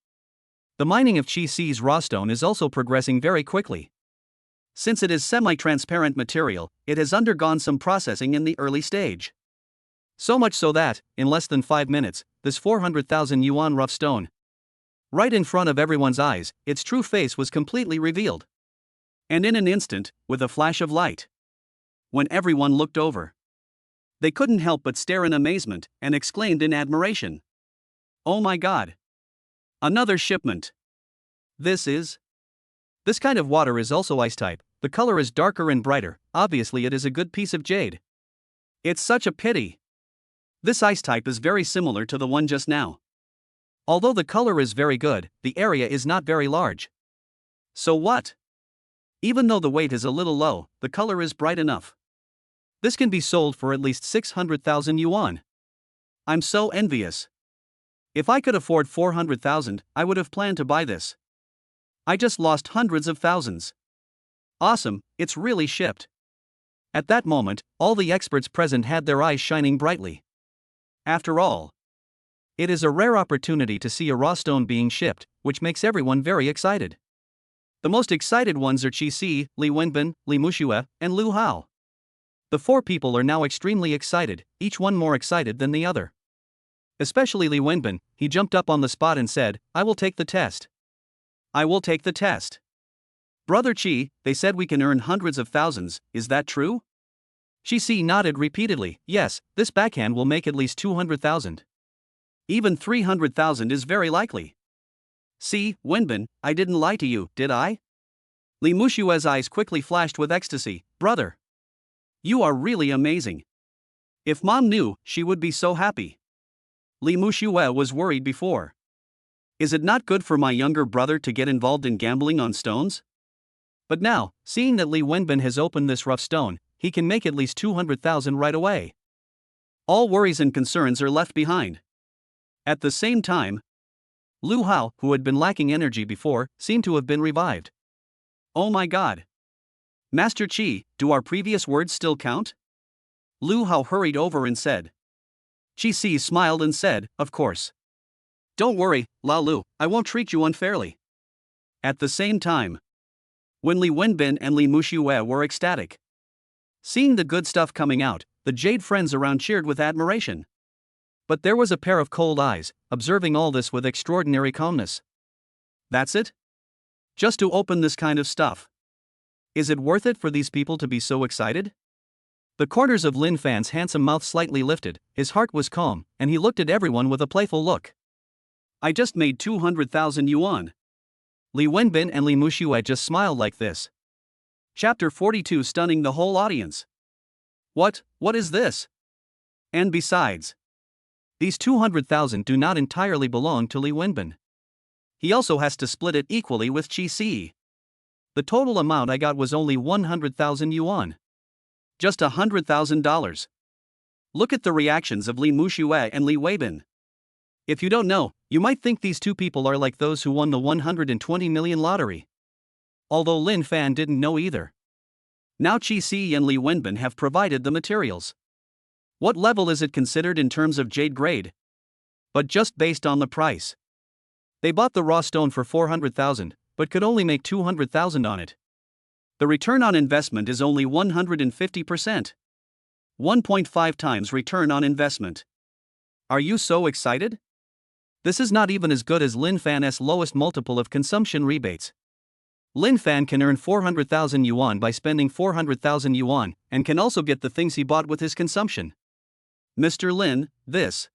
The mining of Chi's raw stone is also progressing very quickly. Since it is semi-transparent material, it has undergone some processing in the early stage. So much so that, in less than 5 minutes, this 400,000 yuan rough stone, right in front of everyone's eyes, its true face was completely revealed. And in an instant, with a flash of light. When everyone looked over, they couldn't help but stare in amazement and exclaimed in admiration. "Oh my God! Another shipment! This kind of water is also ice type, the color is darker and brighter, obviously it is a good piece of jade. It's such a pity. This ice type is very similar to the one just now. Although the color is very good, the area is not very large. So what? Even though the weight is a little low, the color is bright enough. This can be sold for at least 600,000 yuan. I'm so envious. If I could afford 400,000, I would have planned to buy this. I just lost hundreds of thousands. Awesome, it's really shipped." At that moment, all the experts present had their eyes shining brightly. After all, it is a rare opportunity to see a raw stone being shipped, which makes everyone very excited. The most excited ones are Chi, Li Wenbin, Li Muxue, and Lu Hao. The 4 people are now extremely excited, each one more excited than the other. Especially Li Wenbin, he jumped up on the spot and said, "I will take the test. I will take the test." "Brother Chi, they said we can earn hundreds of thousands, is that true?" Chi nodded repeatedly, "Yes, this backhand will make at least 200,000. Even 300,000 is very likely." "See, Wenbin, I didn't lie to you, did I?" Li Muxue's eyes quickly flashed with ecstasy. "Brother, you are really amazing. If Mom knew, she would be so happy." Li Muxue was worried before. Is it not good for my younger brother to get involved in gambling on stones? But now, seeing that Li Wenbin has opened this rough stone, he can make at least 200,000 right away. All worries and concerns are left behind. At the same time, Lu Hao, who had been lacking energy before, seemed to have been revived. Oh my god. Master Qi, do our previous words still count? Lu Hao hurried over and said. Qi Si smiled and said, of course. Don't worry, Lao Lu, I won't treat you unfairly. At the same time, when Li Wenbin and Li Muxue were ecstatic. Seeing the good stuff coming out, the Jade friends around cheered with admiration. But there was a pair of cold eyes, observing all this with extraordinary calmness. That's it? Just to open this kind of stuff. Is it worth it for these people to be so excited? The corners of Linfan's handsome mouth slightly lifted, his heart was calm, and he looked at everyone with a playful look. I just made 200,000 yuan. Li Wenbin and Li Muxue just smiled like this. Chapter 42 stunning the whole audience. What is this? And besides, these 200,000 do not entirely belong to Li Wenbin. He also has to split it equally with Qi Si. The total amount I got was only 100,000 yuan. Just $100,000. Look at the reactions of Li Muxue and Li Wenbin. If you don't know, you might think these two people are like those who won the 120 million lottery. Although Linfan didn't know either. Now Qi Si and Li Wenbin have provided the materials. What level is it considered in terms of jade grade? But just based on the price. They bought the raw stone for 400,000, but could only make 200,000 on it. The return on investment is only 150%. 1.5 times return on investment. Are you so excited? This is not even as good as Linfan's lowest multiple of consumption rebates. Linfan can earn 400,000 yuan by spending 400,000 yuan, and can also get the things he bought with his consumption. Mr. Lin, this.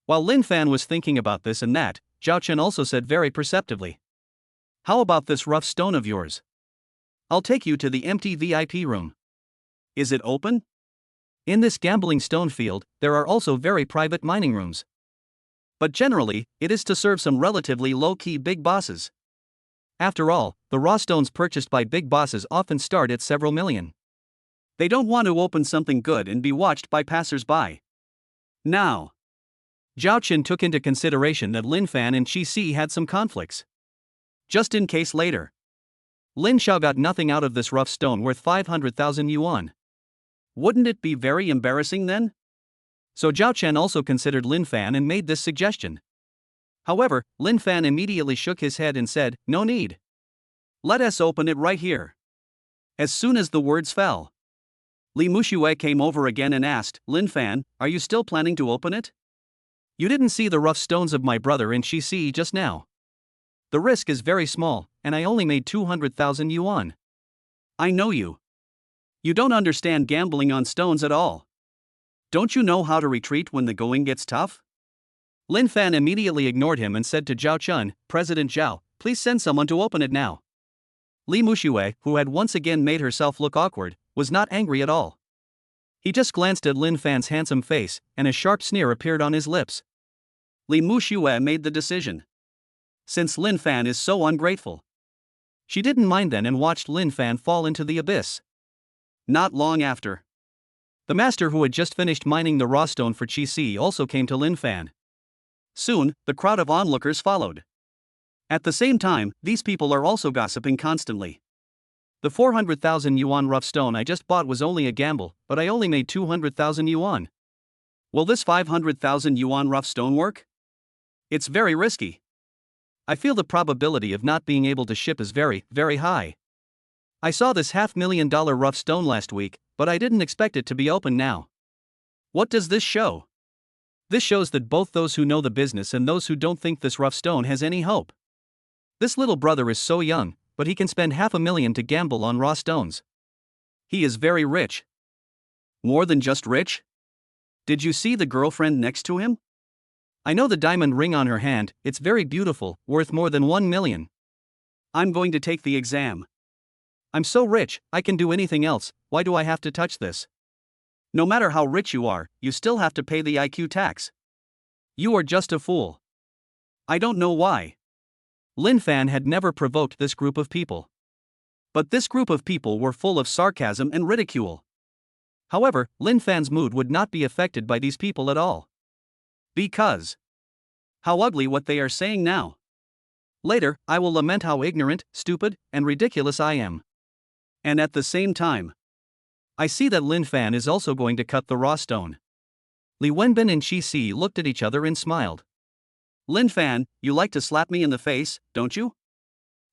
While Linfan was thinking about this and that, Zhao Chen also said very perceptively. How about this rough stone of yours? I'll take you to the empty VIP room. Is it open? In this gambling stone field, there are also very private mining rooms. But generally, it is to serve some relatively low-key big bosses. After all, the raw stones purchased by big bosses often start at several million. They don't want to open something good and be watched by passers-by. Now, Zhao Chen took into consideration that Linfan and Qi Si had some conflicts. Just in case later. Lin Xiao got nothing out of this rough stone worth 500,000 yuan. Wouldn't it be very embarrassing then? So Zhao Chen also considered Linfan and made this suggestion. However, Linfan immediately shook his head and said, no need. Let us open it right here. As soon as the words fell, Li Muxue came over again and asked, Linfan, are you still planning to open it? You didn't see the rough stones of my brother and Qi Si just now. The risk is very small, and I only made 200,000 yuan. I know you. You don't understand gambling on stones at all. Don't you know how to retreat when the going gets tough? Linfan immediately ignored him and said to Zhao Chen, President Zhao, please send someone to open it now. Li Muxue, who had once again made herself look awkward, was not angry at all. He just glanced at Linfan's handsome face, and a sharp sneer appeared on his lips. Li Muxue made the decision. Since Linfan is so ungrateful. She didn't mind then and watched Linfan fall into the abyss. Not long after, the master who had just finished mining the raw stone for Qi Si also came to Linfan. Soon, the crowd of onlookers followed. At the same time, these people are also gossiping constantly. The 400,000 yuan rough stone I just bought was only a gamble, but I only made 200,000 yuan. Will this 500,000 yuan rough stone work? It's very risky. I feel the probability of not being able to ship is very, very high. I saw this $500,000 rough stone last week, but I didn't expect it to be open now. What does this show? This shows that both those who know the business and those who don't think this rough stone has any hope. This little brother is so young, but he can spend $500,000 to gamble on raw stones. He is very rich. More than just rich? Did you see the girlfriend next to him? I know the diamond ring on her hand, it's very beautiful, worth more than 1 million. I'm going to take the exam. I'm so rich, I can do anything else, why do I have to touch this? No matter how rich you are, you still have to pay the IQ tax. You are just a fool. I don't know why. Linfan had never provoked this group of people. But this group of people were full of sarcasm and ridicule. However, Linfan's mood would not be affected by these people at all. Because. How ugly what they are saying now. Later, I will lament how ignorant, stupid, and ridiculous I am. And at the same time, I see that Linfan is also going to cut the raw stone. Li Wenbin and Qi Si looked at each other and smiled. Linfan, you like to slap me in the face, don't you?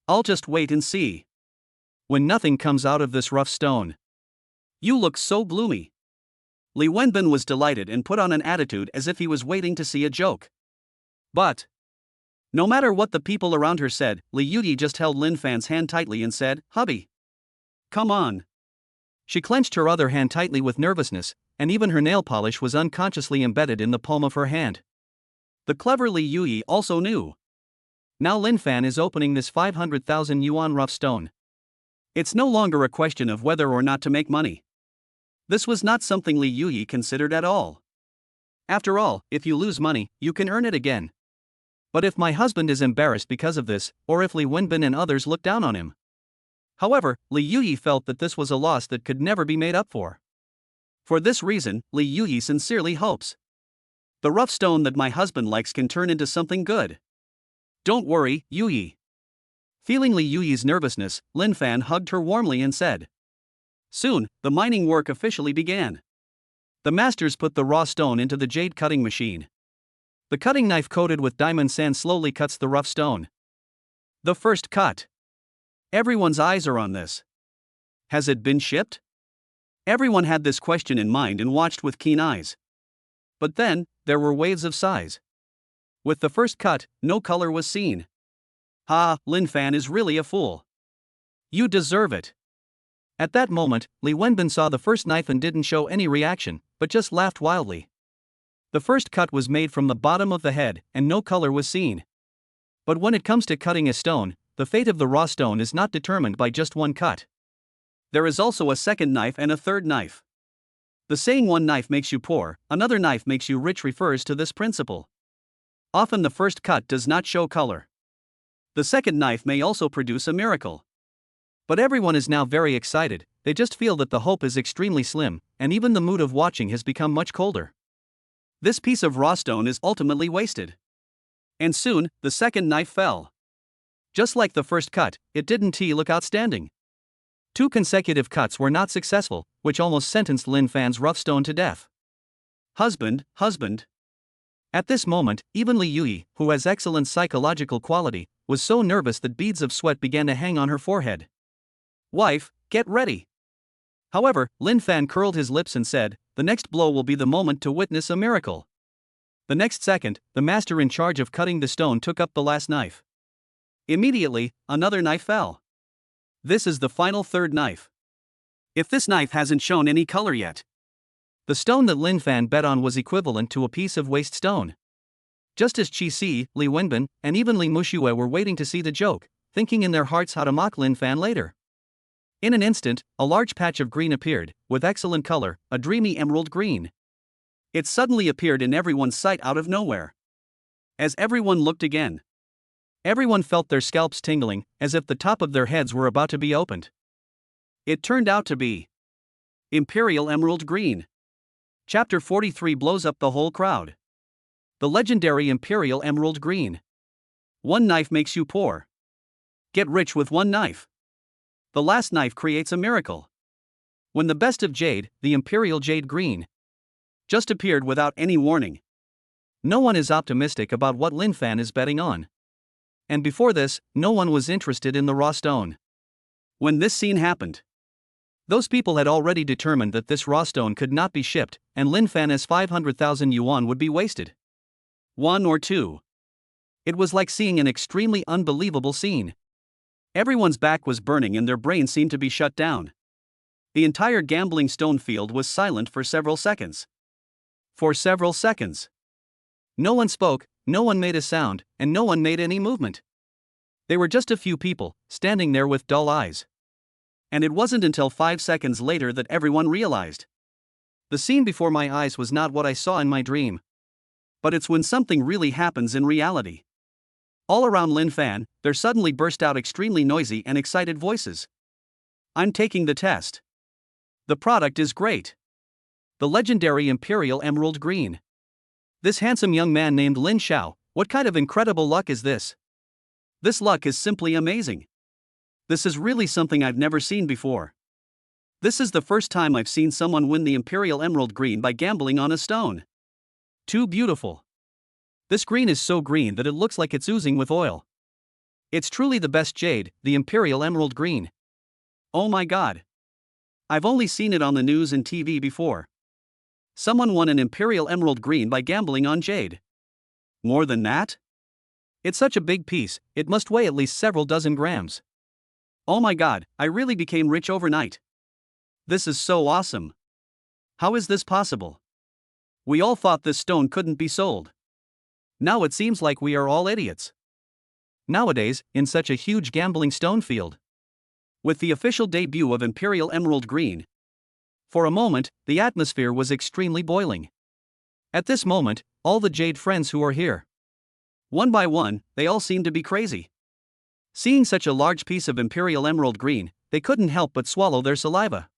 I'll just wait and see. When nothing comes out of this rough stone. You look so gloomy. Li Wenbin was delighted and put on an attitude as if he was waiting to see a joke. But no matter what the people around her said, Li Yuyi just held Linfan's hand tightly and said, "Hubby. Come on." She clenched her other hand tightly with nervousness, and even her nail polish was unconsciously embedded in the palm of her hand. The clever Li Yuyi also knew. Now Linfan is opening this 500,000 yuan rough stone. It's no longer a question of whether or not to make money. This was not something Li Yuyi considered at all. After all, if you lose money, you can earn it again. But if my husband is embarrassed because of this, or if Li Wenbin and others look down on him. However, Li Yuyi felt that this was a loss that could never be made up for. For this reason, Li Yuyi sincerely hopes the rough stone that my husband likes can turn into something good. Don't worry, Yuyi. Feeling Li Yuyi's nervousness, Linfan hugged her warmly and said. Soon, the mining work officially began. The masters put the raw stone into the jade cutting machine. The cutting knife coated with diamond sand slowly cuts the rough stone. The first cut. Everyone's eyes are on this. Has it been shipped? Everyone had this question in mind and watched with keen eyes. But then, there were waves of sighs. With the first cut, no color was seen. Ha, Linfan is really a fool. You deserve it. At that moment, Li Wenbin saw the first knife and didn't show any reaction, but just laughed wildly. The first cut was made from the bottom of the head, and no color was seen. But when it comes to cutting a stone, the fate of the raw stone is not determined by just one cut. There is also a second knife and a third knife. The saying one knife makes you poor, another knife makes you rich refers to this principle. Often the first cut does not show color. The second knife may also produce a miracle. But everyone is now very excited, they just feel that the hope is extremely slim, and even the mood of watching has become much colder. This piece of raw stone is ultimately wasted. And soon, the second knife fell. Just like the first cut, it didn't look outstanding. 2 consecutive cuts were not successful, which almost sentenced Linfan's rough stone to death. Husband. At this moment, even Li Yuyi, who has excellent psychological quality, was so nervous that beads of sweat began to hang on her forehead. Wife, get ready. However, Linfan curled his lips and said, the next blow will be the moment to witness a miracle. The next second, the master in charge of cutting the stone took up the last knife. Immediately, another knife fell. This is the final third knife. If this knife hasn't shown any color yet. The stone that Linfan bet on was equivalent to a piece of waste stone. Just as Qi Si, Li Wenbin, and even Li Muxue were waiting to see the joke, thinking in their hearts how to mock Linfan later. In an instant, a large patch of green appeared, with excellent color, a dreamy emerald green. It suddenly appeared in everyone's sight out of nowhere. As everyone looked again, everyone felt their scalps tingling, as if the top of their heads were about to be opened. It turned out to be Imperial Emerald Green. Chapter 43 blows up the whole crowd. The legendary Imperial Emerald Green. One knife makes you poor. Get rich with one knife. The last knife creates a miracle. When the best of Jade, the Imperial Jade Green, just appeared without any warning. No one is optimistic about what Linfan is betting on. And before this, no one was interested in the raw stone. When this scene happened, those people had already determined that this raw stone could not be shipped, and Linfan's 500,000 yuan would be wasted. 1 or 2. It was like seeing an extremely unbelievable scene. Everyone's back was burning and their brain seemed to be shut down. The entire gambling stone field was silent for several seconds. For several seconds. No one spoke, no one made a sound, and no one made any movement. They were just a few people, standing there with dull eyes. And it wasn't until 5 seconds later that everyone realized. The scene before my eyes was not what I saw in my dream. But it's when something really happens in reality. All around Linfan, there suddenly burst out extremely noisy and excited voices. I'm taking the test. The product is great. The legendary Imperial Emerald Green. This handsome young man named Lin Xiao, what kind of incredible luck is this? This luck is simply amazing. This is really something I've never seen before. This is the first time I've seen someone win the Imperial Emerald Green by gambling on a stone. Too beautiful. This green is so green that it looks like it's oozing with oil. It's truly the best jade, the Imperial Emerald Green. Oh my god. I've only seen it on the news and TV before. Someone won an Imperial Emerald Green by gambling on jade. More than that? It's such a big piece, it must weigh at least several dozen grams. Oh my god, I really became rich overnight. This is so awesome. How is this possible? We all thought this stone couldn't be sold. Now it seems like we are all idiots. Nowadays, in such a huge gambling stone field. With the official debut of Imperial Emerald Green. For a moment, the atmosphere was extremely boiling. At this moment, all the Jade friends who are here. One by one, they all seemed to be crazy. Seeing such a large piece of Imperial Emerald Green, they couldn't help but swallow their saliva.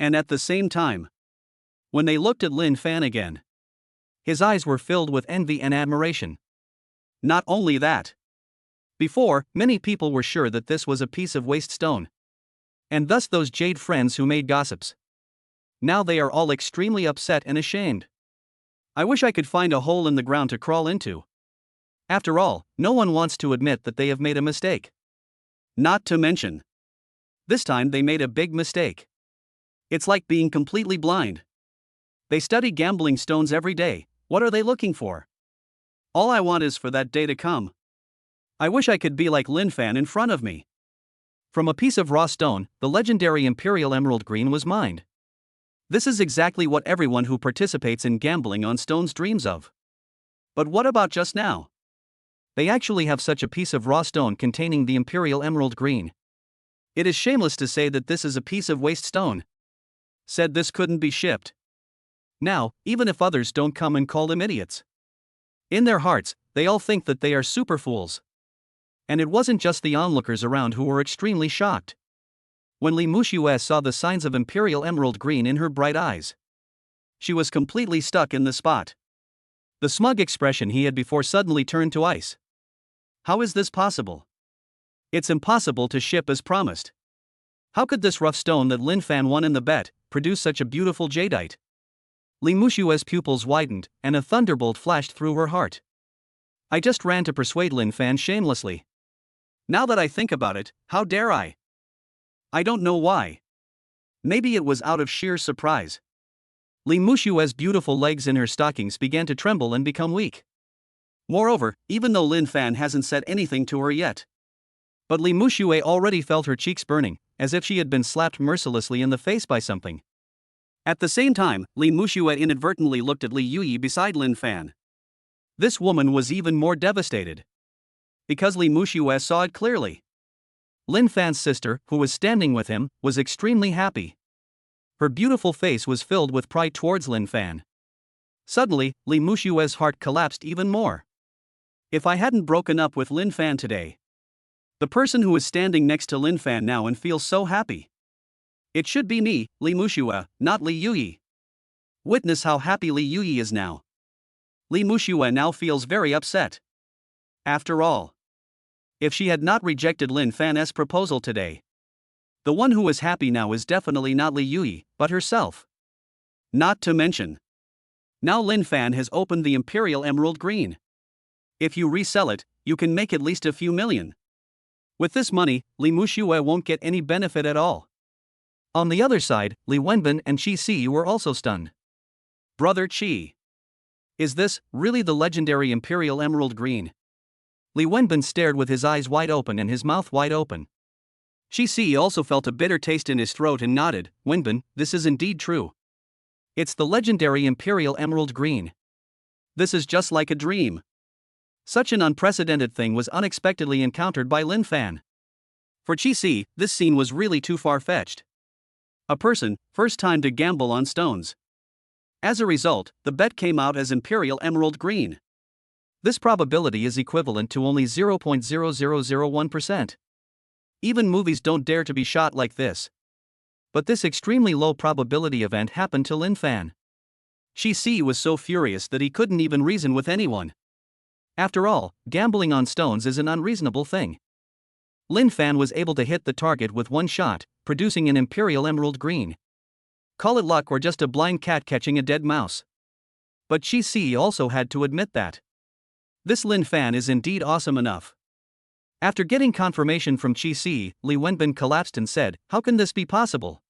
And at the same time, when they looked at Linfan again, his eyes were filled with envy and admiration. Not only that. Before, many people were sure that this was a piece of waste stone. And thus those Jade friends who made gossips. Now they are all extremely upset and ashamed. I wish I could find a hole in the ground to crawl into. After all, no one wants to admit that they have made a mistake. Not to mention, this time they made a big mistake. It's like being completely blind. They study gambling stones every day, what are they looking for? All I want is for that day to come. I wish I could be like Linfan in front of me. From a piece of raw stone, the legendary Imperial Emerald Green was mined. This is exactly what everyone who participates in gambling on stones dreams of. But what about just now? They actually have such a piece of raw stone containing the Imperial Emerald Green. It is shameless to say that this is a piece of waste stone. Said this couldn't be shipped. Now, even if others don't come and call them idiots. In their hearts, they all think that they are super fools. And it wasn't just the onlookers around who were extremely shocked. When Li Muxue saw the signs of Imperial Emerald Green in her bright eyes, she was completely stuck in the spot. The smug expression he had before suddenly turned to ice. How is this possible? It's impossible to ship as promised. How could this rough stone that Linfan won in the bet produce such a beautiful jadeite? Li Muxue's pupils widened, and a thunderbolt flashed through her heart. I just ran to persuade Linfan shamelessly. Now that I think about it, how dare I? I don't know why. Maybe it was out of sheer surprise. Li Muxue's beautiful legs in her stockings began to tremble and become weak. Moreover, even though Linfan hasn't said anything to her yet. But Li Muxue already felt her cheeks burning, as if she had been slapped mercilessly in the face by something. At the same time, Li Muxue inadvertently looked at Li Yuyi beside Linfan. This woman was even more devastated. Because Li Muxue saw it clearly. Linfan's sister, who was standing with him, was extremely happy. Her beautiful face was filled with pride towards Linfan. Suddenly, Li Muxue's heart collapsed even more. If I hadn't broken up with Linfan today. The person who is standing next to Linfan now and feels so happy. It should be me, Li Muxue, not Li Yuyi. Witness how happy Li Yuyi is now. Li Muxue now feels very upset. After all, if she had not rejected Linfan's proposal today, the one who is happy now is definitely not Li Yuyi, but herself. Not to mention, now Linfan has opened the Imperial Emerald Green. If you resell it, you can make at least a few million. With this money, Li Muxue won't get any benefit at all. On the other side, Li Wenbin and Qi Si were also stunned. Brother Qi. Is this really the legendary Imperial Emerald Green? Li Wenbin stared with his eyes wide open and his mouth wide open. Qi Si also felt a bitter taste in his throat and nodded. Wenbin, this is indeed true. It's the legendary Imperial Emerald Green. This is just like a dream. Such an unprecedented thing was unexpectedly encountered by Linfan. For Qi Si, this scene was really too far-fetched. A person, first time to gamble on stones. As a result, the bet came out as Imperial Emerald Green. This probability is equivalent to only 0.0001%. Even movies don't dare to be shot like this. But this extremely low probability event happened to Linfan. Cherished was so furious that he couldn't even reason with anyone. After all, gambling on stones is an unreasonable thing. Linfan was able to hit the target with one shot, producing an Imperial Emerald Green. Call it luck or just a blind cat catching a dead mouse. But Cherished also had to admit that this Linfan is indeed awesome enough. After getting confirmation from Cherished, Li Wenbin collapsed and said, "How can this be possible?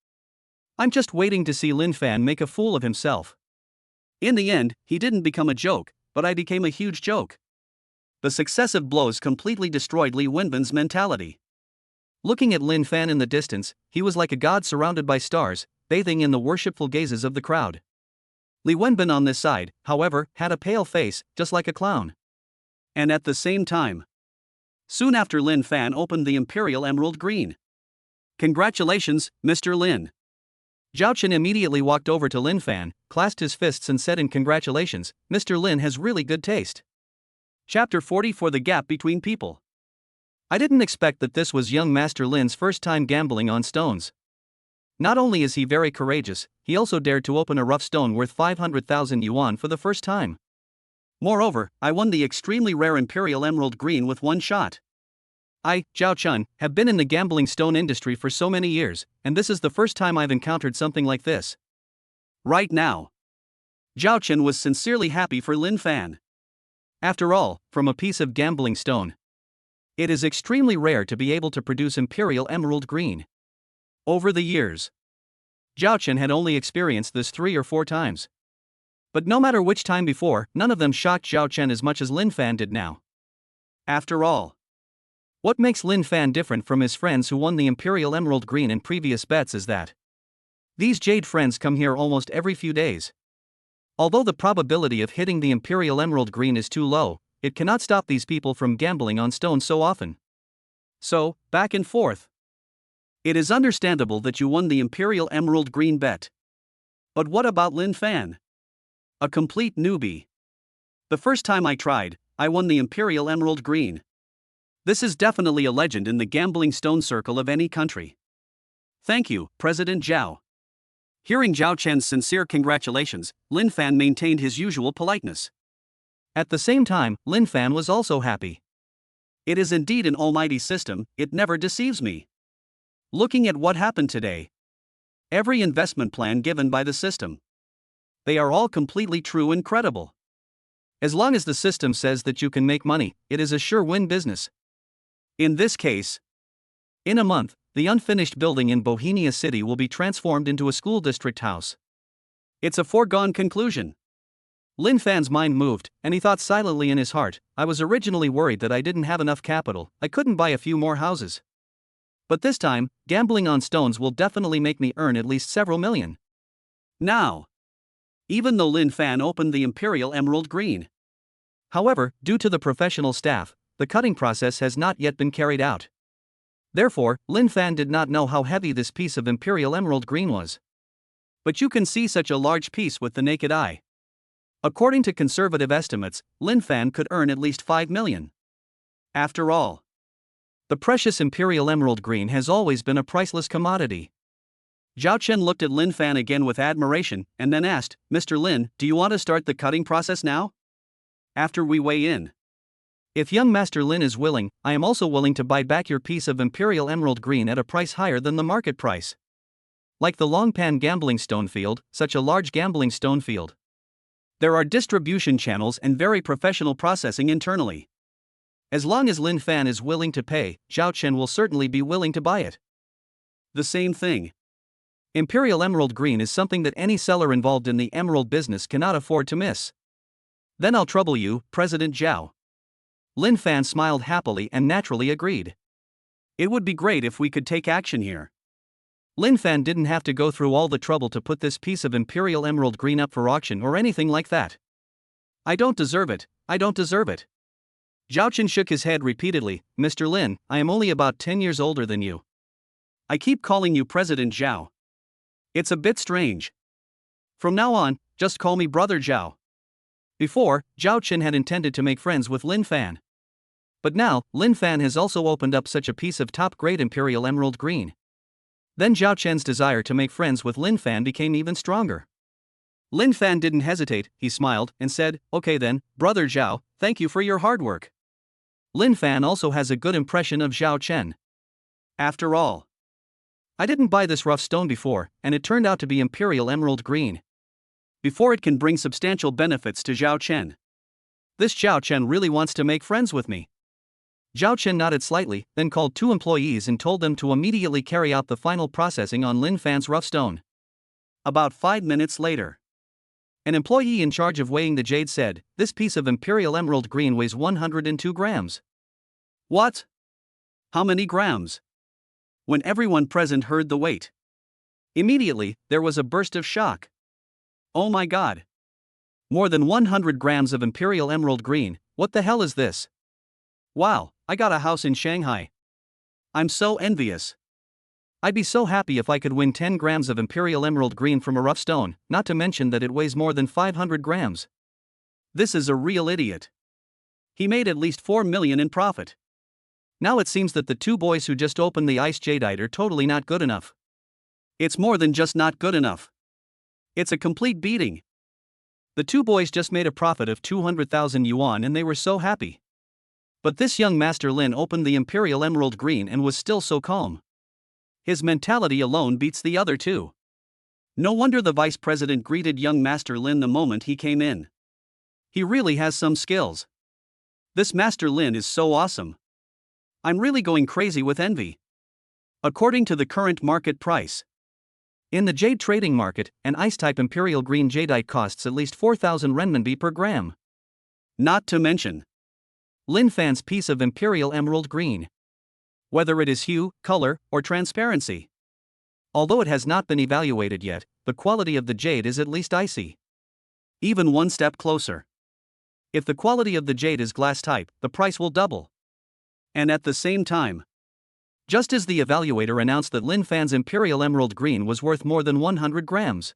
I'm just waiting to see Linfan make a fool of himself." In the end, he didn't become a joke, but I became a huge joke. The successive blows completely destroyed Li Wenbin's mentality. Looking at Linfan in the distance, he was like a god surrounded by stars, bathing in the worshipful gazes of the crowd. Li Wenbin on this side, however, had a pale face, just like a clown. And at the same time, soon after Linfan opened the Imperial Emerald Green. "Congratulations, Mr. Lin." Zhao Chen immediately walked over to Linfan, clasped his fists and said in congratulations, "Mr. Lin has really good taste." Chapter 40 For the Gap Between People. I didn't expect that this was young Master Lin's first time gambling on stones. Not only is he very courageous, he also dared to open a rough stone worth 500,000 yuan for the first time. Moreover, I won the extremely rare Imperial Emerald Green with one shot. I, Zhao Chen, have been in the gambling stone industry for so many years, and this is the first time I've encountered something like this. Right now, Zhao Chen was sincerely happy for Linfan. After all, from a piece of gambling stone, it is extremely rare to be able to produce Imperial Emerald Green. Over the years, Zhao Chen had only experienced this 3 or 4 times. But no matter which time before, none of them shocked Zhao Chen as much as Linfan did now. After all, what makes Linfan different from his friends who won the Imperial Emerald Green in previous bets is that these Jade friends come here almost every few days. Although the probability of hitting the Imperial Emerald Green is too low, it cannot stop these people from gambling on stones so often. So, back and forth. It is understandable that you won the Imperial Emerald Green bet. But what about Linfan? A complete newbie. The first time I tried, I won the Imperial Emerald Green. This is definitely a legend in the gambling stone circle of any country. Thank you, President Zhao. Hearing Zhao Chen's sincere congratulations, Linfan maintained his usual politeness. At the same time, Linfan was also happy. It is indeed an almighty system, it never deceives me. Looking at what happened today, every investment plan given by the system, they are all completely true and credible. As long as the system says that you can make money, it is a sure win business. In this case, in a month, the unfinished building in Bohemia City will be transformed into a school district house. It's a foregone conclusion. Linfan's mind moved, and he thought silently in his heart, I was originally worried that I didn't have enough capital, I couldn't buy a few more houses. But this time, gambling on stones will definitely make me earn at least several million. Now, even though Linfan opened the Imperial Emerald Green. However, due to the professional staff, the cutting process has not yet been carried out. Therefore, Linfan did not know how heavy this piece of Imperial Emerald Green was. But you can see such a large piece with the naked eye. According to conservative estimates, Linfan could earn at least 5 million. After all, the precious Imperial Emerald Green has always been a priceless commodity. Zhao Chen looked at Linfan again with admiration, and then asked, Mr. Lin, do you want to start the cutting process now? After we weigh in. If young Master Lin is willing, I am also willing to buy back your piece of Imperial Emerald Green at a price higher than the market price. Like the Longpan gambling stone field, such a large gambling stone field. There are distribution channels and very professional processing internally. As long as Linfan is willing to pay, Zhao Chen will certainly be willing to buy it. The same thing. Imperial Emerald Green is something that any seller involved in the emerald business cannot afford to miss. Then I'll trouble you, President Zhao. Linfan smiled happily and naturally agreed. It would be great if we could take action here. Linfan didn't have to go through all the trouble to put this piece of Imperial Emerald Green up for auction or anything like that. I don't deserve it, I don't deserve it. Zhao Chen shook his head repeatedly, Mr. Lin, I am only about 10 years older than you. I keep calling you President Zhao. It's a bit strange. From now on, Just call me Brother Zhao. Before, Zhao Chen had intended to make friends with Linfan. But now, Linfan has also opened up such a piece of top-grade Imperial Emerald Green. Then Zhao Chen's desire to make friends with Linfan became even stronger. Linfan didn't hesitate, he smiled and said, "Okay then, Brother Zhao, thank you for your hard work." Linfan also has a good impression of Zhao Chen. After all, I didn't buy this rough stone before, and it turned out to be Imperial Emerald Green. Before it can bring substantial benefits to Zhao Chen. This Zhao Chen really wants to make friends with me. Zhao Chen nodded slightly, then called 2 employees and told them to immediately carry out the final processing on Linfan's rough stone. About 5 minutes later, an employee in charge of weighing the jade said, "This piece of Imperial Emerald Green weighs 102 grams. What? How many grams?" When everyone present heard the weight, immediately, there was a burst of shock. Oh my god! More than 100 grams of Imperial Emerald Green, what the hell is this? Wow, I got a house in Shanghai. I'm so envious. I'd be so happy if I could win 10 grams of Imperial Emerald Green from a rough stone, not to mention that it weighs more than 500 grams. This is a real idiot. He made at least 4 million in profit. Now it seems that the 2 boys who just opened the ice jadeite are totally not good enough. It's more than just not good enough. It's a complete beating. The 2 boys just made a profit of 200,000 yuan and they were so happy. But this young Master Lin opened the Imperial Emerald Green and was still so calm. His mentality alone beats the other 2. No wonder the vice president greeted young Master Lin the moment he came in. He really has some skills. This Master Lin is so awesome. I'm really going crazy with envy. According to the current market price, in the jade trading market, an ice-type Imperial Green jadeite costs at least 4,000 renminbi per gram. Not to mention Linfan's piece of Imperial Emerald Green. Whether it is hue, color, or transparency. Although it has not been evaluated yet, the quality of the jade is at least icy. Even one step closer. If the quality of the jade is glass type, the price will double. And at the same time, just as the evaluator announced that Linfan's Imperial Emerald Green was worth more than 100 grams,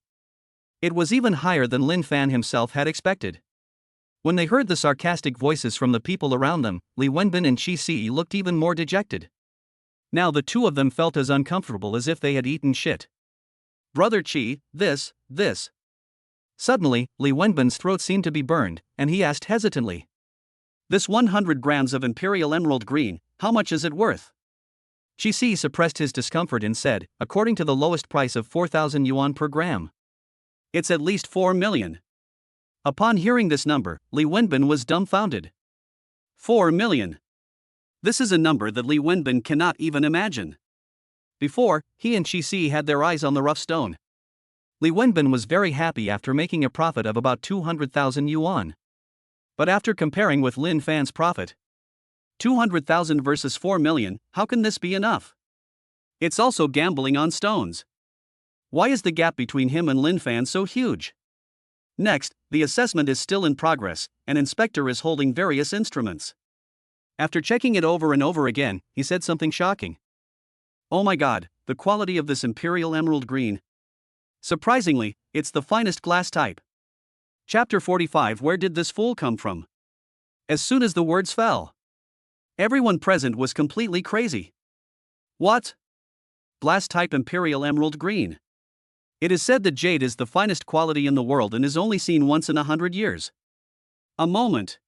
it was even higher than Linfan himself had expected. When they heard the sarcastic voices from the people around them, Li Wenbin and Qi Si looked even more dejected. Now the 2 of them felt as uncomfortable as if they had eaten shit. "Brother Qi, this. Suddenly, Li Wenbin's throat seemed to be burned, and he asked hesitantly, "This 100 grams of Imperial Emerald Green, how much is it worth?" Qi Si suppressed his discomfort and said, "According to the lowest price of 4,000 yuan per gram, it's at least 4 million. Upon hearing this number, Li Wenbin was dumbfounded. 4 million. This is a number that Li Wenbin cannot even imagine. Before, he and Qi Si had their eyes on the rough stone. Li Wenbin was very happy after making a profit of about 200,000 yuan. But after comparing with Linfan's profit, 200,000 versus 4 million, how can this be enough? It's also gambling on stones. Why is the gap between him and Linfan so huge? Next, the assessment is still in progress, an inspector is holding various instruments. After checking it over and over again, he said something shocking. "Oh my god, the quality of this Imperial Emerald Green. Surprisingly, it's the finest glass type." Chapter 45. Where did this fool come from? As soon as the words fell, everyone present was completely crazy. What? Glass type Imperial Emerald Green. It is said that jade is the finest quality in the world and is only seen once in 100 years. A moment.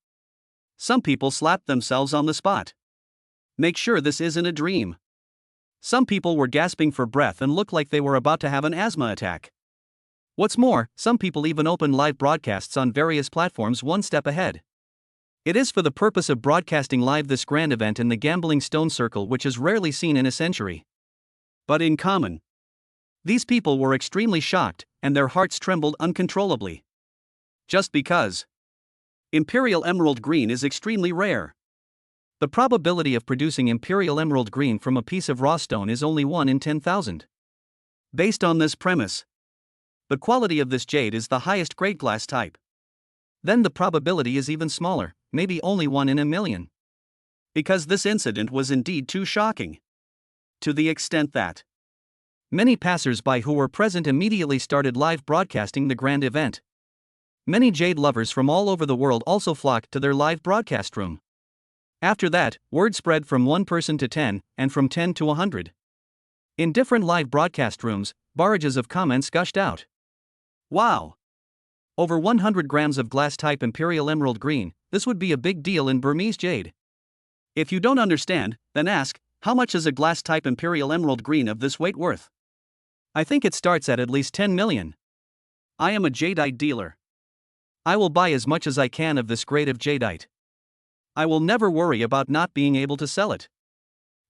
Some people slapped themselves on the spot. Make sure this isn't a dream. Some people were gasping for breath and looked like they were about to have an asthma attack. What's more, some people even opened live broadcasts on various platforms one step ahead. It is for the purpose of broadcasting live this grand event in the gambling stone circle, which is rarely seen in a century. But in common, these people were extremely shocked, and their hearts trembled uncontrollably. Just because Imperial Emerald Green is extremely rare. The probability of producing Imperial Emerald Green from a piece of raw stone is only 1 in 10,000. Based on this premise, the quality of this jade is the highest grade glass type. Then the probability is even smaller, maybe only 1 in a million. Because this incident was indeed too shocking. To the extent that many passers-by who were present immediately started live broadcasting the grand event. Many Jade lovers from all over the world also flocked to their live broadcast room. After that, word spread from one person to 10, and from 10 to 100. In different live broadcast rooms, barrages of comments gushed out. Wow! Over 100 grams of glass-type Imperial Emerald Green, this would be a big deal in Burmese jade. If you don't understand, then ask, how much is a glass-type Imperial Emerald Green of this weight worth? I think it starts at least 10 million. I am a jadeite dealer. I will buy as much as I can of this grade of jadeite. I will never worry about not being able to sell it.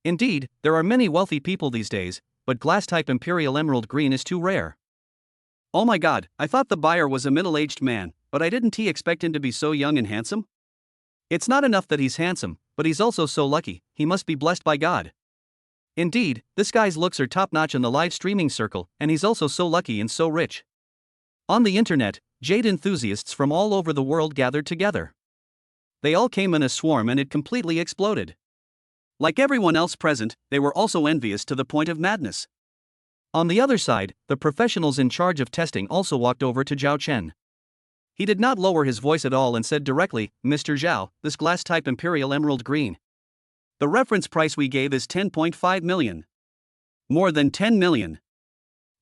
Indeed, there are many wealthy people these days, but glass-type Imperial Emerald Green is too rare. Oh my god, I thought the buyer was a middle-aged man, but I didn't expect him to be so young and handsome? It's not enough that he's handsome, but he's also so lucky, he must be blessed by God. Indeed, this guy's looks are top-notch in the live streaming circle, and he's also so lucky and so rich. On the internet, jade enthusiasts from all over the world gathered together. They all came in a swarm and it completely exploded. Like everyone else present, they were also envious to the point of madness. On the other side, the professionals in charge of testing also walked over to Zhao Chen. He did not lower his voice at all and said directly, "Mr. Zhao, this glass-type Imperial Emerald Green. The reference price we gave is 10.5 million. More than 10 million.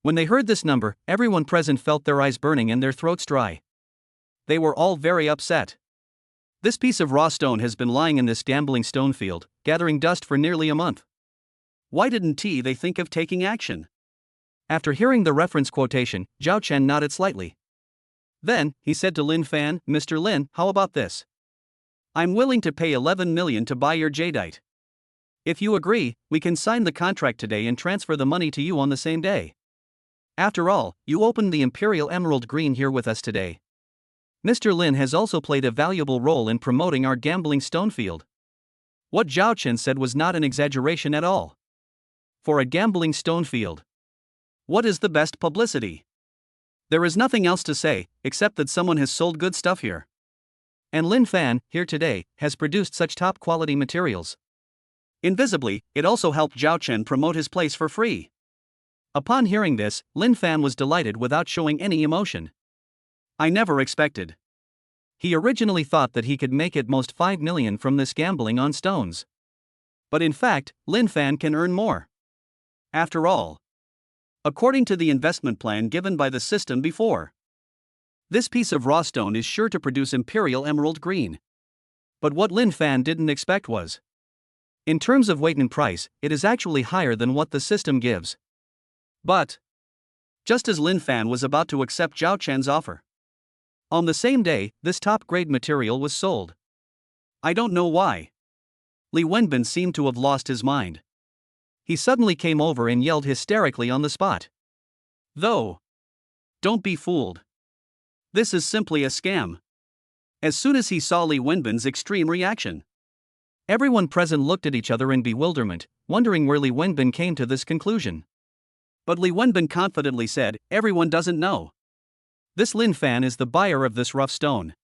When they heard this number, everyone present felt their eyes burning and their throats dry. They were all very upset. This piece of raw stone has been lying in this gambling stone field, gathering dust for nearly a month. Why didn't they think of taking action? After hearing the reference quotation, Zhao Chen nodded slightly. Then, he said to Linfan, "Mr. Lin, how about this? I'm willing to pay 11 million to buy your jadeite. If you agree, we can sign the contract today and transfer the money to you on the same day. After all, you opened the Imperial Emerald Green here with us today. Mr. Lin has also played a valuable role in promoting our gambling stone field." What Zhao Chen said was not an exaggeration at all. For a gambling stone field, what is the best publicity? There is nothing else to say, except that someone has sold good stuff here. And Linfan, here today, has produced such top-quality materials. Invisibly, it also helped Zhao Chen promote his place for free. Upon hearing this, Linfan was delighted without showing any emotion. I never expected. He originally thought that he could make at most 5 million from this gambling on stones. But in fact, Linfan can earn more. After all, according to the investment plan given by the system before, this piece of raw stone is sure to produce Imperial Emerald Green. But what Linfan didn't expect was, in terms of weight and price, it is actually higher than what the system gives. But, just as Linfan was about to accept Zhao Chen's offer, on the same day, this top-grade material was sold. I don't know why. Li Wenbin seemed to have lost his mind. He suddenly came over and yelled hysterically on the spot. Though, don't be fooled. This is simply a scam. As soon as he saw Li Wenbin's extreme reaction, everyone present looked at each other in bewilderment, wondering where Li Wenbin came to this conclusion. But Li Wenbin confidently said, "Everyone doesn't know. This Linfan is the buyer of this rough stone.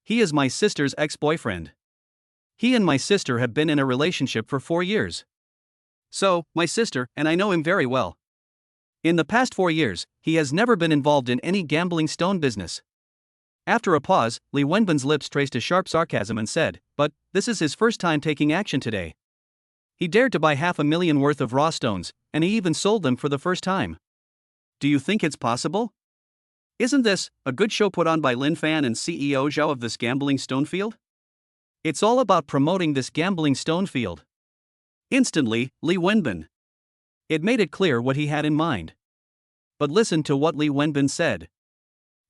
He is my sister's ex-boyfriend. He and my sister have been in a relationship for 4 years. So, my sister and I know him very well. In the past 4 years, he has never been involved in any gambling stone business." After a pause, Li Wenbin's lips traced a sharp sarcasm and said, "But this is his first time taking action today. He dared to buy 500,000 worth of raw stones, and he even sold them for the first time. Do you think it's possible? Isn't this a good show put on by Linfan and CEO Zhao of this gambling stone field? It's all about promoting this gambling stone field." Instantly, Li Wenbin. It made it clear what he had in mind. But listen to what Li Wenbin said.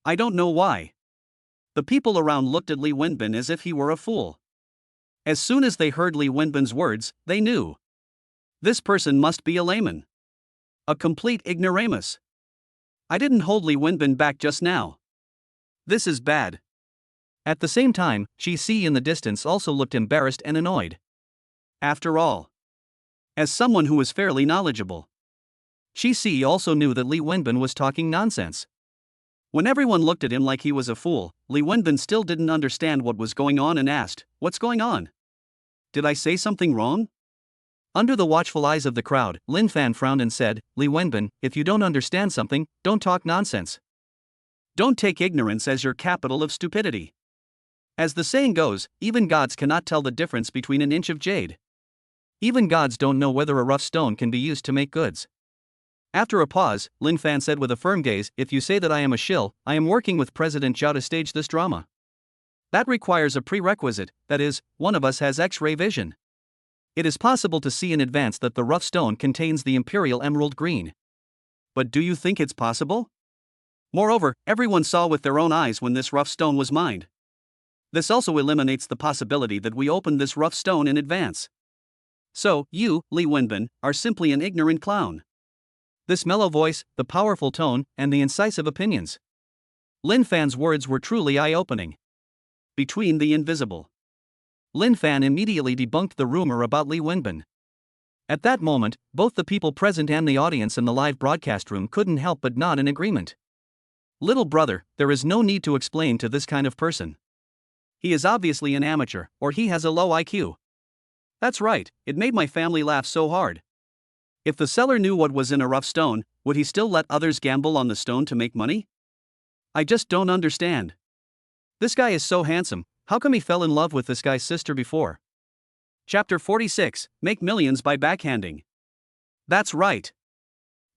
I don't know why. The people around looked at Li Wenbin as if he were a fool. As soon as they heard Li Wenbin's words, they knew. This person must be a layman. A complete ignoramus. I didn't hold Li Wenbin back just now. This is bad. At the same time, Qi Si in the distance also looked embarrassed and annoyed. After all, as someone who was fairly knowledgeable, Qi Si also knew that Li Wenbin was talking nonsense. When everyone looked at him like he was a fool, Li Wenbin still didn't understand what was going on and asked, "What's going on? Did I say something wrong?" Under the watchful eyes of the crowd, Linfan frowned and said, "Li Wenbin, if you don't understand something, don't talk nonsense." Don't take ignorance as your capital of stupidity. As the saying goes, even gods cannot tell the difference between an inch of jade. Even gods don't know whether a rough stone can be used to make goods. After a pause, Linfan said with a firm gaze, if you say that I am a shill, I am working with President Zhao to stage this drama. That requires a prerequisite, that is, one of us has X-ray vision. It is possible to see in advance that the rough stone contains the Imperial Emerald Green. But do you think it's possible? Moreover, everyone saw with their own eyes when this rough stone was mined. This also eliminates the possibility that we opened this rough stone in advance. So, you, Li Wenbin, are simply an ignorant clown. This mellow voice, the powerful tone, and the incisive opinions. Linfan's words were truly eye-opening. Between the invisible. Linfan immediately debunked the rumor about Li Wenbin. At that moment, both the people present and the audience in the live broadcast room couldn't help but nod in agreement. Little brother, there is no need to explain to this kind of person. He is obviously an amateur, or he has a low IQ. That's right, it made my family laugh so hard. If the seller knew what was in a rough stone, would he still let others gamble on the stone to make money? I just don't understand. This guy is so handsome, how come he fell in love with this guy's sister before? Chapter 46, Make Millions by Backhanding. That's right.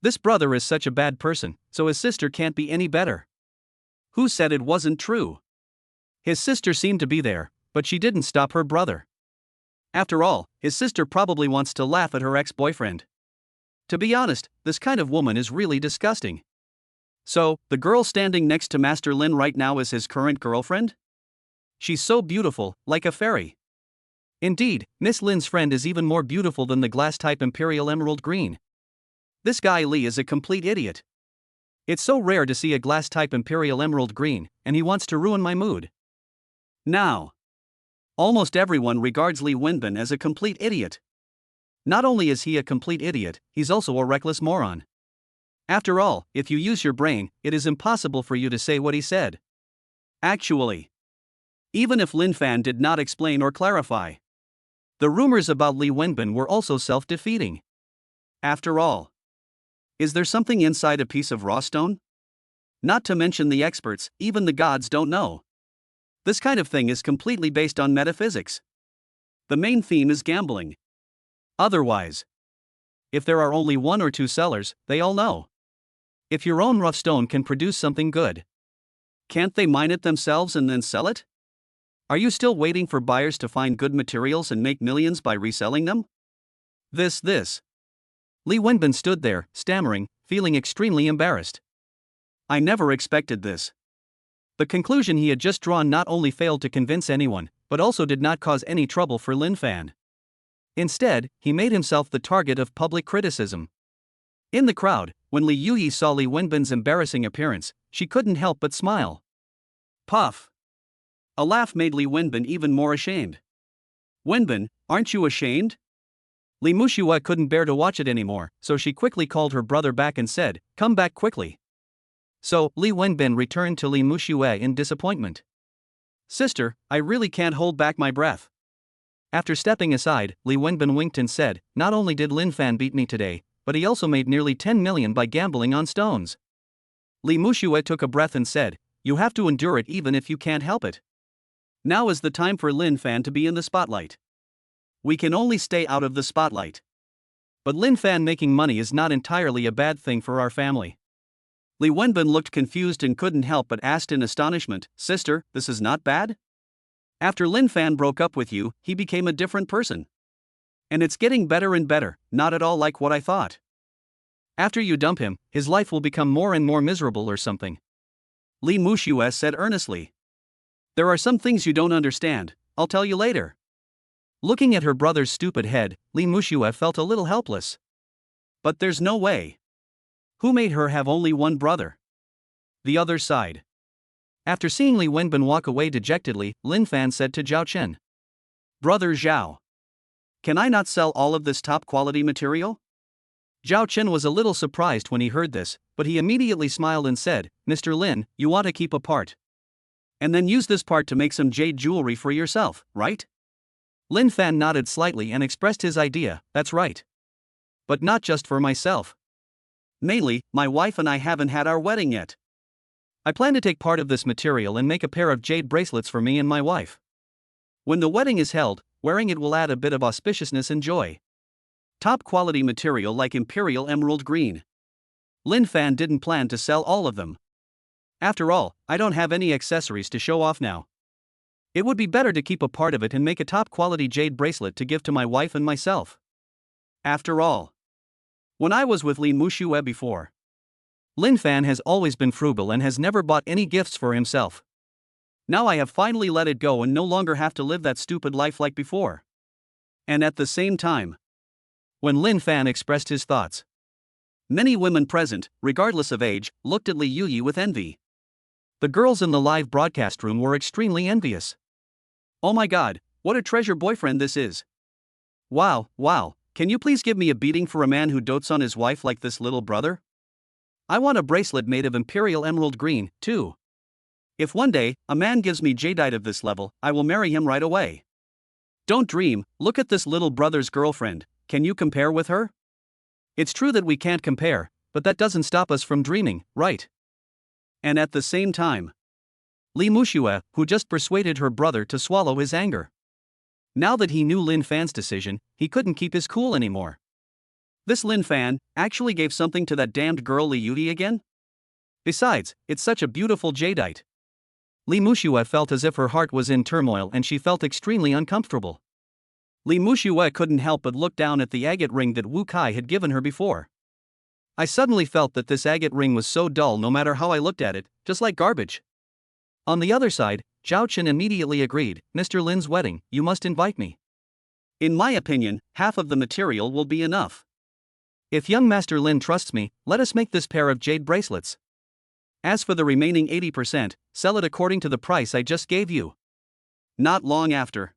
This brother is such a bad person, so his sister can't be any better. Who said it wasn't true? His sister seemed to be there, but she didn't stop her brother. After all, his sister probably wants to laugh at her ex-boyfriend. To be honest, this kind of woman is really disgusting. So, the girl standing next to Master Lin right now is his current girlfriend? She's so beautiful, like a fairy. Indeed, Miss Lin's friend is even more beautiful than the glass-type Imperial Emerald Green. This guy Li is a complete idiot. It's so rare to see a glass-type Imperial Emerald Green, and he wants to ruin my mood. Now. Almost everyone regards Li Wenbin as a complete idiot. Not only is he a complete idiot, he's also a reckless moron. After all, if you use your brain, it is impossible for you to say what he said. Actually. Even if Linfan did not explain or clarify. The rumors about Li Wenbin were also self-defeating. After all. Is there something inside a piece of raw stone? Not to mention the experts, even the gods don't know. This kind of thing is completely based on metaphysics. The main theme is gambling. Otherwise, if there are only one or two sellers, they all know. If your own rough stone can produce something good, can't they mine it themselves and then sell it? Are you still waiting for buyers to find good materials and make millions by reselling them? This. Li Wenbin stood there, stammering, feeling extremely embarrassed. I never expected this. The conclusion he had just drawn not only failed to convince anyone, but also did not cause any trouble for Linfan. Instead, he made himself the target of public criticism. In the crowd, when Li Yuyi saw Li Wenbin's embarrassing appearance, she couldn't help but smile. Puff. A laugh made Li Wenbin even more ashamed. Wenbin, aren't you ashamed? Li Muxue couldn't bear to watch it anymore, so she quickly called her brother back and said, come back quickly. So, Li Wenbin returned to Li Muxue in disappointment. Sister, I really can't hold back my breath. After stepping aside, Li Wenbin winked and said, not only did Linfan beat me today, but he also made nearly 10 million by gambling on stones. Li Muxue took a breath and said, you have to endure it even if you can't help it. Now is the time for Linfan to be in the spotlight. We can only stay out of the spotlight. But Linfan making money is not entirely a bad thing for our family. Li Wenbin looked confused and couldn't help but asked in astonishment, sister, this is not bad? After Linfan broke up with you, he became a different person. And it's getting better and better, not at all like what I thought. After you dump him, his life will become more and more miserable or something. Li Muxue said earnestly. There are some things you don't understand, I'll tell you later. Looking at her brother's stupid head, Li Muxue felt a little helpless. But there's no way. Who made her have only one brother? The other side. After seeing Li Wenbin walk away dejectedly, Linfan said to Zhao Chen. Brother Zhao. Can I not sell all of this top-quality material? Zhao Chen was a little surprised when he heard this, but he immediately smiled and said, Mr. Lin, you want to keep a part. And then use this part to make some jade jewelry for yourself, right? Linfan nodded slightly and expressed his idea, that's right. But not just for myself. Mainly, my wife and I haven't had our wedding yet. I plan to take part of this material and make a pair of jade bracelets for me and my wife. When the wedding is held, wearing it will add a bit of auspiciousness and joy. Top quality material like Imperial Emerald Green. Linfan didn't plan to sell all of them. After all, I don't have any accessories to show off now. It would be better to keep a part of it and make a top quality jade bracelet to give to my wife and myself. After all, when I was with Li Mushue before, Linfan has always been frugal and has never bought any gifts for himself. Now I have finally let it go and no longer have to live that stupid life like before. And at the same time, when Linfan expressed his thoughts, many women present, regardless of age, looked at Li Yuyi with envy. The girls in the live broadcast room were extremely envious. Oh my god, what a treasure boyfriend this is. Wow, can you please give me a beating for a man who dotes on his wife like this little brother? I want a bracelet made of Imperial Emerald Green, too. If one day, a man gives me jadeite of this level, I will marry him right away. Don't dream, look at this little brother's girlfriend, can you compare with her? It's true that we can't compare, but that doesn't stop us from dreaming, right? And at the same time, Li Mushue, who just persuaded her brother to swallow his anger. Now that he knew Linfan's decision, he couldn't keep his cool anymore. This Linfan actually gave something to that damned girl Li Yuyi again? Besides, it's such a beautiful jadeite. Li Mushue felt as if her heart was in turmoil and she felt extremely uncomfortable. Li Mushue couldn't help but look down at the agate ring that Wu Kai had given her before. I suddenly felt that this agate ring was so dull no matter how I looked at it, just like garbage. On the other side, Zhao Chen immediately agreed, Mr. Lin's wedding, you must invite me. In my opinion, half of the material will be enough. If young Master Lin trusts me, let us make this pair of jade bracelets. As for the remaining 80%, sell it according to the price I just gave you. Not long after,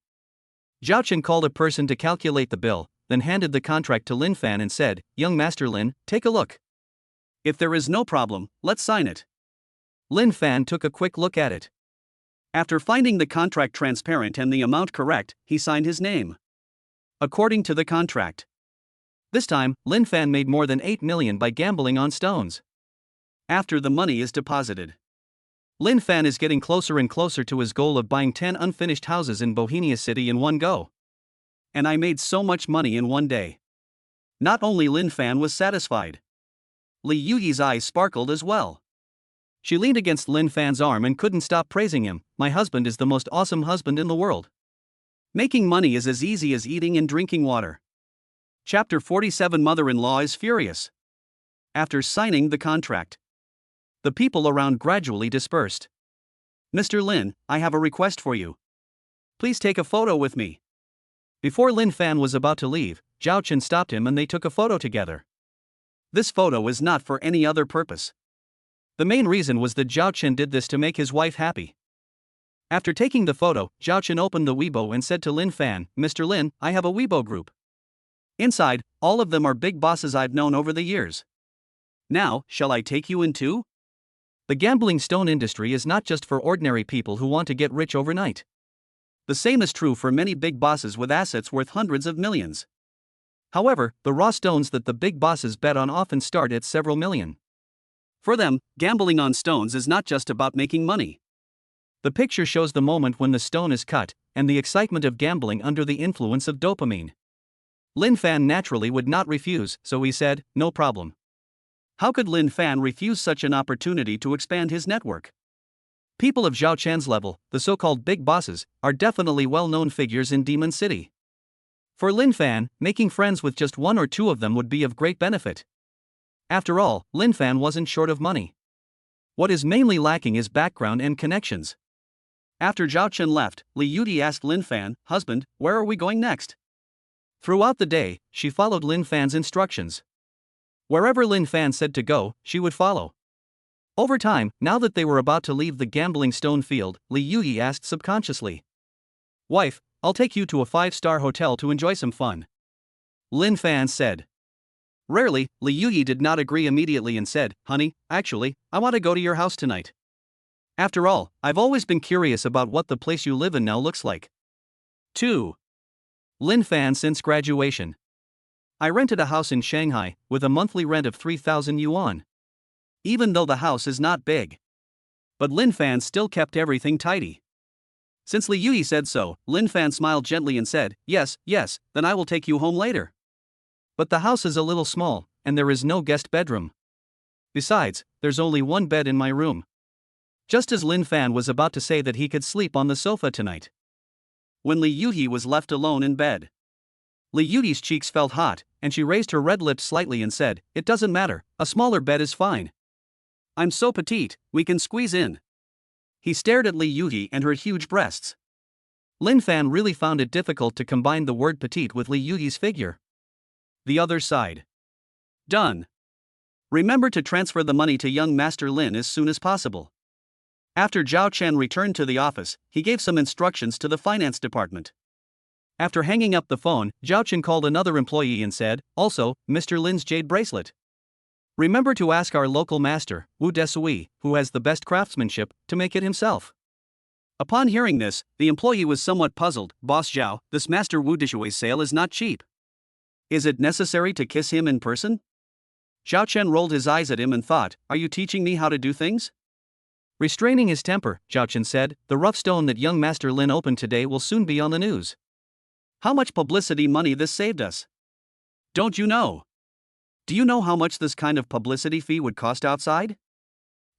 Zhao Chen called a person to calculate the bill, then handed the contract to Linfan and said, Young Master Lin, take a look. If there is no problem, let's sign it. Linfan took a quick look at it. After finding the contract transparent and the amount correct, he signed his name. According to the contract. This time, Linfan made more than 8 million by gambling on stones. After the money is deposited, Linfan is getting closer and closer to his goal of buying 10 unfinished houses in Bohemia City in one go. And I made so much money in one day. Not only Linfan was satisfied. Li Yuyi's eyes sparkled as well. She leaned against Linfan's arm and couldn't stop praising him. My husband is the most awesome husband in the world. Making money is as easy as eating and drinking water. Chapter 47. Mother-in-law is furious. After signing the contract, the people around gradually dispersed. Mr. Lin, I have a request for you. Please take a photo with me. Before Linfan was about to leave, Zhao Chen stopped him and they took a photo together. This photo is not for any other purpose. The main reason was that Zhao Chen did this to make his wife happy. After taking the photo, Zhao Chen opened the Weibo and said to Linfan, Mr. Lin, I have a Weibo group. Inside, all of them are big bosses I've known over the years. Now, shall I take you in too? The gambling stone industry is not just for ordinary people who want to get rich overnight. The same is true for many big bosses with assets worth hundreds of millions. However, the raw stones that the big bosses bet on often start at several million. For them, gambling on stones is not just about making money. The picture shows the moment when the stone is cut, and the excitement of gambling under the influence of dopamine. Linfan naturally would not refuse, so he said, no problem. How could Linfan refuse such an opportunity to expand his network? People of Zhao Chan's level, the so-called big bosses, are definitely well-known figures in Demon City. For Linfan, making friends with just one or two of them would be of great benefit. After all, Linfan wasn't short of money. What is mainly lacking is background and connections. After Zhao Chen left, Li Yuyi asked Linfan, husband, where are we going next? Throughout the day, she followed Linfan's instructions. Wherever Linfan said to go, she would follow. Over time, now that they were about to leave the gambling stone field, Li Yuyi asked subconsciously, wife, I'll take you to a 5-star hotel to enjoy some fun. Linfan said. Rarely, Li Yuyi did not agree immediately and said, honey, actually, I want to go to your house tonight. After all, I've always been curious about what the place you live in now looks like. 2. Linfan since graduation. I rented a house in Shanghai, with a monthly rent of 3,000 yuan. Even though the house is not big, But Linfan still kept everything tidy. Since Li Yui said so, Linfan smiled gently and said, yes, then I will take you home later. But the house is a little small, and there is no guest bedroom. Besides, there's only one bed in my room. Just as Linfan was about to say that he could sleep on the sofa tonight, when Li Yui was left alone in bed, Li Yui's cheeks felt hot, and she raised her red lips slightly and said, it doesn't matter, a smaller bed is fine. I'm so petite, we can squeeze in. He stared at Li Yui and her huge breasts. Linfan really found it difficult to combine the word petite with Li Yui's figure. The other side. Done. Remember to transfer the money to young Master Lin as soon as possible. After Zhao Chen returned to the office, he gave some instructions to the finance department. After hanging up the phone, Zhao Chen called another employee and said, also, Mr. Lin's jade bracelet. Remember to ask our local master, Wu Desui, who has the best craftsmanship, to make it himself. Upon hearing this, the employee was somewhat puzzled. Boss Zhao, this Master Wu Desui's sale is not cheap. Is it necessary to kiss him in person? Zhao Chen rolled his eyes at him and thought, are you teaching me how to do things? Restraining his temper, Zhao Chen said, the rough stone that young Master Lin opened today will soon be on the news. How much publicity money this saved us? Don't you know? Do you know how much this kind of publicity fee would cost outside?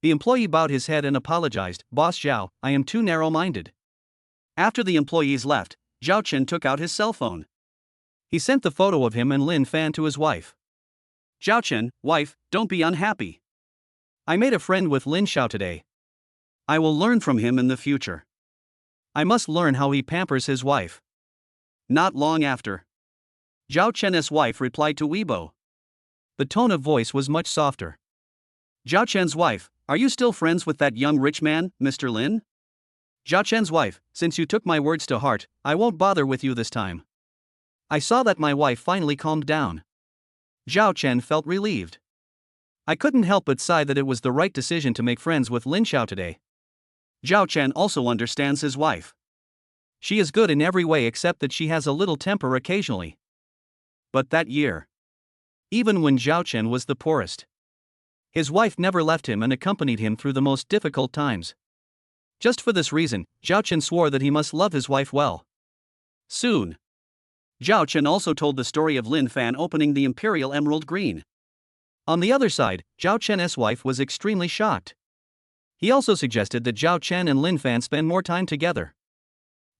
The employee bowed his head and apologized, Boss Zhao, I am too narrow-minded. After the employees left, Zhao Chen took out his cell phone. He sent the photo of him and Linfan to his wife. Zhao Chen, wife, don't be unhappy. I made a friend with Lin Xiao today. I will learn from him in the future. I must learn how he pampers his wife. Not long after, Zhao Chen's wife replied to Weibo. The tone of voice was much softer. Zhao Chen's wife, are you still friends with that young rich man, Mr. Lin? Zhao Chen's wife, since you took my words to heart, I won't bother with you this time. I saw that my wife finally calmed down. Zhao Chen felt relieved. I couldn't help but sigh that it was the right decision to make friends with Lin Xiao today. Zhao Chen also understands his wife. She is good in every way except that she has a little temper occasionally. But that year, even when Zhao Chen was the poorest, his wife never left him and accompanied him through the most difficult times. Just for this reason, Zhao Chen swore that he must love his wife well. Soon, Zhao Chen also told the story of Linfan opening the Imperial Emerald Green. On the other side, Zhao Chen's wife was extremely shocked. He also suggested that Zhao Chen and Linfan spend more time together.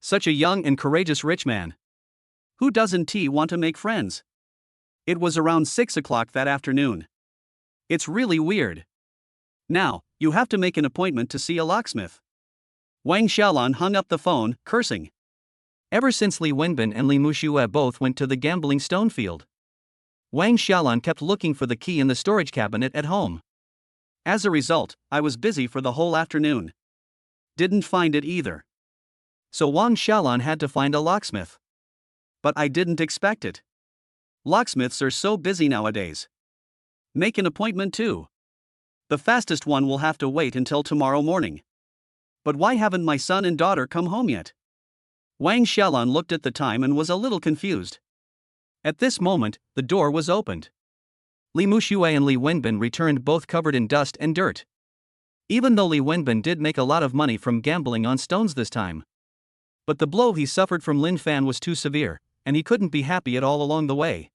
Such a young and courageous rich man. Who doesn't want to make friends? It was around 6 o'clock that afternoon. It's really weird. Now, you have to make an appointment to see a locksmith. Wang Xiaolan hung up the phone, cursing. Ever since Li Wenbin and Li Muxue both went to the gambling stone field, Wang Xiaolan kept looking for the key in the storage cabinet at home. As a result, I was busy for the whole afternoon. Didn't find it either. So Wang Xiaolan had to find a locksmith. But I didn't expect it. Locksmiths are so busy nowadays. Make an appointment too. The fastest one will have to wait until tomorrow morning. But why haven't my son and daughter come home yet? Wang Xiaolan looked at the time and was a little confused. At this moment, the door was opened. Li Muxue and Li Wenbin returned both covered in dust and dirt. Even though Li Wenbin did make a lot of money from gambling on stones this time, but the blow he suffered from Linfan was too severe, and he couldn't be happy at all along the way.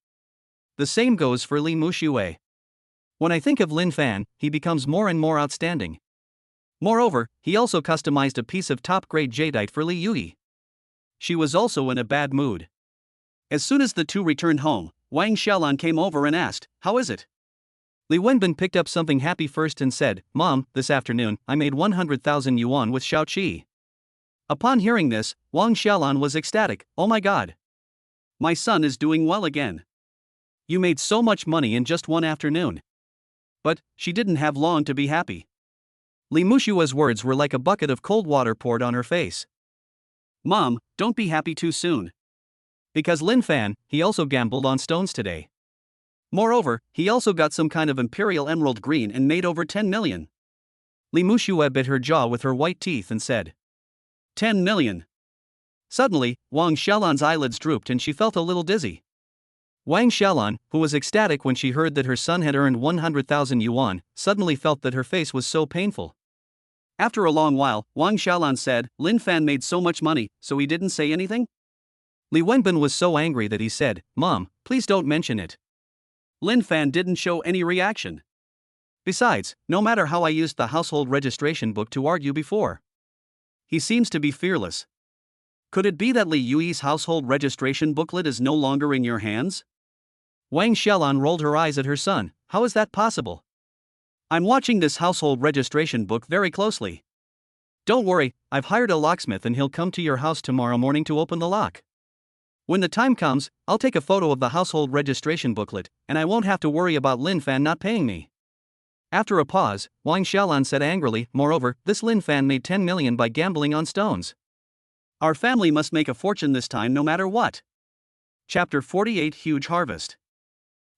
The same goes for Li Muxue. When I think of Linfan, he becomes more and more outstanding. Moreover, he also customized a piece of top-grade jadeite for Li Yui. She was also in a bad mood. As soon as the two returned home, Wang Xiaolan came over and asked, how is it? Li Wenbin picked up something happy first and said, Mom, this afternoon, I made 100,000 yuan with Xiaoqi. Upon hearing this, Wang Xiaolan was ecstatic, oh my god. My son is doing well again. You made so much money in just one afternoon. But, she didn't have long to be happy. Li Muxue's words were like a bucket of cold water poured on her face. Mom, don't be happy too soon. Because Linfan, he also gambled on stones today. Moreover, he also got some kind of Imperial Emerald Green and made over 10 million. Li Muxue bit her jaw with her white teeth and said, 10 million. Suddenly, Wang Xiaolan's eyelids drooped and she felt a little dizzy. Wang Xiaolan, who was ecstatic when she heard that her son had earned 100,000 yuan, suddenly felt that her face was so painful. After a long while, Wang Xiaolan said, Linfan made so much money, so he didn't say anything? Li Wenbin was so angry that he said, Mom, please don't mention it. Linfan didn't show any reaction. Besides, no matter how I used the household registration book to argue before, he seems to be fearless. Could it be that Li Yuyi's household registration booklet is no longer in your hands? Wang Xiaolan rolled her eyes at her son. How is that possible? I'm watching this household registration book very closely. Don't worry, I've hired a locksmith and he'll come to your house tomorrow morning to open the lock. When the time comes, I'll take a photo of the household registration booklet, and I won't have to worry about Linfan not paying me. After a pause, Wang Xiaolan said angrily, moreover, this Linfan made 10 million by gambling on stones. Our family must make a fortune this time no matter what. Chapter 48 Huge Harvest.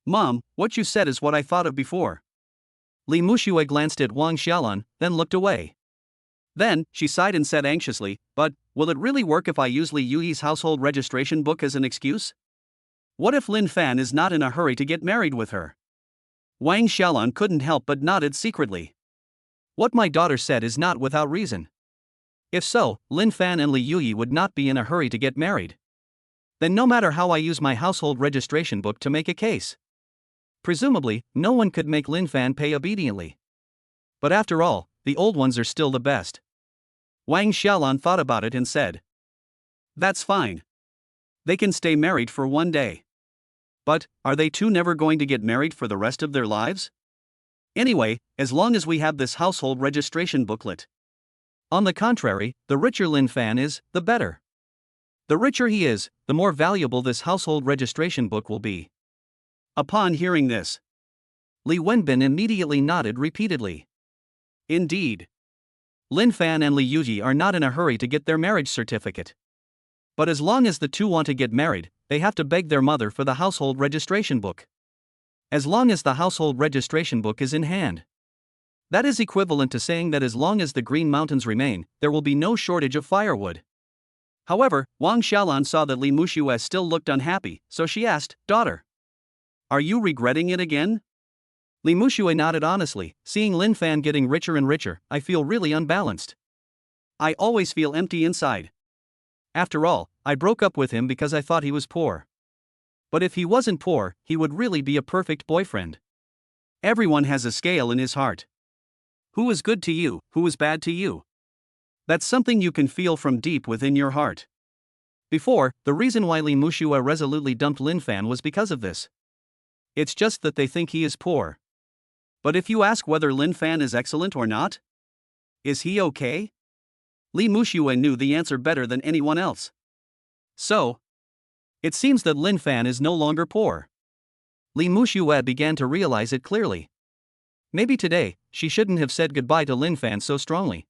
Mom, what you said is what I thought of before. Li Muxue glanced at Wang Xiaolan, then looked away. Then, she sighed and said anxiously, but, will it really work if I use Li Yuyi's household registration book as an excuse? What if Linfan is not in a hurry to get married with her? Wang Xiaolan couldn't help but nodded secretly. What my daughter said is not without reason. If so, Linfan and Li Yuyi would not be in a hurry to get married. Then no matter how I use my household registration book to make a case, presumably, no one could make Linfan pay obediently. But after all, the old ones are still the best. Wang Xiaolan thought about it and said, that's fine. They can stay married for one day. But, are they two never going to get married for the rest of their lives? Anyway, as long as we have this household registration booklet. On the contrary, the richer Linfan is, the better. The richer he is, the more valuable this household registration book will be. Upon hearing this, Li Wenbin immediately nodded repeatedly. Indeed. Linfan and Li Yuyi are not in a hurry to get their marriage certificate. But as long as the two want to get married, they have to beg their mother for the household registration book. As long as the household registration book is in hand. That is equivalent to saying that as long as the Green Mountains remain, there will be no shortage of firewood. However, Wang Xiaolan saw that Li Muxue still looked unhappy, so she asked, Daughter, are you regretting it again? Li Muxue nodded honestly, seeing Linfan getting richer and richer, I feel really unbalanced. I always feel empty inside. After all, I broke up with him because I thought he was poor. But if he wasn't poor, he would really be a perfect boyfriend. Everyone has a scale in his heart. Who is good to you, who is bad to you? That's something you can feel from deep within your heart. Before, the reason why Li Muxue resolutely dumped Linfan was because of this. It's just that they think he is poor. But if you ask whether Linfan is excellent or not, is he okay? Li Muxue knew the answer better than anyone else. So, it seems that Linfan is no longer poor. Li Muxue began to realize it clearly. Maybe today, she shouldn't have said goodbye to Linfan so strongly.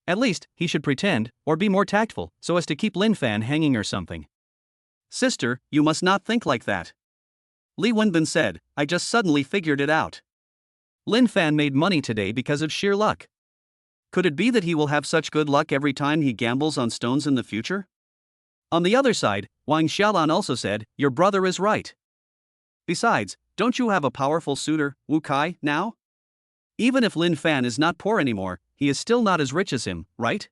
At least, he should pretend, or be more tactful, so as to keep Linfan hanging or something. Sister, you must not think like that. Li Wenbin said, I just suddenly figured it out. Linfan made money today because of sheer luck. Could it be that he will have such good luck every time he gambles on stones in the future? On the other side, Wang Xiaolan also said, your brother is right. Besides, don't you have a powerful suitor, Wu Kai, now? Even if Linfan is not poor anymore, he is still not as rich as him, right?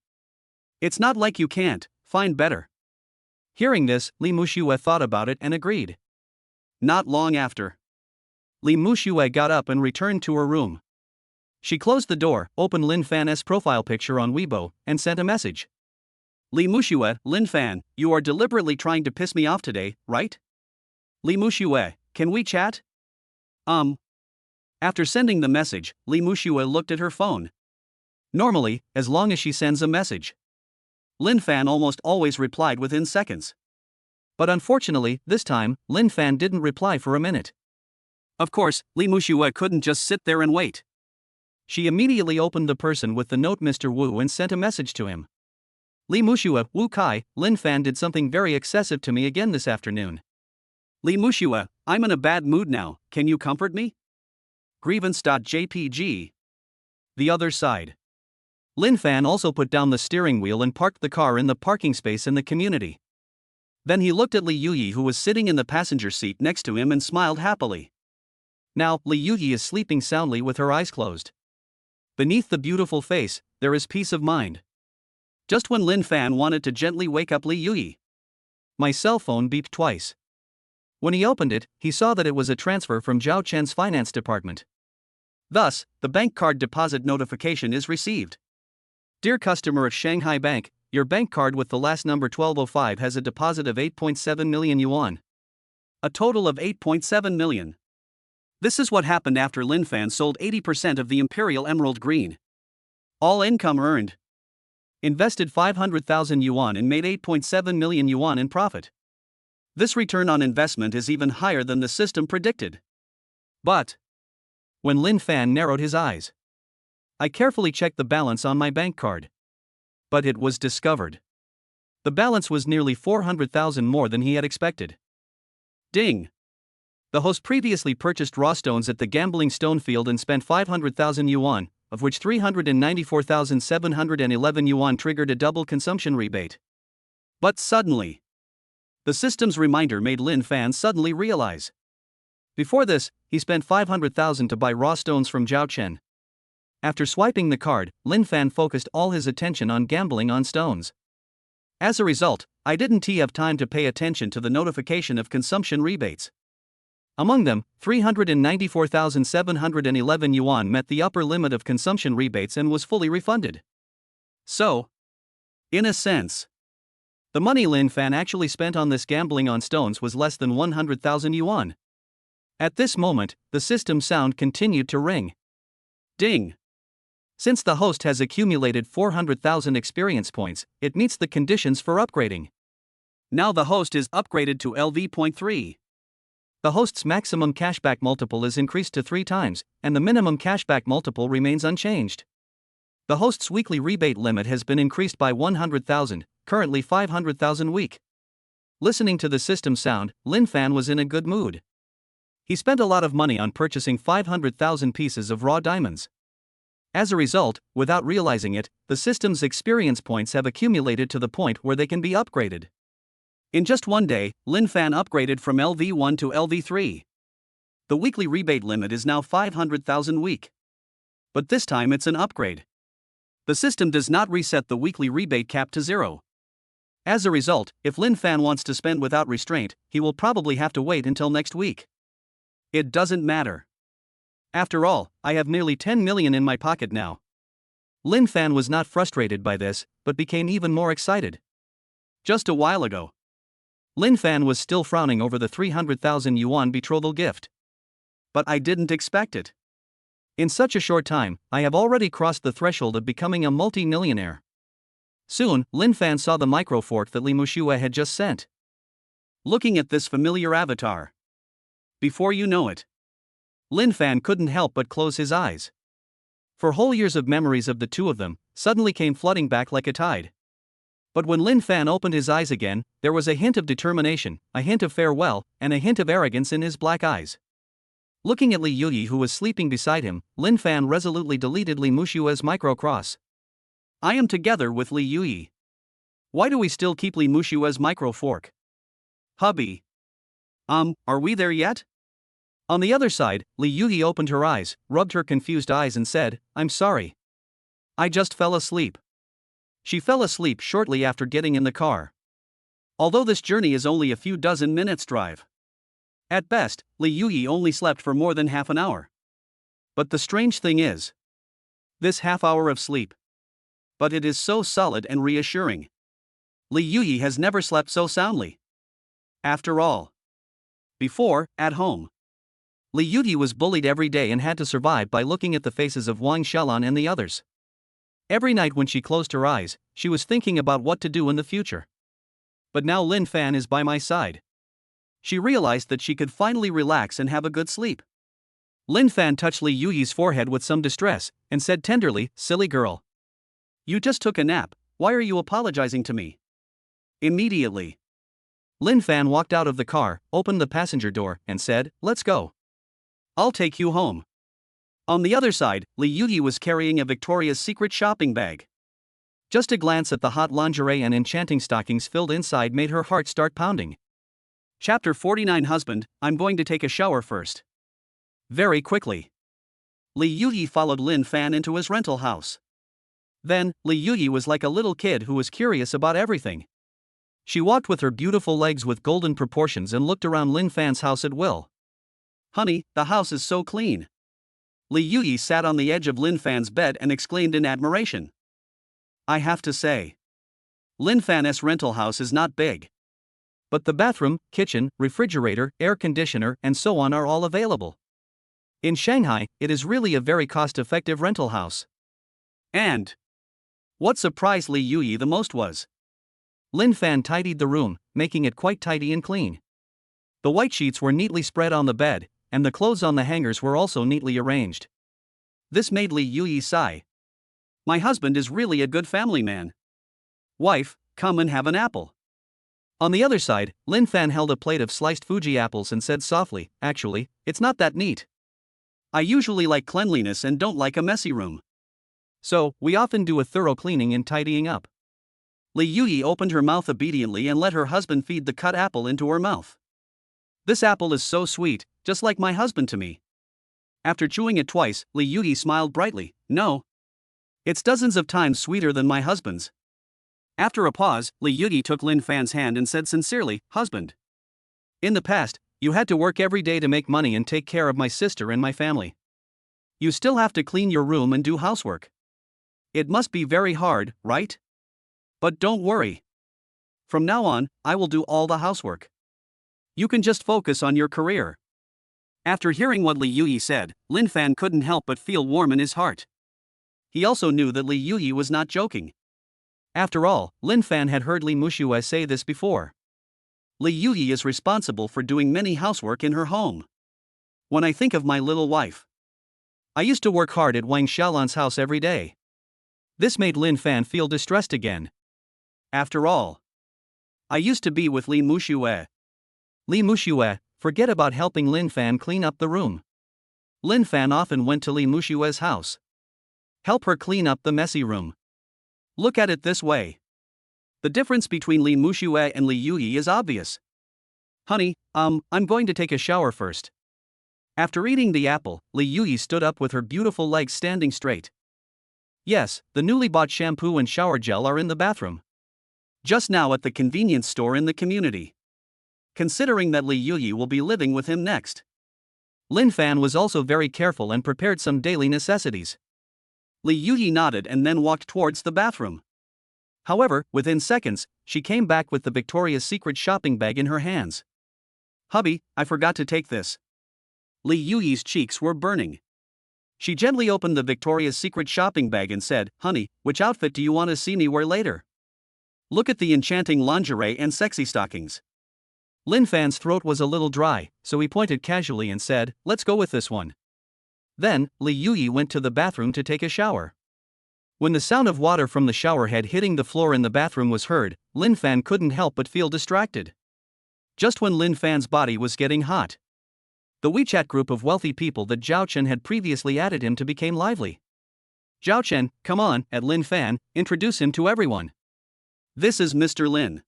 It's not like you can't find better. Hearing this, Li Muxue thought about it and agreed. Not long after, Li Muxue got up and returned to her room. She closed the door, opened Linfan's profile picture on Weibo, and sent a message. Li Muxue, Linfan, you are deliberately trying to piss me off today, right? Li Muxue, can we chat? After sending the message, Li Muxue looked at her phone. Normally, as long as she sends a message, Linfan almost always replied within seconds. But unfortunately, this time, Linfan didn't reply for a minute. Of course, Li Muxue couldn't just sit there and wait. She immediately opened the person with the note Mr. Wu and sent a message to him. Li Muxue, Wu Kai, Linfan did something very excessive to me again this afternoon. Li Muxue, I'm in a bad mood now, can you comfort me? Grievance.jpg. The other side. Linfan also put down the steering wheel and parked the car in the parking space in the community. Then he looked at Li Yuyi, who was sitting in the passenger seat next to him, and smiled happily. Now, Li Yuyi is sleeping soundly with her eyes closed. Beneath the beautiful face, there is peace of mind. Just when Linfan wanted to gently wake up Li Yuyi, my cell phone beeped twice. When he opened it, he saw that it was a transfer from Zhao Chen's finance department. Thus, the bank card deposit notification is received. Dear customer of Shanghai Bank, your bank card with the last number 1205 has a deposit of 8.7 million yuan. A total of 8.7 million. This is what happened after Linfan sold 80% of the Imperial Emerald Green. All income earned. Invested 500,000 yuan and made 8.7 million yuan in profit. This return on investment is even higher than the system predicted. But when Linfan narrowed his eyes, I carefully checked the balance on my bank card. But it was discovered. The balance was nearly 400,000 more than he had expected. Ding! The host previously purchased raw stones at the gambling stone field and spent 500,000 yuan, of which 394,711 yuan triggered a double consumption rebate. But suddenly, the system's reminder made Linfan suddenly realize. Before this, he spent 500,000 to buy raw stones from Zhao Chen. After swiping the card, Linfan focused all his attention on gambling on stones. As a result, I didn't have time to pay attention to the notification of consumption rebates. Among them, 394,711 yuan met the upper limit of consumption rebates and was fully refunded. So, in a sense, the money Linfan actually spent on this gambling on stones was less than 100,000 yuan. At this moment, the system sound continued to ring. Ding! Since the host has accumulated 400,000 experience points, it meets the conditions for upgrading. Now the host is upgraded to LV.3. The host's maximum cashback multiple is increased to 3 times, and the minimum cashback multiple remains unchanged. The host's weekly rebate limit has been increased by 100,000, currently 500,000 week. Listening to the system sound, Linfan was in a good mood. He spent a lot of money on purchasing 500,000 pieces of raw diamonds. As a result, without realizing it, the system's experience points have accumulated to the point where they can be upgraded. In just one day, Linfan upgraded from LV1 to LV3. The weekly rebate limit is now 500,000 week. But this time it's an upgrade. The system does not reset the weekly rebate cap to 0. As a result, if Linfan wants to spend without restraint, he will probably have to wait until next week. It doesn't matter. After all, I have nearly 10 million in my pocket now. Linfan was not frustrated by this, but became even more excited. Just a while ago, Linfan was still frowning over the 300,000 yuan betrothal gift. But I didn't expect it. In such a short time, I have already crossed the threshold of becoming a multi-millionaire. Soon, Linfan saw the microfork that Li Muxue had just sent. Looking at this familiar avatar. Before you know it, Linfan couldn't help but close his eyes. For whole years of memories of the two of them suddenly came flooding back like a tide. But when Linfan opened his eyes again, there was a hint of determination, a hint of farewell, and a hint of arrogance in his black eyes. Looking at Li Yuyi who was sleeping beside him, Linfan resolutely deleted Li Muxue's microcross. I am together with Li Yuyi. Why do we still keep Li Muxue's microfork? Hubby. Are we there yet? On the other side, Li Yuyi opened her eyes, rubbed her confused eyes and said, I'm sorry. I just fell asleep. She fell asleep shortly after getting in the car. Although this journey is only a few dozen minutes drive. At best, Li Yuyi only slept for more than half an hour. But the strange thing is, this half hour of sleep. But it is so solid and reassuring. Li Yuyi has never slept so soundly. After all. Before, at home, Li Yuyi was bullied every day and had to survive by looking at the faces of Wang Xiaolan and the others. Every night when she closed her eyes, she was thinking about what to do in the future. But now Linfan is by my side. She realized that she could finally relax and have a good sleep. Linfan touched Li Yuyi's forehead with some distress, and said tenderly, silly girl. You just took a nap, why are you apologizing to me? Immediately, Linfan walked out of the car, opened the passenger door, and said, let's go. I'll take you home. On the other side, Li Yuyi was carrying a Victoria's Secret shopping bag. Just a glance at the hot lingerie and enchanting stockings filled inside made her heart start pounding. Chapter 49 Husband, I'm going to take a shower first. Very quickly. Li Yuyi followed Lin Fan into his rental house. Then, Li Yuyi was like a little kid who was curious about everything. She walked with her beautiful legs with golden proportions and looked around Lin Fan's house at will. "Honey, the house is so clean." Li Yuyi sat on the edge of Lin Fan's bed and exclaimed in admiration. "I have to say, Lin Fan's rental house is not big. But the bathroom, kitchen, refrigerator, air conditioner, and so on are all available. In Shanghai, it is really a very cost-effective rental house." And what surprised Li Yuyi the most was Lin Fan tidied the room, making it quite tidy and clean. The white sheets were neatly spread on the bed, and the clothes on the hangers were also neatly arranged. This made Li Yuyi sigh. "My husband is really a good family man. Wife, come and have an apple." On the other side, Lin Fan held a plate of sliced Fuji apples and said softly, "Actually, it's not that neat. I usually like cleanliness and don't like a messy room. So, we often do a thorough cleaning and tidying up." Li Yuyi opened her mouth obediently and let her husband feed the cut apple into her mouth. "This apple is so sweet, just like my husband to me." After chewing it twice, Li Yuyi smiled brightly. "No. It's dozens of times sweeter than my husband's." After a pause, Li Yuyi took Lin Fan's hand and said sincerely, "Husband, in the past, you had to work every day to make money and take care of my sister and my family. You still have to clean your room and do housework. It must be very hard, right? But don't worry. From now on, I will do all the housework. You can just focus on your career." After hearing what Li Yuyi said, Lin Fan couldn't help but feel warm in his heart. He also knew that Li Yuyi was not joking. After all, Lin Fan had heard Li Mushue say this before. Li Yuyi is responsible for doing many housework in her home. "When I think of my little wife, I used to work hard at Wang Xiaolan's house every day." This made Lin Fan feel distressed again. After all, I used to be with Li Mushue. Li Mushue, forget about helping Lin Fan clean up the room. Lin Fan often went to Li Mushue's house. Help her clean up the messy room. Look at it this way. The difference between Li Mushue and Li Yuyi is obvious. "Honey, I'm going to take a shower first." After eating the apple, Li Yuyi stood up with her beautiful legs standing straight. "Yes, the newly bought shampoo and shower gel are in the bathroom. Just now at the convenience store in the community. Considering that Li Yuyi will be living with him next." Lin Fan was also very careful and prepared some daily necessities. Li Yuyi nodded and then walked towards the bathroom. However, within seconds, she came back with the Victoria's Secret shopping bag in her hands. "Hubby, I forgot to take this." Li Yuyi's cheeks were burning. She gently opened the Victoria's Secret shopping bag and said, "Honey, which outfit do you want to see me wear later? Look at the enchanting lingerie and sexy stockings." Lin Fan's throat was a little dry, so he pointed casually and said, "Let's go with this one." Then, Li Yuyi went to the bathroom to take a shower. When the sound of water from the shower head hitting the floor in the bathroom was heard, Lin Fan couldn't help but feel distracted. Just when Lin Fan's body was getting hot, the WeChat group of wealthy people that Zhao Chen had previously added him to became lively. "Zhao Chen, come on," at Lin Fan, "introduce him to everyone. This is Mr. Lin.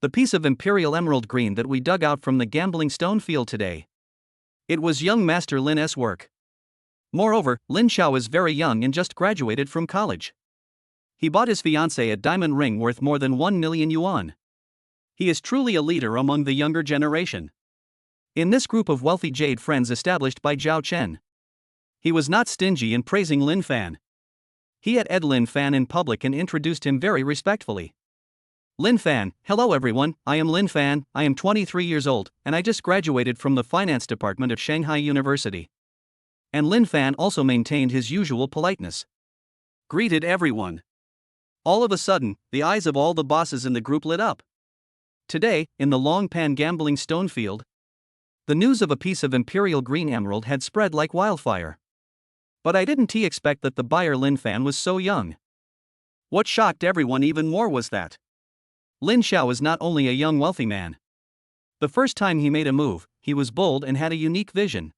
The piece of Imperial Emerald Green that we dug out from the gambling stone field today. It was young Master Lin's work. Moreover, Lin Xiao is very young and just graduated from college. He bought his fiancée a diamond ring worth more than 1 million yuan. He is truly a leader among the younger generation." In this group of wealthy Jade friends established by Zhao Chen, he was not stingy in praising Lin Fan. He had Lin Fan in public and introduced him very respectfully. "Lin Fan, hello everyone, I am Lin Fan, I am 23 years old, and I just graduated from the finance department of Shanghai University." And Lin Fan also maintained his usual politeness. Greeted everyone. All of a sudden, the eyes of all the bosses in the group lit up. Today, in the Long Pan gambling stone field, the news of a piece of Imperial Green Emerald had spread like wildfire. But I didn't expect that the buyer Lin Fan was so young. What shocked everyone even more was that Lin Xiao is not only a young wealthy man. The first time he made a move, he was bold and had a unique vision.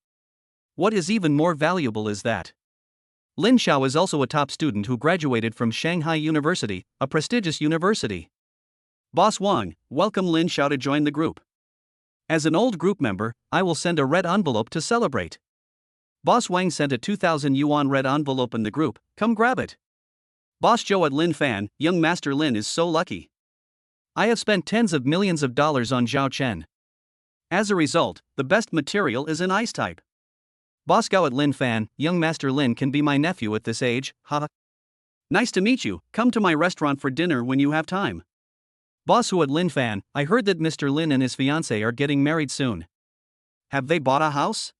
What is even more valuable is that Lin Xiao is also a top student who graduated from Shanghai University, a prestigious university. "Boss Wang, welcome Lin Xiao to join the group. As an old group member, I will send a red envelope to celebrate." Boss Wang sent a 2,000 yuan red envelope in the group, come grab it. Boss Joe at Linfan, young Master Lin is so lucky. I have spent tens of millions of dollars on Zhao Chen. As a result, the best material is an ice type. Boss Gao at Linfan, young Master Lin can be my nephew at this age, haha. Nice to meet you, come to my restaurant for dinner when you have time. Boss Hu at Linfan, I heard that Mr. Lin and his fiancée are getting married soon. Have they bought a house?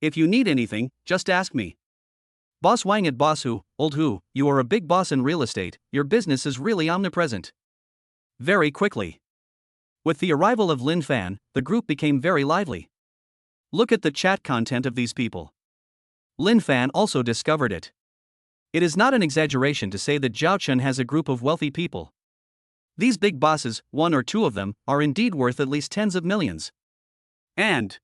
If you need anything, just ask me. Boss Wang at Boss Hu, old Hu, you are a big boss in real estate, your business is really omnipresent. Very quickly. With the arrival of Linfan, the group became very lively. Look at the chat content of these people. Linfan also discovered it. It is not an exaggeration to say that Zhao Chen has a group of wealthy people. These big bosses, one or two of them, are indeed worth at least tens of millions. And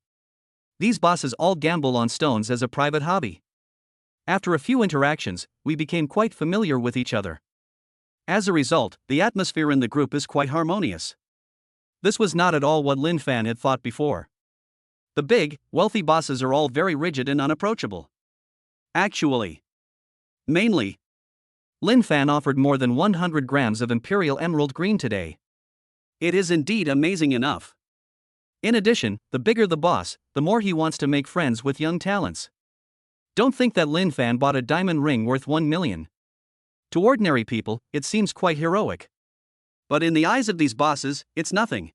these bosses all gamble on stones as a private hobby. After a few interactions, we became quite familiar with each other. As a result, the atmosphere in the group is quite harmonious. This was not at all what Linfan had thought before. The big, wealthy bosses are all very rigid and unapproachable. Actually, mainly, Linfan offered more than 100 grams of Imperial Emerald Green today. It is indeed amazing enough. In addition, the bigger the boss, the more he wants to make friends with young talents. Don't think that Linfan bought a diamond ring worth 1 million. To ordinary people, it seems quite heroic. But in the eyes of these bosses, it's nothing.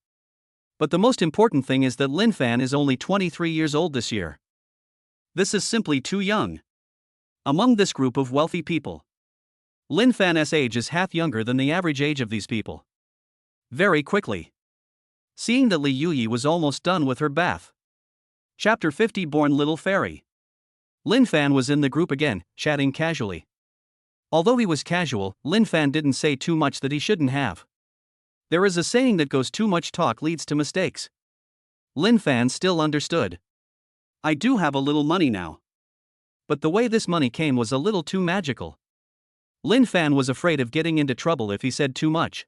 But the most important thing is that Linfan is only 23 years old this year. This is simply too young. Among this group of wealthy people, Linfan's age is half younger than the average age of these people. Very quickly. Seeing that Li Yuyi was almost done with her bath. Chapter 50 Born Little Fairy. Linfan was in the group again, chatting casually. Although he was casual, Linfan didn't say too much that he shouldn't have. There is a saying that goes too much talk leads to mistakes. Linfan still understood. I do have a little money now. But the way this money came was a little too magical. Linfan was afraid of getting into trouble if he said too much.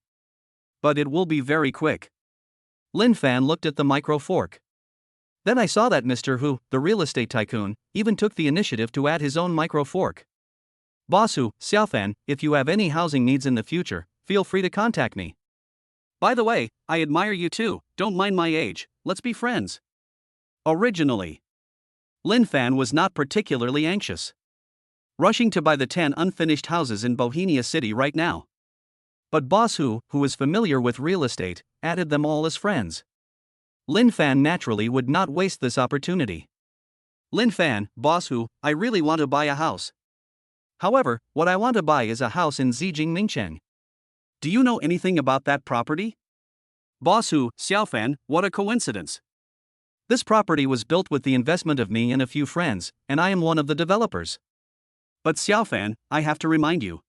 But it will be very quick. Linfan looked at the micro fork. Then I saw that Mr. Hu, the real estate tycoon, even took the initiative to add his own micro fork. Boss Hu, Xiaofan, if you have any housing needs in the future, feel free to contact me. By the way, I admire you too, don't mind my age, let's be friends. Originally, Linfan was not particularly anxious. Rushing to buy the 10 unfinished houses in Bohemia City right now. But Boss Hu, who is familiar with real estate, added them all as friends. Linfan naturally would not waste this opportunity. Linfan, Boss Hu, I really want to buy a house. However, what I want to buy is a house in Zijing Mingcheng. Do you know anything about that property? Boss Hu, Xiaofan, what a coincidence. This property was built with the investment of me and a few friends, and I am one of the developers. But Xiaofan, I have to remind you.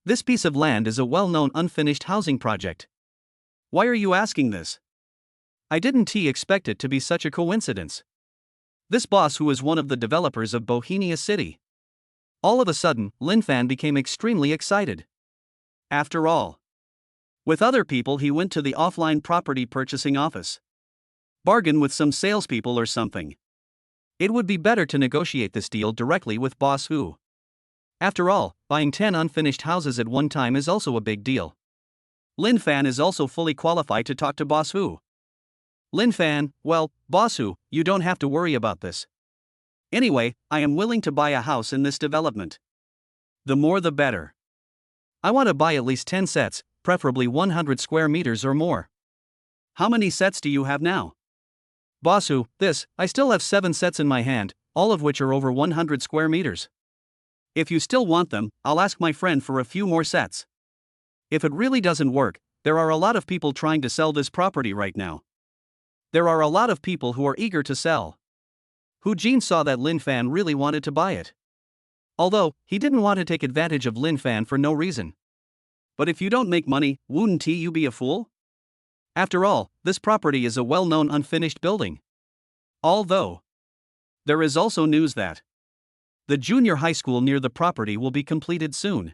This piece of land is a well-known unfinished housing project. Why are you asking this? I didn't expect it to be such a coincidence. This boss who is one of the developers of Bohemia City. All of a sudden, Linfan became extremely excited. After all, with other people he went to the offline property purchasing office. Bargain with some salespeople or something. It would be better to negotiate this deal directly with Boss Hu. After all, buying 10 unfinished houses at one time is also a big deal. Linfan is also fully qualified to talk to Boss Hu. Linfan, well, Boss Hu, you don't have to worry about this. Anyway, I am willing to buy a house in this development. The more the better. I want to buy at least 10 sets, preferably 100 square meters or more. How many sets do you have now? Boss Hu, I still have 7 sets in my hand, all of which are over 100 square meters. If you still want them, I'll ask my friend for a few more sets. If it really doesn't work, there are a lot of people trying to sell this property right now. There are a lot of people who are eager to sell. Hu Jin saw that Linfan really wanted to buy it. Although, he didn't want to take advantage of Linfan for no reason. But if you don't make money, wouldn't you be a fool? After all, this property is a well-known unfinished building. Although, there is also news that the junior high school near the property will be completed soon.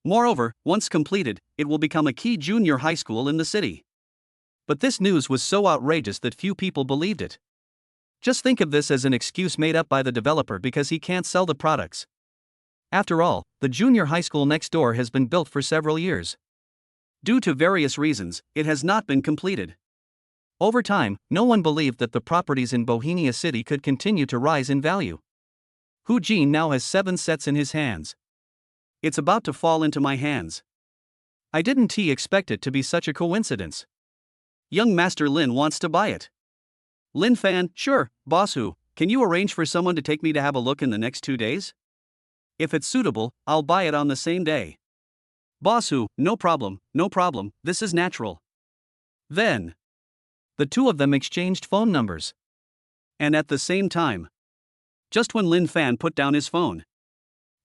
Moreover, once completed, it will become a key junior high school in the city. But this news was so outrageous that few people believed it. Just think of this as an excuse made up by the developer because he can't sell the products. After all, the junior high school next door has been built for several years. Due to various reasons, it has not been completed. Over time, no one believed that the properties in Bohemia City could continue to rise in value. Hu Jin now has 7 sets in his hands. It's about to fall into my hands. I didn't expect it to be such a coincidence. Young Master Lin wants to buy it. Linfan, sure, boss Hu, can you arrange for someone to take me to have a look in the next 2 days? If it's suitable, I'll buy it on the same day. Boss Hu, no problem, this is natural. Then, the two of them exchanged phone numbers. And at the same time, just when Linfan put down his phone,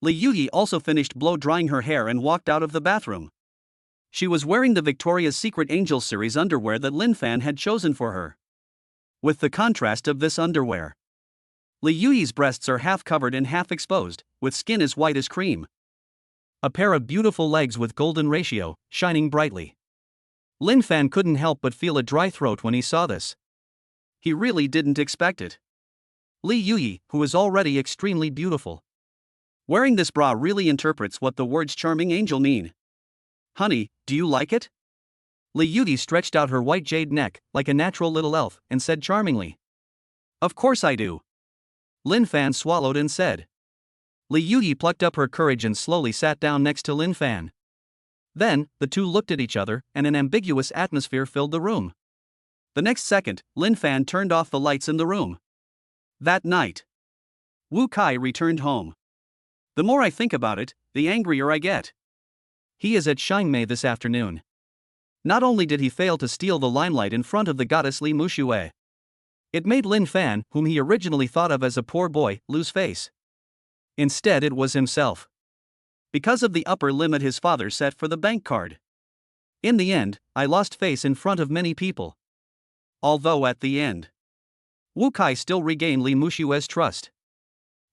Li Yuyi also finished blow-drying her hair and walked out of the bathroom. She was wearing the Victoria's Secret Angel series underwear that Linfan had chosen for her. With the contrast of this underwear, Li Yuyi's breasts are half covered and half exposed, with skin as white as cream. A pair of beautiful legs with golden ratio, shining brightly. Linfan couldn't help but feel a dry throat when he saw this. He really didn't expect it. Li Yuyi, who is already extremely beautiful, wearing this bra really interprets what the words charming angel mean. Honey, do you like it? Li Yuyi stretched out her white jade neck, like a natural little elf, and said charmingly. Of course I do. Linfan swallowed and said. Li Yuyi plucked up her courage and slowly sat down next to Linfan. Then, the two looked at each other, and an ambiguous atmosphere filled the room. The next second, Linfan turned off the lights in the room. That night, Wu Kai returned home. The more I think about it, the angrier I get. He is at Xingmei this afternoon. Not only did he fail to steal the limelight in front of the goddess Li Muxue, it made Linfan, whom he originally thought of as a poor boy, lose face. Instead, it was himself. Because of the upper limit his father set for the bank card. In the end, I lost face in front of many people. Although at the end, Wu Kai still regained Li Muxue's trust.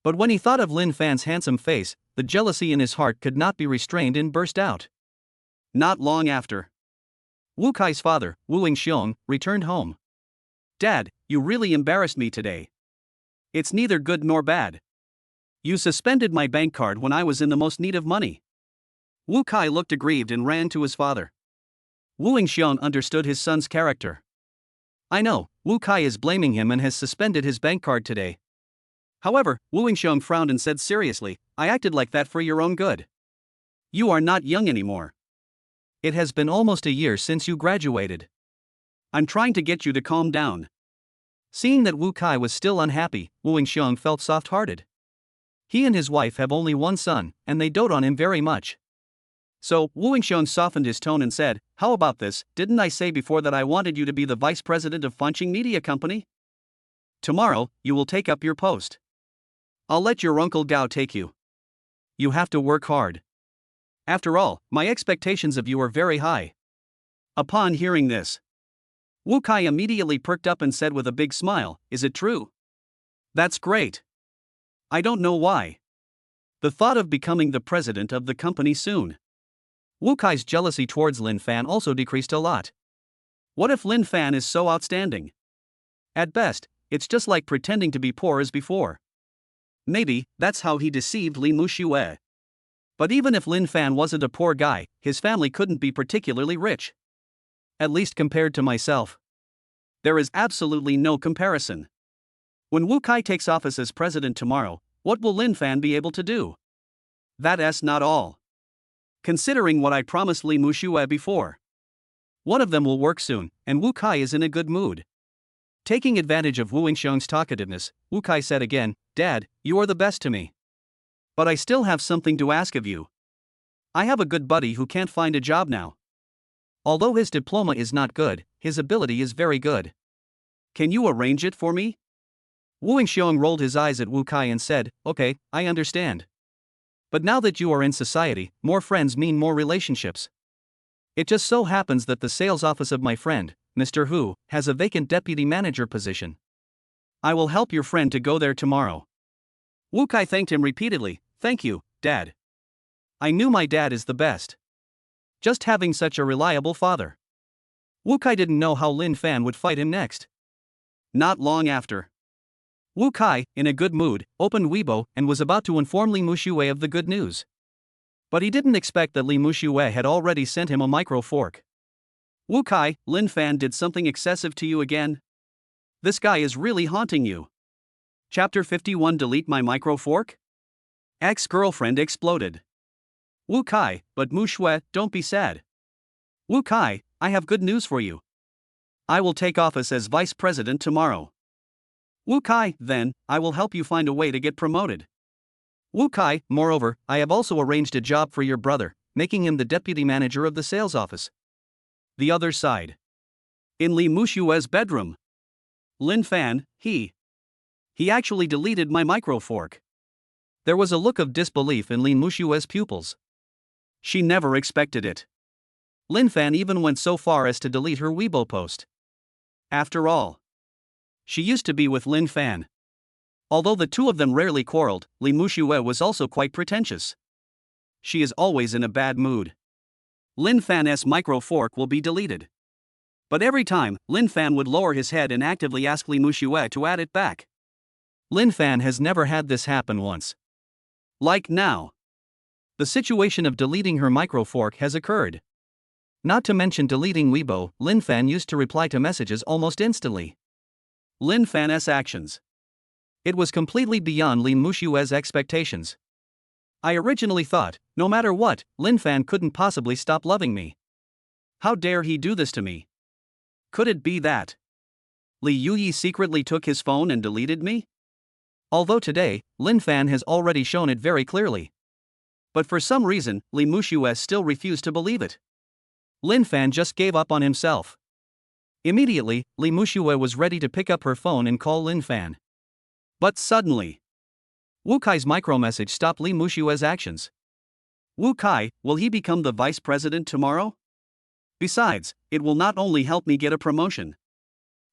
But when he thought of Linfan's handsome face, the jealousy in his heart could not be restrained and burst out. Not long after, Wu Kai's father, Wu Yingxiong, returned home. Dad, you really embarrassed me today. It's neither good nor bad. You suspended my bank card when I was in the most need of money. Wu Kai looked aggrieved and ran to his father. Wu Yingxiong understood his son's character. I know, Wu Kai is blaming him and has suspended his bank card today. However, Wu Yingxiong frowned and said seriously, I acted like that for your own good. You are not young anymore. It has been almost a year since you graduated. I'm trying to get you to calm down. Seeing that Wu Kai was still unhappy, Wu Yingxiong felt soft-hearted. He and his wife have only one son, and they dote on him very much. So, Wu Yingxiong softened his tone and said, how about this, didn't I say before that I wanted you to be the vice president of Fanqing Media Company? Tomorrow, you will take up your post. I'll let your uncle Gao take you. You have to work hard. After all, my expectations of you are very high. Upon hearing this, Wu Kai immediately perked up and said with a big smile, is it true? That's great. I don't know why. The thought of becoming the president of the company soon. Wu Kai's jealousy towards Linfan also decreased a lot. What if Linfan is so outstanding? At best, it's just like pretending to be poor as before. Maybe, that's how he deceived Li Muxue. But even if Linfan wasn't a poor guy, his family couldn't be particularly rich. At least compared to myself. There is absolutely no comparison. When Wu Kai takes office as president tomorrow, what will Linfan be able to do? That's not all. Considering what I promised Li Muxue before. One of them will work soon, and Wu Kai is in a good mood. Taking advantage of Wu Yingxiong's talkativeness, Wu Kai said again, Dad, you are the best to me. But I still have something to ask of you. I have a good buddy who can't find a job now. Although his diploma is not good, his ability is very good. Can you arrange it for me? Wu Yingxiong rolled his eyes at Wu Kai and said, okay, I understand. But now that you are in society, more friends mean more relationships. It just so happens that the sales office of my friend, Mr. Hu, has a vacant deputy manager position. I will help your friend to go there tomorrow. Wu Kai thanked him repeatedly, thank you, Dad. I knew my dad is the best. Just having such a reliable father. Wu Kai didn't know how Linfan would fight him next. Not long after, Wu Kai, in a good mood, opened Weibo and was about to inform Li Muxue of the good news. But he didn't expect that Li Muxue had already sent him a micro fork. Wu Kai, Linfan did something excessive to you again? This guy is really haunting you. Chapter 51 Delete my micro fork? Ex-girlfriend exploded. Wu Kai, but Muxue, don't be sad. Wu Kai, I have good news for you. I will take office as vice president tomorrow. Wu Kai, then, I will help you find a way to get promoted. Wu Kai, moreover, I have also arranged a job for your brother, making him the deputy manager of the sales office. The other side. In Li Muxue's bedroom. Linfan, he actually deleted my micro fork. There was a look of disbelief in Li Muxue's pupils. She never expected it. Linfan even went so far as to delete her Weibo post. After all, she used to be with Linfan. Although the two of them rarely quarreled, Li Muxue was also quite pretentious. She is always in a bad mood. Linfan's micro fork will be deleted. But every time, Linfan would lower his head and actively ask Li Muxue to add it back. Linfan has never had this happen once. Like now. The situation of deleting her micro fork has occurred. Not to mention deleting Weibo, Linfan used to reply to messages almost instantly. Linfan's actions. It was completely beyond Li Muxue's expectations. I originally thought, no matter what, Linfan couldn't possibly stop loving me. How dare he do this to me? Could it be that Li Yuyi secretly took his phone and deleted me? Although today, Linfan has already shown it very clearly. But for some reason, Li Muxue still refused to believe it. Linfan just gave up on himself. Immediately, Li Muxue was ready to pick up her phone and call Linfan. But suddenly, Wu Kai's micromessage stopped Li Muxue's actions. Wu Kai, will he become the vice president tomorrow? Besides, it will not only help me get a promotion.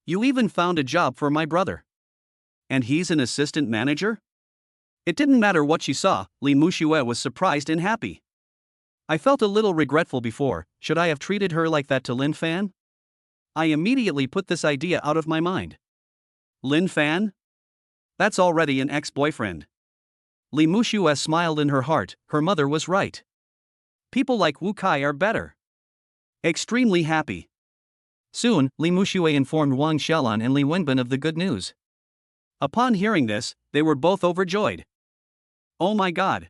You even found a job for my brother. And he's an assistant manager? It didn't matter what she saw, Li Muxue was surprised and happy. I felt a little regretful before. Should I have treated her like that to Linfan? I immediately put this idea out of my mind. Linfan? That's already an ex-boyfriend. Li Muxue smiled in her heart, her mother was right. People like Wu Kai are better. Extremely happy. Soon, Li Muxue informed Wang Xiaolan and Li Wenbin of the good news. Upon hearing this, they were both overjoyed. Oh my god.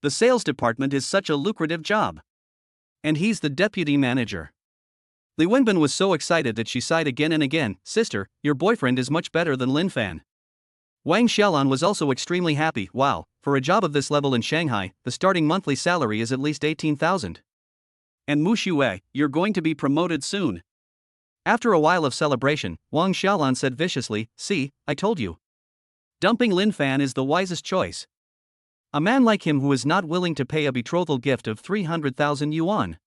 The sales department is such a lucrative job. And he's the deputy manager. Li Wenbin was so excited that she sighed again and again. Sister, your boyfriend is much better than Linfan. Wang Xiaolan was also extremely happy. Wow, for a job of this level in Shanghai, the starting monthly salary is at least 18,000. And Muxue, you're going to be promoted soon. After a while of celebration, Wang Xiaolan said viciously, see, I told you. Dumping Linfan is the wisest choice. A man like him who is not willing to pay a betrothal gift of 300,000 yuan.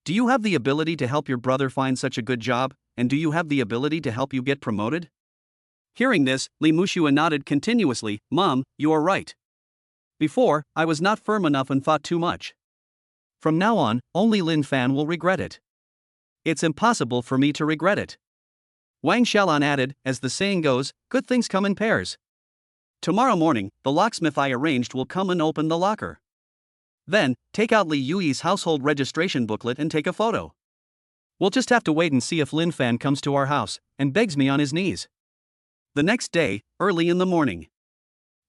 Do you have the ability to help your brother find such a good job, and do you have the ability to help you get promoted? Hearing this, Li Muxue nodded continuously. Mom, you are right. Before, I was not firm enough and thought too much. From now on, only Linfan will regret it. It's impossible for me to regret it. Wang Xiaolan added, as the saying goes, good things come in pairs. Tomorrow morning, the locksmith I arranged will come and open the locker. Then, take out Li Yuyi's household registration booklet and take a photo. We'll just have to wait and see if Linfan comes to our house and begs me on his knees. The next day, early in the morning,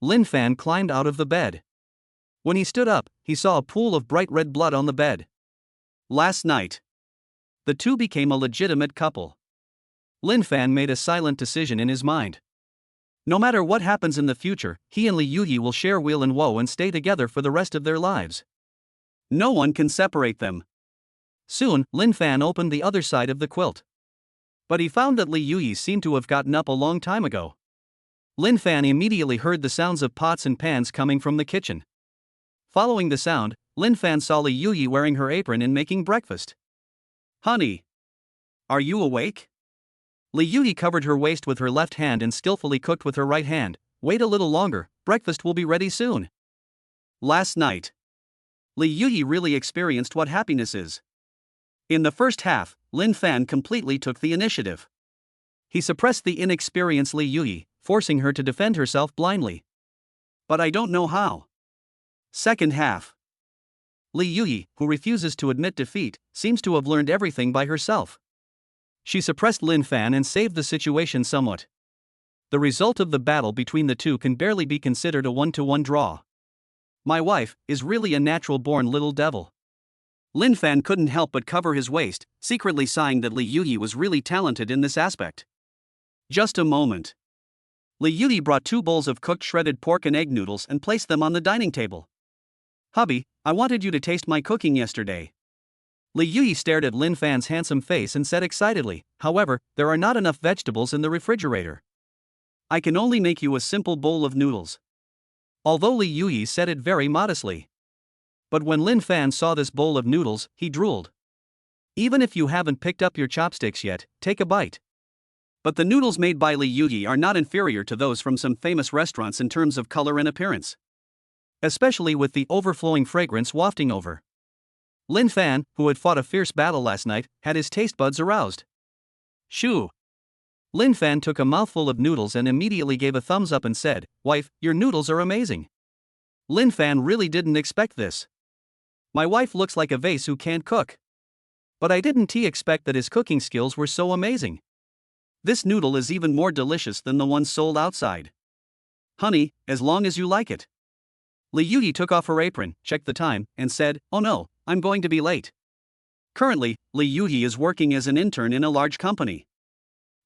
Linfan climbed out of the bed. When he stood up, he saw a pool of bright red blood on the bed. Last night, the two became a legitimate couple. Linfan made a silent decision in his mind. No matter what happens in the future, he and Li Yuyi will share weal and woe and stay together for the rest of their lives. No one can separate them. Soon, Linfan opened the other side of the quilt. But he found that Li Yuyi seemed to have gotten up a long time ago. Linfan immediately heard the sounds of pots and pans coming from the kitchen. Following the sound, Linfan saw Li Yuyi wearing her apron and making breakfast. Honey, are you awake? Li Yuyi covered her waist with her left hand and skillfully cooked with her right hand. Wait a little longer, breakfast will be ready soon. Last night, Li Yuyi really experienced what happiness is. In the first half, Linfan completely took the initiative. He suppressed the inexperienced Li Yuyi, forcing her to defend herself blindly. But I don't know how. Second half. Li Yuyi, who refuses to admit defeat, seems to have learned everything by herself. She suppressed Linfan and saved the situation somewhat. The result of the battle between the two can barely be considered a 1-1 draw. My wife is really a natural-born little devil. Linfan couldn't help but cover his waist, secretly sighing that Li Yuyi was really talented in this aspect. Just a moment. Li Yuyi brought 2 bowls of cooked shredded pork and egg noodles and placed them on the dining table. Hubby, I wanted you to taste my cooking yesterday. Li Yuyi stared at Linfan's handsome face and said excitedly, however, there are not enough vegetables in the refrigerator. I can only make you a simple bowl of noodles. Although Li Yuyi said it very modestly. But when Linfan saw this bowl of noodles, he drooled. Even if you haven't picked up your chopsticks yet, take a bite. But the noodles made by Li Yuyi are not inferior to those from some famous restaurants in terms of color and appearance. Especially with the overflowing fragrance wafting over. Linfan, who had fought a fierce battle last night, had his taste buds aroused. Shoo! Linfan took a mouthful of noodles and immediately gave a thumbs up and said, "Wife, your noodles are amazing." Linfan really didn't expect this. My wife looks like a vase who can't cook. But I didn't expect that his cooking skills were so amazing. This noodle is even more delicious than the ones sold outside. Honey, as long as you like it. Li Yuyi took off her apron, checked the time, and said, "Oh no, I'm going to be late." Currently, Li Yuyi is working as an intern in a large company.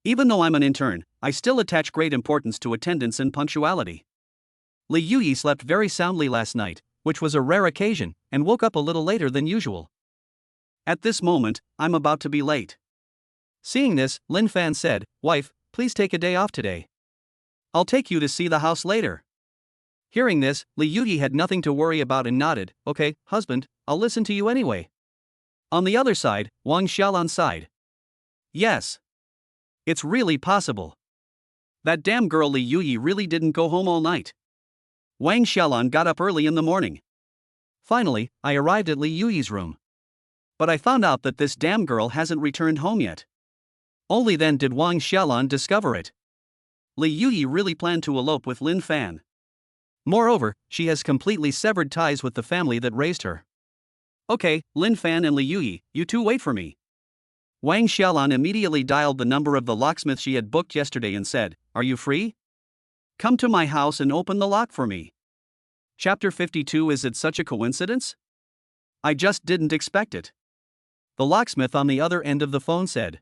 Even though I'm an intern, I still attach great importance to attendance and punctuality. Li Yuyi slept very soundly last night, which was a rare occasion, and woke up a little later than usual. At this moment, I'm about to be late. Seeing this, Linfan said, "Wife, please take a day off today. I'll take you to see the house later." Hearing this, Li Yuyi had nothing to worry about and nodded, "Okay, husband, I'll listen to you anyway." On the other side, Wang Xiaolan sighed. Yes. It's really possible. That damn girl Li Yuyi really didn't go home all night. Wang Xiaolan got up early in the morning. Finally, I arrived at Li Yuyi's room. But I found out that this damn girl hasn't returned home yet. Only then did Wang Xiaolan discover it. Li Yuyi really planned to elope with Linfan. Moreover, she has completely severed ties with the family that raised her. Okay, Linfan and Li Yuyi, you two wait for me. Wang Xiaolan immediately dialed the number of the locksmith she had booked yesterday and said, "Are you free? Come to my house and open the lock for me." Chapter 52. Is it such a coincidence? I just didn't expect it. The locksmith on the other end of the phone said,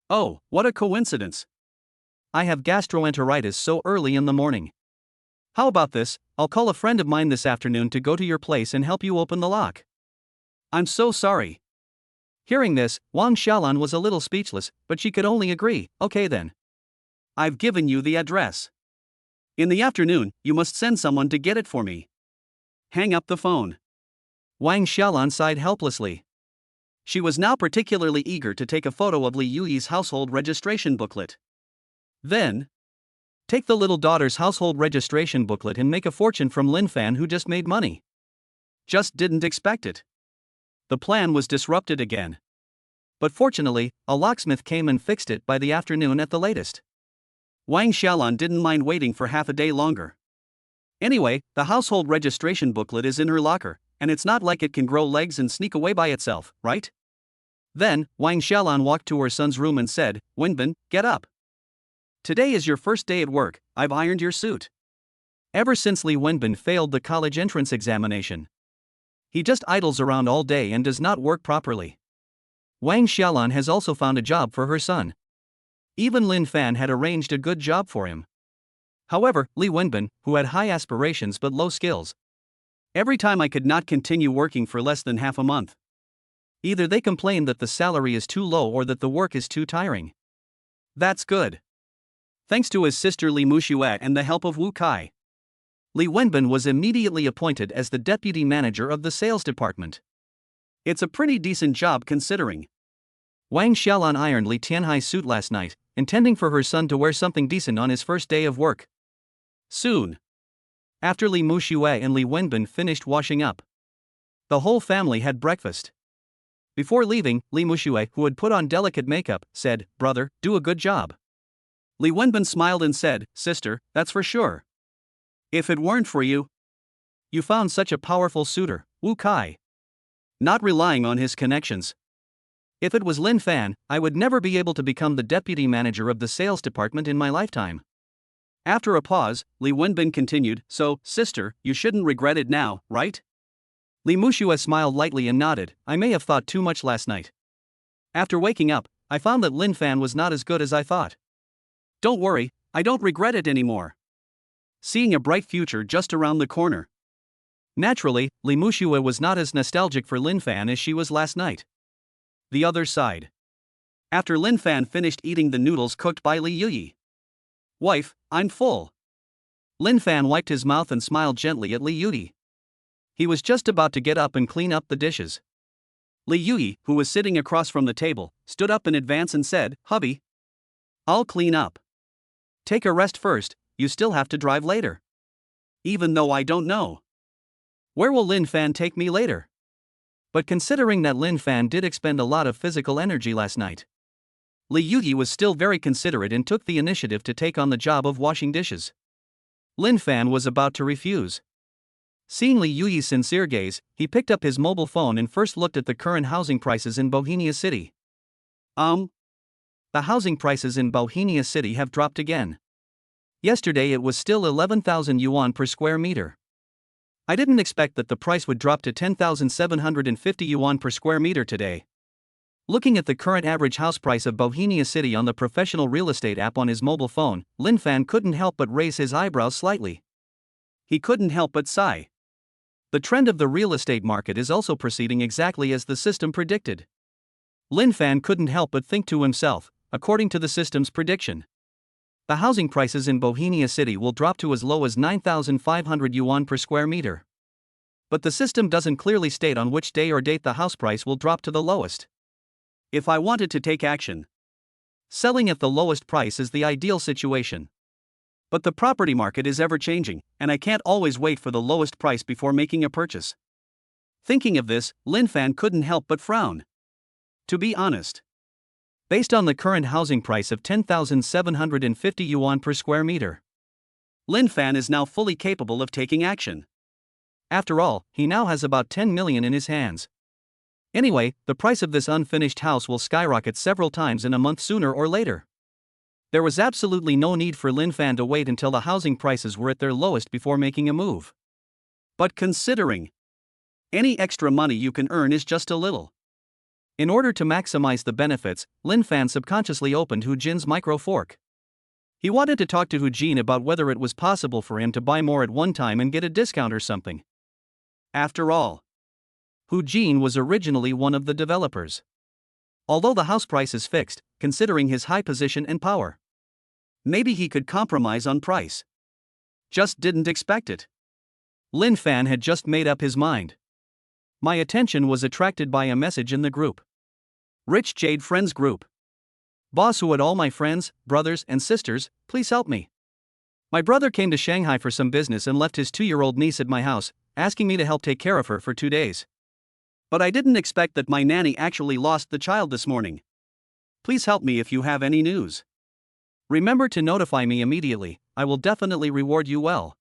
"Oh, what a coincidence. I have gastroenteritis so early in the morning. How about this, I'll call a friend of mine this afternoon to go to your place and help you open the lock." I'm so sorry. Hearing this, Wang Xiaolan was a little speechless, but she could only agree, "Okay then. I've given you the address. In the afternoon, you must send someone to get it for me." Hang up the phone. Wang Xiaolan sighed helplessly. She was now particularly eager to take a photo of Li Yuyi's household registration booklet. Then, take the little daughter's household registration booklet and make a fortune from Linfan, who just made money. Just didn't expect it. The plan was disrupted again. But fortunately, a locksmith came and fixed it by the afternoon at the latest. Wang Xiaolan didn't mind waiting for half a day longer. Anyway, the household registration booklet is in her locker, and it's not like it can grow legs and sneak away by itself, right? Then, Wang Xiaolan walked to her son's room and said, "Wenbin, get up. Today is your first day at work, I've ironed your suit." Ever since Li Wenbin failed the college entrance examination, he just idles around all day and does not work properly. Wang Xiaolan has also found a job for her son. Even Linfan had arranged a good job for him. However, Li Wenbin, who had high aspirations but low skills, every time I could not continue working for less than half a month. Either they complain that the salary is too low or that the work is too tiring. That's good. Thanks to his sister Li Muxue and the help of Wu Kai, Li Wenbin was immediately appointed as the deputy manager of the sales department. It's a pretty decent job considering. Wang Xiaolan ironed Li Tianhai's suit last night, intending for her son to wear something decent on his first day of work. Soon after Li Muxue and Li Wenbin finished washing up, the whole family had breakfast. Before leaving, Li Muxue, who had put on delicate makeup, said, "Brother, do a good job. Li Wenbin smiled and said, "Sister, that's for sure. If it weren't for you, you found such a powerful suitor, Wu Kai. Not relying on his connections. If it was Linfan, I would never be able to become the deputy manager of the sales department in my lifetime." After a pause, Li Wenbin continued, "So, sister, you shouldn't regret it now, right?" Li Muxue smiled lightly and nodded, "I may have thought too much last night. After waking up, I found that Linfan was not as good as I thought. Don't worry, I don't regret it anymore. Seeing a bright future just around the corner." Naturally, Li Muxue was not as nostalgic for Linfan as she was last night. The other side. After Linfan finished eating the noodles cooked by Li Yuyi. "Wife, I'm full." Linfan wiped his mouth and smiled gently at Li Yuyi. He was just about to get up and clean up the dishes. Li Yuyi, who was sitting across from the table, stood up in advance and said, "Hubby, I'll clean up. Take a rest first, you still have to drive later." "Even though I don't know. Where will Linfan take me later?" But considering that Linfan did expend a lot of physical energy last night, Li Yuyi was still very considerate and took the initiative to take on the job of washing dishes. Linfan was about to refuse. Seeing Li Yuyi's sincere gaze, he picked up his mobile phone and first looked at the current housing prices in Bohemia City. The housing prices in Bohemia City have dropped again. Yesterday it was still 11,000 yuan per square meter. I didn't expect that the price would drop to 10,750 yuan per square meter today. Looking at the current average house price of Bohemia City on the professional real estate app on his mobile phone, Linfan couldn't help but raise his eyebrows slightly. He couldn't help but sigh. The trend of the real estate market is also proceeding exactly as the system predicted. Linfan couldn't help but think to himself, according to the system's prediction, the housing prices in Bohemia City will drop to as low as 9,500 yuan per square meter. But the system doesn't clearly state on which day or date the house price will drop to the lowest. If I wanted to take action, selling at the lowest price is the ideal situation. But the property market is ever changing, and I can't always wait for the lowest price before making a purchase. Thinking of this, Linfan couldn't help but frown. To be honest, based on the current housing price of 10,750 yuan per square meter, Linfan is now fully capable of taking action. After all, he now has about 10 million in his hands. Anyway, the price of this unfinished house will skyrocket several times in a month sooner or later. There was absolutely no need for Linfan to wait until the housing prices were at their lowest before making a move. But considering any extra money you can earn is just a little. In order to maximize the benefits, Linfan subconsciously opened Hu Jin's micro fork. He wanted to talk to Hu Jin about whether it was possible for him to buy more at one time and get a discount or something. After all, Hu Jin was originally one of the developers. Although the house price is fixed, considering his high position and power, maybe he could compromise on price. Just didn't expect it. Linfan had just made up his mind. My attention was attracted by a message in the group. Rich Jade Friends Group. Boss Hu, at all my friends, brothers, and sisters, please help me. My brother came to Shanghai for some business and left his 2-year-old niece at my house, asking me to help take care of her for 2 days. But I didn't expect that my nanny actually lost the child this morning. Please help me if you have any news. Remember to notify me immediately, I will definitely reward you well.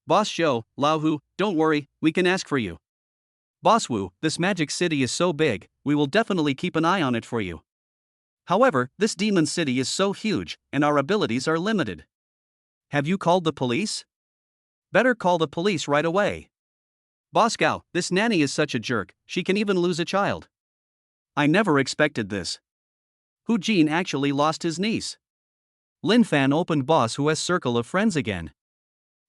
Boss Zhou, Lao Hu, don't worry, we can ask for you. Boss Wu, this magic city is so big, we will definitely keep an eye on it for you. However, this demon city is so huge, and our abilities are limited. Have you called the police? Better call the police right away. Boss Gao, this nanny is such a jerk, she can even lose a child. I never expected this. Hu Jin actually lost his niece. Linfan opened Boss Hu's circle of friends again.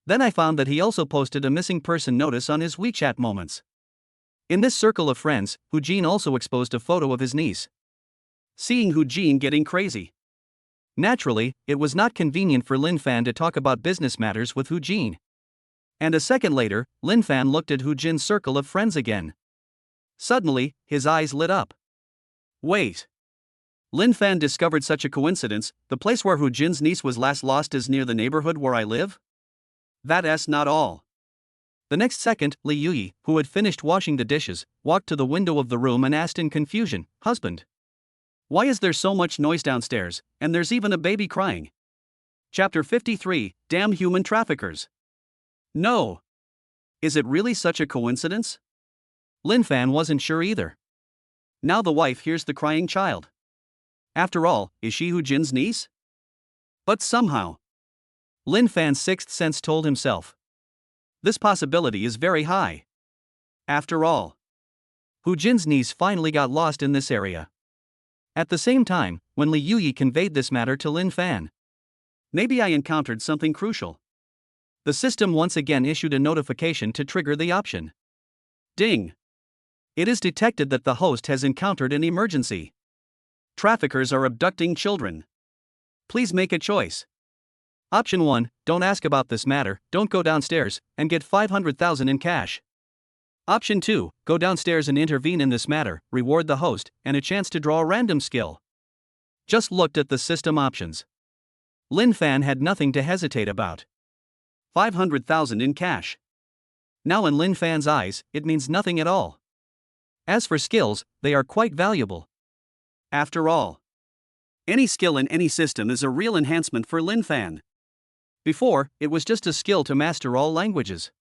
Then I found that he also posted a missing person notice on his WeChat moments. In this circle of friends, Hu Jin also exposed a photo of his niece. Seeing Hu Jin getting crazy. Naturally, it was not convenient for Linfan to talk about business matters with Hu Jin. And a second later, Linfan looked at Hu Jin's circle of friends again. Suddenly, his eyes lit up. Wait. Linfan discovered such a coincidence, the place where Hu Jin's niece was last lost is near the neighborhood where I live? That's not all. The next second, Li Yuyi, who had finished washing the dishes, walked to the window of the room and asked in confusion, "Husband, why is there so much noise downstairs, and there's even a baby crying?" Chapter 53, Damn Human Traffickers. No. Is it really such a coincidence? Linfan wasn't sure either. Now the wife hears the crying child. After all, is she Hu Jin's niece? But somehow, Linfan's sixth sense told himself, this possibility is very high. After all, Hu Jin's niece finally got lost in this area. At the same time, when Li Yuyi conveyed this matter to Linfan, maybe I encountered something crucial. The system once again issued a notification to trigger the option. Ding! It is detected that the host has encountered an emergency. Traffickers are abducting children. Please make a choice. Option 1, don't ask about this matter, don't go downstairs, and get 500,000 in cash. Option 2, go downstairs and intervene in this matter, reward the host, and a chance to draw a random skill. Just looked at the system options. Linfan had nothing to hesitate about. 500,000 in cash. Now in Linfan's eyes, it means nothing at all. As for skills, they are quite valuable. After all, any skill in any system is a real enhancement for Linfan. Before, it was just a skill to master all languages.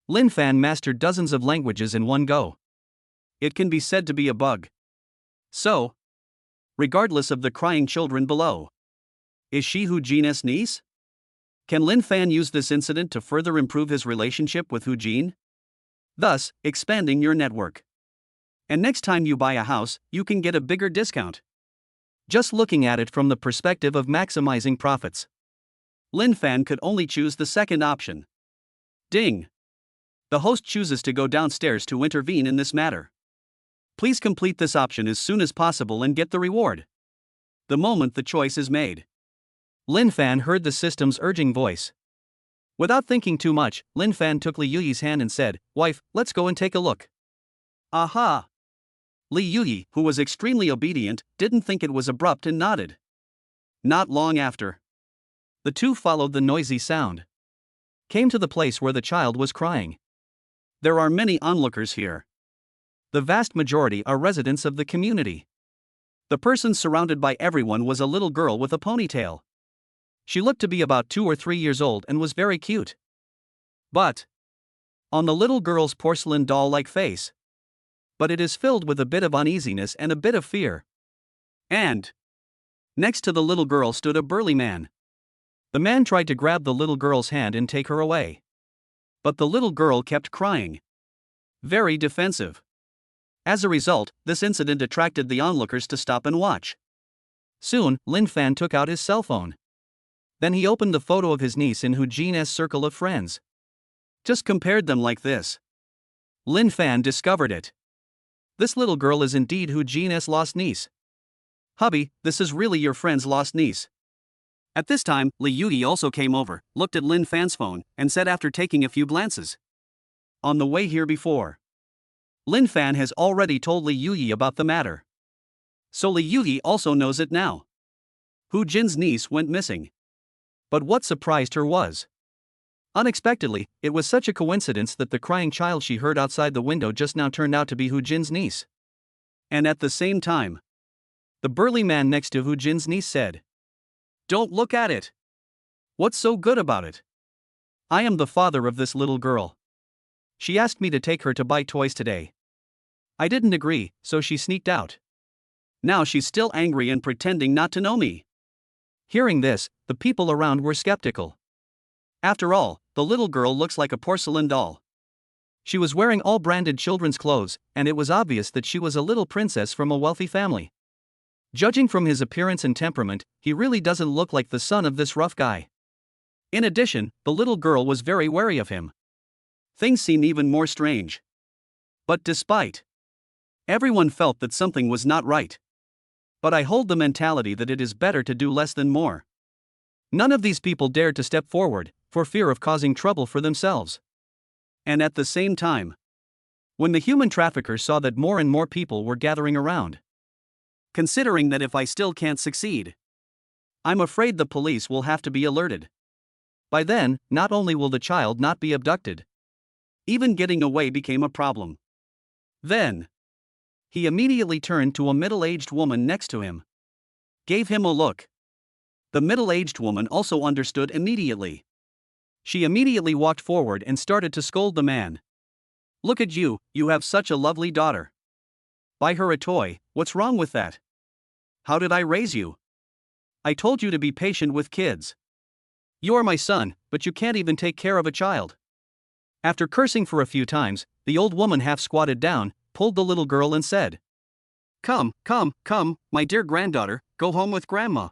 Linfan mastered dozens of languages in one go. It can be said to be a bug. So, regardless of the crying children below, is she Hu Jin's niece? Can Linfan use this incident to further improve his relationship with Hu Jin? Thus, expanding your network. And next time you buy a house, you can get a bigger discount. Just looking at it from the perspective of maximizing profits, Linfan could only choose the second option. Ding! The host chooses to go downstairs to intervene in this matter. Please complete this option as soon as possible and get the reward. The moment the choice is made, Linfan heard the system's urging voice. Without thinking too much, Linfan took Li Yuyi's hand and said, "Wife, let's go and take a look." Aha! Li Yuyi, who was extremely obedient, didn't think it was abrupt and nodded. Not long after, the two followed the noisy sound. Came to the place where the child was crying. There are many onlookers here. The vast majority are residents of the community. The person surrounded by everyone was a little girl with a ponytail. She looked to be about 2 or 3 years old and was very cute. But on the little girl's porcelain doll-like face, but it is filled with a bit of uneasiness and a bit of fear. And next to the little girl stood a burly man. The man tried to grab the little girl's hand and take her away. But the little girl kept crying. Very defensive. As a result, this incident attracted the onlookers to stop and watch. Soon, Linfan took out his cell phone. Then he opened the photo of his niece in Hu Jin's circle of friends. Just compared them like this. Linfan discovered it. This little girl is indeed Hu Jin's lost niece. Hubby, this is really your friend's lost niece. At this time, Li Yuyi also came over, looked at Linfan's phone, and said after taking a few glances. On the way here before, Linfan has already told Li Yuyi about the matter. So Li Yuyi also knows it now. Hu Jin's niece went missing. But what surprised her was, unexpectedly, it was such a coincidence that the crying child she heard outside the window just now turned out to be Hu Jin's niece. And at the same time, the burly man next to Hu Jin's niece said, "Don't look at it. What's so good about it? I am the father of this little girl. She asked me to take her to buy toys today. I didn't agree, so she sneaked out. Now she's still angry and pretending not to know me." Hearing this, the people around were skeptical. After all, the little girl looks like a porcelain doll. She was wearing all branded children's clothes, and it was obvious that she was a little princess from a wealthy family. Judging from his appearance and temperament, he really doesn't look like the son of this rough guy. In addition, the little girl was very wary of him. Things seemed even more strange. But despite, everyone felt that something was not right. But I hold the mentality that it is better to do less than more. None of these people dared to step forward, for fear of causing trouble for themselves. And at the same time, when the human traffickers saw that more and more people were gathering around, considering that if I still can't succeed, I'm afraid the police will have to be alerted. By then, not only will the child not be abducted, even getting away became a problem. Then, he immediately turned to a middle-aged woman next to him. Gave him a look. The middle-aged woman also understood immediately. She immediately walked forward and started to scold the man. Look at you, you have such a lovely daughter. Buy her a toy, what's wrong with that? How did I raise you? I told you to be patient with kids. You are my son, but you can't even take care of a child. After cursing for a few times, the old woman half squatted down, pulled the little girl and said, Come, my dear granddaughter, go home with Grandma.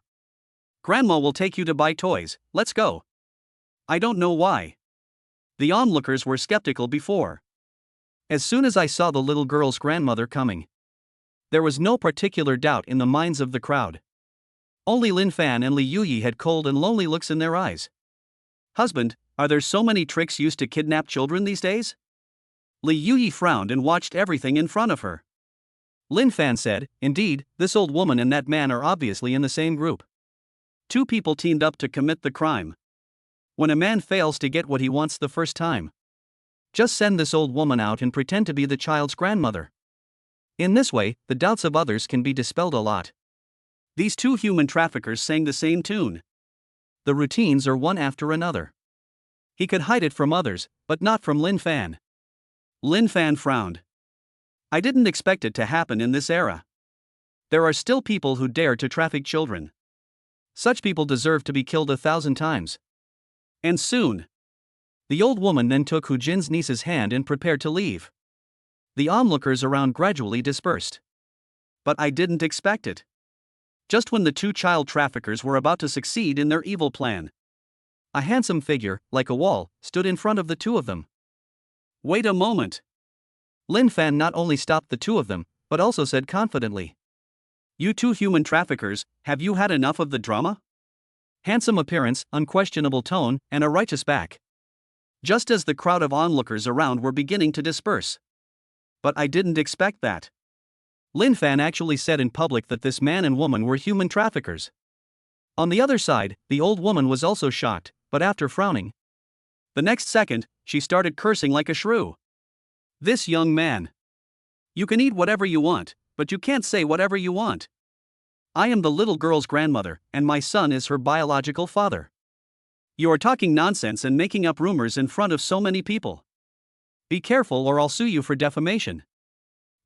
Grandma will take you to buy toys, let's go. I don't know why. The onlookers were skeptical before. As soon as I saw the little girl's grandmother coming, there was no particular doubt in the minds of the crowd. Only Linfan and Li Yuyi had cold and lonely looks in their eyes. Husband, are there so many tricks used to kidnap children these days? Li Yuyi frowned and watched everything in front of her. Linfan said, Indeed, this old woman and that man are obviously in the same group. Two people teamed up to commit the crime. When a man fails to get what he wants the first time, just send this old woman out and pretend to be the child's grandmother. In this way, the doubts of others can be dispelled a lot. These two human traffickers sang the same tune. The routines are one after another. He could hide it from others, but not from Linfan. Linfan frowned. I didn't expect it to happen in this era. There are still people who dare to traffic children. Such people deserve to be killed 1,000 times. And soon. The old woman then took Hu Jin's niece's hand and prepared to leave. The onlookers around gradually dispersed. But I didn't expect it. Just when the two child traffickers were about to succeed in their evil plan, a handsome figure, like a wall, stood in front of the two of them. Wait a moment. Linfan not only stopped the two of them, but also said confidently, You two human traffickers, have you had enough of the drama? Handsome appearance, unquestionable tone, and a righteous back. Just as the crowd of onlookers around were beginning to disperse. But I didn't expect that. Linfan actually said in public that this man and woman were human traffickers. On the other side, the old woman was also shocked, but after frowning, the next second, she started cursing like a shrew. This young man. You can eat whatever you want, but you can't say whatever you want. I am the little girl's grandmother, and my son is her biological father. You are talking nonsense and making up rumors in front of so many people. Be careful or I'll sue you for defamation.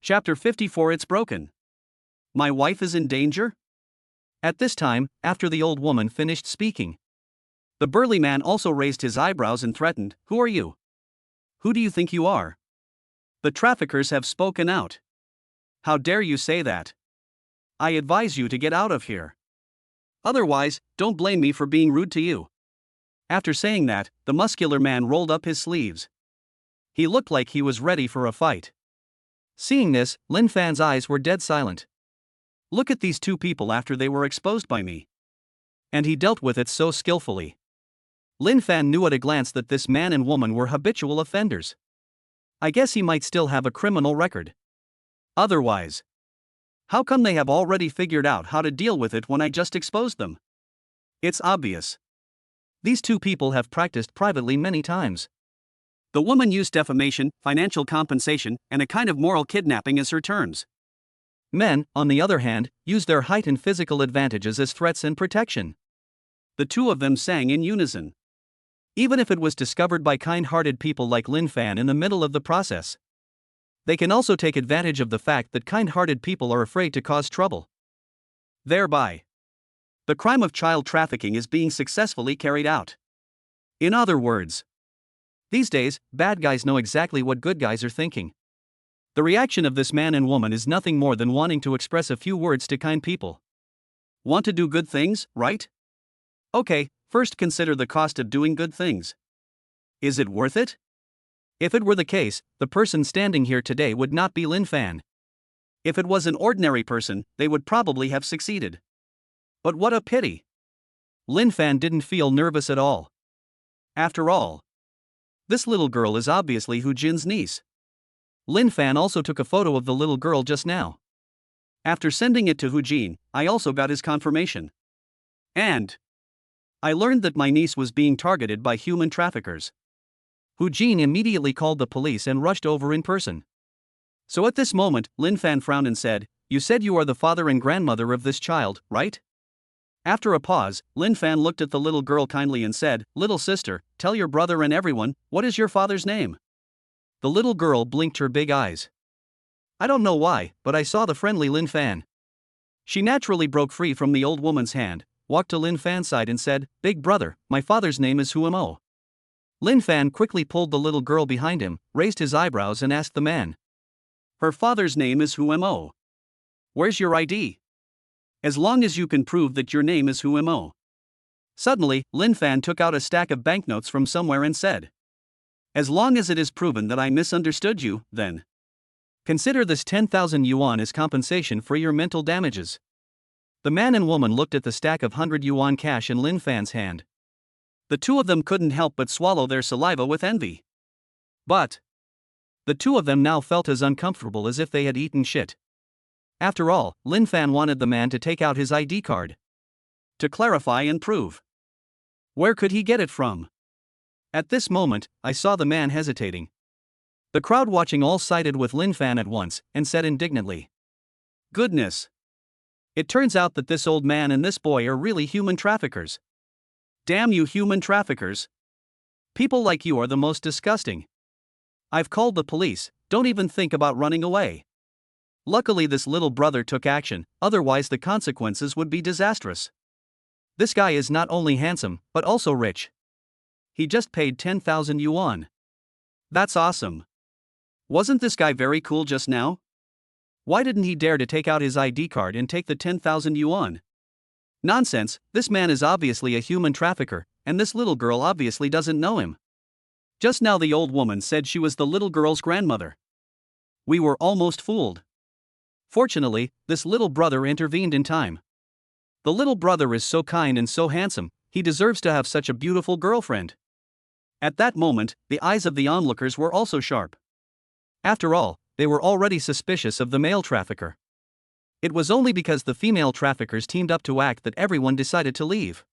Chapter 54 It's broken. My wife is in danger? At this time, after the old woman finished speaking, the burly man also raised his eyebrows and threatened, Who are you? Who do you think you are? The traffickers have spoken out. How dare you say that? I advise you to get out of here. Otherwise, don't blame me for being rude to you. After saying that, the muscular man rolled up his sleeves. He looked like he was ready for a fight. Seeing this, Linfan's eyes were dead silent. Look at these two people after they were exposed by me. And he dealt with it so skillfully. Linfan knew at a glance that this man and woman were habitual offenders. I guess he might still have a criminal record. Otherwise, how come they have already figured out how to deal with it when I just exposed them? It's obvious. These two people have practiced privately many times. The woman used defamation, financial compensation, and a kind of moral kidnapping as her terms. Men, on the other hand, used their height and physical advantages as threats and protection. The two of them sang in unison. Even if it was discovered by kind-hearted people like Linfan in the middle of the process, they can also take advantage of the fact that kind-hearted people are afraid to cause trouble. Thereby, the crime of child trafficking is being successfully carried out. In other words, these days, bad guys know exactly what good guys are thinking. The reaction of this man and woman is nothing more than wanting to express a few words to kind people. Want to do good things, right? Okay, first consider the cost of doing good things. Is it worth it? If it were the case, the person standing here today would not be Linfan. If it was an ordinary person, they would probably have succeeded. But what a pity! Linfan didn't feel nervous at all. After all, this little girl is obviously Hu Jin's niece. Linfan also took a photo of the little girl just now. After sending it to Hu Jin, I also got his confirmation. And I learned that my niece was being targeted by human traffickers. Hu Jin immediately called the police and rushed over in person. So at this moment, Linfan frowned and said, You said you are the father and grandmother of this child, right? After a pause, Linfan looked at the little girl kindly and said, "Little sister, tell your brother and everyone, what is your father's name?" The little girl blinked her big eyes. I don't know why, but I saw the friendly Linfan. She naturally broke free from the old woman's hand, walked to Linfan's side and said, "Big brother, my father's name is Humo." Linfan quickly pulled the little girl behind him, raised his eyebrows and asked the man. "Her father's name is Humo. Where's your ID? As long as you can prove that your name is Humo." Suddenly, Linfan took out a stack of banknotes from somewhere and said, "As long as it is proven that I misunderstood you, then consider this 10,000 yuan as compensation for your mental damages." The man and woman looked at the stack of 100 yuan cash in Linfan's hand. The two of them couldn't help but swallow their saliva with envy. But the two of them now felt as uncomfortable as if they had eaten shit. After all, Linfan wanted the man to take out his ID card to clarify and prove. Where could he get it from? At this moment, I saw the man hesitating. The crowd watching all sided with Linfan at once and said indignantly, "Goodness! It turns out that this old man and this boy are really human traffickers. Damn you human traffickers! People like you are the most disgusting. I've called the police, don't even think about running away." Luckily this little brother took action, otherwise the consequences would be disastrous. This guy is not only handsome, but also rich. He just paid 10,000 yuan. That's awesome. Wasn't this guy very cool just now? Why didn't he dare to take out his ID card and take the 10,000 yuan? Nonsense, this man is obviously a human trafficker, and this little girl obviously doesn't know him. Just now the old woman said she was the little girl's grandmother. We were almost fooled. Fortunately, this little brother intervened in time. The little brother is so kind and so handsome, he deserves to have such a beautiful girlfriend. At that moment, the eyes of the onlookers were also sharp. After all, they were already suspicious of the male trafficker. It was only because the female traffickers teamed up to act that everyone decided to leave.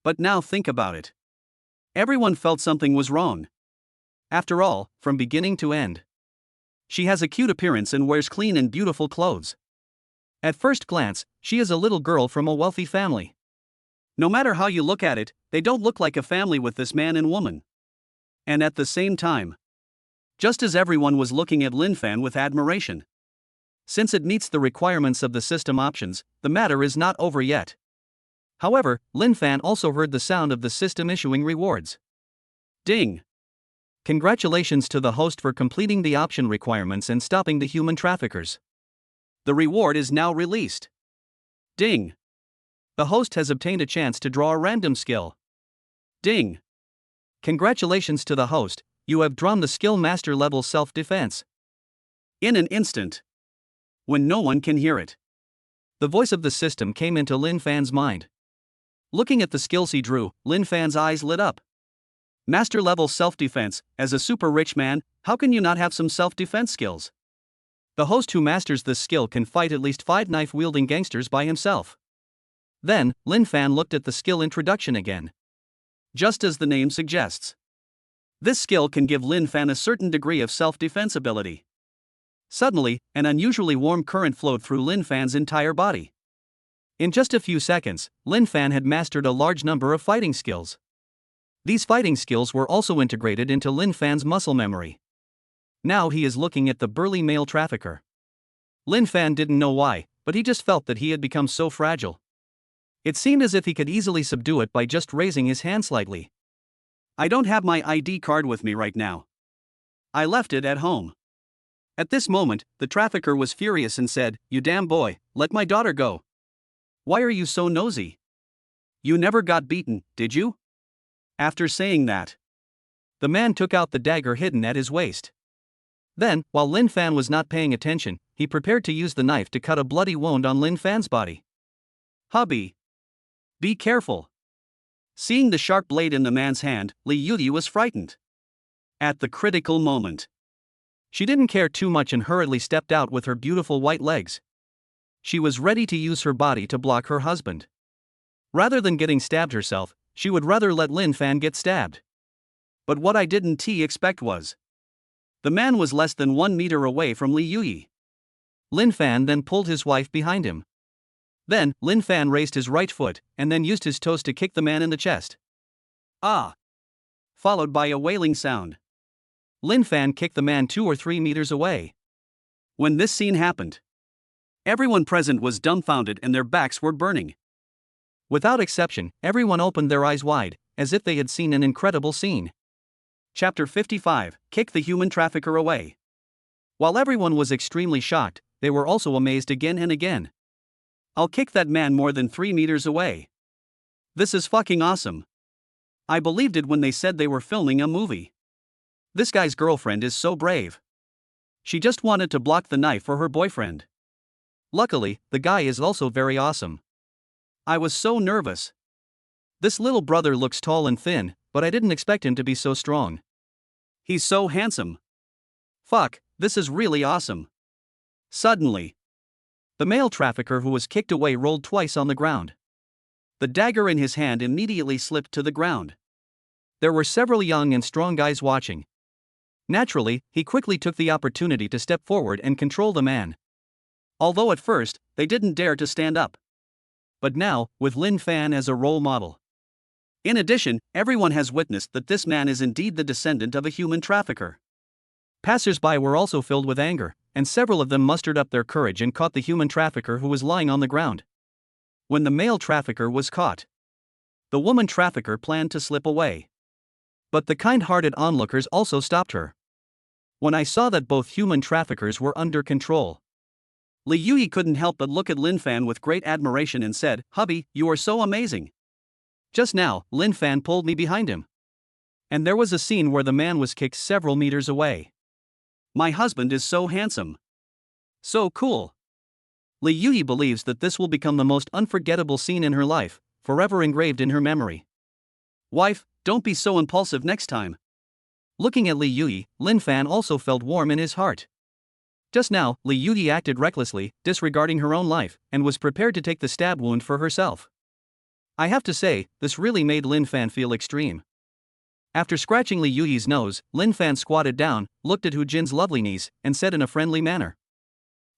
But now think about it. Everyone felt something was wrong. After all, from beginning to end. She has a cute appearance and wears clean and beautiful clothes. At first glance, she is a little girl from a wealthy family. No matter how you look at it, they don't look like a family with this man and woman. And at the same time, just as everyone was looking at Linfan with admiration. Since it meets the requirements of the system options, the matter is not over yet. However, Linfan also heard the sound of the system issuing rewards. Ding! Congratulations to the host for completing the option requirements and stopping the human traffickers. The reward is now released. Ding! The host has obtained a chance to draw a random skill. Ding! Congratulations to the host, you have drawn the skill master level self-defense. In an instant. When no one can hear it. The voice of the system came into Linfan's mind. Looking at the skills he drew, Linfan's eyes lit up. Master level self-defense, as a super rich man, how can you not have some self-defense skills? The host who masters this skill can fight at least 5 knife-wielding gangsters by himself. Then, Linfan looked at the skill introduction again. Just as the name suggests. This skill can give Linfan a certain degree of self-defense ability. Suddenly, an unusually warm current flowed through Linfan's entire body. In just a few seconds, Linfan had mastered a large number of fighting skills. These fighting skills were also integrated into Linfan's muscle memory. Now he is looking at the burly male trafficker. Linfan didn't know why, but he just felt that he had become so fragile. It seemed as if he could easily subdue it by just raising his hand slightly. I don't have my ID card with me right now. I left it at home. At this moment, the trafficker was furious and said, "You damn boy, let my daughter go. Why are you so nosy? You never got beaten, did you?" After saying that, the man took out the dagger hidden at his waist. Then, while Linfan was not paying attention, he prepared to use the knife to cut a bloody wound on Linfan's body. "Hubby! Be careful!" Seeing the sharp blade in the man's hand, Li Yuyi was frightened. At the critical moment, she didn't care too much and hurriedly stepped out with her beautiful white legs. She was ready to use her body to block her husband. Rather than getting stabbed herself, she would rather let Linfan get stabbed. But what I didn't expect was, the man was less than 1 meter away from Li Yuyi. Linfan then pulled his wife behind him. Then, Linfan raised his right foot, and then used his toes to kick the man in the chest. Ah! Followed by a wailing sound. Linfan kicked the man 2 or 3 meters away. When this scene happened, everyone present was dumbfounded and their backs were burning. Without exception, everyone opened their eyes wide, as if they had seen an incredible scene. Chapter 55, Kick the Human Trafficker Away. While everyone was extremely shocked, they were also amazed again and again. I'll kick that man more than 3 meters away. This is fucking awesome. I believed it when they said they were filming a movie. This guy's girlfriend is so brave. She just wanted to block the knife for her boyfriend. Luckily, the guy is also very awesome. I was so nervous. This little brother looks tall and thin, but I didn't expect him to be so strong. He's so handsome. Fuck, this is really awesome. Suddenly, the male trafficker who was kicked away rolled twice on the ground. The dagger in his hand immediately slipped to the ground. There were several young and strong guys watching. Naturally, he quickly took the opportunity to step forward and control the man. Although at first, they didn't dare to stand up. But now, with Linfan as a role model. In addition, everyone has witnessed that this man is indeed the descendant of a human trafficker. Passers-by were also filled with anger, and several of them mustered up their courage and caught the human trafficker who was lying on the ground. When the male trafficker was caught, the woman trafficker planned to slip away. But the kind-hearted onlookers also stopped her. When I saw that both human traffickers were under control, Li Yui couldn't help but look at Linfan with great admiration and said, "Hubby, you are so amazing." Just now, Linfan pulled me behind him. And there was a scene where the man was kicked several meters away. My husband is so handsome. So cool. Li Yui believes that this will become the most unforgettable scene in her life, forever engraved in her memory. Wife, don't be so impulsive next time. Looking at Li Yui, Linfan also felt warm in his heart. Just now, Li Yui acted recklessly, disregarding her own life, and was prepared to take the stab wound for herself. I have to say, this really made Linfan feel extreme. After scratching Li Yui's nose, Linfan squatted down, looked at Hu Jin's lovely niece, and said in a friendly manner,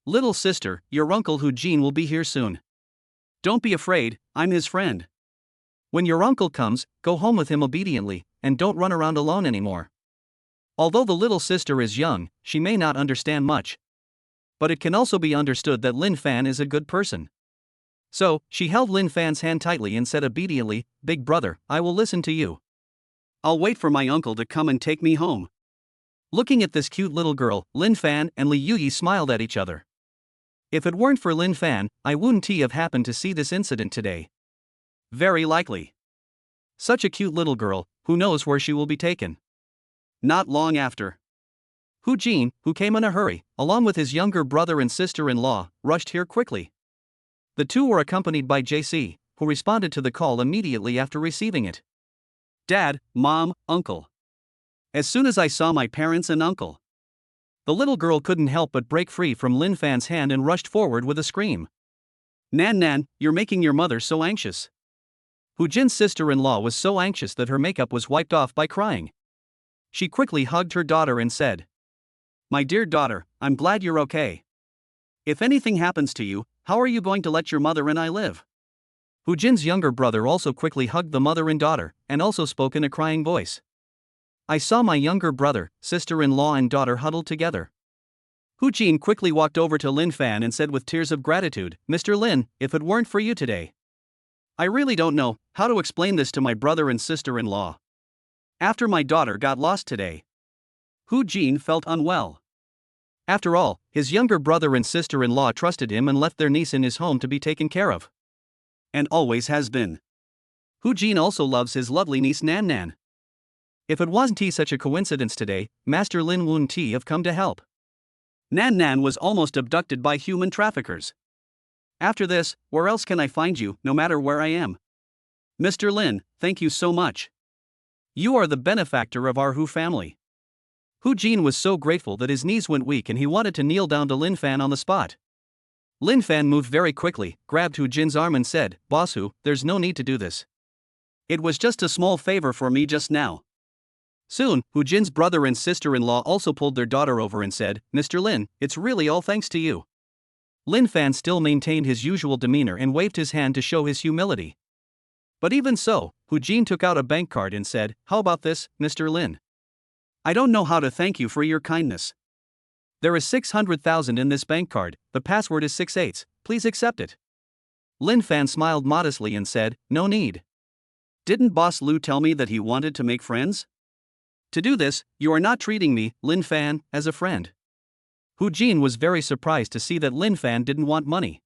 "Little sister, your uncle Hu Jin will be here soon. Don't be afraid, I'm his friend. When your uncle comes, go home with him obediently, and don't run around alone anymore." Although the little sister is young, she may not understand much. But it can also be understood that Linfan is a good person. So, she held Linfan's hand tightly and said obediently, "Big brother, I will listen to you. I'll wait for my uncle to come and take me home." Looking at this cute little girl, Linfan and Li Yui smiled at each other. If it weren't for Linfan, I wouldn't have happened to see this incident today. Very likely. Such a cute little girl, who knows where she will be taken. Not long after, Hu Jin, who came in a hurry, along with his younger brother and sister-in-law, rushed here quickly. The two were accompanied by JC, who responded to the call immediately after receiving it. "Dad, Mom, Uncle." As soon as I saw my parents and uncle, the little girl couldn't help but break free from Linfan's hand and rushed forward with a scream. "Nan, you're making your mother so anxious." Hu Jin's sister-in-law was so anxious that her makeup was wiped off by crying. She quickly hugged her daughter and said, "My dear daughter, I'm glad you're okay. If anything happens to you, how are you going to let your mother and I live?" Hu Jin's younger brother also quickly hugged the mother and daughter, and also spoke in a crying voice. I saw my younger brother, sister-in-law and daughter huddled together. Hu Jin quickly walked over to Linfan and said with tears of gratitude, "Mr. Lin, if it weren't for you today, I really don't know how to explain this to my brother and sister-in-law. After my daughter got lost today, Hu Jin felt unwell. After all, his younger brother and sister-in-law trusted him and left their niece in his home to be taken care of. And always has been. Hu Jin also loves his lovely niece Nan. If it wasn't such a coincidence today, Master Lin wouldn't have come to help. Nan was almost abducted by human traffickers. After this, where else can I find you, no matter where I am? Mr. Lin, thank you so much. You are the benefactor of our Hu family." Hu Jin was so grateful that his knees went weak and he wanted to kneel down to Linfan on the spot. Linfan moved very quickly, grabbed Hu Jin's arm and said, "Boss Hu, there's no need to do this. It was just a small favor for me just now." Soon, Hu Jin's brother and sister-in-law also pulled their daughter over and said, "Mr. Lin, it's really all thanks to you. Linfan still maintained his usual demeanor and waved his hand to show his humility. But even so, Hu Jin took out a bank card and said, "How about this, Mr. Lin? I don't know how to thank you for your kindness. There is 600,000 in this bank card, the password is 68. Please accept it." Linfan smiled modestly and said, "No need. Didn't Boss Lu tell me that he wanted to make friends? To do this, you are not treating me, Linfan, as a friend." Hu Jin was very surprised to see that Linfan didn't want money.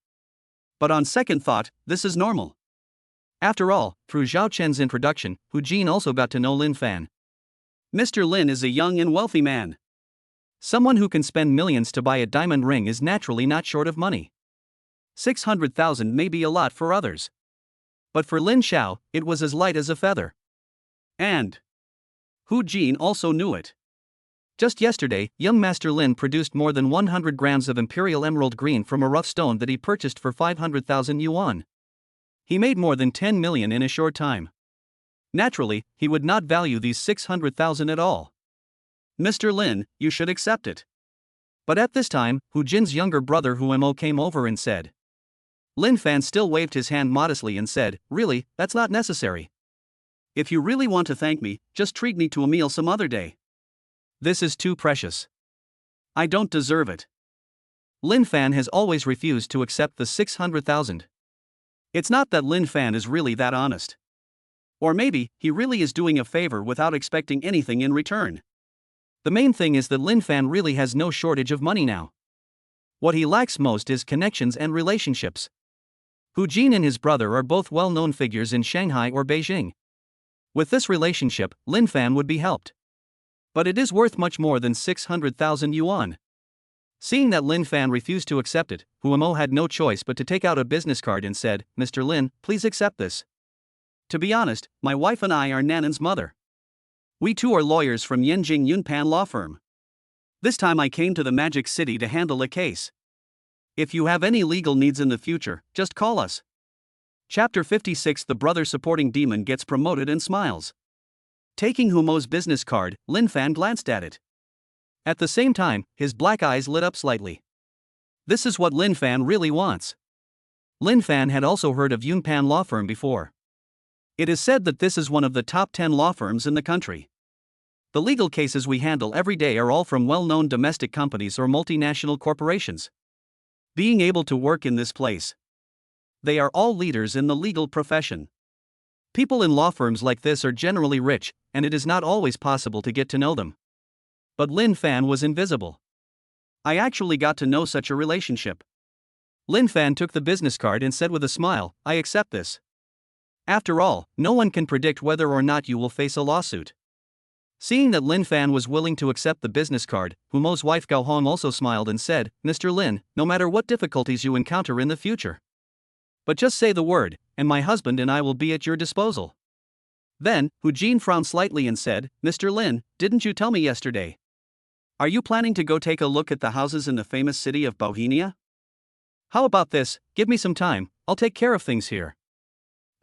But on second thought, this is normal. After all, through Zhao Chen's introduction, Hu Jin also got to know Linfan. Mr. Lin is a young and wealthy man. Someone who can spend millions to buy a diamond ring is naturally not short of money. 600,000 may be a lot for others. But for Lin Xiao, it was as light as a feather. And Hu Jin also knew it. Just yesterday, young Master Lin produced more than 100 grams of Imperial Emerald Green from a rough stone that he purchased for 500,000 yuan. He made more than 10 million in a short time. Naturally, he would not value these 600,000 at all. "Mr. Lin, you should accept it." But at this time, Hu Jin's younger brother Huemo came over and said. Linfan still waved his hand modestly and said, "Really, that's not necessary. If you really want to thank me, just treat me to a meal some other day. This is too precious. I don't deserve it." Linfan has always refused to accept the 600,000. It's not that Linfan is really that honest. Or maybe, he really is doing a favor without expecting anything in return. The main thing is that Linfan really has no shortage of money now. What he lacks most is connections and relationships. Hu Jin and his brother are both well-known figures in Shanghai or Beijing. With this relationship, Linfan would be helped. But it is worth much more than 600,000 yuan. Seeing that Linfan refused to accept it, Huemo had no choice but to take out a business card and said, "Mr. Lin, please accept this. To be honest, my wife and I are Nanan's mother. We too are lawyers from Yanjing Yunpan law firm. This time I came to the Magic City to handle a case. If you have any legal needs in the future, just call us." Chapter 56. The brother supporting demon gets promoted and smiles. Taking Humo's business card, Linfan glanced at it. At the same time, his black eyes lit up slightly. This is what Linfan really wants. Linfan had also heard of Yunpan law firm before. It is said that this is one of the top 10 law firms in the country. The legal cases we handle every day are all from well-known domestic companies or multinational corporations. Being able to work in this place. They are all leaders in the legal profession. People in law firms like this are generally rich, and it is not always possible to get to know them. But Linfan was invisible. I actually got to know such a relationship. Linfan took the business card and said with a smile, "I accept this. After all, no one can predict whether or not you will face a lawsuit." Seeing that Linfan was willing to accept the business card, Humo's wife Gao Hong also smiled and said, "Mr. Lin, no matter what difficulties you encounter in the future, but just say the word, and my husband and I will be at your disposal." Then, Hu Jin frowned slightly and said, "Mr. Lin, didn't you tell me yesterday? Are you planning to go take a look at the houses in the famous city of Bohemia? How about this, give me some time, I'll take care of things here.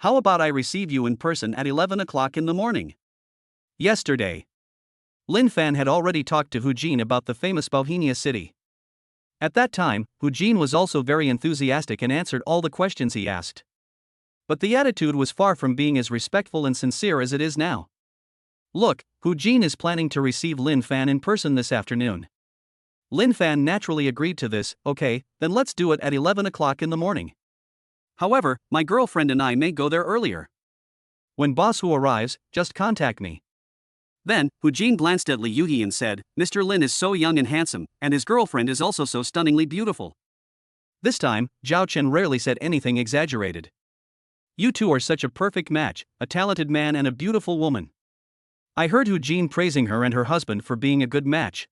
How about I receive you in person at 11 o'clock in the morning?" Yesterday, Linfan had already talked to Hu Jin about the famous Bohemia city. At that time, Hu Jin was also very enthusiastic and answered all the questions he asked. But the attitude was far from being as respectful and sincere as it is now. "Look, Hu Jin is planning to receive Linfan in person this afternoon." Linfan naturally agreed to this. "Okay, then let's do it at 11 o'clock in the morning. However, my girlfriend and I may go there earlier. When Boss Hu arrives, just contact me." Then, Hu Jin glanced at Li Yuyi and said, "Mr. Lin is so young and handsome, and his girlfriend is also so stunningly beautiful." This time, Zhao Chen rarely said anything exaggerated. "You two are such a perfect match, a talented man and a beautiful woman." I heard Hu Jin praising her and her husband for being a good match.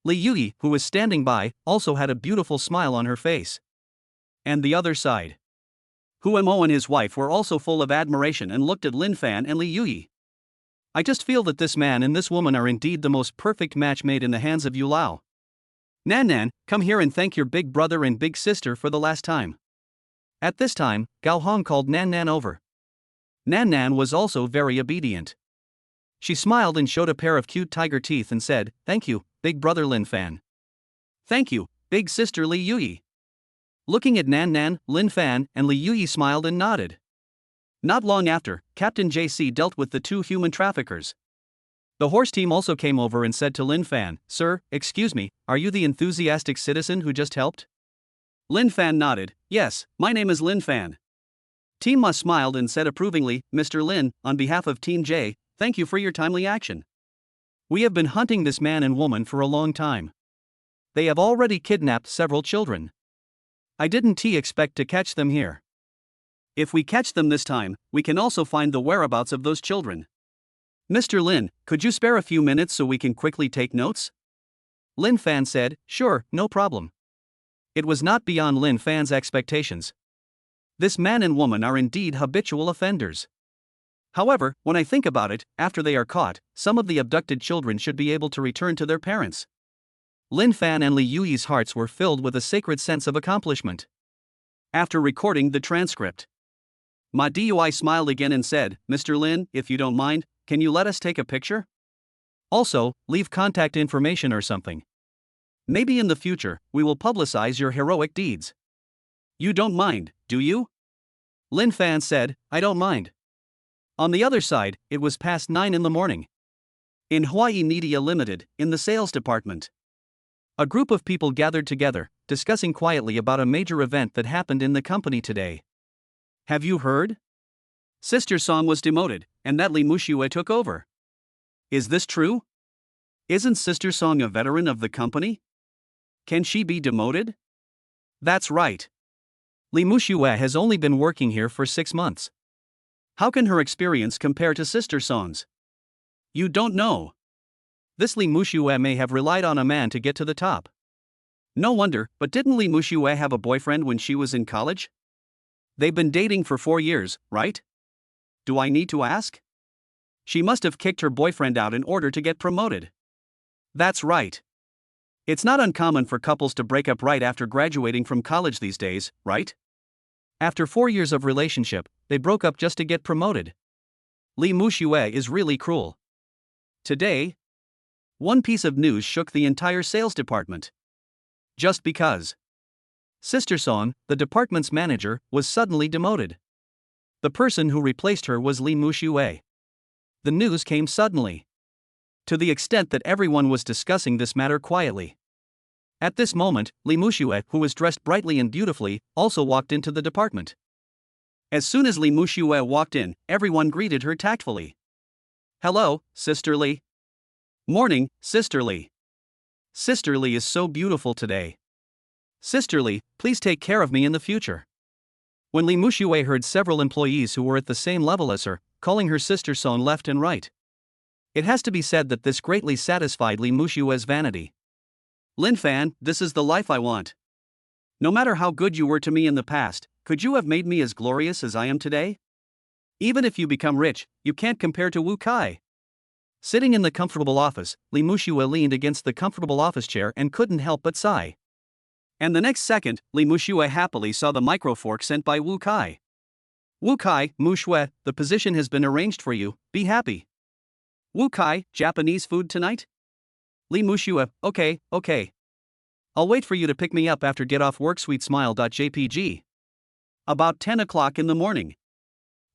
Li Yuyi, who was standing by, also had a beautiful smile on her face. And the other side. Huemo and his wife were also full of admiration and looked at Linfan and Li Yuyi. "I just feel that this man and this woman are indeed the most perfect match made in the hands of Yulao. Nan, come here and thank your big brother and big sister for the last time." At this time, Gao Hong called Nan over. Nan was also very obedient. She smiled and showed a pair of cute tiger teeth and said, "Thank you, big brother Linfan." "Thank you, big sister Li Yuyi." Looking at Nan Nan, Linfan, and Li Yuyi smiled and nodded. Not long after, Captain JC dealt with the two human traffickers. The horse team also came over and said to Linfan, "Sir, excuse me, are you the enthusiastic citizen who just helped?" Linfan nodded, "Yes, my name is Linfan." Team Ma smiled and said approvingly, "Mr. Lin, on behalf of Team J, thank you for your timely action. We have been hunting this man and woman for a long time. They have already kidnapped several children. I didn't expect to catch them here. If we catch them this time, we can also find the whereabouts of those children. Mr. Lin, could you spare a few minutes so we can quickly take notes?" Lin Fan said, "Sure, no problem." It was not beyond Lin Fan's expectations. This man and woman are indeed habitual offenders. However, when I think about it, after they are caught, some of the abducted children should be able to return to their parents. Lin Fan and Li Yuyi's hearts were filled with a sacred sense of accomplishment. After recording the transcript, Ma Dui smiled again and said, "Mr. Lin, if you don't mind, can you let us take a picture? Also, leave contact information or something. Maybe in the future, we will publicize your heroic deeds." "You don't mind, do you?" Lin Fan said, "I don't mind." On the other side, it was past 9 in the morning. In Hawaii Media Limited, in the sales department, a group of people gathered together, discussing quietly about a major event that happened in the company today. "Have you heard? Sister Song was demoted, and that Li Mushue took over. Is this true? Isn't Sister Song a veteran of the company? Can she be demoted?" "That's right. Li Mushue has only been working here for 6 months. How can her experience compare to Sister Song's?" "You don't know. This Li Mushue may have relied on a man to get to the top." "No wonder, but didn't Li Mushue have a boyfriend when she was in college? They've been dating for 4 years, right? Do I need to ask? She must have kicked her boyfriend out in order to get promoted." "That's right. It's not uncommon for couples to break up right after graduating from college these days, right? After 4 years of relationship, they broke up just to get promoted. Li Mushue is really cruel." Today, one piece of news shook the entire sales department. Just because Sister Song, the department's manager, was suddenly demoted. The person who replaced her was Li Mushue. The news came suddenly, to the extent that everyone was discussing this matter quietly. At this moment, Li Mushue, who was dressed brightly and beautifully, also walked into the department. As soon as Li Mushue walked in, everyone greeted her tactfully. "Hello, Sister Li." "Morning, Sister Li. Sister Li is so beautiful today. Sister Li, please take care of me in the future." When Li Mushue heard several employees who were at the same level as her, calling her Sister Song left and right, it has to be said that this greatly satisfied Li Mushue's vanity. "Linfan, this is the life I want. No matter how good you were to me in the past, could you have made me as glorious as I am today? Even if you become rich, you can't compare to Wu Kai." Sitting in the comfortable office, Li Mushue leaned against the comfortable office chair and couldn't help but sigh. And the next second, Li Mushue happily saw the microfork sent by Wu Kai. "Wu Kai, Mushue, the position has been arranged for you, be happy." "Wu Kai, Japanese food tonight?" Li Mushue, okay. "I'll wait for you to pick me up after get off work, sweet smile.jpg. About 10 o'clock in the morning.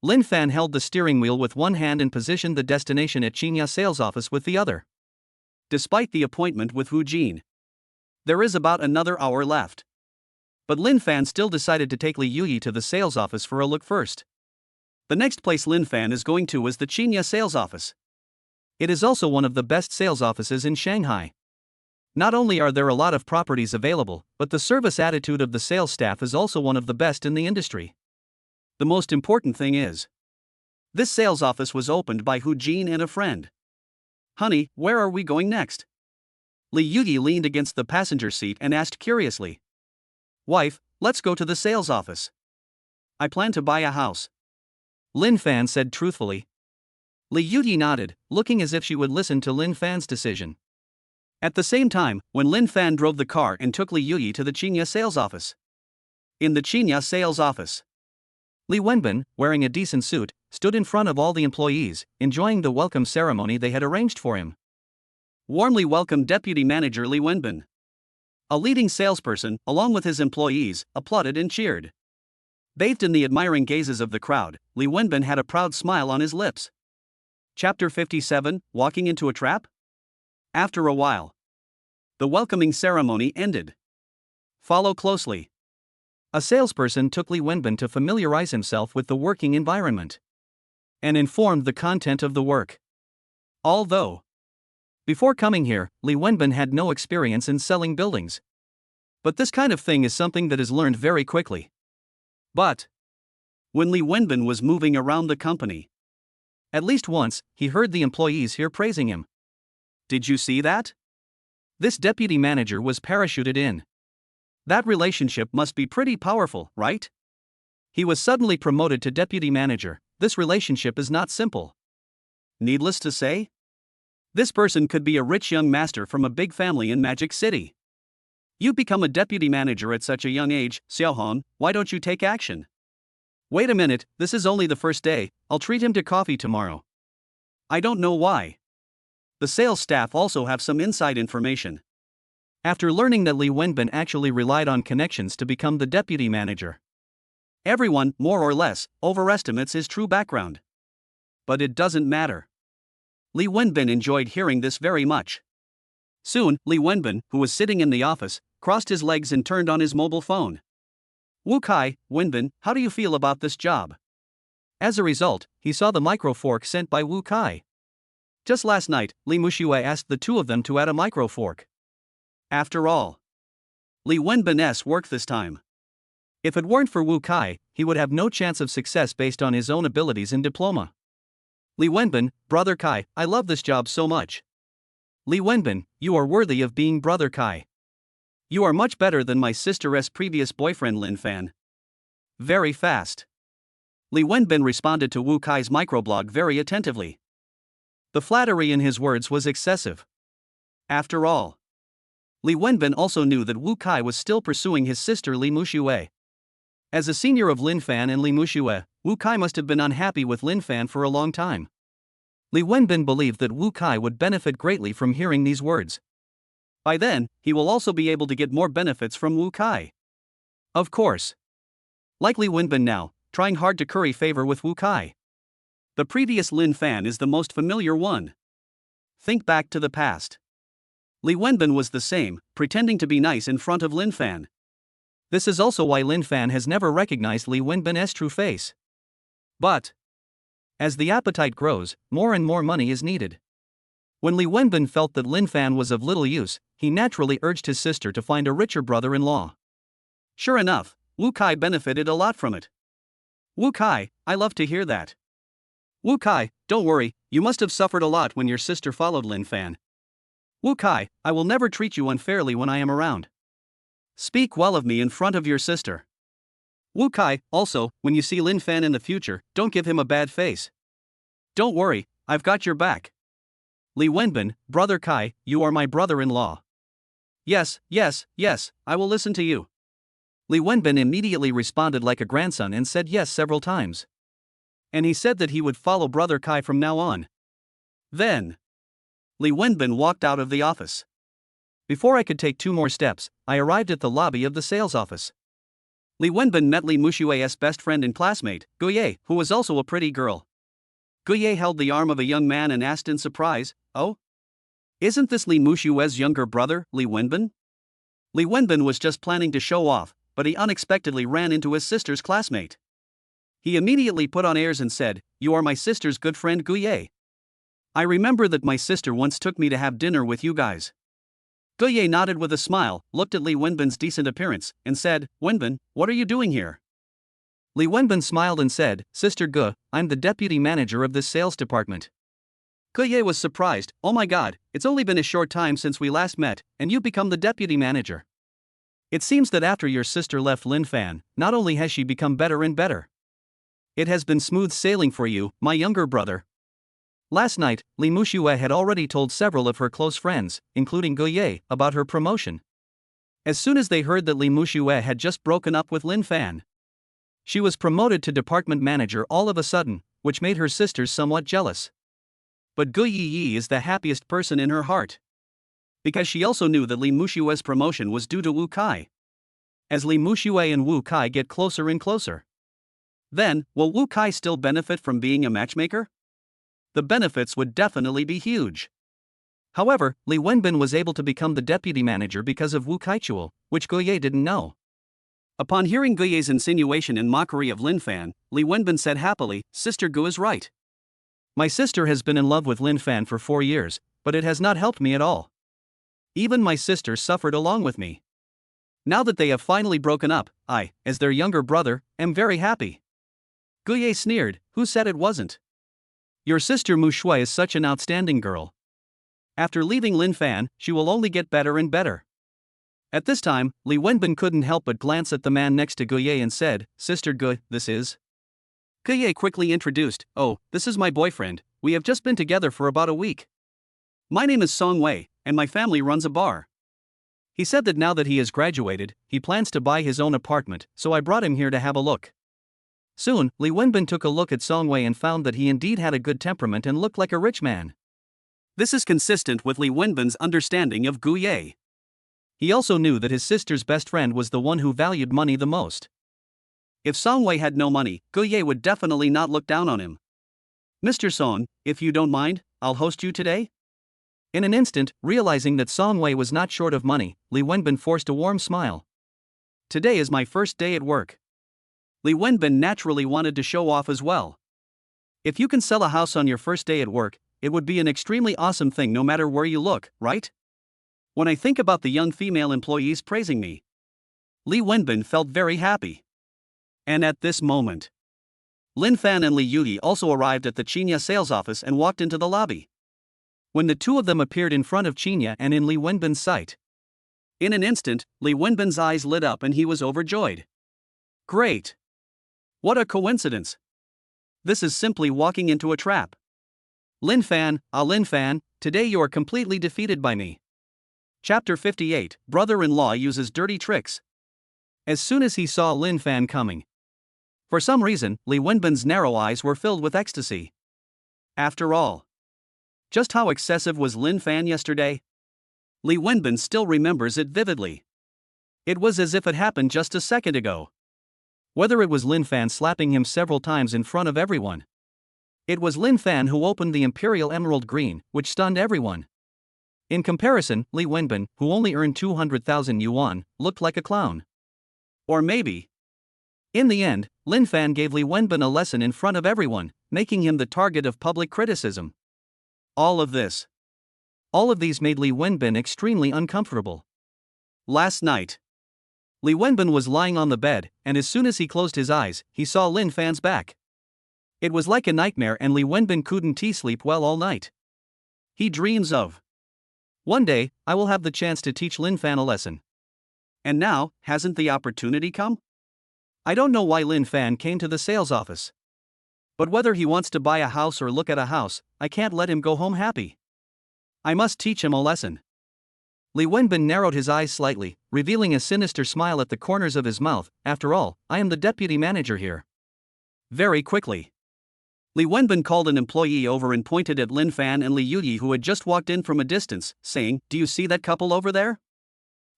Linfan held the steering wheel with one hand and positioned the destination at Chinya sales office with the other. Despite the appointment with Wu Jin, there is about another hour left. But Linfan still decided to take Li Yuyi to the sales office for a look first. The next place Linfan is going to is the Chinya sales office. It is also one of the best sales offices in Shanghai. Not only are there a lot of properties available, but the service attitude of the sales staff is also one of the best in the industry. The most important thing is, this sales office was opened by Hu Jin and a friend. "Honey, where are we going next?" Li Yuyi leaned against the passenger seat and asked curiously. "Wife, let's go to the sales office. I plan to buy a house," Linfan said truthfully. Li Yuyi nodded, looking as if she would listen to Linfan's decision. At the same time, when Linfan drove the car and took Li Yuyi to the Chinya sales office. In the Chinya sales office, Li Wenbin, wearing a decent suit, stood in front of all the employees, enjoying the welcome ceremony they had arranged for him. "Warmly welcome Deputy Manager Li Wenbin. A leading salesperson, along with his employees, applauded and cheered. Bathed in the admiring gazes of the crowd, Li Wenbin had a proud smile on his lips. Chapter 57, Walking into a Trap? After a while, the welcoming ceremony ended. Follow closely. A salesperson took Li Wenbin to familiarize himself with the working environment and informed the content of the work. Although, before coming here, Li Wenbin had no experience in selling buildings. But this kind of thing is something that is learned very quickly. But when Li Wenbin was moving around the company, at least once, he heard the employees here praising him. Did you see that? This deputy manager was parachuted in. That relationship must be pretty powerful, right? He was suddenly promoted to deputy manager. This relationship is not simple. Needless to say, this person could be a rich young master from a big family in Magic City. You become a deputy manager at such a young age, Xiaohong, why don't you take action? Wait a minute, this is only the first day, I'll treat him to coffee tomorrow. I don't know why. The sales staff also have some inside information. After learning that Li Wenbin actually relied on connections to become the deputy manager, everyone, more or less, overestimates his true background. But it doesn't matter. Li Wenbin enjoyed hearing this very much. Soon, Li Wenbin, who was sitting in the office, crossed his legs and turned on his mobile phone. Wu Kai, Wenbin, how do you feel about this job? As a result, he saw the microfork sent by Wu Kai. Just last night, Li Muxue asked the two of them to add a microfork. After all, Li Wenbin's work this time. If it weren't for Wu Kai, he would have no chance of success based on his own abilities and diploma. Li Wenbin, Brother Kai, I love this job so much. Li Wenbin, you are worthy of being Brother Kai. You are much better than my sister's previous boyfriend Linfan. Very fast. Li Wenbin responded to Wu Kai's microblog very attentively. The flattery in his words was excessive. After all, Li Wenbin also knew that Wu Kai was still pursuing his sister Li Muxue. As a senior of Linfan and Li Muxue, Wu Kai must have been unhappy with Linfan for a long time. Li Wenbin believed that Wu Kai would benefit greatly from hearing these words. By then, he will also be able to get more benefits from Wu Kai. Of course. Like Li Wenbin now, trying hard to curry favor with Wu Kai. The previous Linfan is the most familiar one. Think back to the past. Li Wenbin was the same, pretending to be nice in front of Linfan. This is also why Linfan has never recognized Li Wenbin's true face. But as the appetite grows, more and more money is needed. When Li Wenbin felt that Linfan was of little use, he naturally urged his sister to find a richer brother-in-law. Sure enough, Wu Kai benefited a lot from it. Wu Kai, I love to hear that. Wu Kai, don't worry, you must have suffered a lot when your sister followed Linfan. Wu Kai, I will never treat you unfairly when I am around. Speak well of me in front of your sister. Wu Kai, also, when you see Linfan in the future, don't give him a bad face. Don't worry, I've got your back. Li Wenbin, Brother Kai, you are my brother-in-law. Yes, I will listen to you. Li Wenbin immediately responded like a grandson and said yes several times. And he said that he would follow Brother Kai from now on. Then, Li Wenbin walked out of the office. Before I could take 2 more steps, I arrived at the lobby of the sales office. Li Wenbin met Li Muxue's best friend and classmate, Guye, who was also a pretty girl. Guye held the arm of a young man and asked in surprise, "Oh? Isn't this Li Muxue's younger brother, Li Wenbin?" Li Wenbin was just planning to show off, but he unexpectedly ran into his sister's classmate. He immediately put on airs and said, "You are my sister's good friend Guye. I remember that my sister once took me to have dinner with you guys." Guye nodded with a smile, looked at Li Wenbin's decent appearance, and said, "Wenbin, what are you doing here?" Li Wenbin smiled and said, "Sister Gu, I'm the deputy manager of this sales department." Guye was surprised, "Oh my god, it's only been a short time since we last met, and you've become the deputy manager. It seems that after your sister left Linfan, not only has she become better and better. It has been smooth sailing for you, my younger brother." Last night, Li Muxue had already told several of her close friends, including Guye, about her promotion. As soon as they heard that Li Muxue had just broken up with Linfan, she was promoted to department manager all of a sudden, which made her sisters somewhat jealous. But Guyi is the happiest person in her heart. because she also knew that Li Mushue's promotion was due to Wu Kai. As Li Mushue and Wu Kai get closer and closer, then, will Wu Kai still benefit from being a matchmaker? The benefits would definitely be huge. However, Li Wenbin was able to become the deputy manager because of Wu Kaichuel, which Guye didn't know. Upon hearing Guye's insinuation and mockery of Linfan, Li Wenbin said happily, "Sister Gu is right. My sister has been in love with Linfan for 4 years, but it has not helped me at all. Even my sister suffered along with me. Now that they have finally broken up, I, as their younger brother, am very happy." Guye sneered, "Who said it wasn't? Your sister Mushui is such an outstanding girl. After leaving Linfan, she will only get better and better." At this time, Li Wenbin couldn't help but glance at the man next to Guye and said, "Sister Gu, this is?" Guye quickly introduced, "Oh, this is my boyfriend, we have just been together for about a week. My name is Song Wei, and my family runs a bar." He said that now that he has graduated, he plans to buy his own apartment, so I brought him here to have a look. Soon, Li Wenbin took a look at Song Wei and found that he indeed had a good temperament and looked like a rich man. This is consistent with Li Wenbin's understanding of Guye. He also knew that his sister's best friend was the one who valued money the most. If Song Wei had no money, Guye would definitely not look down on him. "Mr. Song, if you don't mind, I'll host you today?" In an instant, realizing that Song Wei was not short of money, Li Wenbin forced a warm smile. "Today is my first day at work." Li Wenbin naturally wanted to show off as well. If you can sell a house on your first day at work, it would be an extremely awesome thing no matter where you look, right? When I think about the young female employees praising me, Li Wenbin felt very happy. And at this moment, Linfan and Li Yuyi also arrived at the Chinya sales office and walked into the lobby. When the two of them appeared in front of Chinya and in Li Wenbin's sight, in an instant, Li Wenbin's eyes lit up and he was overjoyed. Great! What a coincidence! This is simply walking into a trap. Linfan, Linfan, today you are completely defeated by me. Chapter 58, Brother-in-law uses dirty tricks. As soon as he saw Linfan coming, for some reason, Li Wenbin's narrow eyes were filled with ecstasy. After all, just how excessive was Linfan yesterday? Li Wenbin still remembers it vividly. It was as if it happened just a second ago. Whether it was Linfan slapping him several times in front of everyone. It was Linfan who opened the Imperial Emerald Green, which stunned everyone. In comparison, Li Wenbin, who only earned 200,000 yuan, looked like a clown. Or maybe. In the end, Linfan gave Li Wenbin a lesson in front of everyone, making him the target of public criticism. All of these made Li Wenbin extremely uncomfortable. Last night, Li Wenbin was lying on the bed, and as soon as he closed his eyes, he saw Linfan's back. It was like a nightmare and Li Wenbin couldn't sleep well all night. He dreams of, "One day, I will have the chance to teach Linfan a lesson." And now, hasn't the opportunity come? I don't know why Linfan came to the sales office. But whether he wants to buy a house or look at a house, I can't let him go home happy. I must teach him a lesson. Li Wenbin narrowed his eyes slightly, revealing a sinister smile at the corners of his mouth. After all, I am the deputy manager here. Very quickly, Li Wenbin called an employee over and pointed at Linfan and Li Yuyi who had just walked in from a distance, saying, "Do you see that couple over there?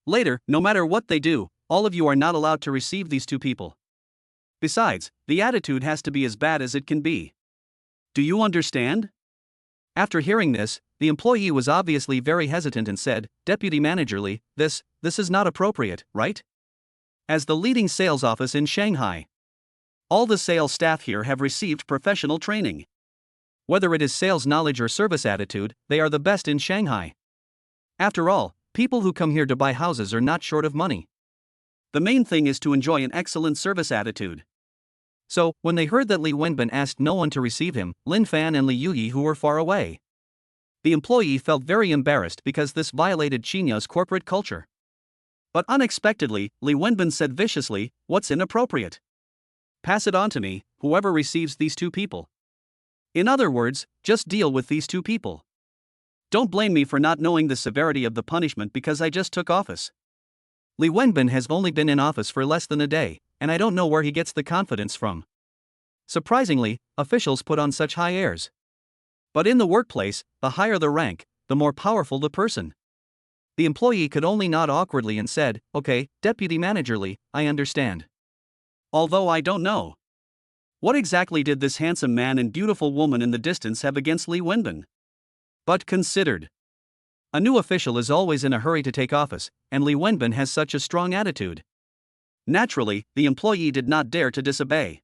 Later, no matter what they do, all of you are not allowed to receive these two people. Besides, the attitude has to be as bad as it can be. Do you understand?" After hearing this, the employee was obviously very hesitant and said, "Deputy Manager Li, this is not appropriate, right? As the leading sales office in Shanghai, all the sales staff here have received professional training. Whether it is sales knowledge or service attitude, they are the best in Shanghai. After all, people who come here to buy houses are not short of money. The main thing is to enjoy an excellent service attitude." So, when they heard that Li Wenbin asked no one to receive him, Linfan and Li Yuyi who were far away, the employee felt very embarrassed because this violated Chinya's corporate culture. But unexpectedly, Li Wenbin said viciously, "What's inappropriate? Pass it on to me, whoever receives these two people. In other words, just deal with these two people. Don't blame me for not knowing the severity of the punishment because I just took office. Li Wenbin has only been in office for less than a day, and I don't know where he gets the confidence from." Surprisingly, officials put on such high airs. But in the workplace, the higher the rank, the more powerful the person. The employee could only nod awkwardly and said, "Okay, Deputy Manager Lee, I understand. Although I don't know. What exactly did this handsome man and beautiful woman in the distance have against Lee Wenbin?" But considered. A new official is always in a hurry to take office, and Lee Wenbin has such a strong attitude. Naturally, the employee did not dare to disobey.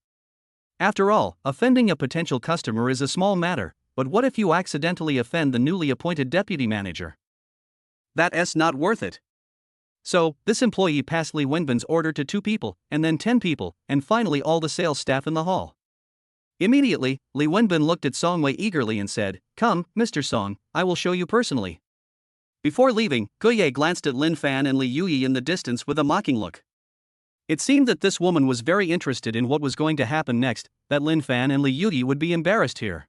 After all, offending a potential customer is a small matter, but what if you accidentally offend the newly appointed deputy manager? That's not worth it. So, this employee passed Lee Wenbin's order to 2 people, and then 10 people, and finally all the sales staff in the hall. Immediately, Lee Wenbin looked at Songwei eagerly and said, "Come, Mr. Song, I will show you personally." Before leaving, Guye glanced at Linfan and Li Yuyi in the distance with a mocking look. It seemed that this woman was very interested in what was going to happen next, that Linfan and Li Yuyi would be embarrassed here.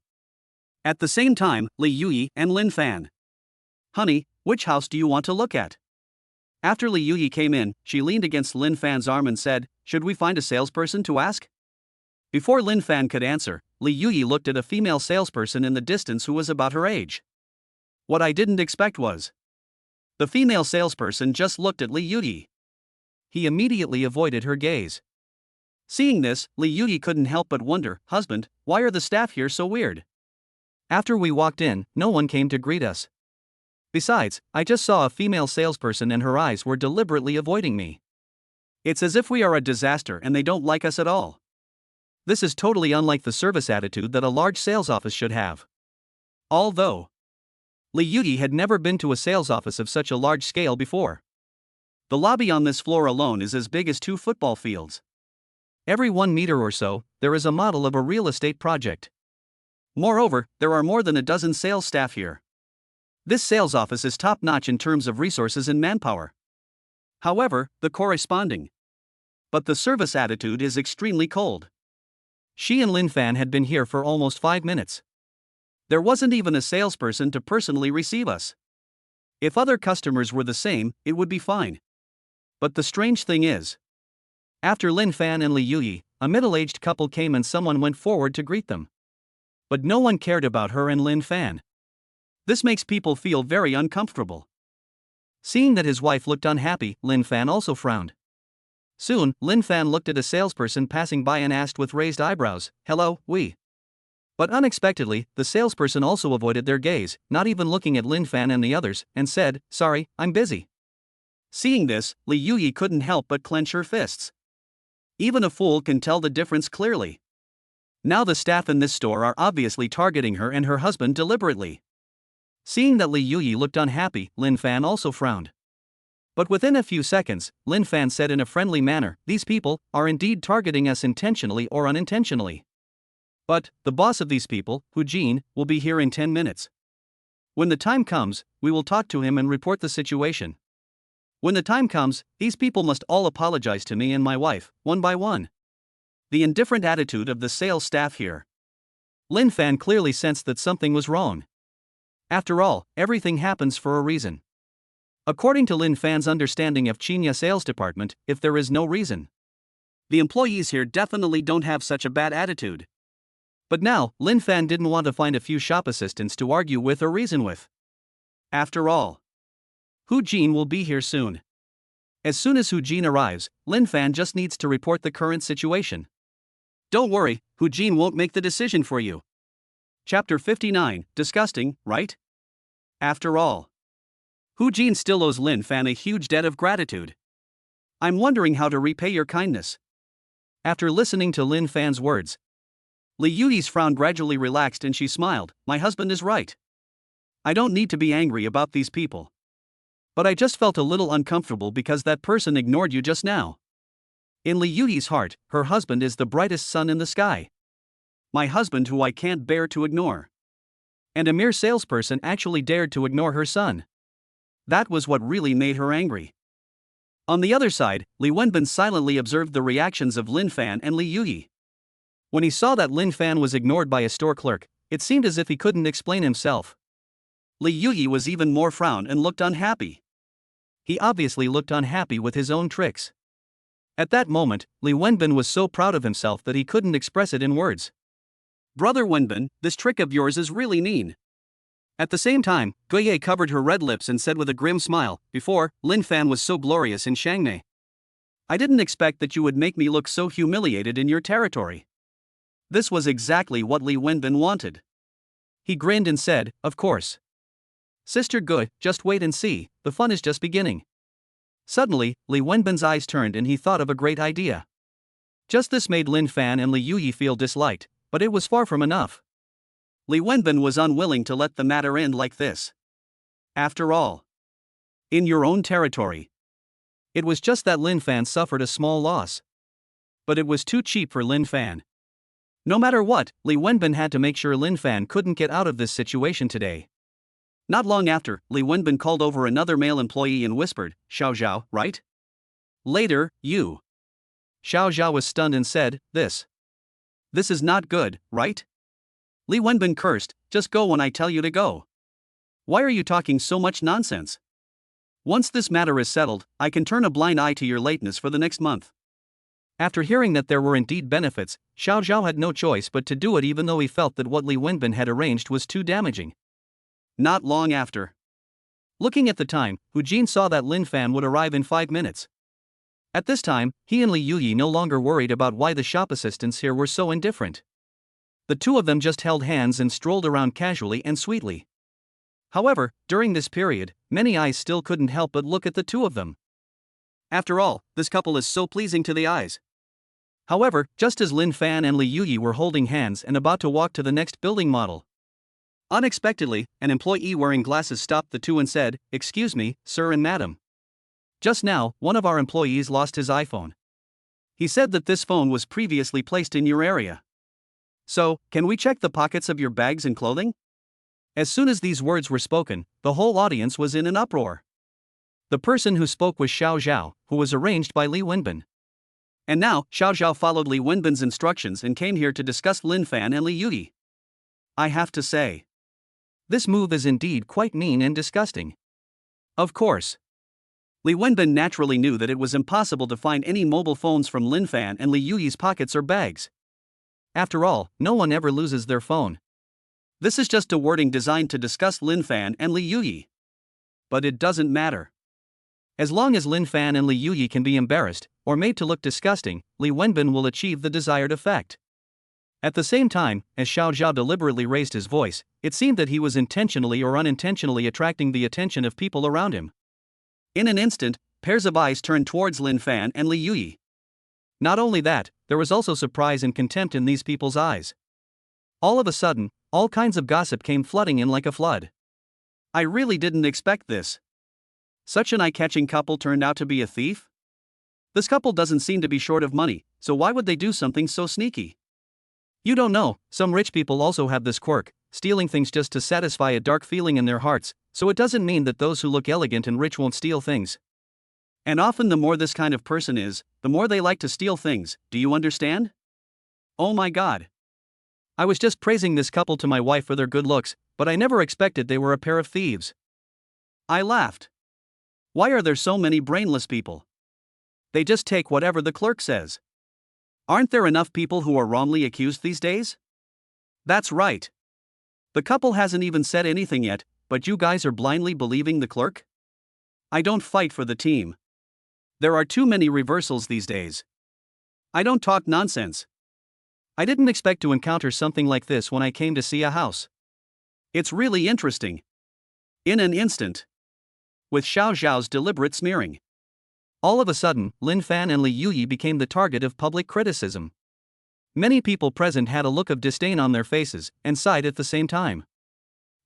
At the same time, Li Yuyi and Linfan. "Honey, which house do you want to look at?" After Li Yuyi came in, she leaned against Linfan's arm and said, "Should we find a salesperson to ask?" Before Linfan could answer, Li Yuyi looked at a female salesperson in the distance who was about her age. What I didn't expect was, the female salesperson just looked at Li Yuyi. He immediately avoided her gaze. Seeing this, Li Yuyi couldn't help but wonder, "Husband, why are the staff here so weird?" After we walked in, no one came to greet us. Besides, I just saw a female salesperson and her eyes were deliberately avoiding me. It's as if we are a disaster and they don't like us at all. This is totally unlike the service attitude that a large sales office should have. Although Li Yuyi had never been to a sales office of such a large scale before. The lobby on this floor alone is as big as 2 football fields. Every 1 meter or so, there is a model of a real estate project. Moreover, there are more than a dozen sales staff here. This sales office is top-notch in terms of resources and manpower. However, but the service attitude is extremely cold. She and Linfan had been here for almost 5 minutes. There wasn't even a salesperson to personally receive us. If other customers were the same, it would be fine. But the strange thing is, after Linfan and Li Yuyi, a middle-aged couple came and someone went forward to greet them. But no one cared about her and Linfan. This makes people feel very uncomfortable. Seeing that his wife looked unhappy, Linfan also frowned. Soon, Linfan looked at a salesperson passing by and asked with raised eyebrows, "Hello, we?" But unexpectedly, the salesperson also avoided their gaze, not even looking at Linfan and the others, and said, "Sorry, I'm busy." Seeing this, Li Yuyi couldn't help but clench her fists. Even a fool can tell the difference clearly. Now the staff in this store are obviously targeting her and her husband deliberately. Seeing that Li Yuyi looked unhappy, Linfan also frowned. But within a few seconds, Linfan said in a friendly manner, "These people are indeed targeting us intentionally or unintentionally. But the boss of these people, Hu Jin, will be here in 10 minutes. When the time comes, we will talk to him and report the situation. When the time comes, these people must all apologize to me and my wife, one by one." The indifferent attitude of the sales staff here. Linfan clearly sensed that something was wrong. After all, everything happens for a reason. According to Linfan's understanding of Chinya sales department, if there is no reason, the employees here definitely don't have such a bad attitude. But now, Linfan didn't want to find a few shop assistants to argue with or reason with. After all, Hu Jin will be here soon. As soon as Hu Jin arrives, Linfan just needs to report the current situation. Don't worry, Hu Jin won't make the decision for you. Chapter 59, disgusting, right? After all, Hu Jin still owes Linfan a huge debt of gratitude. I'm wondering how to repay your kindness. After listening to Linfan's words, Li Yuyi's frown gradually relaxed and she smiled. "My husband is right. I don't need to be angry about these people. But I just felt a little uncomfortable because that person ignored you just now." In Li Yuyi's heart, her husband is the brightest sun in the sky. My husband who I can't bear to ignore. And a mere salesperson actually dared to ignore her son. That was what really made her angry. On the other side, Li Wenbin silently observed the reactions of Linfan and Li Yuyi. When he saw that Linfan was ignored by a store clerk, it seemed as if he couldn't explain himself. Li Yuyi was even more frowned and looked unhappy. He obviously looked unhappy with his own tricks. At that moment, Li Wenbin was so proud of himself that he couldn't express it in words. "Brother Wenbin, this trick of yours is really mean. At the same time, Guye covered her red lips and said with a grim smile, "Before, Linfan was so glorious in Shangnai. I didn't expect that you would make me look so humiliated in your territory." This was exactly what Li Wenbin wanted. He grinned and said, "Of course. Sister Gu, just wait and see, the fun is just beginning." Suddenly, Li Wenbin's eyes turned and he thought of a great idea. Just this made Linfan and Li Yuyi feel disliked, but it was far from enough. Li Wenbin was unwilling to let the matter end like this. After all, in your own territory. It was just that Linfan suffered a small loss. But it was too cheap for Linfan. No matter what, Li Wenbin had to make sure Linfan couldn't get out of this situation today. Not long after, Li Wenbin called over another male employee and whispered, "Xiao Zhao, right?" "Later, you." Xiao Zhao was stunned and said, This is not good, right?" Li Wenbin cursed, "Just go when I tell you to go. Why are you talking so much nonsense? Once this matter is settled, I can turn a blind eye to your lateness for the next month." After hearing that there were indeed benefits, Xiao Zhao had no choice but to do it, even though he felt that what Li Wenbin had arranged was too damaging. Not long after. Looking at the time, Hu Jin saw that Linfan would arrive in 5 minutes. At this time, he and Li Yuyi no longer worried about why the shop assistants here were so indifferent. The two of them just held hands and strolled around casually and sweetly. However, during this period, many eyes still couldn't help but look at the two of them. After all, this couple is so pleasing to the eyes. However, just as Linfan and Li Yuyi were holding hands and about to walk to the next building model, unexpectedly, an employee wearing glasses stopped the two and said, "Excuse me, sir and madam. Just now, one of our employees lost his iPhone. He said that this phone was previously placed in your area. So, can we check the pockets of your bags and clothing?" As soon as these words were spoken, the whole audience was in an uproar. The person who spoke was Xiao Zhao, who was arranged by Li Wenbin. And now, Xiao Zhao followed Li Wenbin's instructions and came here to discuss Linfan and Li Yuyi. I have to say, this move is indeed quite mean and disgusting. Of course, Li Wenbin naturally knew that it was impossible to find any mobile phones from Linfan and Li Yuyi's pockets or bags. After all, no one ever loses their phone. This is just a wording designed to discuss Linfan and Li Yuyi. But it doesn't matter. As long as Linfan and Li Yuyi can be embarrassed, or made to look disgusting, Li Wenbin will achieve the desired effect. At the same time, as Xiao Zhao deliberately raised his voice, it seemed that he was intentionally or unintentionally attracting the attention of people around him. In an instant, pairs of eyes turned towards Linfan and Li Yuyi. Not only that, there was also surprise and contempt in these people's eyes. All of a sudden, all kinds of gossip came flooding in like a flood. I really didn't expect this. Such an eye-catching couple turned out to be a thief? This couple doesn't seem to be short of money, so why would they do something so sneaky? You don't know, some rich people also have this quirk, stealing things just to satisfy a dark feeling in their hearts, so it doesn't mean that those who look elegant and rich won't steal things. And often the more this kind of person is, the more they like to steal things, do you understand? Oh my god. I was just praising this couple to my wife for their good looks, but I never expected they were a pair of thieves. I laughed. Why are there so many brainless people? They just take whatever the clerk says. Aren't there enough people who are wrongly accused these days? That's right. The couple hasn't even said anything yet, but you guys are blindly believing the clerk? I don't fight for the team. There are too many reversals these days. I don't talk nonsense. I didn't expect to encounter something like this when I came to see a house. It's really interesting. In an instant. With Xiao Zhao's deliberate smearing. All of a sudden, Linfan and Li Yuyi became the target of public criticism. Many people present had a look of disdain on their faces, and sighed at the same time.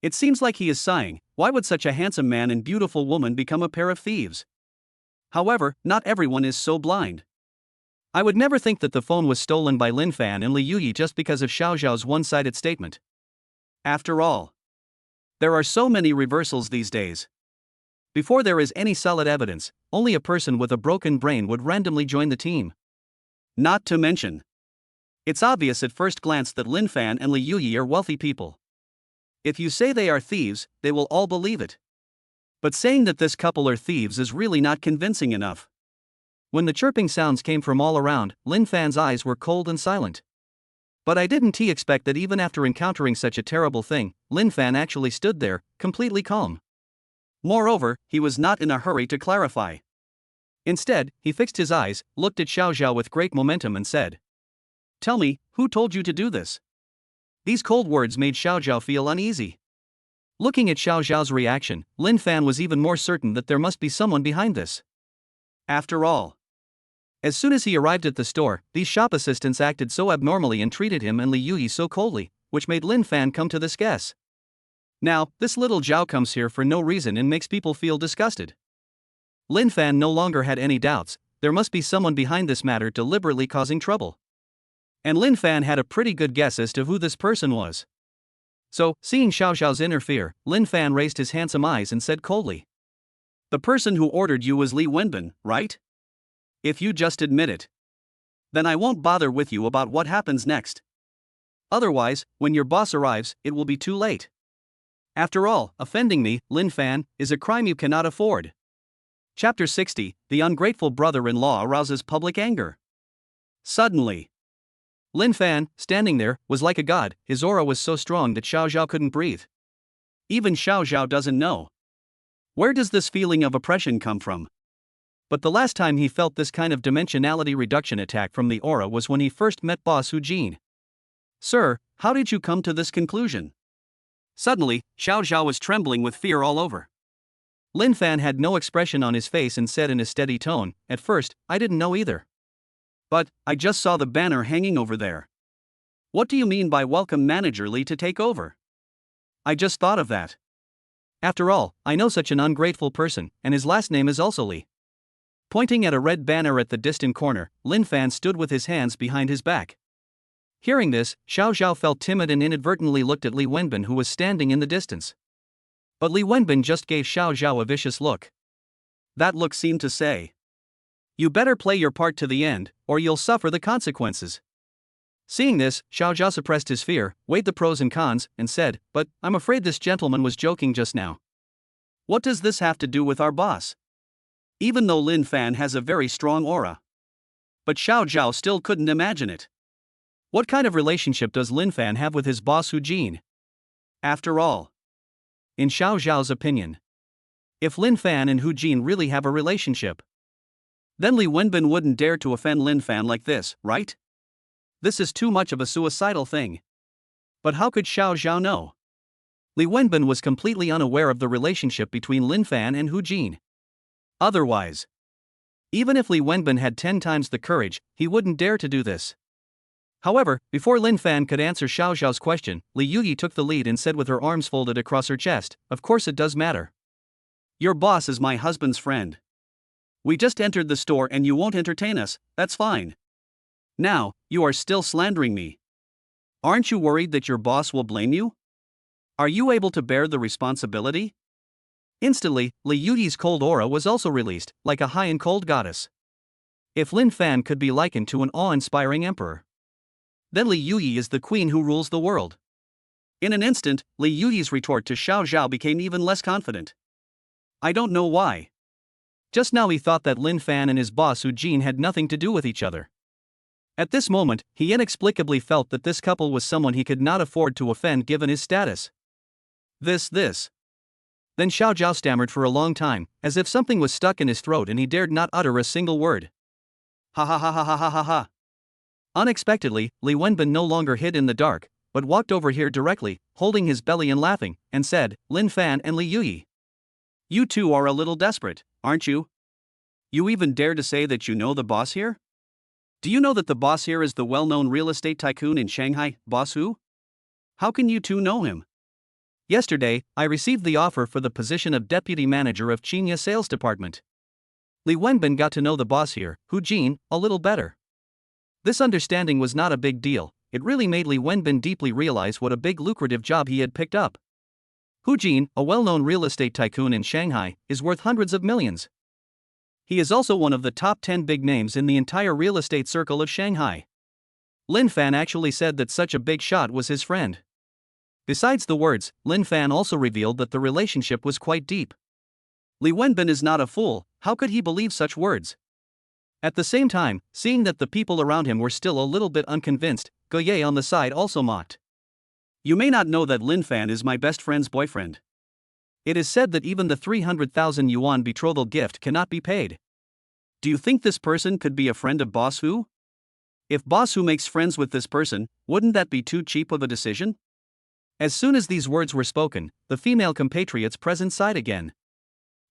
It seems like he is sighing, why would such a handsome man and beautiful woman become a pair of thieves? However, not everyone is so blind. I would never think that the phone was stolen by Linfan and Li Yuyi just because of Xiao Zhao's one-sided statement. After all, there are so many reversals these days. Before there is any solid evidence, only a person with a broken brain would randomly join the team. Not to mention, it's obvious at first glance that Linfan and Li Yuyi are wealthy people. If you say they are thieves, they will all believe it. But saying that this couple are thieves is really not convincing enough. When the chirping sounds came from all around, Linfan's eyes were cold and silent. But I didn't expect that even after encountering such a terrible thing, Linfan actually stood there, completely calm. Moreover, he was not in a hurry to clarify. Instead, he fixed his eyes, looked at Xiao Zhao with great momentum and said, "Tell me, who told you to do this?" These cold words made Xiao Zhao feel uneasy. Looking at Xiao Zhao's reaction, Linfan was even more certain that there must be someone behind this. After all, as soon as he arrived at the store, these shop assistants acted so abnormally and treated him and Li Yuyi so coldly, which made Linfan come to this guess. Now, this little Zhao comes here for no reason and makes people feel disgusted. Linfan no longer had any doubts, there must be someone behind this matter deliberately causing trouble. And Linfan had a pretty good guess as to who this person was. So, seeing Xiao Zhao's inner fear, Linfan raised his handsome eyes and said coldly, "The person who ordered you was Li Wenbin, right? If you just admit it, then I won't bother with you about what happens next. Otherwise, when your boss arrives, it will be too late. After all, offending me, Linfan, is a crime you cannot afford." Chapter 60, The Ungrateful Brother-in-Law Arouses Public Anger. Suddenly, Linfan, standing there, was like a god. His aura was so strong that Xiao Zhao couldn't breathe. Even Xiao Zhao doesn't know. Where does this feeling of oppression come from? But the last time he felt this kind of dimensionality reduction attack from the aura was when he first met Boss Hu Jin. "Sir, how did you come to this conclusion?" Suddenly, Xiao Zhao was trembling with fear all over. Linfan had no expression on his face and said in a steady tone, "At first, I didn't know either. But, I just saw the banner hanging over there. What do you mean by welcome Manager Li to take over? I just thought of that. After all, I know such an ungrateful person, and his last name is also Li." Pointing at a red banner at the distant corner, Linfan stood with his hands behind his back. Hearing this, Xiao Zhao felt timid and inadvertently looked at Li Wenbin, who was standing in the distance. But Li Wenbin just gave Xiao Zhao a vicious look. That look seemed to say, "You better play your part to the end, or you'll suffer the consequences." Seeing this, Xiao Zhao suppressed his fear, weighed the pros and cons, and said, "But, I'm afraid this gentleman was joking just now. What does this have to do with our boss?" Even though Linfan has a very strong aura. But Xiao Zhao still couldn't imagine it. What kind of relationship does Linfan have with his boss Hu Jin? After all, in Xiao Zhao's opinion, if Linfan and Hu Jin really have a relationship, then Li Wenbin wouldn't dare to offend Linfan like this, right? This is too much of a suicidal thing. But how could Xiao Zhao know? Li Wenbin was completely unaware of the relationship between Linfan and Hu Jin. Otherwise, even if Li Wenbin had 10 times the courage, he wouldn't dare to do this. However, before Linfan could answer Xiao Zhao's question, Li Yuyi took the lead and said with her arms folded across her chest, "Of course it does matter. Your boss is my husband's friend. We just entered the store and you won't entertain us, that's fine. Now, you are still slandering me. Aren't you worried that your boss will blame you? Are you able to bear the responsibility?" Instantly, Li Yuyi's cold aura was also released, like a high and cold goddess. If Linfan could be likened to an awe-inspiring emperor, then Li Yuyi is the queen who rules the world. In an instant, Li Yuyi's retort to Xiao Zhao became even less confident. I don't know why. Just now he thought that Linfan and his boss Hu Jin had nothing to do with each other. At this moment, he inexplicably felt that this couple was someone he could not afford to offend given his status. This. Then Xiao Zhao stammered for a long time, as if something was stuck in his throat and he dared not utter a single word. Ha ha ha ha ha ha ha ha. Unexpectedly, Li Wenbin no longer hid in the dark, but walked over here directly, holding his belly and laughing, and said, "Linfan and Li Yuyi. You two are a little desperate, aren't you? You even dare to say that you know the boss here? Do you know that the boss here is the well-known real estate tycoon in Shanghai, Boss Hu? How can you two know him? Yesterday, I received the offer for the position of deputy manager of Qinya sales department." Li Wenbin got to know the boss here, Hu Jin, a little better. This understanding was not a big deal, it really made Li Wenbin deeply realize what a big lucrative job he had picked up. Hu Jin, a well-known real estate tycoon in Shanghai, is worth hundreds of millions. He is also one of the top 10 big names in the entire real estate circle of Shanghai. Linfan actually said that such a big shot was his friend. Besides the words, Linfan also revealed that the relationship was quite deep. Li Wenbin is not a fool, how could he believe such words? At the same time, seeing that the people around him were still a little bit unconvinced, Goye on the side also mocked. You may not know that Linfan is my best friend's boyfriend. It is said that even the 300,000 yuan betrothal gift cannot be paid. Do you think this person could be a friend of Boss Hu? If Boss Hu makes friends with this person, wouldn't that be too cheap of a decision? As soon as these words were spoken, the female compatriots present sighed again.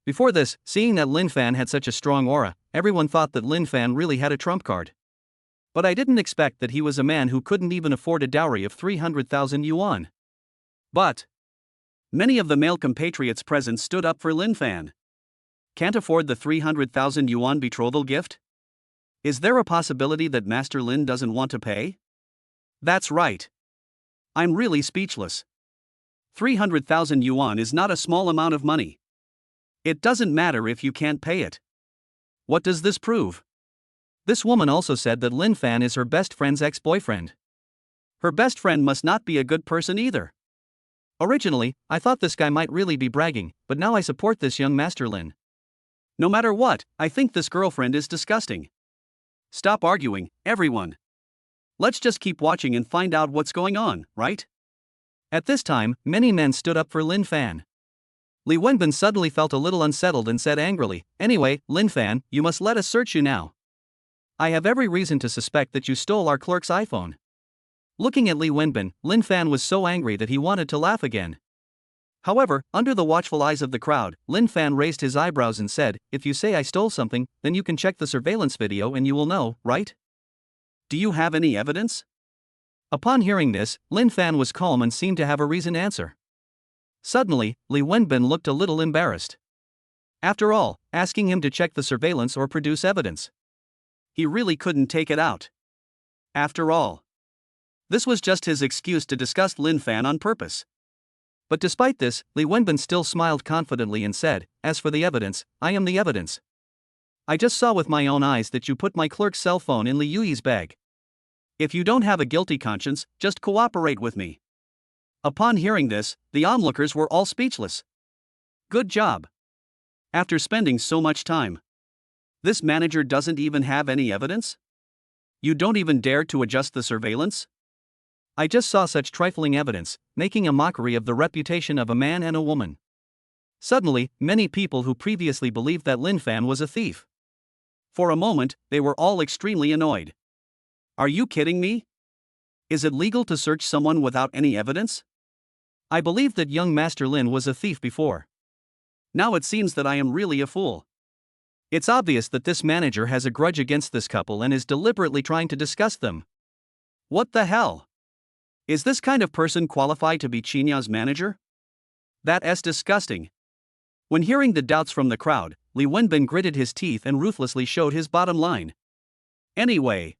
Before this, seeing that Linfan had such a strong aura, everyone thought that Linfan really had a trump card. But I didn't expect that he was a man who couldn't even afford a dowry of 300,000 yuan. But many of the male compatriots present stood up for Linfan. Can't afford the 300,000 yuan betrothal gift? Is there a possibility that Master Lin doesn't want to pay? That's right. I'm really speechless. 300,000 yuan is not a small amount of money. It doesn't matter if you can't pay it. What does this prove? This woman also said that Linfan is her best friend's ex-boyfriend. Her best friend must not be a good person either. Originally, I thought this guy might really be bragging, but now I support this young Master Lin. No matter what, I think this girlfriend is disgusting. Stop arguing, everyone. Let's just keep watching and find out what's going on, right? At this time, many men stood up for Linfan. Li Wenbin suddenly felt a little unsettled and said angrily, "Anyway, Linfan, you must let us search you now. I have every reason to suspect that you stole our clerk's iPhone." Looking at Li Wenbin, Linfan was so angry that he wanted to laugh again. However, under the watchful eyes of the crowd, Linfan raised his eyebrows and said, "If you say I stole something, then you can check the surveillance video and you will know, right? Do you have any evidence?" Upon hearing this, Linfan was calm and seemed to have a reasoned answer. Suddenly, Li Wenbin looked a little embarrassed. After all, asking him to check the surveillance or produce evidence. He really couldn't take it out. After all, this was just his excuse to disgust Linfan on purpose. But despite this, Li Wenbin still smiled confidently and said, "As for the evidence, I am the evidence. I just saw with my own eyes that you put my clerk's cell phone in Li Yuyi's bag. If you don't have a guilty conscience, just cooperate with me." Upon hearing this, the onlookers were all speechless. Good job. After spending so much time, this manager doesn't even have any evidence? You don't even dare to adjust the surveillance? I just saw such trifling evidence, making a mockery of the reputation of a man and a woman. Suddenly, many people who previously believed that Linfan was a thief. For a moment, they were all extremely annoyed. Are you kidding me? Is it legal to search someone without any evidence? I believed that young Master Lin was a thief before. Now it seems that I am really a fool. It's obvious that this manager has a grudge against this couple and is deliberately trying to disgust them. What the hell? Is this kind of person qualified to be Qinya's manager? That's disgusting. When hearing the doubts from the crowd, Li Wenbin gritted his teeth and ruthlessly showed his bottom line. Anyway,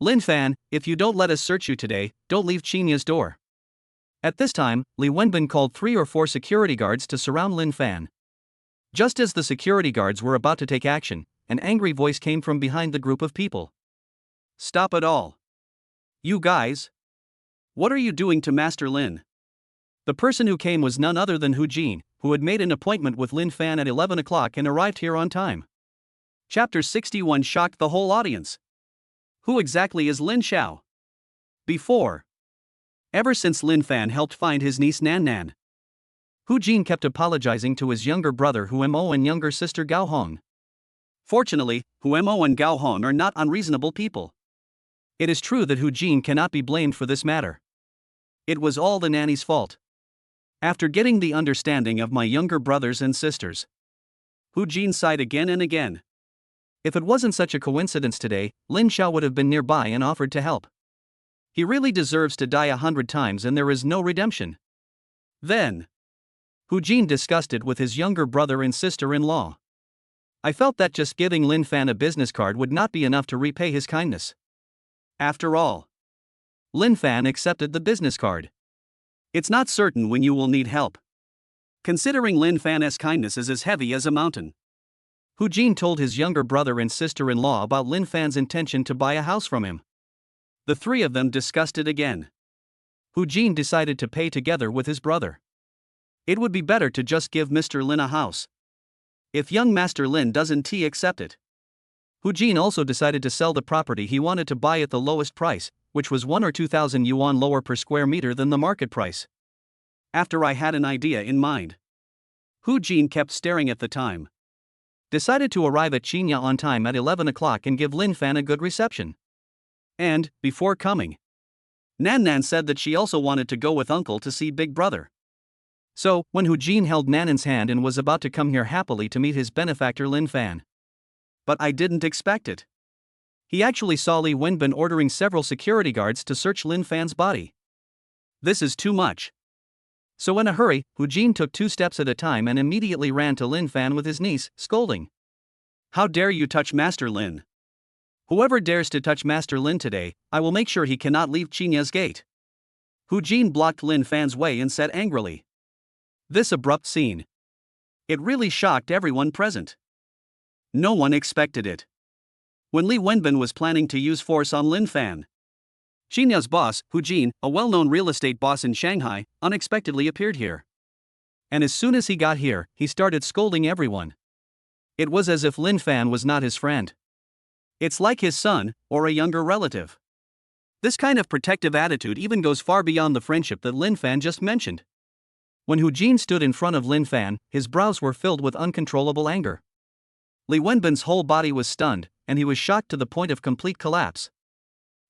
Linfan, if you don't let us search you today, don't leave Qinya's door. At this time, Li Wenbin called 3 or 4 security guards to surround Linfan. Just as the security guards were about to take action, an angry voice came from behind the group of people. Stop it all. You guys. What are you doing to Master Lin? The person who came was none other than Hu Jin, who had made an appointment with Linfan at 11 o'clock and arrived here on time. Chapter 61 shocked the whole audience. Who exactly is Lin Xiao? Before. Ever since Linfan helped find his niece Nan Nan, Hu Jin kept apologizing to his younger brother Hu Mo and younger sister Gao Hong. Fortunately, Hu Mo and Gao Hong are not unreasonable people. It is true that Hu Jin cannot be blamed for this matter. It was all the nanny's fault. After getting the understanding of my younger brothers and sisters, Hu Jin sighed again and again. If it wasn't such a coincidence today, Lin Xiao would have been nearby and offered to help. He really deserves to die 100 times and there is no redemption. Then, Hu Jin discussed it with his younger brother and sister-in-law. I felt that just giving Linfan a business card would not be enough to repay his kindness. After all, Linfan accepted the business card. It's not certain when you will need help. Considering Linfan's kindness is as heavy as a mountain. Hu Jin told his younger brother and sister-in-law about Linfan's intention to buy a house from him. The 3 of them discussed it again. Hu Jin decided to pay together with his brother. It would be better to just give Mr. Lin a house. If young Master Lin doesn't accept it. Hu Jin also decided to sell the property he wanted to buy at the lowest price, which was 1 or 2,000 yuan lower per square meter than the market price. After I had an idea in mind, Hu Jin kept staring at the time. Decided to arrive at Qinya on time at 11 o'clock and give Linfan a good reception. And, before coming, Nan Nan said that she also wanted to go with uncle to see big brother. So, when Hu Jin held Nanan's hand and was about to come here happily to meet his benefactor Linfan. But I didn't expect it. He actually saw Li Wenbin ordering several security guards to search Linfan's body. This is too much. So in a hurry, Hu Jin took 2 steps at a time and immediately ran to Linfan with his niece, scolding. How dare you touch Master Lin? Whoever dares to touch Master Lin today, I will make sure he cannot leave Qinya's gate. Hu Jin blocked Linfan's way and said angrily. This abrupt scene. It really shocked everyone present. No one expected it. When Li Wenbin was planning to use force on Linfan, Qinya's boss, Hu Jin, a well-known real estate boss in Shanghai, unexpectedly appeared here. And as soon as he got here, he started scolding everyone. It was as if Linfan was not his friend. It's like his son, or a younger relative. This kind of protective attitude even goes far beyond the friendship that Linfan just mentioned. When Hu Jin stood in front of Linfan, his brows were filled with uncontrollable anger. Li Wenbin's whole body was stunned, and he was shocked to the point of complete collapse.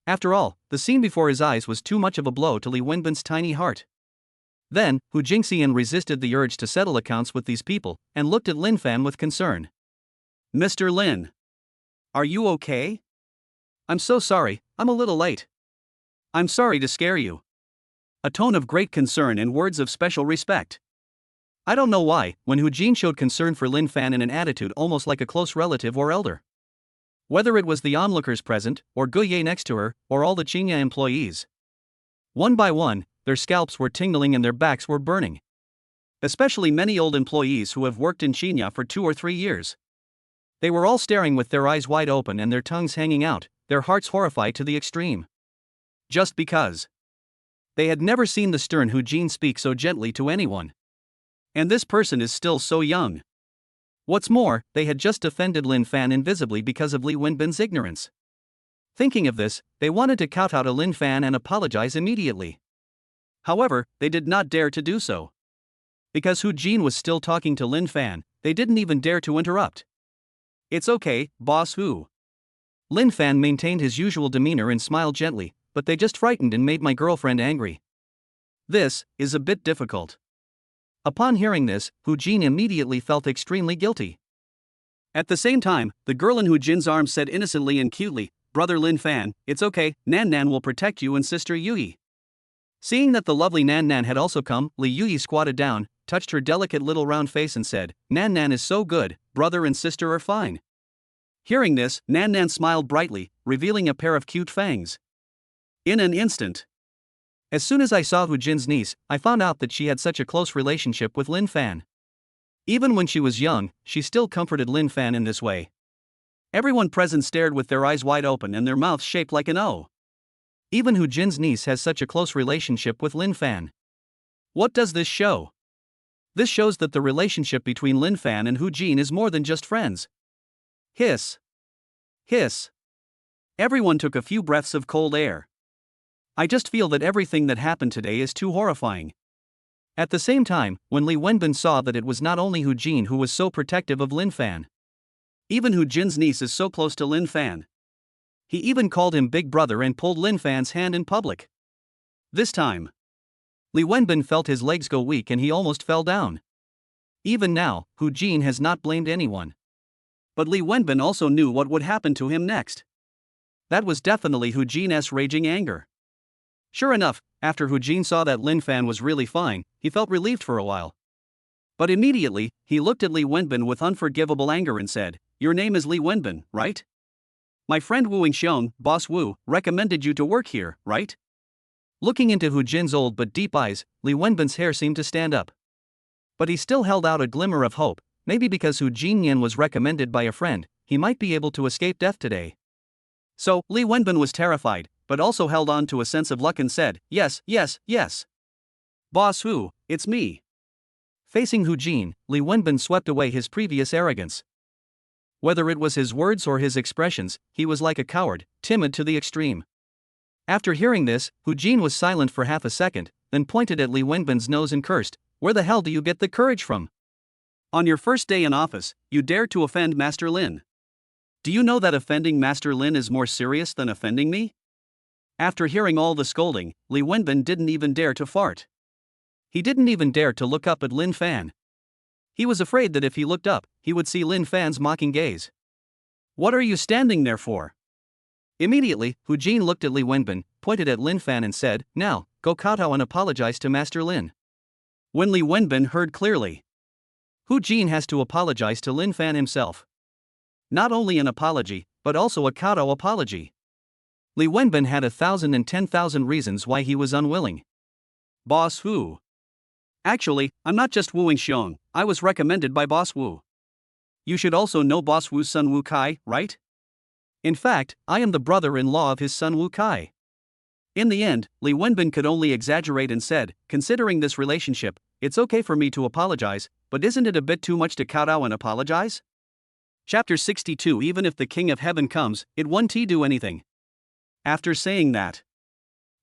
After all, the scene before his eyes was too much of a blow to Li Wenbin's tiny heart. Then, Hu Jingxian resisted the urge to settle accounts with these people, and looked at Linfan with concern. Mr. Lin. Are you okay? I'm so sorry, I'm a little late. I'm sorry to scare you. A tone of great concern and words of special respect. I don't know why, when Hu Jin showed concern for Linfan in an attitude almost like a close relative or elder. Whether it was the onlookers present, or Guye next to her, or all the Qinya employees. One by one, their scalps were tingling and their backs were burning. Especially many old employees who have worked in Qinya for 2 or 3 years. They were all staring with their eyes wide open and their tongues hanging out, their hearts horrified to the extreme. Just because. They had never seen the stern Hu Jin speak so gently to anyone. And this person is still so young. What's more, they had just offended Linfan invisibly because of Li Wenbin's ignorance. Thinking of this, they wanted to kowtow to Linfan and apologize immediately. However, they did not dare to do so. Because Hu Jin was still talking to Linfan, they didn't even dare to interrupt. It's okay, boss Hu. Linfan maintained his usual demeanor and smiled gently, but they just frightened and made my girlfriend angry. This is a bit difficult. Upon hearing this, Hu Jin immediately felt extremely guilty. At the same time, the girl in Hu Jin's arms said innocently and cutely, Brother Linfan, it's okay, Nan Nan will protect you and Sister Yui. Seeing that the lovely Nan Nan had also come, Li Yui squatted down, touched her delicate little round face and said, Nan Nan is so good, brother and sister are fine. Hearing this, Nan Nan smiled brightly, revealing a pair of cute fangs. In an instant. As soon as I saw Hu Jin's niece, I found out that she had such a close relationship with Linfan. Even when she was young, she still comforted Linfan in this way. Everyone present stared with their eyes wide open and their mouths shaped like an O. Even Hu Jin's niece has such a close relationship with Linfan. What does this show? This shows that the relationship between Linfan and Hu Jin is more than just friends. Hiss. Hiss. Everyone took a few breaths of cold air. I just feel that everything that happened today is too horrifying. At the same time, when Li Wenbin saw that it was not only Hu Jin who was so protective of Linfan. Even Hu Jin's niece is so close to Linfan. He even called him big brother and pulled Linfan's hand in public. This time, Li Wenbin felt his legs go weak and he almost fell down. Even now, Hu Jin has not blamed anyone. But Li Wenbin also knew what would happen to him next. That was definitely Hu Jin's raging anger. Sure enough, after Hu Jin saw that Linfan was really fine, he felt relieved for a while. But immediately, he looked at Li Wenbin with unforgivable anger and said, Your name is Li Wenbin, right? My friend Wu Yingxiong, Boss Wu, recommended you to work here, right? Looking into Hu Jin's old but deep eyes, Li Wenbin's hair seemed to stand up. But he still held out a glimmer of hope, maybe because Hu Jinyan was recommended by a friend, he might be able to escape death today. So, Li Wenbin was terrified, but also held on to a sense of luck and said, Yes, yes, yes. Boss Hu, it's me. Facing Hu Jin, Li Wenbin swept away his previous arrogance. Whether it was his words or his expressions, he was like a coward, timid to the extreme. After hearing this, Hu Jin was silent for half a second, then pointed at Li Wenbin's nose and cursed, "Where the hell do you get the courage from? On your first day in office, you dared to offend Master Lin. Do you know that offending Master Lin is more serious than offending me?" After hearing all the scolding, Li Wenbin didn't even dare to fart. He didn't even dare to look up at Linfan. He was afraid that if he looked up, he would see Linfan's mocking gaze. "What are you standing there for?" Immediately, Hu Jin looked at Li Wenbin, pointed at Linfan and said, "Now, go kowtow and apologize to Master Lin." When Li Wenbin heard clearly, Hu Jin has to apologize to Linfan himself. Not only an apology, but also a kowtow apology. Li Wenbin had 1,000 and 10,000 reasons why he was unwilling. Boss Wu. Actually, I'm not just wooing Xiong, I was recommended by Boss Wu. You should also know Boss Wu's son Wu Kai, right? In fact, I am the brother-in-law of his son Wu Kai. In the end, Li Wenbin could only exaggerate and said, "Considering this relationship, it's okay for me to apologize, but isn't it a bit too much to kowtow and apologize?" Chapter 62. Even if the King of Heaven comes, it won't do anything. After saying that,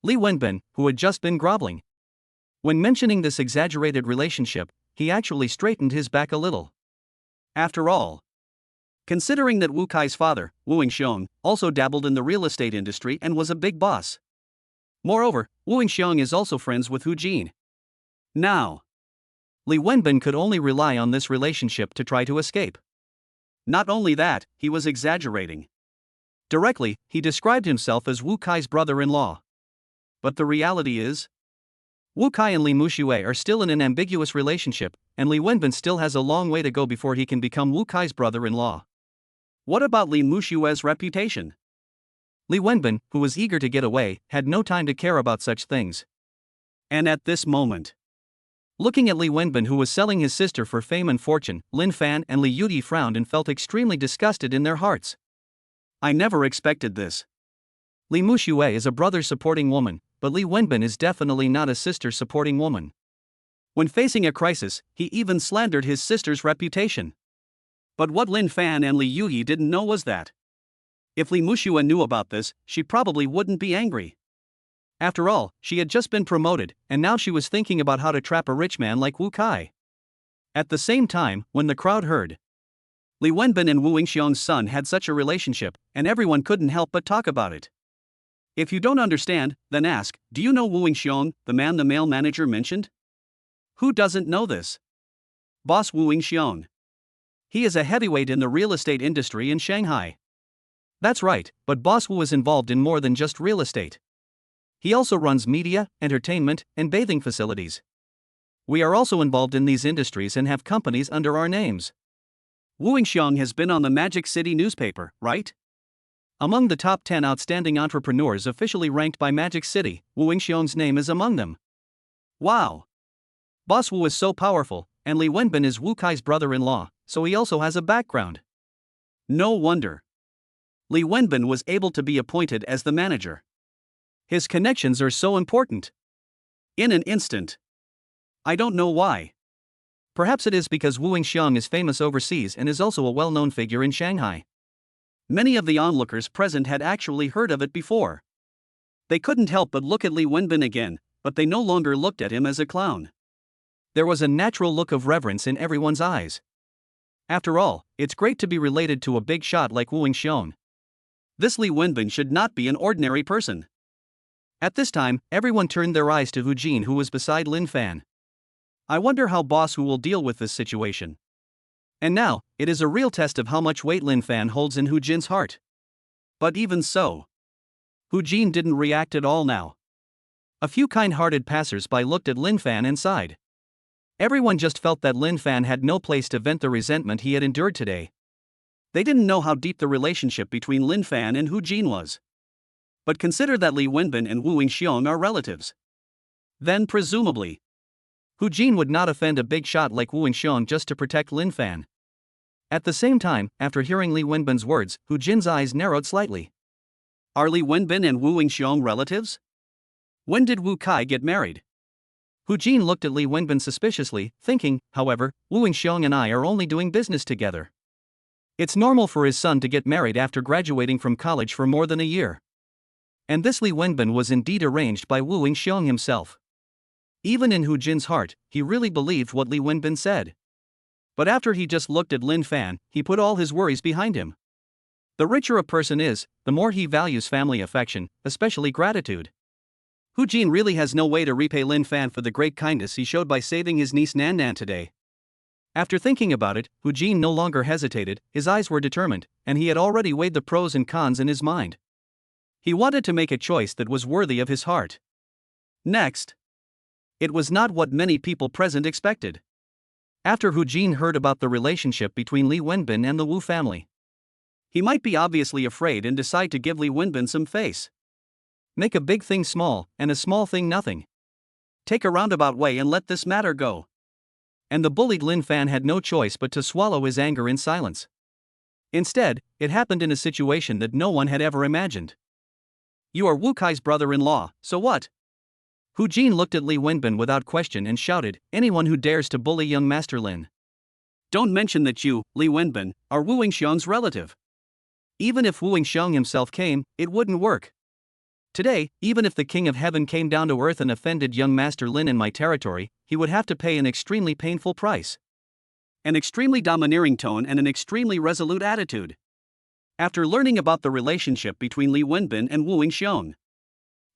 Li Wenbin, who had just been groveling, when mentioning this exaggerated relationship, he actually straightened his back a little. After all, considering that Wu Kai's father, Wu Xiong, also dabbled in the real estate industry and was a big boss. Moreover, Wu Xiong is also friends with Hu Jin. Now, Li Wenbin could only rely on this relationship to try to escape. Not only that, he was exaggerating. Directly, he described himself as Wu Kai's brother-in-law. But the reality is, Wu Kai and Li Muxue are still in an ambiguous relationship, and Li Wenbin still has a long way to go before he can become Wu Kai's brother-in-law. What about Li Muxue's reputation? Li Wenbin, who was eager to get away, had no time to care about such things. And at this moment, looking at Li Wenbin, who was selling his sister for fame and fortune, Linfan and Li Yuyi frowned and felt extremely disgusted in their hearts. I never expected this. Li Muxue is a brother-supporting woman, but Li Wenbin is definitely not a sister-supporting woman. When facing a crisis, he even slandered his sister's reputation. But what Linfan and Li Yuyi didn't know was that if Li Muxue knew about this, she probably wouldn't be angry. After all, she had just been promoted, and now she was thinking about how to trap a rich man like Wu Kai. At the same time, when the crowd heard Li Wenbin and Wu Xiong's son had such a relationship, and everyone couldn't help but talk about it. If you don't understand, then ask, do you know Wu Xiong, the man the male manager mentioned? Who doesn't know this? Boss Wu Xiong. He is a heavyweight in the real estate industry in Shanghai. That's right, but Boss Wu is involved in more than just real estate. He also runs media, entertainment, and bathing facilities. We are also involved in these industries and have companies under our names. Wu Xiong has been on the Magic City newspaper, right? Among the top 10 outstanding entrepreneurs officially ranked by Magic City, Wu Xiong's name is among them. Wow! Boss Wu is so powerful, and Li Wenbin is Wu Kai's brother-in-law, so he also has a background. No wonder Li Wenbin was able to be appointed as the manager. His connections are so important. In an instant. I don't know why. Perhaps it is because Wu Xiong is famous overseas and is also a well-known figure in Shanghai. Many of the onlookers present had actually heard of it before. They couldn't help but look at Li Wenbin again, but they no longer looked at him as a clown. There was a natural look of reverence in everyone's eyes. After all, it's great to be related to a big shot like Wu Xiong. This Li Wenbin should not be an ordinary person. At this time, everyone turned their eyes to Hu Jin, who was beside Linfan. I wonder how Boss Wu will deal with this situation. And now, it is a real test of how much weight Linfan holds in Hu Jin's heart. But even so, Hu Jin didn't react at all now. A few kind-hearted passers-by looked at Linfan and sighed. Everyone just felt that Linfan had no place to vent the resentment he had endured today. They didn't know how deep the relationship between Linfan and Hu Jin was. But consider that Li Wenbin and Wu Xiong are relatives. Then presumably, Hu Jin would not offend a big shot like Wu Xiong just to protect Linfan. At the same time, after hearing Li Wenbin's words, Hu Jin's eyes narrowed slightly. Are Li Wenbin and Wu Xiong relatives? When did Wu Kai get married? Hu Jin looked at Li Wenbin suspiciously, thinking, however, Wu Xiong and I are only doing business together. It's normal for his son to get married after graduating from college for more than a year. And this Li Wenbin was indeed arranged by Wu Xiong himself. Even in Hu Jin's heart, he really believed what Li Wenbin said. But after he just looked at Linfan, he put all his worries behind him. The richer a person is, the more he values family affection, especially gratitude. Hu Jin really has no way to repay Linfan for the great kindness he showed by saving his niece Nan Nan today. After thinking about it, Hu Jin no longer hesitated, his eyes were determined, and he had already weighed the pros and cons in his mind. He wanted to make a choice that was worthy of his heart. Next. It was not what many people present expected. After Hu Jin heard about the relationship between Li Wenbin and the Wu family, he might be obviously afraid and decide to give Li Wenbin some face. Make a big thing small, and a small thing nothing. Take a roundabout way and let this matter go. And the bullied Linfan had no choice but to swallow his anger in silence. Instead, it happened in a situation that no one had ever imagined. You are Wu Kai's brother-in-law, so what? Hu Jin looked at Li Wenbin without question and shouted, anyone who dares to bully young Master Lin. Don't mention that you, Li Wenbin, are Wu Xiong's relative. Even if Wu Xiong himself came, it wouldn't work. Today, even if the King of Heaven came down to earth and offended young Master Lin in my territory, he would have to pay an extremely painful price. An extremely domineering tone and an extremely resolute attitude. After learning about the relationship between Li Wenbin and Wu Xiong,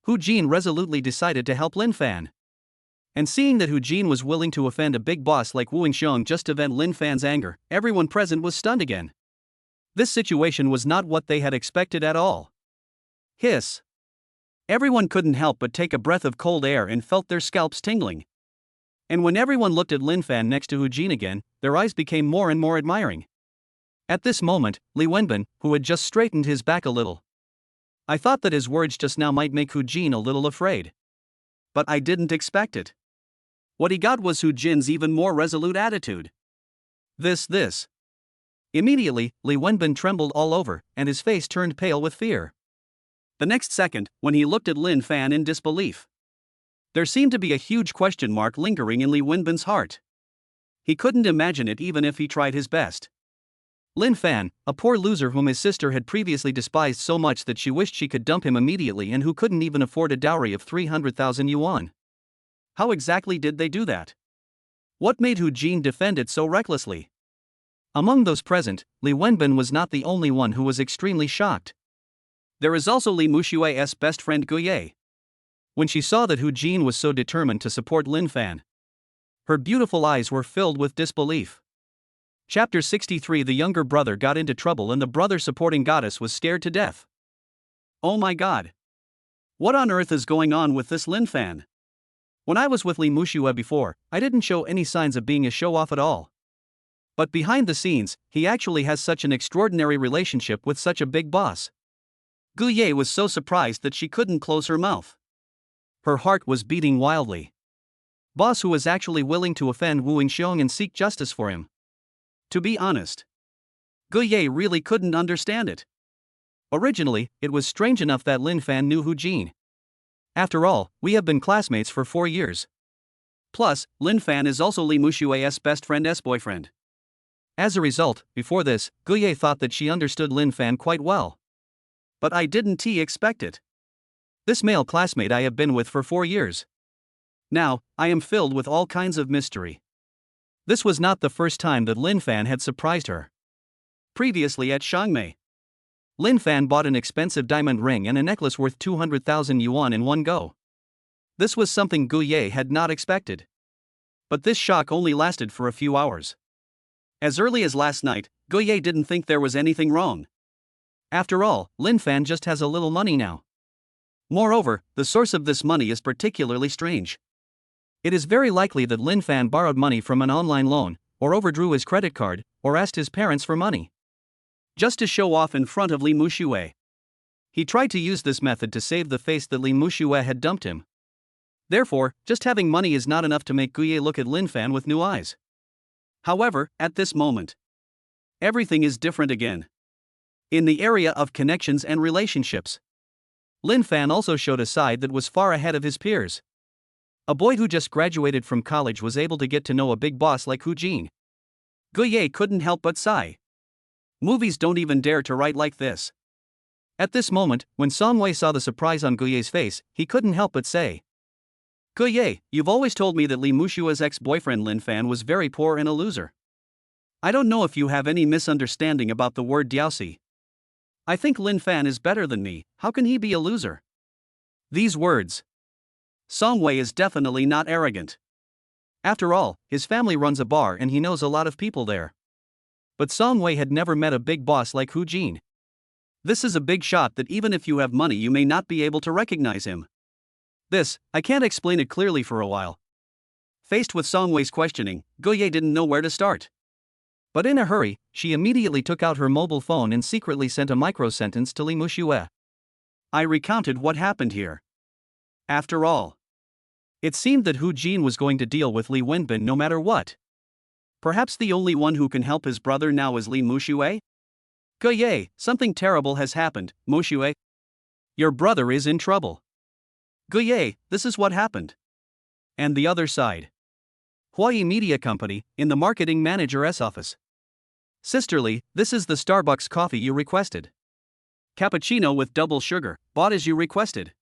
Hu Jin resolutely decided to help Linfan. And seeing that Hu Jin was willing to offend a big boss like Wu Xiong just to vent Linfan's anger, everyone present was stunned again. This situation was not what they had expected at all. Hiss. Everyone couldn't help but take a breath of cold air and felt their scalps tingling. And when everyone looked at Linfan next to Hu Jin again, their eyes became more and more admiring. At this moment, Li Wenbin, who had just straightened his back a little. I thought that his words just now might make Hu Jin a little afraid. But I didn't expect it. What he got was Hu Jin's even more resolute attitude. This. Immediately, Li Wenbin trembled all over, and his face turned pale with fear. The next second, when he looked at Linfan in disbelief, there seemed to be a huge question mark lingering in Li Wenbin's heart. He couldn't imagine it even if he tried his best. Linfan, a poor loser whom his sister had previously despised so much that she wished she could dump him immediately and who couldn't even afford a dowry of 300,000 yuan. How exactly did they do that? What made Hu Jin defend it so recklessly? Among those present, Li Wenbin was not the only one who was extremely shocked. There is also Li Mushue's best friend Guye. When she saw that Hu Jin was so determined to support Linfan, her beautiful eyes were filled with disbelief. Chapter 63. The younger brother got into trouble and the brother supporting goddess was scared to death. Oh my god. What on earth is going on with this Linfan? When I was with Li Mushue before, I didn't show any signs of being a show-off at all. But behind the scenes, he actually has such an extraordinary relationship with such a big boss. Guye was so surprised that she couldn't close her mouth. Her heart was beating wildly. Boss who was actually willing to offend Wu Xiong and seek justice for him. To be honest, Guye really couldn't understand it. Originally, it was strange enough that Linfan knew Hu Jin. After all, we have been classmates for 4 years. Plus, Linfan is also Li Mushue's best friend's boyfriend. As a result, before this, Guye thought that she understood Linfan quite well. But I didn't expect it. This male classmate I have been with for 4 years. Now, I am filled with all kinds of mystery. This was not the first time that Linfan had surprised her. Previously at Shangmei, Linfan bought an expensive diamond ring and a necklace worth 200,000 yuan in one go. This was something Guye had not expected. But this shock only lasted for a few hours. As early as last night, Guye didn't think there was anything wrong. After all, Linfan just has a little money now. Moreover, the source of this money is particularly strange. It is very likely that Linfan borrowed money from an online loan, or overdrew his credit card, or asked his parents for money. Just to show off in front of Li Mushue. He tried to use this method to save the face that Li Mushue had dumped him. Therefore, just having money is not enough to make Guye look at Linfan with new eyes. However, at this moment, everything is different again. In the area of connections and relationships, Linfan also showed a side that was far ahead of his peers. A boy who just graduated from college was able to get to know a big boss like Hu Jin. Guye couldn't help but sigh. Movies don't even dare to write like this. At this moment, when Songwei saw the surprise on Guye's face, he couldn't help but say, Guye, you've always told me that Li Mushua's ex-boyfriend Linfan was very poor and a loser. I don't know if you have any misunderstanding about the word diaosi. I think Linfan is better than me, how can he be a loser? These words. Songwei is definitely not arrogant. After all, his family runs a bar and he knows a lot of people there. But Songwei had never met a big boss like Hu Jin. This is a big shot that even if you have money you may not be able to recognize him. This, I can't explain it clearly for a while. Faced with Songwei's questioning, Guye didn't know where to start. But in a hurry, she immediately took out her mobile phone and secretly sent a micro-sentence to Li Mushue. I recounted what happened here. After all, it seemed that Hu Jin was going to deal with Li Wenbin no matter what. Perhaps the only one who can help his brother now is Li Mushue? Guye, something terrible has happened, Mushue. Your brother is in trouble. Guye, this is what happened. And the other side. Huayi Media Company, in the marketing manager's office. Sisterly, this is the Starbucks coffee you requested. Cappuccino with double sugar, bought as you requested.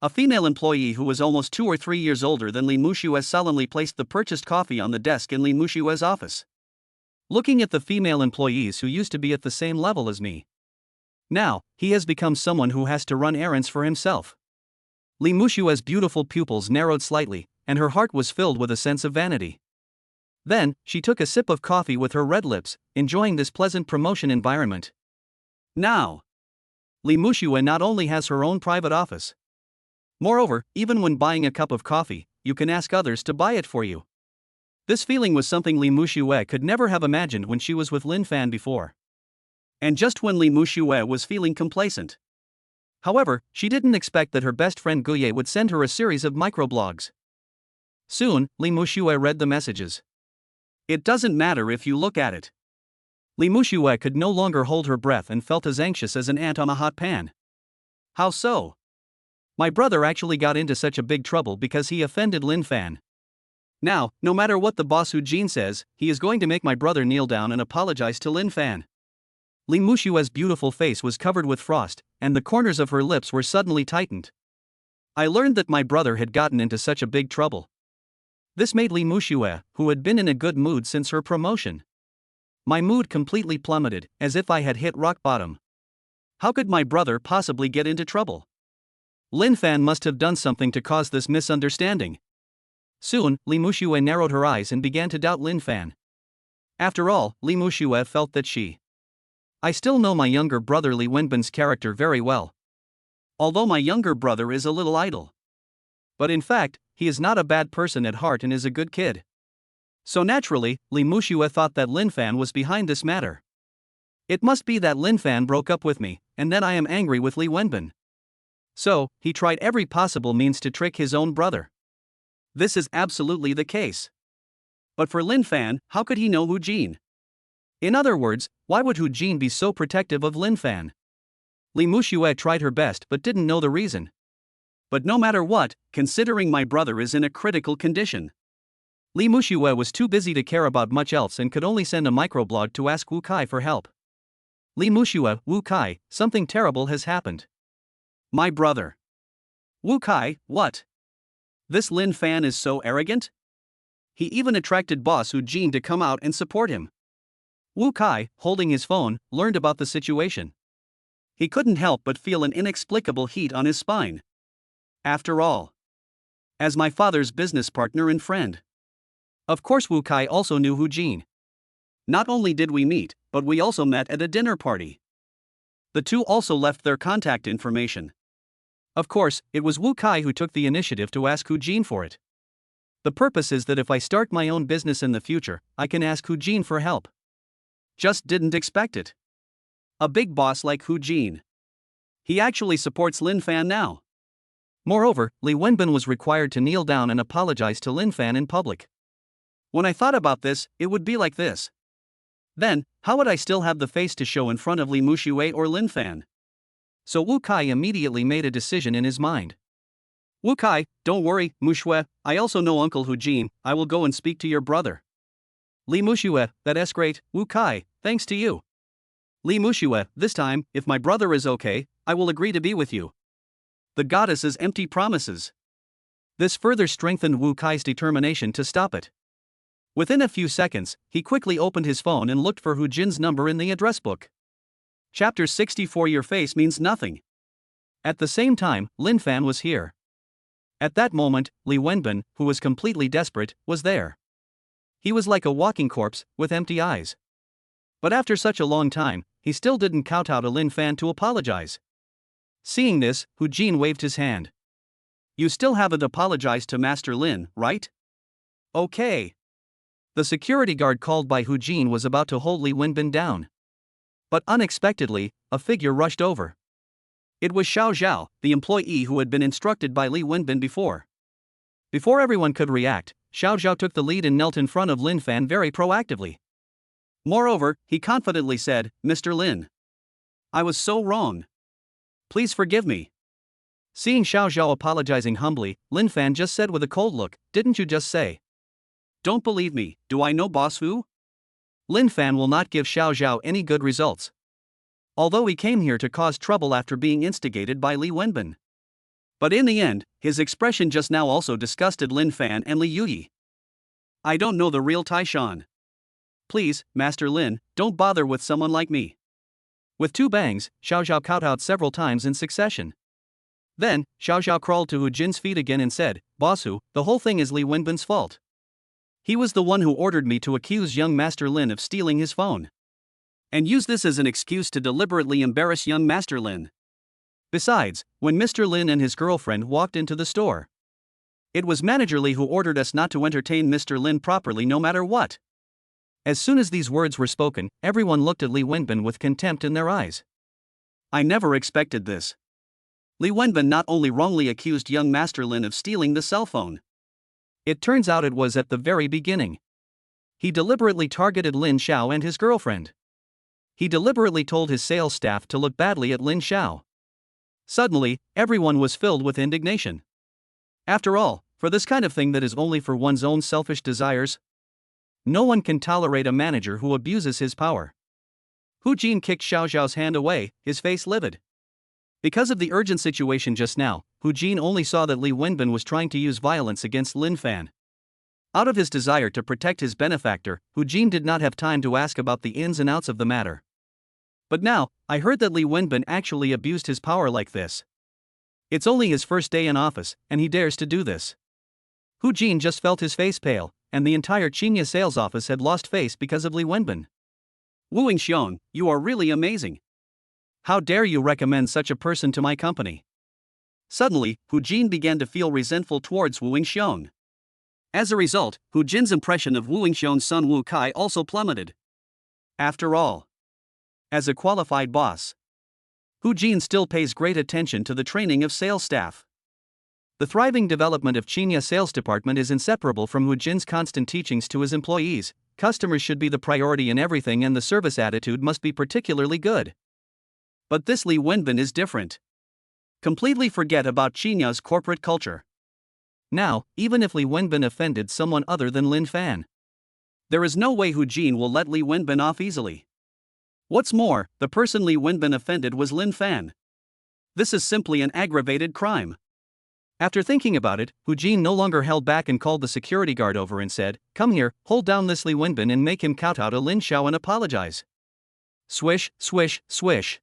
A female employee who was almost 2 or 3 years older than Li Mushue solemnly placed the purchased coffee on the desk in Li Mushue's office. Looking at the female employees who used to be at the same level as me. Now, he has become someone who has to run errands for himself. Li Mushue's beautiful pupils narrowed slightly, and her heart was filled with a sense of vanity. Then, she took a sip of coffee with her red lips, enjoying this pleasant promotion environment. Now, Li Mushue not only has her own private office. Moreover, even when buying a cup of coffee, you can ask others to buy it for you. This feeling was something Li Mushue could never have imagined when she was with Linfan before. And just when Li Mushue was feeling complacent. However, she didn't expect that her best friend Guye would send her a series of microblogs. Soon, Li Mushue read the messages. It doesn't matter if you look at it. Li Mushue could no longer hold her breath and felt as anxious as an ant on a hot pan. How so? My brother actually got into such a big trouble because he offended Linfan. Now, no matter what the boss Hu Jin says, he is going to make my brother kneel down and apologize to Linfan. Li Mushue's beautiful face was covered with frost, and the corners of her lips were suddenly tightened. I learned that my brother had gotten into such a big trouble. This made Li Mushue, who had been in a good mood since her promotion. My mood completely plummeted, as if I had hit rock bottom. How could my brother possibly get into trouble? Linfan must have done something to cause this misunderstanding. Soon, Li Mushue narrowed her eyes and began to doubt Linfan. After all, Li Mushue felt that I still know my younger brother Li Wenbin's character very well. Although my younger brother is a little idle. But in fact, he is not a bad person at heart and is a good kid. So naturally, Li Mushue thought that Linfan was behind this matter. It must be that Linfan broke up with me, and then I am angry with Li Wenbin. So, he tried every possible means to trick his own brother. This is absolutely the case. But for Linfan, how could he know Hu Jin? In other words, why would Hu Jin be so protective of Linfan? Li Mushue tried her best but didn't know the reason. But no matter what, considering my brother is in a critical condition. Li Mushue was too busy to care about much else and could only send a microblog to ask Wu Kai for help. Li Mushue, Wu Kai, something terrible has happened. My brother. Wu Kai, what? This Linfan is so arrogant? He even attracted boss Hu Jin to come out and support him. Wu Kai, holding his phone, learned about the situation. He couldn't help but feel an inexplicable heat on his spine. After all, as my father's business partner and friend. Of course Wu Kai also knew Hu Jin. Not only did we meet, but we also met at a dinner party. The two also left their contact information. Of course, it was Wu Kai who took the initiative to ask Hu Jin for it. The purpose is that if I start my own business in the future, I can ask Hu Jin for help. Just didn't expect it. A big boss like Hu Jin. He actually supports Linfan now. Moreover, Li Wenbin was required to kneel down and apologize to Linfan in public. When I thought about this, it would be like this. Then, how would I still have the face to show in front of Li Mushue or Linfan? So Wu Kai immediately made a decision in his mind. Wu Kai, don't worry, Mushue, I also know Uncle Hu Jin, I will go and speak to your brother. Li Mushue, that's great, Wu Kai, thanks to you. Li Mushue, this time, if my brother is okay, I will agree to be with you. The goddess's empty promises. This further strengthened Wu Kai's determination to stop it. Within a few seconds, he quickly opened his phone and looked for Hu Jin's number in the address book. Chapter 64. Your face means nothing. At the same time, Linfan was here. At that moment, Li Wenbin, who was completely desperate, was there. He was like a walking corpse, with empty eyes. But after such a long time, he still didn't kowtow to Linfan to apologize. Seeing this, Hu Jin waved his hand. You still haven't apologized to Master Lin, right? Okay. The security guard called by Hu Jin was about to hold Li Wenbin down. But unexpectedly, a figure rushed over. It was Xiao Zhao, the employee who had been instructed by Li Wenbin before. Before everyone could react, Xiao Zhao took the lead and knelt in front of Linfan very proactively. Moreover, he confidently said, Mr. Lin. I was so wrong. Please forgive me. Seeing Xiao Zhao apologizing humbly, Linfan just said with a cold look, didn't you just say? Don't believe me, do I know Boss Hu? Linfan will not give Xiao Zhao any good results. Although he came here to cause trouble after being instigated by Li Wenbin. But in the end, his expression just now also disgusted Linfan and Li Yuyi. I don't know the real Taishan. Please, Master Lin, don't bother with someone like me. With two bangs, Xiao Zhao kowtowed several times in succession. Then, Xiao Zhao crawled to Hu Jin's feet again and said, Boss Hu, the whole thing is Li Wenbin's fault. He was the one who ordered me to accuse young Master Lin of stealing his phone. And use this as an excuse to deliberately embarrass young Master Lin. Besides, when Mr. Lin and his girlfriend walked into the store, it was Manager Li who ordered us not to entertain Mr. Lin properly no matter what. As soon as these words were spoken, everyone looked at Li Wenbin with contempt in their eyes. I never expected this. Li Wenbin not only wrongly accused young Master Lin of stealing the cell phone. It turns out it was at the very beginning. He deliberately targeted Lin Xiao and his girlfriend. He deliberately told his sales staff to look badly at Lin Xiao. Suddenly, everyone was filled with indignation. After all, for this kind of thing that is only for one's own selfish desires, no one can tolerate a manager who abuses his power. Hu Jin kicked Xiao Zhao's hand away, his face livid. Because of the urgent situation just now, Hu Jin only saw that Li Wenbin was trying to use violence against Linfan. Out of his desire to protect his benefactor, Hu Jin did not have time to ask about the ins and outs of the matter. But now, I heard that Li Wenbin actually abused his power like this. It's only his first day in office, and he dares to do this. Hu Jin just felt his face pale, and the entire Qingya sales office had lost face because of Li Wenbin. Wu Xiong, you are really amazing. How dare you recommend such a person to my company? Suddenly, Hu Jin began to feel resentful towards Wu Xiong. As a result, Hu Jin's impression of Wu Xiong's son Wu Kai also plummeted. After all, as a qualified boss, Hu Jin still pays great attention to the training of sales staff. The thriving development of Qingya sales department is inseparable from Hu Jin's constant teachings to his employees. Customers should be the priority in everything and the service attitude must be particularly good. But this Li Wenbin is different. Completely forget about Qingya's corporate culture. Now, even if Li Wenbin offended someone other than Linfan, there is no way Hu Jin will let Li Wenbin off easily. What's more, the person Li Wenbin offended was Linfan. This is simply an aggravated crime. After thinking about it, Hu Jin no longer held back and called the security guard over and said, Come here, hold down this Li Wenbin and make him kowtow to Lin Xiao and apologize. Swish, swish, swish.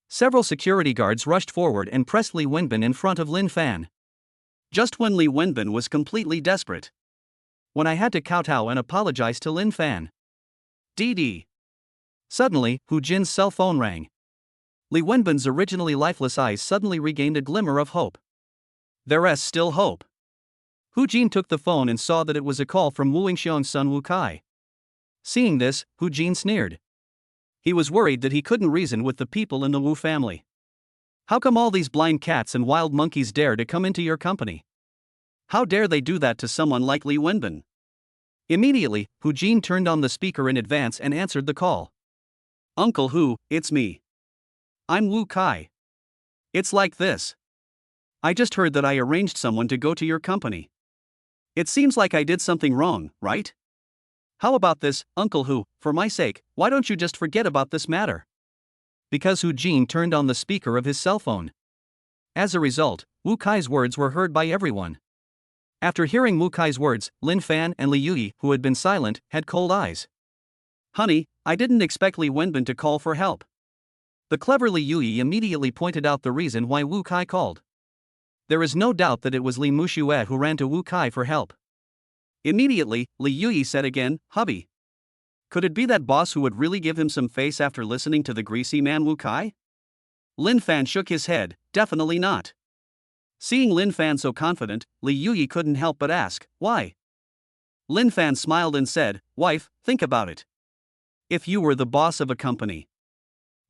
Several security guards rushed forward and pressed Li Wenbin in front of Linfan. Just when Li Wenbin was completely desperate. When I had to kowtow and apologize to Linfan. DD. Suddenly, Hu Jin's cell phone rang. Li Wenbin's originally lifeless eyes suddenly regained a glimmer of hope. There's still hope. Hu Jin took the phone and saw that it was a call from Wu Xiong's son Wu Kai. Seeing this, Hu Jin sneered. He was worried that he couldn't reason with the people in the Wu family. How come all these blind cats and wild monkeys dare to come into your company? How dare they do that to someone like Li Wenbin? Immediately, Hu Jin turned on the speaker in advance and answered the call. Uncle Hu, it's me. I'm Wu Kai. It's like this. I just heard that I arranged someone to go to your company. It seems like I did something wrong, right? How about this, Uncle Hu, for my sake, why don't you just forget about this matter? because Hu Jin turned on the speaker of his cell phone. As a result, Wu Kai's words were heard by everyone. After hearing Wu Kai's words, Linfan and Li Yuyi, who had been silent, had cold eyes. "Honey, I didn't expect Li Wenbin to call for help." The clever Li Yuyi immediately pointed out the reason why Wu Kai called. There is no doubt that it was Li Muxue who ran to Wu Kai for help. Immediately, Li Yuyi said again, "Hubby. Could it be that boss who would really give him some face after listening to the greasy man Wu Kai?" Linfan shook his head, "Definitely not." Seeing Linfan so confident, Li Yuyi couldn't help but ask, "Why?" Linfan smiled and said, "Wife, think about it. If you were the boss of a company,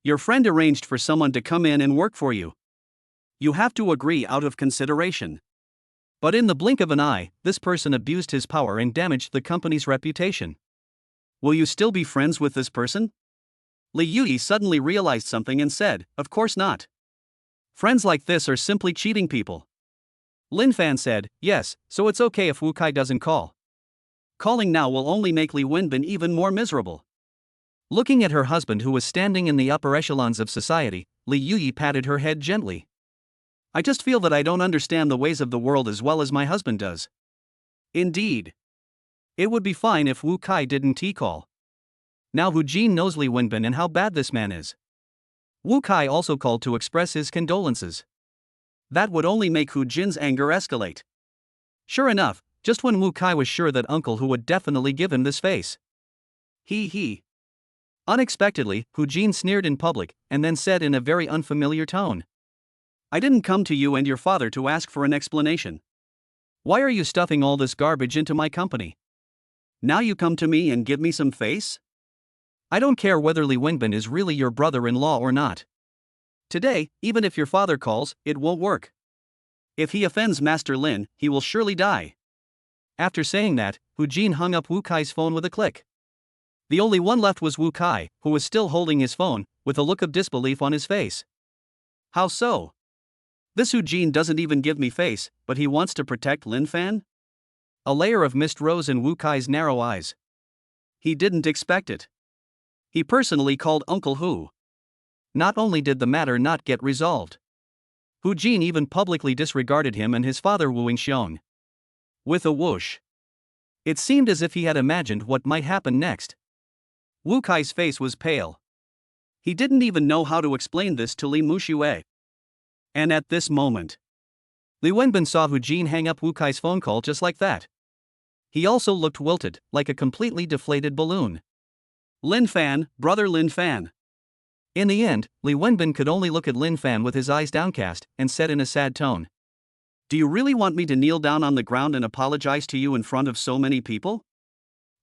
your friend arranged for someone to come in and work for you. You have to agree out of consideration. But in the blink of an eye, this person abused his power and damaged the company's reputation. Will you still be friends with this person?" Li Yuyi suddenly realized something and said, "Of course not. Friends like this are simply cheating people." Linfan said, "Yes, so it's okay if Wu Kai doesn't call. Calling now will only make Li Wenbin even more miserable." Looking at her husband who was standing in the upper echelons of society, Li Yuyi patted her head gently. "I just feel that I don't understand the ways of the world as well as my husband does." Indeed. It would be fine if Wu Kai didn't call. Now Hu Jin knows Li Wenbin and how bad this man is. Wu Kai also called to express his condolences. That would only make Hu Jin's anger escalate. Sure enough, just when Wu Kai was sure that uncle Hu would definitely give him this face. He. Unexpectedly, Hu Jin sneered in public, and then said in a very unfamiliar tone, "I didn't come to you and your father to ask for an explanation. Why are you stuffing all this garbage into my company? Now you come to me and give me some face? I don't care whether Li Wenbin is really your brother-in-law or not. Today, even if your father calls, it won't work. If he offends Master Lin, he will surely die." After saying that, Hu Jin hung up Wu Kai's phone with a click. The only one left was Wu Kai, who was still holding his phone, with a look of disbelief on his face. "How so? This Hu Jin doesn't even give me face, but he wants to protect Linfan?" A layer of mist rose in Wu Kai's narrow eyes. He didn't expect it. He personally called Uncle Hu. Not only did the matter not get resolved, Hu Jin even publicly disregarded him and his father Wu Yingxiong. With a whoosh, it seemed as if he had imagined what might happen next. Wu Kai's face was pale. He didn't even know how to explain this to Li Muxue. And at this moment, Li Wenbin saw Hu Jin hang up Wu Kai's phone call just like that. He also looked wilted, like a completely deflated balloon. "Linfan, brother Linfan." In the end, Li Wenbin could only look at Linfan with his eyes downcast, and said in a sad tone, "Do you really want me to kneel down on the ground and apologize to you in front of so many people?"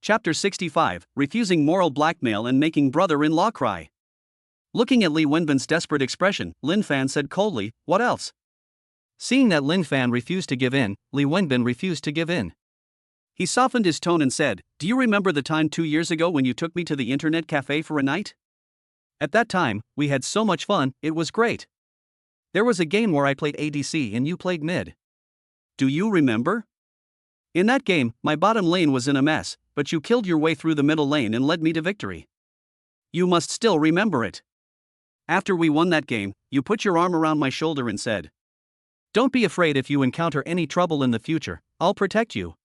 Chapter 65, Refusing Moral Blackmail and Making Brother-in-Law Cry. Looking at Li Wenbin's desperate expression, Linfan said coldly, "What else?" Seeing that Linfan refused to give in, Li Wenbin refused to give in. He softened his tone and said, "Do you remember the time 2 years ago when you took me to the internet cafe for a night? At that time, we had so much fun, it was great. There was a game where I played ADC and you played mid. Do you remember? In that game, my bottom lane was in a mess, but you killed your way through the middle lane and led me to victory. You must still remember it. After we won that game, you put your arm around my shoulder and said, 'Don't be afraid if you encounter any trouble in the future, I'll protect you.'"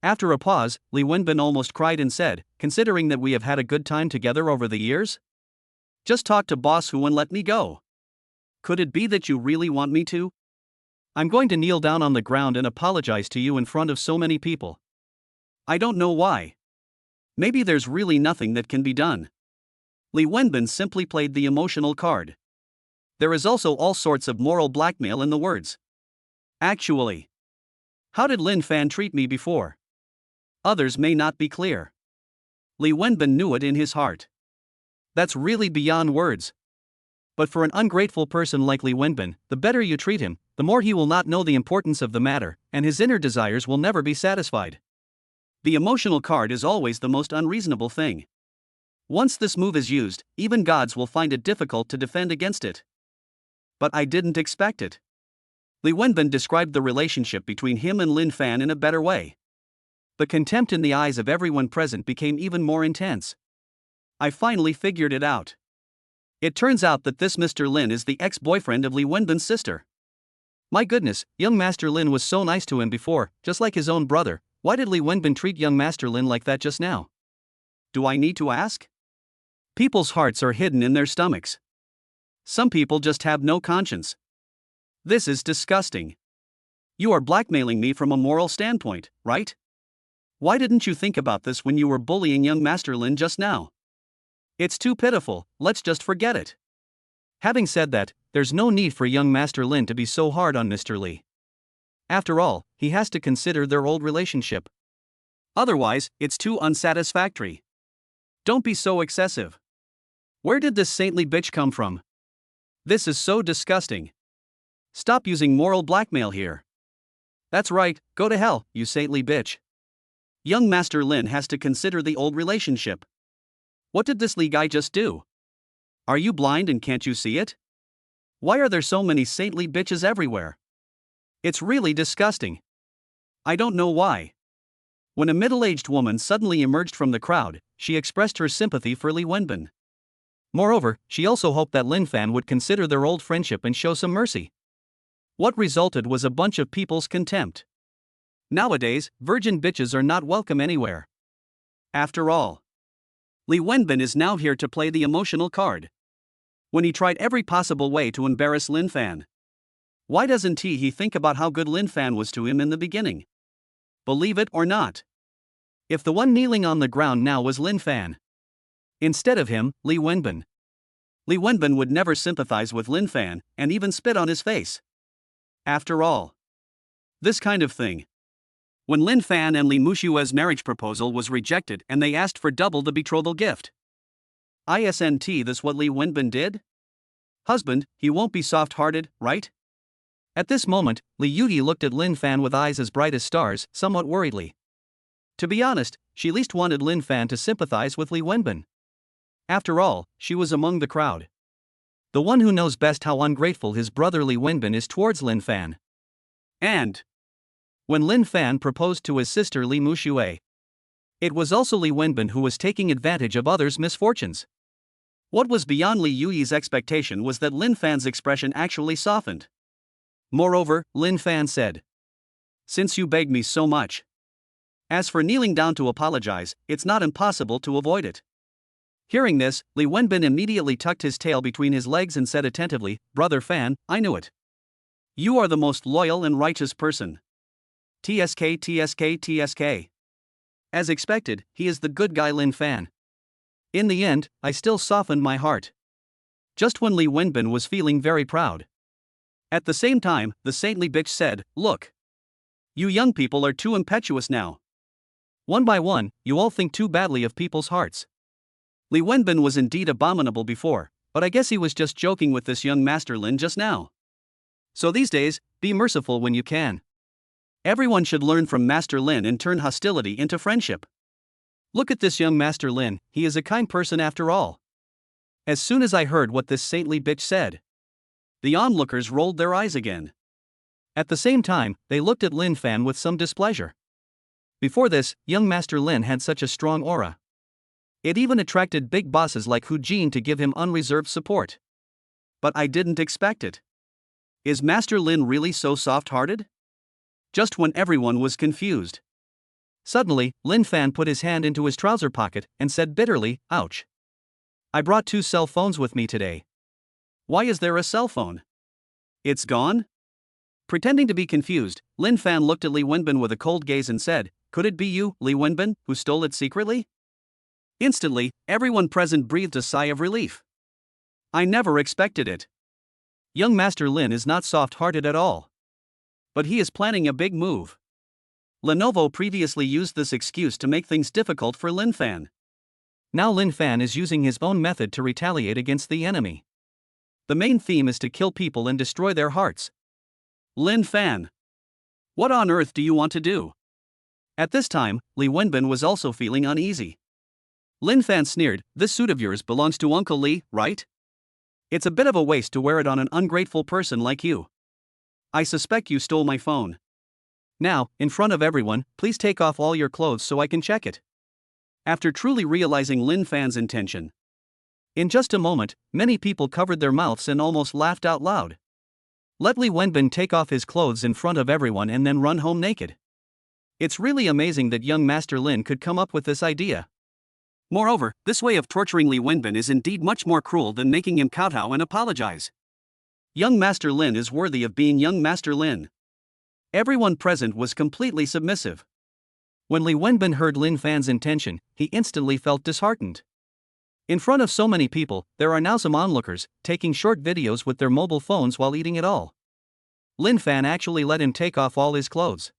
After a pause, Li Wenbin almost cried and said, "Considering that we have had a good time together over the years? Just talk to Boss Hu and let me go. Could it be that you really want me to? I'm going to kneel down on the ground and apologize to you in front of so many people. I don't know why. Maybe there's really nothing that can be done." Li Wenbin simply played the emotional card. There is also all sorts of moral blackmail in the words. Actually, how did Linfan treat me before? Others may not be clear. Li Wenbin knew it in his heart. That's really beyond words. But for an ungrateful person like Li Wenbin, the better you treat him, the more he will not know the importance of the matter, and his inner desires will never be satisfied. The emotional card is always the most unreasonable thing. Once this move is used, even gods will find it difficult to defend against it. But I didn't expect it. Li Wenbin described the relationship between him and Linfan in a better way. The contempt in the eyes of everyone present became even more intense. I finally figured it out. It turns out that this Mr. Lin is the ex-boyfriend of Li Wenbin's sister. My goodness, young Master Lin was so nice to him before, just like his own brother. Why did Li Wenbin treat young Master Lin like that just now? Do I need to ask? People's hearts are hidden in their stomachs. Some people just have no conscience. This is disgusting. You are blackmailing me from a moral standpoint, right? Why didn't you think about this when you were bullying young Master Lin just now? It's too pitiful, let's just forget it. Having said that, there's no need for young Master Lin to be so hard on Mr. Li. After all, he has to consider their old relationship. Otherwise, it's too unsatisfactory. Don't be so excessive. Where did this saintly bitch come from? This is so disgusting. Stop using moral blackmail here. That's right, go to hell, you saintly bitch. Young Master Lin has to consider the old relationship. What did this Li guy just do? Are you blind and can't you see it? Why are there so many saintly bitches everywhere? It's really disgusting. I don't know why. When a middle-aged woman suddenly emerged from the crowd, she expressed her sympathy for Li Wenbin. Moreover, she also hoped that Linfan would consider their old friendship and show some mercy. What resulted was a bunch of people's contempt. Nowadays, virgin bitches are not welcome anywhere. After all, Li Wenbin is now here to play the emotional card. When he tried every possible way to embarrass Linfan. Why doesn't he think about how good Linfan was to him in the beginning? Believe it or not. If the one kneeling on the ground now was Linfan. Instead of him, Li Wenbin. Li Wenbin would never sympathize with Linfan, and even spit on his face. After all. This kind of thing. When Linfan and Li Mushue's marriage proposal was rejected and they asked for double the betrothal gift. Isn't this what Li Wenbin did? Husband, he won't be soft-hearted, right? At this moment, Li Yuyi looked at Linfan with eyes as bright as stars, somewhat worriedly. To be honest, she least wanted Linfan to sympathize with Li Wenbin. After all, she was among the crowd. The one who knows best how ungrateful his brother Li Wenbin is towards Linfan. And when Linfan proposed to his sister Li Mushue, it was also Li Wenbin who was taking advantage of others' misfortunes. What was beyond Li Yuyi's expectation was that Linfan's expression actually softened. Moreover, Linfan said, "Since you begged me so much. As for kneeling down to apologize, it's not impossible to avoid it." Hearing this, Li Wenbin immediately tucked his tail between his legs and said attentively, "Brother Fan, I knew it. You are the most loyal and righteous person. TSK TSK TSK. As expected, he is the good guy Linfan." In the end, I still softened my heart. Just when Li Wenbin was feeling very proud. At the same time, the saintly bitch said, "Look. You young people are too impetuous now. One by one, you all think too badly of people's hearts." Li Wenbin was indeed abominable before, but I guess he was just joking with this young Master Lin just now. So these days, be merciful when you can. Everyone should learn from Master Lin and turn hostility into friendship. Look at this young Master Lin, he is a kind person after all. As soon as I heard what this saintly bitch said, the onlookers rolled their eyes again. At the same time, they looked at Linfan with some displeasure. Before this, young Master Lin had such a strong aura. It even attracted big bosses like Hu Jin to give him unreserved support. But I didn't expect it. Is Master Lin really so soft-hearted? Just when everyone was confused. Suddenly, Linfan put his hand into his trouser pocket and said bitterly, "Ouch. I brought 2 cell phones with me today. Why is there a cell phone? It's gone?" Pretending to be confused, Linfan looked at Li Wenbin with a cold gaze and said, "Could it be you, Li Wenbin, who stole it secretly?" Instantly, everyone present breathed a sigh of relief. I never expected it. Young Master Lin is not soft-hearted at all. But he is planning a big move. Lenovo previously used this excuse to make things difficult for Linfan. Now Linfan is using his own method to retaliate against the enemy. The main theme is to kill people and destroy their hearts. Linfan. What on earth do you want to do? At this time, Li Wenbin was also feeling uneasy. Linfan sneered, "This suit of yours belongs to Uncle Li, right? It's a bit of a waste to wear it on an ungrateful person like you. I suspect you stole my phone. Now, in front of everyone, please take off all your clothes so I can check it." After truly realizing Linfan's intention, In just a moment, many people covered their mouths and almost laughed out loud. Let Li Wenbin take off his clothes in front of everyone and then run home naked. It's really amazing that young Master Lin could come up with this idea. Moreover, this way of torturing Li Wenbin is indeed much more cruel than making him kowtow and apologize. Young Master Lin is worthy of being young Master Lin. Everyone present was completely submissive. When Li Wenbin heard Linfan's intention, he instantly felt disheartened. In front of so many people, there are now some onlookers, taking short videos with their mobile phones while eating it all. Linfan actually let him take off all his clothes.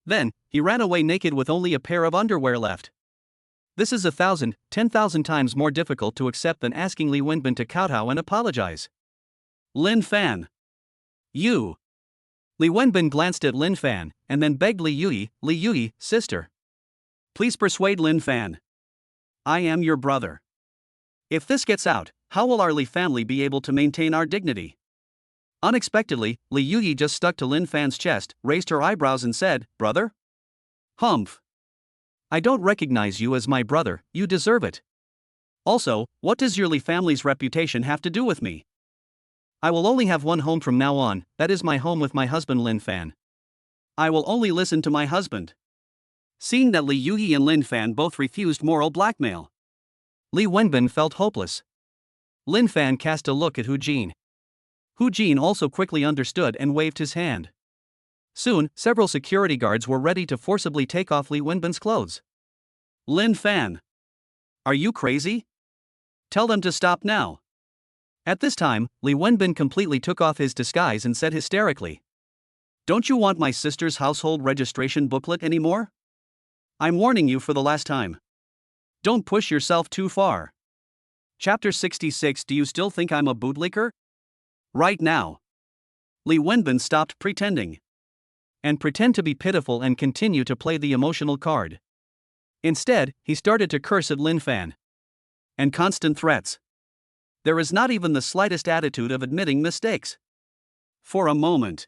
Then, he ran away naked with only a pair of underwear left. This is 1,000, 10,000 times more difficult to accept than asking Li Wenbin to kowtow and apologize. Linfan. You. Li Wenbin glanced at Linfan, and then begged Li Yui, sister. Please persuade Linfan. I am your brother. If this gets out, how will our Li family be able to maintain our dignity? Unexpectedly, Li Yui just stuck to Linfan's chest, raised her eyebrows and said, Brother? Humph. I don't recognize you as my brother, you deserve it. Also, what does your Li family's reputation have to do with me? I will only have one home from now on, that is my home with my husband Linfan. I will only listen to my husband. Seeing that Li Yui and Linfan both refused moral blackmail, Li Wenbin felt hopeless. Linfan cast a look at Hu Jin. Hu Jin also quickly understood and waved his hand. Soon, several security guards were ready to forcibly take off Li Wenbin's clothes. Linfan. Are you crazy? Tell them to stop now. At this time, Li Wenbin completely took off his disguise and said hysterically, Don't you want my sister's household registration booklet anymore? I'm warning you for the last time. Don't push yourself too far. Chapter 66. Do you still think I'm a bootlicker? Right now. Li Wenbin stopped pretending. And pretend to be pitiful and continue to play the emotional card. Instead, he started to curse at Linfan. And constant threats. There is not even the slightest attitude of admitting mistakes. For a moment,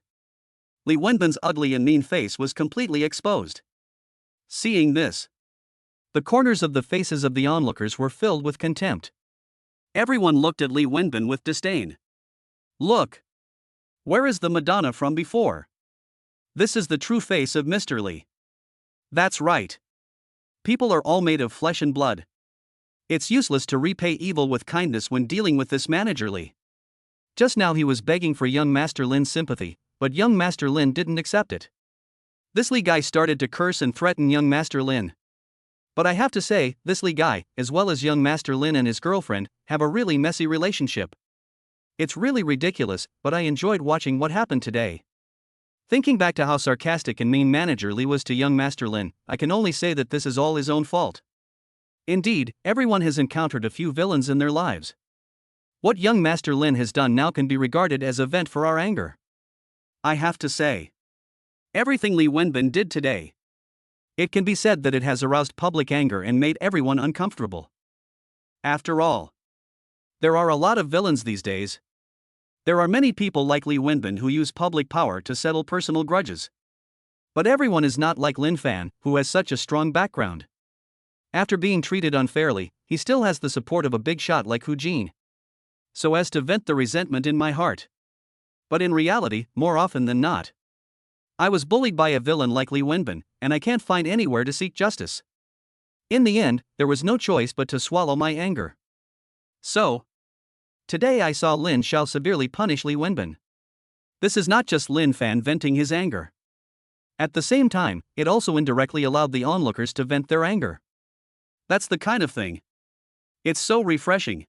Li Wenbin's ugly and mean face was completely exposed. Seeing this, the corners of the faces of the onlookers were filled with contempt. Everyone looked at Li Wenbin with disdain. Look! Where is the Madonna from before? This is the true face of Mr. Li. That's right. People are all made of flesh and blood. It's useless to repay evil with kindness when dealing with this manager Li. Just now he was begging for young Master Lin's sympathy, but young Master Lin didn't accept it. This Li guy started to curse and threaten young Master Lin. But I have to say, this Li guy, as well as young Master Lin and his girlfriend, have a really messy relationship. It's really ridiculous, but I enjoyed watching what happened today. Thinking back to how sarcastic and mean Manager Li was to young Master Lin, I can only say that this is all his own fault. Indeed, everyone has encountered a few villains in their lives. What young Master Lin has done now can be regarded as a vent for our anger. I have to say, everything Li Wenbin did today, it can be said that it has aroused public anger and made everyone uncomfortable. After all, there are a lot of villains these days. There are many people like Li Wenbin who use public power to settle personal grudges. But everyone is not like Linfan, who has such a strong background. After being treated unfairly, he still has the support of a big shot like Hu Jin. So as to vent the resentment in my heart. But in reality, more often than not, I was bullied by a villain like Li Wenbin, and I can't find anywhere to seek justice. In the end, there was no choice but to swallow my anger. So, today I saw Lin shall severely punish Li Wenbin. This is not just Linfan venting his anger. At the same time, it also indirectly allowed the onlookers to vent their anger. That's the kind of thing. It's so refreshing.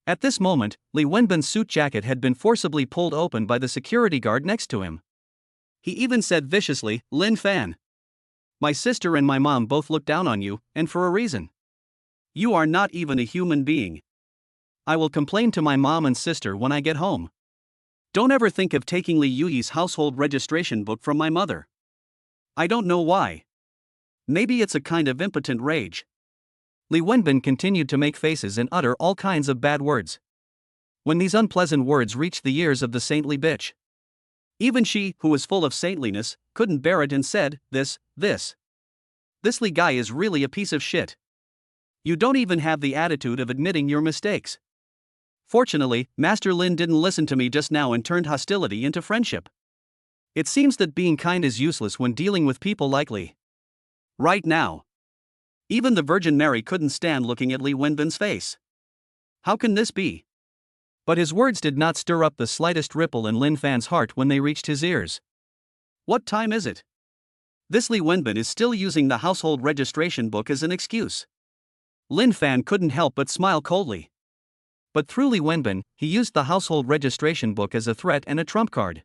At this moment, Li Wenbin's suit jacket had been forcibly pulled open by the security guard next to him. He even said viciously, Linfan. My sister and my mom both look down on you, and for a reason. You are not even a human being. I will complain to my mom and sister when I get home. Don't ever think of taking Li Yuyi's household registration book from my mother. I don't know why. Maybe it's a kind of impotent rage. Li Wenbin continued to make faces and utter all kinds of bad words. When these unpleasant words reached the ears of the saintly bitch, even she, who was full of saintliness, couldn't bear it and said, This Li guy is really a piece of shit. You don't even have the attitude of admitting your mistakes. Fortunately, Master Lin didn't listen to me just now and turned hostility into friendship. It seems that being kind is useless when dealing with people like Li. Right now. Even the Virgin Mary couldn't stand looking at Li Wenbin's face. How can this be? But his words did not stir up the slightest ripple in Linfan's heart when they reached his ears. What time is it? This Li Wenbin is still using the household registration book as an excuse. Linfan couldn't help but smile coldly. But through Li Wenbin, he used the household registration book as a threat and a trump card.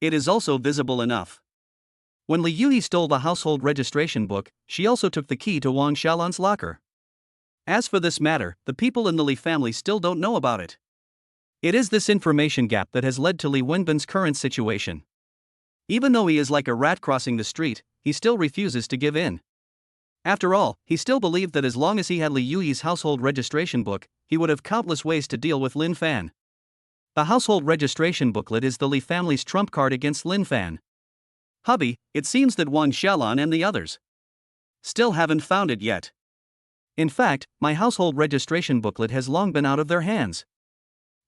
It is also visible enough. When Li Yuyi stole the household registration book, she also took the key to Wang Xiaolan's locker. As for this matter, the people in the Li family still don't know about it. It is this information gap that has led to Li Wenbin's current situation. Even though he is like a rat crossing the street, he still refuses to give in. After all, he still believed that as long as he had Li Yuyi's household registration book, he would have countless ways to deal with Linfan. The household registration booklet is the Li family's trump card against Linfan. Hubby, it seems that Wang Xiaolan and the others still haven't found it yet. In fact, my household registration booklet has long been out of their hands.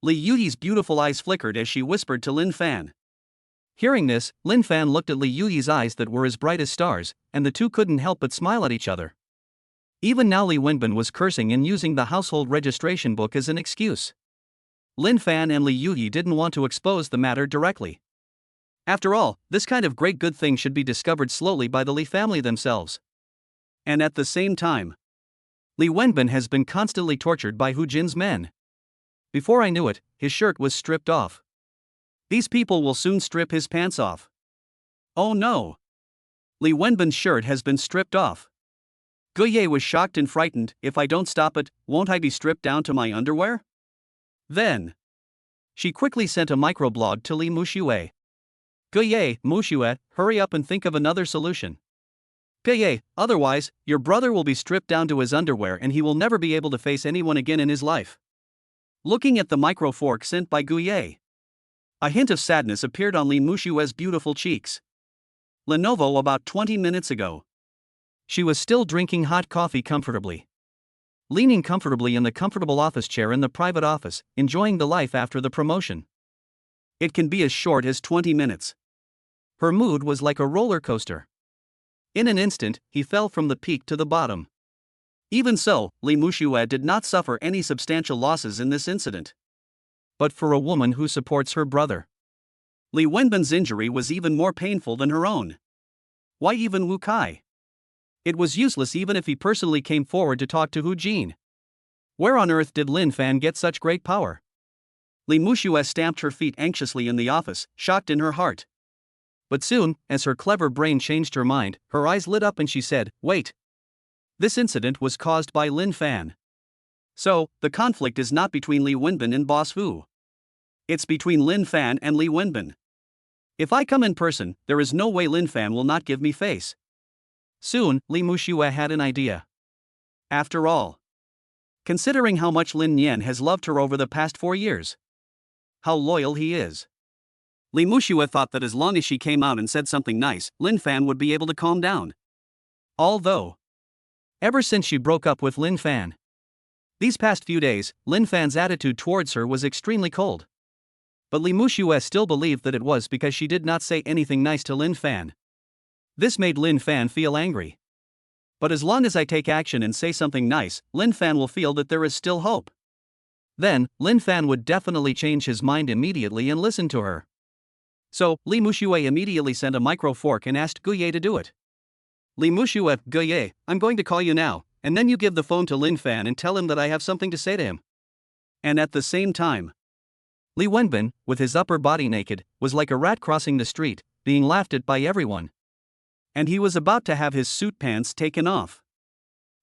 Li Yuyi's beautiful eyes flickered as she whispered to Linfan. Hearing this, Linfan looked at Li Yuyi's eyes that were as bright as stars, and the two couldn't help but smile at each other. Even now Li Wenbin was cursing and using the household registration book as an excuse. Linfan and Li Yuyi didn't want to expose the matter directly. After all, this kind of great good thing should be discovered slowly by the Li family themselves. And at the same time, Li Wenbin has been constantly tortured by Hu Jin's men. Before I knew it, his shirt was stripped off. These people will soon strip his pants off. Oh no! Li Wenbin's shirt has been stripped off. Guye was shocked and frightened. If I don't stop it, won't I be stripped down to my underwear? Then she quickly sent a microblog to Li Muxue. Guye, Muxue, hurry up and think of another solution. Guye, otherwise, your brother will be stripped down to his underwear and he will never be able to face anyone again in his life. Looking at the micro fork sent by Guye, a hint of sadness appeared on Li Muxue's beautiful cheeks. Lenovo about 20 minutes ago. She was still drinking hot coffee comfortably. Leaning comfortably in the comfortable office chair in the private office, enjoying the life after the promotion. It can be as short as 20 minutes. Her mood was like a roller coaster. In an instant, he fell from the peak to the bottom. Even so, Li Muxue did not suffer any substantial losses in this incident. But for a woman who supports her brother, Li Wenbin's injury was even more painful than her own. Why even Wu Kai? It was useless even if he personally came forward to talk to Hu Jin. Where on earth did Linfan get such great power? Li Muxue stamped her feet anxiously in the office, shocked in her heart. But soon, as her clever brain changed her mind, her eyes lit up and she said, wait. This incident was caused by Linfan. So, the conflict is not between Li Wenbin and Boss Hu. It's between Linfan and Li Wenbin. If I come in person, there is no way Linfan will not give me face. Soon, Li Muxue had an idea. After all, considering how much Lin Nian has loved her over the past 4 years, how loyal he is, Li Muxue thought that as long as she came out and said something nice, Linfan would be able to calm down. Although, ever since she broke up with Linfan, these past few days, Linfan's attitude towards her was extremely cold. But Li Muxue still believed that it was because she did not say anything nice to Linfan. This made Linfan feel angry. But as long as I take action and say something nice, Linfan will feel that there is still hope. Then, Linfan would definitely change his mind immediately and listen to her. So, Li Muxue immediately sent a micro fork and asked Guye to do it. Li Muxue, Guye, I'm going to call you now, and then you give the phone to Linfan and tell him that I have something to say to him. And at the same time, Li Wenbin, with his upper body naked, was like a rat crossing the street, being laughed at by everyone. And he was about to have his suit pants taken off.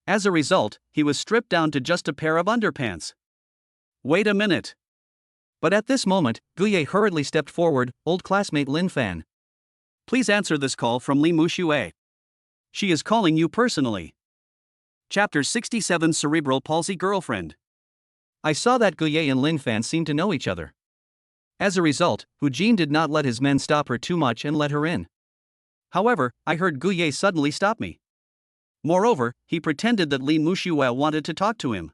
As a result, he was stripped down to just a pair of underpants. Wait a minute. But at this moment, Guye hurriedly stepped forward. Old classmate Linfan, please answer this call from Li Muxue. She is calling you personally. Chapter 67 Cerebral Palsy Girlfriend. I saw that Guye and Linfan seemed to know each other. As a result, Hu Jin did not let his men stop her too much and let her in. However, I heard Guye suddenly stop me. Moreover, he pretended that Li Muxue wanted to talk to him.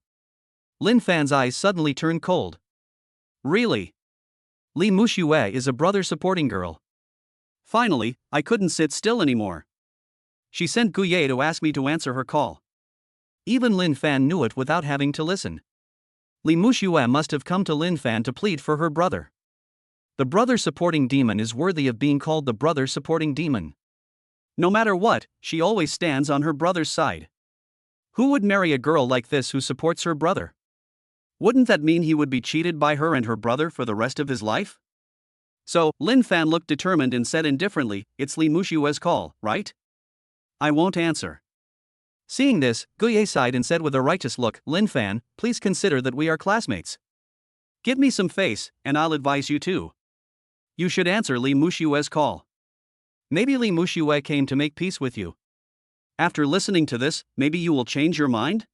Linfan's eyes suddenly turned cold. Really? Li Muxue is a brother supporting girl. Finally, I couldn't sit still anymore. She sent Guye to ask me to answer her call. Even Linfan knew it without having to listen. Li Muxue must have come to Linfan to plead for her brother. The brother supporting demon is worthy of being called the brother supporting demon. No matter what, she always stands on her brother's side. Who would marry a girl like this who supports her brother? Wouldn't that mean he would be cheated by her and her brother for the rest of his life? So, Linfan looked determined and said indifferently, "It's Li Muxue's call, right? I won't answer." Seeing this, Guye sighed and said with a righteous look, "Linfan, please consider that we are classmates. Give me some face, and I'll advise you too. You should answer Li Muxue's call. Maybe Li Muxue came to make peace with you. After listening to this, maybe you will change your mind?"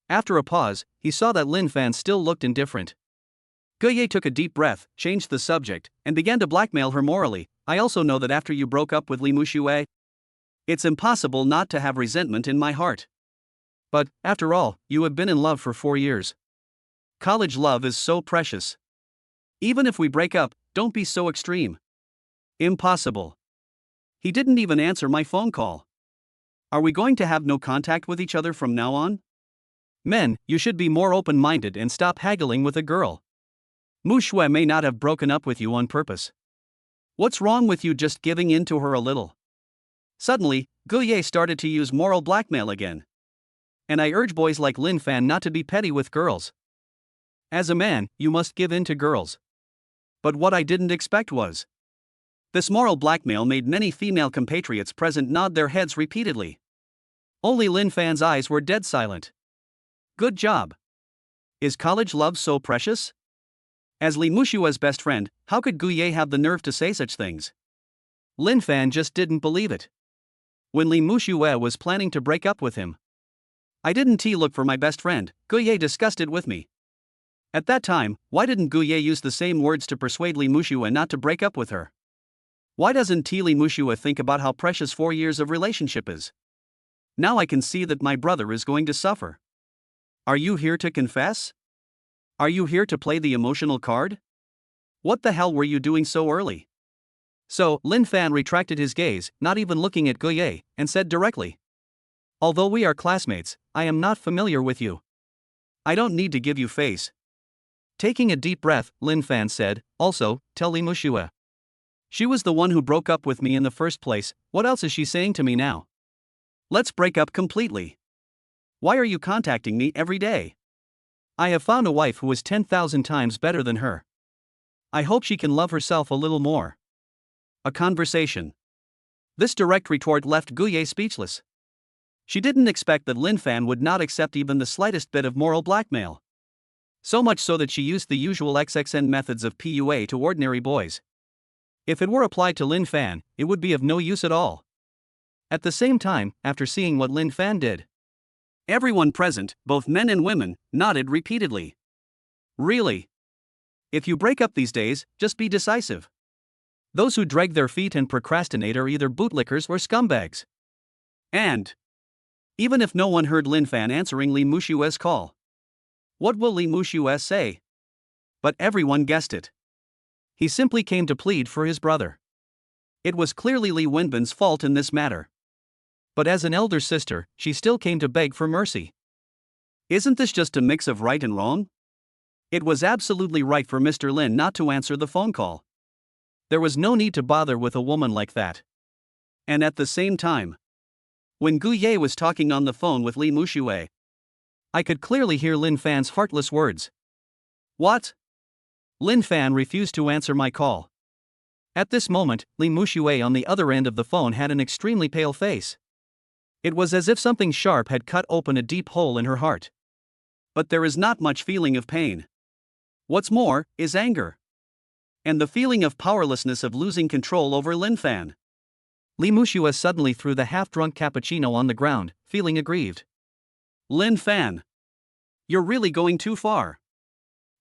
After a pause, he saw that Linfan still looked indifferent. Guye took a deep breath, changed the subject, and began to blackmail her morally. "I also know that after you broke up with Li Muxue, it's impossible not to have resentment in my heart. But, after all, you have been in love for 4 years. College love is so precious. Even if we break up, don't be so extreme. Impossible." He didn't even answer my phone call. Are we going to have no contact with each other from now on? Men, you should be more open-minded and stop haggling with a girl. Muxue may not have broken up with you on purpose. What's wrong with you just giving in to her a little? Suddenly, Guye started to use moral blackmail again. And I urge boys like Linfan not to be petty with girls. As a man, you must give in to girls. But what I didn't expect was, this moral blackmail made many female compatriots present nod their heads repeatedly. Only Linfan's eyes were dead silent. Good job. Is college love so precious? As Li Muxue's best friend, how could Guye have the nerve to say such things? Linfan just didn't believe it. When Li Muxue was planning to break up with him, I didn't look for my best friend. Guye discussed it with me. At that time, why didn't Guye use the same words to persuade Li Muxue not to break up with her? Why doesn't Li Muxue think about how precious 4 years of relationship is? Now I can see that my brother is going to suffer. Are you here to confess? Are you here to play the emotional card? What the hell were you doing so early? So, Linfan retracted his gaze, not even looking at Guye, and said directly, "Although we are classmates, I am not familiar with you. I don't need to give you face." Taking a deep breath, Linfan said, "Also, tell Li Muxue. She was the one who broke up with me in the first place. What else is she saying to me now? Let's break up completely. Why are you contacting me every day? I have found a wife who is 10,000 times better than her. I hope she can love herself a little more." A conversation. This direct retort left Guye speechless. She didn't expect that Linfan would not accept even the slightest bit of moral blackmail. So much so that she used the usual XXN methods of PUA to ordinary boys. If it were applied to Linfan, it would be of no use at all. At the same time, after seeing what Linfan did, everyone present, both men and women, nodded repeatedly. Really? If you break up these days, just be decisive. Those who drag their feet and procrastinate are either bootlickers or scumbags. And even if no one heard Linfan answering Li Muxue's call, what will Li Muxue say? But everyone guessed it. He simply came to plead for his brother. It was clearly Li Wenbin's fault in this matter. But as an elder sister, she still came to beg for mercy. Isn't this just a mix of right and wrong? It was absolutely right for Mr. Lin not to answer the phone call. There was no need to bother with a woman like that. And at the same time, when Guye was talking on the phone with Li Muxue, I could clearly hear Linfan's heartless words. What? Linfan refused to answer my call. At this moment, Li Muxue on the other end of the phone had an extremely pale face. It was as if something sharp had cut open a deep hole in her heart. But there is not much feeling of pain. What's more, is anger. And the feeling of powerlessness of losing control over Linfan. Li Muxue suddenly threw the half-drunk cappuccino on the ground, feeling aggrieved. Linfan, you're really going too far.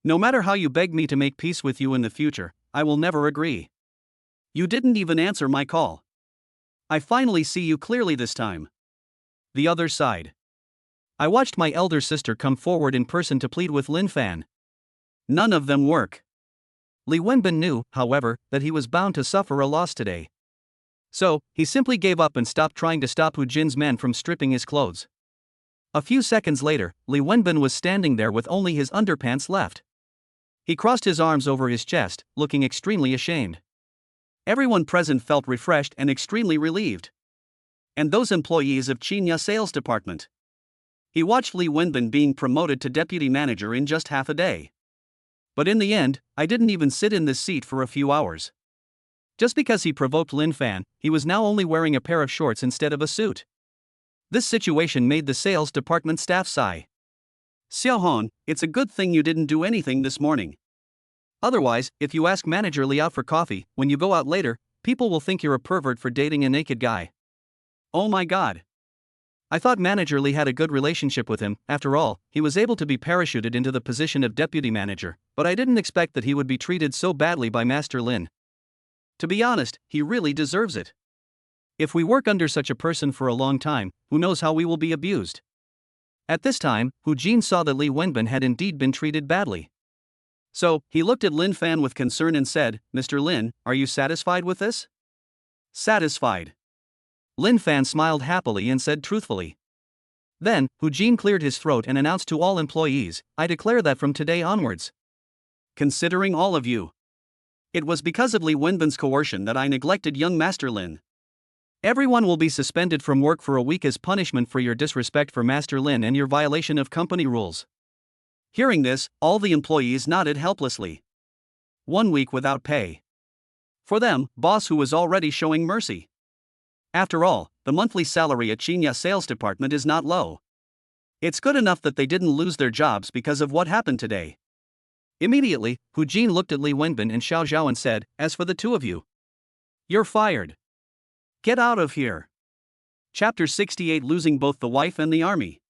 No matter how you beg me to make peace with you in the future, I will never agree. You didn't even answer my call. I finally see you clearly this time. The other side. I watched my elder sister come forward in person to plead with Linfan. None of them work. Li Wenbin knew, however, that he was bound to suffer a loss today. So, he simply gave up and stopped trying to stop Hu Jin's men from stripping his clothes. A few seconds later, Li Wenbin was standing there with only his underpants left. He crossed his arms over his chest, looking extremely ashamed. Everyone present felt refreshed and extremely relieved. And those employees of Qinya sales department. He watched Li Wenbin being promoted to deputy manager in just half a day. But in the end, I didn't even sit in this seat for a few hours. Just because he provoked Linfan, he was now only wearing a pair of shorts instead of a suit. This situation made the sales department staff sigh. Xiaohong, it's a good thing you didn't do anything this morning. Otherwise, if you ask manager Li out for coffee, when you go out later, people will think you're a pervert for dating a naked guy. Oh my god. I thought manager Li had a good relationship with him. After all, he was able to be parachuted into the position of deputy manager, but I didn't expect that he would be treated so badly by Master Lin. To be honest, he really deserves it. If we work under such a person for a long time, who knows how we will be abused. At this time, Hu Jin saw that Li Wenbin had indeed been treated badly. So, he looked at Linfan with concern and said, Mr. Lin, are you satisfied with this? Satisfied. Linfan smiled happily and said truthfully. Then, Hu Jin cleared his throat and announced to all employees, I declare that from today onwards. Considering all of you. It was because of Li Wenbin's coercion that I neglected young Master Lin. Everyone will be suspended from work for a week as punishment for your disrespect for Master Lin and your violation of company rules. Hearing this, all the employees nodded helplessly. 1 week without pay. For them, boss who was already showing mercy. After all, the monthly salary at Qinya sales department is not low. It's good enough that they didn't lose their jobs because of what happened today. Immediately, Hu Jin looked at Li Wenbin and Xiao Zhao and said, as for the two of you, you're fired. Get out of here. Chapter 68 Losing both the wife and the army.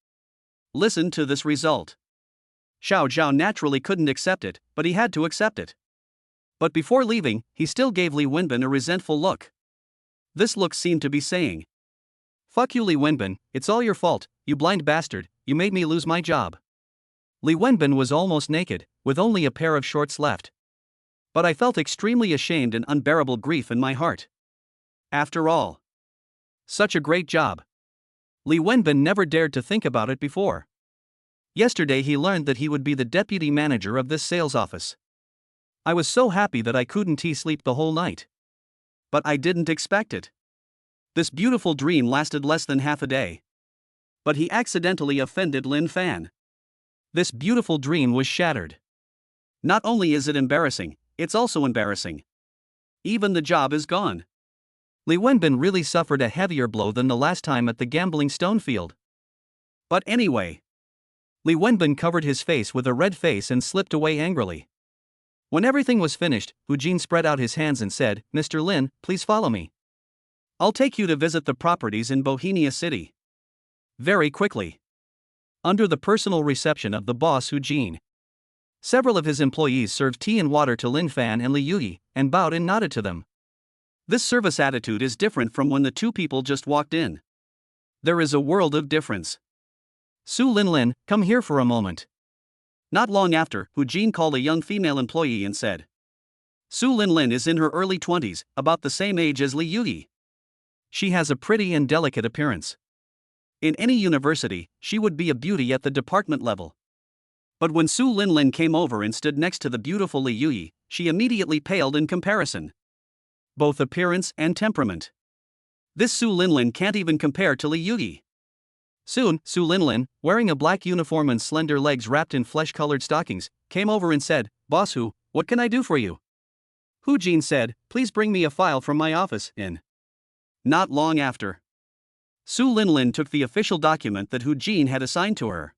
Listen to this result. Xiao Zhao naturally couldn't accept it, but he had to accept it. But before leaving, he still gave Li Wenbin a resentful look. This look seemed to be saying, fuck you Li Wenbin, it's all your fault, you blind bastard, you made me lose my job. Li Wenbin was almost naked, with only a pair of shorts left. But I felt extremely ashamed and unbearable grief in my heart. After all, such a great job. Li Wenbin never dared to think about it before. Yesterday he learned that he would be the deputy manager of this sales office. I was so happy that I couldn't sleep the whole night. But I didn't expect it. This beautiful dream lasted less than half a day. But he accidentally offended Linfan. This beautiful dream was shattered. Not only is it embarrassing, it's also embarrassing. Even the job is gone. Li Wenbin really suffered a heavier blow than the last time at the gambling stone field. But anyway. Li Wenbin covered his face with a red face and slipped away angrily. When everything was finished, Hu Jin spread out his hands and said, Mr. Lin, please follow me. I'll take you to visit the properties in Bohemia City. Very quickly. Under the personal reception of the boss Hu Jin. Several of his employees served tea and water to Linfan and Li Yuyi, and bowed and nodded to them. This service attitude is different from when the two people just walked in. There is a world of difference. Su Linlin, come here for a moment. Not long after, Hu Jin called a young female employee and said, Su Linlin is in her early 20s, about the same age as Li Yuyi. She has a pretty and delicate appearance. In any university, she would be a beauty at the department level. But when Su Linlin came over and stood next to the beautiful Li Yuyi, she immediately paled in comparison. Both appearance and temperament. This Su Linlin can't even compare to Li Yuyi. Soon, Su Linlin, wearing a black uniform and slender legs wrapped in flesh-colored stockings, came over and said, Boss Hu, what can I do for you? Hu Jin said, please bring me a file from my office, in. Not long after. Su Linlin took the official document that Hu Jin had assigned to her.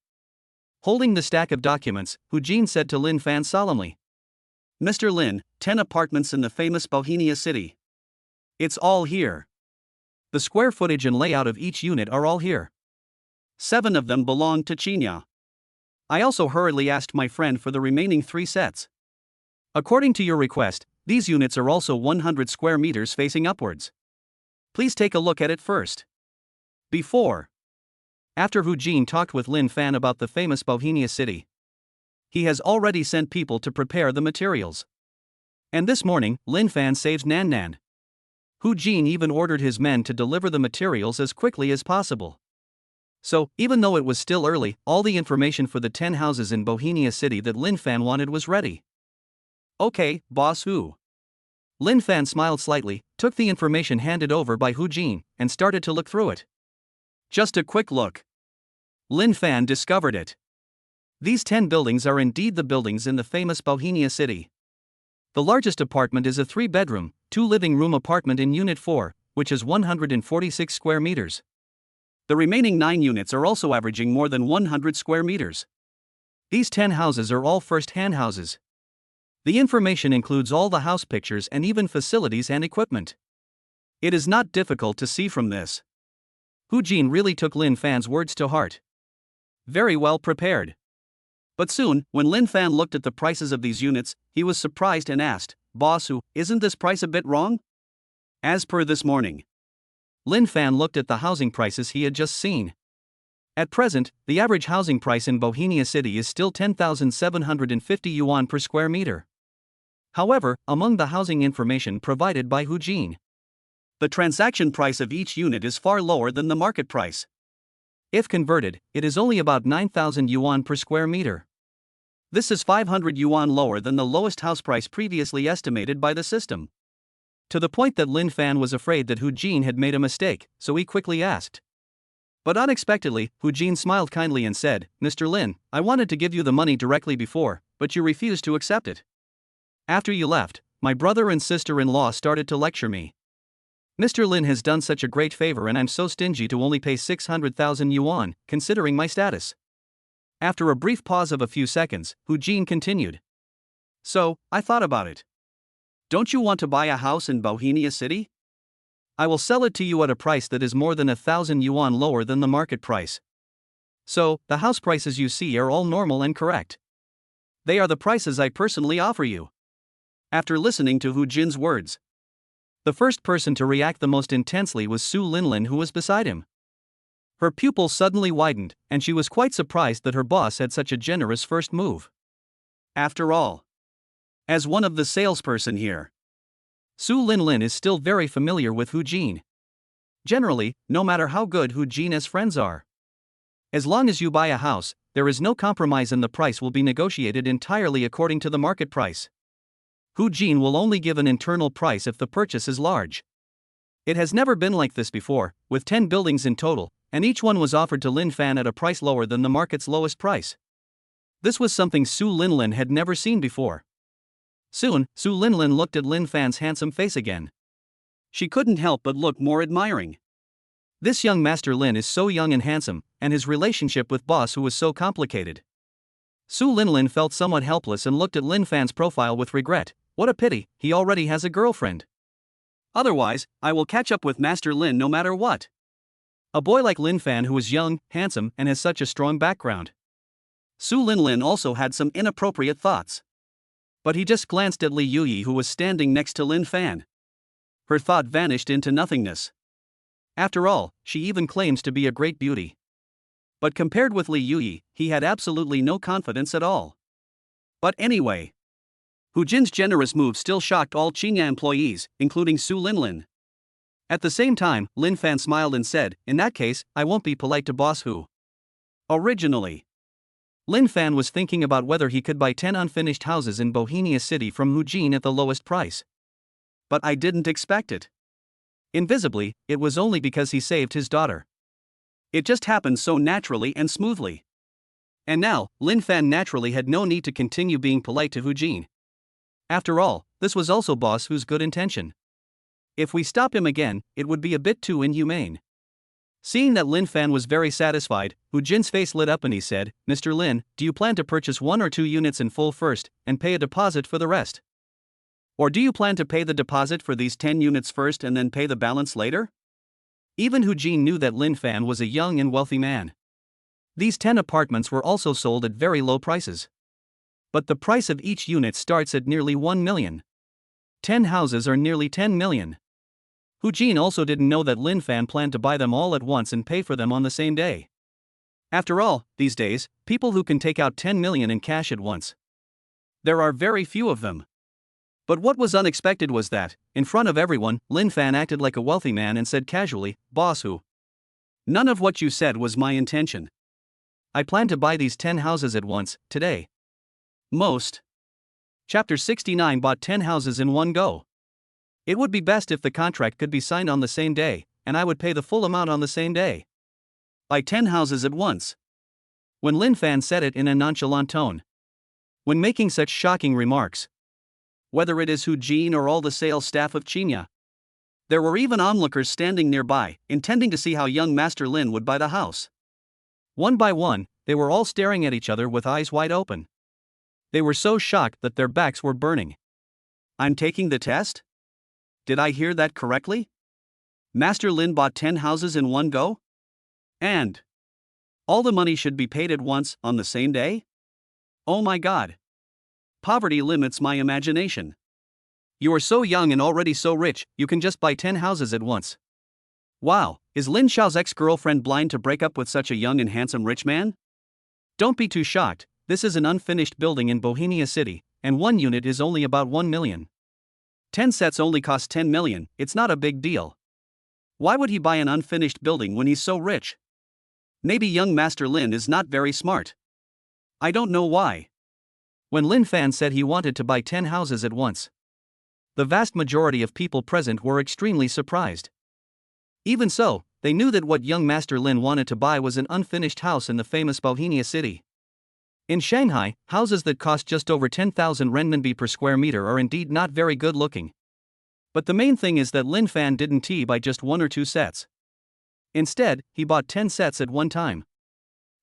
Holding the stack of documents, Hu Jin said to Linfan solemnly, Mr. Lin, 10 apartments in the famous Bohemia City. It's all here. The square footage and layout of each unit are all here. 7 of them belong to Qinya. I also hurriedly asked my friend for the remaining 3 sets. According to your request, these units are also 100 square meters facing upwards. Please take a look at it first. Before After Hu Jin talked with Linfan about the famous Bohemia city, he has already sent people to prepare the materials. And this morning, Linfan saves Nan Nan. Hu Jin even ordered his men to deliver the materials as quickly as possible. So, even though it was still early, all the information for the 10 houses in Bohemia City that Linfan wanted was ready. Okay, boss Hu. Linfan smiled slightly, took the information handed over by Hu Jin, and started to look through it. Just a quick look. Linfan discovered it. These 10 buildings are indeed the buildings in the famous Bohemia City. The largest apartment is a 3-bedroom, 2-living-room apartment in Unit 4, which is 146 square meters. The remaining 9 units are also averaging more than 100 square meters. These 10 houses are all first-hand houses. The information includes all the house pictures and even facilities and equipment. It is not difficult to see from this. Hu Jin really took Linfan's words to heart. Very well prepared. But soon, when Linfan looked at the prices of these units, he was surprised and asked, "Boss Hu, isn't this price a bit wrong?" As per this morning, Linfan looked at the housing prices he had just seen. At present, the average housing price in Bohemia City is still 10,750 yuan per square meter. However, among the housing information provided by Hu Jin, the transaction price of each unit is far lower than the market price. If converted, it is only about 9,000 yuan per square meter. This is 500 yuan lower than the lowest house price previously estimated by the system. To the point that Linfan was afraid that Hu Jin had made a mistake, so he quickly asked. But unexpectedly, Hu Jin smiled kindly and said, "Mr. Lin, I wanted to give you the money directly before, but you refused to accept it. After you left, my brother and sister-in-law started to lecture me. Mr. Lin has done such a great favor and I'm so stingy to only pay 600,000 yuan, considering my status." After a brief pause of a few seconds, Hu Jin continued. "So, I thought about it. Don't you want to buy a house in Bohemia City? I will sell it to you at a price that is more than 1,000 yuan lower than the market price. So, the house prices you see are all normal and correct. They are the prices I personally offer you." After listening to Hu Jin's words, the first person to react the most intensely was Su Linlin, who was beside him. Her pupils suddenly widened, and she was quite surprised that her boss had such a generous first move. After all, as one of the salesperson here, Su Linlin is still very familiar with Hu Jin. Generally, no matter how good Hu Jin's friends are, as long as you buy a house, there is no compromise and the price will be negotiated entirely according to the market price. Hu Jin will only give an internal price if the purchase is large. It has never been like this before, with 10 buildings in total, and each one was offered to Linfan at a price lower than the market's lowest price. This was something Su Linlin had never seen before. Soon, Su Linlin looked at Linfan's handsome face again. She couldn't help but look more admiring. This young Master Lin is so young and handsome, and his relationship with Boss Hu was so complicated. Su Linlin felt somewhat helpless and looked at Linfan's profile with regret. What a pity, he already has a girlfriend. Otherwise, I will catch up with Master Lin no matter what. A boy like Linfan who is young, handsome, and has such a strong background. Su Linlin also had some inappropriate thoughts. But he just glanced at Li Yuyi, who was standing next to Linfan. Her thought vanished into nothingness. After all, she even claims to be a great beauty. But compared with Li Yuyi, he had absolutely no confidence at all. But anyway, Hu Jin's generous move still shocked all Qingya employees, including Su Linlin. At the same time, Linfan smiled and said, "In that case, I won't be polite to Boss Hu." Originally, Linfan was thinking about whether he could buy 10 unfinished houses in Bohemia City from Hu Jin at the lowest price. But I didn't expect it. Invisibly, it was only because he saved his daughter. It just happened so naturally and smoothly. And now, Linfan naturally had no need to continue being polite to Hu Jin. After all, this was also Boss Hu's good intention. If we stop him again, it would be a bit too inhumane. Seeing that Linfan was very satisfied, Hu Jin's face lit up and he said, "Mr. Lin, do you plan to purchase 1 or 2 units in full first, and pay a deposit for the rest? Or do you plan to pay the deposit for these 10 units first and then pay the balance later?" Even Hu Jin knew that Linfan was a young and wealthy man. These 10 apartments were also sold at very low prices. But the price of each unit starts at nearly 1 million. 10 houses are nearly 10 million. Hu Jin also didn't know that Linfan planned to buy them all at once and pay for them on the same day. After all, these days, people who can take out 10 million in cash at once. There are very few of them. But what was unexpected was that, in front of everyone, Linfan acted like a wealthy man and said casually, "Boss who? None of what you said was my intention. I plan to buy these 10 houses at once, today." Most. Chapter 69 bought 10 houses in one go. It would be best if the contract could be signed on the same day, and I would pay the full amount on the same day. Buy 10 houses at once. When Linfan said it in a nonchalant tone. When making such shocking remarks. Whether it is Eugene or all the sales staff of China. There were even onlookers standing nearby, intending to see how young Master Lin would buy the house. One by one, they were all staring at each other with eyes wide open. They were so shocked that their backs were burning. I'm taking the test? Did I hear that correctly? Master Lin bought 10 houses in one go? And all the money should be paid at once, on the same day? Oh my God. Poverty limits my imagination. You are so young and already so rich, you can just buy 10 houses at once. Wow, is Lin Xiao's ex-girlfriend blind to break up with such a young and handsome rich man? Don't be too shocked, this is an unfinished building in Bohemia City, and one unit is only about 1 million. 10 sets only cost 10 million, it's not a big deal. Why would he buy an unfinished building when he's so rich? Maybe young Master Lin is not very smart. I don't know why. When Linfan said he wanted to buy 10 houses at once, the vast majority of people present were extremely surprised. Even so, they knew that what young Master Lin wanted to buy was an unfinished house in the famous Bohemia City. In Shanghai, houses that cost just over 10,000 renminbi per square meter are indeed not very good looking. But the main thing is that Linfan didn't buy just 1 or 2 sets. Instead, he bought 10 sets at one time.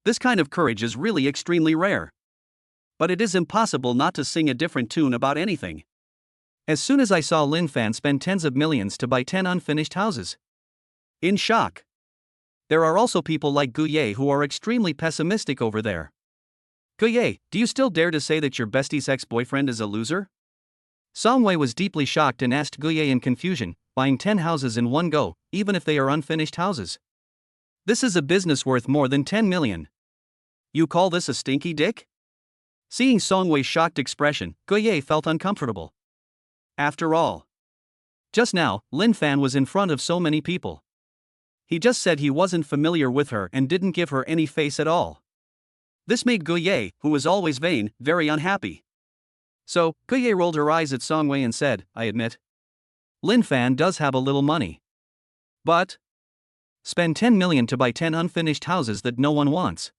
This kind of courage is really extremely rare. But it is impossible not to sing a different tune about anything. As soon as I saw Linfan spend tens of millions to buy 10 unfinished houses. In shock. There are also people like Guye who are extremely pessimistic over there. Guye, do you still dare to say that your bestie's ex-boyfriend is a loser? Songwei was deeply shocked and asked Guye in confusion, buying 10 houses in one go, even if they are unfinished houses. This is a business worth more than 10 million. You call this a stinky dick? Seeing Songwei's shocked expression, Guye felt uncomfortable. After all, just now, Linfan was in front of so many people. He just said he wasn't familiar with her and didn't give her any face at all. This made Guye, who was always vain, very unhappy. So, Guye rolled her eyes at Songwei and said, I admit. Linfan does have a little money. But spend 10 million to buy 10 unfinished houses that no one wants.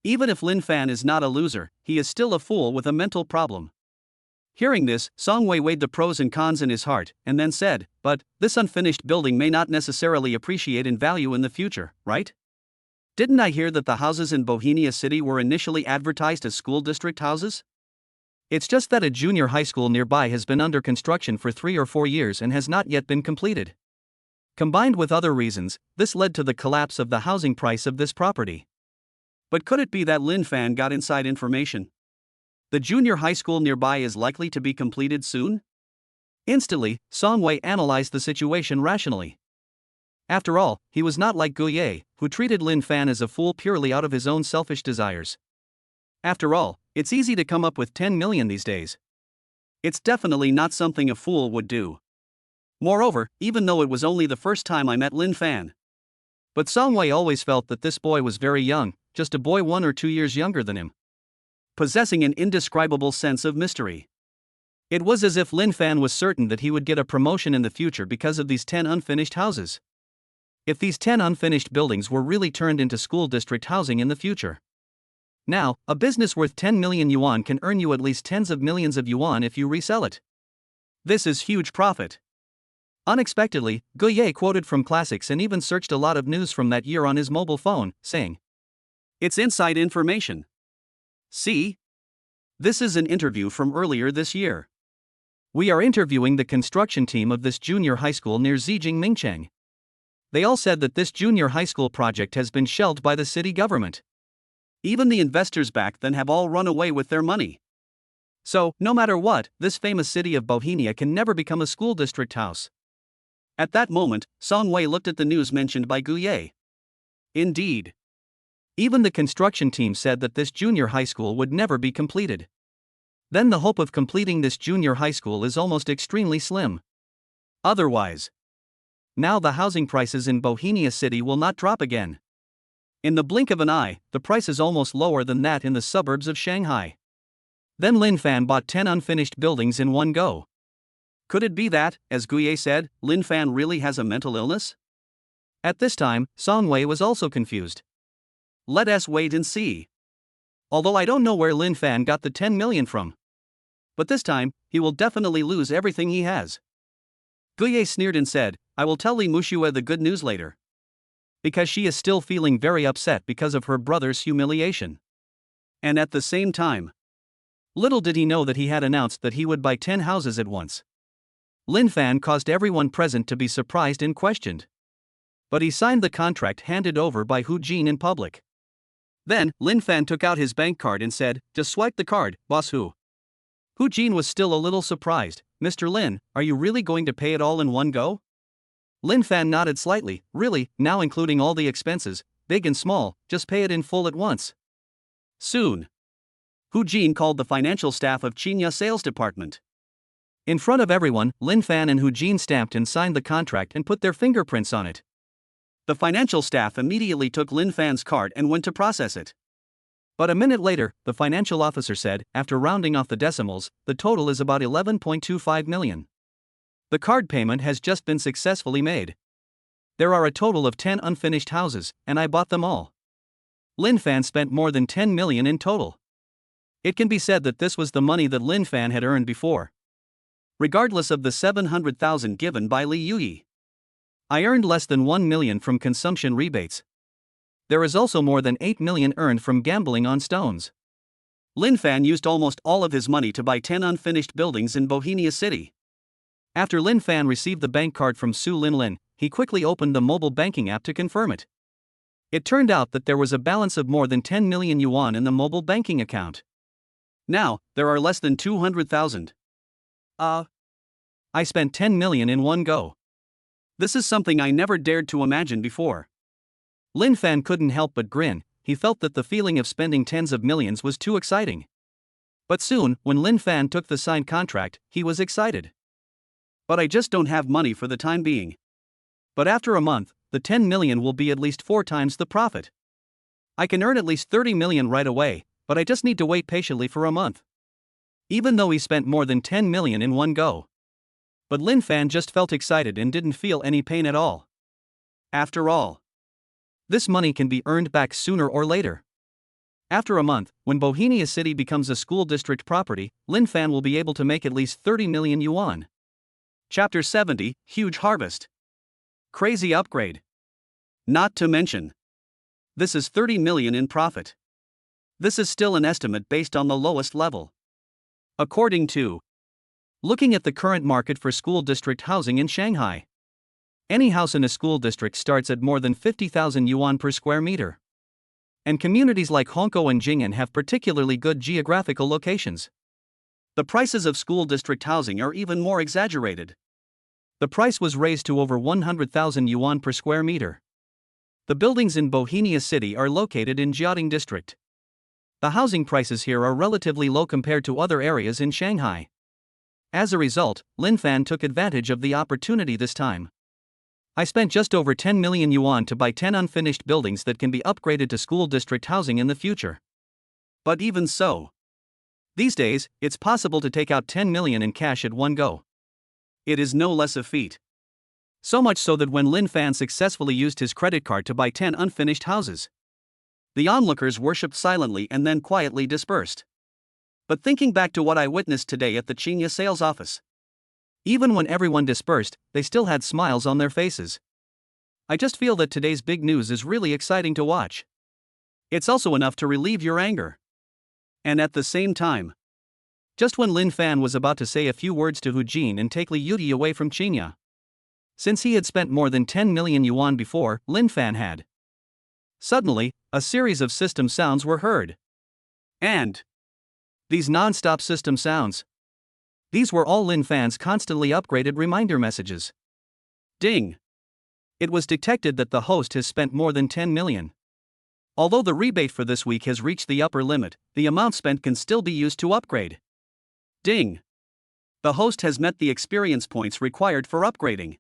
Even if Linfan is not a loser, he is still a fool with a mental problem. Hearing this, Songwei weighed the pros and cons in his heart, and then said, but this unfinished building may not necessarily appreciate in value in the future, right? Didn't I hear that the houses in Bohemia City were initially advertised as school district houses? It's just that a junior high school nearby has been under construction for 3 or 4 years and has not yet been completed. Combined with other reasons, this led to the collapse of the housing price of this property. But could it be that Linfan got inside information? The junior high school nearby is likely to be completed soon? Instantly, Songwei analyzed the situation rationally. After all, he was not like Guye, who treated Linfan as a fool purely out of his own selfish desires. After all, it's easy to come up with 10 million these days. It's definitely not something a fool would do. Moreover, even though it was only the first time I met Linfan. But Songwei always felt that this boy was very young, just a boy 1 or 2 years younger than him, possessing an indescribable sense of mystery. It was as if Linfan was certain that he would get a promotion in the future because of these 10 unfinished houses. If these 10 unfinished buildings were really turned into school district housing in the future. Now, a business worth 10 million yuan can earn you at least tens of millions of yuan if you resell it. This is huge profit. Unexpectedly, Guye quoted from classics and even searched a lot of news from that year on his mobile phone, saying, it's inside information. See? This is an interview from earlier this year. We are interviewing the construction team of this junior high school near Zijing Mingcheng. They all said that this junior high school project has been shelved by the city government. Even the investors back then have all run away with their money. So, no matter what, this famous city of Bohemia can never become a school district house. At that moment, Songwei looked at the news mentioned by Guye. Indeed. Even the construction team said that this junior high school would never be completed. Then the hope of completing this junior high school is almost extremely slim. Otherwise, now the housing prices in Bohemia City will not drop again. In the blink of an eye, the price is almost lower than that in the suburbs of Shanghai. Then Linfan bought 10 unfinished buildings in one go. Could it be that, as Guye said, Linfan really has a mental illness? At this time, Songwei was also confused. Let us wait and see. Although I don't know where Linfan got the 10 million from. But this time, he will definitely lose everything he has. Guye sneered and said, I will tell Li Mushue the good news later. Because she is still feeling very upset because of her brother's humiliation. And at the same time, little did he know that he had announced that he would buy 10 houses at once. Linfan caused everyone present to be surprised and questioned. But he signed the contract handed over by Hu Jin in public. Then, Linfan took out his bank card and said, just swipe the card, boss Hu. Hu Jin was still a little surprised. Mr. Lin, are you really going to pay it all in one go? Linfan nodded slightly. Really, now including all the expenses, big and small, just pay it in full at once. Soon. Hu Jin called the financial staff of Qinya Sales Department. In front of everyone, Linfan and Hu Jin stamped and signed the contract and put their fingerprints on it. The financial staff immediately took Linfan's card and went to process it. But a minute later, the financial officer said, after rounding off the decimals, the total is about 11.25 million. The card payment has just been successfully made. There are a total of 10 unfinished houses, and I bought them all. Linfan spent more than 10 million in total. It can be said that this was the money that Linfan had earned before. Regardless of the 700,000 given by Li Yuyi. I earned less than 1 million from consumption rebates. There is also more than 8 million earned from gambling on stones. Linfan used almost all of his money to buy 10 unfinished buildings in Bohemia City. After Linfan received the bank card from Su Linlin, he quickly opened the mobile banking app to confirm it. It turned out that there was a balance of more than 10 million yuan in the mobile banking account. Now, there are less than 200,000. I spent 10 million in one go. This is something I never dared to imagine before. Linfan couldn't help but grin. He felt that the feeling of spending tens of millions was too exciting. But soon, when Linfan took the signed contract, he was excited. But I just don't have money for the time being. But after a month, the 10 million will be at least 4 times the profit. I can earn at least 30 million right away, but I just need to wait patiently for a month. Even though he spent more than 10 million in one go. But Linfan just felt excited and didn't feel any pain at all. After all, this money can be earned back sooner or later. After a month, when Bohemia City becomes a school district property, Linfan will be able to make at least 30 million yuan. Chapter 70, Huge Harvest. Crazy upgrade. Not to mention, this is 30 million in profit. This is still an estimate based on the lowest level. According to looking at the current market for school district housing in Shanghai. Any house in a school district starts at more than 50,000 yuan per square meter. And communities like Hongkou and Jing'an have particularly good geographical locations. The prices of school district housing are even more exaggerated. The price was raised to over 100,000 yuan per square meter. The buildings in Bohemia City are located in Jiaoding district. The housing prices here are relatively low compared to other areas in Shanghai. As a result, Linfan took advantage of the opportunity this time. I spent just over 10 million yuan to buy 10 unfinished buildings that can be upgraded to school district housing in the future. But even so, these days, it's possible to take out 10 million in cash at one go. It is no less a feat. So much so that when Linfan successfully used his credit card to buy 10 unfinished houses, the onlookers worshipped silently and then quietly dispersed. But thinking back to what I witnessed today at the Qinya sales office, even when everyone dispersed, they still had smiles on their faces. I just feel that today's big news is really exciting to watch. It's also enough to relieve your anger. And at the same time, just when Linfan was about to say a few words to Hu Jin and take Li Yuyi away from Qinya, since he had spent more than 10 million yuan before, Linfan had. Suddenly, a series of system sounds were heard. And these non-stop system sounds, these were all Linfan's constantly upgraded reminder messages. Ding! It was detected that the host has spent more than 10 million. Although the rebate for this week has reached the upper limit, the amount spent can still be used to upgrade. Ding! The host has met the experience points required for upgrading.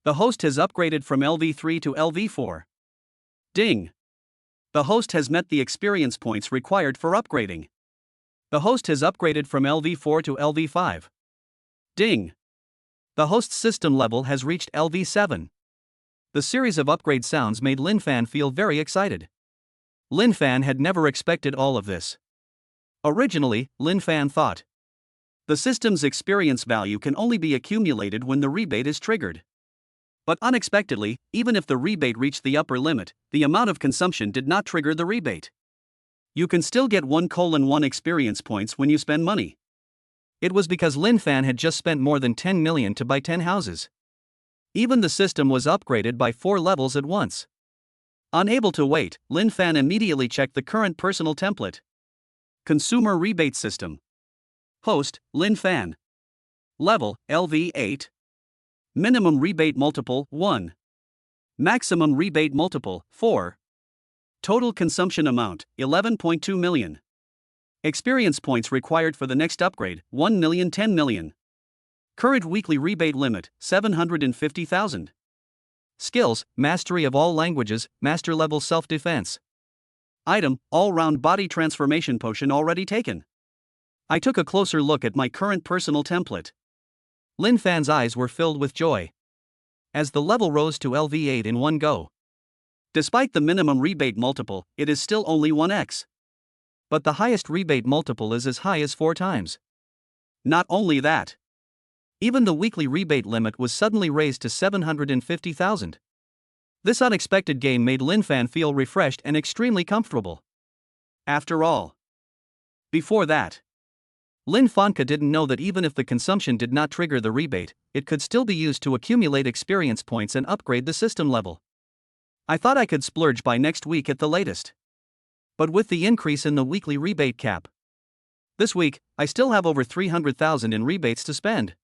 The host has upgraded from LV3 to LV4. Ding! The host has met the experience points required for upgrading. The host has upgraded from LV4 to LV5. Ding! The host's system level has reached LV7. The series of upgrade sounds made Linfan feel very excited. Linfan had never expected all of this. Originally, Linfan thought the system's experience value can only be accumulated when the rebate is triggered. But unexpectedly, even if the rebate reached the upper limit, the amount of consumption did not trigger the rebate. You can still get 1:1 experience points when you spend money. It was because Linfan had just spent more than 10 million to buy 10 houses. Even the system was upgraded by 4 levels at once. Unable to wait, Linfan immediately checked the current personal template. Consumer rebate system. Host, Linfan. Level, LV8. Minimum rebate multiple, 1. Maximum rebate multiple, 4. Total consumption amount, 11.2 million. Experience points required for the next upgrade, 1 million 10 million. Current weekly rebate limit, 750,000. Skills, mastery of all languages, master level self-defense. Item, all-round body transformation potion already taken. I took a closer look at my current personal template. Linfan's eyes were filled with joy as the level rose to LV8 in one go. Despite the minimum rebate multiple, it is still only 1x. But the highest rebate multiple is as high as 4 times. Not only that, even the weekly rebate limit was suddenly raised to 750,000. This unexpected gain made Linfan feel refreshed and extremely comfortable. After all, before that, Linfanka didn't know that even if the consumption did not trigger the rebate, it could still be used to accumulate experience points and upgrade the system level. I thought I could splurge by next week at the latest. But with the increase in the weekly rebate cap, this week, I still have over 300,000 in rebates to spend.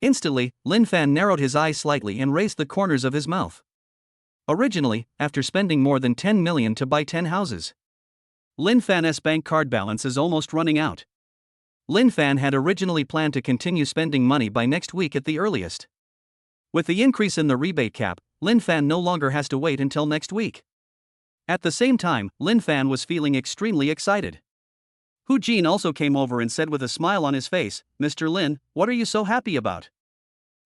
Instantly, Linfan narrowed his eyes slightly and raised the corners of his mouth. Originally, after spending more than 10 million to buy 10 houses, Linfan's bank card balance is almost running out. Linfan had originally planned to continue spending money by next week at the earliest. With the increase in the rebate cap, Linfan no longer has to wait until next week. At the same time, Linfan was feeling extremely excited. Hu Jin also came over and said with a smile on his face, "Mr. Lin, what are you so happy about?"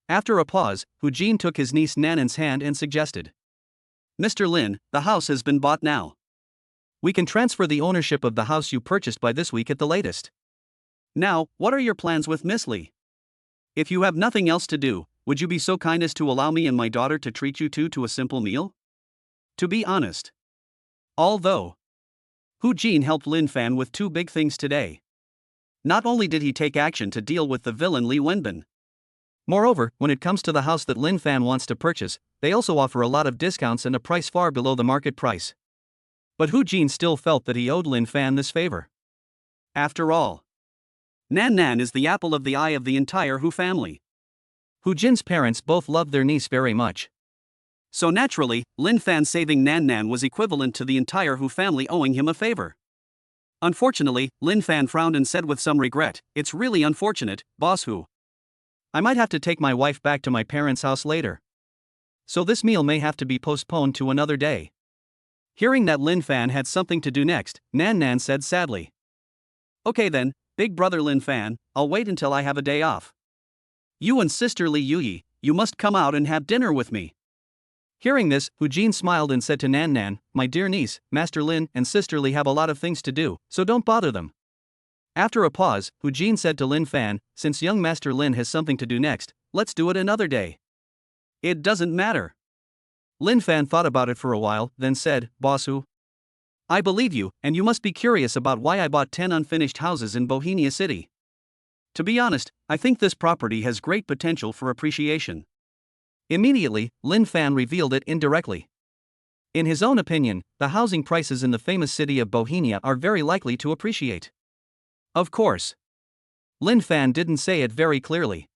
After a pause, Hu Jin took his niece Nanan's hand and suggested, "Mr. Lin, the house has been bought now. We can transfer the ownership of the house you purchased by this week at the latest. Now, what are your plans with Miss Lee? If you have nothing else to do, would you be so kind as to allow me and my daughter to treat you two to a simple meal?" To be honest, although Hu Jin helped Linfan with 2 big things today, not only did he take action to deal with the villain Li Wenbin, moreover, when it comes to the house that Linfan wants to purchase, they also offer a lot of discounts and a price far below the market price. But Hu Jin still felt that he owed Linfan this favor. After all, Nan Nan is the apple of the eye of the entire Hu family. Hu Jin's parents both loved their niece very much. So naturally, Linfan saving Nan Nan was equivalent to the entire Hu family owing him a favor. Unfortunately, Linfan frowned and said with some regret, "It's really unfortunate, Boss Hu. I might have to take my wife back to my parents' house later. So this meal may have to be postponed to another day." Hearing that Linfan had something to do next, Nan Nan said sadly, "Okay then, big brother Linfan, I'll wait until I have a day off. You and sister Li Yuyi, you must come out and have dinner with me." Hearing this, Hu Jin smiled and said to Nan Nan, "My dear niece, Master Lin and Sister Li have a lot of things to do, so don't bother them." After a pause, Hu Jin said to Linfan, "Since young Master Lin has something to do next, let's do it another day." "It doesn't matter." Linfan thought about it for a while, then said, "Boss Hu, I believe you, and you must be curious about why I bought 10 unfinished houses in Bohemia City. To be honest, I think this property has great potential for appreciation." Immediately, Linfan revealed it indirectly. In his own opinion, the housing prices in the famous city of Bohemia are very likely to appreciate. Of course, Linfan didn't say it very clearly.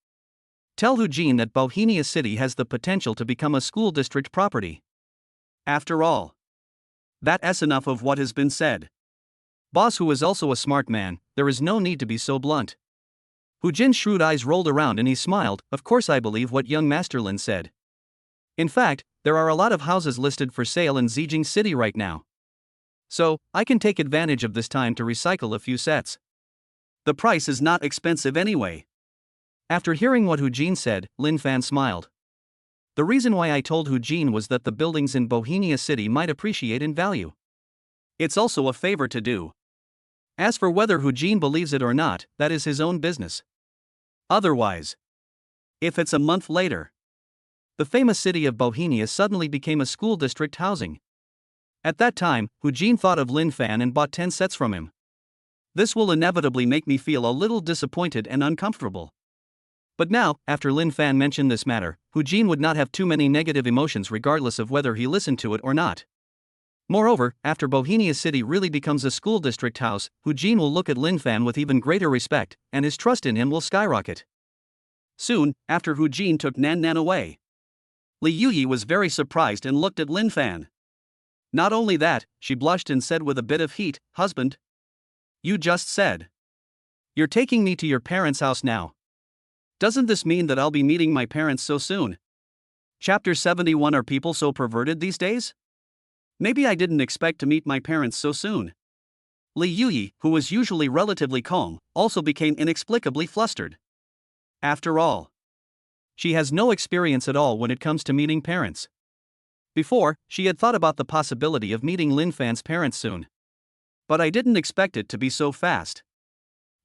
Tell Hu Jin that Bohemia City has the potential to become a school district property. After all, That's enough of what has been said. Boss, who is also a smart man, there is no need to be so blunt. Hu Jin's shrewd eyes rolled around and he smiled. Of course I believe what young Master Lin said. In fact, there are a lot of houses listed for sale in Zijing City right now. So, I can take advantage of this time to recycle a few sets. The price is not expensive anyway. After hearing what Hu Jin said, Linfan smiled. The reason why I told Hu Jin was that the buildings in Bohemia City might appreciate in value. It's also a favor to do. As for whether Hu Jin believes it or not, that is his own business. Otherwise, if it's a month later, the famous city of Bohemia suddenly became a school district housing. At that time, Hu Jin thought of Linfan and bought 10 sets from him. This will inevitably make me feel a little disappointed and uncomfortable. But now, after Linfan mentioned this matter, Hu Jin would not have too many negative emotions regardless of whether he listened to it or not. Moreover, after Bohemia City really becomes a school district house, Hu Jin will look at Linfan with even greater respect, and his trust in him will skyrocket. Soon, after Hu Jin took Nan Nan away, Li Yuyi was very surprised and looked at Linfan. Not only that, she blushed and said with a bit of heat, "Husband? You just said you're taking me to your parents' house now. Doesn't this mean that I'll be meeting my parents so soon?" Chapter 71. Are people so perverted these days? Maybe I didn't expect to meet my parents so soon. Li Yuyi, who was usually relatively calm, also became inexplicably flustered. After all, she has no experience at all when it comes to meeting parents. Before, she had thought about the possibility of meeting Linfan's parents soon. But I didn't expect it to be so fast.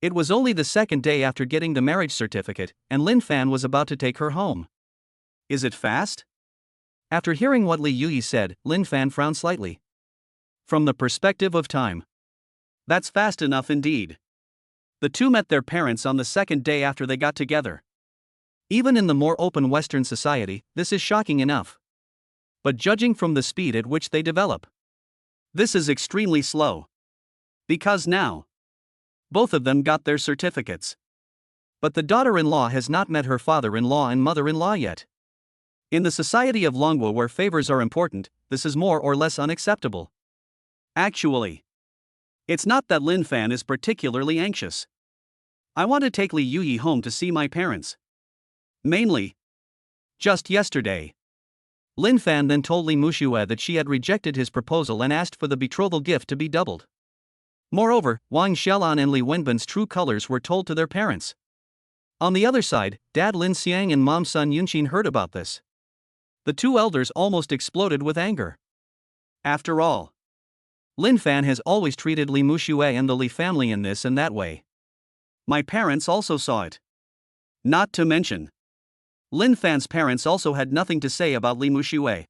It was only the second day after getting the marriage certificate, and Linfan was about to take her home. Is it fast? After hearing what Li Yuyi said, Linfan frowned slightly. From the perspective of time, that's fast enough indeed. The two met their parents on the second day after they got together. Even in the more open Western society, this is shocking enough. But judging from the speed at which they develop, this is extremely slow. Because now, both of them got their certificates. But the daughter-in-law has not met her father-in-law and mother-in-law yet. In the society of Longwo where favors are important, this is more or less unacceptable. Actually, it's not that Linfan is particularly anxious. I want to take Li Yuyi home to see my parents. Mainly, just yesterday, Linfan then told Li Muxue that she had rejected his proposal and asked for the betrothal gift to be doubled. Moreover, Wang Xiaolan and Li Wenbin's true colors were told to their parents. On the other side, Dad Lin Xiang and Mom Sun Yunqin heard about this. The two elders almost exploded with anger. After all, Linfan has always treated Li Muxue and the Li family in this and that way. My parents also saw it. Not to mention, Linfan's parents also had nothing to say about Li Muxue.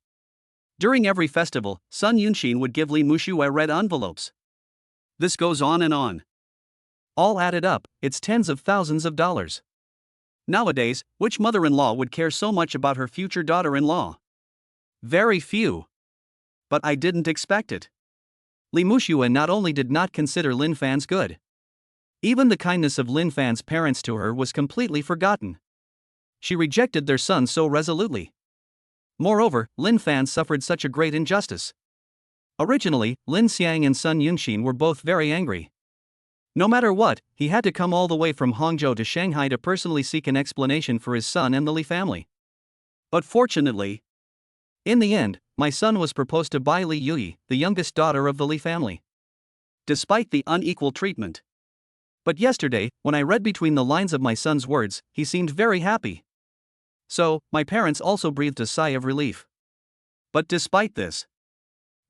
During every festival, Sun Yunqin would give Li Muxue red envelopes. This goes on and on. All added up, it's tens of thousands of dollars. Nowadays, which mother-in-law would care so much about her future daughter-in-law? Very few. But I didn't expect it. Li Muxue not only did not consider Linfan's good, even the kindness of Linfan's parents to her was completely forgotten. She rejected their son so resolutely. Moreover, Linfan suffered such a great injustice. Originally, Lin Xiang and Sun Yunqin were both very angry. No matter what, he had to come all the way from Hangzhou to Shanghai to personally seek an explanation for his son and the Li family. But fortunately, in the end, my son was proposed to by Li Yuyi, the youngest daughter of the Li family. Despite the unequal treatment. But yesterday, when I read between the lines of my son's words, he seemed very happy. So, my parents also breathed a sigh of relief. But despite this,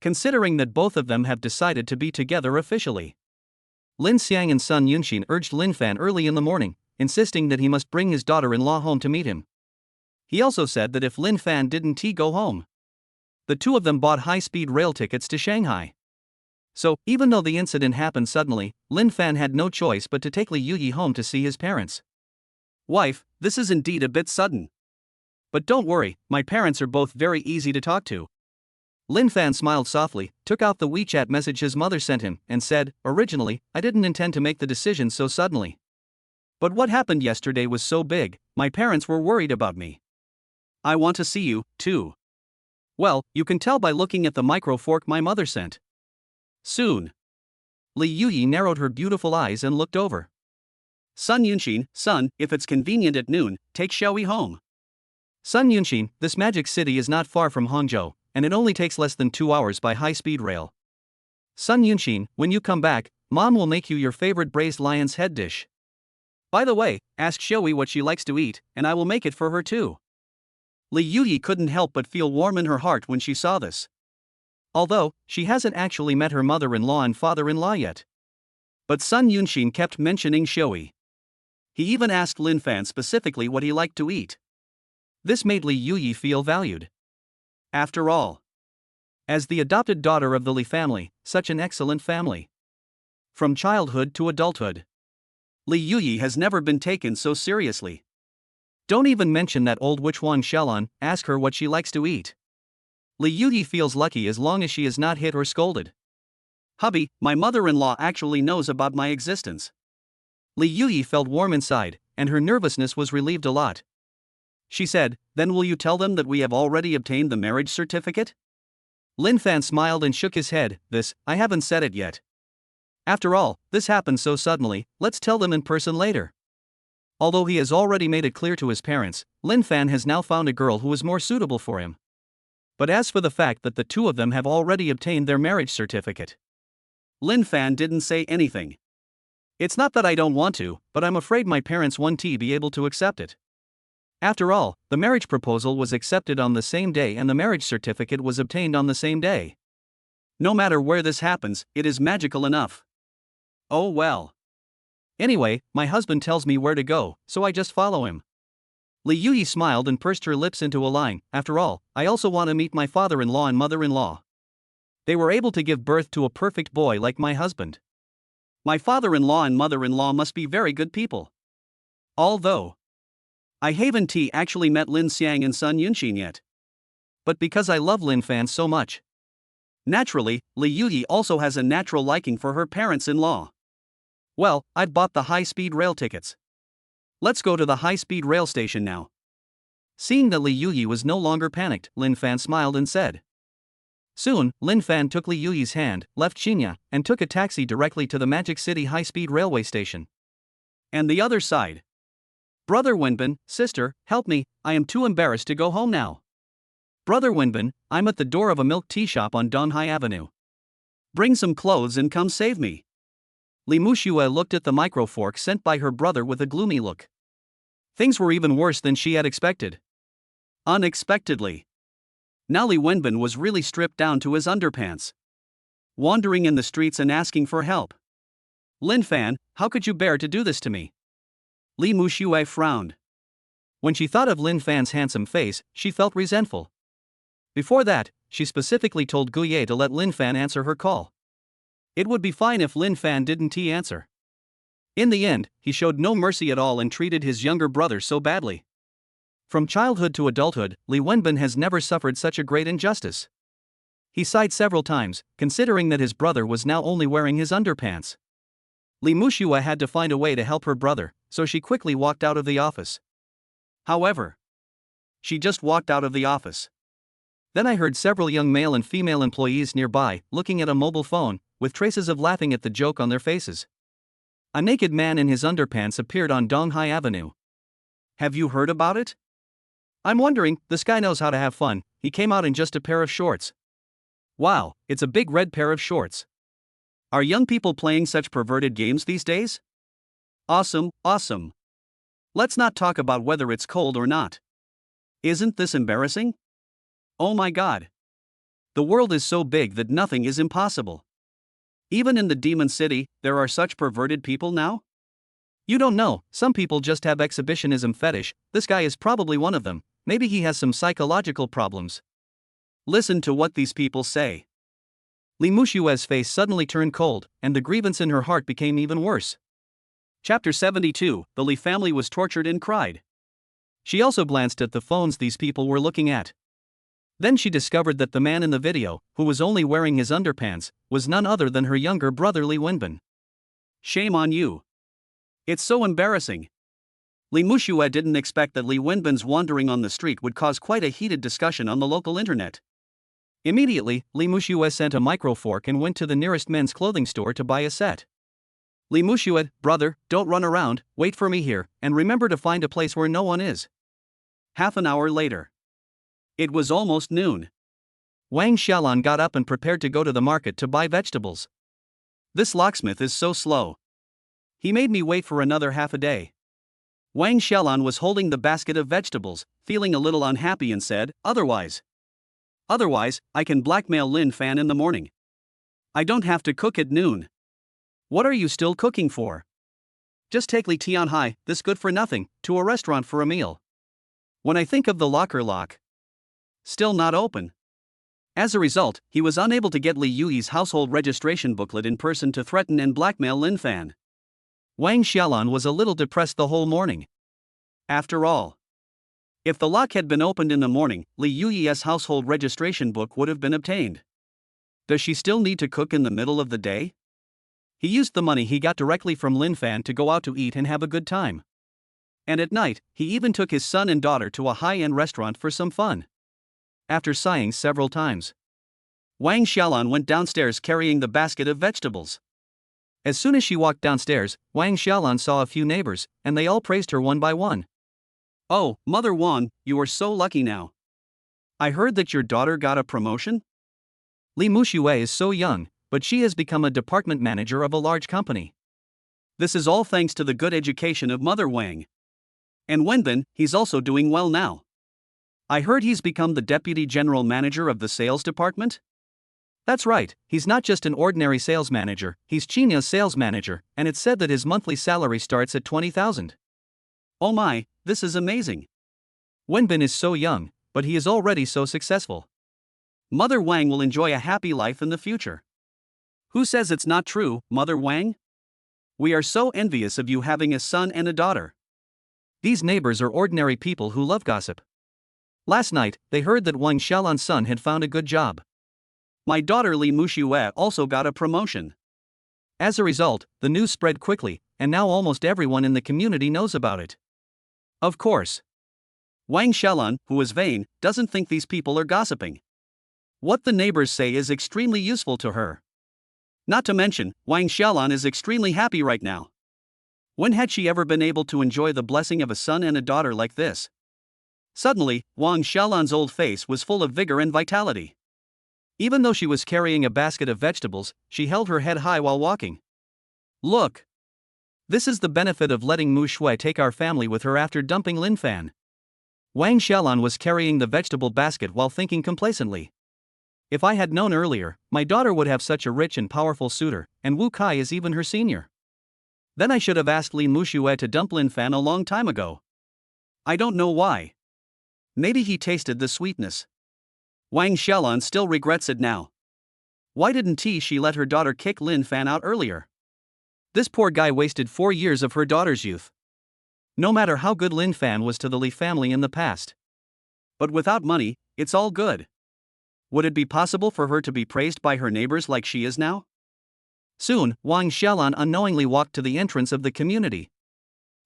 considering that both of them have decided to be together officially, Lin Xiang and Sun Yunqin urged Linfan early in the morning, insisting that he must bring his daughter-in-law home to meet him. He also said that if Linfan didn't go home, the two of them bought high-speed rail tickets to Shanghai. So, even though the incident happened suddenly, Linfan had no choice but to take Li Yuyi home to see his parents. Wife, this is indeed a bit sudden. But don't worry, my parents are both very easy to talk to. Linfan smiled softly, took out the WeChat message his mother sent him, and said, "Originally, I didn't intend to make the decision so suddenly. But what happened yesterday was so big, my parents were worried about me. I want to see you, too. Well, you can tell by looking at the micro fork my mother sent. Soon. Li Yuyi narrowed her beautiful eyes and looked over. Sun Yunshin, son, if it's convenient at noon, take Xiaoyi home. Sun Yunshin, this magic city is not far from Hangzhou, and it only takes less than 2 hours by high-speed rail. Sun Yunshin, when you come back, Mom will make you your favorite braised lion's head dish. By the way, ask Xiaoyi what she likes to eat, and I will make it for her too. Li Yuyi couldn't help but feel warm in her heart when she saw this. Although, she hasn't actually met her mother-in-law and father-in-law yet. But Sun Yunshin kept mentioning Xiaoyi. He even asked Linfan specifically what he liked to eat. This made Li Yuyi feel valued. After all, as the adopted daughter of the Li family, such an excellent family. From childhood to adulthood, Li Yuyi has never been taken so seriously. Don't even mention that old witch Wang Xiaolan, ask her what she likes to eat. Li Yuyi feels lucky as long as she is not hit or scolded. Hubby, my mother-in-law actually knows about my existence. Li Yuyi felt warm inside, and her nervousness was relieved a lot. She said, then will you tell them that we have already obtained the marriage certificate? Linfan smiled and shook his head, I haven't said it yet. After all, this happened so suddenly, let's tell them in person later. Although he has already made it clear to his parents, Linfan has now found a girl who is more suitable for him. But as for the fact that the two of them have already obtained their marriage certificate, Linfan didn't say anything. It's not that I don't want to, but I'm afraid my parents won't be able to accept it. After all, the marriage proposal was accepted on the same day and the marriage certificate was obtained on the same day. No matter where this happens, it is magical enough. Oh well. Anyway, my husband tells me where to go, so I just follow him. Li Yuyi smiled and pursed her lips into a line, after all, I also want to meet my father-in-law and mother-in-law. They were able to give birth to a perfect boy like my husband. My father-in-law and mother-in-law must be very good people. Although I haven't actually met Lin Xiang and Sun Yunshin yet. But because I love Linfan so much. Naturally, Li Yuyi also has a natural liking for her parents-in-law. Well, I've bought the high-speed rail tickets. Let's go to the high-speed rail station now. Seeing that Li Yuyi was no longer panicked, Linfan smiled and said. Soon, Linfan took Li Yuyi's hand, left Xinya, and took a taxi directly to the Magic City high-speed railway station. And the other side. Brother Wenbin, sister, help me, I am too embarrassed to go home now. Brother Wenbin, I'm at the door of a milk tea shop on Donghai Avenue. Bring some clothes and come save me. Li Muxue looked at the microfork sent by her brother with a gloomy look. Things were even worse than she had expected. Unexpectedly, now Li Wenbin was really stripped down to his underpants, wandering in the streets and asking for help. Linfan, how could you bear to do this to me? Li Muxue frowned. When she thought of Linfan's handsome face, she felt resentful. Before that, she specifically told Guye to let Linfan answer her call. It would be fine if Linfan didn't answer. In the end, he showed no mercy at all and treated his younger brother so badly. From childhood to adulthood, Li Wenbin has never suffered such a great injustice. He sighed several times, considering that his brother was now only wearing his underpants. Li Muxue had to find a way to help her brother, so she quickly walked out of the office. However, she just walked out of the office. Then I heard several young male and female employees nearby, looking at a mobile phone, with traces of laughing at the joke on their faces. A naked man in his underpants appeared on Donghai Avenue. Have you heard about it? I'm wondering, this guy knows how to have fun, he came out in just a pair of shorts. Wow, it's a big red pair of shorts. Are young people playing such perverted games these days? Awesome, awesome. Let's not talk about whether it's cold or not. Isn't this embarrassing? Oh my god. The world is so big that nothing is impossible. Even in the Demon City, there are such perverted people now? You don't know, some people just have exhibitionism fetish, this guy is probably one of them, maybe he has some psychological problems. Listen to what these people say. Li Muxue's face suddenly turned cold, and the grievance in her heart became even worse. Chapter 72, the Li family was tortured and cried. She also glanced at the phones these people were looking at. Then she discovered that the man in the video, who was only wearing his underpants, was none other than her younger brother Li Wenbin. Shame on you. It's so embarrassing. Li Muxue didn't expect that Li Wenbin's wandering on the street would cause quite a heated discussion on the local internet. Immediately, Li Muxue sent a microfork and went to the nearest men's clothing store to buy a set. Li Muxue, brother, don't run around, wait for me here, and remember to find a place where no one is. Half an hour later. It was almost noon. Wang Xiaolan got up and prepared to go to the market to buy vegetables. This locksmith is so slow. He made me wait for another half a day. Wang Xiaolan was holding the basket of vegetables, feeling a little unhappy and said, Otherwise, I can blackmail Linfan in the morning. I don't have to cook at noon. What are you still cooking for? Just take Li Tianhai, this good for nothing, to a restaurant for a meal. When I think of the locker lock, still not open. As a result, he was unable to get Li Yuyi's household registration booklet in person to threaten and blackmail Linfan. Wang Xiaolan was a little depressed the whole morning. After all, if the lock had been opened in the morning, Li Yuyi's household registration book would have been obtained. Does she still need to cook in the middle of the day? He used the money he got directly from Linfan to go out to eat and have a good time. And at night, he even took his son and daughter to a high-end restaurant for some fun. After sighing several times, Wang Xiaolan went downstairs carrying the basket of vegetables. As soon as she walked downstairs, Wang Xiaolan saw a few neighbors, and they all praised her one by one. Oh, Mother Wang, you are so lucky now. I heard that your daughter got a promotion? Li Muxue is so young, but she has become a department manager of a large company. This is all thanks to the good education of Mother Wang. And Wenbin, he's also doing well now. I heard he's become the deputy general manager of the sales department? That's right, he's not just an ordinary sales manager, he's China's sales manager, and it's said that his monthly salary starts at 20,000. Oh my, this is amazing. Wenbin is so young, but he is already so successful. Mother Wang will enjoy a happy life in the future. Who says it's not true, Mother Wang? We are so envious of you having a son and a daughter. These neighbors are ordinary people who love gossip. Last night, they heard that Wang Xiaolan's son had found a good job. My daughter Li Muxue also got a promotion. As a result, the news spread quickly, and now almost everyone in the community knows about it. Of course. Wang Xiaolan, who is vain, doesn't think these people are gossiping. What the neighbors say is extremely useful to her. Not to mention, Wang Xiaolan is extremely happy right now. When had she ever been able to enjoy the blessing of a son and a daughter like this? Suddenly, Wang Xiaolan's old face was full of vigor and vitality. Even though she was carrying a basket of vegetables, she held her head high while walking. Look! This is the benefit of letting Mu Shui take our family with her after dumping Linfan. Wang Xiaolan was carrying the vegetable basket while thinking complacently. If I had known earlier, my daughter would have such a rich and powerful suitor, and Wu Kai is even her senior. Then I should have asked Li Muxue to dump Linfan a long time ago. I don't know why. Maybe he tasted the sweetness. Wang Xiaolan still regrets it now. Why didn't she let her daughter kick Linfan out earlier? This poor guy wasted 4 years of her daughter's youth. No matter how good Linfan was to the Li family in the past. But without money, it's all good. Would it be possible for her to be praised by her neighbors like she is now? Soon, Wang Xiaolan unknowingly walked to the entrance of the community.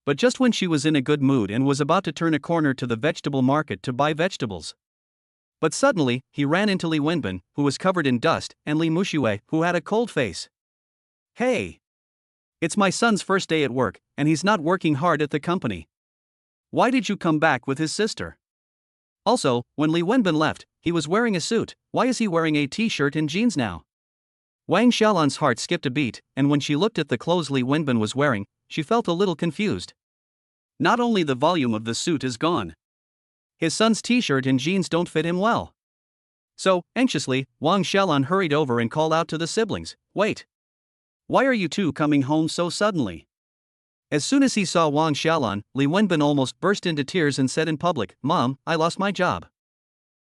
But just when she was in a good mood and was about to turn a corner to the vegetable market to buy vegetables. But suddenly, he ran into Li Wenbin, who was covered in dust, and Li Muxue, who had a cold face. Hey! It's my son's first day at work, and he's not working hard at the company. Why did you come back with his sister? Also, when Li Wenbin left, he was wearing a suit. Why is he wearing a t-shirt and jeans now? Wang Xiaolan's heart skipped a beat, and when she looked at the clothes Li Wenbin was wearing, she felt a little confused. Not only the volume of the suit is gone. His son's t-shirt and jeans don't fit him well. So, anxiously, Wang Xiaolan hurried over and called out to the siblings, Wait! Why are you two coming home so suddenly? As soon as he saw Wang Xiaolan, Li Wenbin almost burst into tears and said in public, Mom, I lost my job.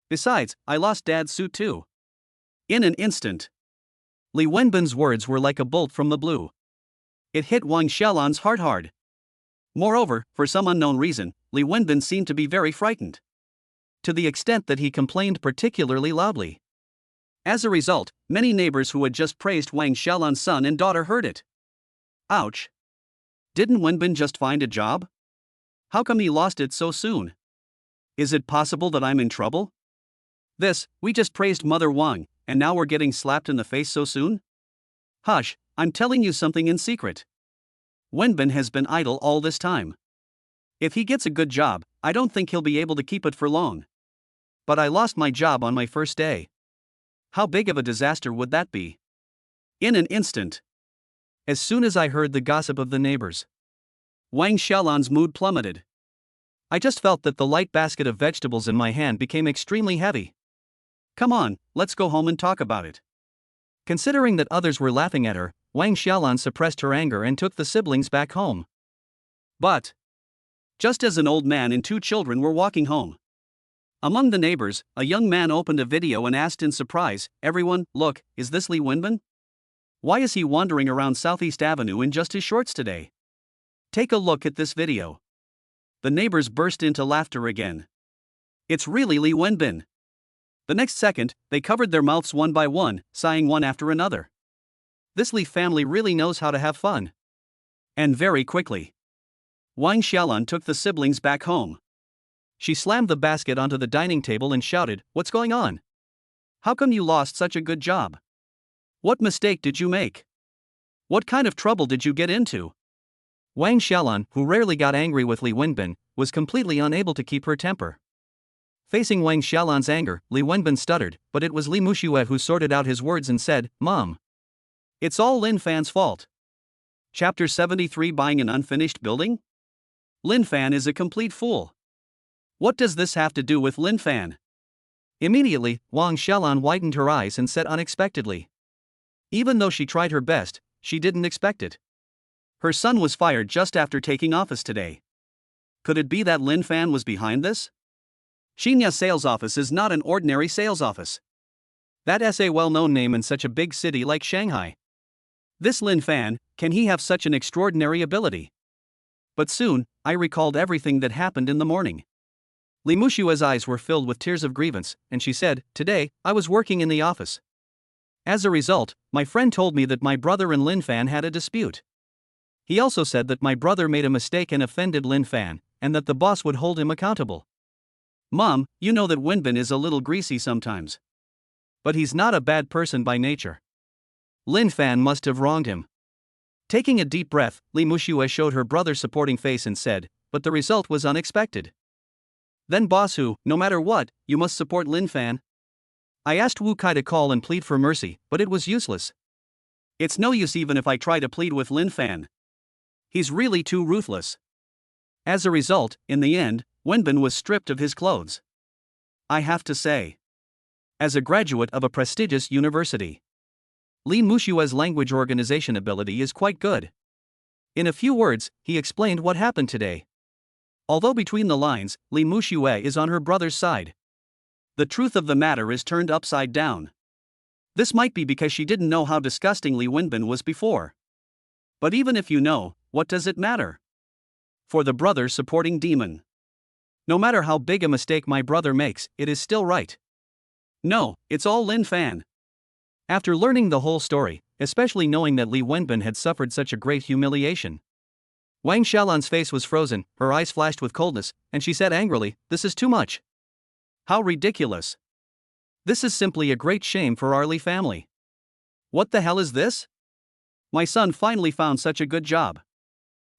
Besides, I lost Dad's suit too. In an instant. Li Wenbin's words were like a bolt from the blue. It hit Wang Xiaolan's heart hard. Moreover, for some unknown reason, Li Wenbin seemed to be very frightened. To the extent that he complained particularly loudly. As a result, many neighbors who had just praised Wang Xiaolan's son and daughter heard it. Ouch! Didn't Wenbin just find a job? How come he lost it so soon? Is it possible that I'm in trouble? We just praised Mother Wang, and now we're getting slapped in the face so soon? Hush, I'm telling you something in secret. Wenbin has been idle all this time. If he gets a good job, I don't think he'll be able to keep it for long. But I lost my job on my first day. How big of a disaster would that be? In an instant. As soon as I heard the gossip of the neighbors, Wang Xiaolan's mood plummeted. I just felt that the light basket of vegetables in my hand became extremely heavy. Come on, let's go home and talk about it. Considering that others were laughing at her, Wang Xiaolan suppressed her anger and took the siblings back home. But just as an old man and two children were walking home, among the neighbors, a young man opened a video and asked in surprise, "Everyone, look, is this Li Wenbin? Why is he wandering around Southeast Avenue in just his shorts today? Take a look at this video." The neighbors burst into laughter again. It's really Li Wenbin. The next second, they covered their mouths one by one, sighing one after another. This Li family really knows how to have fun. And very quickly, Wang Xiaolan took the siblings back home. She slammed the basket onto the dining table and shouted, "What's going on? How come you lost such a good job? What mistake did you make? What kind of trouble did you get into?" Wang Xiaolan, who rarely got angry with Li Wenbin, was completely unable to keep her temper. Facing Wang Xiaolan's anger, Li Wenbin stuttered, but it was Li Muxue who sorted out his words and said, "Mom, it's all Linfan's fault." Chapter 73: Buying an unfinished building? Linfan is a complete fool. What does this have to do with Linfan? Immediately, Wang Xiaolan widened her eyes and said unexpectedly. Even though she tried her best, she didn't expect it. Her son was fired just after taking office today. Could it be that Linfan was behind this? Xinya sales office is not an ordinary sales office. That's a well-known name in such a big city like Shanghai. This Linfan, can he have such an extraordinary ability? But soon, I recalled everything that happened in the morning. Li Mushue's eyes were filled with tears of grievance, and she said, "Today, I was working in the office. As a result, my friend told me that my brother and Linfan had a dispute. He also said that my brother made a mistake and offended Linfan, and that the boss would hold him accountable. Mom, you know that Wenbin is a little greasy sometimes. But he's not a bad person by nature. Linfan must have wronged him." Taking a deep breath, Li Muxue showed her brother's supporting face and said, "But the result was unexpected. Then boss who, no matter what, you must support Linfan." I asked Wu Kai to call and plead for mercy, but it was useless. It's no use even if I try to plead with Linfan. He's really too ruthless. As a result, in the end, Wenbin was stripped of his clothes. I have to say, as a graduate of a prestigious university, Li Mushue's language organization ability is quite good. In a few words, he explained what happened today. Although between the lines, Li Muxue is on her brother's side. The truth of the matter is turned upside down. This might be because she didn't know how disgusting Li Wenbin was before. But even if you know, what does it matter? For the brother supporting demon. No matter how big a mistake my brother makes, it is still right. No, it's all Linfan. After learning the whole story, especially knowing that Li Wenbin had suffered such a great humiliation, Wang Xiaolan's face was frozen, her eyes flashed with coldness, and she said angrily, "This is too much. How ridiculous. This is simply a great shame for our Li family. What the hell is this? My son finally found such a good job.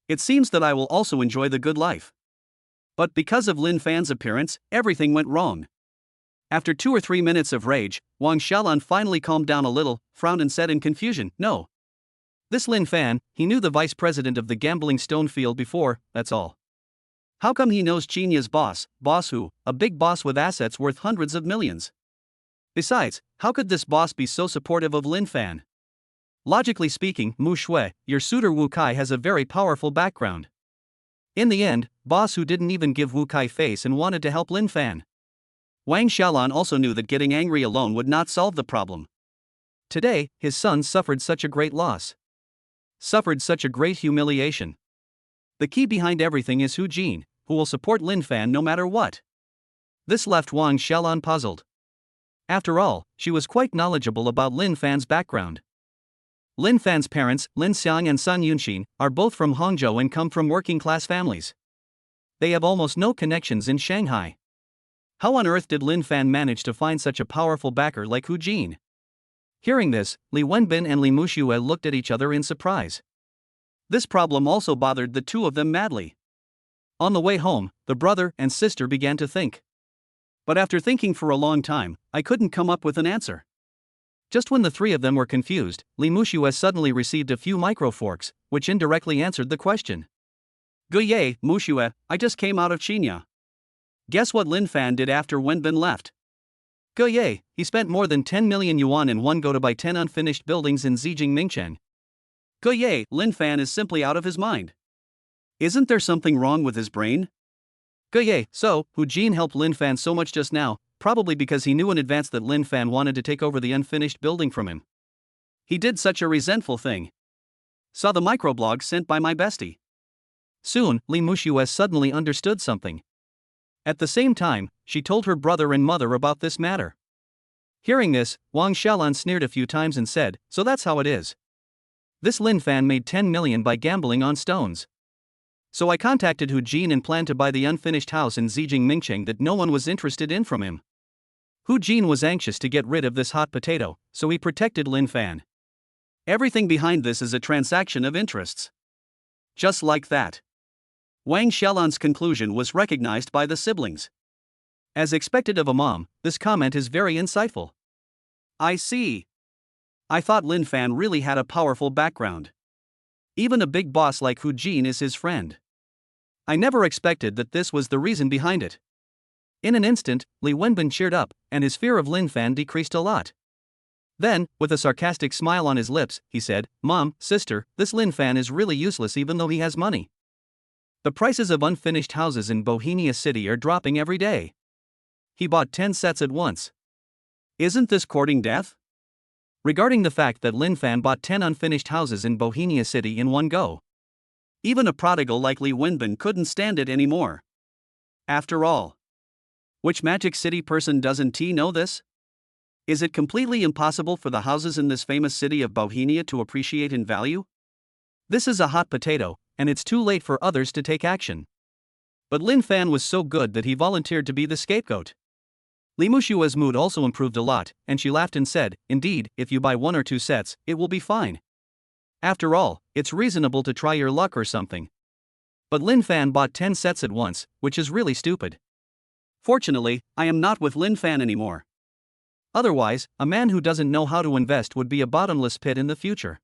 It seems that I will also enjoy the good life. But because of Linfan's appearance, everything went wrong." After 2 or 3 minutes of rage, Wang Xiaolan finally calmed down a little, frowned and said in confusion, "No. This Linfan, he knew the vice president of the gambling stone field before, that's all. How come he knows Chinya's boss who, a big boss with assets worth hundreds of millions? Besides, how could this boss be so supportive of Linfan? Logically speaking, Mu Shui, your suitor Wu Kai has a very powerful background. In the end, boss who didn't even give Wu Kai face and wanted to help Linfan." Wang Xiaolan also knew that getting angry alone would not solve the problem. Today, his son suffered such a great loss. Suffered such a great humiliation. The key behind everything is Hu Jin, who will support Linfan no matter what. This left Wang Xiaolan puzzled. After all, she was quite knowledgeable about Linfan's background. Linfan's parents, Lin Xiang and Sun Yunxin, are both from Hangzhou and come from working-class families. They have almost no connections in Shanghai. How on earth did Linfan manage to find such a powerful backer like Hu Jin? Hearing this, Li Wenbin and Li Muxue looked at each other in surprise. This problem also bothered the two of them madly. On the way home, the brother and sister began to think. But after thinking for a long time, I couldn't come up with an answer. Just when the three of them were confused, Li Muxue suddenly received a few micro-forks, which indirectly answered the question. Guye, Muxue, I just came out of Qinya. Guess what Linfan did after Wenbin left? Guye, he spent more than 10 million yuan in one go to buy 10 unfinished buildings in Zijing Mingcheng. Guye, Linfan is simply out of his mind. Isn't there something wrong with his brain? Guye, so, Hu Jin helped Linfan so much just now, probably because he knew in advance that Linfan wanted to take over the unfinished building from him. He did such a resentful thing. Saw the microblog sent by my bestie. Soon, Li Muxue suddenly understood something. At the same time, she told her brother and mother about this matter. Hearing this, Wang Xiaolan sneered a few times and said, so that's how it is. This Linfan made 10 million by gambling on stones. So I contacted Hu Jin and planned to buy the unfinished house in Zijing Mingcheng that no one was interested in from him. Hu Jin was anxious to get rid of this hot potato, so he protected Linfan. Everything behind this is a transaction of interests. Just like that. Wang Xiaolan's conclusion was recognized by the siblings. As expected of a mom, this comment is very insightful. I see. I thought Linfan really had a powerful background. Even a big boss like Hu Jin is his friend. I never expected that this was the reason behind it. In an instant, Li Wenbin cheered up, and his fear of Linfan decreased a lot. Then, with a sarcastic smile on his lips, he said, Mom, sister, this Linfan is really useless even though he has money. The prices of unfinished houses in Bohemia City are dropping every day. He bought 10 sets at once. Isn't this courting death? Regarding the fact that Linfan bought 10 unfinished houses in Bohemia City in one go. Even a prodigal like Li Wenbin couldn't stand it anymore. After all. Which Magic City person doesn't know this? Is it completely impossible for the houses in this famous city of Bohemia to appreciate in value? This is a hot potato, and it's too late for others to take action. But Linfan was so good that he volunteered to be the scapegoat. Li Muxue's mood also improved a lot, and she laughed and said, indeed, if you buy 1 or 2 sets, it will be fine. After all, it's reasonable to try your luck or something. But Linfan bought 10 sets at once, which is really stupid. Fortunately, I am not with Linfan anymore. Otherwise, a man who doesn't know how to invest would be a bottomless pit in the future.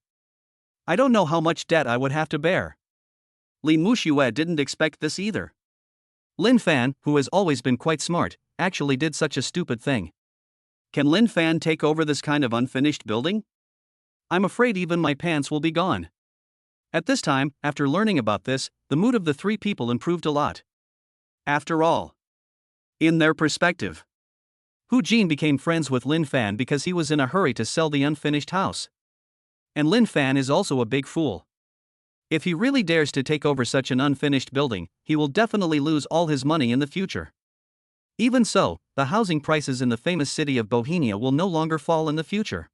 I don't know how much debt I would have to bear. Li Muxue didn't expect this either. Linfan, who has always been quite smart, actually did such a stupid thing. Can Linfan take over this kind of unfinished building? I'm afraid even my pants will be gone. At this time, after learning about this, the mood of the three people improved a lot. After all, in their perspective, Hu Jin became friends with Linfan because he was in a hurry to sell the unfinished house. And Linfan is also a big fool. If he really dares to take over such an unfinished building, he will definitely lose all his money in the future. Even so, the housing prices in the famous city of Bohemia will no longer fall in the future.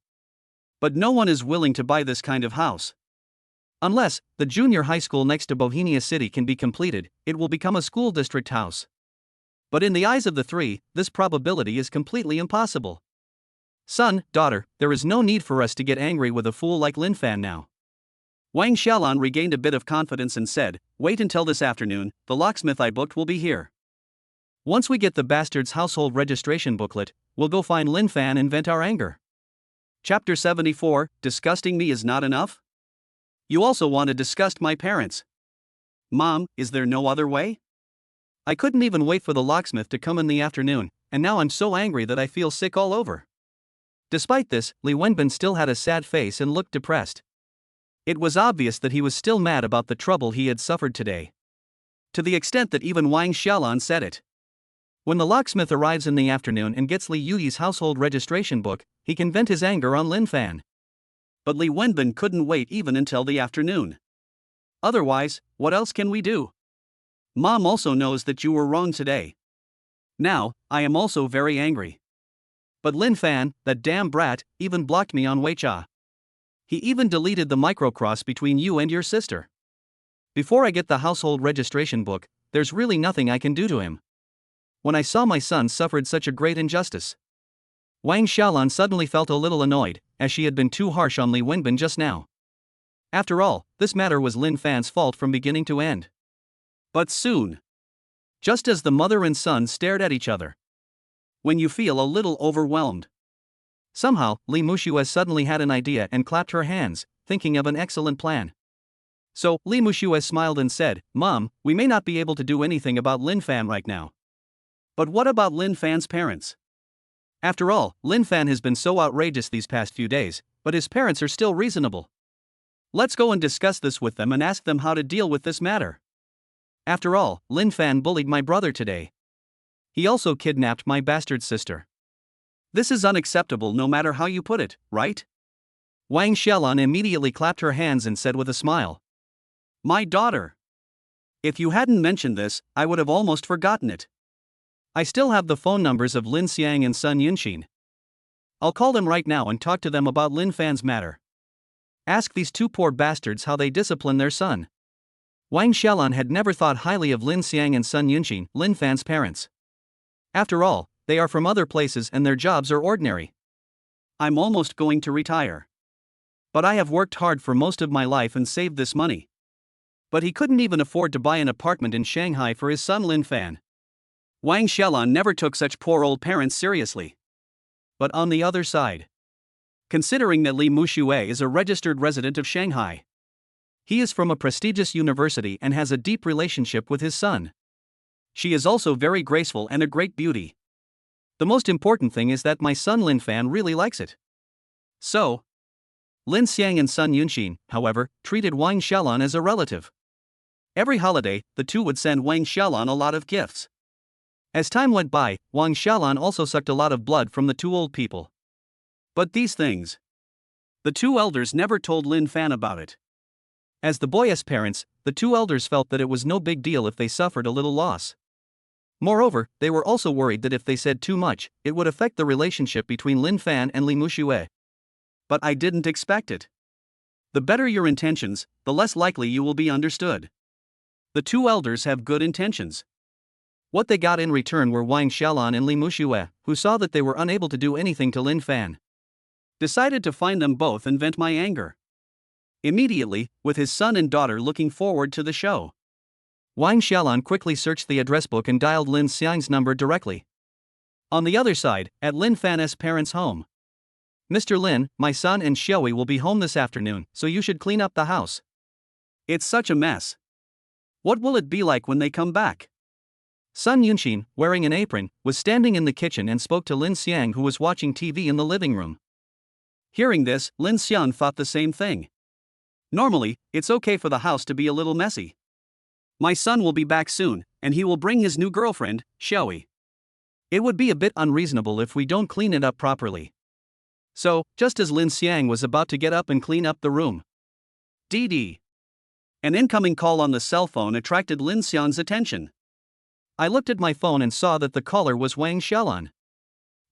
But no one is willing to buy this kind of house. Unless the junior high school next to Bohemia City can be completed, it will become a school district house. But in the eyes of the three, this probability is completely impossible. Son, daughter, there is no need for us to get angry with a fool like Linfan now. Wang Xiaolan regained a bit of confidence and said, wait until this afternoon, the locksmith I booked will be here. Once we get the bastard's household registration booklet, we'll go find Linfan and vent our anger. Chapter 74, Disgusting me is not enough? You also want to disgust my parents. Mom, is there no other way? I couldn't even wait for the locksmith to come in the afternoon, and now I'm so angry that I feel sick all over. Despite this, Li Wenbin still had a sad face and looked depressed. It was obvious that he was still mad about the trouble he had suffered today. To the extent that even Wang Xiaolan said it. When the locksmith arrives in the afternoon and gets Li Yuyi's household registration book, he can vent his anger on Linfan. But Li Wenbin couldn't wait even until the afternoon. Otherwise, what else can we do? Mom also knows that you were wrong today. Now, I am also very angry. But Linfan, that damn brat, even blocked me on WeChat. He even deleted the microcross between you and your sister. Before I get the household registration book, there's really nothing I can do to him. when I saw my son suffered such a great injustice. Wang Xiaolan suddenly felt a little annoyed, as she had been too harsh on Li Wenbin just now. After all, this matter was Linfan's fault from beginning to end. But soon, just as the mother and son stared at each other, when you feel a little overwhelmed, somehow Li Muxue suddenly had an idea and clapped her hands, thinking of an excellent plan. So, Li Muxue smiled and said, "Mom, we may not be able to do anything about Linfan right now. But what about Linfan's parents? After all, Linfan has been so outrageous these past few days, but his parents are still reasonable. Let's go and discuss this with them and ask them how to deal with this matter. After all, Linfan bullied my brother today. He also kidnapped my bastard sister. This is unacceptable no matter how you put it, right?" Wang Xiaolan immediately clapped her hands and said with a smile, "My daughter. If you hadn't mentioned this, I would have almost forgotten it. I still have the phone numbers of Lin Xiang and Sun Yunxin. I'll call them right now and talk to them about Linfan's matter. Ask these two poor bastards how they discipline their son." Wang Xiaolan had never thought highly of Lin Xiang and Sun Yunxin, Linfan's parents. After all, they are from other places and their jobs are ordinary. "I'm almost going to retire. But I have worked hard for most of my life and saved this money." But he couldn't even afford to buy an apartment in Shanghai for his son Linfan. Wang Xiaolan never took such poor old parents seriously. But on the other side, considering that Li Muxue is a registered resident of Shanghai, he is from a prestigious university and has a deep relationship with his son. She is also very graceful and a great beauty. The most important thing is that my son Linfan really likes it. So, Lin Xiang and Sun Yunxin, however, treated Wang Xiaolan as a relative. Every holiday, the two would send Wang Xiaolan a lot of gifts. As time went by, Wang Xiaolan also sucked a lot of blood from the two old people. But these things, the two elders never told Linfan about it. As the boy's parents, the two elders felt that it was no big deal if they suffered a little loss. Moreover, they were also worried that if they said too much, it would affect the relationship between Linfan and Li Muxue. But I didn't expect it. The better your intentions, the less likely you will be understood. The two elders have good intentions. What they got in return were Wang Xiaolan and Li Muxue, who saw that they were unable to do anything to Linfan. Decided to find them both and vent my anger. Immediately, with his son and daughter looking forward to the show, Wang Xiaolan quickly searched the address book and dialed Lin Xiang's number directly. On the other side, at Linfan's parents' home. "Mr. Lin, my son and Xiaoyi will be home this afternoon, so you should clean up the house. It's such a mess. What will it be like when they come back?" Sun Yunxin, wearing an apron, was standing in the kitchen and spoke to Lin Xiang, who was watching TV in the living room. Hearing this, Lin Xiang thought the same thing. Normally, it's okay for the house to be a little messy. My son will be back soon, and he will bring his new girlfriend, Xiaoyi. It would be a bit unreasonable if we don't clean it up properly. So, just as Lin Xiang was about to get up and clean up the room, DD. An incoming call on the cell phone attracted Lin Xiang's attention. I looked at my phone and saw that the caller was Wang Xiaolan.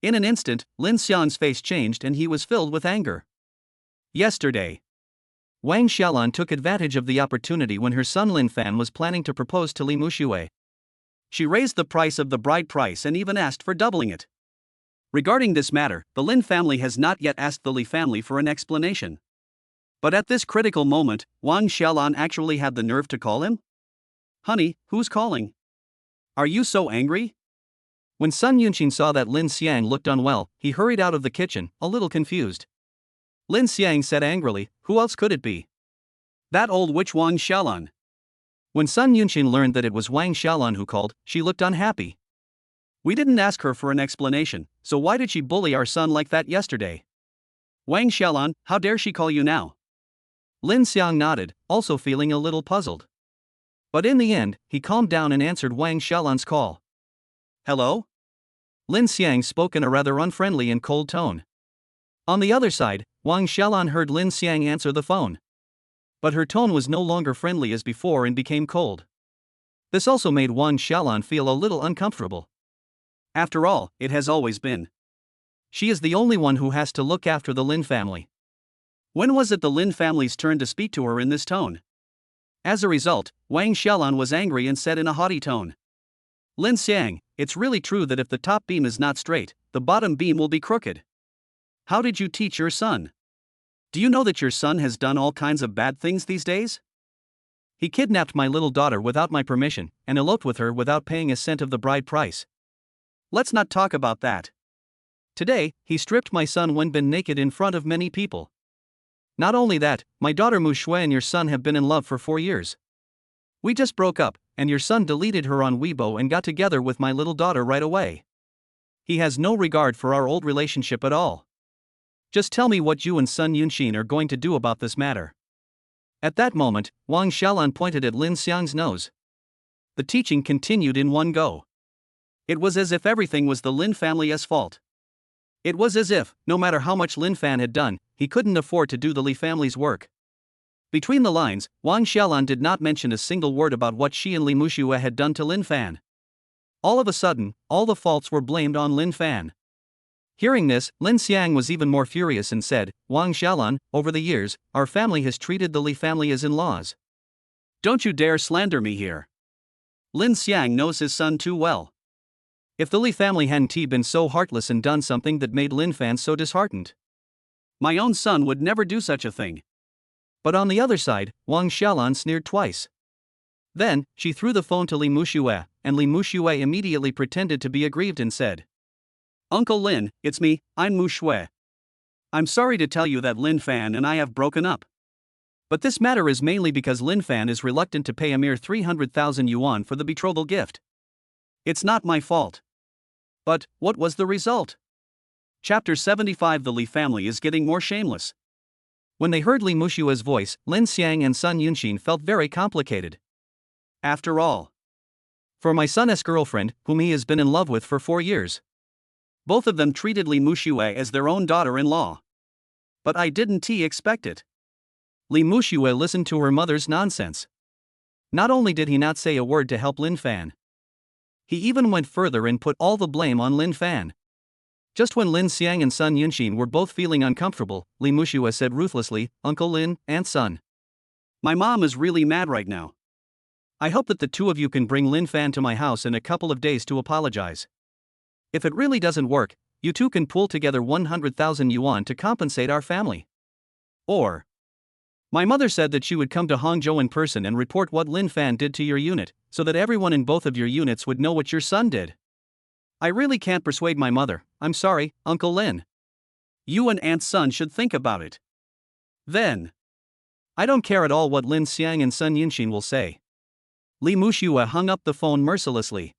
In an instant, Lin Xiang's face changed and he was filled with anger. Yesterday, Wang Xiaolan took advantage of the opportunity when her son Linfan was planning to propose to Li Muxue. She raised the price of the bride price and even asked for doubling it. Regarding this matter, the Lin family has not yet asked the Li family for an explanation. But at this critical moment, Wang Xiaolan actually had the nerve to call him? "Honey, who's calling? Are you so angry?" When Sun Yunxin saw that Lin Xiang looked unwell, he hurried out of the kitchen, a little confused. Lin Xiang said angrily, "Who else could it be?" "That old witch Wang Xiaolan." When Sun Yunxin learned that it was Wang Xiaolan who called, she looked unhappy. "We didn't ask her for an explanation, so why did she bully our son like that yesterday? Wang Xiaolan, how dare she call you now?" Lin Xiang nodded, also feeling a little puzzled. But in the end, he calmed down and answered Wang Xiaolan's call. "Hello?" Lin Xiang spoke in a rather unfriendly and cold tone. On the other side, Wang Xiaolan heard Lin Xiang answer the phone. But her tone was no longer friendly as before and became cold. This also made Wang Xiaolan feel a little uncomfortable. After all, it has always been. She is the only one who has to look after the Lin family. When was it the Lin family's turn to speak to her in this tone? As a result, Wang Xiaolan was angry and said in a haughty tone, Lin Xiang, it's really true that if the top beam is not straight, the bottom beam will be crooked. How did you teach your son? Do you know that your son has done all kinds of bad things these days? He kidnapped my little daughter without my permission, and eloped with her without paying a cent of the bride price. Let's not talk about that. Today, he stripped my son Wenbin naked in front of many people. Not only that, my daughter Mu Shui and your son have been in love for 4 years. We just broke up, and your son deleted her on Weibo and got together with my little daughter right away. He has no regard for our old relationship at all. Just tell me what you and Sun Yunxin are going to do about this matter. At that moment, Wang Xiaolan pointed at Lin Xiang's nose. The teaching continued in one go. It was as if everything was the Lin family's fault. It was as if, no matter how much Linfan had done, he couldn't afford to do the Li family's work. Between the lines, Wang Xiaolan did not mention a single word about what she and Li Muxue had done to Linfan. All of a sudden, all the faults were blamed on Linfan. Hearing this, Lin Xiang was even more furious and said, Wang Xiaolan, over the years, our family has treated the Li family as in-laws. Don't you dare slander me here. Lin Xiang knows his son too well. If the Li family hadn't been so heartless and done something that made Linfan so disheartened, my own son would never do such a thing. But on the other side, Wang Xiaolan sneered twice. Then, she threw the phone to Li Muxue, and Li Muxue immediately pretended to be aggrieved and said, Uncle Lin, it's me, I'm Mu Shui. I'm sorry to tell you that Linfan and I have broken up. But this matter is mainly because Linfan is reluctant to pay a mere 300,000 yuan for the betrothal gift. It's not my fault. But, what was the result? Chapter 75. The Li family is getting more shameless. When they heard Li Muxue's voice, Lin Xiang and Sun Yunxin felt very complicated. After all, for my son's girlfriend, whom he has been in love with for 4 years, both of them treated Li Muxue as their own daughter-in-law. But I didn't expect it. Li Muxue listened to her mother's nonsense. Not only did he not say a word to help Linfan, he even went further and put all the blame on Linfan. Just when Lin Xiang and Sun Yunxin were both feeling uncomfortable, Li Muxue said ruthlessly, Uncle Lin, Aunt Sun, my mom is really mad right now. I hope that the two of you can bring Linfan to my house in a couple of days to apologize. If it really doesn't work, you two can pool together 100,000 yuan to compensate our family. Or, my mother said that she would come to Hangzhou in person and report what Linfan did to your unit, so that everyone in both of your units would know what your son did. I really can't persuade my mother, I'm sorry, Uncle Lin. You and Aunt Sun should think about it. Then, I don't care at all what Lin Xiang and Sun Yunxin will say. Li Muxue hung up the phone mercilessly.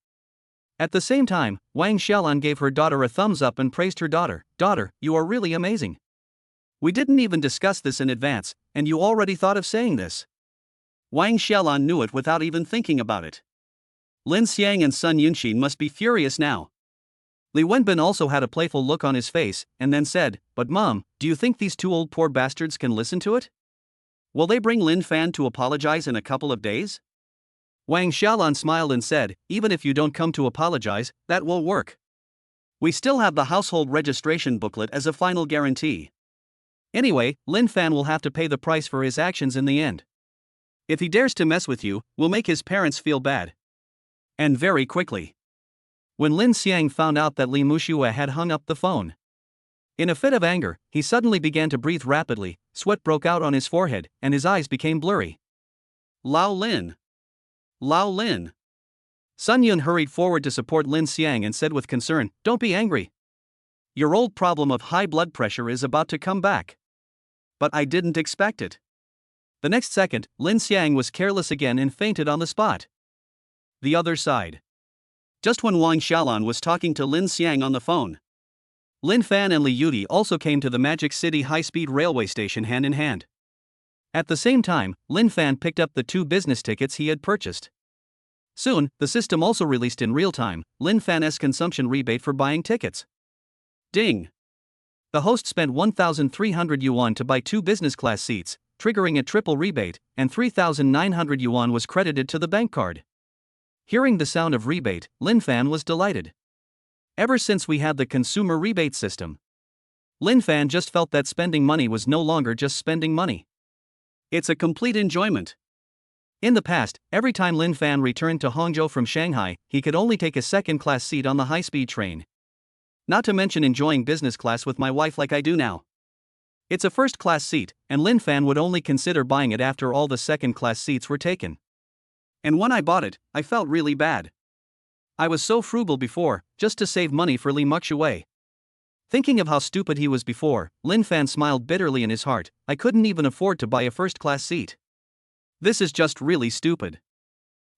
At the same time, Wang Xiaolan gave her daughter a thumbs up and praised her daughter. Daughter, you are really amazing. We didn't even discuss this in advance, and you already thought of saying this. Wang Xiaolan knew it without even thinking about it. Lin Xiang and Sun Yunxin must be furious now. Li Wenbin also had a playful look on his face, and then said, But Mom, do you think these two old poor bastards can listen to it? Will they bring Linfan to apologize in a couple of days? Wang Xiaolan smiled and said, Even if you don't come to apologize, that will work. We still have the household registration booklet as a final guarantee. Anyway, Linfan will have to pay the price for his actions in the end. If he dares to mess with you, we'll make his parents feel bad. And very quickly. When Lin Xiang found out that Li Muxue had hung up the phone, in a fit of anger, he suddenly began to breathe rapidly, sweat broke out on his forehead, and his eyes became blurry. Lao Lin. Lao Lin. Sun Yun hurried forward to support Lin Xiang and said with concern, Don't be angry. Your old problem of high blood pressure is about to come back. But I didn't expect it. The next second, Lin Xiang was careless again and fainted on the spot. The other side. Just when Wang Xiaolan was talking to Lin Xiang on the phone, Linfan and Li Yudi also came to the Magic City high-speed railway station hand in hand. At the same time, Linfan picked up the 2 business tickets he had purchased. Soon, the system also released in real time Linfan's consumption rebate for buying tickets. Ding! The host spent 1,300 yuan to buy 2 business class seats, triggering a triple rebate, and 3,900 yuan was credited to the bank card. Hearing the sound of rebate, Linfan was delighted. Ever since we had the consumer rebate system, Linfan just felt that spending money was no longer just spending money. It's a complete enjoyment. In the past, every time Linfan returned to Hangzhou from Shanghai, he could only take a second-class seat on the high-speed train. Not to mention enjoying business class with my wife like I do now. It's a first-class seat, and Linfan would only consider buying it after all the second-class seats were taken. And when I bought it, I felt really bad. I was so frugal before, just to save money for Li Muxue. Thinking of how stupid he was before, Linfan smiled bitterly in his heart. I couldn't even afford to buy a first-class seat. This is just really stupid.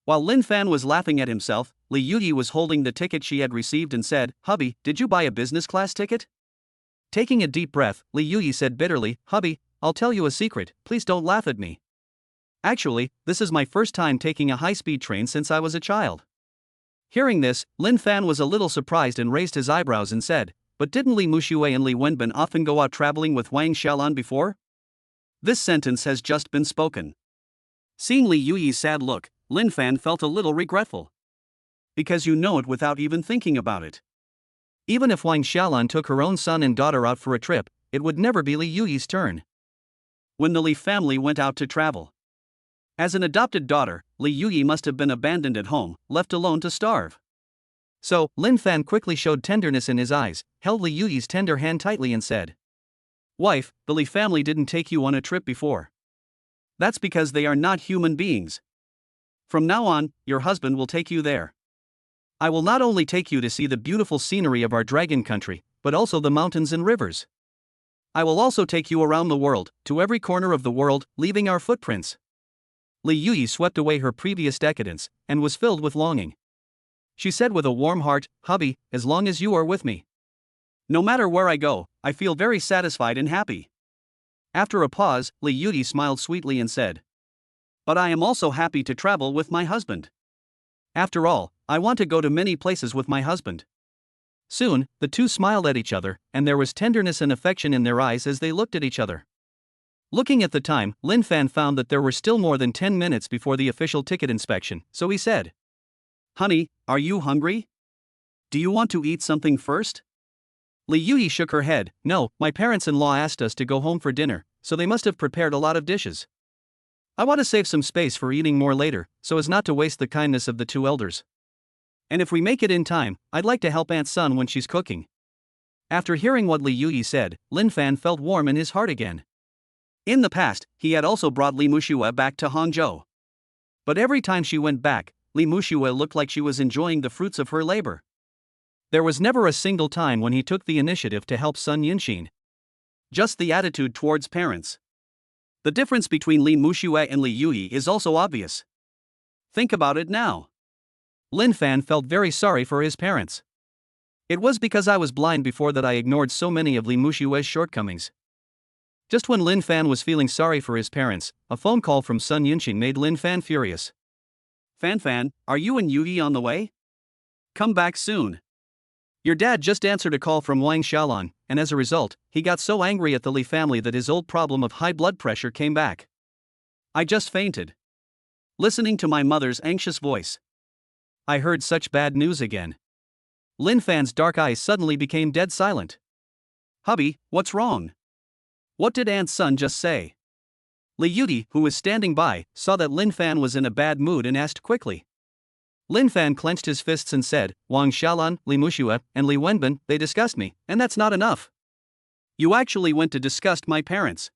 While Linfan was laughing at himself, Li Yuyi was holding the ticket she had received and said, "Hubby, did you buy a business class ticket?" Taking a deep breath, Li Yuyi said bitterly, "Hubby, I'll tell you a secret, please don't laugh at me. Actually, this is my first time taking a high-speed train since I was a child." Hearing this, Linfan was a little surprised and raised his eyebrows and said, "But didn't Li Muxue and Li Wenbin often go out traveling with Wang Xiaolan before?" This sentence has just been spoken. Seeing Li Yuyi's sad look, Linfan felt a little regretful. Because you know it without even thinking about it. Even if Wang Xiaolan took her own son and daughter out for a trip, it would never be Li Yuyi's turn. When the Li family went out to travel. As an adopted daughter, Li Yuyi must have been abandoned at home, left alone to starve. So, Linfan quickly showed tenderness in his eyes, held Li Yuyi's tender hand tightly and said, "Wife, the Li family didn't take you on a trip before. That's because they are not human beings. From now on, your husband will take you there. I will not only take you to see the beautiful scenery of our dragon country, but also the mountains and rivers. I will also take you around the world, to every corner of the world, leaving our footprints." Li Yuyi swept away her previous decadence, and was filled with longing. She said with a warm heart, "Hubby, as long as you are with me. No matter where I go, I feel very satisfied and happy." After a pause, Li Yuyi smiled sweetly and said, "But I am also happy to travel with my husband. After all, I want to go to many places with my husband." Soon, the two smiled at each other, and there was tenderness and affection in their eyes as they looked at each other. Looking at the time, Linfan found that there were still more than 10 minutes before the official ticket inspection, so he said, "Honey, are you hungry? Do you want to eat something first?" Li Yuyi shook her head. "No, my parents-in-law asked us to go home for dinner, so they must have prepared a lot of dishes. I want to save some space for eating more later, so as not to waste the kindness of the two elders. And if we make it in time, I'd like to help Aunt Sun when she's cooking." After hearing what Li Yuyi said, Linfan felt warm in his heart again. In the past, he had also brought Li Muxue back to Hangzhou. But every time she went back, Li Muxue looked like she was enjoying the fruits of her labor. There was never a single time when he took the initiative to help Sun Yinxin. Just the attitude towards parents. The difference between Li Muxue and Li Yuyi is also obvious. Think about it now. Linfan felt very sorry for his parents. "It was because I was blind before that I ignored so many of Li Muxue's shortcomings." Just when Linfan was feeling sorry for his parents, a phone call from Sun Yinxin made Linfan furious. "Fanfan, are you and Yuyi on the way? Come back soon. Your dad just answered a call from Wang Xiaolan, and as a result, he got so angry at the Li family that his old problem of high blood pressure came back. I just fainted. Listening to my mother's anxious voice. I heard such bad news again." Linfan's dark eyes suddenly became dead silent. "Hubby, what's wrong? What did Aunt Sun just say?" Li Yuyi, who was standing by, saw that Linfan was in a bad mood and asked quickly. Linfan clenched his fists and said, "Wang Xiaolan, Li Muxue, and Li Wenbin, they discussed me, and that's not enough. You actually went to disgust my parents.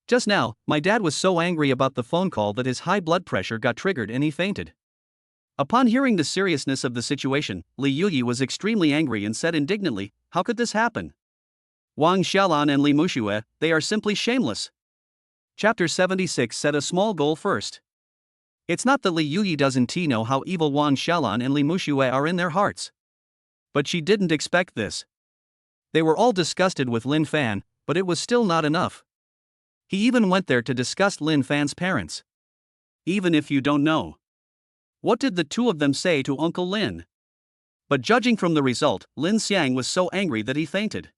Just now, my dad was so angry about the phone call that his high blood pressure got triggered and he fainted." Upon hearing the seriousness of the situation, Li Yuyi was extremely angry and said indignantly, "How could this happen? Wang Xiaolan and Li Muxue, they are simply shameless." Chapter 76 Set a small goal first. It's not that Li Yuyi doesn't know how evil Wang Xiaolan and Li Muxue are in their hearts. But she didn't expect this. They were all disgusted with Linfan, but it was still not enough. He even went there to disgust Linfan's parents. Even if you don't know. What did the two of them say to Uncle Lin? But judging from the result, Lin Xiang was so angry that he fainted.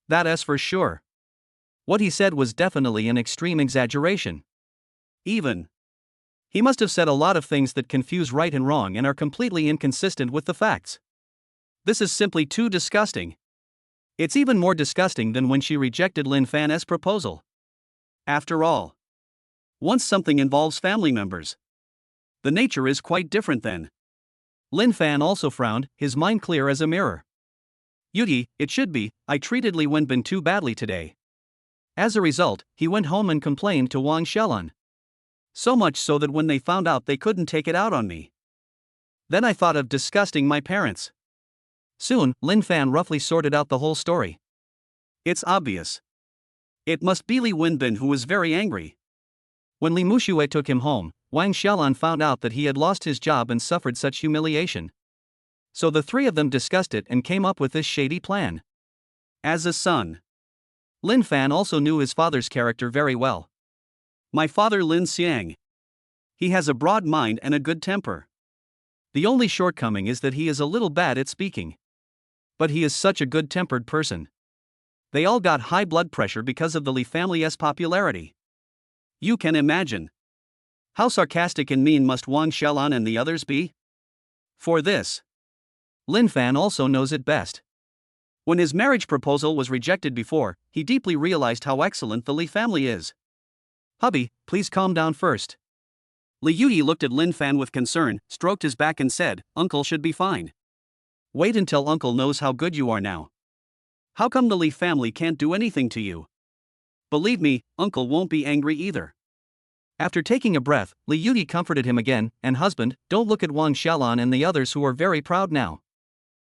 That's for sure. What he said was definitely an extreme exaggeration. Even. He must have said a lot of things that confuse right and wrong and are completely inconsistent with the facts. This is simply too disgusting. It's even more disgusting than when she rejected Linfan's proposal. After all, Once something involves family members, the nature is quite different then. Linfan also frowned, his mind clear as a mirror. Yuti, it should be, I treated Li Wenbin too badly today. As a result, he went home and complained to Wang Xiaolan. So much so that when they found out they couldn't take it out on me. Then I thought of disgusting my parents. Soon, Linfan roughly sorted out the whole story. It's obvious. It must be Li Wenbin who was very angry. When Li Muxue took him home, Wang Xiaolan found out that he had lost his job and suffered such humiliation. So the three of them discussed it and came up with this shady plan. As a son, Linfan also knew his father's character very well. My father Lin Xiang. He has a broad mind and a good temper. The only shortcoming is that he is a little bad at speaking. But he is such a good-tempered person. They all got high blood pressure because of the Li family's popularity. You can imagine. How sarcastic and mean must Wang Xiaolan and the others be? For this, Linfan also knows it best. When his marriage proposal was rejected before, he deeply realized how excellent the Li family is. Hubby, please calm down first. Li Yuyi looked at Linfan with concern, stroked his back and said, Uncle should be fine. Wait until Uncle knows how good you are now. How come the Li family can't do anything to you? Believe me, Uncle won't be angry either. After taking a breath, Li Yuyi comforted him again, and husband, don't look at Wang Xiaolan and the others who are very proud now.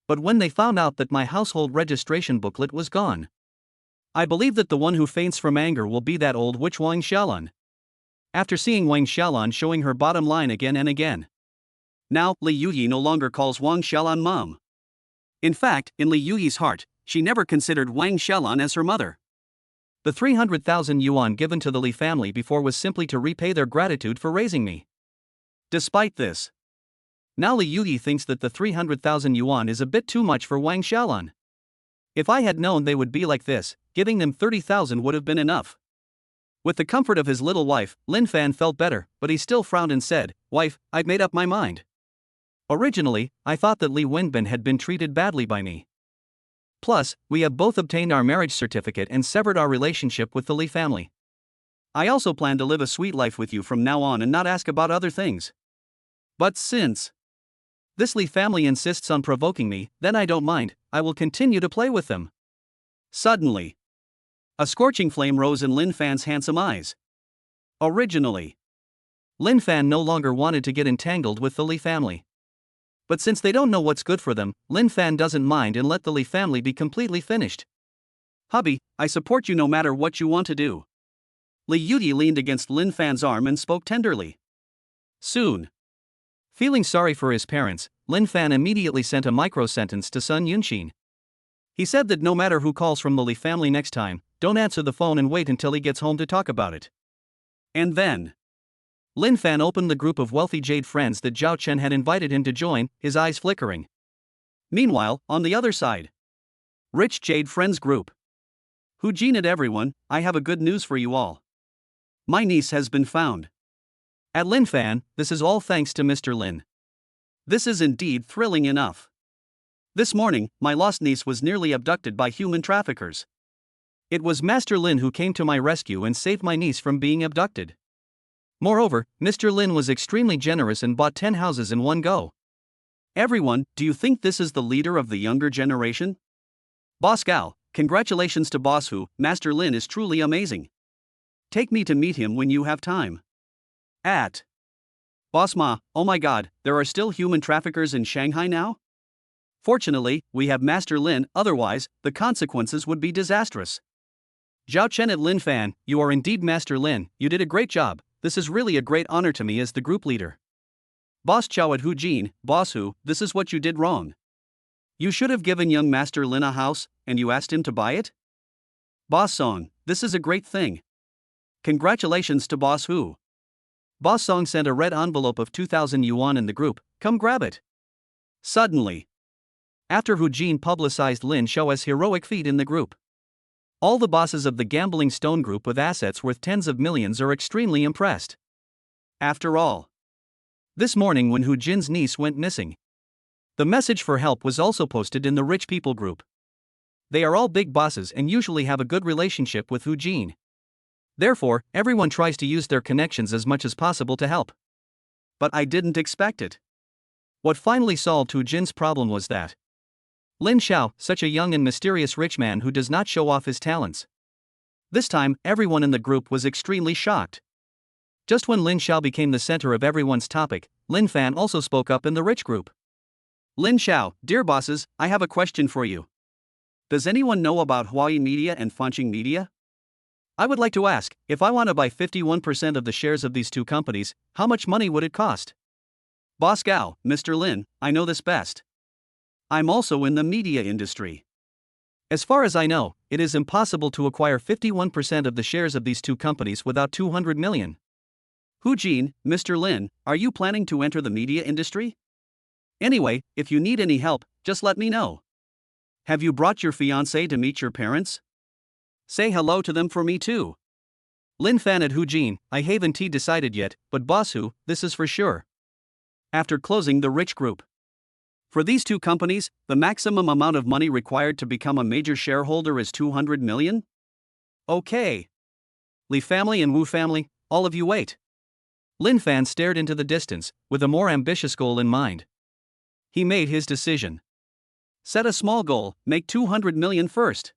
But when they found out that my household registration booklet was gone, I believe that the one who faints from anger will be that old witch Wang Xiaolan. After seeing Wang Xiaolan showing her bottom line again and again. Now, Li Yuyi no longer calls Wang Xiaolan mom. In fact, in Li Yuyi's heart, she never considered Wang Xiaolan as her mother. The 300,000 yuan given to the Li family before was simply to repay their gratitude for raising me. Despite this, now Li Yuyi thinks that the 300,000 yuan is a bit too much for Wang Xiaolan. If I had known they would be like this, giving them 30,000 would have been enough. With the comfort of his little wife, Linfan felt better, but he still frowned and said, Wife, I've made up my mind. Originally, I thought that Li Wenbin had been treated badly by me. Plus, we have both obtained our marriage certificate and severed our relationship with the Li family. I also plan to live a sweet life with you from now on and not ask about other things. But since this Li family insists on provoking me, then I don't mind, I will continue to play with them. Suddenly, a scorching flame rose in Linfan's handsome eyes. Originally, Linfan no longer wanted to get entangled with the Li family. But since they don't know what's good for them, Linfan doesn't mind and let the Li family be completely finished. Hubby, I support you no matter what you want to do. Li Yuyi leaned against Linfan's arm and spoke tenderly. Soon, feeling sorry for his parents, Linfan immediately sent a micro-sentence to Sun Yunqin. He said that no matter who calls from the Li family next time, don't answer the phone and wait until he gets home to talk about it. And then Linfan opened the group of wealthy Jade friends that Zhao Chen had invited him to join, his eyes flickering. Meanwhile, on the other side, Rich Jade Friends Group. Hu Jin and everyone, I have a good news for you all. My niece has been found. At Linfan, this is all thanks to Mr. Lin. This is indeed thrilling enough. This morning, my lost niece was nearly abducted by human traffickers. It was Master Lin who came to my rescue and saved my niece from being abducted. Moreover, Mr. Lin was extremely generous and bought 10 houses in one go. Everyone, do you think this is the leader of the younger generation? Boss Gao, congratulations to Boss Hu, Master Lin is truly amazing. Take me to meet him when you have time. At Boss Ma, oh my god, there are still human traffickers in Shanghai now? Fortunately, we have Master Lin, otherwise, the consequences would be disastrous. Zhao Chen at Linfan, you are indeed Master Lin, you did a great job, this is really a great honor to me as the group leader. Boss Chao at Hu Jin, Boss Hu, this is what you did wrong. You should have given young Master Lin a house, and you asked him to buy it? Boss Song, this is a great thing. Congratulations to Boss Hu. Boss Song sent a red envelope of 2,000 yuan in the group, come grab it. Suddenly, after Hu Jin publicized Lin Xiao's heroic feat in the group, all the bosses of the gambling stone group with assets worth tens of millions are extremely impressed. After all, this morning when Hu Jin's niece went missing, the message for help was also posted in the rich people group. They are all big bosses and usually have a good relationship with Hu Jin. Therefore, everyone tries to use their connections as much as possible to help. But I didn't expect it. What finally solved Hu Jin's problem was that Lin Xiao, such a young and mysterious rich man who does not show off his talents. This time, everyone in the group was extremely shocked. Just when Lin Xiao became the center of everyone's topic, Linfan also spoke up in the rich group. Lin Xiao, dear bosses, I have a question for you. Does anyone know about Huawei Media and Fanqing Media? I would like to ask, if I want to buy 51% of the shares of these two companies, how much money would it cost? Boss Gao, Mr. Lin, I know this best. I'm also in the media industry. As far as I know, it is impossible to acquire 51% of the shares of these two companies without 200 million. Hu Jin, Mr. Lin, are you planning to enter the media industry? Anyway, if you need any help, just let me know. Have you brought your fiancé to meet your parents? Say hello to them for me too. Linfan at Hu Jin, I haven't decided yet, but boss Hu, this is for sure. After closing the rich group. For these two companies, the maximum amount of money required to become a major shareholder is 200 million? Okay. Li family and Wu family, all of you wait. Linfan stared into the distance, with a more ambitious goal in mind. He made his decision. Set a small goal, make 200 million first.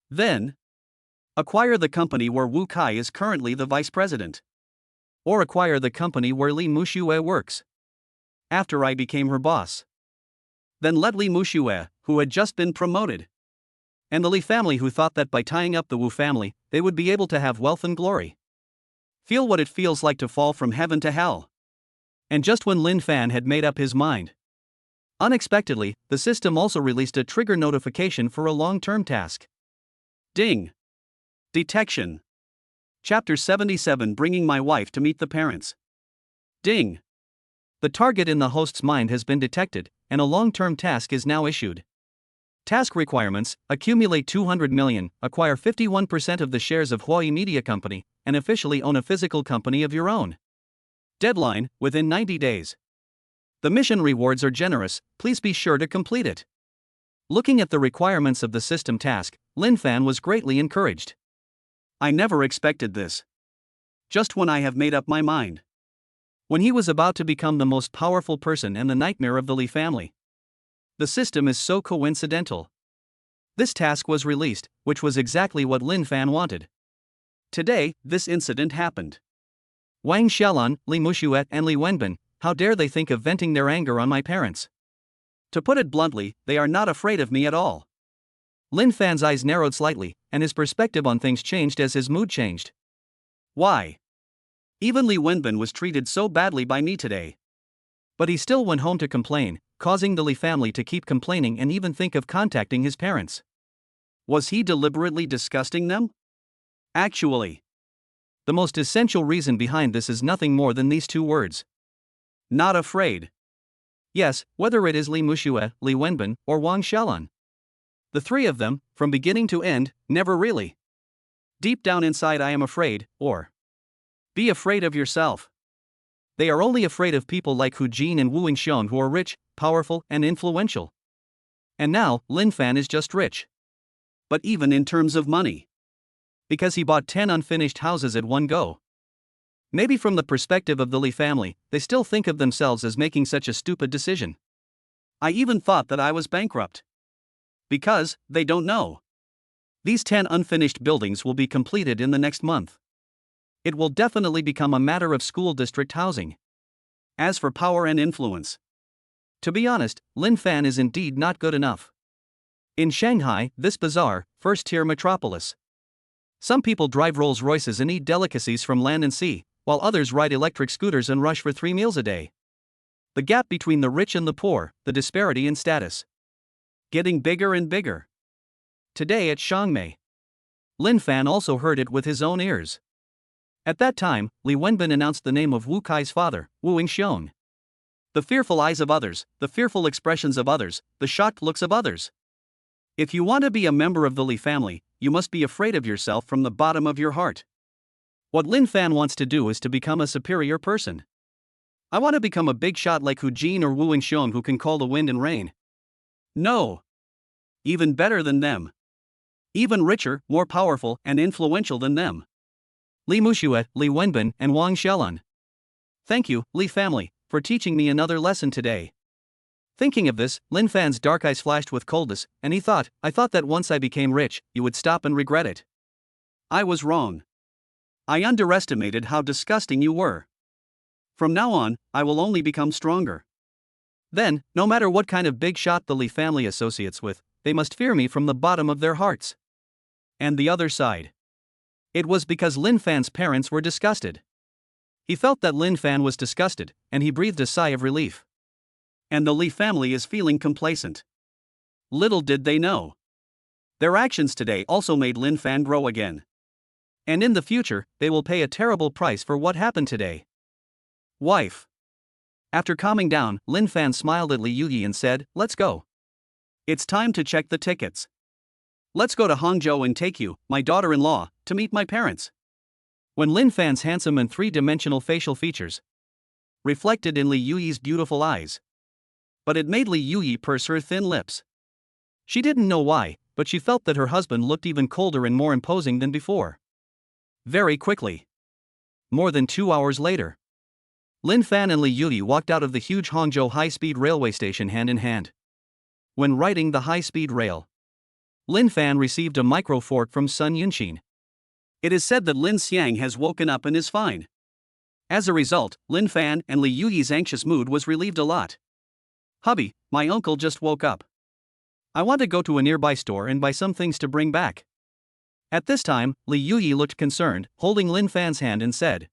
Then, acquire the company where Wu Kai is currently the vice president. Or acquire the company where Li Muxue works. After I became her boss. Then let Li Muxue, who had just been promoted. And the Li family who thought that by tying up the Wu family, they would be able to have wealth and glory. Feel what it feels like to fall from heaven to hell. And just when Lin Fan had made up his mind. Unexpectedly, the system also released a trigger notification for a long-term task. Ding. Detection. Chapter 77, Bringing my wife to meet the parents. Ding. The target in the host's mind has been detected, and a long-term task is now issued. Task requirements: accumulate 200 million, acquire 51% of the shares of Huawei Media Company, and officially own a physical company of your own. Deadline: within 90 days. The mission rewards are generous, please be sure to complete it. Looking at the requirements of the system task, Linfan was greatly encouraged. I never expected this. Just when I have made up my mind. When he was about to become the most powerful person and the nightmare of the Li family. The system is so coincidental. This task was released, which was exactly what Linfan wanted. Today, this incident happened. Wang Xiaolan, Li Muxue, and Li Wenbin, how dare they think of venting their anger on my parents? To put it bluntly, they are not afraid of me at all. Linfan's eyes narrowed slightly, and his perspective on things changed as his mood changed. Why? Even Li Wenbin was treated so badly by me today. But he still went home to complain, causing the Li family to keep complaining and even think of contacting his parents. Was he deliberately disgusting them? Actually, the most essential reason behind this is nothing more than these two words. Not afraid. Yes, whether it is Li Muxue, Li Wenbin, or Wang Xiaolan. The three of them, from beginning to end, never really. Deep down inside I am afraid, or be afraid of yourself. They are only afraid of people like Hu Jin and Wu Yingxiong who are rich, powerful, and influential. And now, Linfan is just rich. But even in terms of money. Because he bought 10 unfinished houses at one go. Maybe from the perspective of the Li family, they still think of themselves as making such a stupid decision. I even thought that I was bankrupt. Because, they don't know. These 10 unfinished buildings will be completed in the next month. It will definitely become a matter of school district housing. As for power and influence. To be honest, Linfan is indeed not good enough. In Shanghai, this bizarre, first-tier metropolis. Some people drive Rolls Royces and eat delicacies from land and sea, while others ride electric scooters and rush for 3 meals a day. The gap between the rich and the poor, the disparity in status. Getting bigger and bigger. Today at Xiangmei. Linfan also heard it with his own ears. At that time, Li Wenbin announced the name of Wu Kai's father, Wu Yingxiong. The fearful eyes of others, the fearful expressions of others, the shocked looks of others. If you want to be a member of the Li family, you must be afraid of yourself from the bottom of your heart. What Linfan wants to do is to become a superior person. I want to become a big shot like Hu Jin or Wu Yingxiong who can call the wind and rain. No. Even better than them. Even richer, more powerful, and influential than them. Li Muxue, Li Wenbin, and Wang Xiaolun. Thank you, Li family, for teaching me another lesson today. Thinking of this, Linfan's dark eyes flashed with coldness, and he thought, I thought that once I became rich, you would stop and regret it. I was wrong. I underestimated how disgusting you were. From now on, I will only become stronger. Then, no matter what kind of big shot the Li family associates with, they must fear me from the bottom of their hearts. And the other side. It was because Linfan's parents were disgusted. He felt that Linfan was disgusted, and he breathed a sigh of relief. And the Li family is feeling complacent. Little did they know. Their actions today also made Linfan grow again. And in the future, they will pay a terrible price for what happened today. Wife. After calming down, Linfan smiled at Li Yuyi and said, let's go. It's time to check the tickets. Let's go to Hangzhou and take you, my daughter-in-law, to meet my parents. When Linfan's handsome and three-dimensional facial features reflected in Li Yuyi's beautiful eyes. But it made Li Yuyi purse her thin lips. She didn't know why, but she felt that her husband looked even colder and more imposing than before. Very quickly. More than 2 hours later. Linfan and Li Yuyi walked out of the huge Hangzhou high-speed railway station hand in hand. When riding the high-speed rail, Linfan received a micro-fork from Sun Yunxin. It is said that Lin Xiang has woken up and is fine. As a result, Linfan and Li Yuyi's anxious mood was relieved a lot. Hubby, my uncle just woke up. I want to go to a nearby store and buy some things to bring back. At this time, Li Yuyi looked concerned, holding Linfan's hand and said,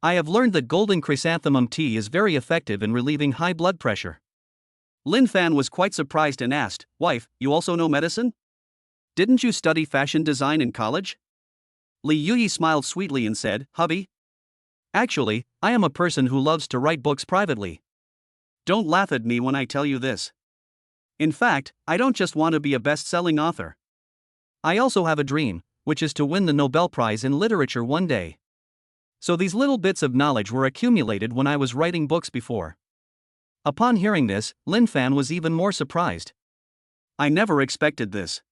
I have learned that golden chrysanthemum tea is very effective in relieving high blood pressure. Linfan was quite surprised and asked, wife, you also know medicine? Didn't you study fashion design in college? Li Yuyi smiled sweetly and said, hubby? Actually, I am a person who loves to write books privately. Don't laugh at me when I tell you this. In fact, I don't just want to be a best-selling author. I also have a dream, which is to win the Nobel Prize in Literature one day. So these little bits of knowledge were accumulated when I was writing books before. Upon hearing this, Linfan was even more surprised. I never expected this.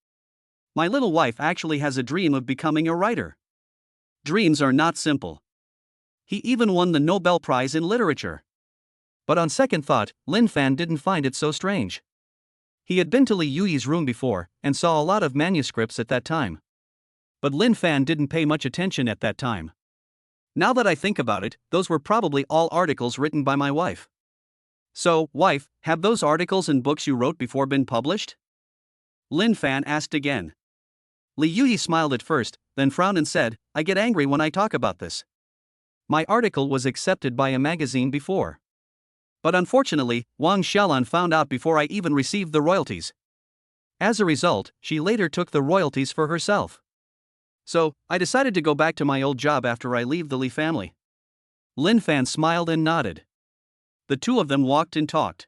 My little wife actually has a dream of becoming a writer. Dreams are not simple. He even won the Nobel Prize in Literature. But on second thought, Linfan didn't find it so strange. He had been to Li Yuyi's room before, and saw a lot of manuscripts at that time. But Linfan didn't pay much attention at that time. Now that I think about it, those were probably all articles written by my wife. So, wife, have those articles and books you wrote before been published? Linfan asked again. Li Yuyi smiled at first, then frowned and said, I get angry when I talk about this. My article was accepted by a magazine before. But unfortunately, Wang Xiaolun found out before I even received the royalties. As a result, she later took the royalties for herself. So, I decided to go back to my old job after I leave the Li family. Linfan smiled and nodded. The two of them walked and talked.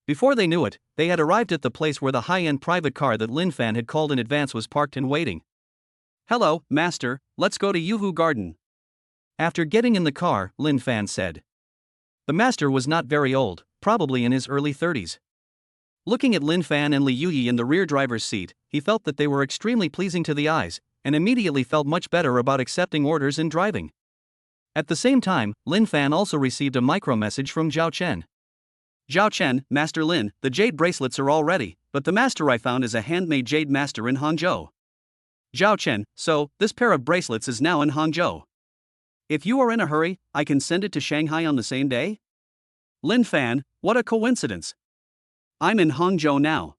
Before they knew it, they had arrived at the place where the high-end private car that Linfan had called in advance was parked and waiting. Hello, master, let's go to Yuhu Garden. After getting in the car, Linfan said. The master was not very old, probably in his early 30s. Looking at Linfan and Li Yuyi in the rear driver's seat, he felt that they were extremely pleasing to the eyes, and immediately felt much better about accepting orders and driving. At the same time, Linfan also received a micro-message from Zhao Chen. Zhao Chen, Master Lin, the jade bracelets are all ready, but the master I found is a handmade jade master in Hangzhou. Zhao Chen, so, this pair of bracelets is now in Hangzhou. If you are in a hurry, I can send it to Shanghai on the same day? Linfan, what a coincidence. I'm in Hangzhou now.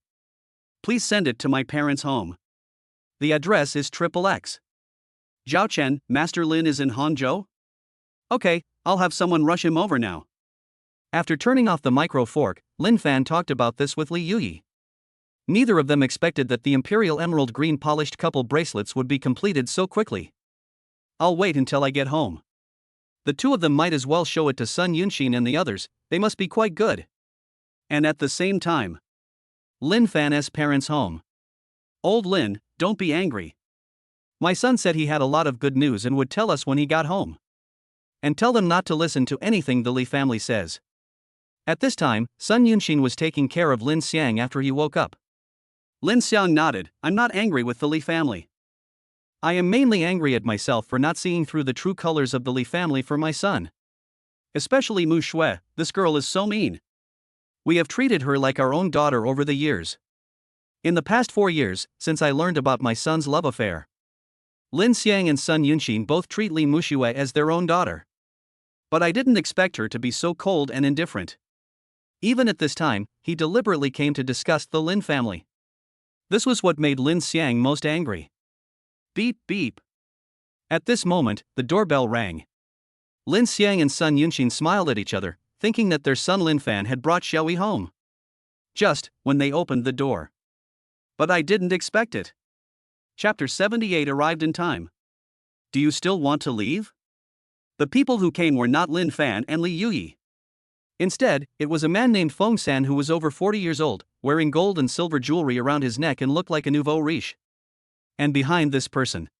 Please send it to my parents' home. The address is XXX. Zhao Chen, Master Lin is in Hangzhou? Okay, I'll have someone rush him over now. After turning off the micro fork, Linfan talked about this with Li Yuyi. Neither of them expected that the Imperial Emerald Green polished couple bracelets would be completed so quickly. I'll wait until I get home. The two of them might as well show it to Sun Yunxin and the others, they must be quite good. And at the same time, Linfan's parents' home. Old Lin, don't be angry. My son said he had a lot of good news and would tell us when he got home. And tell them not to listen to anything the Li family says. At this time, Sun Yunxin was taking care of Lin Xiang after he woke up. Lin Xiang nodded, I'm not angry with the Li family. I am mainly angry at myself for not seeing through the true colors of the Li family for my son. Especially Mu Shui, this girl is so mean. We have treated her like our own daughter over the years. In the past 4 years, since I learned about my son's love affair, Lin Xiang and Sun Yunxin both treat Li Mushui as their own daughter. But I didn't expect her to be so cold and indifferent. Even at this time, he deliberately came to discuss the Lin family. This was what made Lin Xiang most angry. Beep beep. At this moment, the doorbell rang. Lin Xiang and Sun Yunxin smiled at each other, thinking that their son Linfan had brought Xiaoyi home. Just when they opened the door. But I didn't expect it. Chapter 78 arrived in time. Do you still want to leave? The people who came were not Linfan and Li Yuyi. Instead, it was a man named Feng San who was over 40 years old, wearing gold and silver jewelry around his neck and looked like a nouveau riche. And behind this person,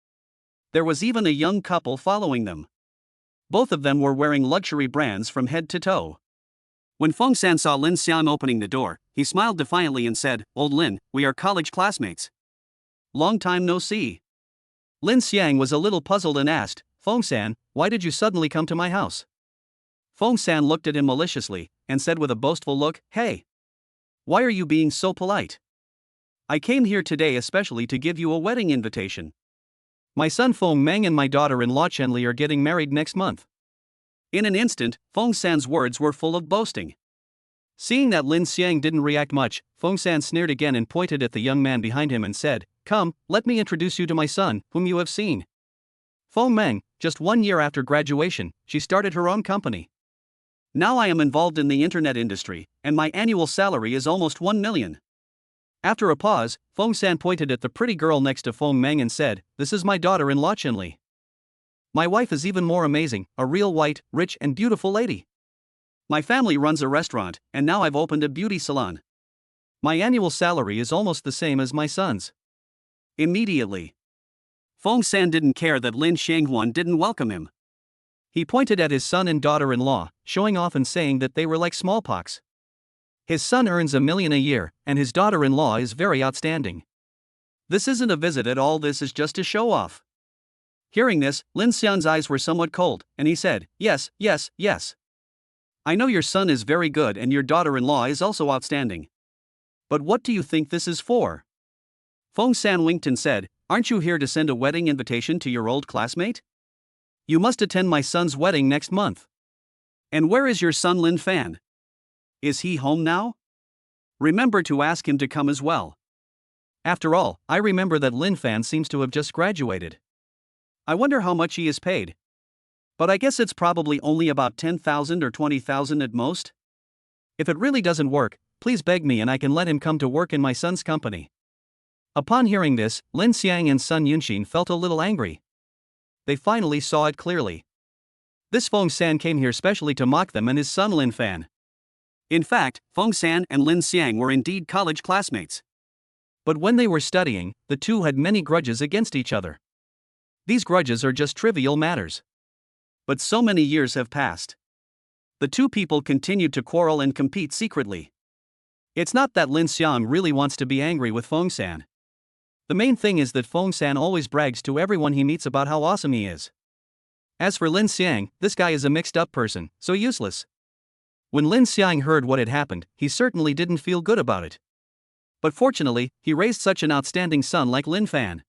there was even a young couple following them. Both of them were wearing luxury brands from head to toe. When Feng San saw Lin Xiang opening the door, he smiled defiantly and said, "Old Lin, we are college classmates. Long time no see." Lin Xiang was a little puzzled and asked, "Feng San, why did you suddenly come to my house?" Feng San looked at him maliciously, and said with a boastful look, "Hey! Why are you being so polite? I came here today especially to give you a wedding invitation. My son Feng Meng and my daughter-in-law Chenli are getting married next month." In an instant, Feng San's words were full of boasting. Seeing that Lin Xiang didn't react much, Feng San sneered again and pointed at the young man behind him and said, "Come, let me introduce you to my son, whom you have seen. Feng Meng, just 1 year after graduation, she started her own company. Now I am involved in the internet industry, and my annual salary is almost 1 million. After a pause, Feng San pointed at the pretty girl next to Feng Meng and said, "This is my daughter-in-law Chenli. My wife is even more amazing, a real white, rich and beautiful lady. My family runs a restaurant, and now I've opened a beauty salon. My annual salary is almost the same as my son's." Immediately, Feng San didn't care that Lin Xianghuan didn't welcome him. He pointed at his son and daughter-in-law, showing off and saying that they were like smallpox. His son earns $1 million a year, and his daughter-in-law is very outstanding. This isn't a visit at all, this is just a show-off. Hearing this, Lin Xiang's eyes were somewhat cold, and he said, "Yes, yes, yes. I know your son is very good and your daughter-in-law is also outstanding. But what do you think this is for?" Feng San winked and said, "Aren't you here to send a wedding invitation to your old classmate? You must attend my son's wedding next month. And where is your son Lin Fan? Is he home now? Remember to ask him to come as well. After all, I remember that Lin Fan seems to have just graduated. I wonder how much he is paid. But I guess it's probably only about 10,000 or 20,000 at most. If it really doesn't work, please beg me and I can let him come to work in my son's company." Upon hearing this, Lin Xiang and Sun Yunxin felt a little angry. They finally saw it clearly. This Feng San came here specially to mock them and his son Lin Fan. In fact, Feng San and Lin Xiang were indeed college classmates. But when they were studying, the two had many grudges against each other. These grudges are just trivial matters. But so many years have passed. The two people continued to quarrel and compete secretly. It's not that Lin Xiang really wants to be angry with Feng San. The main thing is that Feng San always brags to everyone he meets about how awesome he is. As for Lin Xiang, this guy is a mixed-up person, so useless. When Lin Xiang heard what had happened, he certainly didn't feel good about it. But fortunately, he raised such an outstanding son like Lin Fan.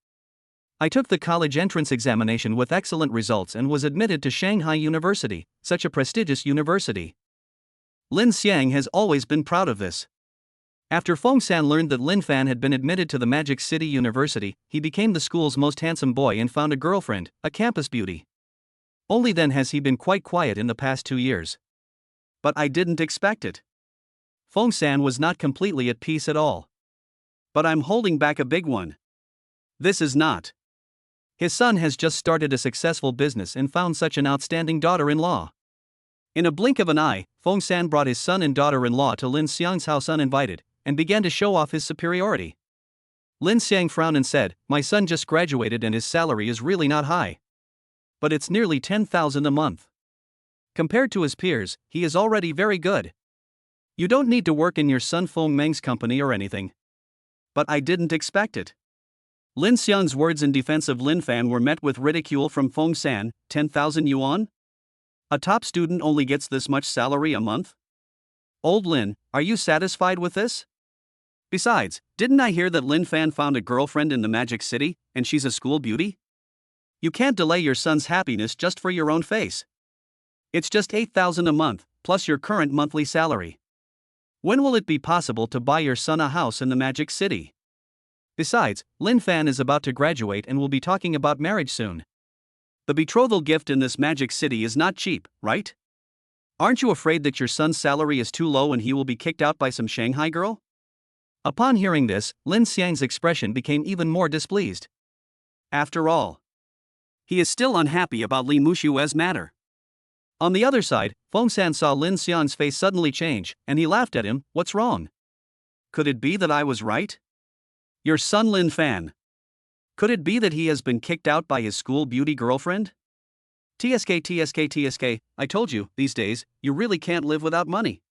I took the college entrance examination with excellent results and was admitted to Shanghai University, such a prestigious university. Lin Xiang has always been proud of this. After Feng San learned that Lin Fan had been admitted to the Magic City University, he became the school's most handsome boy and found a girlfriend, a campus beauty. Only then has he been quite quiet in the past 2 years. But I didn't expect it. Feng San was not completely at peace at all. But I'm holding back a big one. This is not. His son has just started a successful business and found such an outstanding daughter-in-law. In a blink of an eye, Feng San brought his son and daughter-in-law to Lin Xiang's house uninvited, and began to show off his superiority. Lin Xiang frowned and said, "My son just graduated and his salary is really not high. But it's nearly 10,000 a month. Compared to his peers, he is already very good. You don't need to work in your son Feng Meng's company or anything." But I didn't expect it. Lin Xiang's words in defense of Linfan were met with ridicule from Feng San. 10,000 yuan? A top student only gets this much salary a month? Old Lin, are you satisfied with this? Besides, didn't I hear that Linfan found a girlfriend in the Magic City, and she's a school beauty? You can't delay your son's happiness just for your own face. It's just 8,000 a month, plus your current monthly salary. When will it be possible to buy your son a house in the Magic City? Besides, Linfan is about to graduate and will be talking about marriage soon. The betrothal gift in this Magic City is not cheap, right? Aren't you afraid that your son's salary is too low and he will be kicked out by some Shanghai girl? Upon hearing this, Lin Xiang's expression became even more displeased. After all, he is still unhappy about Li Mushue's matter. On the other side, Feng San saw Lin Xiang's face suddenly change, and he laughed at him. What's wrong? Could it be that I was right? Your son Lin Fan. Could it be that he has been kicked out by his school beauty girlfriend? TSK, I told you, these days, you really can't live without money.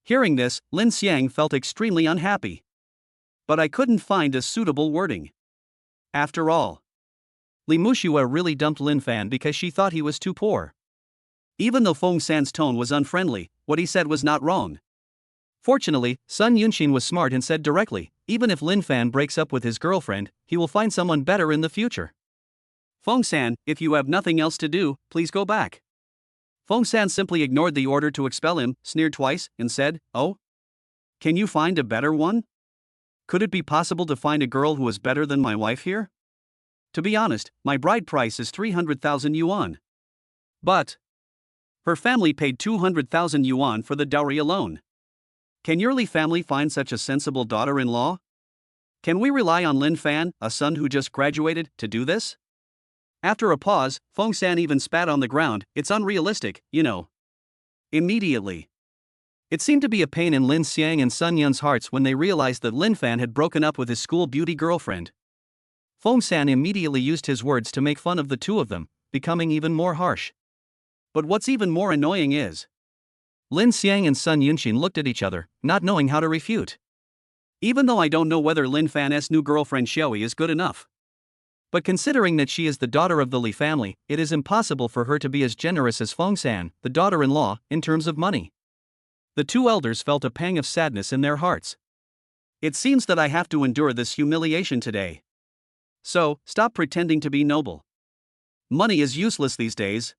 Hearing this, Lin Xiang felt extremely unhappy. But I couldn't find a suitable wording. After all, Li Mushue really dumped Lin Fan because she thought he was too poor. Even though Feng San's tone was unfriendly, what he said was not wrong. Fortunately, Sun Yunxin was smart and said directly, even if Linfan breaks up with his girlfriend, he will find someone better in the future. Feng San, if you have nothing else to do, please go back. Feng San simply ignored the order to expel him, sneered twice, and said, Oh? Can you find a better one? Could it be possible to find a girl who is better than my wife here? To be honest, my bride price is 300,000 yuan. But her family paid 200,000 yuan for the dowry alone. Can your Li family find such a sensible daughter-in-law? Can we rely on Lin Fan, a son who just graduated, to do this? After a pause, Feng San even spat on the ground. It's unrealistic, you know. Immediately, it seemed to be a pain in Lin Xiang and Sun Yun's hearts when they realized that Lin Fan had broken up with his school beauty girlfriend. Feng San immediately used his words to make fun of the two of them, becoming even more harsh. But what's even more annoying is, Lin Xiang and Sun Yunxin looked at each other, not knowing how to refute. Even though I don't know whether Lin Fan's new girlfriend Xiaoyi is good enough. But considering that she is the daughter of the Li family, it is impossible for her to be as generous as Feng San, the daughter-in-law, in terms of money. The two elders felt a pang of sadness in their hearts. It seems that I have to endure this humiliation today. So, stop pretending to be noble. Money is useless these days.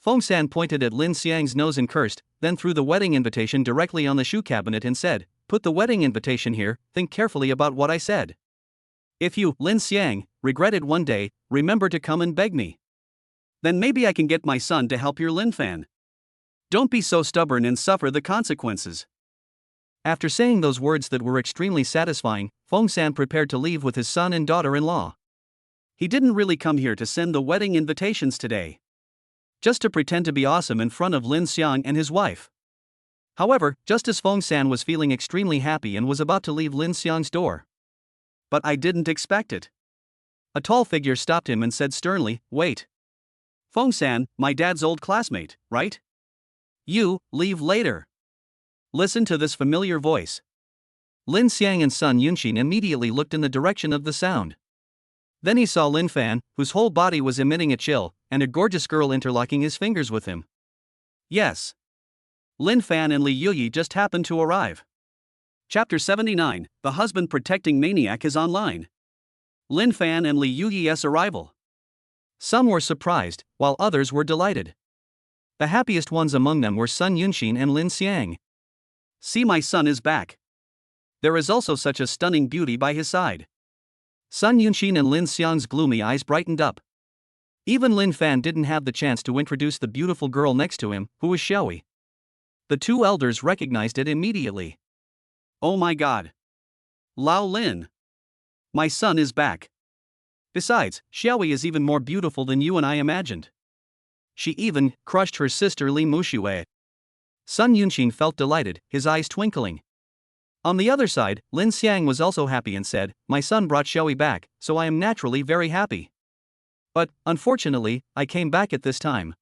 Feng San pointed at Lin Xiang's nose and cursed, then threw the wedding invitation directly on the shoe cabinet and said, Put the wedding invitation here, think carefully about what I said. If you, Lin Xiang, regret it one day, remember to come and beg me. Then maybe I can get my son to help your Lin Fan. Don't be so stubborn and suffer the consequences. After saying those words that were extremely satisfying, Feng San prepared to leave with his son and daughter-in-law. He didn't really come here to send the wedding invitations today. Just to pretend to be awesome in front of Lin Xiang and his wife. However, just as Feng San was feeling extremely happy and was about to leave Lin Xiang's door. But I didn't expect it. A tall figure stopped him and said sternly, Wait. Feng San, my dad's old classmate, right? You, leave later. Listen to this familiar voice. Lin Xiang and Sun Yunxin immediately looked in the direction of the sound. Then he saw Lin Fan, whose whole body was emitting a chill, and a gorgeous girl interlocking his fingers with him. Yes. Lin Fan and Li Yuyi just happened to arrive. Chapter 79, The Husband Protecting Maniac is online. Lin Fan and Li Yuyi's arrival. Some were surprised, while others were delighted. The happiest ones among them were Sun Yunxin and Lin Xiang. See, my son is back. There is also such a stunning beauty by his side. Sun Yunxin and Lin Xiang's gloomy eyes brightened up. Even Lin Fan didn't have the chance to introduce the beautiful girl next to him, who was Xiaoyi. The two elders recognized it immediately. Oh my god. Lao Lin. My son is back. Besides, Xiaoyi is even more beautiful than you and I imagined. She even crushed her sister Li Mushue. Sun Yunxin felt delighted, his eyes twinkling. On the other side, Lin Xiang was also happy and said, My son brought Xiaoyi back, so I am naturally very happy. But, unfortunately, I came back at this time.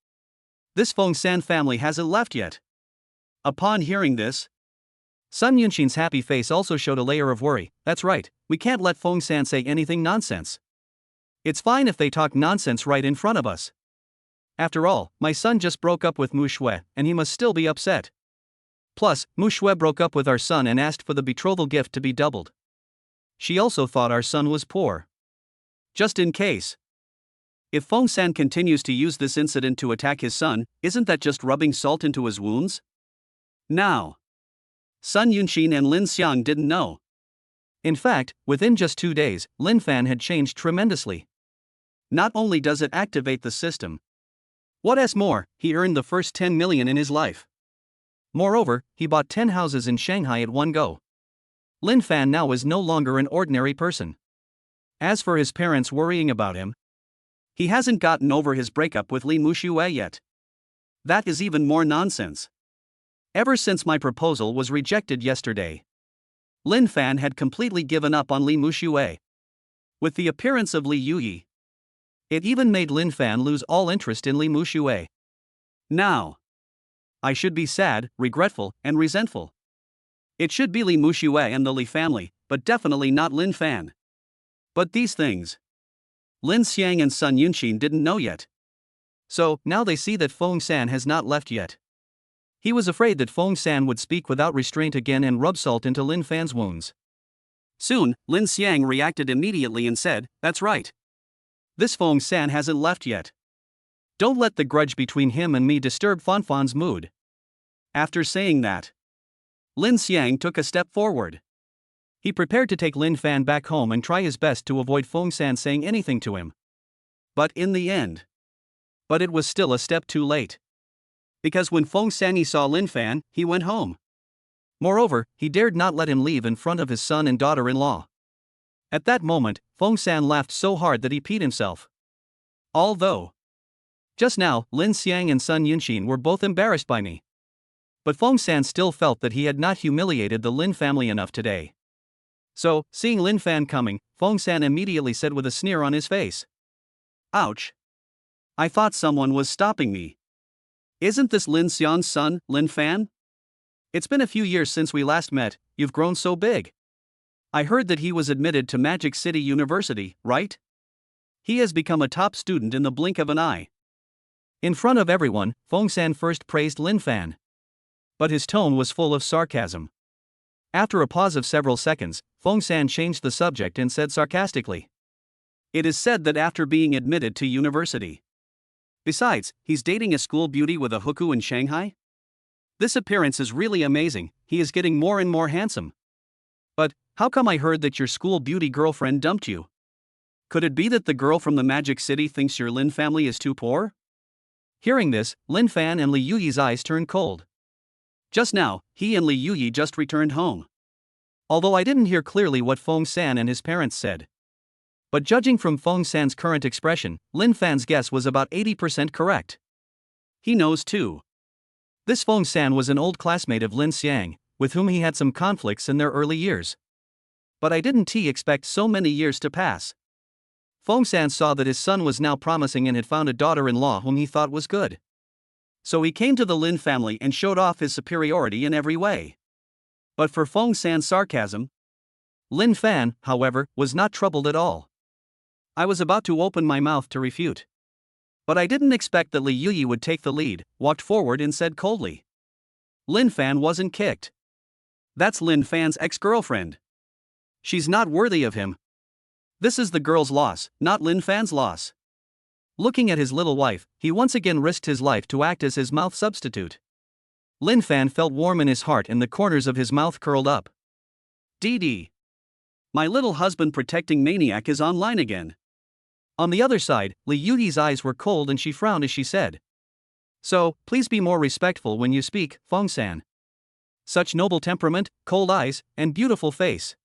This Feng San family hasn't left yet. Upon hearing this, Sun Yunxin's happy face also showed a layer of worry. That's right, we can't let Feng San say anything nonsense. It's fine if they talk nonsense right in front of us. After all, my son just broke up with Mu Shui, and he must still be upset. Plus, Mu Shui broke up with our son and asked for the betrothal gift to be doubled. She also thought our son was poor. Just in case. If Feng San continues to use this incident to attack his son, isn't that just rubbing salt into his wounds? Now, Sun Yunxin and Lin Xiang didn't know. In fact, within just 2 days, Linfan had changed tremendously. Not only does it activate the system, what's more, he earned the first 10 million in his life. Moreover, he bought 10 houses in Shanghai at one go. Linfan now is no longer an ordinary person. As for his parents worrying about him, he hasn't gotten over his breakup with Li Muxue yet. That is even more nonsense. Ever since my proposal was rejected yesterday, Linfan had completely given up on Li Muxue. With the appearance of Li Yuyi, it even made Linfan lose all interest in Li Muxue. Now, I should be sad, regretful, and resentful. It should be Li Muxue and the Li family, but definitely not Linfan. But these things, Lin Xiang and Sun Yunxin didn't know yet. So, now they see that Feng San has not left yet. He was afraid that Feng San would speak without restraint again and rub salt into Lin Fan's wounds. Soon, Lin Xiang reacted immediately and said, "That's right. This Feng San hasn't left yet. Don't let the grudge between him and me disturb Fanfan's mood." After saying that, Lin Xiang took a step forward. He prepared to take Lin Fan back home and try his best to avoid Feng San saying anything to him. But in the end, it was still a step too late. Because when Feng San saw Lin Fan, he went home. Moreover, he dared not let him leave in front of his son and daughter-in-law. At that moment, Feng San laughed so hard that he peed himself. Although, just now, Lin Xiang and Sun Yunxin were both embarrassed by me. But Feng San still felt that he had not humiliated the Lin family enough today. So, seeing Lin Fan coming, Feng San immediately said with a sneer on his face, "Ouch. I thought someone was stopping me. Isn't this Lin Xiang's son, Lin Fan? It's been a few years since we last met, you've grown so big. I heard that he was admitted to Magic City University, right? He has become a top student in the blink of an eye." In front of everyone, Feng San first praised Lin Fan. But his tone was full of sarcasm. After a pause of several seconds, Feng San changed the subject and said sarcastically, "It is said that after being admitted to university. Besides, he's dating a school beauty with a hookup in Shanghai? This appearance is really amazing, he is getting more and more handsome. But, how come I heard that your school beauty girlfriend dumped you? Could it be that the girl from the Magic City thinks your Lin family is too poor?" Hearing this, Lin Fan and Li Yuyi's eyes turned cold. Just now, he and Li Yuyi just returned home. Although I didn't hear clearly what Feng San and his parents said. But judging from Feng San's current expression, Lin Fan's guess was about 80% correct. He knows too. This Feng San was an old classmate of Lin Xiang, with whom he had some conflicts in their early years. But I didn't expect so many years to pass. Feng San saw that his son was now promising and had found a daughter-in-law whom he thought was good. So he came to the Lin family and showed off his superiority in every way. But for Feng San's sarcasm, Lin Fan, however, was not troubled at all. I was about to open my mouth to refute. But I didn't expect that Li Yuyi would take the lead, walked forward and said coldly, "Lin Fan wasn't kicked. That's Lin Fan's ex-girlfriend. She's not worthy of him. This is the girl's loss, not Lin Fan's loss." Looking at his little wife, he once again risked his life to act as his mouth substitute. Lin Fan felt warm in his heart and the corners of his mouth curled up. "DD. My little husband protecting maniac is online again." On the other side, Li Yuyi's eyes were cold and she frowned as she said, "So, please be more respectful when you speak, Feng San. Such noble temperament, cold eyes, and beautiful face."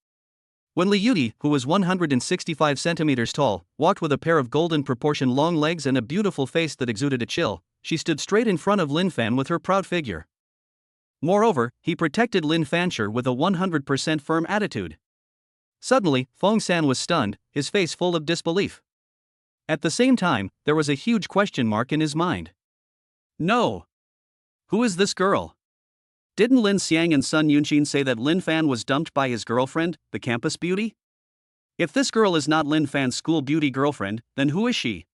When Li Yuyi, who was 165 centimeters tall, walked with a pair of golden proportion long legs and a beautiful face that exuded a chill, she stood straight in front of Lin Fan with her proud figure. Moreover, he protected Lin Fancher with a 100% firm attitude. Suddenly, Feng San was stunned, his face full of disbelief. At the same time, there was a huge question mark in his mind. "No. Who is this girl? Didn't Lin Xiang and Sun Yunqin say that Linfan was dumped by his girlfriend, the campus beauty? If this girl is not Linfan's school beauty girlfriend, then who is she?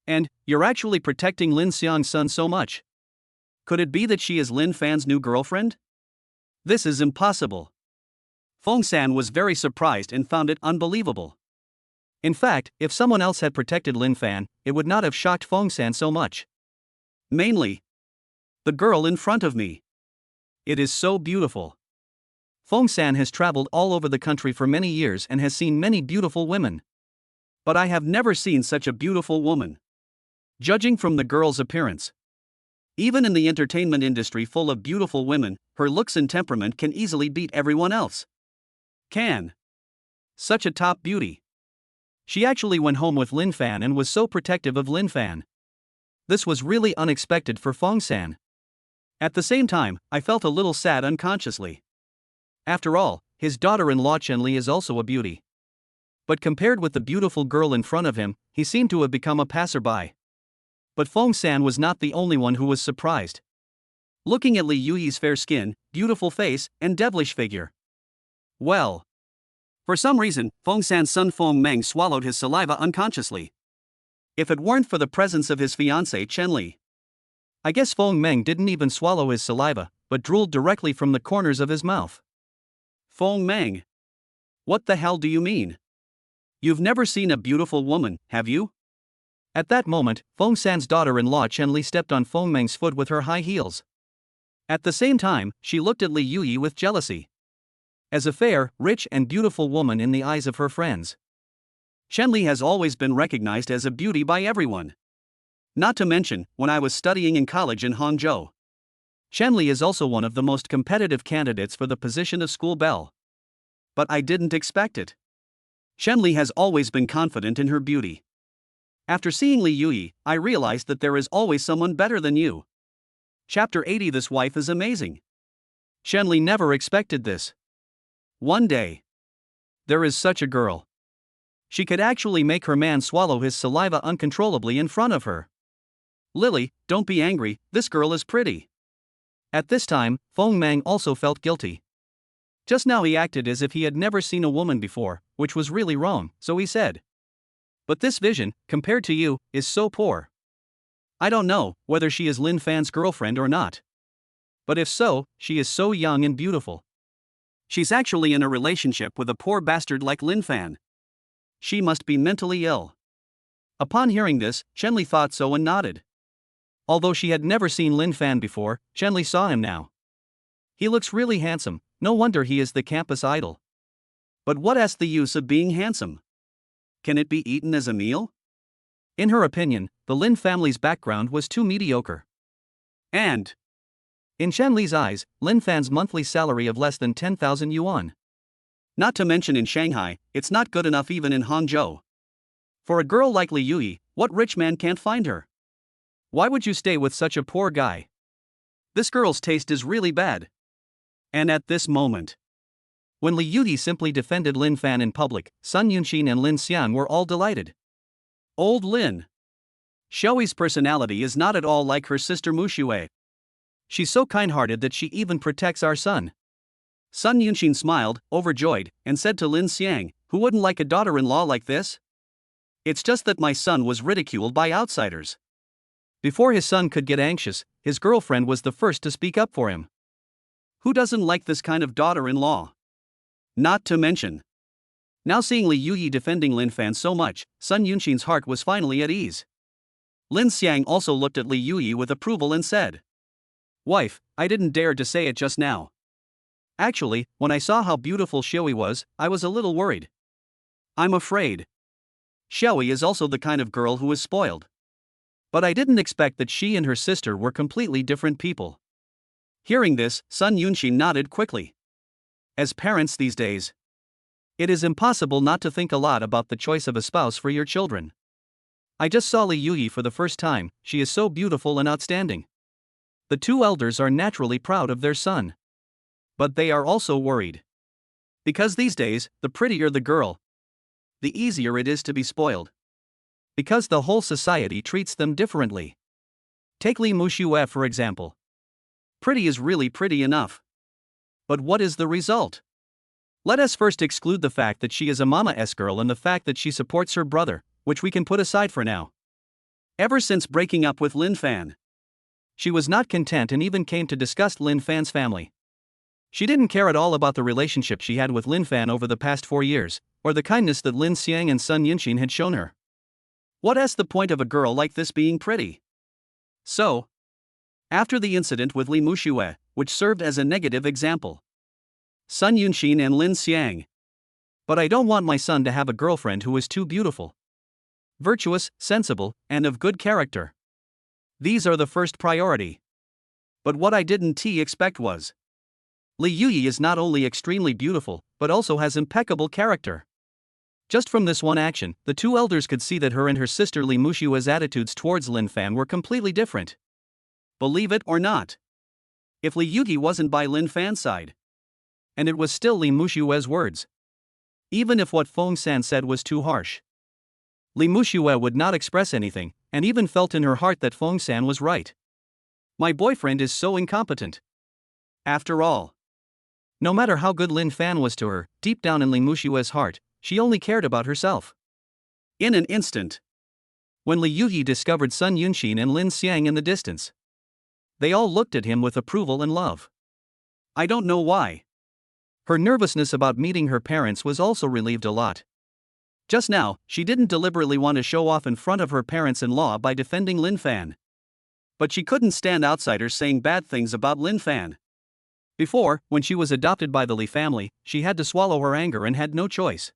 And, you're actually protecting Lin Xiang's son so much. Could it be that she is Linfan's new girlfriend? This is impossible. Feng San was very surprised and found it unbelievable. In fact, if someone else had protected Linfan, it would not have shocked Feng San so much. Mainly, the girl in front of me. It is so beautiful. Feng San has traveled all over the country for many years and has seen many beautiful women. But I have never seen such a beautiful woman. Judging from the girl's appearance. Even in the entertainment industry full of beautiful women, her looks and temperament can easily beat everyone else. Such a top beauty. She actually went home with Linfan and was so protective of Linfan. This was really unexpected for Feng San. At the same time, I felt a little sad unconsciously. After all, his daughter-in-law Chenli is also a beauty. But compared with the beautiful girl in front of him, he seemed to have become a passerby. But Feng San was not the only one who was surprised. Looking at Li Yuyi's fair skin, beautiful face, and devilish figure. Well. For some reason, Feng San's son Feng Meng swallowed his saliva unconsciously. If it weren't for the presence of his fiancée Chenli. I guess Feng Meng didn't even swallow his saliva, but drooled directly from the corners of his mouth. Feng Meng. What the hell do you mean? You've never seen a beautiful woman, have you? At that moment, Feng San's daughter-in-law Chenli stepped on Feng Meng's foot with her high heels. At the same time, she looked at Li Yuyi with jealousy. As a fair, rich and beautiful woman in the eyes of her friends, Chenli has always been recognized as a beauty by everyone. Not to mention, when I was studying in college in Hangzhou, Chenli is also one of the most competitive candidates for the position of school belle. But I didn't expect it. Chenli has always been confident in her beauty. After seeing Li Yuyi, I realized that there is always someone better than you. Chapter 80. This wife is amazing. Chenli never expected this. One day. There is such a girl. She could actually make her man swallow his saliva uncontrollably in front of her. Lily, don't be angry, this girl is pretty. At this time, Feng Meng also felt guilty. Just now he acted as if he had never seen a woman before, which was really wrong, so he said. But this vision, compared to you, is so poor. I don't know whether she is Linfan's girlfriend or not. But if so, she is so young and beautiful. She's actually in a relationship with a poor bastard like Linfan. She must be mentally ill. Upon hearing this, Chenli thought so and nodded. Although she had never seen Linfan before, Chenli saw him now. He looks really handsome, no wonder he is the campus idol. But what is the use of being handsome? Can it be eaten as a meal? In her opinion, the Lin family's background was too mediocre. And in Chenli's eyes, Linfan's monthly salary of less than 10,000 yuan. Not to mention in Shanghai, it's not good enough even in Hangzhou. For a girl like Li Yuyi, what rich man can't find her? Why would you stay with such a poor guy? This girl's taste is really bad. And at this moment, when Li Yuyi simply defended Linfan in public, Sun Yunqin and Lin Xian were all delighted. Old Lin. Xiaoyi's personality is not at all like her sister Muxue. She's so kind-hearted that she even protects our son. Sun Yunqin smiled, overjoyed, and said to Lin Xiang, who wouldn't like a daughter-in-law like this? It's just that my son was ridiculed by outsiders. Before his son could get anxious, his girlfriend was the first to speak up for him. Who doesn't like this kind of daughter-in-law? Not to mention. Now seeing Li Yuyi defending Linfan so much, Sun Yunqin's heart was finally at ease. Lin Xiang also looked at Li Yuyi with approval and said, Wife, I didn't dare to say it just now. Actually, when I saw how beautiful Xiaoyi was, I was a little worried. I'm afraid. Xiaoyi is also the kind of girl who is spoiled. But I didn't expect that she and her sister were completely different people. Hearing this, Sun Yunqin nodded quickly. As parents these days, it is impossible not to think a lot about the choice of a spouse for your children. I just saw Li Yuyi for the first time, she is so beautiful and outstanding. The two elders are naturally proud of their son. But they are also worried. Because these days, the prettier the girl, the easier it is to be spoiled. Because the whole society treats them differently. Take Li Muxue for example. Pretty is really pretty enough. But what is the result? Let us first exclude the fact that she is a Mama-S girl and the fact that she supports her brother, which we can put aside for now. Ever since breaking up with Linfan, she was not content and even came to disgust Linfan's family. She didn't care at all about the relationship she had with Linfan over the past 4 years, or the kindness that Lin Xiang and Sun Yunxin had shown her. What's the point of a girl like this being pretty? So, after the incident with Li Muxue, which served as a negative example, Sun Yunxin and Lin Xiang. But I don't want my son to have a girlfriend who is too beautiful, virtuous, sensible, and of good character. These are the first priority. But what I didn't expect was, Li Yuyi is not only extremely beautiful, but also has impeccable character. Just from this one action, the two elders could see that her and her sister Li Muxue's attitudes towards Linfan were completely different. Believe it or not, if Li Yuyi wasn't by Linfan's side, and it was still Li Muxue's words, even if what Feng San said was too harsh, Li Muxue would not express anything, and even felt in her heart that Feng San was right. My boyfriend is so incompetent. After all, no matter how good Linfan was to her, deep down in Li Muxue's heart, she only cared about herself. In an instant, when Li Yuyi discovered Sun Yunxin and Lin Xiang in the distance, they all looked at him with approval and love. I don't know why. Her nervousness about meeting her parents was also relieved a lot. Just now, she didn't deliberately want to show off in front of her parents-in-law by defending Linfan. But she couldn't stand outsiders saying bad things about Linfan. Before, when she was adopted by the Li family, she had to swallow her anger and had no choice.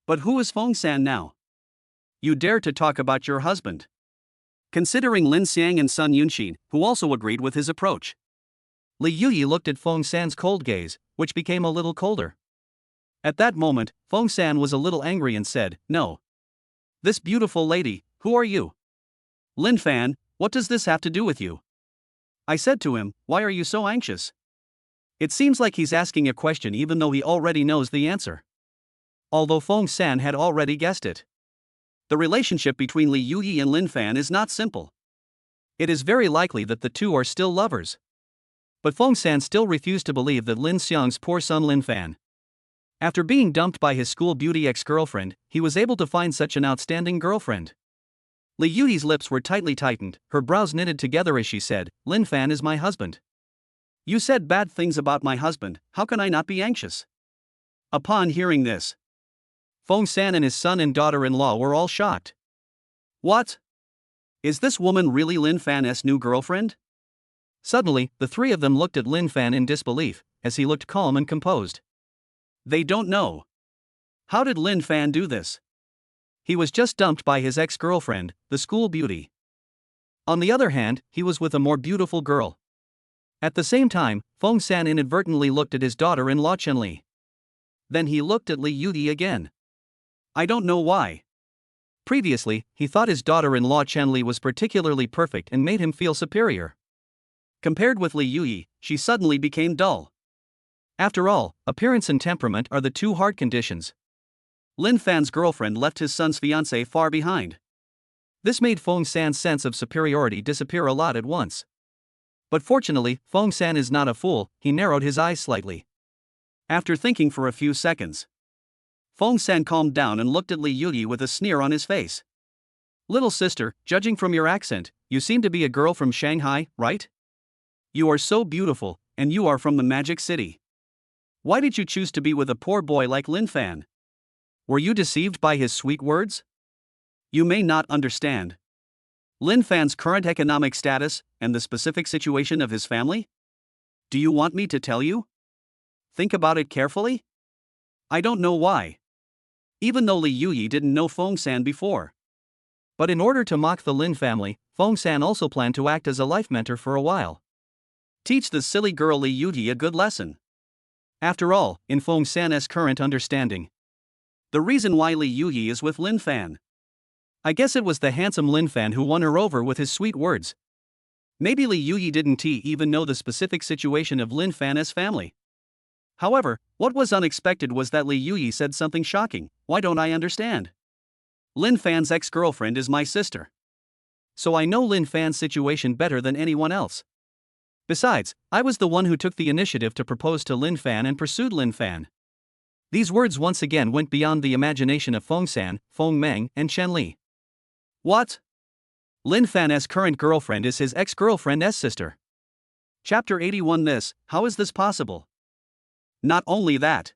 But who is Feng San now? You dare to talk about your husband? Considering Lin Xiang and Sun Yunxin, who also agreed with his approach, Li Yuyi looked at Feng San's cold gaze, which became a little colder. At that moment, Feng San was a little angry and said, "No. This beautiful lady, who are you? Linfan, what does this have to do with you?" I said to him, "Why are you so anxious?" It seems like he's asking a question even though he already knows the answer. Although Feng San had already guessed it. The relationship between Li Yuyi and Linfan is not simple. It is very likely that the two are still lovers. But Feng San still refused to believe that Lin Xiang's poor son Linfan, after being dumped by his school beauty ex-girlfriend, he was able to find such an outstanding girlfriend. Li Yuyi's lips were tightly tightened, her brows knitted together as she said, "Linfan is my husband. You said bad things about my husband, how can I not be anxious?" Upon hearing this, Feng San and his son and daughter-in-law were all shocked. What? Is this woman really Linfan's new girlfriend? Suddenly, the three of them looked at Linfan in disbelief, as he looked calm and composed. They don't know. How did Linfan do this? He was just dumped by his ex-girlfriend, the school beauty. On the other hand, he was with a more beautiful girl. At the same time, Feng San inadvertently looked at his daughter-in-law Chenli. Then he looked at Li Yuyi again. I don't know why. Previously, he thought his daughter-in-law Chenli was particularly perfect and made him feel superior. Compared with Li Yuyi, she suddenly became dull. After all, appearance and temperament are the two hard conditions. Linfan's girlfriend left his son's fiancée far behind. This made Feng San's sense of superiority disappear a lot at once. But fortunately, Feng San is not a fool, he narrowed his eyes slightly. After thinking for a few seconds, Feng San calmed down and looked at Li Yuyi with a sneer on his face. Little sister, judging from your accent, you seem to be a girl from Shanghai, right? You are so beautiful, and you are from the Magic City. Why did you choose to be with a poor boy like Linfan? Were you deceived by his sweet words? You may not understand Linfan's current economic status and the specific situation of his family? Do you want me to tell you? Think about it carefully. I don't know why. Even though Li Yuyi didn't know Feng San before. But in order to mock the Lin family, Feng San also planned to act as a life mentor for a while. Teach the silly girl Li Yuyi a good lesson. After all, in Feng San's current understanding, the reason why Li Yuyi is with Linfan, I guess it was the handsome Linfan who won her over with his sweet words. Maybe Li Yuyi didn't even know the specific situation of Linfan's family. However, what was unexpected was that Li Yuyi said something shocking. Why don't I understand? Linfan's ex-girlfriend is my sister. So I know Linfan's situation better than anyone else. Besides, I was the one who took the initiative to propose to Linfan and pursued Linfan. These words once again went beyond the imagination of Feng-san, Feng-meng, and Chen-li. What? Linfan's current girlfriend is his ex-girlfriend's sister. Chapter 81. How is this possible? Not only that.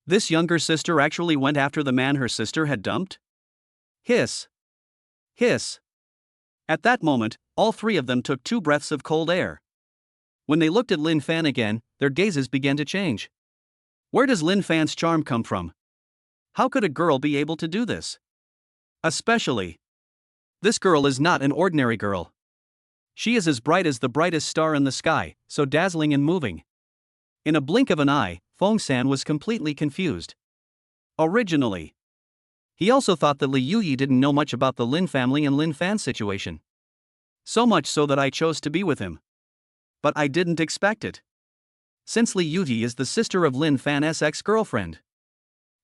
This younger sister actually went after the man her sister had dumped? Hiss. Hiss. At that moment, all three of them took 2 breaths of cold air. When they looked at Linfan again, their gazes began to change. Where does Linfan's charm come from? How could a girl be able to do this? Especially. This girl is not an ordinary girl. She is as bright as the brightest star in the sky, so dazzling and moving. In a blink of an eye, Feng-san was completely confused. Originally, he also thought that Li Yuyi didn't know much about the Lin family and Linfan's situation. So much so that I chose to be with him. But I didn't expect it. Since Li Yuyi is the sister of Linfan's ex-girlfriend,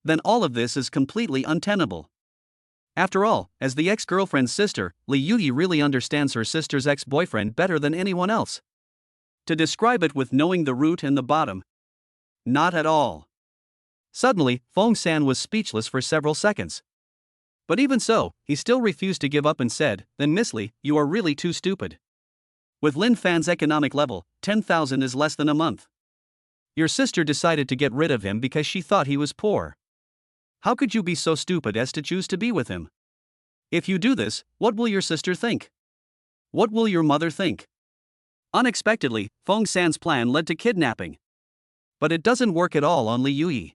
then all of this is completely untenable. After all, as the ex-girlfriend's sister, Li Yuyi really understands her sister's ex-boyfriend better than anyone else. To describe it with knowing the root and the bottom? Not at all. Suddenly, Feng-san was speechless for several seconds. But even so, he still refused to give up and said, "Then Miss Li, you are really too stupid. With Linfan's economic level, 10,000 is less than a month. Your sister decided to get rid of him because she thought he was poor. How could you be so stupid as to choose to be with him? If you do this, what will your sister think? What will your mother think?" Unexpectedly, Feng-san's plan led to kidnapping. But it doesn't work at all on Li Yuyi.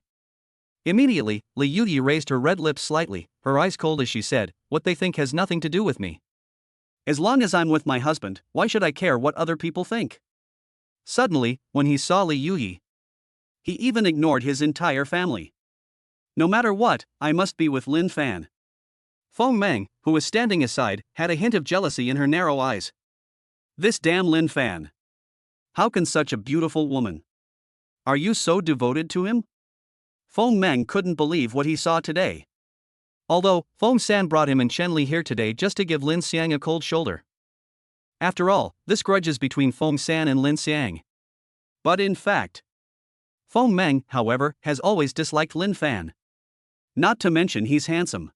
Immediately, Li Yuyi raised her red lips slightly, her eyes cold as she said, "What they think has nothing to do with me. As long as I'm with my husband, why should I care what other people think?" Suddenly, when he saw Li Yuyi, he even ignored his entire family. "No matter what, I must be with Linfan." Feng-meng, who was standing aside, had a hint of jealousy in her narrow eyes. This damn Linfan. How can such a beautiful woman? Are you so devoted to him? Feng-meng couldn't believe what he saw today. Although, Feng-san brought him and Chen-li here today just to give Lin Xiang a cold shoulder. After all, this grudge is between Feng-san and Lin Xiang. But in fact, Feng-meng, however, has always disliked Linfan. Not to mention he's handsome.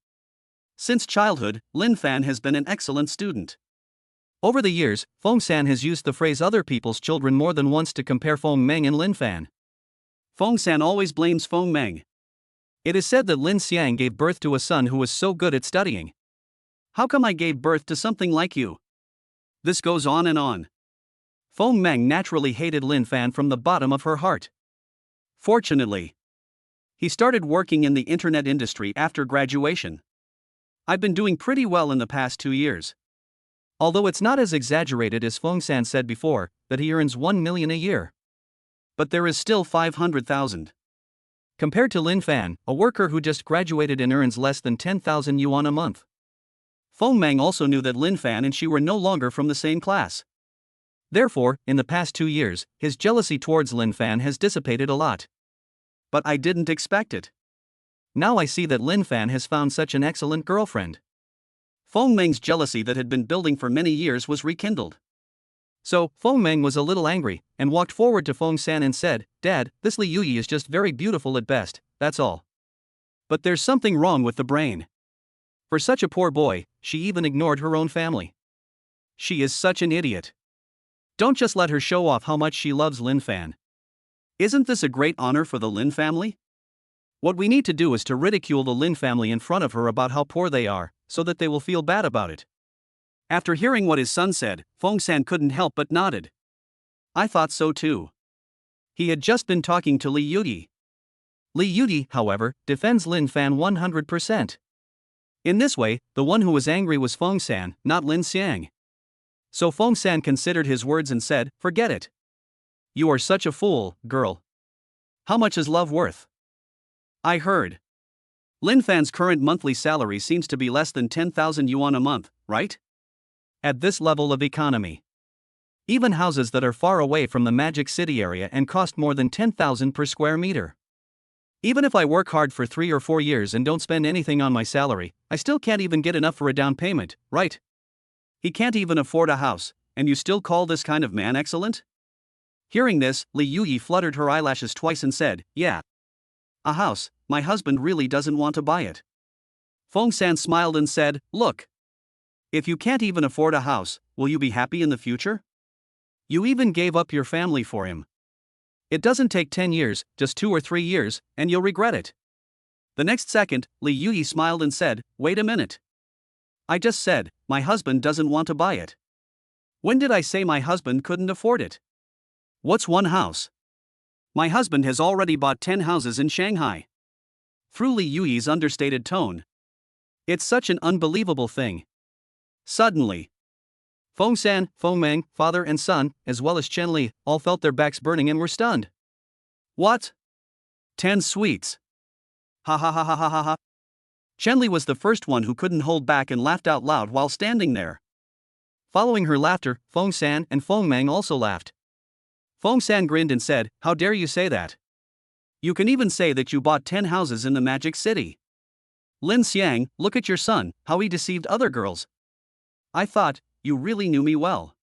Since childhood, Linfan has been an excellent student. Over the years, Feng-san has used the phrase other people's children more than once to compare Feng-meng and Linfan. Feng-san always blames Feng-meng. It is said that Lin Xiang gave birth to a son who was so good at studying. How come I gave birth to something like you? This goes on and on. Feng-meng naturally hated Linfan from the bottom of her heart. Fortunately, he started working in the internet industry after graduation. I've been doing pretty well in the past 2 years. Although it's not as exaggerated as Feng-san said before, that he earns 1 million a year. But there is still 500,000. Compared to Linfan, a worker who just graduated and earns less than 10,000 yuan a month. Feng-meng also knew that Linfan and she were no longer from the same class. Therefore, in the past 2 years, his jealousy towards Linfan has dissipated a lot. But I didn't expect it. Now I see that Linfan has found such an excellent girlfriend. Feng-meng's jealousy that had been building for many years was rekindled. So, Feng-meng was a little angry, and walked forward to Feng-san and said, "Dad, this Li Yuyi is just very beautiful at best, that's all. But there's something wrong with the brain. For such a poor boy, she even ignored her own family. She is such an idiot. Don't just let her show off how much she loves Linfan. Isn't this a great honor for the Lin family? What we need to do is to ridicule the Lin family in front of her about how poor they are, so that they will feel bad about it." After hearing what his son said, Feng-san couldn't help but nodded. I thought so too. He had just been talking to Li Yuyi. Li Yuyi, however, defends Linfan 100%. In this way, the one who was angry was Feng-san, not Lin Xiang. So Feng-san considered his words and said, "Forget it. You are such a fool, girl. How much is love worth? I heard Linfan's current monthly salary seems to be less than 10,000 yuan a month, right? At this level of economy, even houses that are far away from the Magic City area and cost more than 10,000 per square meter. Even if I work hard for 3 or 4 years and don't spend anything on my salary, I still can't even get enough for a down payment, right? He can't even afford a house, and you still call this kind of man excellent? Hearing this, Li Yuyi fluttered her eyelashes twice and said, "Yeah. A house, my husband really doesn't want to buy it." Feng San smiled and said, "Look. If you can't even afford a house, will you be happy in the future? You even gave up your family for him. It doesn't take 10 years, just 2 or 3 years, and you'll regret it." The next second, Li Yuyi smiled and said, "Wait a minute. I just said, my husband doesn't want to buy it. When did I say my husband couldn't afford it? What's one house? My husband has already bought 10 houses in Shanghai." Through Li Yuyi's understated tone. It's such an unbelievable thing. Suddenly, Feng San, Feng Meng, father and son, as well as Chen Li, all felt their backs burning and were stunned. What? 10 suites? Ha ha ha ha ha ha ha. Chen Li was the first one who couldn't hold back and laughed out loud while standing there. Following her laughter, Feng San and Feng Meng also laughed. Feng San grinned and said, "How dare you say that? You can even say that you bought 10 houses in the Magic City. Lin Xiang, look at your son, how he deceived other girls. I thought, you really knew me well.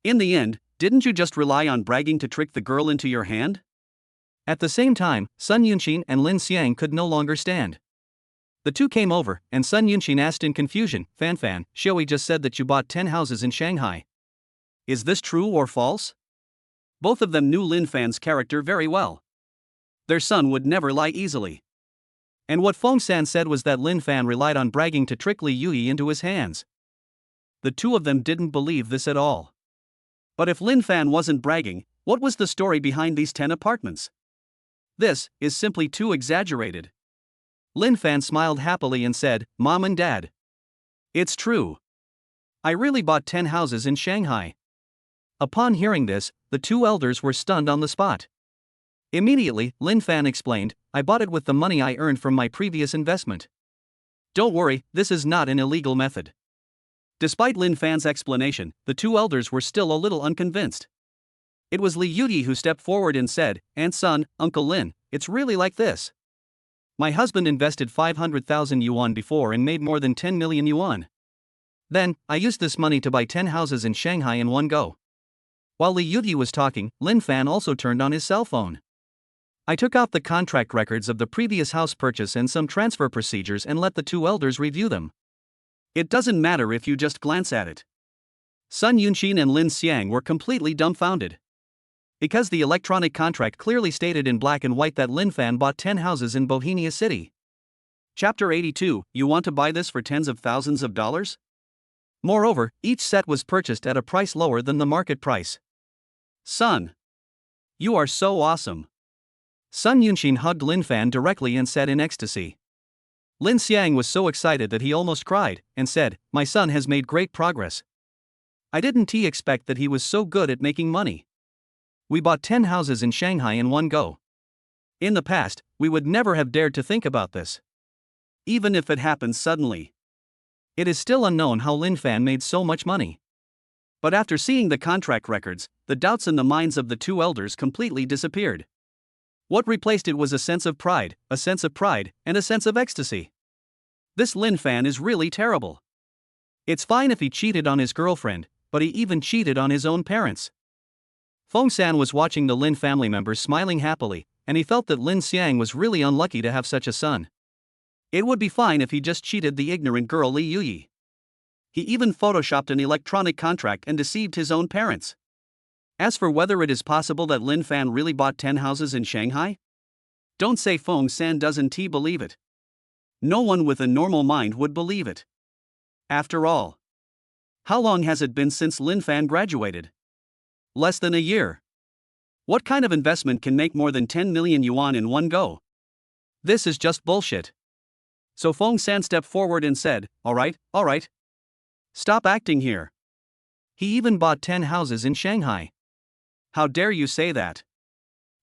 In the end, didn't you just rely on bragging to trick the girl into your hand?" At the same time, Sun Yunqin and Lin Xiang could no longer stand. The two came over, and Sun Yunqin asked in confusion, "Fanfan, Xiaoyi just said that you bought 10 houses in Shanghai. Is this true or false?" Both of them knew Linfan's character very well. Their son would never lie easily. And what Feng San said was that Linfan relied on bragging to trick Li Yuyi into his hands. The two of them didn't believe this at all. But if Linfan wasn't bragging, what was the story behind these 10 apartments? This is simply too exaggerated. Linfan smiled happily and said, "Mom and Dad. It's true. I really bought 10 houses in Shanghai." Upon hearing this, the two elders were stunned on the spot. Immediately, Linfan explained, "I bought it with the money I earned from my previous investment. Don't worry, this is not an illegal method." Despite Linfan's explanation, the two elders were still a little unconvinced. It was Li Yuyi who stepped forward and said, "Aunt Son, Uncle Lin, it's really like this. My husband invested 500,000 yuan before and made more than 10 million yuan. Then, I used this money to buy 10 houses in Shanghai in one go." While Li Yuyi was talking, Linfan also turned on his cell phone. "I took out the contract records of the previous house purchase and some transfer procedures and let the two elders review them. It doesn't matter if you just glance at it." Sun Yunqin and Lin Xiang were completely dumbfounded. Because the electronic contract clearly stated in black and white that Linfan bought 10 houses in Bohemia City. Chapter 82, You want to buy this for tens of thousands of dollars? Moreover, each set was purchased at a price lower than the market price. "Son, you are so awesome." Sun Yunqin hugged Linfan directly and said in ecstasy. Lin Xiang was so excited that he almost cried, and said, "My son has made great progress. I didn't expect that he was so good at making money. We bought 10 houses in Shanghai in one go. In the past, we would never have dared to think about this. Even if it happens suddenly. It is still unknown how Linfan made so much money." But after seeing the contract records, the doubts in the minds of the two elders completely disappeared. What replaced it was a sense of pride, and a sense of ecstasy. This Linfan is really terrible. It's fine if he cheated on his girlfriend, but he even cheated on his own parents. Feng San was watching the Lin family members smiling happily, and he felt that Lin Xiang was really unlucky to have such a son. It would be fine if he just cheated the ignorant girl Li Yuyi. He even photoshopped an electronic contract and deceived his own parents. As for whether it is possible that Linfan really bought 10 houses in Shanghai? Don't say Feng San doesn't believe it. No one with a normal mind would believe it. After all, how long has it been since Linfan graduated? Less than a year. What kind of investment can make more than 10 million yuan in one go? This is just bullshit. So Feng San stepped forward and said, all right. Stop acting here. He even bought 10 houses in Shanghai. How dare you say that?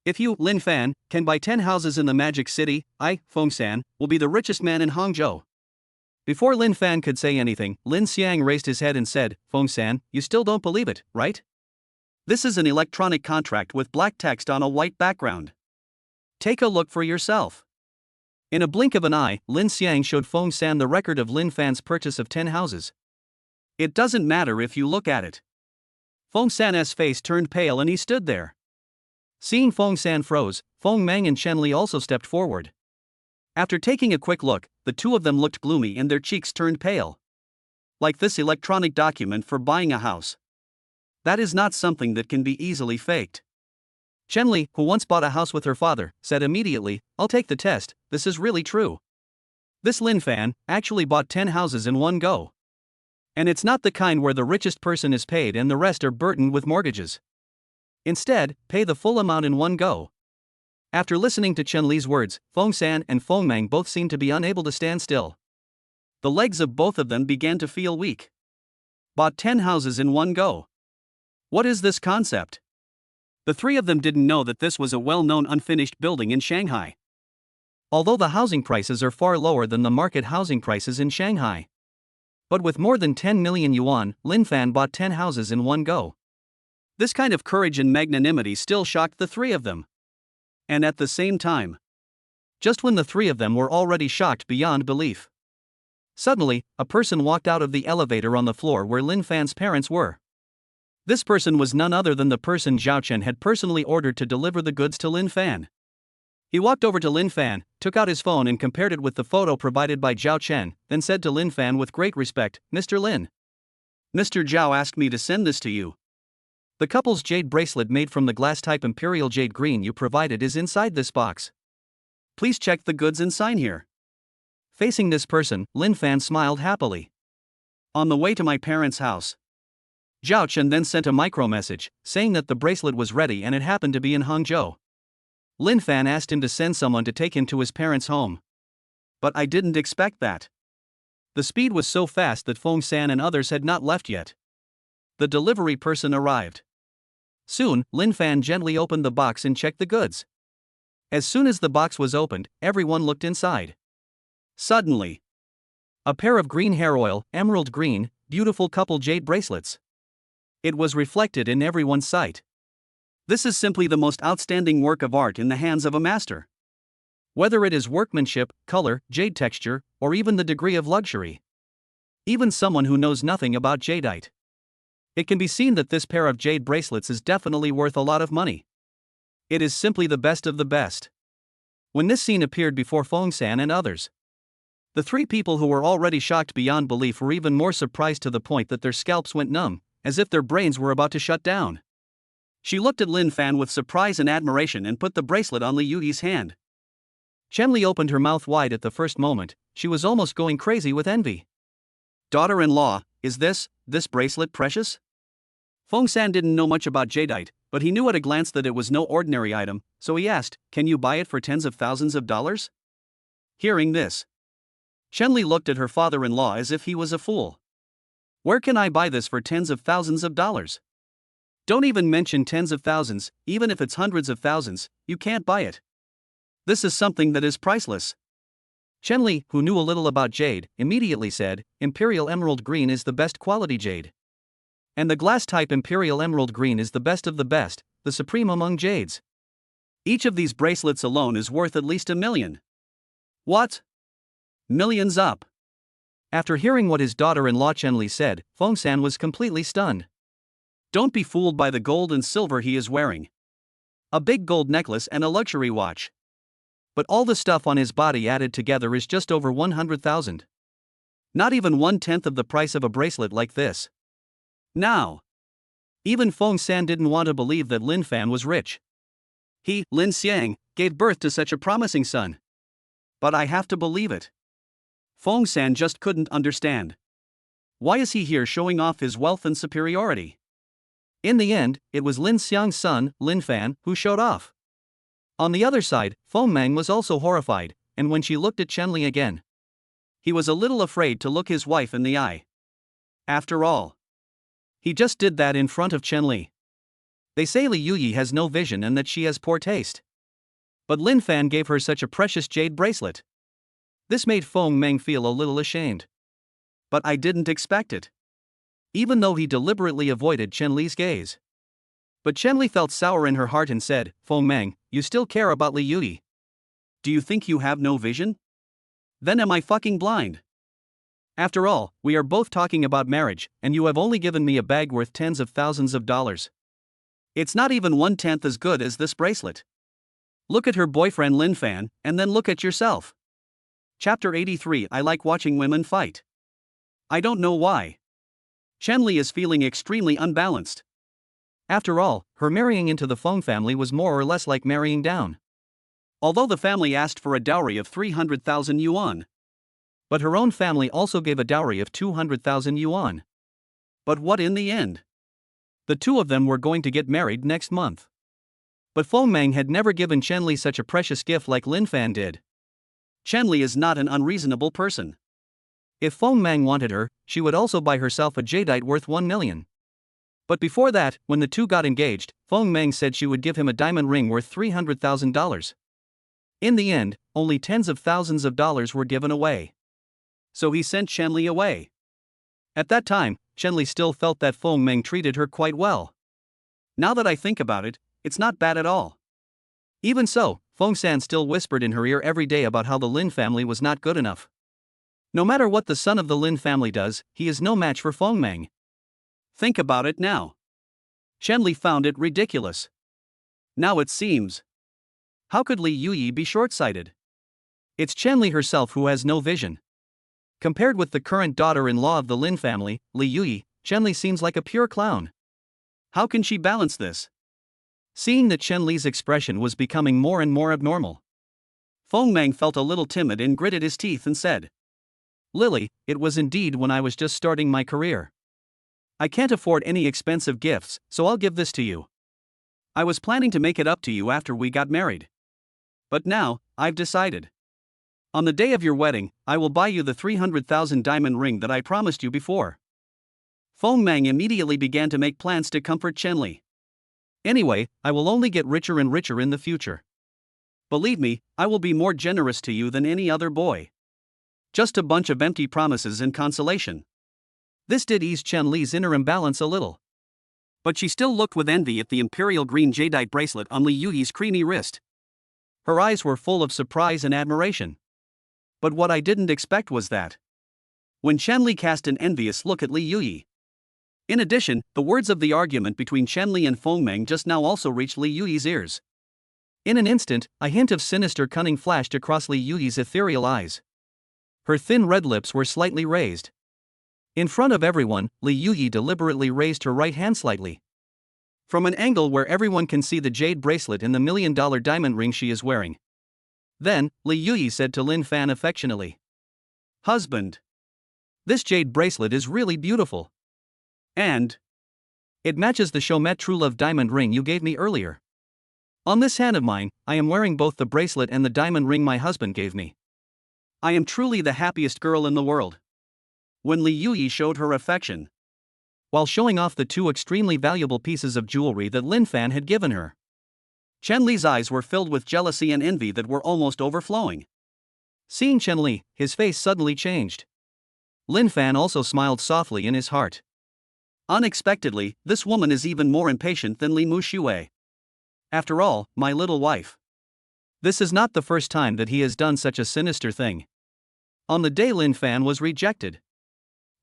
If you, Linfan, can buy 10 houses in the Magic City, I, Feng San, will be the richest man in Hangzhou." Before Linfan could say anything, Lin Xiang raised his head and said, "Feng San, you still don't believe it, right? This is an electronic contract with black text on a white background. Take a look for yourself." In a blink of an eye, Lin Xiang showed Feng San the record of Linfan's purchase of 10 houses. "It doesn't matter if you look at it." Feng San's face turned pale and he stood there. Seeing Feng San froze, Feng Meng and Chen Li also stepped forward. After taking a quick look, the two of them looked gloomy and their cheeks turned pale. Like this electronic document for buying a house. That is not something that can be easily faked. Chen Li, who once bought a house with her father, said immediately, "I'll take the test, this is really true. This Linfan actually bought 10 houses in one go. And it's not the kind where the richest person is paid and the rest are burdened with mortgages. Instead, pay the full amount in one go." After listening to Chen Li's words, Feng San and Feng Meng both seemed to be unable to stand still. The legs of both of them began to feel weak. Bought 10 houses in one go. What is this concept? The three of them didn't know that this was a well-known unfinished building in Shanghai. Although the housing prices are far lower than the market housing prices in Shanghai. But with more than 10 million yuan, Linfan bought 10 houses in one go. This kind of courage and magnanimity still shocked the three of them. And at the same time, just when the three of them were already shocked beyond belief, suddenly, a person walked out of the elevator on the floor where Linfan's parents were. This person was none other than the person Zhao Chen had personally ordered to deliver the goods to Linfan. He walked over to Linfan, took out his phone and compared it with the photo provided by Zhao Chen, then said to Linfan with great respect, "Mr. Lin. Mr. Zhao asked me to send this to you. The couple's jade bracelet made from the glass-type Imperial Jade green you provided is inside this box. Please check the goods and sign here." Facing this person, Linfan smiled happily. On the way to my parents' house. Zhao Chen then sent a micro-message, saying that the bracelet was ready and it happened to be in Hangzhou. Linfan asked him to send someone to take him to his parents' home. But I didn't expect that. The speed was so fast that Feng San and others had not left yet. The delivery person arrived. Soon, Linfan gently opened the box and checked the goods. As soon as the box was opened, everyone looked inside. Suddenly, a pair of green hair oil, emerald green, beautiful couple jade bracelets. It was reflected in everyone's sight. This is simply the most outstanding work of art in the hands of a master. Whether it is workmanship, color, jade texture, or even the degree of luxury. Even someone who knows nothing about jadeite. It can be seen that this pair of jade bracelets is definitely worth a lot of money. It is simply the best of the best. When this scene appeared before Feng San and others, the three people who were already shocked beyond belief were even more surprised to the point that their scalps went numb, as if their brains were about to shut down. She looked at Linfan with surprise and admiration and put the bracelet on Li Yuyi's hand. Chen Li opened her mouth wide at the first moment, she was almost going crazy with envy. "Daughter-in-law, is this bracelet precious?" Feng San didn't know much about jadeite, but he knew at a glance that it was no ordinary item, so he asked, "Can you buy it for tens of thousands of dollars?" Hearing this, Chen Li looked at her father-in-law as if he was a fool. "Where can I buy this for tens of thousands of dollars? Don't even mention tens of thousands, even if it's hundreds of thousands, you can't buy it. This is something that is priceless." Chen Li, who knew a little about jade, immediately said, "Imperial Emerald Green is the best quality jade. And the glass-type Imperial Emerald Green is the best of the best, the supreme among jades. Each of these bracelets alone is worth at least 1 million. What? Millions up." After hearing what his daughter-in-law Chen Li said, Feng San was completely stunned. Don't be fooled by the gold and silver he is wearing. A big gold necklace and a luxury watch. But all the stuff on his body added together is just over 100,000. Not even 1/10 of the price of a bracelet like this. Now, even Feng San didn't want to believe that Linfan was rich. He, Lin Xiang, gave birth to such a promising son. But I have to believe it. Feng San just couldn't understand. Why is he here showing off his wealth and superiority? In the end, it was Lin Xiang's son, Linfan, who showed off. On the other side, Feng Meng was also horrified, and when she looked at Chen Li again, he was a little afraid to look his wife in the eye. After all, he just did that in front of Chen Li. They say Li Yuyi has no vision and that she has poor taste. But Linfan gave her such a precious jade bracelet. This made Feng Meng feel a little ashamed. But I didn't expect it. Even though he deliberately avoided Chen Li's gaze. But Chen Li felt sour in her heart and said, "Feng Meng, you still care about Li Yuyi? Do you think you have no vision? Then am I fucking blind? After all, we are both talking about marriage, and you have only given me a bag worth tens of thousands of dollars. It's not even 1/10 as good as this bracelet. Look at her boyfriend Linfan, and then look at yourself. Chapter 83. I like watching women fight. I don't know why. Chenli is feeling extremely unbalanced. After all, her marrying into the Feng family was more or less like marrying down. Although the family asked for a dowry of 300,000 yuan. But her own family also gave a dowry of 200,000 yuan. But what in the end? The two of them were going to get married next month. But Feng Meng had never given Chenli such a precious gift like Linfan did. Chenli is not an unreasonable person. If Feng Meng wanted her, she would also buy herself a jadeite worth 1 million. But before that, when the two got engaged, Feng Meng said she would give him a diamond ring worth $300,000. In the end, only tens of thousands of dollars were given away. So he sent Chenli away. At that time, Chenli still felt that Feng Meng treated her quite well. Now that I think about it, it's not bad at all. Even so, Feng San still whispered in her ear every day about how the Lin family was not good enough. No matter what the son of the Lin family does, he is no match for Feng Meng. Think about it now. Chenli found it ridiculous. Now it seems. How could Li Yuyi be short-sighted? It's Chenli herself who has no vision. Compared with the current daughter-in-law of the Lin family, Li Yuyi, Chenli seems like a pure clown. How can she balance this? Seeing that Chenli's expression was becoming more and more abnormal, Feng Meng felt a little timid and gritted his teeth and said, "Lily, it was indeed when I was just starting my career. I can't afford any expensive gifts, so I'll give this to you. I was planning to make it up to you after we got married. But now, I've decided. On the day of your wedding, I will buy you the 300,000 diamond ring that I promised you before." Feng Meng immediately began to make plans to comfort Chenli. "Anyway, I will only get richer and richer in the future. Believe me, I will be more generous to you than any other boy." Just a bunch of empty promises and consolation. This did ease Chenli's inner imbalance a little. But she still looked with envy at the imperial green jadeite bracelet on Li Yuyi's creamy wrist. Her eyes were full of surprise and admiration. But what I didn't expect was that when Chenli cast an envious look at Li Yuyi. In addition, the words of the argument between Chenli and Feng Meng just now also reached Li Yuyi's ears. In an instant, a hint of sinister cunning flashed across Li Yuyi's ethereal eyes. Her thin red lips were slightly raised. In front of everyone, Li Yuyi deliberately raised her right hand slightly. From an angle where everyone can see the jade bracelet and the $1 million diamond ring she is wearing. Then, Li Yuyi said to Linfan affectionately, "Husband, this jade bracelet is really beautiful. And it matches the Chomet True Love diamond ring you gave me earlier. On this hand of mine, I am wearing both the bracelet and the diamond ring my husband gave me. I am truly the happiest girl in the world." When Li Yuyi showed her affection, while showing off the two extremely valuable pieces of jewelry that Linfan had given her, Chenli's eyes were filled with jealousy and envy that were almost overflowing. Seeing Chenli, his face suddenly changed. Linfan also smiled softly in his heart. Unexpectedly, this woman is even more impatient than Li Muxue. After all, my little wife. This is not the first time that he has done such a sinister thing. On the day Linfan was rejected,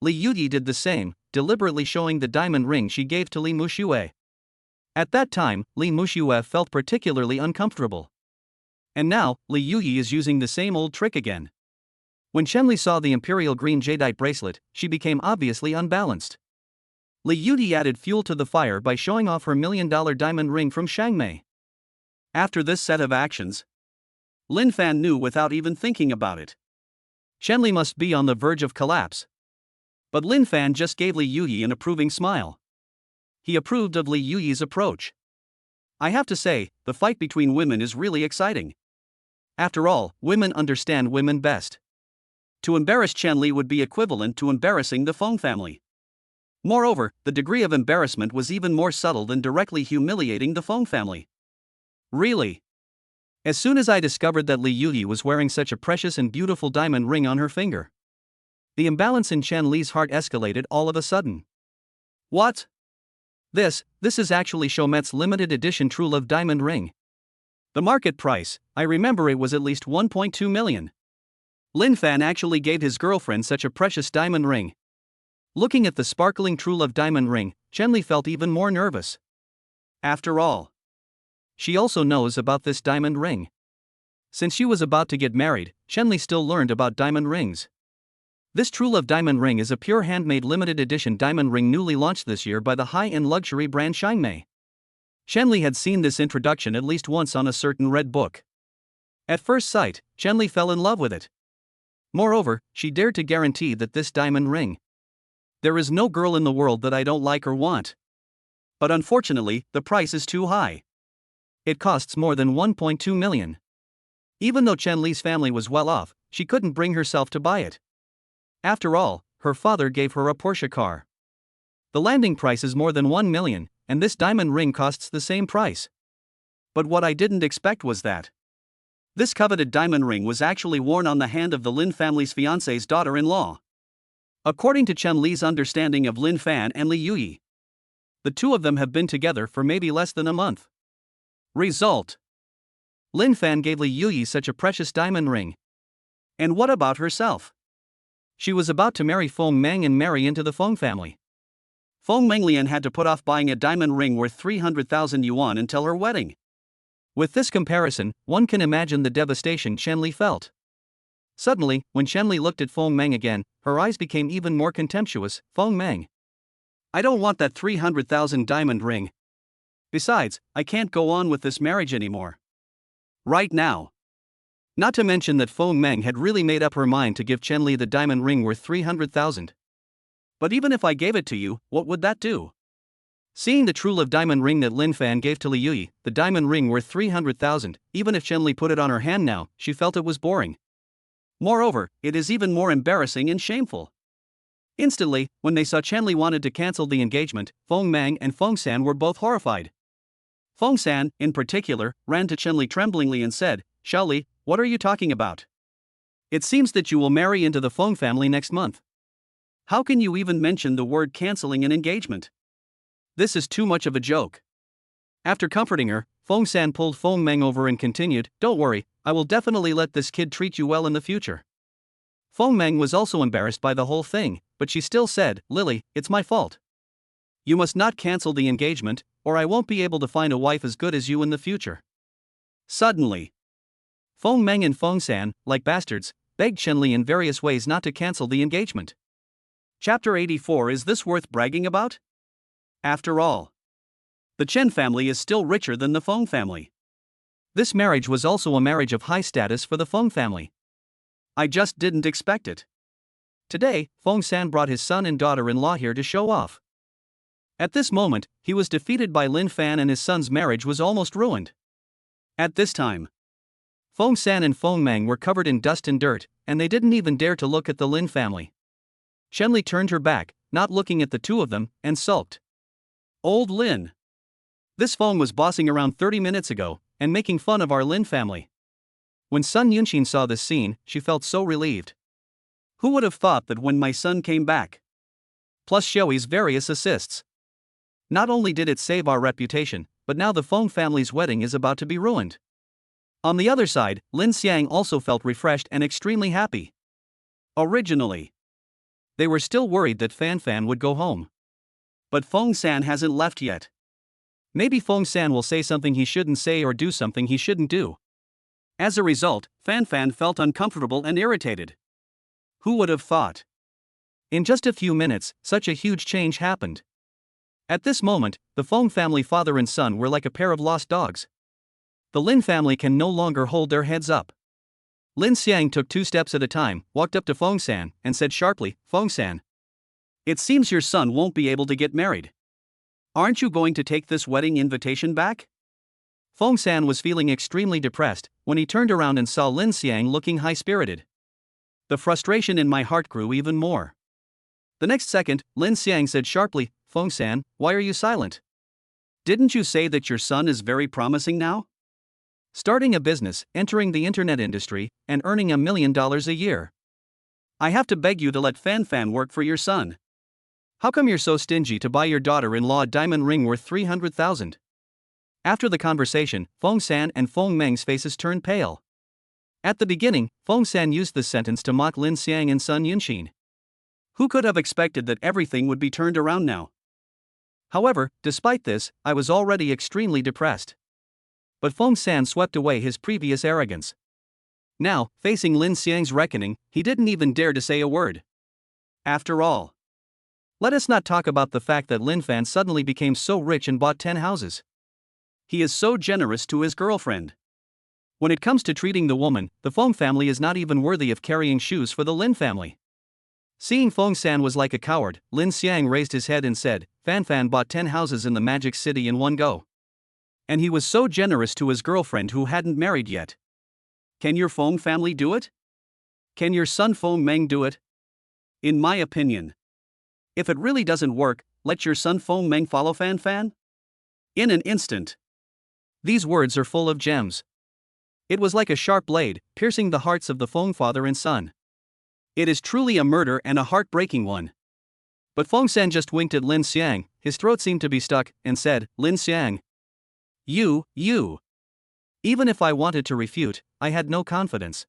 Li Yuyi did the same, deliberately showing the diamond ring she gave to Li Muxue. At that time, Li Muxue felt particularly uncomfortable. And now, Li Yuyi is using the same old trick again. When Chenli saw the imperial green jadeite bracelet, she became obviously unbalanced. Li Yuyi added fuel to the fire by showing off her $1 million diamond ring from Shangmei. After this set of actions, Linfan knew without even thinking about it. Chenli must be on the verge of collapse. But Linfan just gave Li Yuyi an approving smile. He approved of Li Yuyi's approach. I have to say, the fight between women is really exciting. After all, women understand women best. To embarrass Chenli would be equivalent to embarrassing the Feng family. Moreover, the degree of embarrassment was even more subtle than directly humiliating the Feng family. Really? As soon as I discovered that Li Yuyi was wearing such a precious and beautiful diamond ring on her finger, the imbalance in Chenli's heart escalated all of a sudden. What? This is actually Chomet's limited edition True Love diamond ring. The market price, I remember it was at least 1.2 million. Linfan actually gave his girlfriend such a precious diamond ring. Looking at the sparkling True Love diamond ring, Chenli felt even more nervous. After all, she also knows about this diamond ring. Since she was about to get married, Chenli still learned about diamond rings. This True Love diamond ring is a pure handmade limited edition diamond ring newly launched this year by the high-end luxury brand Xingmei. Chenli had seen this introduction at least once on a certain red book. At first sight, Chenli fell in love with it. Moreover, she dared to guarantee that this diamond ring. There is no girl in the world that I don't like or want. But unfortunately, the price is too high. It costs more than 1.2 million. Even though Chenli's family was well off, she couldn't bring herself to buy it. After all, her father gave her a Porsche car. The landing price is more than 1 million, and this diamond ring costs the same price. But what I didn't expect was that this coveted diamond ring was actually worn on the hand of the Lin family's fiancé's daughter-in-law. According to Chenli's understanding of Linfan and Li Yuyi, the two of them have been together for maybe less than a month. Result: Linfan gave Li Yuyi such a precious diamond ring. And what about herself? She was about to marry Feng Meng and marry into the Feng family. Feng Menglian had to put off buying a diamond ring worth 300,000 yuan until her wedding. With this comparison, one can imagine the devastation Chenli felt. Suddenly, when Chenli looked at Feng Meng again, her eyes became even more contemptuous. Feng Meng, I don't want that 300,000 diamond ring. Besides, I can't go on with this marriage anymore. Right now. Not to mention that Feng Meng had really made up her mind to give Chenli the diamond ring worth 300,000. But even if I gave it to you, what would that do? Seeing the True Love diamond ring that Linfan gave to Li Yuyi, the diamond ring worth 300,000, even if Chenli put it on her hand now, she felt it was boring. Moreover, it is even more embarrassing and shameful. Instantly, when they saw Chenli wanted to cancel the engagement, Feng Meng and Feng San were both horrified. Feng San, in particular, ran to Chenli tremblingly and said, "Xiaoli, what are you talking about? It seems that you will marry into the Feng family next month. How can you even mention the word canceling an engagement? This is too much of a joke." After comforting her, Feng San pulled Feng Meng over and continued, "Don't worry, I will definitely let this kid treat you well in the future." Feng Meng was also embarrassed by the whole thing, but she still said, "Lily, it's my fault. You must not cancel the engagement, or I won't be able to find a wife as good as you in the future." Suddenly, Feng Meng and Feng San, like bastards, begged Chenli in various ways not to cancel the engagement. Chapter 84. Is this worth bragging about? After all, the Chen family is still richer than the Feng family. This marriage was also a marriage of high status for the Feng family. I just didn't expect it. Today, Feng San brought his son and daughter-in-law here to show off. At this moment, he was defeated by Linfan and his son's marriage was almost ruined. At this time, Feng San and Feng Meng were covered in dust and dirt, and they didn't even dare to look at the Lin family. Chenli turned her back, not looking at the two of them, and sulked. "Old Lin. This Feng was bossing around 30 minutes ago, and making fun of our Lin family." When Sun Yunxin saw this scene, she felt so relieved. Who would have thought that when my son came back? Plus Xiaoyi's various assists. Not only did it save our reputation, but now the Feng family's wedding is about to be ruined. On the other side, Lin Xiang also felt refreshed and extremely happy. Originally, they were still worried that Fan Fan would go home. But Feng San hasn't left yet. Maybe Feng San will say something he shouldn't say or do something he shouldn't do. As a result, Fan Fan felt uncomfortable and irritated. Who would have thought? In just a few minutes, such a huge change happened. At this moment, the Feng family father and son were like a pair of lost dogs. The Lin family can no longer hold their heads up. Lin Xiang took 2 steps at a time, walked up to Feng San, and said sharply, "Feng San, it seems your son won't be able to get married. Aren't you going to take this wedding invitation back?" Feng San was feeling extremely depressed when he turned around and saw Lin Xiang looking high-spirited. The frustration in my heart grew even more. The next second, Lin Xiang said sharply, "Feng San, why are you silent? Didn't you say that your son is very promising now? Starting a business, entering the internet industry, and earning $1 million a year. I have to beg you to let Fan Fan work for your son. How come you're so stingy to buy your daughter-in-law a diamond ring worth 300,000? After the conversation, Feng San and Feng Meng's faces turned pale. At the beginning, Feng San used this sentence to mock Lin Xiang and Sun Yunxin. Who could have expected that everything would be turned around now? However, despite this, I was already extremely depressed. But Feng San swept away his previous arrogance. Now, facing Lin Xiang's reckoning, he didn't even dare to say a word. After all, let us not talk about the fact that Linfan suddenly became so rich and bought 10 houses. He is so generous to his girlfriend. When it comes to treating the woman, the Feng family is not even worthy of carrying shoes for the Lin family. Seeing Feng San was like a coward, Lin Xiang raised his head and said, Fan Fan bought 10 houses in the Magic City in one go. And he was so generous to his girlfriend who hadn't married yet. Can your Feng family do it? Can your son Feng Meng do it? In my opinion. If it really doesn't work, let your son Feng Meng follow Fan Fan? In an instant. These words are full of gems. It was like a sharp blade, piercing the hearts of the Feng father and son. It is truly a murder and a heartbreaking one. But Feng San just winked at Lin Xiang, his throat seemed to be stuck, and said, Lin Xiang. You. Even if I wanted to refute, I had no confidence.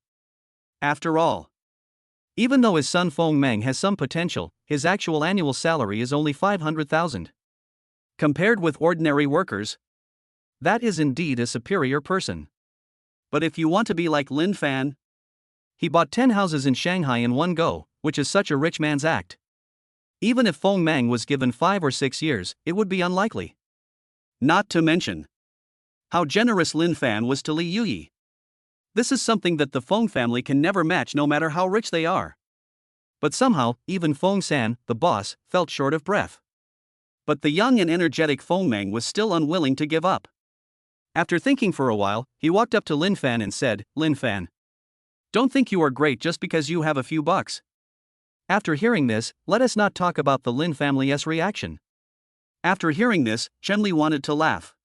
After all, even though his son Feng Meng has some potential, his actual annual salary is only 500,000. Compared with ordinary workers, that is indeed a superior person. But if you want to be like Lin Fan, he bought 10 houses in Shanghai in one go, which is such a rich man's act. Even if Feng Meng was given 5 or 6 years, it would be unlikely. Not to mention how generous Lin Fan was to Li Yuyi. This is something that the Feng family can never match no matter how rich they are. But somehow, even Feng San, the boss, felt short of breath. But the young and energetic Feng Meng was still unwilling to give up. After thinking for a while, he walked up to Lin Fan and said, Lin Fan, don't think you are great just because you have a few bucks. After hearing this, let us not talk about the Lin family's reaction. After hearing this, Chenli wanted to laugh.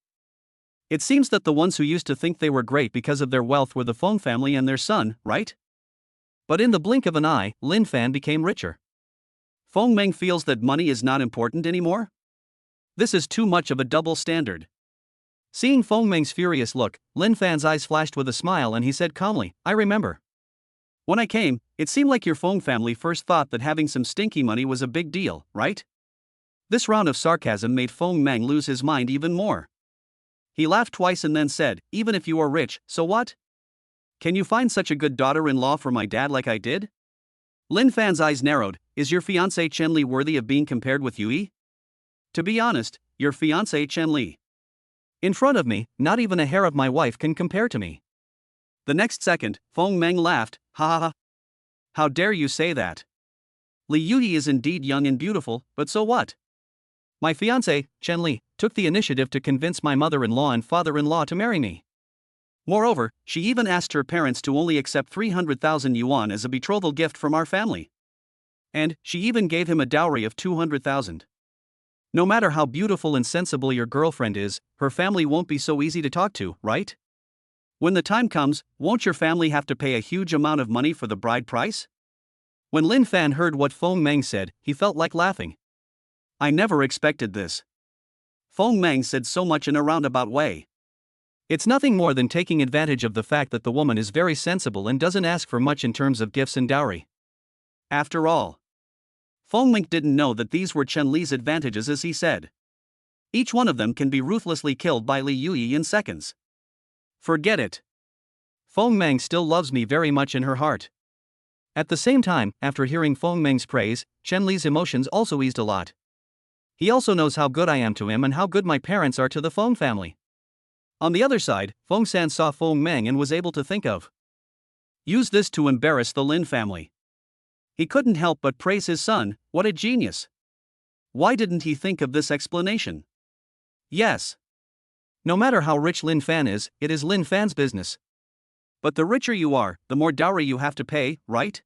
It seems that the ones who used to think they were great because of their wealth were the Feng family and their son, right? But in the blink of an eye, Lin Fan became richer. Feng Meng feels that money is not important anymore? This is too much of a double standard. Seeing Feng Meng's furious look, Lin Fan's eyes flashed with a smile and he said calmly, I remember. When I came, it seemed like your Feng family first thought that having some stinky money was a big deal, right? This round of sarcasm made Feng Meng lose his mind even more. He laughed twice and then said, even if you are rich, so what? Can you find such a good daughter-in-law for my dad like I did? Lin Fan's eyes narrowed, is your fiancée Chenli worthy of being compared with Yui? To be honest, your fiancée Chenli. In front of me, not even a hair of my wife can compare to me. The next second, Feng Meng laughed, ha ha ha. How dare you say that? Li Yuyi is indeed young and beautiful, but so what? My fiancée, Chenli, took the initiative to convince my mother-in-law and father-in-law to marry me. Moreover, she even asked her parents to only accept 300,000 yuan as a betrothal gift from our family. And she even gave him a dowry of 200,000. No matter how beautiful and sensible your girlfriend is, her family won't be so easy to talk to, right? When the time comes, won't your family have to pay a huge amount of money for the bride price? When Lin Fan heard what Feng Meng said, he felt like laughing. I never expected this. Feng Meng said so much in a roundabout way. It's nothing more than taking advantage of the fact that the woman is very sensible and doesn't ask for much in terms of gifts and dowry. After all, Feng Meng didn't know that these were Chenli's advantages as he said. Each one of them can be ruthlessly killed by Li Yuyi in seconds. Forget it. Feng Meng still loves me very much in her heart. At the same time, after hearing Feng Meng's praise, Chenli's emotions also eased a lot. He also knows how good I am to him and how good my parents are to the Feng family. On the other side, Feng San saw Feng Meng and was able to think of. Use this to embarrass the Lin family. He couldn't help but praise his son, what a genius. Why didn't he think of this explanation? Yes. No matter how rich Lin Fan is, it is Lin Fan's business. But the richer you are, the more dowry you have to pay, right?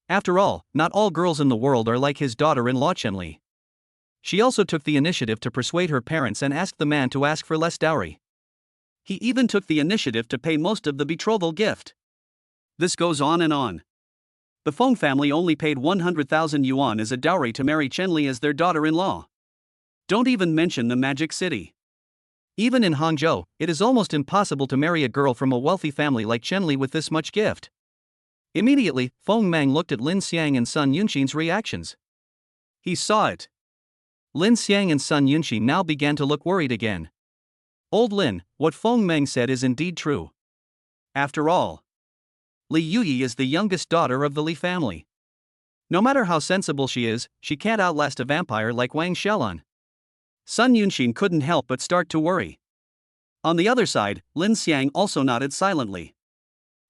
After all, not all girls in the world are like his daughter-in-law Chenli. She also took the initiative to persuade her parents and asked the man to ask for less dowry. He even took the initiative to pay most of the betrothal gift. This goes on and on. The Feng family only paid 100,000 yuan as a dowry to marry Chenli as their daughter-in-law. Don't even mention the Magic City. Even in Hangzhou, it is almost impossible to marry a girl from a wealthy family like Chenli with this much gift. Immediately, Feng Meng looked at Lin Xiang and son Yunxin's reactions. He saw it. Lin Xiang and Sun Yunxi now began to look worried again. Old Lin, what Feng Meng said is indeed true. After all, Li Yuyi is the youngest daughter of the Li family. No matter how sensible she is, she can't outlast a vampire like Wang Xiaolan. Sun Yunxin couldn't help but start to worry. On the other side, Lin Xiang also nodded silently.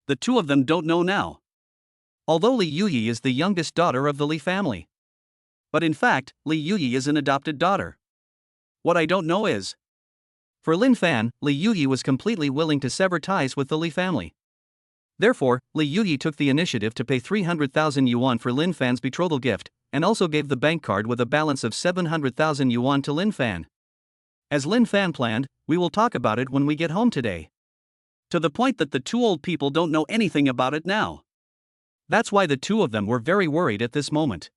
The two of them don't know now. Although Li Yuyi is the youngest daughter of the Li family. But in fact, Li Yuyi is an adopted daughter. What I don't know is, for Linfan, Li Yuyi was completely willing to sever ties with the Li family. Therefore, Li Yuyi took the initiative to pay 300,000 yuan for Linfan's betrothal gift, and also gave the bank card with a balance of 700,000 yuan to Linfan. As Linfan planned, we will talk about it when we get home today. To the point that the two old people don't know anything about it now. That's why the two of them were very worried at this moment.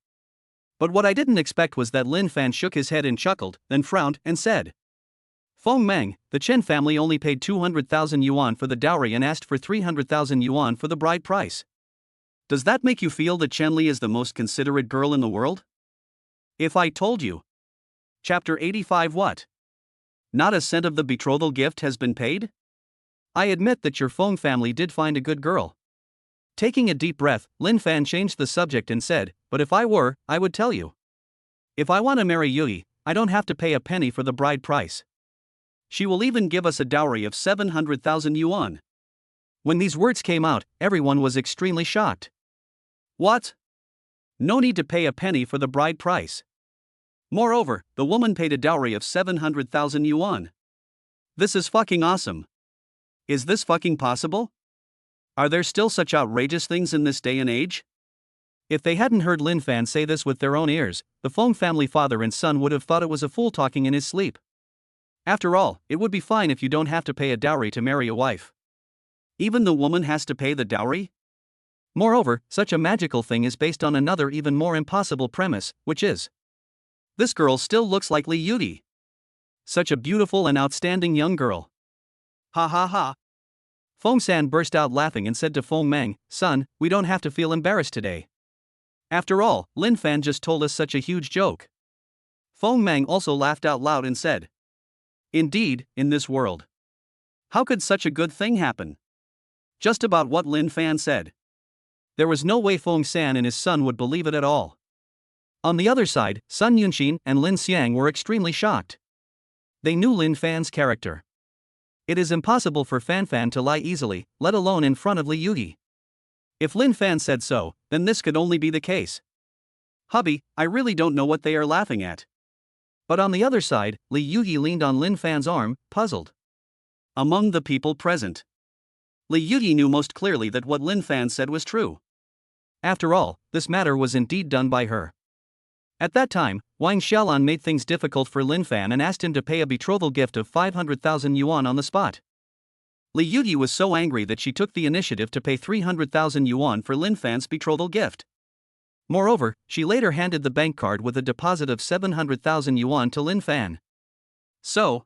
But what I didn't expect was that Linfan shook his head and chuckled, then frowned and said, Feng Meng, the Chen family only paid 200,000 yuan for the dowry and asked for 300,000 yuan for the bride price. Does that make you feel that Chen Li is the most considerate girl in the world? If I told you. Chapter 85 What? Not a cent of the betrothal gift has been paid? I admit that your Feng family did find a good girl. Taking a deep breath, Linfan changed the subject and said, but if I were, I would tell you. If I want to marry Yui, I don't have to pay a penny for the bride price. She will even give us a dowry of 700,000 yuan. When these words came out, everyone was extremely shocked. What? No need to pay a penny for the bride price. Moreover, the woman paid a dowry of 700,000 yuan. This is fucking awesome. Is this fucking possible? Are there still such outrageous things in this day and age? If they hadn't heard Linfan say this with their own ears, the Feng family father and son would have thought it was a fool talking in his sleep. After all, it would be fine if you don't have to pay a dowry to marry a wife. Even the woman has to pay the dowry? Moreover, such a magical thing is based on another even more impossible premise, which is, this girl still looks like Li Yuyi. Such a beautiful and outstanding young girl. Ha ha ha. Feng San burst out laughing and said to Feng Meng, son, we don't have to feel embarrassed today. After all, Linfan just told us such a huge joke. Feng Meng also laughed out loud and said, indeed, in this world. How could such a good thing happen? Just about what Linfan said. There was no way Feng San and his son would believe it at all. On the other side, Sun Yunxin and Lin Xiang were extremely shocked. They knew Linfan's character. It is impossible for Fanfan to lie easily, let alone in front of Li Yuyi. If Linfan said so, then this could only be the case. Hubby, I really don't know what they are laughing at. But on the other side, Li Yuyi leaned on Linfan's arm, puzzled. Among the people present, Li Yuyi knew most clearly that what Linfan said was true. After all, this matter was indeed done by her. At that time, Wang Xiaolan made things difficult for Linfan and asked him to pay a betrothal gift of 500,000 yuan on the spot. Li Yuyi was so angry that she took the initiative to pay 300,000 yuan for Linfan's betrothal gift. Moreover, she later handed the bank card with a deposit of 700,000 yuan to Linfan. So,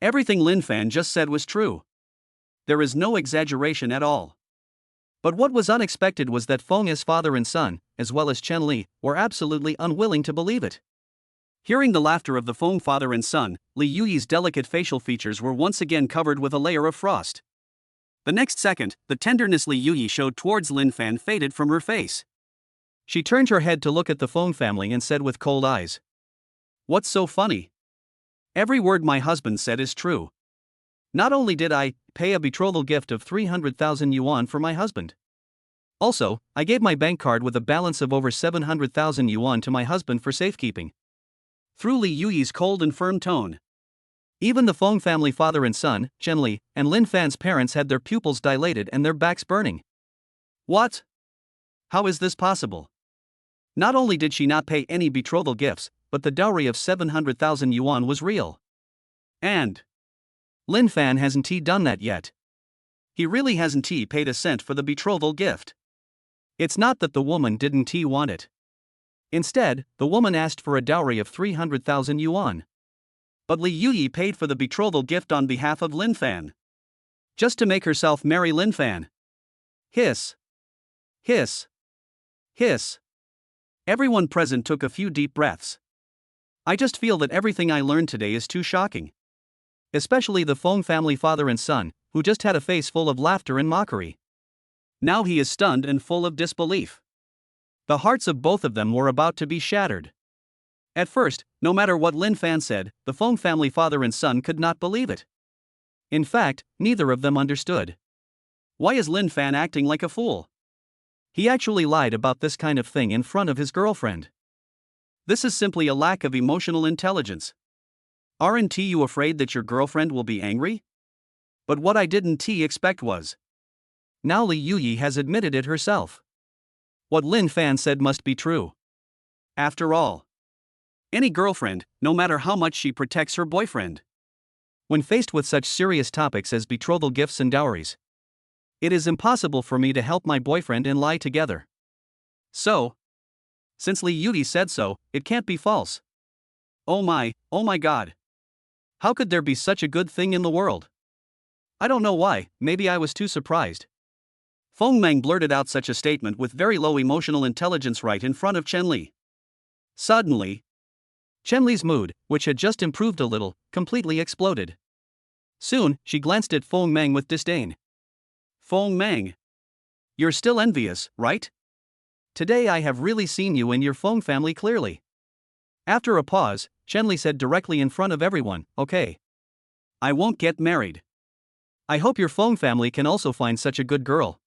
everything Linfan just said was true. There is no exaggeration at all. But what was unexpected was that Feng's father and son, as well as Chen Li, were absolutely unwilling to believe it. Hearing the laughter of the Feng father and son, Li Yuyi's delicate facial features were once again covered with a layer of frost. The next second, the tenderness Li Yuyi showed towards Linfan faded from her face. She turned her head to look at the Feng family and said with cold eyes, what's so funny? Every word my husband said is true. Not only did I pay a betrothal gift of 300,000 yuan for my husband. Also, I gave my bank card with a balance of over 700,000 yuan to my husband for safekeeping. Through Li Yuyi's cold and firm tone, even the Feng family father and son, Chen Li, and Linfan's parents had their pupils dilated and their backs burning. What? How is this possible? Not only did she not pay any betrothal gifts, but the dowry of 700,000 yuan was real. And Linfan hasn't he done that yet? He really hasn't he paid a cent for the betrothal gift. It's not that the woman didn't he want it. Instead, the woman asked for a dowry of 300,000 yuan. But Li Yuyi paid for the betrothal gift on behalf of Linfan. Just to make herself marry Linfan. Hiss. Hiss. Hiss. Everyone present took a few deep breaths. I just feel that everything I learned today is too shocking. Especially the Feng family father and son, who just had a face full of laughter and mockery. Now he is stunned and full of disbelief. The hearts of both of them were about to be shattered. At first, no matter what Linfan said, the Feng family father and son could not believe it. In fact, neither of them understood. Why is Linfan acting like a fool? He actually lied about this kind of thing in front of his girlfriend. This is simply a lack of emotional intelligence. Aren't you afraid that your girlfriend will be angry? But what I didn't expect was. Now Li Yuyi has admitted it herself. What Linfan said must be true. After all, any girlfriend, no matter how much she protects her boyfriend. When faced with such serious topics as betrothal gifts and dowries, it is impossible for me to help my boyfriend and lie together. So, since Li Yuyi said so, it can't be false. Oh my god. How could there be such a good thing in the world? I don't know why, maybe I was too surprised. Feng Meng blurted out such a statement with very low emotional intelligence right in front of Chen Li. Suddenly, Chen Li's mood, which had just improved a little, completely exploded. Soon, she glanced at Feng Meng with disdain. Feng Meng. You're still envious, right? Today I have really seen you and your Feng family clearly. After a pause, Chen Li said directly in front of everyone, okay. I won't get married. I hope your Feng family can also find such a good girl.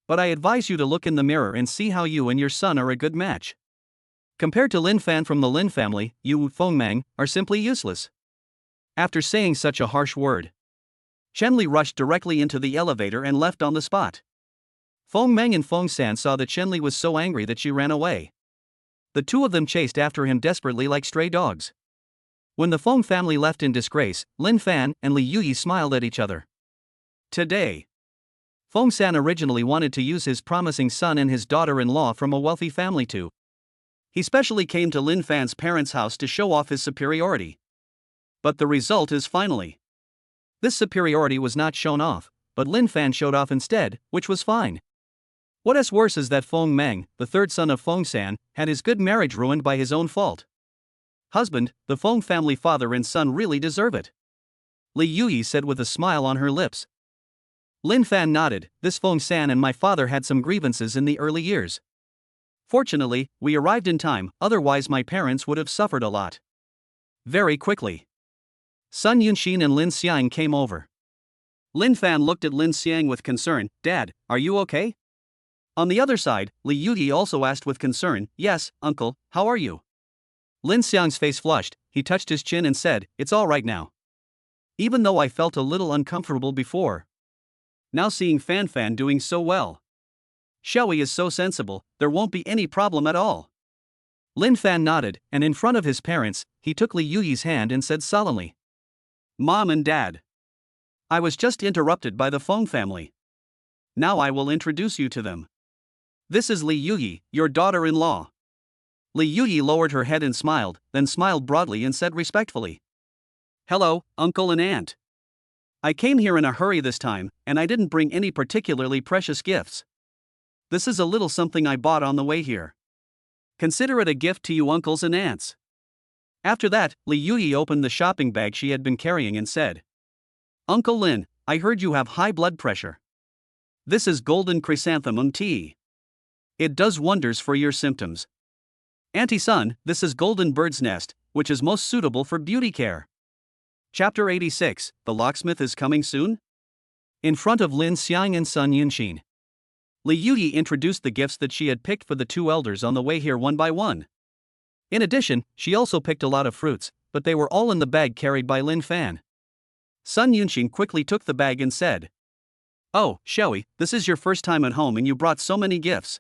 But I advise you to look in the mirror and see how you and your son are a good match. Compared to Linfan from the Lin family, you, Feng Meng, are simply useless. After saying such a harsh word, Chen Li rushed directly into the elevator and left on the spot. Feng Meng and Feng San saw that Chen Li was so angry that she ran away. The two of them chased after him desperately like stray dogs. When the Feng family left in disgrace, Linfan and Li Yuyi smiled at each other. Today, Feng San originally wanted to use his promising son and his daughter-in-law from a wealthy family to. He specially came to Linfan's parents' house to show off his superiority. But the result is finally. This superiority was not shown off, but Linfan showed off instead, which was fine. What is worse is that Feng Meng, the third son of Feng San, had his good marriage ruined by his own fault. Husband, the Feng family father and son really deserve it. Li Yuyi said with a smile on her lips. Linfan nodded, this Feng San and my father had some grievances in the early years. Fortunately, we arrived in time, otherwise my parents would have suffered a lot. Very quickly, Sun Yunxin and Lin Xiang came over. Linfan looked at Lin Xiang with concern, Dad, are you okay? On the other side, Li Yuyi also asked with concern, Yes, uncle, how are you? Lin Xiang's face flushed, he touched his chin and said, It's all right now. Even though I felt a little uncomfortable before. Now seeing Fan doing so well. Shui is so sensible, there won't be any problem at all. Linfan nodded, and in front of his parents, he took Li Yuyi's hand and said solemnly, Mom and Dad. I was just interrupted by the Feng family. Now I will introduce you to them. This is Li Yuyi, your daughter-in-law. Li Yuyi lowered her head and smiled, then smiled broadly and said respectfully, Hello, uncle and aunt. I came here in a hurry this time, and I didn't bring any particularly precious gifts. This is a little something I bought on the way here. Consider it a gift to you uncles and aunts. After that, Li Yuyi opened the shopping bag she had been carrying and said, Uncle Lin, I heard you have high blood pressure. This is golden chrysanthemum tea. It does wonders for your symptoms. Auntie Sun, this is golden bird's nest, which is most suitable for beauty care. Chapter 86, The Locksmith is Coming Soon? In front of Lin Xiang and Sun Yunxin, Li Yuyi introduced the gifts that she had picked for the two elders on the way here one by one. In addition, she also picked a lot of fruits, but they were all in the bag carried by Linfan. Sun Yunxin quickly took the bag and said, Oh, Shui, this is your first time at home and you brought so many gifts.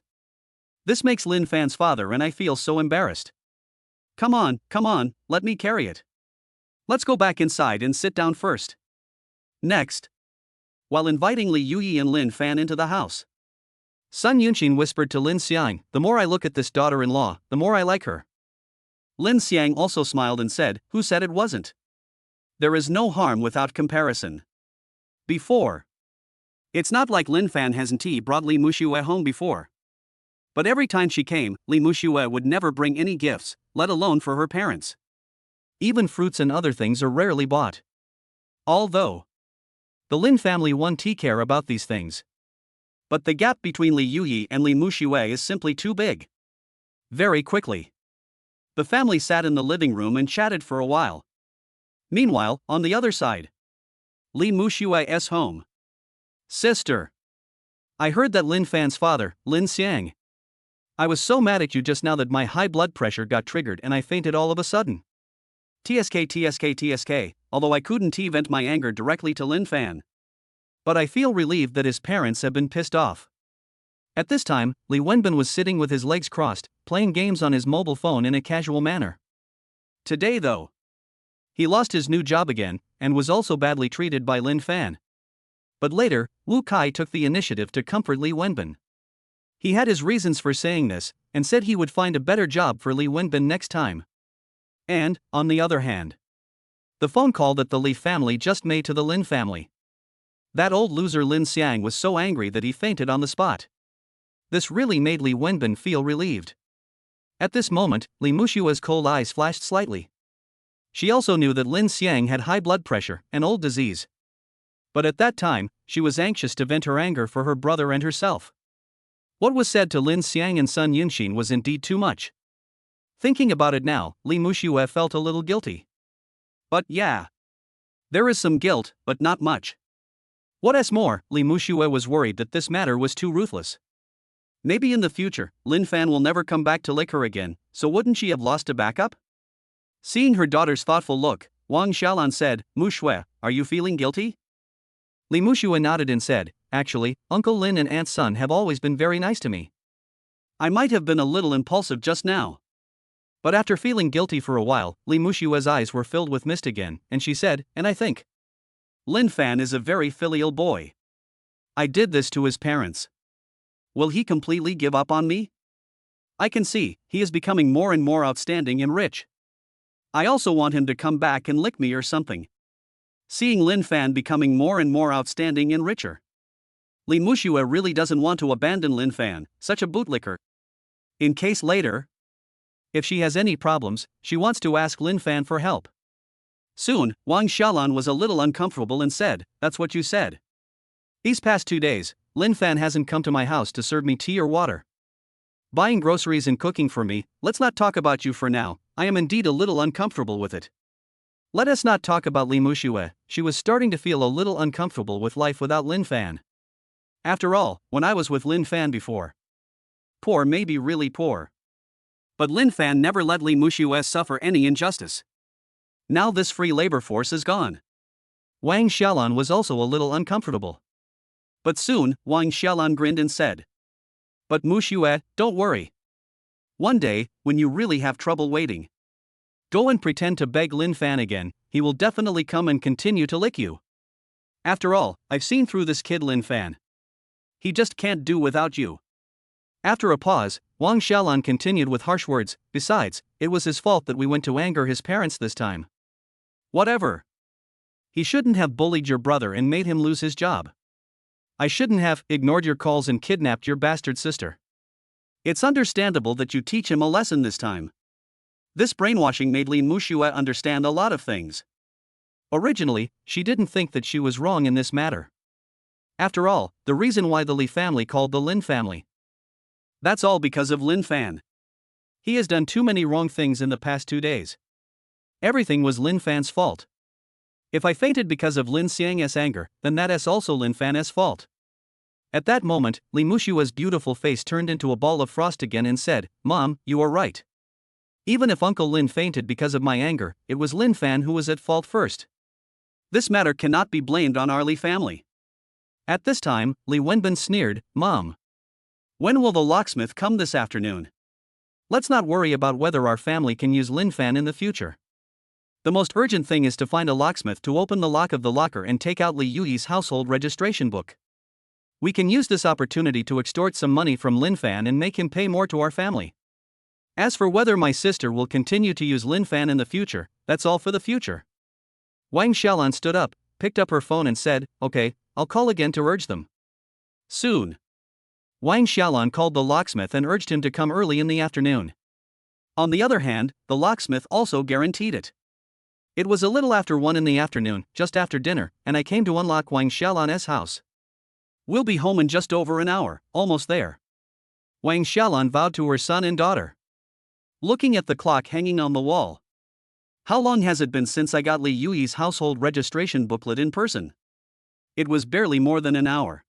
This makes Linfan's father and I feel so embarrassed. Come on, let me carry it. Let's go back inside and sit down first. Next, while inviting Li Yuyi and Linfan into the house, Sun Yunxin whispered to Lin Xiang, The more I look at this daughter-in-law, the more I like her. Lin Xiang also smiled and said, Who said it wasn't? There is no harm without comparison. Before. It's not like Linfan hasn't brought Li Muxue home before. But every time she came, Li Muxue would never bring any gifts, let alone for her parents. Even fruits and other things are rarely bought. Although the Lin family won't care about these things. But the gap between Li Yuyi and Li Muxue is simply too big. Very quickly, the family sat in the living room and chatted for a while. Meanwhile, on the other side, Li Muxue's home. Sister, I heard that Linfan's father, Lin Xiang. I was so mad at you just now that my high blood pressure got triggered and I fainted all of a sudden. TSK, although I couldn't vent my anger directly to Linfan. But I feel relieved that his parents have been pissed off. At this time, Li Wenbin was sitting with his legs crossed, playing games on his mobile phone in a casual manner. Today though, he lost his new job again, and was also badly treated by Linfan. But later, Wu Kai took the initiative to comfort Li Wenbin. He had his reasons for saying this, and said he would find a better job for Li Wenbin next time. And, on the other hand, the phone call that the Li family just made to the Lin family. That old loser Lin Xiang was so angry that he fainted on the spot. This really made Li Wenbin feel relieved. At this moment, Li Muxue's cold eyes flashed slightly. She also knew that Lin Xiang had high blood pressure, an old disease. But at that time, she was anxious to vent her anger for her brother and herself. What was said to Lin Xiang and Sun Yunxin was indeed too much. Thinking about it now, Li Muxue felt a little guilty. But yeah, there is some guilt, but not much. What's more, Li Muxue was worried that this matter was too ruthless. Maybe in the future, Linfan will never come back to lick her again, so wouldn't she have lost a backup? Seeing her daughter's thoughtful look, Wang Xiaolan said, Muxue, are you feeling guilty? Li Muxue nodded and said, actually, Uncle Lin and Aunt Sun have always been very nice to me. I might have been a little impulsive just now. But after feeling guilty for a while, Li Muxue's eyes were filled with mist again, and she said, and I think Linfan is a very filial boy. I did this to his parents. Will he completely give up on me? I can see, he is becoming more and more outstanding and rich. I also want him to come back and lick me or something. Seeing Linfan becoming more and more outstanding and richer, Li Muxue really doesn't want to abandon Linfan, such a bootlicker. In case later, if she has any problems, she wants to ask Linfan for help. Soon, Wang Xiaolan was a little uncomfortable and said, that's what you said. These past 2 days, Linfan hasn't come to my house to serve me tea or water. Buying groceries and cooking for me, let's not talk about you for now, I am indeed a little uncomfortable with it. Let us not talk about Li Muxue, she was starting to feel a little uncomfortable with life without Linfan. After all, when I was with Linfan before. Poor may be really poor. But Linfan never let Li Muxue suffer any injustice. Now this free labor force is gone. Wang Xiaolan was also a little uncomfortable. But soon, Wang Xiaolan grinned and said, but Muxue, don't worry. One day, when you really have trouble waiting, go and pretend to beg Linfan again, he will definitely come and continue to lick you. After all, I've seen through this kid Linfan. He just can't do without you. After a pause, Wang Xiaolan continued with harsh words, besides, it was his fault that we went to anger his parents this time. Whatever. He shouldn't have bullied your brother and made him lose his job. I shouldn't have ignored your calls and kidnapped your bastard sister. It's understandable that you teach him a lesson this time. This brainwashing made Li Muxue understand a lot of things. Originally, she didn't think that she was wrong in this matter. After all, the reason why the Li family called the Lin family. That's all because of Linfan. He has done too many wrong things in the past 2 days. Everything was Linfan's fault. If I fainted because of Lin Xiang's anger, then that is also Linfan's fault. At that moment, Li Muxue's beautiful face turned into a ball of frost again and said, Mom, you are right. Even if Uncle Lin fainted because of my anger, it was Linfan who was at fault first. This matter cannot be blamed on our Li family. At this time, Li Wenbin sneered, Mom. When will the locksmith come this afternoon? Let's not worry about whether our family can use Linfan in the future. The most urgent thing is to find a locksmith to open the lock of the locker and take out Li Yuyi's household registration book. We can use this opportunity to extort some money from Linfan and make him pay more to our family. As for whether my sister will continue to use Linfan in the future, that's all for the future. Wang Xiaolan stood up, picked up her phone and said, okay, I'll call again to urge them. Soon. Wang Xiaolan called the locksmith and urged him to come early in the afternoon. On the other hand, the locksmith also guaranteed it. It was a little after 1 in the afternoon, just after dinner, and I came to unlock Wang Xiaolan's house. We'll be home in just over an hour, almost there. Wang Xiaolan vowed to her son and daughter. Looking at the clock hanging on the wall. How long has it been since I got Li Yuyi's household registration booklet in person? It was barely more than an hour.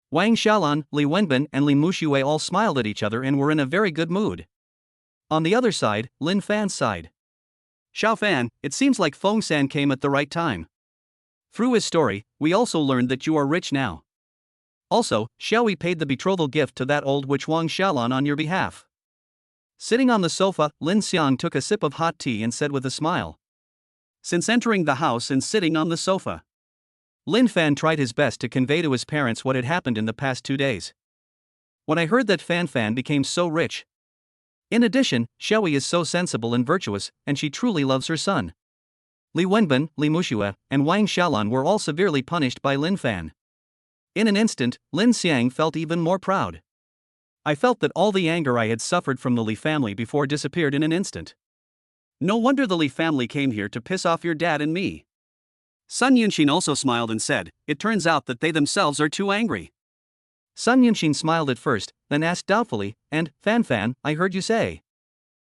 Wang Xiaolan, Li Wenbin, and Li Muxue all smiled at each other and were in a very good mood. On the other side, Linfan sighed. Xiaofan, it seems like Feng-san came at the right time. Through his story, we also learned that you are rich now. Also, Xiaoyi paid the betrothal gift to that old witch Wang Xiaolan on your behalf. Sitting on the sofa, Lin Xiang took a sip of hot tea and said with a smile. Since entering the house and sitting on the sofa, Lin Fan tried his best to convey to his parents what had happened in the past 2 days. When I heard that Fan Fan became so rich. In addition, Xiaoyi is so sensible and virtuous, and she truly loves her son. Li Wenbin, Li Muxue, and Wang Xiaolan were all severely punished by Lin Fan. In an instant, Lin Xiang felt even more proud. I felt that all the anger I had suffered from the Li family before disappeared in an instant. No wonder the Li family came here to piss off your dad and me. Sun Yunxin also smiled and said, it turns out that they themselves are too angry. Sun Yunxin smiled at first, then asked doubtfully, and, Fan Fan, I heard you say.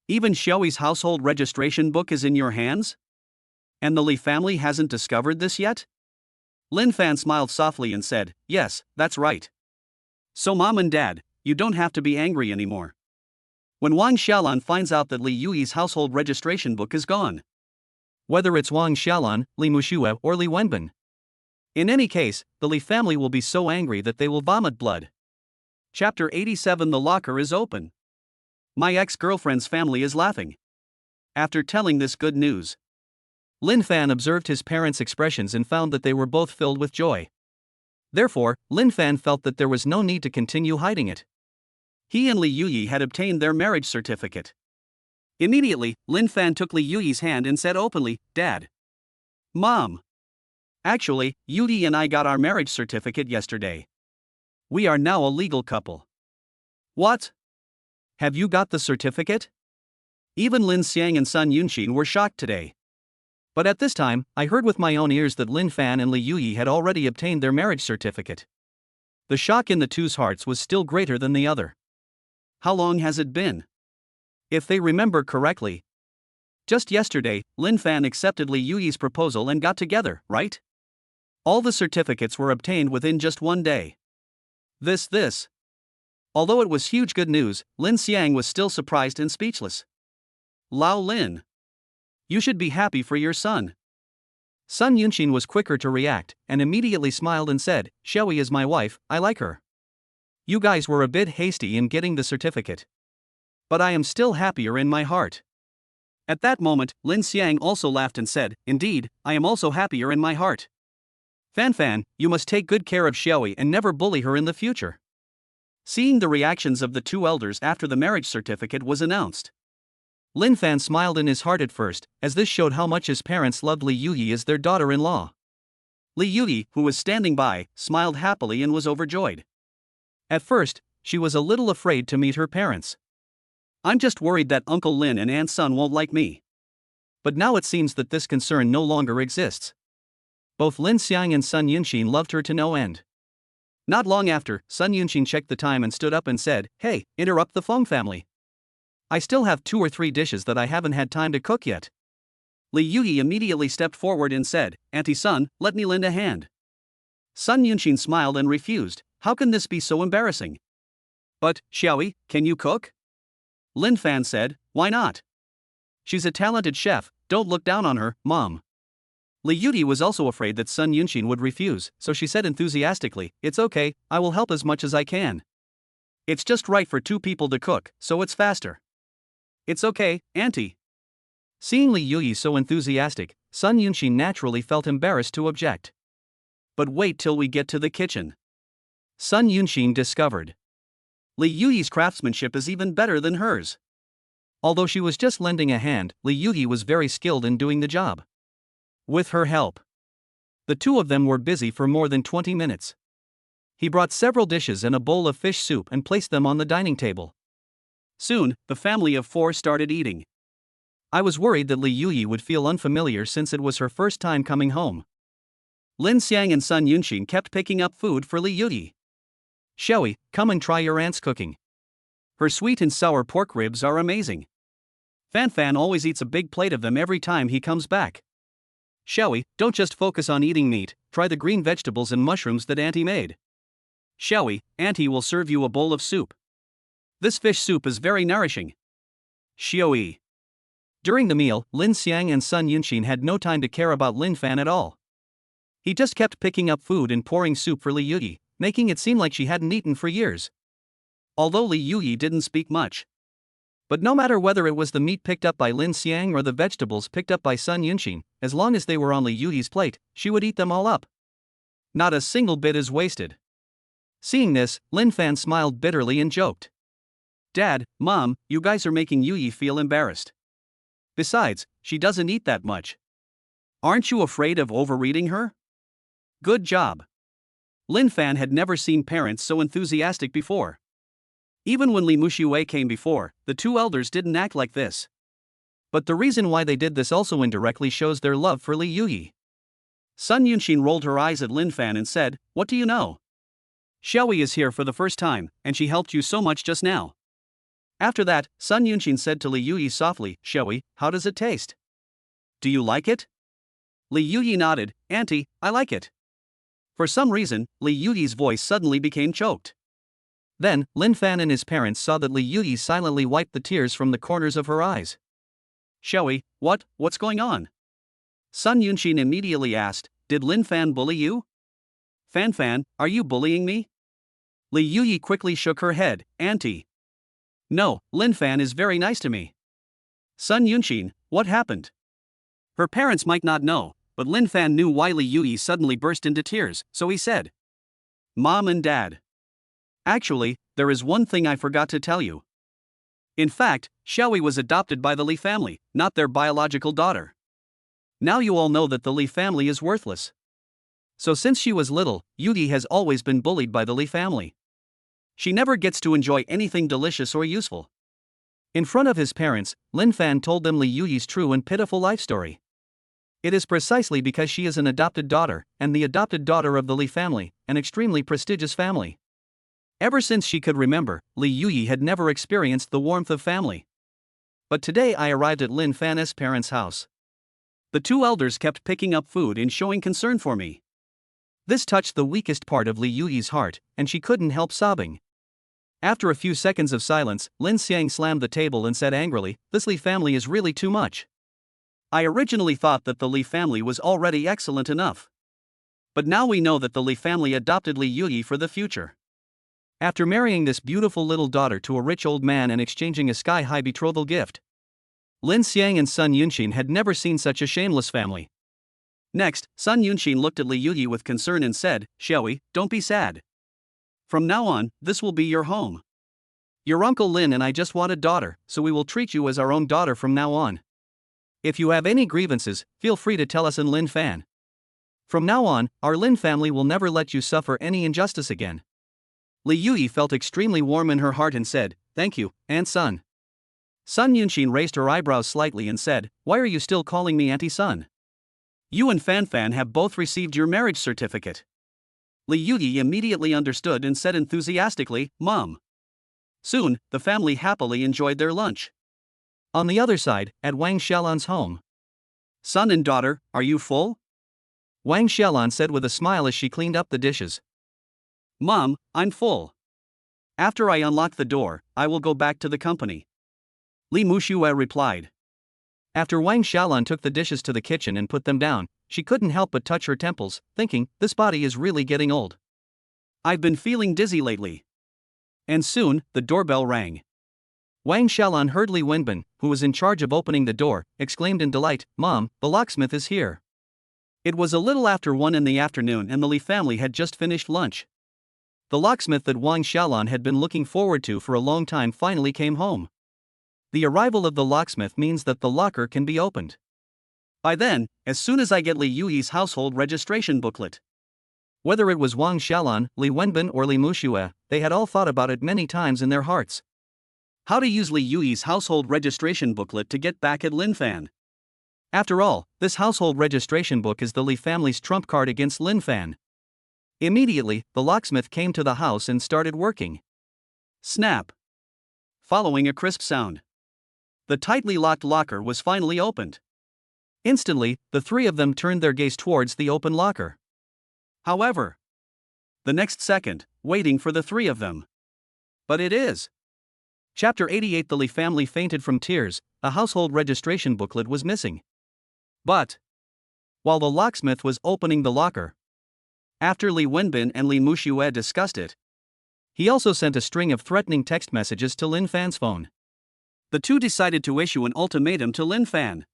Even Xiaoyi's household registration book is in your hands? And the Li family hasn't discovered this yet? Lin Fan smiled softly and said, yes, that's right. So Mom and Dad, you don't have to be angry anymore. When Wang Xiaolan finds out that Li Yuyi's household registration book is gone. Whether it's Wang Xiaolan, Li Muxue, or Li Wenbin. In any case, the Li family will be so angry that they will vomit blood. Chapter 87. The locker is open. My ex-girlfriend's family is laughing. After telling this good news, Lin Fan observed his parents' expressions and found that they were both filled with joy. Therefore, Lin Fan felt that there was no need to continue hiding it. He and Li Yuyi had obtained their marriage certificate. Immediately, Lin Fan took Li Yuyi's hand and said openly, Dad. Mom. Actually, Yuyi and I got our marriage certificate yesterday. We are now a legal couple. What? Have you got the certificate? Even Lin Xiang and Sun Yunxin were shocked today. But at this time, I heard with my own ears that Lin Fan and Li Yuyi had already obtained their marriage certificate. The shock in the two's hearts was still greater than the other. How long has it been? If they remember correctly, just yesterday, Lin Fan accepted Li Yuyi's proposal and got together, right? All the certificates were obtained within just 1 day. This. Although it was huge good news, Lin Xiang was still surprised and speechless. Lao Lin. You should be happy for your son. Sun Yunxin was quicker to react, and immediately smiled and said, Xiaoyi is my wife, I like her. You guys were a bit hasty in getting the certificate. But I am still happier in my heart. At that moment, Lin Xiang also laughed and said, indeed, I am also happier in my heart. Fan Fan, you must take good care of Xiaoyi and never bully her in the future. Seeing the reactions of the two elders after the marriage certificate was announced, Lin Fan smiled in his heart at first, as this showed how much his parents loved Li Yuyi as their daughter-in-law. Li Yuyi, who was standing by, smiled happily and was overjoyed. At first, she was a little afraid to meet her parents. I'm just worried that Uncle Lin and Aunt Sun won't like me. But now it seems that this concern no longer exists. Both Lin Xiang and Sun Yunxin loved her to no end. Not long after, Sun Yunxin checked the time and stood up and said, Hey, interrupt the Feng family. I still have 2 or 3 dishes that I haven't had time to cook yet. Li Yuyi immediately stepped forward and said, Auntie Sun, let me lend a hand. Sun Yunxin smiled and refused, how can this be so embarrassing? But, Xiaoyi, can you cook? Lin Fan said, why not? She's a talented chef, don't look down on her, Mom. Li Yuyi was also afraid that Sun Yunxin would refuse, so she said enthusiastically, it's okay, I will help as much as I can. It's just right for 2 people to cook, so it's faster. It's okay, Auntie. Seeing Li Yuyi so enthusiastic, Sun Yunxin naturally felt embarrassed to object. But wait till we get to the kitchen. Sun Yunxin discovered. Li Yuyi's craftsmanship is even better than hers. Although she was just lending a hand, Li Yuyi was very skilled in doing the job. With her help, the two of them were busy for more than 20 minutes. He brought several dishes and a bowl of fish soup and placed them on the dining table. Soon, the family of 4 started eating. I was worried that Li Yuyi would feel unfamiliar since it was her first time coming home. Lin Xiang and Sun Yunxin kept picking up food for Li Yuyi. Shui, come and try your aunt's cooking. Her sweet and sour pork ribs are amazing. Fanfan always eats a big plate of them every time he comes back. Shui, don't just focus on eating meat, try the green vegetables and mushrooms that Auntie made. Shui, Auntie will serve you a bowl of soup. This fish soup is very nourishing. Shui. During the meal, Lin Xiang and Sun Yunxin had no time to care about Linfan at all. He just kept picking up food and pouring soup for Li Yuyi, making it seem like she hadn't eaten for years. Although Li Yuyi didn't speak much. But no matter whether it was the meat picked up by Lin Xiang or the vegetables picked up by Sun Yunxin, as long as they were on Li Yuyi's plate, she would eat them all up. Not a single bit is wasted. Seeing this, Linfan smiled bitterly and joked. Dad, Mom, you guys are making Yuyi feel embarrassed. Besides, she doesn't eat that much. Aren't you afraid of overeating her? Good job. Linfan had never seen parents so enthusiastic before. Even when Li Muxiue came before, the two elders didn't act like this. But the reason why they did this also indirectly shows their love for Li Yuyi. Sun Yunxin rolled her eyes at Linfan and said, What do you know? Shui is here for the first time, and she helped you so much just now. After that, Sun Yunxin said to Li Yuyi softly, Shui, how does it taste? Do you like it? Li Yuyi nodded, Auntie, I like it. For some reason, Li Yuyi's voice suddenly became choked. Then, Linfan and his parents saw that Li Yuyi silently wiped the tears from the corners of her eyes. Shui, what's going on? Sun Yunxin immediately asked, Did Linfan bully you? Fanfan, are you bullying me? Li Yuyi quickly shook her head, Auntie. No, Linfan is very nice to me. Sun Yunxin, what happened? Her parents might not know, but Linfan knew why Li Yuyi suddenly burst into tears, so he said. Mom and Dad. Actually, there is one thing I forgot to tell you. In fact, Shui was adopted by the Li family, not their biological daughter. Now you all know that the Li family is worthless. So since she was little, Yuyi has always been bullied by the Li family. She never gets to enjoy anything delicious or useful. In front of his parents, Linfan told them Li Yuyi's true and pitiful life story. It is precisely because she is an adopted daughter, and the adopted daughter of the Li family, an extremely prestigious family. Ever since she could remember, Li Yuyi had never experienced the warmth of family. But today I arrived at Linfan's parents' house. The two elders kept picking up food and showing concern for me. This touched the weakest part of Li Yuyi's heart, and she couldn't help sobbing. After a few seconds of silence, Lin Xiang slammed the table and said angrily, This Li family is really too much. I originally thought that the Li family was already excellent enough. But now we know that the Li family adopted Li Yuyi for the future. After marrying this beautiful little daughter to a rich old man and exchanging a sky-high betrothal gift, Lin Xiang and Sun Yunxin had never seen such a shameless family. Next, Sun Yunxin looked at Li Yuyi with concern and said, Shui, don't be sad. From now on, this will be your home. Your Uncle Lin and I just want a daughter, so we will treat you as our own daughter from now on. If you have any grievances, feel free to tell us in Linfan. From now on, our Lin family will never let you suffer any injustice again. Li Yuyi felt extremely warm in her heart and said, Thank you, Aunt Sun. Sun Yunxin raised her eyebrows slightly and said, Why are you still calling me Auntie Sun? You and Fanfan have both received your marriage certificate. Li Yuyi immediately understood and said enthusiastically, Mom. Soon, the family happily enjoyed their lunch. On the other side, at Wang Xiaolan's home. Son and daughter, are you full? Wang Xiaolan said with a smile as she cleaned up the dishes. Mom, I'm full. After I unlock the door, I will go back to the company. Li Muxiue replied. After Wang Xiaolan took the dishes to the kitchen and put them down, she couldn't help but touch her temples, thinking, this body is really getting old. I've been feeling dizzy lately. And soon, the doorbell rang. Wang Xiaolan heard Li Wenbin, who was in charge of opening the door, exclaimed in delight, Mom, the locksmith is here. It was a little after 1 in the afternoon and the Li family had just finished lunch. The locksmith that Wang Xiaolan had been looking forward to for a long time finally came home. The arrival of the locksmith means that the locker can be opened. By then, as soon as I get Li Yuyi's household registration booklet. Whether it was Wang Xiaolan, Li Wenbin or Li Muxiue, they had all thought about it many times in their hearts. How to use Li Yuyi's household registration booklet to get back at Linfan. After all, this household registration book is the Li family's trump card against Linfan. Immediately, the locksmith came to the house and started working. Snap! Following a crisp sound, the tightly locked locker was finally opened. Instantly, the three of them turned their gaze towards the open locker. However, the next second, waiting for the three of them. But it is. Chapter 88. The Li family fainted from tears. A household registration booklet was missing. But while the locksmith was opening the locker, after Li Wenbin and Li Muxue discussed it, he also sent a string of threatening text messages to Linfan's phone. The two decided to issue an ultimatum to Linfan.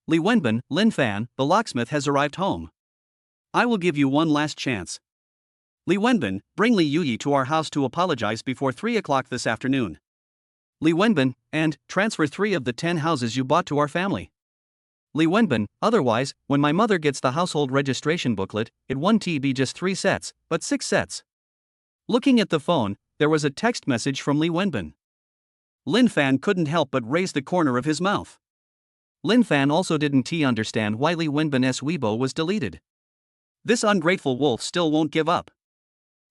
Li Wenbin, Linfan, the locksmith has arrived home. I will give you one last chance. Li Wenbin, bring Li Yuyi to our house to apologize before 3 o'clock this afternoon. Li Wenbin, and transfer 3 of the 10 houses you bought to our family. Li Wenbin, otherwise, when my mother gets the household registration booklet, it won't be just 3 sets, but 6 sets. Looking at the phone, there was a text message from Li Wenbin. Linfan couldn't help but raise the corner of his mouth. Linfan also didn't understand why Li Wenbin's Weibo was deleted. This ungrateful wolf still won't give up.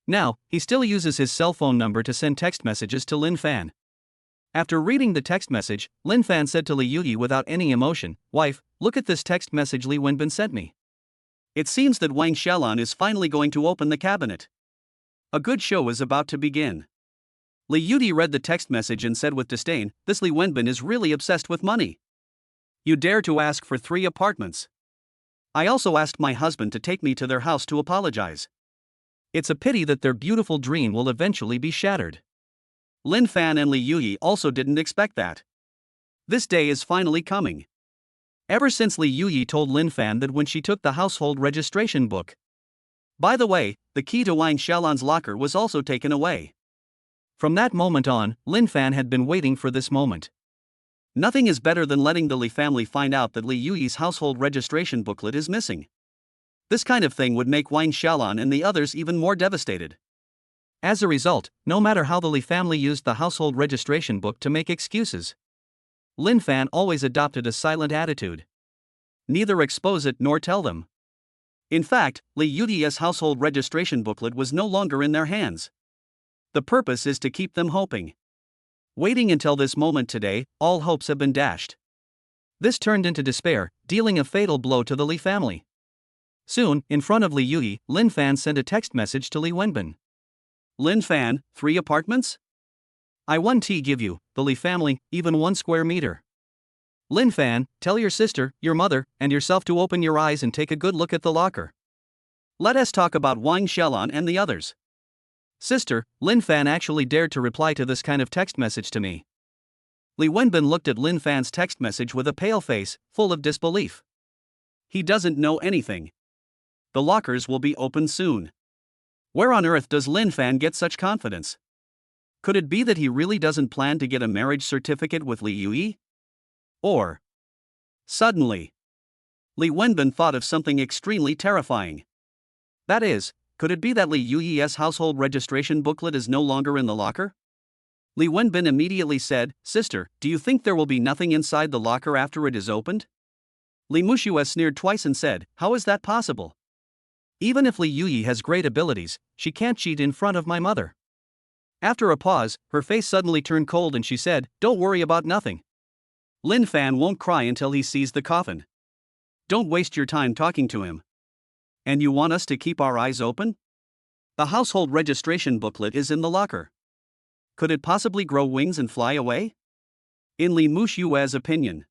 Now, he still uses his cell phone number to send text messages to Linfan. After reading the text message, Linfan said to Li Yuyi without any emotion, "Wife, look at this text message Li Wenbin sent me. It seems that Wang Xiaolan is finally going to open the cabinet. A good show is about to begin." Li Yuyi read the text message and said with disdain, "This Li Wenbin is really obsessed with money. You dare to ask for 3 apartments. I also asked my husband to take me to their house to apologize. It's a pity that their beautiful dream will eventually be shattered." Linfan and Li Yuyi also didn't expect that. This day is finally coming. Ever since Li Yuyi told Linfan that when she took the household registration book. By the way, the key to Wang Xiaolan's locker was also taken away. From that moment on, Linfan had been waiting for this moment. Nothing is better than letting the Li family find out that Li Yuyi's household registration booklet is missing. This kind of thing would make Wang Xiaolan and the others even more devastated. As a result, no matter how the Li family used the household registration book to make excuses, Linfan always adopted a silent attitude. Neither expose it nor tell them. In fact, Li Yuyi's household registration booklet was no longer in their hands. The purpose is to keep them hoping. Waiting until this moment today, all hopes have been dashed. This turned into despair, dealing a fatal blow to the Li family. Soon, in front of Li Yuyi, Linfan sent a text message to Li Wenbin. Linfan, 3 apartments? I won't give you, the Li family, even 1 square meter. Linfan, tell your sister, your mother, and yourself to open your eyes and take a good look at the locker. Let us talk about Wang Xiaolan and the others. Sister, Linfan actually dared to reply to this kind of text message to me. Li Wenbin looked at Linfan's text message with a pale face, full of disbelief. He doesn't know anything. The lockers will be opened soon. Where on earth does Linfan get such confidence? Could it be that he really doesn't plan to get a marriage certificate with Li Yuyi? Or, suddenly, Li Wenbin thought of something extremely terrifying. That is, could it be that Li Yuyi's household registration booklet is no longer in the locker? Li Wenbin immediately said, "Sister, do you think there will be nothing inside the locker after it is opened?" Li Muxue sneered twice and said, "How is that possible? Even if Li Yuyi has great abilities, she can't cheat in front of my mother." After a pause, her face suddenly turned cold and she said, "Don't worry about nothing. Linfan won't cry until he sees the coffin. Don't waste your time talking to him. And you want us to keep our eyes open? The household registration booklet is in the locker. Could it possibly grow wings and fly away?" In Li Muxue's opinion,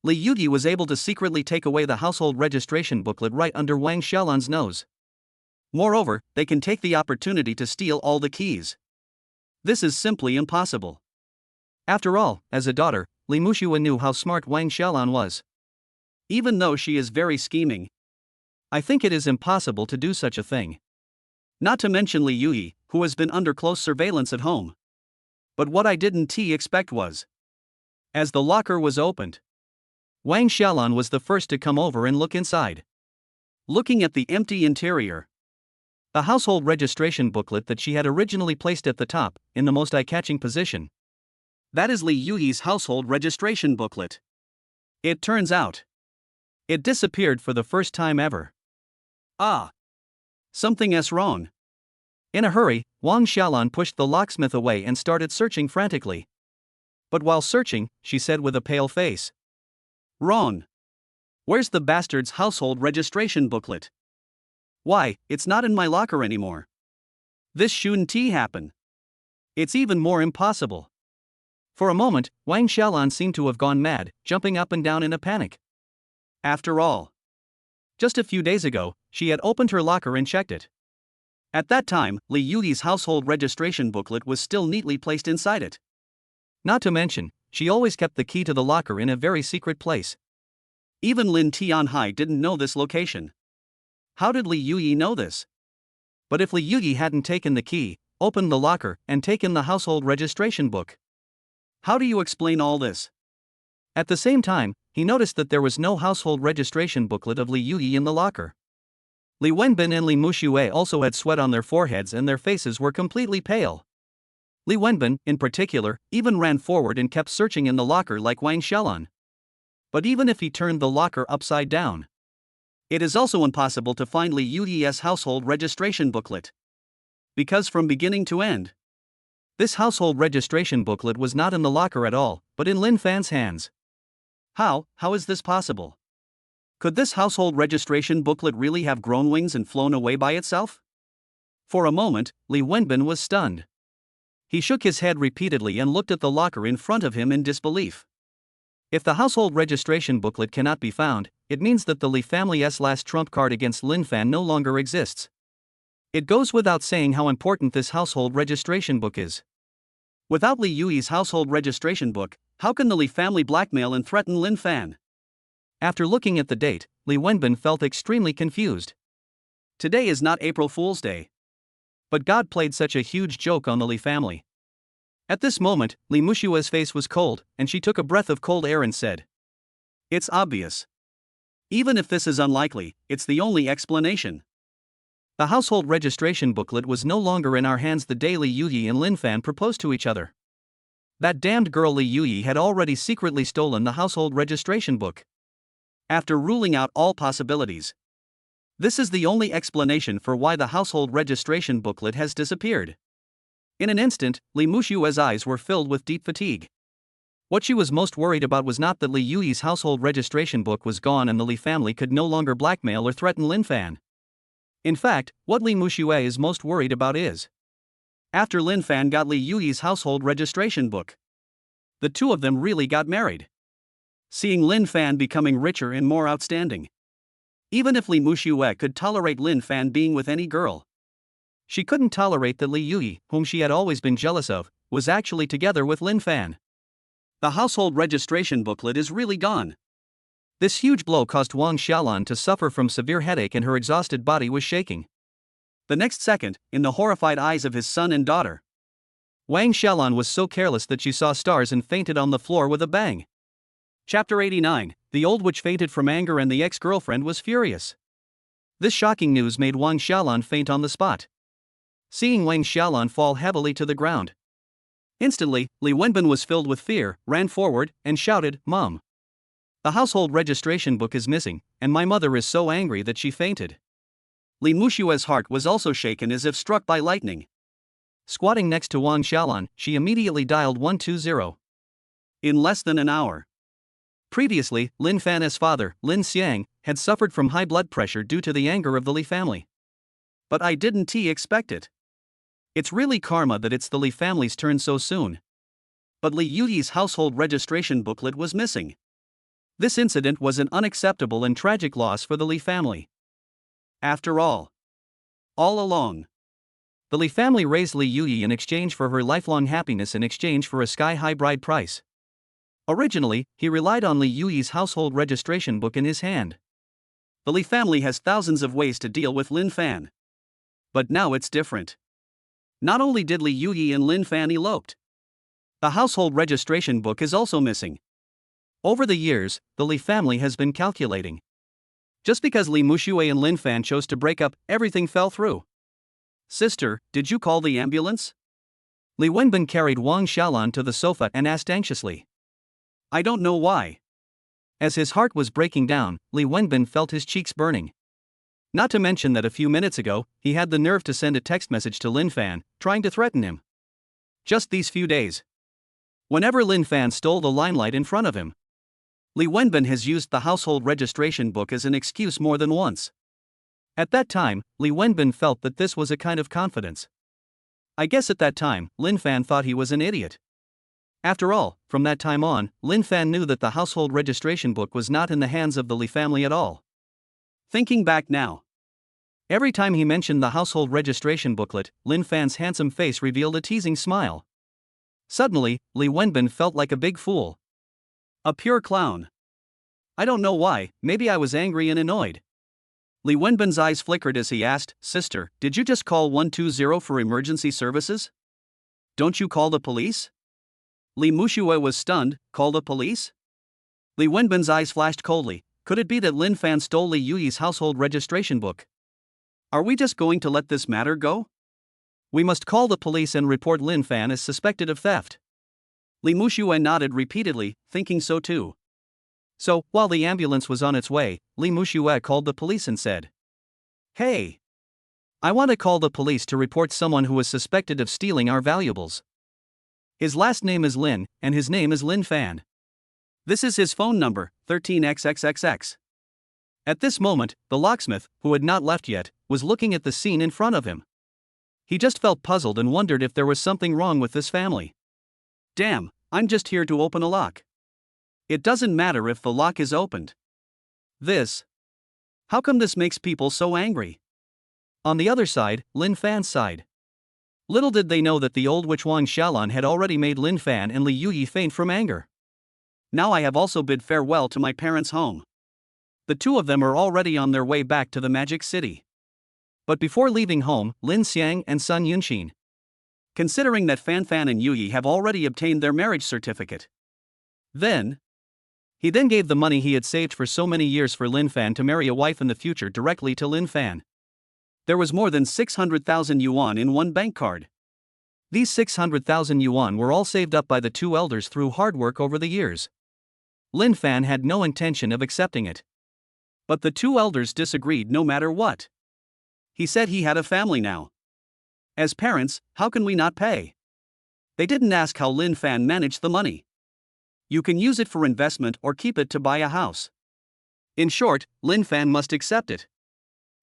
Li Yuyi was able to secretly take away the household registration booklet right under Wang Xiaolan's nose. Moreover, they can take the opportunity to steal all the keys. This is simply impossible. After all, as a daughter, Li Muxue knew how smart Wang Xiaolan was. Even though she is very scheming, I think it is impossible to do such a thing. Not to mention Li Yuyi, who has been under close surveillance at home. But what I didn't expect was, as the locker was opened, Wang Xiaolan was the first to come over and look inside. Looking at the empty interior, the household registration booklet that she had originally placed at the top, in the most eye-catching position, That is Li Yuyi's household registration booklet. It turns out, it disappeared for the first time ever. Ah! Something's wrong. In a hurry, Wang Xiaolan pushed the locksmith away and started searching frantically. But while searching, she said with a pale face, "Wrong. Where's the bastard's household registration booklet? Why, it's not in my locker anymore. This shouldn't happen. It's even more impossible." For a moment, Wang Xiaolan seemed to have gone mad, jumping up and down in a panic. After all, just a few days ago, she had opened her locker and checked it. At that time, Li Yuyi's household registration booklet was still neatly placed inside it. Not to mention, she always kept the key to the locker in a very secret place. Even Lin Tianhai didn't know this location. How did Li Yuyi know this? But if Li Yuyi hadn't taken the key, opened the locker, and taken the household registration book, how do you explain all this? At the same time, he noticed that there was no household registration booklet of Li Yuyi in the locker. Li Wenbin and Li Muxue also had sweat on their foreheads and their faces were completely pale. Li Wenbin, in particular, even ran forward and kept searching in the locker like Wang Xiaolan. But even if he turned the locker upside down, it is also impossible to find Li Yuyi's household registration booklet. Because from beginning to end, this household registration booklet was not in the locker at all, but in Linfan's hands. How is this possible? Could this household registration booklet really have grown wings and flown away by itself? For a moment, Li Wenbin was stunned. He shook his head repeatedly and looked at the locker in front of him in disbelief. If the household registration booklet cannot be found, it means that the Li family's last trump card against Linfan no longer exists. It goes without saying how important this household registration book is. Without Li Yuyi's household registration book, how can the Li family blackmail and threaten Linfan? After looking at the date, Li Wenbin felt extremely confused. Today is not April Fool's Day. But God played such a huge joke on the Li family. At this moment, Li Muxue's face was cold, and she took a breath of cold air and said, "It's obvious. Even if this is unlikely, it's the only explanation. The household registration booklet was no longer in our hands the day Li Yuyi and Linfan proposed to each other. That damned girl Li Yuyi had already secretly stolen the household registration book. After ruling out all possibilities, this is the only explanation for why the household registration booklet has disappeared." In an instant, Li Muxue's eyes were filled with deep fatigue. What she was most worried about was not that Li Yuyi's household registration book was gone and the Li family could no longer blackmail or threaten Linfan. In fact, what Li Muxue is most worried about is, after Linfan got Li Yuyi's household registration book, the two of them really got married. Seeing Linfan becoming richer and more outstanding. Even if Li Muxue could tolerate Linfan being with any girl, she couldn't tolerate that Li Yuyi, whom she had always been jealous of, was actually together with Linfan. The household registration booklet is really gone. This huge blow caused Wang Xiaolan to suffer from severe headache and her exhausted body was shaking. The next second, in the horrified eyes of his son and daughter, Wang Xiaolan was so careless that she saw stars and fainted on the floor with a bang. Chapter 89, The old witch fainted from anger and the ex-girlfriend was furious. This shocking news made Wang Xiaolan faint on the spot. Seeing Wang Xiaolan fall heavily to the ground, instantly, Li Wenbin was filled with fear, ran forward, and shouted, "Mom! The household registration book is missing, and my mother is so angry that she fainted." Li Muxue's heart was also shaken as if struck by lightning. Squatting next to Wang Xiaolan, she immediately dialed 120. In less than an hour. Previously, Linfan's father, Lin Xiang, had suffered from high blood pressure due to the anger of the Li family. But I didn't expect it. It's really karma that it's the Li family's turn so soon. But Li Yuyi's household registration booklet was missing. This incident was an unacceptable and tragic loss for the Li family. After all along, the Li family raised Li Yuyi in exchange for her lifelong happiness in exchange for a sky-high bride price. Originally, he relied on Li Yuyi's household registration book in his hand. The Li family has thousands of ways to deal with Linfan. But now it's different. Not only did Li Yuyi and Linfan eloped, the household registration book is also missing. Over the years, the Li family has been calculating. Just because Li Muxue and Linfan chose to break up, everything fell through. "Sister, did you call the ambulance?" Li Wenbin carried Wang Xiaolan to the sofa and asked anxiously. I don't know why. As his heart was breaking down, Li Wenbin felt his cheeks burning. Not to mention that a few minutes ago, he had the nerve to send a text message to Linfan, trying to threaten him. Just these few days. Whenever Linfan stole the limelight in front of him, Li Wenbin has used the household registration book as an excuse more than once. At that time, Li Wenbin felt that this was a kind of confidence. I guess at that time, Linfan thought he was an idiot. After all, from that time on, Linfan knew that the household registration book was not in the hands of the Li family at all. Thinking back now, every time he mentioned the household registration booklet, Linfan's handsome face revealed a teasing smile. Suddenly, Li Wenbin felt like a big fool. A pure clown. I don't know why, maybe I was angry and annoyed. Li Wenbin's eyes flickered as he asked, Sister, did you just call 120 for emergency services? Don't you call the police? Li Muxue was stunned. Call the police? Li Wenbin's eyes flashed coldly. Could it be that Linfan stole Li Yuyi's household registration book? Are we just going to let this matter go? We must call the police and report Linfan as suspected of theft. Li Muxue nodded repeatedly, thinking so too. So, while the ambulance was on its way, Li Muxue called the police and said, Hey! I want to call the police to report someone who is suspected of stealing our valuables. His last name is Lin, and his name is Linfan. This is his phone number, 13xxxx. At this moment, the locksmith, who had not left yet, was looking at the scene in front of him. He just felt puzzled and wondered if there was something wrong with this family. Damn, I'm just here to open a lock. It doesn't matter if the lock is opened. How come this makes people so angry? On the other side, Linfan's side. Little did they know that the old witch Wang Xiaolan had already made Linfan and Li Yuyi faint from anger. Now I have also bid farewell to my parents' home. The two of them are already on their way back to the Magic City. But before leaving home, Lin Xiang and Sun Yunqin. Considering that Fanfan and Yuyi have already obtained their marriage certificate. He then gave the money he had saved for so many years for Linfan to marry a wife in the future directly to Linfan. There was more than 600,000 yuan in one bank card. These 600,000 yuan were all saved up by the two elders through hard work over the years. Linfan had no intention of accepting it. But the two elders disagreed no matter what. He said he had a family now. As parents, how can we not pay? They didn't ask how Linfan managed the money. You can use it for investment or keep it to buy a house. In short, Linfan must accept it.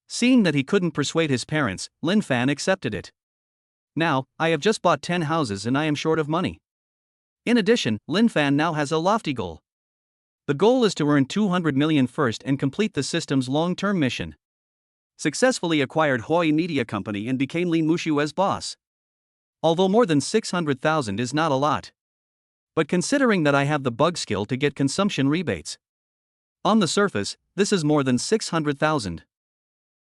Seeing that he couldn't persuade his parents, Linfan accepted it. Now, I have just bought 10 houses and I am short of money. In addition, Linfan now has a lofty goal. The goal is to earn 200 million first and complete the system's long-term mission. Successfully acquired Hoi Media Company and became Li Muxue's boss. Although more than 600,000 is not a lot. But considering that I have the bug skill to get consumption rebates. On the surface, this is more than 600,000.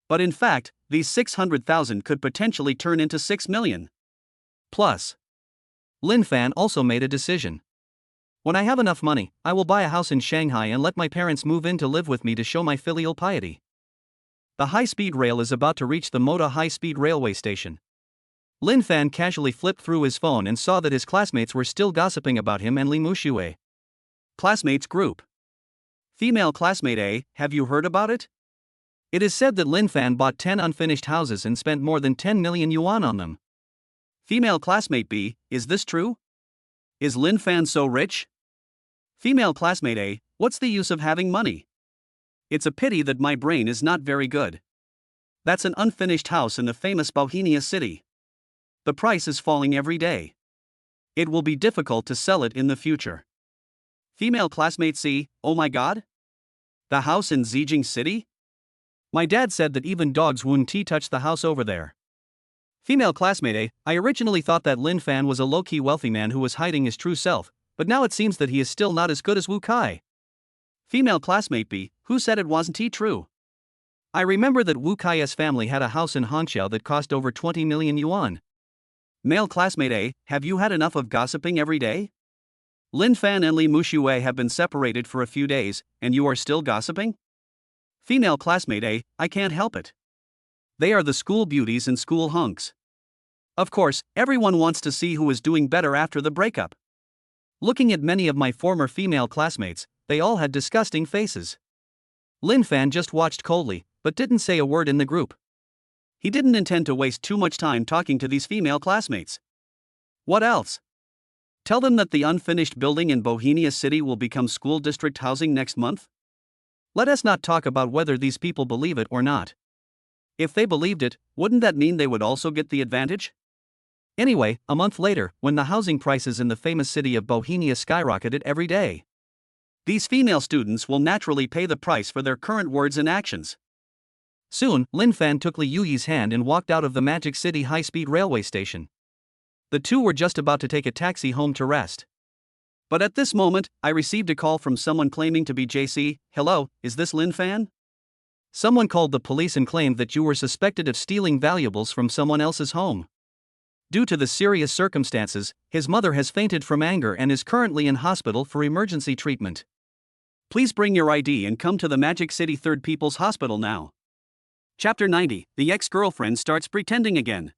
But in fact, these 600,000 could potentially turn into 6 million. Plus, Linfan also made a decision. When I have enough money, I will buy a house in Shanghai and let my parents move in to live with me to show my filial piety. The high-speed rail is about to reach the Moda high-speed railway station. Linfan casually flipped through his phone and saw that his classmates were still gossiping about him and Li Muxue. Classmates group. Female classmate A, have you heard about it? It is said that Linfan bought 10 unfinished houses and spent more than 10 million yuan on them. Female classmate B, is this true? Is Linfan so rich? Female classmate A, what's the use of having money? It's a pity that my brain is not very good. That's an unfinished house in the famous Bohemia city. The price is falling every day. It will be difficult to sell it in the future. Female classmate C, oh my god? The house in Zijing City? My dad said that even dogs wouldn't touch the house over there. Female classmate A, I originally thought that Linfan was a low-key wealthy man who was hiding his true self, but now it seems that he is still not as good as Wu Kai. Female classmate B, who said it wasn't true? I remember that Wu Kai's family had a house in Hangzhou that cost over 20 million yuan. Male classmate A, have you had enough of gossiping every day? Linfan and Li Muxue have been separated for a few days, and you are still gossiping? Female classmate A, I can't help it. They are the school beauties and school hunks. Of course, everyone wants to see who is doing better after the breakup. Looking at many of my former female classmates, they all had disgusting faces. Linfan just watched coldly, but didn't say a word in the group. He didn't intend to waste too much time talking to these female classmates. What else? Tell them that the unfinished building in Bohemia City will become school district housing next month? Let us not talk about whether these people believe it or not. If they believed it, wouldn't that mean they would also get the advantage? Anyway, a month later, when the housing prices in the famous city of Bohemia skyrocketed every day, these female students will naturally pay the price for their current words and actions. Soon, Linfan took Li Yuyi's hand and walked out of the Magic City high-speed railway station. The two were just about to take a taxi home to rest. But at this moment, I received a call from someone claiming to be JC. Hello, is this Linfan? Someone called the police and claimed that you were suspected of stealing valuables from someone else's home. Due to the serious circumstances, his mother has fainted from anger and is currently in hospital for emergency treatment. Please bring your ID and come to the Magic City Third People's Hospital now. Chapter 90, the ex-girlfriend starts pretending again.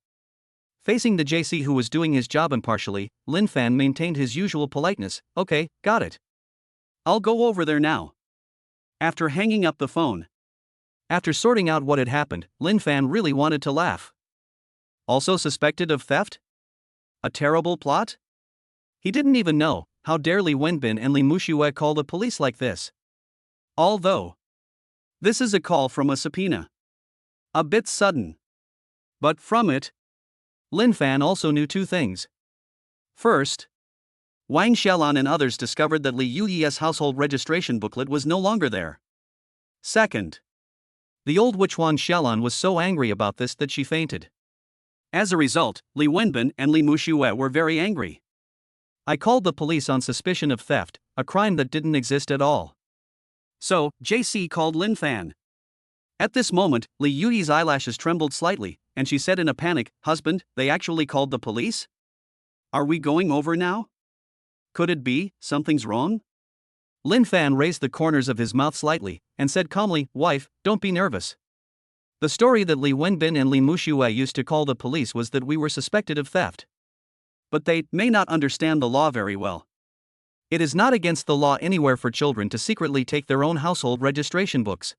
Facing the JC who was doing his job impartially, Linfan maintained his usual politeness. Okay, got it. I'll go over there now. After hanging up the phone. After sorting out what had happened, Linfan really wanted to laugh. Also suspected of theft? A terrible plot? He didn't even know, how dare Li Wenbin and Li Muxiue call the police like this? Although this is a call from a subpoena. A bit sudden. But from it, Linfan also knew two things. First, Wang Xiaolan and others discovered that Li Yuyi's household registration booklet was no longer there. Second, the old witch Wan Xiaolan was so angry about this that she fainted. As a result, Li Wenbin and Li Muxiue were very angry. I called the police on suspicion of theft, a crime that didn't exist at all. So, JC called Linfan. At this moment, Li Yuyi's eyelashes trembled slightly, and she said in a panic, "Husband, they actually called the police? Are we going over now? Could it be, something's wrong?" Linfan raised the corners of his mouth slightly, and said calmly, "Wife, don't be nervous. The story that Li Wenbin and Li Muxiue used to call the police was that we were suspected of theft. But they may not understand the law very well. It is not against the law anywhere for children to secretly take their own household registration books.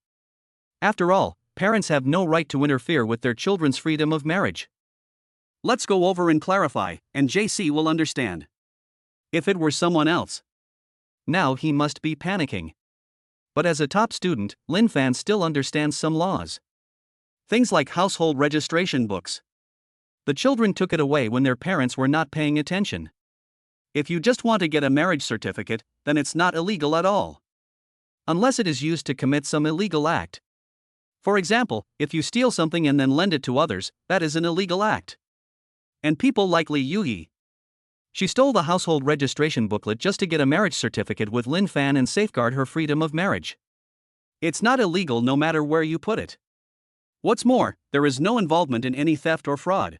After all, parents have no right to interfere with their children's freedom of marriage. Let's go over and clarify, and JC will understand. If it were someone else. Now he must be panicking. But as a top student, Linfan still understands some laws. Things like household registration books. The children took it away when their parents were not paying attention. If you just want to get a marriage certificate, then it's not illegal at all. Unless it is used to commit some illegal act. For example, if you steal something and then lend it to others, that is an illegal act. And people like Li Yuyi. She stole the household registration booklet just to get a marriage certificate with Linfan and safeguard her freedom of marriage. It's not illegal no matter where you put it. What's more, there is no involvement in any theft or fraud.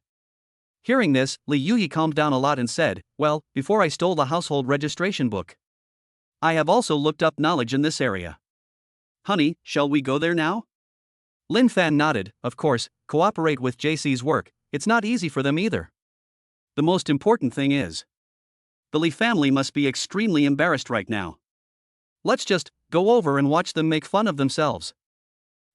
Hearing this, Li Yuyi calmed down a lot and said, "Well, before I stole the household registration book, I have also looked up knowledge in this area. Honey, shall we go there now?" Linfan nodded. Of course, cooperate with JC's work, it's not easy for them either. The most important thing is, the Li family must be extremely embarrassed right now. Let's just go over and watch them make fun of themselves.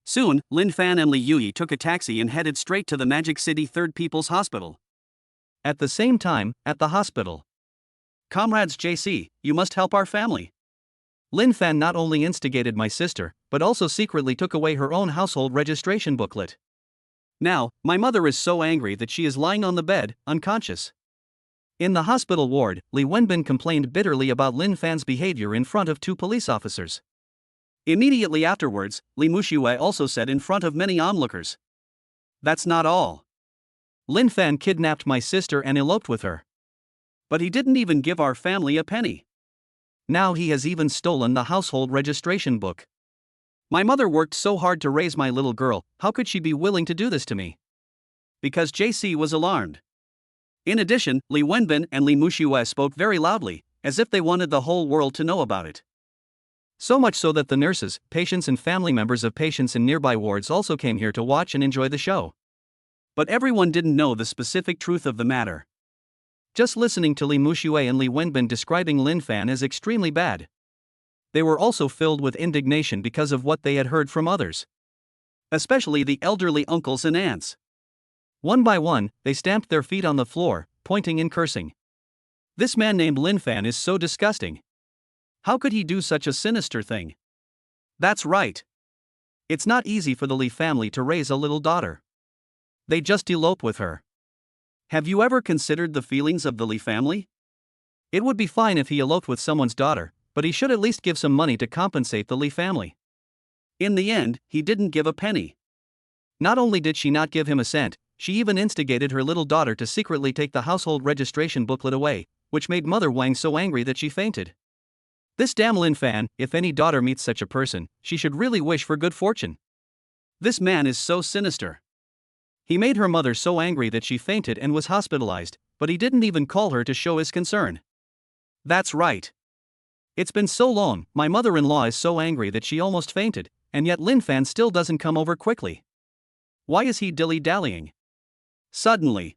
Soon, Linfan and Li Yuyi took a taxi and headed straight to the Magic City Third People's Hospital. At the same time, at the hospital. "Comrades JC, you must help our family." Linfan not only instigated my sister, but also secretly took away her own household registration booklet. Now, my mother is so angry that she is lying on the bed, unconscious. In the hospital ward, Li Wenbin complained bitterly about Linfan's behavior in front of two police officers. Immediately afterwards, Li Muxiue also said in front of many onlookers, "That's not all. Linfan kidnapped my sister and eloped with her. But he didn't even give our family a penny. Now he has even stolen the household registration book. My mother worked so hard to raise my little girl, how could she be willing to do this to me?" Because JC was alarmed. In addition, Li Wenbin and Li Muxiue spoke very loudly, as if they wanted the whole world to know about it. So much so that the nurses, patients and family members of patients in nearby wards also came here to watch and enjoy the show. But everyone didn't know the specific truth of the matter. Just listening to Li Muxue and Li Wenbin describing Linfan as extremely bad, they were also filled with indignation because of what they had heard from others, especially the elderly uncles and aunts. One by one, they stamped their feet on the floor, pointing and cursing. This man named Linfan is so disgusting. How could he do such a sinister thing? That's right. It's not easy for the Li family to raise a little daughter. They just elope with her. Have you ever considered the feelings of the Li family? It would be fine if he eloped with someone's daughter, but he should at least give some money to compensate the Li family. In the end, he didn't give a penny. Not only did she not give him a cent, she even instigated her little daughter to secretly take the household registration booklet away, which made Mother Wang so angry that she fainted. This damn Linfan, if any daughter meets such a person, she should really wish for good fortune. This man is so sinister. He made her mother so angry that she fainted and was hospitalized, but he didn't even call her to show his concern. That's right. It's been so long, my mother-in-law is so angry that she almost fainted, and yet Linfan still doesn't come over quickly. Why is he dilly-dallying? Suddenly,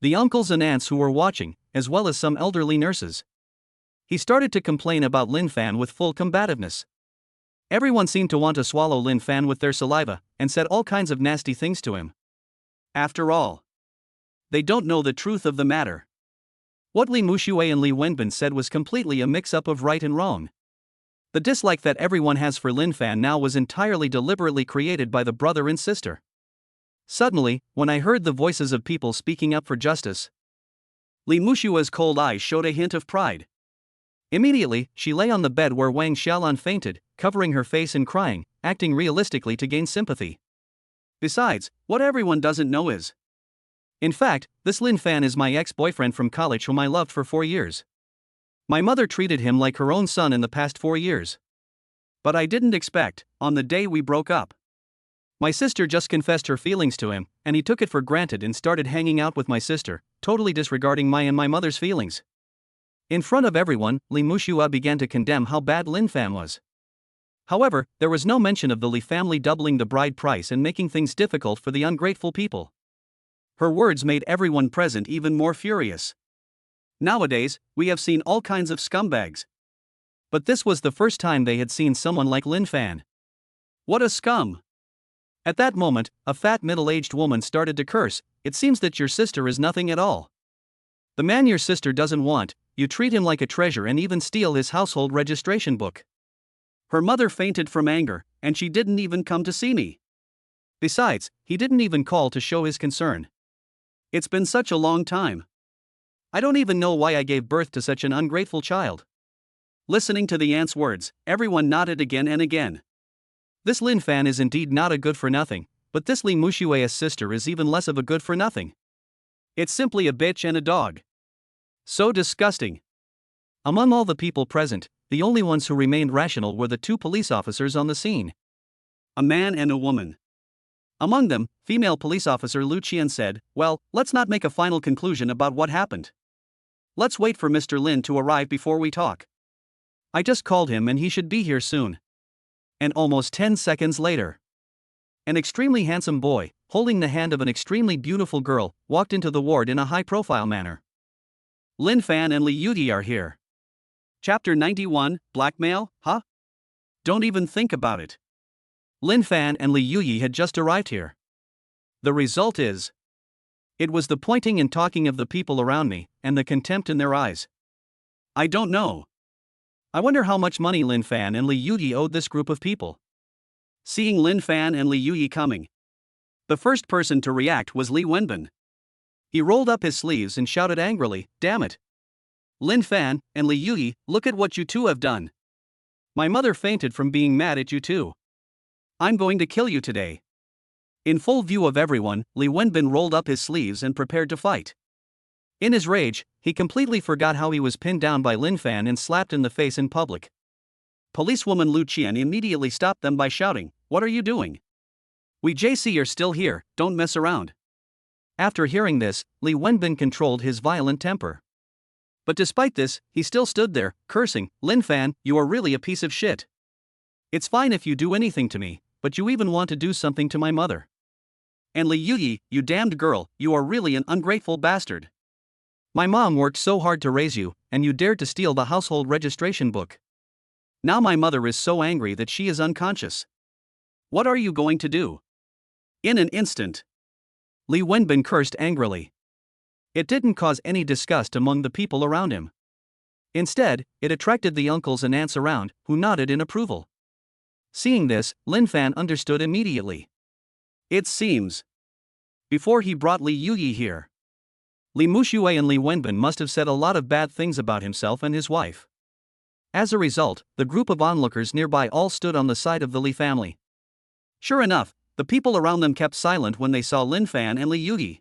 the uncles and aunts who were watching, as well as some elderly nurses, he started to complain about Linfan with full combativeness. Everyone seemed to want to swallow Linfan with their saliva, and said all kinds of nasty things to him. After all, they don't know the truth of the matter. What Li Muxue and Li Wenbin said was completely a mix-up of right and wrong. The dislike that everyone has for Linfan now was entirely deliberately created by the brother and sister. Suddenly, when I heard the voices of people speaking up for justice, Li Muxue's cold eyes showed a hint of pride. Immediately, she lay on the bed where Wang Xiaolan fainted, covering her face and crying, acting realistically to gain sympathy. Besides, what everyone doesn't know is, in fact, this Linfan is my ex-boyfriend from college whom I loved for 4 years. My mother treated him like her own son in the past 4 years. But I didn't expect, on the day we broke up, my sister just confessed her feelings to him, and he took it for granted and started hanging out with my sister, totally disregarding my and my mother's feelings. In front of everyone, Li Muxue began to condemn how bad Linfan was. However, there was no mention of the Li family doubling the bride price and making things difficult for the ungrateful people. Her words made everyone present even more furious. Nowadays, we have seen all kinds of scumbags. But this was the first time they had seen someone like Linfan. What a scum! At that moment, a fat middle-aged woman started to curse. It seems that your sister is nothing at all. The man your sister doesn't want, you treat him like a treasure and even steal his household registration book. Her mother fainted from anger, and she didn't even come to see me. Besides, he didn't even call to show his concern. It's been such a long time. I don't even know why I gave birth to such an ungrateful child. Listening to the aunt's words, everyone nodded again and again. This Linfan is indeed not a good-for-nothing, but this Li Muxue's sister is even less of a good-for-nothing. It's simply a bitch and a dog. So disgusting. Among all the people present, the only ones who remained rational were the 2 police officers on the scene. A man and a woman. Among them, female police officer Lu Qian said, "Well, let's not make a final conclusion about what happened. Let's wait for Mr. Lin to arrive before we talk. I just called him and he should be here soon." And almost 10 seconds later, an extremely handsome boy, holding the hand of an extremely beautiful girl, walked into the ward in a high-profile manner. Linfan and Li Yuyi are here. Chapter 91, Blackmail, huh? Don't even think about it. Linfan and Li Yuyi had just arrived here. The result is, it was the pointing and talking of the people around me, and the contempt in their eyes. I don't know. I wonder how much money Linfan and Li Yuyi owed this group of people. Seeing Linfan and Li Yuyi coming, the first person to react was Li Wenbin. He rolled up his sleeves and shouted angrily, "Damn it! Linfan and Li Yuyi, look at what you two have done. My mother fainted from being mad at you two. I'm going to kill you today." In full view of everyone, Li Wenbin rolled up his sleeves and prepared to fight. In his rage, he completely forgot how he was pinned down by Linfan and slapped in the face in public. Policewoman Lu Qian immediately stopped them by shouting, "What are you doing? We JC are still here, don't mess around." After hearing this, Li Wenbin controlled his violent temper. But despite this, he still stood there, cursing, "Linfan, you are really a piece of shit. It's fine if you do anything to me, but you even want to do something to my mother. And Li Yuyi, you damned girl, you are really an ungrateful bastard. My mom worked so hard to raise you, and you dared to steal the household registration book. Now my mother is so angry that she is unconscious. What are you going to do? In an instant, Li Wenbin cursed angrily. It didn't cause any disgust among the people around him. Instead, it attracted the uncles and aunts around, who nodded in approval. Seeing this, Linfan understood immediately. It seems. Before he brought Li Yuyi here, Li Muxue and Li Wenbin must have said a lot of bad things about himself and his wife. As a result, the group of onlookers nearby all stood on the side of the Li family. Sure enough, the people around them kept silent when they saw Linfan and Li Yuyi.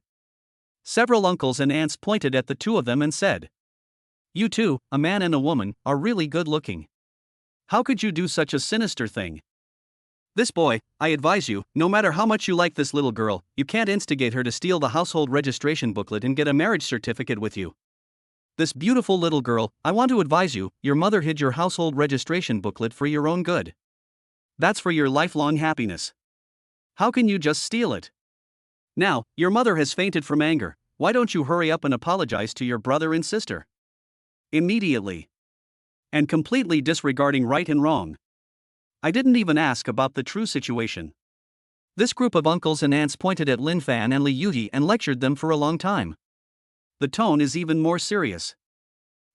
Several uncles and aunts pointed at the two of them and said, "You two, a man and a woman, are really good looking. How could you do such a sinister thing? This boy, I advise you, no matter how much you like this little girl, you can't instigate her to steal the household registration booklet and get a marriage certificate with you. This beautiful little girl, I want to advise you, your mother hid your household registration booklet for your own good. That's for your lifelong happiness. How can you just steal it? Now, your mother has fainted from anger, why don't you hurry up and apologize to your brother and sister? Immediately. And completely disregarding right and wrong. I didn't even ask about the true situation." This group of uncles and aunts pointed at Linfan and Li Yuyi and lectured them for a long time. The tone is even more serious.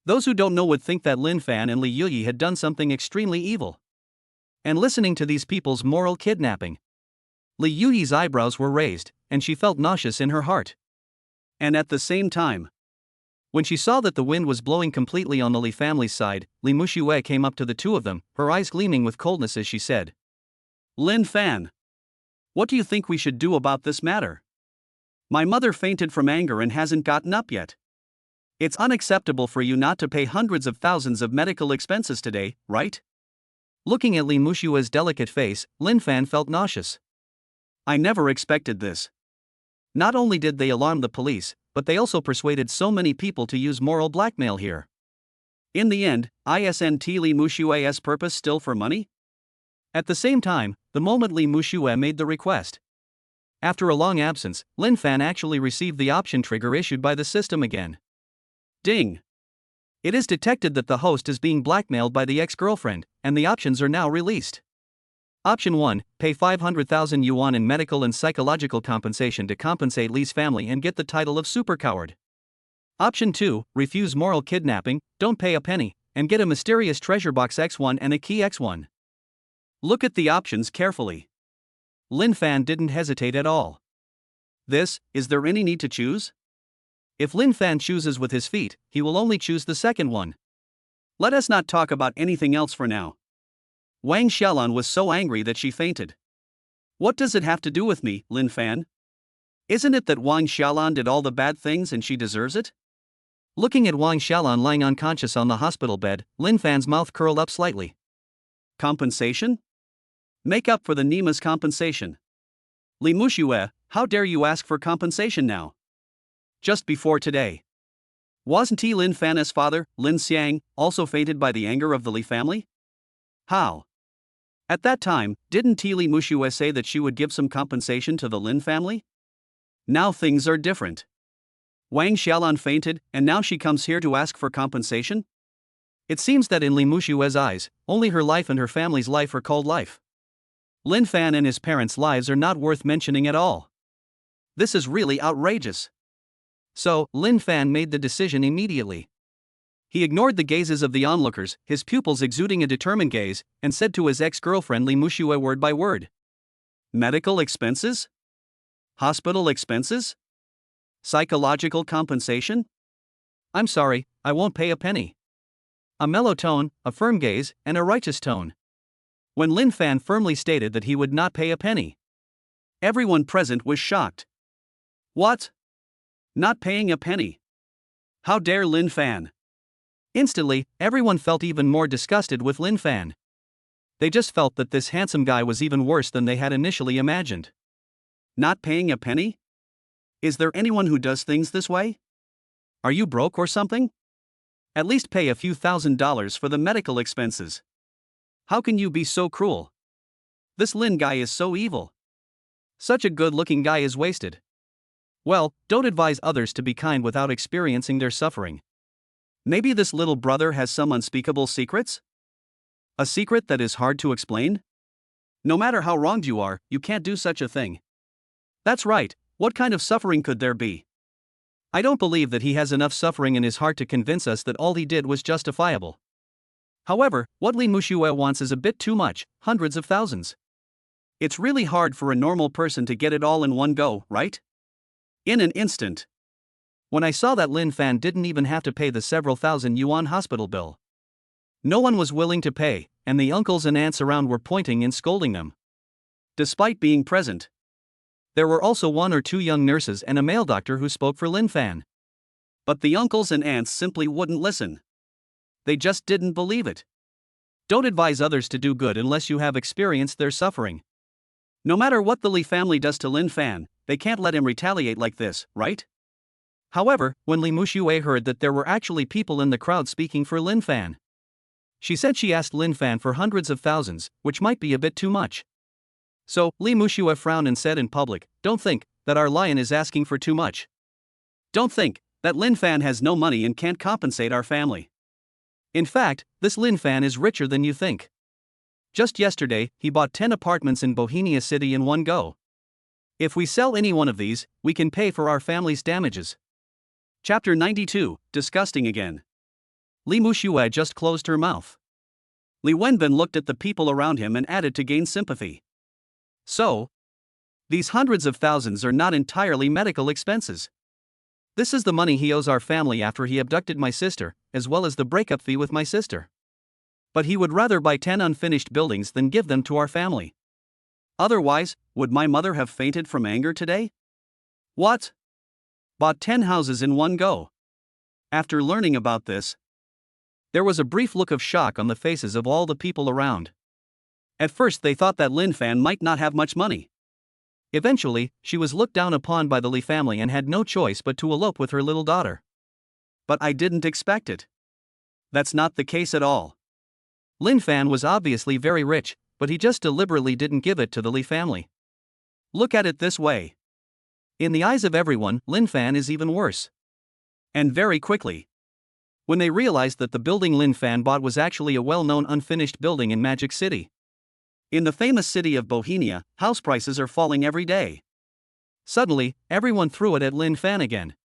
Those who don't know would think that Linfan and Li Yuyi had done something extremely evil. And listening to these people's moral kidnapping, Li Yuyi's eyebrows were raised, and she felt nauseous in her heart. And at the same time, when she saw that the wind was blowing completely on the Li family's side, Li Muxue came up to the two of them, her eyes gleaming with coldness as she said, "Linfan, what do you think we should do about this matter? My mother fainted from anger and hasn't gotten up yet. It's unacceptable for you not to pay hundreds of thousands of medical expenses today, right?" Looking at Li Muxue's delicate face, Linfan felt nauseous. I never expected this. Not only did they alarm the police, but they also persuaded so many people to use moral blackmail here. In the end, isn't Li Muxue's purpose still for money? At the same time, the moment Li Muxue made the request, after a long absence, Linfan actually received the option trigger issued by the system again. Ding! It is detected that the host is being blackmailed by the ex-girlfriend, and the options are now released. Option 1, pay 500,000 yuan in medical and psychological compensation to compensate Li's family and get the title of super coward. Option 2, refuse moral kidnapping, don't pay a penny, and get a mysterious treasure box X1 and a key X1. Look at the options carefully. Linfan didn't hesitate at all. Is there any need to choose? If Linfan chooses with his feet, he will only choose the second one. Let us not talk about anything else for now. Wang Xiaolan was so angry that she fainted. What does it have to do with me, Linfan? Isn't it that Wang Xiaolan did all the bad things and she deserves it? Looking at Wang Xiaolan lying unconscious on the hospital bed, Linfan's mouth curled up slightly. Compensation? Make up for the Nima's compensation. Li Muxue, how dare you ask for compensation now? Just before today, wasn't Linfan's father, Lin Xiang, also fainted by the anger of the Li family? How? At that time, didn't Li Muxue say that she would give some compensation to the Lin family? Now things are different. Wang Xiaolan fainted, and now she comes here to ask for compensation? It seems that in Li Muxue's eyes, only her life and her family's life are called life. Linfan and his parents' lives are not worth mentioning at all. This is really outrageous. So, Linfan made the decision immediately. He ignored the gazes of the onlookers, his pupils exuding a determined gaze, and said to his ex-girlfriend Li Muxue word by word. Medical expenses? Hospital expenses? Psychological compensation? I'm sorry, I won't pay a penny. A mellow tone, a firm gaze, and a righteous tone. When Linfan firmly stated that he would not pay a penny, everyone present was shocked. What? Not paying a penny? How dare Linfan? Instantly, everyone felt even more disgusted with Linfan. They just felt that this handsome guy was even worse than they had initially imagined. Not paying a penny? Is there anyone who does things this way? Are you broke or something? At least pay a few $1,000s for the medical expenses. How can you be so cruel? This Lin guy is so evil. Such a good-looking guy is wasted. Well, don't advise others to be kind without experiencing their suffering. Maybe this little brother has some unspeakable secrets? A secret that is hard to explain? No matter how wronged you are, you can't do such a thing. That's right, what kind of suffering could there be? I don't believe that he has enough suffering in his heart to convince us that all he did was justifiable. However, what Li Muxue wants is a bit too much, hundreds of thousands. It's really hard for a normal person to get it all in one go, right? In an instant. When I saw that Linfan didn't even have to pay the several thousand yuan hospital bill. No one was willing to pay, and the uncles and aunts around were pointing and scolding them. Despite being present, there were also one or two young nurses and a male doctor who spoke for Linfan. But the uncles and aunts simply wouldn't listen. They just didn't believe it. Don't advise others to do good unless you have experienced their suffering. No matter what the Li family does to Linfan, they can't let him retaliate like this, right? However, when Li Muxue heard that there were actually people in the crowd speaking for Linfan, she said she asked Linfan for hundreds of thousands, which might be a bit too much. So, Li Muxue frowned and said in public, "Don't think that our lion is asking for too much. Don't think that Linfan has no money and can't compensate our family. In fact, this Linfan is richer than you think. Just yesterday, he bought 10 apartments in Bohemia City in one go. If we sell any one of these, we can pay for our family's damages." Chapter 92, Disgusting Again. Li Muxue just closed her mouth. Li Wenbin looked at the people around him and added to gain sympathy. So, these hundreds of thousands are not entirely medical expenses. This is the money he owes our family after he abducted my sister, as well as the breakup fee with my sister. But he would rather buy 10 unfinished buildings than give them to our family. Otherwise, would my mother have fainted from anger today? What? Bought 10 houses in one go. After learning about this, there was a brief look of shock on the faces of all the people around. At first they thought that Linfan might not have much money. Eventually, she was looked down upon by the Li family and had no choice but to elope with her little daughter. But I didn't expect it. That's not the case at all. Linfan was obviously very rich, but he just deliberately didn't give it to the Li family. Look at it this way. In the eyes of everyone, Linfan is even worse. And very quickly. When they realized that the building Linfan bought was actually a well-known unfinished building in Magic City. In the famous city of Bohemia, house prices are falling every day. Suddenly, everyone threw it at Linfan again.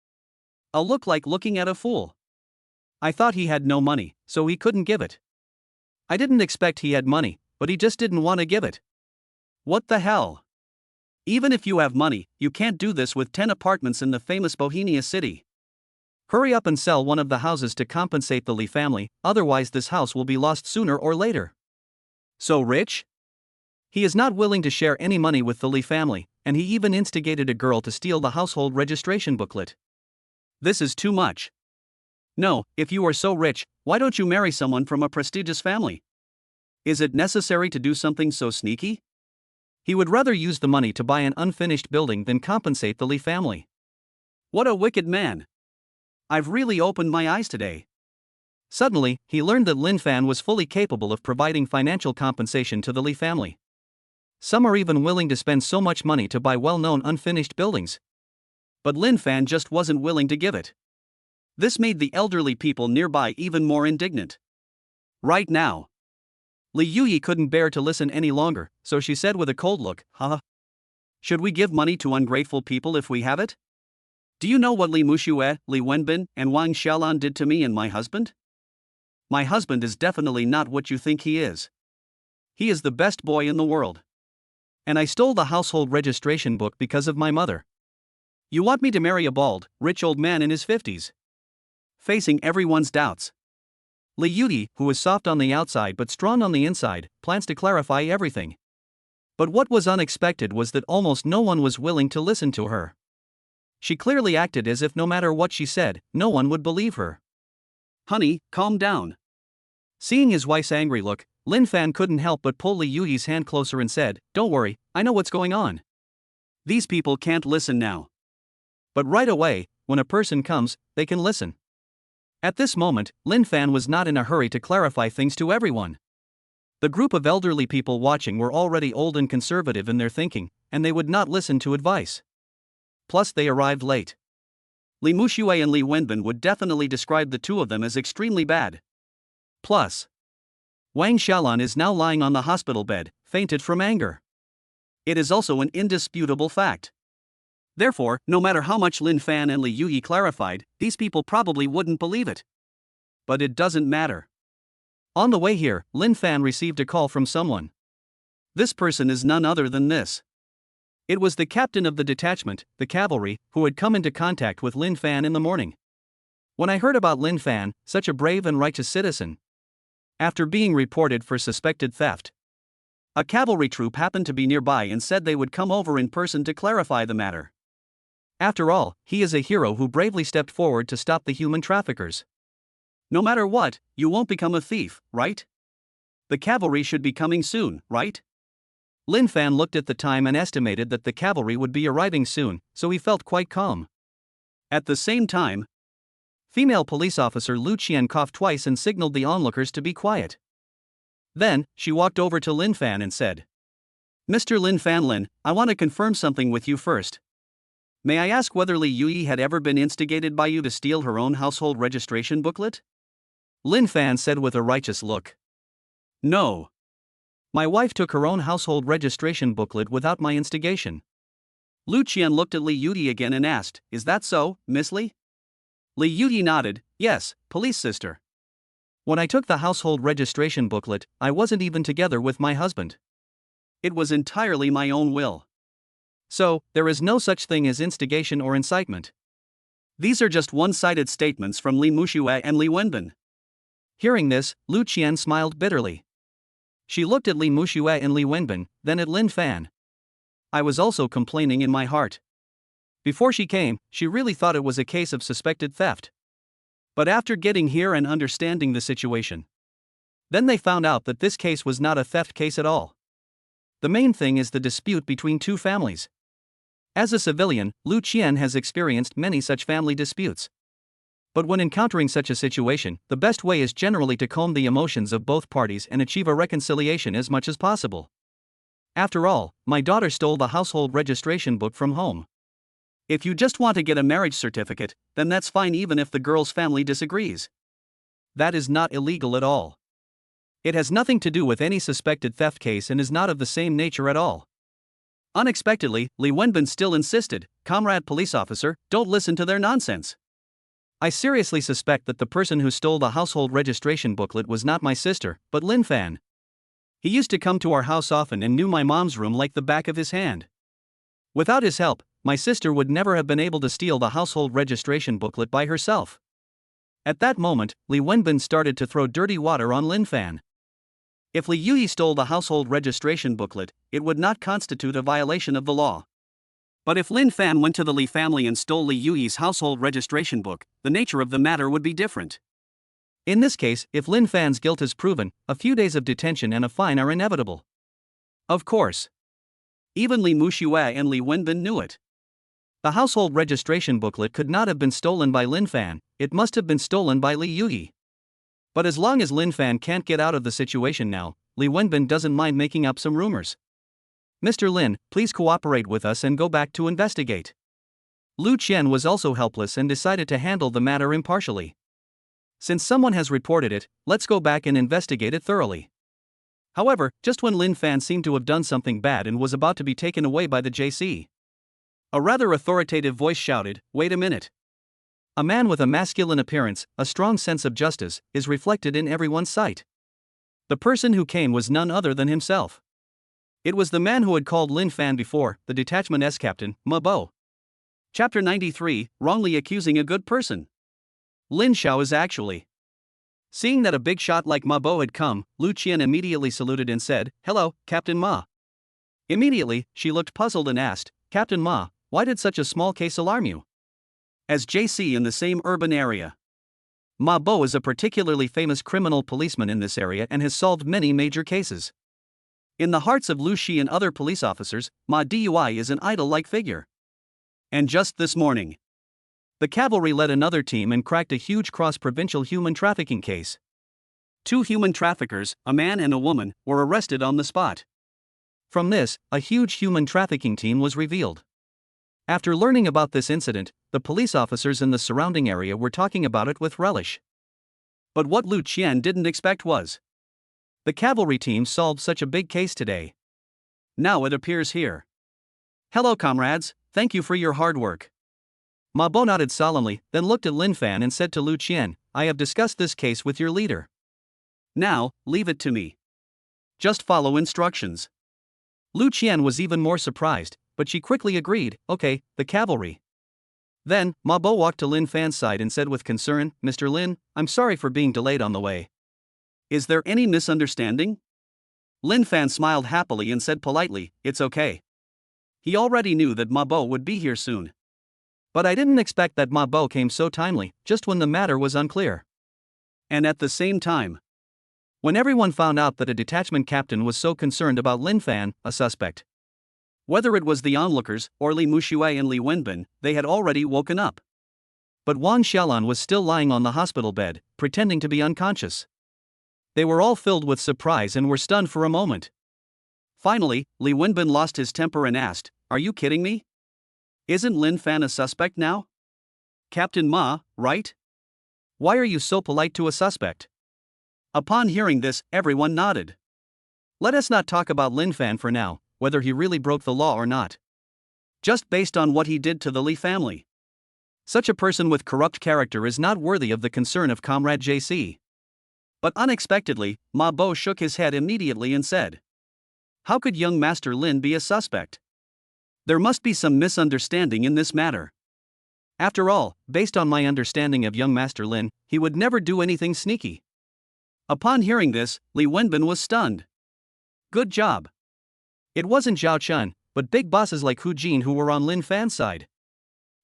A look like looking at a fool. I thought he had no money, so he couldn't give it. I didn't expect he had money, but he just didn't want to give it. What the hell? Even if you have money, you can't do this with 10 apartments in the famous Bohemia city. Hurry up and sell one of the houses to compensate the Li family, otherwise this house will be lost sooner or later. So rich? He is not willing to share any money with the Li family, and he even instigated a girl to steal the household registration booklet. This is too much. No, if you are so rich, why don't you marry someone from a prestigious family? Is it necessary to do something so sneaky? He would rather use the money to buy an unfinished building than compensate the Li family. What a wicked man. I've really opened my eyes today. Suddenly, he learned that Linfan was fully capable of providing financial compensation to the Li family. Some are even willing to spend so much money to buy well-known unfinished buildings. But Linfan just wasn't willing to give it. This made the elderly people nearby even more indignant. Right now, Li Yuyi couldn't bear to listen any longer, so she said with a cold look, "Huh? Should we give money to ungrateful people if we have it? Do you know what Li Muxue, Li Wenbin, and Wang Xiaolan did to me and my husband? My husband is definitely not what you think he is. He is the best boy in the world. And I stole the household registration book because of my mother. You want me to marry a bald, rich old man in his 50s? Facing everyone's doubts. Li Yuyi, who is soft on the outside but strong on the inside, plans to clarify everything. But what was unexpected was that almost no one was willing to listen to her. She clearly acted as if no matter what she said, no one would believe her. Honey, calm down. Seeing his wife's angry look, Linfan couldn't help but pull Li Yuyi's hand closer and said, "Don't worry, I know what's going on. These people can't listen now. But right away, when a person comes, they can listen." At this moment, Linfan was not in a hurry to clarify things to everyone. The group of elderly people watching were already old and conservative in their thinking, and they would not listen to advice. Plus, they arrived late. Li Muxue and Li Wenbin would definitely describe the two of them as extremely bad. Plus, Wang Xiaolan is now lying on the hospital bed, fainted from anger. It is also an indisputable fact. Therefore, no matter how much Linfan and Li Yuyi clarified, these people probably wouldn't believe it. But it doesn't matter. On the way here, Linfan received a call from someone. This person is none other than this. It was the captain of the detachment, the cavalry, who had come into contact with Linfan in the morning. When I heard about Linfan, such a brave and righteous citizen, after being reported for suspected theft, a cavalry troop happened to be nearby and said they would come over in person to clarify the matter. After all, he is a hero who bravely stepped forward to stop the human traffickers. No matter what, you won't become a thief, right? The cavalry should be coming soon, right? Linfan looked at the time and estimated that the cavalry would be arriving soon, so he felt quite calm. At the same time, female police officer Lu Qian coughed twice and signaled the onlookers to be quiet. Then, she walked over to Linfan and said, "Mr. Linfan Lin, I want to confirm something with you first. May I ask whether Li Yuyi had ever been instigated by you to steal her own household registration booklet?" Linfan said with a righteous look. "No. My wife took her own household registration booklet without my instigation." Lu Qian looked at Li Yuyi again and asked, "Is that so, Miss Li?" Li Yuyi nodded, "Yes, police sister. When I took the household registration booklet, I wasn't even together with my husband. It was entirely my own will. So, there is no such thing as instigation or incitement. These are just one-sided statements from Li Muxue and Li Wenbin." Hearing this, Lu Qian smiled bitterly. She looked at Li Muxue and Li Wenbin, then at Linfan. I was also complaining in my heart. Before she came, she really thought it was a case of suspected theft. But after getting here and understanding the situation, then they found out that this case was not a theft case at all. The main thing is the dispute between two families. As a civilian, Lu Qian has experienced many such family disputes. But when encountering such a situation, the best way is generally to calm the emotions of both parties and achieve a reconciliation as much as possible. After all, my daughter stole the household registration book from home. If you just want to get a marriage certificate, then that's fine even if the girl's family disagrees. That is not illegal at all. It has nothing to do with any suspected theft case and is not of the same nature at all. Unexpectedly, Li Wenbin still insisted, "Comrade police officer, don't listen to their nonsense. I seriously suspect that the person who stole the household registration booklet was not my sister, but Linfan. He used to come to our house often and knew my mom's room like the back of his hand. Without his help, my sister would never have been able to steal the household registration booklet by herself." At that moment, Li Wenbin started to throw dirty water on Linfan. If Li Yuyi stole the household registration booklet, it would not constitute a violation of the law. But if Linfan went to the Li family and stole Li Yuyi's household registration book, the nature of the matter would be different. In this case, if Linfan's guilt is proven, a few days of detention and a fine are inevitable. Of course. Even Li Muxue and Li Wenbin knew it. The household registration booklet could not have been stolen by Linfan, it must have been stolen by Li Yuyi. But as long as Linfan can't get out of the situation now, Li Wenbin doesn't mind making up some rumors. "Mr. Lin, please cooperate with us and go back to investigate." Lu Qian was also helpless and decided to handle the matter impartially. Since someone has reported it, let's go back and investigate it thoroughly. However, just when Linfan seemed to have done something bad and was about to be taken away by the JC, a rather authoritative voice shouted, "Wait a minute." A man with a masculine appearance, a strong sense of justice, is reflected in everyone's sight. The person who came was none other than himself. It was the man who had called Linfan before, the detachment's captain, Ma Bo. Chapter 93, Wrongly Accusing a Good Person. Lin Xiao is actually. Seeing that a big shot like Ma Bo had come, Lu Qian immediately saluted and said, "Hello, Captain Ma." Immediately, she looked puzzled and asked, "Captain Ma, why did such a small case alarm you?" As JC in the same urban area, Ma Bo is a particularly famous criminal policeman in this area and has solved many major cases. In the hearts of Lu Shi and other police officers, Ma Dui is an idol-like figure. And just this morning, the cavalry led another team and cracked a huge cross-provincial human trafficking case. 2 human traffickers, a man and a woman, were arrested on the spot. From this, a huge human trafficking team was revealed. After learning about this incident, the police officers in the surrounding area were talking about it with relish. But what Lu Qian didn't expect was the cavalry team solved such a big case today. Now it appears here. Hello comrades, thank you for your hard work. Ma Bo nodded solemnly, then looked at Linfan and said to Lu Qian, I have discussed this case with your leader. Now, leave it to me. Just follow instructions. Lu Qian was even more surprised, but she quickly agreed, okay, the cavalry. Then, Ma Bo walked to Lin Fan's side and said with concern, Mr. Lin, I'm sorry for being delayed on the way. Is there any misunderstanding? Lin Fan smiled happily and said politely, it's okay. He already knew that Ma Bo would be here soon. But I didn't expect that Ma Bo came so timely, just when the matter was unclear. And at the same time, when everyone found out that a detachment captain was so concerned about Lin Fan, a suspect. Whether it was the onlookers, or Li Mushui and Li Wenbin, they had already woken up. But Wan Xiaolan was still lying on the hospital bed, pretending to be unconscious. They were all filled with surprise and were stunned for a moment. Finally, Li Wenbin lost his temper and asked, Are you kidding me? Isn't Lin Fan a suspect now? Captain Ma, right? Why are you so polite to a suspect? Upon hearing this, everyone nodded. Let us not talk about Lin Fan for now, whether he really broke the law or not. Just based on what he did to the Li family. Such a person with corrupt character is not worthy of the concern of Comrade JC. But unexpectedly, Ma Bo shook his head immediately and said, How could young Master Lin be a suspect? There must be some misunderstanding in this matter. After all, based on my understanding of young Master Lin, he would never do anything sneaky. Upon hearing this, Li Wenbin was stunned. Good job. It wasn't Zhao Chun, but big bosses like Hu Jin who were on Lin Fan's side.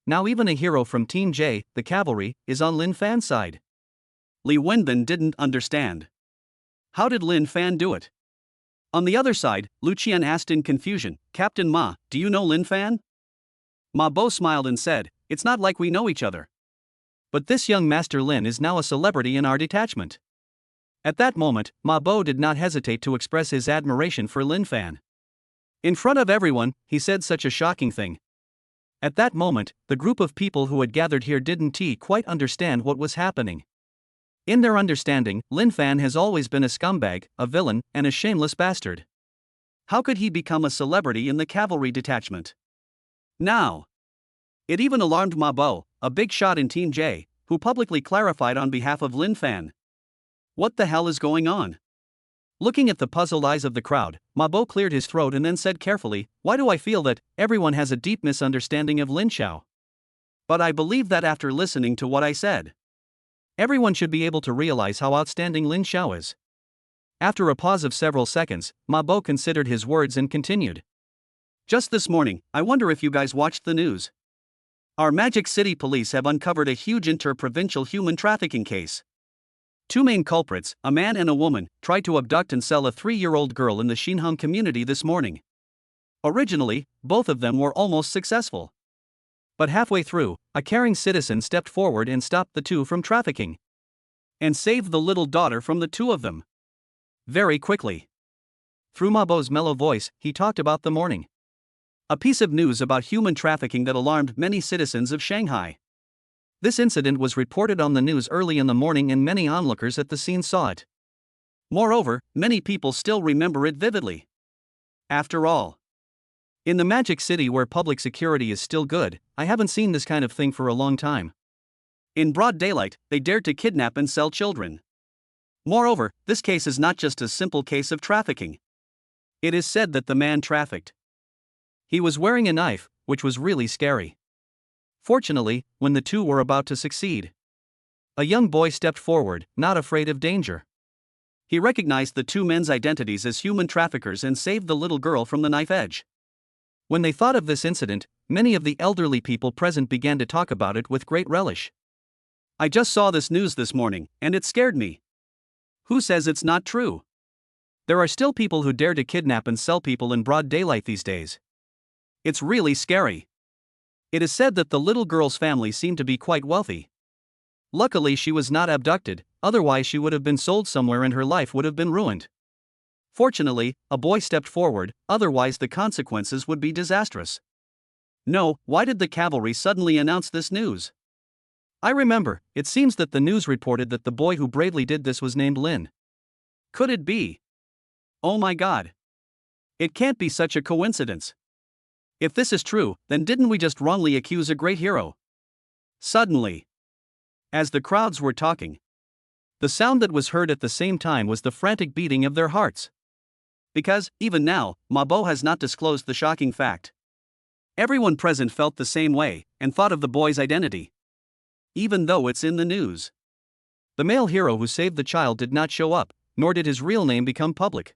Now even a hero from Team J, the cavalry, is on Lin Fan's side. Li Wenbin didn't understand. How did Lin Fan do it? On the other side, Lu Qian asked in confusion, Captain Ma, do you know Lin Fan? Ma Bo smiled and said, It's not like we know each other. But this young Master Lin is now a celebrity in our detachment. At that moment, Ma Bo did not hesitate to express his admiration for Lin Fan. In front of everyone, he said such a shocking thing. At that moment, the group of people who had gathered here didn't quite understand what was happening. In their understanding, Lin Fan has always been a scumbag, a villain, and a shameless bastard. How could he become a celebrity in the cavalry detachment? Now, it even alarmed Ma Bo, a big shot in Team J, who publicly clarified on behalf of Lin Fan. What the hell is going on? Looking at the puzzled eyes of the crowd, Ma Bo cleared his throat and then said carefully, Why do I feel that everyone has a deep misunderstanding of Lin Xiao? But I believe that after listening to what I said, everyone should be able to realize how outstanding Lin Xiao is. After a pause of several seconds, Ma Bo considered his words and continued. Just this morning, I wonder if you guys watched the news. Our Magic City police have uncovered a huge inter-provincial human trafficking case. Two main culprits, a man and a woman, tried to abduct and sell a 3-year-old girl in the Xinhang community this morning. Originally, both of them were almost successful. But halfway through, a caring citizen stepped forward and stopped the two from trafficking. And saved the little daughter from the two of them. Very quickly. Through Ma Bo's mellow voice, he talked about the morning. A piece of news about human trafficking that alarmed many citizens of Shanghai. This incident was reported on the news early in the morning and many onlookers at the scene saw it. Moreover, many people still remember it vividly. After all, in the Magic City where public security is still good, I haven't seen this kind of thing for a long time. In broad daylight, they dared to kidnap and sell children. Moreover, this case is not just a simple case of trafficking. It is said that the man trafficked. He was wearing a knife, which was really scary. Fortunately, when the two were about to succeed, a young boy stepped forward, not afraid of danger. He recognized the two men's identities as human traffickers and saved the little girl from the knife edge. When they thought of this incident, many of the elderly people present began to talk about it with great relish. I just saw this news this morning, and it scared me. Who says it's not true? There are still people who dare to kidnap and sell people in broad daylight these days. It's really scary. It is said that the little girl's family seemed to be quite wealthy. Luckily she was not abducted, otherwise she would have been sold somewhere and her life would have been ruined. Fortunately, a boy stepped forward, otherwise the consequences would be disastrous. No, why did the cavalry suddenly announce this news? I remember, it seems that the news reported that the boy who bravely did this was named Lin. Could it be? Oh my god. It can't be such a coincidence. If this is true, then didn't we just wrongly accuse a great hero? Suddenly, as the crowds were talking, the sound that was heard at the same time was the frantic beating of their hearts. Because, even now, Mabo has not disclosed the shocking fact. Everyone present felt the same way, and thought of the boy's identity. Even though it's in the news. The male hero who saved the child did not show up, nor did his real name become public.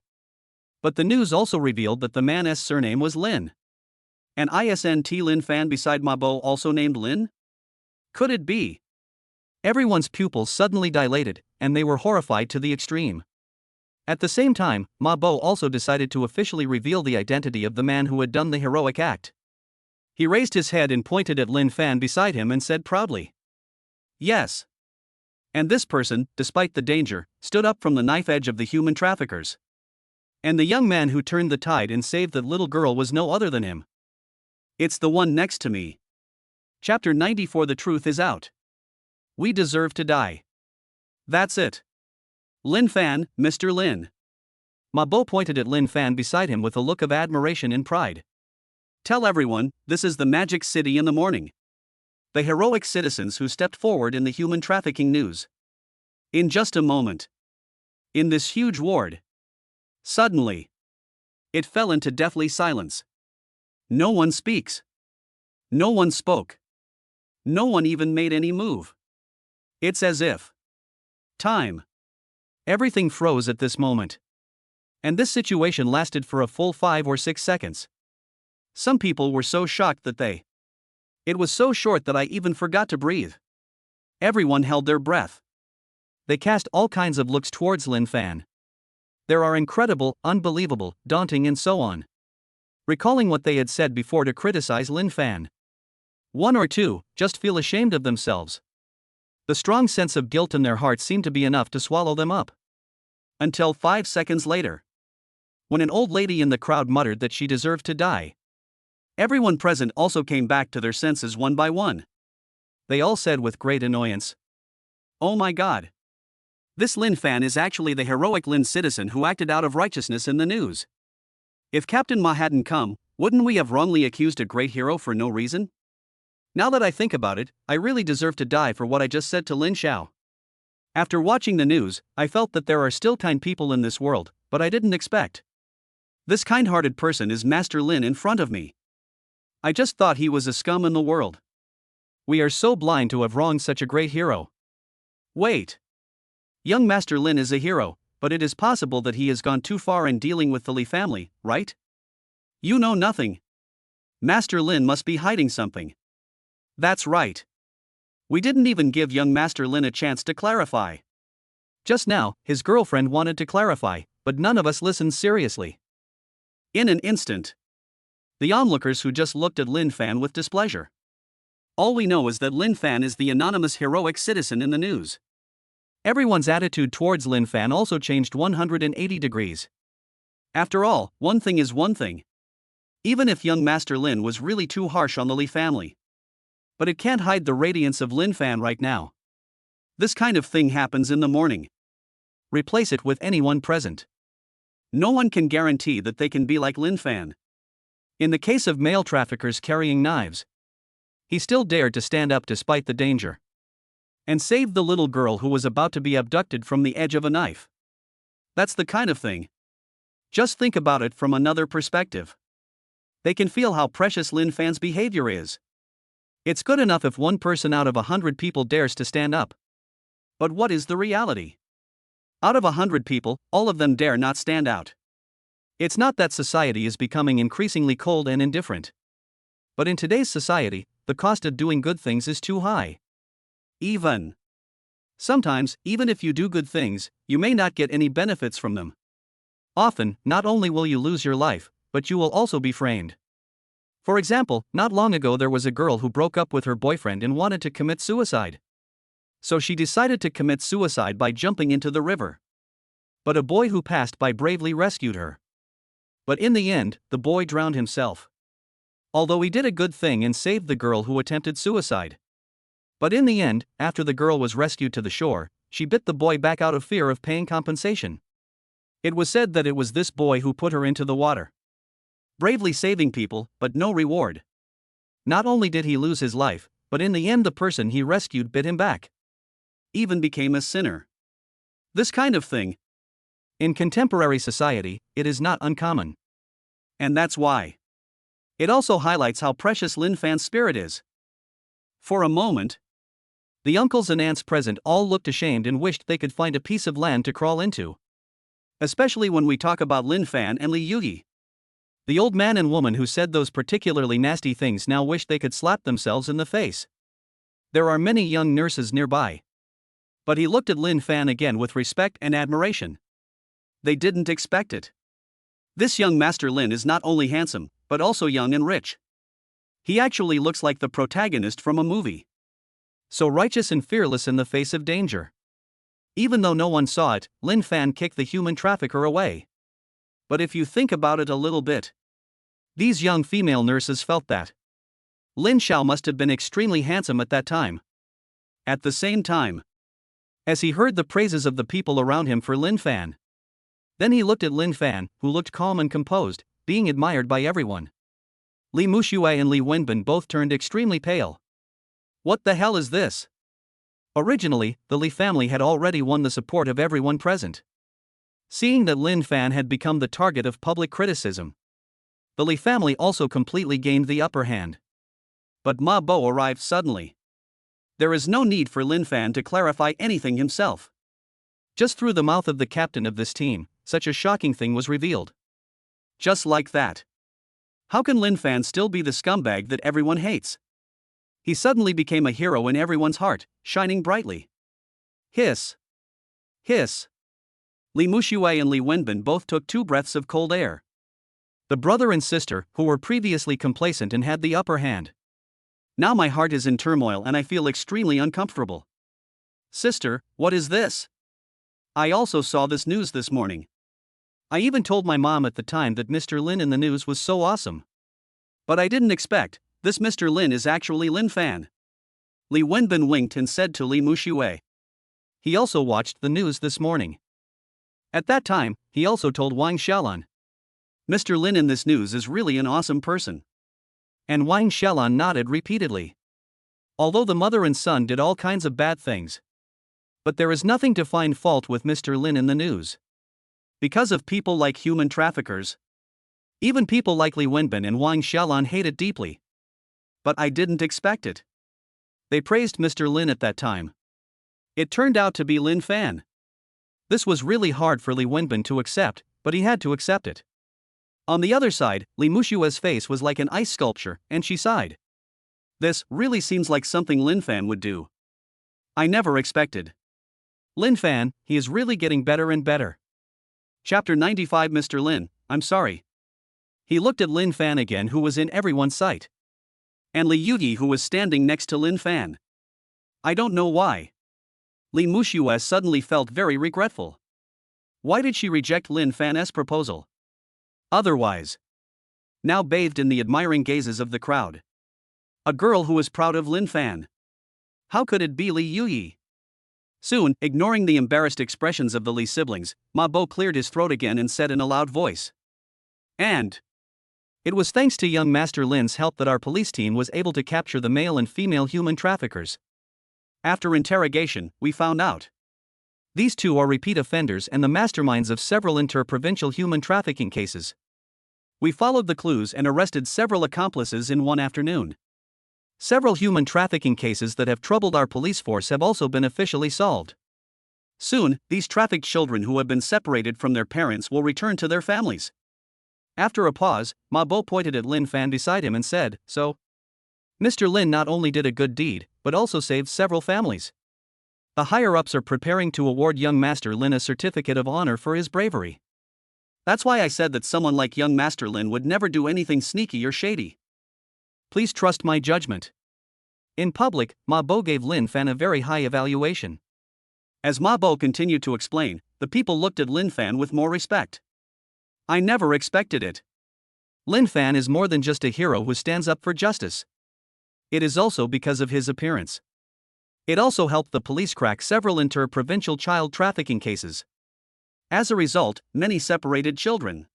But the news also revealed that the man's surname was Lin. And isn't Linfan beside Mabo also named Lin? Could it be? Everyone's pupils suddenly dilated, and they were horrified to the extreme. At the same time, Mabo also decided to officially reveal the identity of the man who had done the heroic act. He raised his head and pointed at Linfan beside him and said proudly, "Yes." And this person, despite the danger, stood up from the knife edge of the human traffickers. And the young man who turned the tide and saved the little girl was no other than him. It's the one next to me. Chapter 94. The truth is out. We deserve to die. That's it. Linfan, Mr. Lin. Mabo pointed at Linfan beside him with a look of admiration and pride. Tell everyone, this is the magic city in the morning. The heroic citizens who stepped forward in the human trafficking news. In just a moment. In this huge ward. Suddenly. It fell into deathly silence. No one speaks. No one spoke. No one even made any move. It's as if time. Everything froze at this moment. And this situation lasted for a full 5 or 6 seconds. Some people were so shocked that it was so short that I even forgot to breathe. Everyone held their breath. They cast all kinds of looks towards Linfan. There are incredible, unbelievable, daunting and so on. Recalling what they had said before to criticize Linfan. 1 or 2 just feel ashamed of themselves. The strong sense of guilt in their hearts seemed to be enough to swallow them up. Until 5 seconds later. When an old lady in the crowd muttered that she deserved to die. Everyone present also came back to their senses one by one. They all said with great annoyance, "Oh my god. This Linfan is actually the heroic Lin citizen who acted out of righteousness in the news. If Captain Ma hadn't come, wouldn't we have wrongly accused a great hero for no reason? Now that I think about it, I really deserve to die for what I just said to Lin Xiao. After watching the news, I felt that there are still kind people in this world, but I didn't expect. This kind-hearted person is Master Lin in front of me. I just thought he was a scum in the world. We are so blind to have wronged such a great hero. Wait. Young Master Lin is a hero, but it is possible that he has gone too far in dealing with the Li family, right? You know nothing. Master Lin must be hiding something. That's right. We didn't even give young Master Lin a chance to clarify. Just now, his girlfriend wanted to clarify, but none of us listened seriously. In an instant. The onlookers who just looked at Linfan with displeasure. All we know is that Linfan is the anonymous heroic citizen in the news. Everyone's attitude towards Linfan also changed 180 degrees. After all, one thing is one thing. Even if young Master Lin was really too harsh on the Li family. But it can't hide the radiance of Linfan right now. This kind of thing happens in the morning. Replace it with anyone present. No one can guarantee that they can be like Linfan. In the case of male traffickers carrying knives, he still dared to stand up despite the danger. And saved the little girl who was about to be abducted from the edge of a knife. That's the kind of thing. Just think about it from another perspective. They can feel how precious Linfan's behavior is. It's good enough if one person out of 100 people dares to stand up. But what is the reality? Out of 100 people, all of them dare not stand out. It's not that society is becoming increasingly cold and indifferent. But in today's society, the cost of doing good things is too high. Sometimes, even if you do good things, you may not get any benefits from them. Often, not only will you lose your life, but you will also be framed. For example, not long ago there was a girl who broke up with her boyfriend and wanted to commit suicide. So she decided to commit suicide by jumping into the river. but a boy who passed by bravely rescued her. But in the end, the boy drowned himself. Although he did a good thing and saved the girl who attempted suicide. But in the end, after the girl was rescued to the shore, she bit the boy back out of fear of paying compensation. It was said that it was this boy who put her into the water. Bravely saving people, but no reward. Not only did he lose his life, but in the end the person he rescued bit him back. Even became a sinner. This kind of thing. In contemporary society, it is not uncommon. And that's why. It also highlights how precious Linfan's spirit is. For a moment, the uncles and aunts present all looked ashamed and wished they could find a piece of land to crawl into. Especially when we talk about Linfan and Li Yuyi. The old man and woman who said those particularly nasty things now wish they could slap themselves in the face. There are many young nurses nearby. But he looked at Linfan again with respect and admiration. They didn't expect it. This young Master Lin is not only handsome, but also young and rich. He actually looks like the protagonist from a movie. So righteous and fearless in the face of danger. Even though no one saw it, Linfan kicked the human trafficker away. But if you think about it a little bit, these young female nurses felt that Lin Xiao must have been extremely handsome at that time. At the same time, as he heard the praises of the people around him for Linfan, then he looked at Linfan, who looked calm and composed, being admired by everyone. Li Muxue and Li Wenbin both turned extremely pale. What the hell is this? Originally, the Li family had already won the support of everyone present. Seeing that Linfan had become the target of public criticism, the Li family also completely gained the upper hand. But Ma Bo arrived suddenly. There is no need for Linfan to clarify anything himself. Just through the mouth of the captain of this team, such a shocking thing was revealed. Just like that. How can Linfan still be the scumbag that everyone hates? He suddenly became a hero in everyone's heart, shining brightly. Hiss. Hiss. Li Muxue and Li Wenbin both took 2 breaths of cold air. The brother and sister, who were previously complacent and had the upper hand. Now my heart is in turmoil and I feel extremely uncomfortable. Sister, what is this? I also saw this news this morning. I even told my mom at the time that Mr. Lin in the news was so awesome. But I didn't expect, this Mr. Lin is actually Linfan. Li Wenbin winked and said to Li Muxue. He also watched the news this morning. At that time, he also told Wang Xiaolan. Mr. Lin in this news is really an awesome person. And Wang Xiaolan nodded repeatedly. Although the mother and son did all kinds of bad things. But there is nothing to find fault with Mr. Lin in the news. Because of people like human traffickers. Even people like Li Wenbin and Wang Xiaolan hate it deeply. But I didn't expect it. They praised Mr. Lin at that time. It turned out to be Linfan. This was really hard for Li Wenbin to accept, but he had to accept it. On the other side, Li Muxue's face was like an ice sculpture, and she sighed. This really seems like something Linfan would do. I never expected. Linfan, he is really getting better and better. Chapter 95 Mr. Lin, I'm sorry. He looked at Linfan again, who was in everyone's sight. And Li Yuyi, who was standing next to Linfan. I don't know why. Li Muxue suddenly felt very regretful. Why did she reject Linfan's proposal? Otherwise. Now bathed in the admiring gazes of the crowd. A girl who was proud of Linfan. How could it be Li Yuyi? Soon, ignoring the embarrassed expressions of the Li siblings, Ma Bo cleared his throat again and said in a loud voice. And it was thanks to young Master Lin's help that our police team was able to capture the male and female human traffickers. After interrogation, we found out. These 2 are repeat offenders and the masterminds of several inter-provincial human trafficking cases. We followed the clues and arrested several accomplices in one afternoon. Several human trafficking cases that have troubled our police force have also been officially solved. Soon, these trafficked children who have been separated from their parents will return to their families. After a pause, Ma Bo pointed at Linfan beside him and said, So? Mr. Lin not only did a good deed, but also saved several families. The higher-ups are preparing to award young Master Lin a certificate of honor for his bravery. That's why I said that someone like young Master Lin would never do anything sneaky or shady. Please trust my judgment. In public, Ma Bo gave Linfan a very high evaluation. As Ma Bo continued to explain, the people looked at Linfan with more respect. I never expected it. Linfan is more than just a hero who stands up for justice. It is also because of his appearance. It also helped the police crack several inter-provincial child trafficking cases. As a result, many separated children.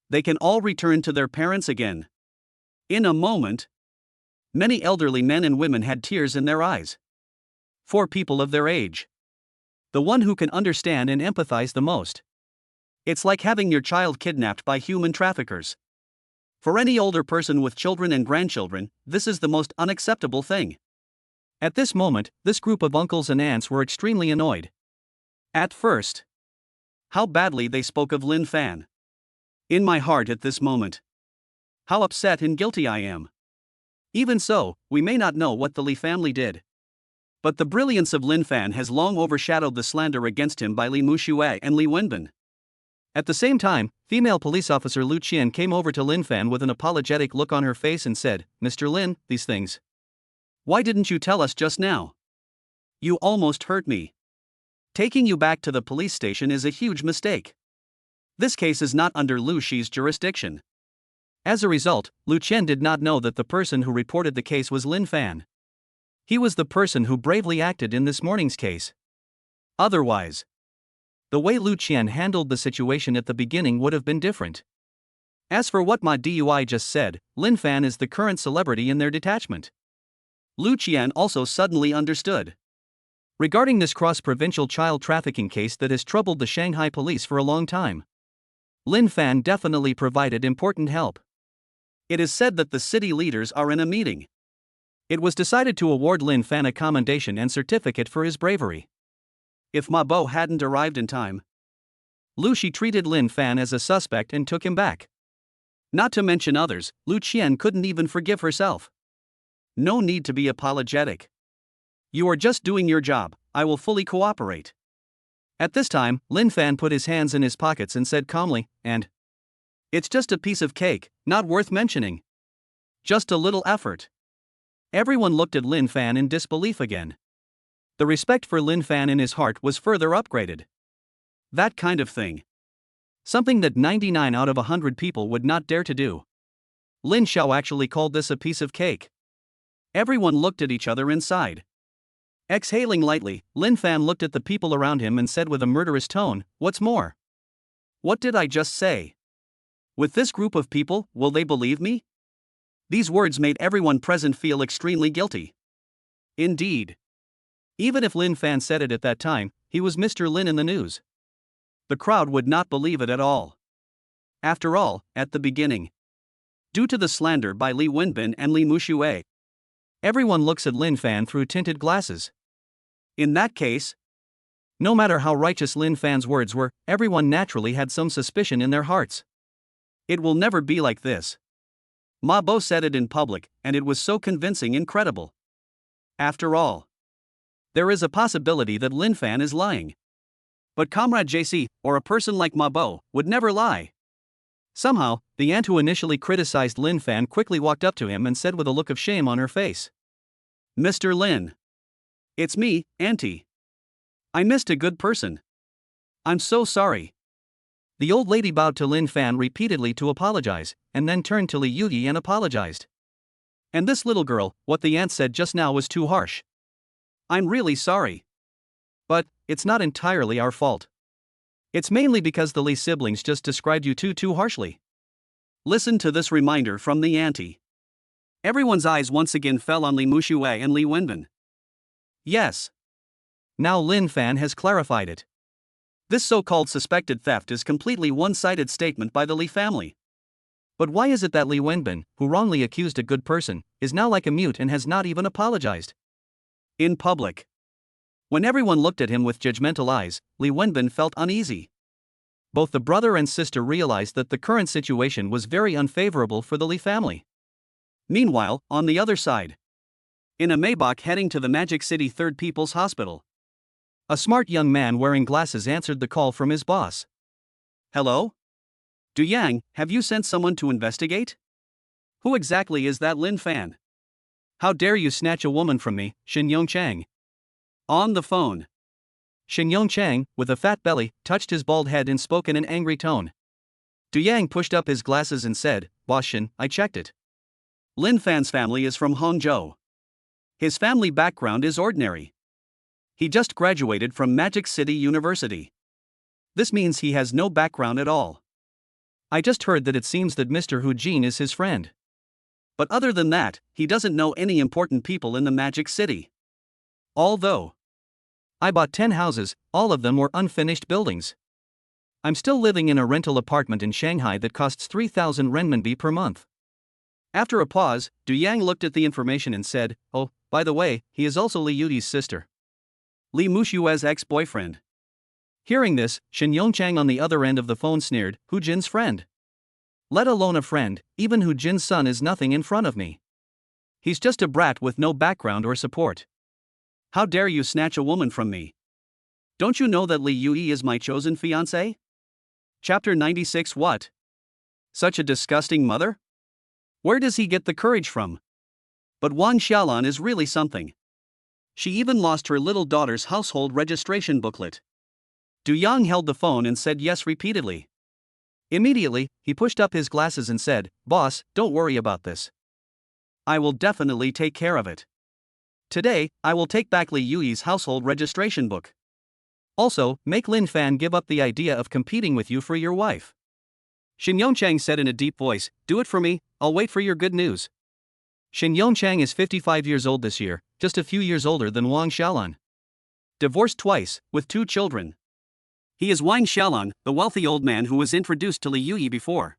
They can all return to their parents again. In a moment, many elderly men and women had tears in their eyes. For people of their age. The one who can understand and empathize the most. It's like having your child kidnapped by human traffickers. For any older person with children and grandchildren, this is the most unacceptable thing. At this moment, this group of uncles and aunts were extremely annoyed. At first, how badly they spoke of Linfan. In my heart at this moment. How upset and guilty I am. Even so, we may not know what the Li family did. But the brilliance of Linfan has long overshadowed the slander against him by Li Muxue and Li Wenbin. At the same time, female police officer Lu Qian came over to Linfan with an apologetic look on her face and said, "Mr. Lin, these things. Why didn't you tell us just now? You almost hurt me. Taking you back to the police station is a huge mistake. This case is not under Lu Shi's jurisdiction." As a result, Lu Qian did not know that the person who reported the case was Linfan. He was the person who bravely acted in this morning's case. Otherwise, the way Lu Qian handled the situation at the beginning would have been different. As for what Ma Dui just said, Linfan is the current celebrity in their detachment. Lu Qian also suddenly understood. Regarding this cross-provincial child trafficking case that has troubled the Shanghai police for a long time, Linfan definitely provided important help. It is said that the city leaders are in a meeting. It was decided to award Linfan a commendation and certificate for his bravery. If Ma Bo hadn't arrived in time, Lu Shi treated Linfan as a suspect and took him back. Not to mention others, Lu Qian couldn't even forgive herself. No need to be apologetic. You are just doing your job, I will fully cooperate. At this time, Linfan put his hands in his pockets and said calmly, "And it's just a piece of cake, not worth mentioning. Just a little effort." Everyone looked at Linfan in disbelief again. The respect for Linfan in his heart was further upgraded. That kind of thing. Something that 99 out of 100 people would not dare to do. Lin Xiao actually called this a piece of cake. Everyone looked at each other inside. Exhaling lightly, Linfan looked at the people around him and said with a murderous tone, "What's more? What did I just say? With this group of people, will they believe me?" These words made everyone present feel extremely guilty. Indeed. Even if Linfan said it at that time, he was Mr. Lin in the news. The crowd would not believe it at all. After all, at the beginning, due to the slander by Li Wenbin and Li Muxue, everyone looks at Linfan through tinted glasses. In that case, no matter how righteous Linfan's words were, everyone naturally had some suspicion in their hearts. It will never be like this. Ma Bo said it in public, and it was so convincing, incredible. After all, there is a possibility that Linfan is lying. But Comrade JC, or a person like Ma Bo, would never lie. Somehow, the aunt who initially criticized Linfan quickly walked up to him and said with a look of shame on her face, "Mr. Lin. It's me, Auntie. I missed a good person. I'm so sorry." The old lady bowed to Linfan repeatedly to apologize, and then turned to Li Yuyi and apologized. "And this little girl, what the aunt said just now was too harsh. I'm really sorry. But it's not entirely our fault. It's mainly because the Li siblings just described you too harshly." Listen to this reminder from the auntie. Everyone's eyes once again fell on Li Muxue and Li Wenbin. Yes. Now Linfan has clarified it. This so-called suspected theft is completely one-sided statement by the Li family. But why is it that Li Wenbin, who wrongly accused a good person, is now like a mute and has not even apologized? In public, when everyone looked at him with judgmental eyes, Li Wenbin felt uneasy. Both the brother and sister realized that the current situation was very unfavorable for the Li family. Meanwhile, on the other side, in a Maybach heading to the Magic City Third People's Hospital, a smart young man wearing glasses answered the call from his boss. "Hello? Du Yang, have you sent someone to investigate? Who exactly is that Linfan? How dare you snatch a woman from me, Shin Yongchang?" On the phone, Shin Yongchang, with a fat belly, touched his bald head and spoke in an angry tone. Du Yang pushed up his glasses and said, "Boss Shin, I checked it. Linfan's family is from Hangzhou. His family background is ordinary. He just graduated from Magic City University. This means he has no background at all. I just heard that it seems that Mr. Hu Jin is his friend. But other than that, he doesn't know any important people in the Magic City. Although I bought 10 houses, all of them were unfinished buildings. I'm still living in a rental apartment in Shanghai that costs 3,000 renminbi per month." After a pause, Du Yang looked at the information and said, "Oh, by the way, he is also Li Yudi's sister. Li Mushue's ex-boyfriend." Hearing this, Shin Yongchang on the other end of the phone sneered, "Hu Jin's friend? Let alone a friend, even Hu Jin's son is nothing in front of me. He's just a brat with no background or support. How dare you snatch a woman from me? Don't you know that Li Yui is my chosen fiancé?" Chapter 96. What? Such a disgusting mother? Where does he get the courage from? But Wang Xiaolan is really something. She even lost her little daughter's household registration booklet. Du Yang held the phone and said yes repeatedly. Immediately, he pushed up his glasses and said, "Boss, don't worry about this. I will definitely take care of it. Today, I will take back Li Yui's household registration book. Also, make Linfan give up the idea of competing with you for your wife." Shin Yongchang said in a deep voice, "Do it for me, I'll wait for your good news." Shin Yongchang is 55 years old this year, just a few years older than Wang Xiaolan. Divorced twice, with 2 children. He is Wang Xiaolan, the wealthy old man who was introduced to Li Yui before.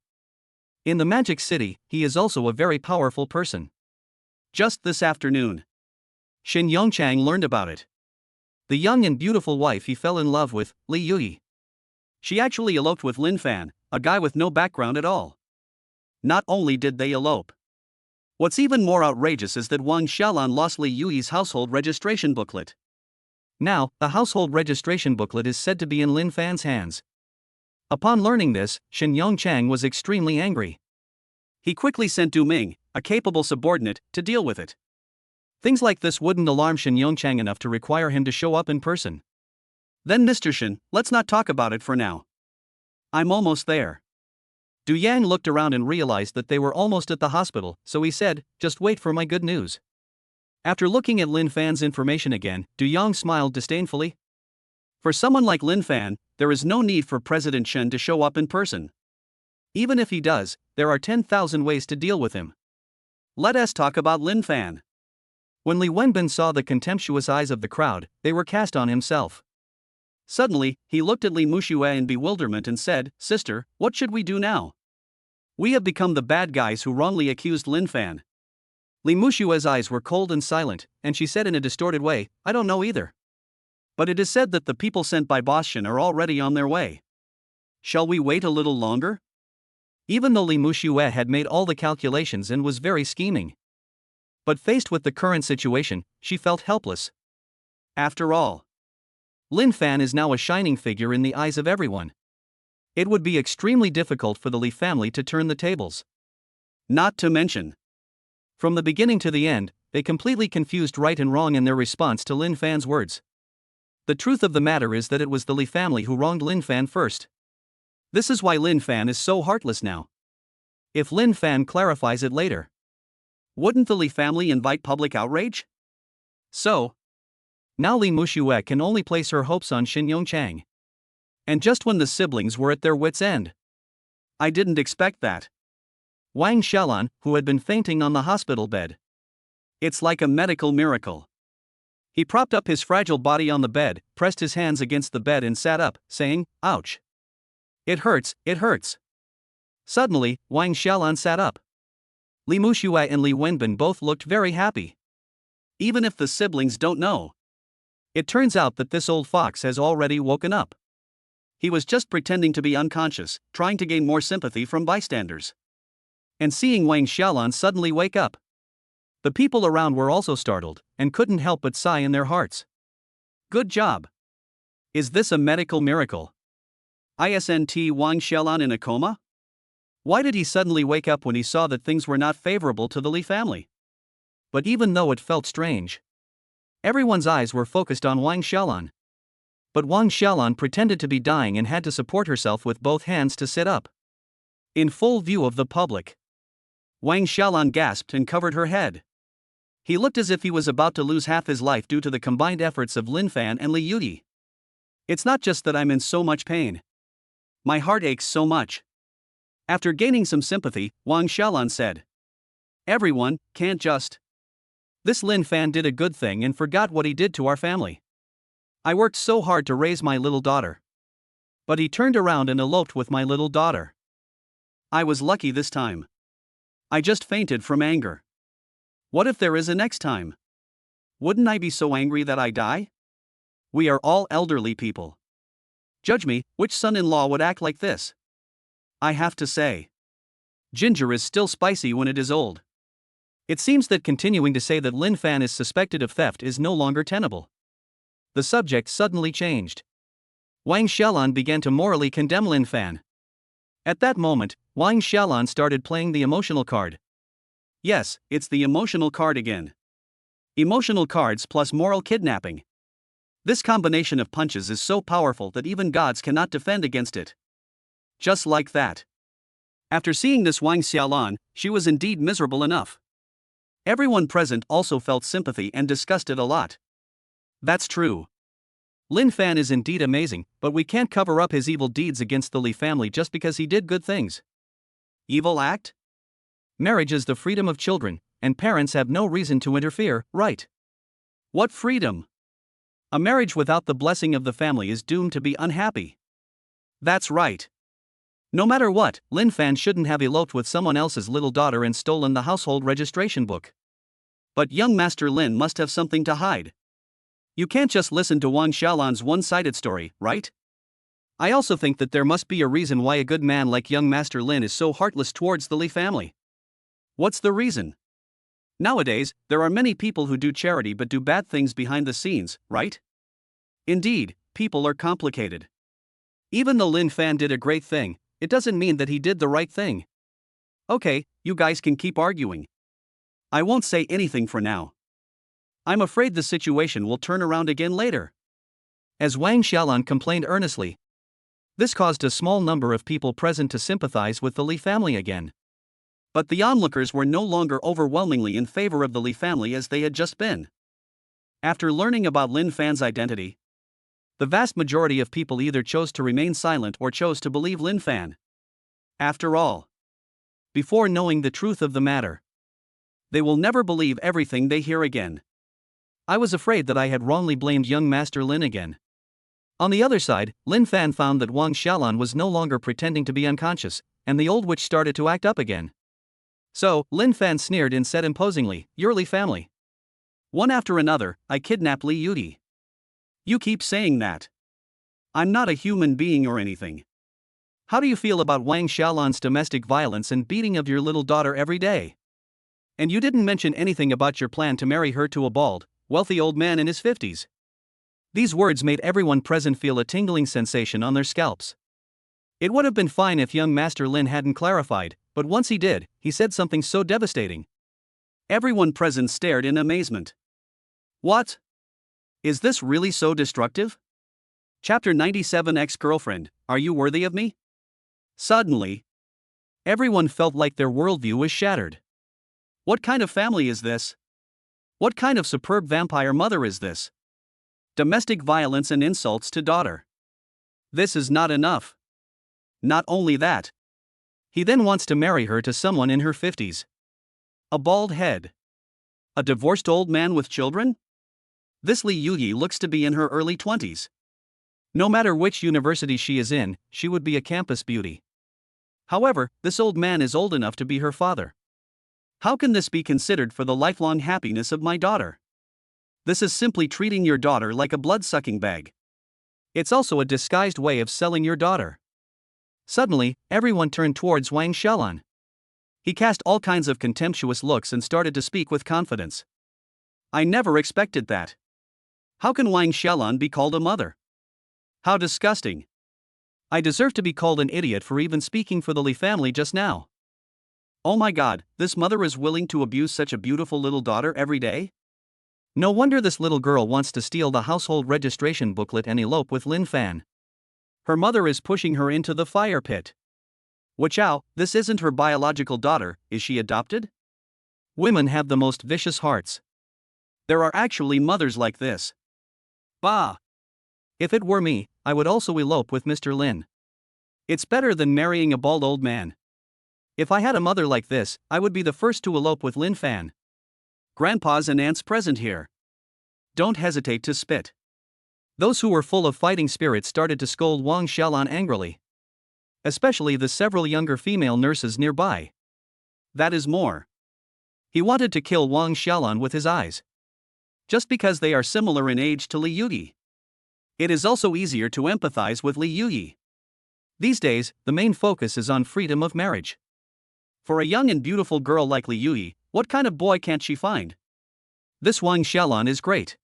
In the Magic City, he is also a very powerful person. Just this afternoon, Shin Yongchang learned about it. The young and beautiful wife he fell in love with, Li Yui. She actually eloped with Linfan, a guy with no background at all. Not only did they elope. What's even more outrageous is that Wang Xiaolan lost Li Yui's household registration booklet. Now, the household registration booklet is said to be in Linfan's hands. Upon learning this, Shin Yongchang was extremely angry. He quickly sent Du Ming, a capable subordinate, to deal with it. Things like this wouldn't alarm Shin Yongchang enough to require him to show up in person. "Then Mr. Shin, let's not talk about it for now. I'm almost there." Du Yang looked around and realized that they were almost at the hospital, so he said, "Just wait for my good news." After looking at Linfan's information again, Du Yang smiled disdainfully. For someone like Linfan, there is no need for President Chen to show up in person. Even if he does, there are 10,000 ways to deal with him. Let us talk about Linfan. When Li Wenbin saw the contemptuous eyes of the crowd, they were cast on himself. Suddenly, he looked at Li Mushue in bewilderment and said, "Sister, what should we do now? We have become the bad guys who wrongly accused Linfan." Li Mushue's eyes were cold and silent, and she said in a distorted way, "I don't know either. But it is said that the people sent by Boss Shin are already on their way. Shall we wait a little longer?" Even though Li Mushue had made all the calculations and was very scheming. But faced with the current situation, she felt helpless. After all, Linfan is now a shining figure in the eyes of everyone. It would be extremely difficult for the Li family to turn the tables. Not to mention, from the beginning to the end, they completely confused right and wrong in their response to Linfan's words. The truth of the matter is that it was the Li family who wronged Linfan first. This is why Linfan is so heartless now. If Linfan clarifies it later, wouldn't the Li family invite public outrage? So, now Li Mushue can only place her hopes on Shin Yongchang. And just when the siblings were at their wits' end. I didn't expect that. Wang Xiaolan, who had been fainting on the hospital bed. It's like a medical miracle. He propped up his fragile body on the bed, pressed his hands against the bed and sat up, saying, "Ouch. It hurts, it hurts." Suddenly, Wang Xiaolan sat up. Li Mushue and Li Wenbin both looked very happy. Even if the siblings don't know. It turns out that this old fox has already woken up. He was just pretending to be unconscious, trying to gain more sympathy from bystanders. And seeing Wang Xiaolan suddenly wake up, the people around were also startled, and couldn't help but sigh in their hearts. Good job. Is this a medical miracle? Isn't Wang Xiaolan in a coma? Why did he suddenly wake up when he saw that things were not favorable to the Li family? But even though it felt strange, everyone's eyes were focused on Wang Xiaolan. But Wang Xiaolan pretended to be dying and had to support herself with both hands to sit up. In full view of the public, Wang Xiaolan gasped and covered her head. He looked as if he was about to lose half his life due to the combined efforts of Linfan and Li Yuyi. It's not just that I'm in so much pain. My heart aches so much. After gaining some sympathy, Wang Xiaolan said, "Everyone can't just. This Linfan did a good thing and forgot what he did to our family. I worked so hard to raise my little daughter. But he turned around and eloped with my little daughter. I was lucky this time. I just fainted from anger. What if there is a next time? Wouldn't I be so angry that I die? We are all elderly people. Judge me, which son-in-law would act like this? I have to say, ginger is still spicy when it is old." It seems that continuing to say that Linfan is suspected of theft is no longer tenable. The subject suddenly changed. Wang Xiaolan began to morally condemn Linfan. At that moment, Wang Xiaolan started playing the emotional card. Yes, it's the emotional card again. Emotional cards plus moral kidnapping. This combination of punches is so powerful that even gods cannot defend against it. Just like that. After seeing this Wang Xiaolan, she was indeed miserable enough. Everyone present also felt sympathy and discussed it a lot. That's true. Linfan is indeed amazing, but we can't cover up his evil deeds against the Li family just because he did good things. Evil act? Marriage is the freedom of children, and parents have no reason to interfere, right? What freedom? A marriage without the blessing of the family is doomed to be unhappy. That's right. No matter what, Linfan shouldn't have eloped with someone else's little daughter and stolen the household registration book. But young Master Lin must have something to hide. You can't just listen to Wang Xiaolan's one-sided story, right? I also think that there must be a reason why a good man like young Master Lin is so heartless towards the Li family. What's the reason? Nowadays, there are many people who do charity but do bad things behind the scenes, right? Indeed, people are complicated. Even though Linfan did a great thing, it doesn't mean that he did the right thing. Okay, you guys can keep arguing. I won't say anything for now. I'm afraid the situation will turn around again later. As Wang Xiaolan complained earnestly. This caused a small number of people present to sympathize with the Li family again. But the onlookers were no longer overwhelmingly in favor of the Li family as they had just been. After learning about Linfan's identity, the vast majority of people either chose to remain silent or chose to believe Linfan. After all, before knowing the truth of the matter, they will never believe everything they hear again. I was afraid that I had wrongly blamed young Master Lin again. On the other side, Linfan found that Wang Xiaolan was no longer pretending to be unconscious, and the old witch started to act up again. So, Linfan sneered and said imposingly, "Your Li family. One after another, I kidnapped Li Yuyi. You keep saying that. I'm not a human being or anything. How do you feel about Wang Xiaolan's domestic violence and beating of your little daughter every day? And you didn't mention anything about your plan to marry her to a bald, wealthy old man in his 50s. These words made everyone present feel a tingling sensation on their scalps. It would have been fine if young Master Lin hadn't clarified, but once he did, he said something so devastating. Everyone present stared in amazement. What? Is this really so destructive? Chapter 97 Ex-Girlfriend, Are You Worthy of Me? Suddenly, everyone felt like their worldview was shattered. What kind of family is this? What kind of superb vampire mother is this? Domestic violence and insults to daughter. This is not enough. Not only that, he then wants to marry her to someone in her 50s. A bald head. A divorced old man with children? This Li Yuyi looks to be in her early 20s. No matter which university she is in, she would be a campus beauty. However, this old man is old enough to be her father. How can this be considered for the lifelong happiness of my daughter? This is simply treating your daughter like a blood-sucking bag. It's also a disguised way of selling your daughter. Suddenly, everyone turned towards Wang Xiaolan. He cast all kinds of contemptuous looks and started to speak with confidence. I never expected that. How can Wang Xiaolan be called a mother? How disgusting. I deserve to be called an idiot for even speaking for the Li family just now. Oh my god, this mother is willing to abuse such a beautiful little daughter every day? No wonder this little girl wants to steal the household registration booklet and elope with Linfan. Her mother is pushing her into the fire pit. Wachow, this isn't her biological daughter, is she adopted? Women have the most vicious hearts. There are actually mothers like this. Bah! If it were me, I would also elope with Mr. Lin. It's better than marrying a bald old man. If I had a mother like this, I would be the first to elope with Linfan. Grandpas and aunts present here. Don't hesitate to spit. Those who were full of fighting spirit started to scold Wang Xiaolan angrily. Especially the several younger female nurses nearby. That is more. He wanted to kill Wang Xiaolan with his eyes. Just because they are similar in age to Li Yuyi. It is also easier to empathize with Li Yuyi. These days, the main focus is on freedom of marriage. For a young and beautiful girl like Li Yuyi, what kind of boy can't she find? This Wang Xiaolan is great.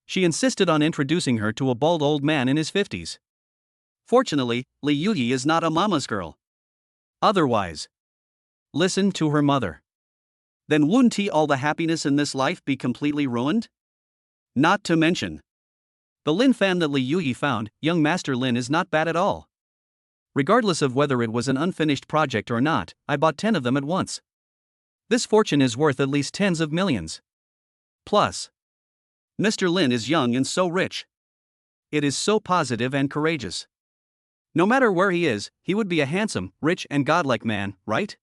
She insisted on introducing her to a bald old man in his 50s. Fortunately, Li Yuyi is not a mama's girl. Otherwise, listen to her mother. Then wouldn't all the happiness in this life be completely ruined? Not to mention, the Linfan that Li Yuyi found, young Master Lin, is not bad at all. Regardless of whether it was an unfinished project or not, I bought 10 of them at once. This fortune is worth at least tens of millions. Plus, Mr. Lin is young and so rich. It is so positive and courageous. No matter where he is, he would be a handsome, rich and godlike man, right?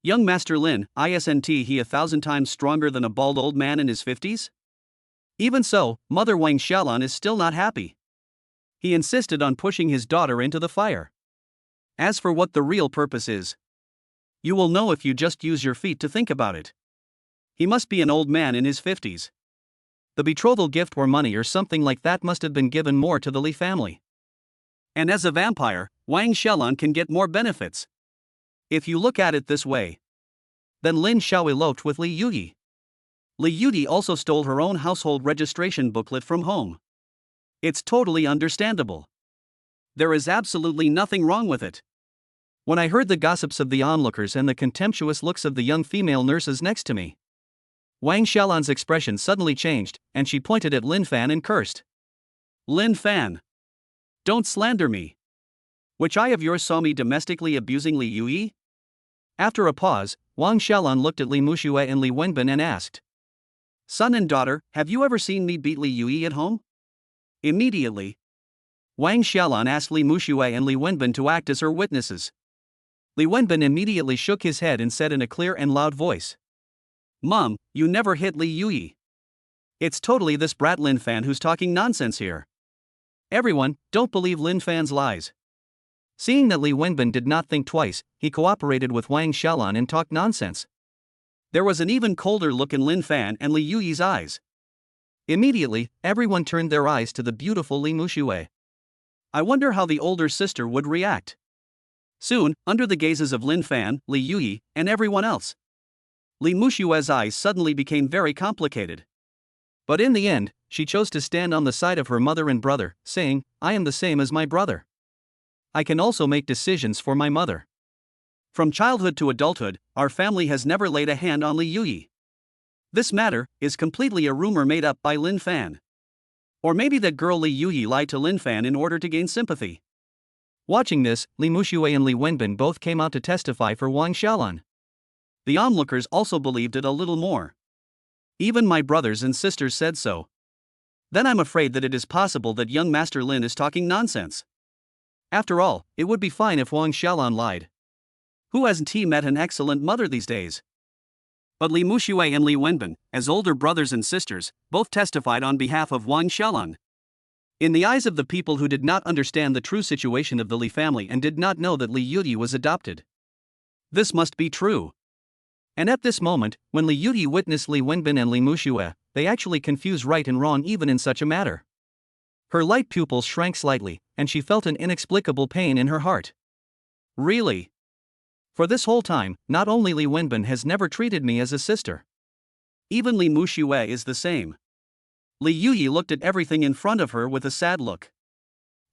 Young Master Lin, isn't he 1,000 times stronger than a bald old man in his 50s? Even so, Mother Wang Xiaolan is still not happy. He insisted on pushing his daughter into the fire. As for what the real purpose is, you will know if you just use your feet to think about it. He must be an old man in his 50s. The betrothal gift or money or something like that must have been given more to the Li family. And as a vampire, Wang Xiaolan can get more benefits. If you look at it this way, then Lin Xiao eloped with Li Yuyi. Li Yuyi also stole her own household registration booklet from home. It's totally understandable. There is absolutely nothing wrong with it. When I heard the gossips of the onlookers and the contemptuous looks of the young female nurses next to me, Wang Xiaolan's expression suddenly changed, and she pointed at Linfan and cursed. Linfan! Don't slander me. Which eye of yours saw me domestically abusing Li Yuyi? After a pause, Wang Xiaolan looked at Li Muxue and Li Wenbin and asked, Son and daughter, have you ever seen me beat Li Yuyi at home? Immediately, Wang Xiaolan asked Li Muxue and Li Wenbin to act as her witnesses. Li Wenbin immediately shook his head and said in a clear and loud voice, Mom, you never hit Li Yuyi. It's totally this brat Linfan who's talking nonsense here. Everyone, don't believe Linfan's lies. Seeing that Li Wenbin did not think twice, he cooperated with Wang Xiaolan and talked nonsense. There was an even colder look in Linfan and Li Yuyi's eyes. Immediately, everyone turned their eyes to the beautiful Li Muxue. I wonder how the older sister would react. Soon, under the gazes of Linfan, Li Yuyi, and everyone else, Li Muxue's eyes suddenly became very complicated. But in the end, she chose to stand on the side of her mother and brother, saying, I am the same as my brother. I can also make decisions for my mother. From childhood to adulthood, our family has never laid a hand on Li Yuyi. This matter is completely a rumor made up by Linfan. Or maybe that girl Li Yuyi lied to Linfan in order to gain sympathy. Watching this, Li Muxue and Li Wenbin both came out to testify for Wang Xiaolan. The onlookers also believed it a little more. Even my brothers and sisters said so. Then I'm afraid that it is possible that young Master Lin is talking nonsense. After all, it would be fine if Wang Xiaolan lied. Who hasn't he met an excellent mother these days? But Li Muxue and Li Wenbin, as older brothers and sisters, both testified on behalf of Wang Xiaolan. In the eyes of the people who did not understand the true situation of the Li family and did not know that Li Yuyi was adopted, this must be true. And at this moment, when Li Yuyi witnessed Li Wenbin and Li Muxue, they actually confused right and wrong even in such a matter. Her light pupils shrank slightly, and she felt an inexplicable pain in her heart. Really? For this whole time, not only Li Wenbin has never treated me as a sister. Even Li Muxue is the same. Li Yuyi looked at everything in front of her with a sad look.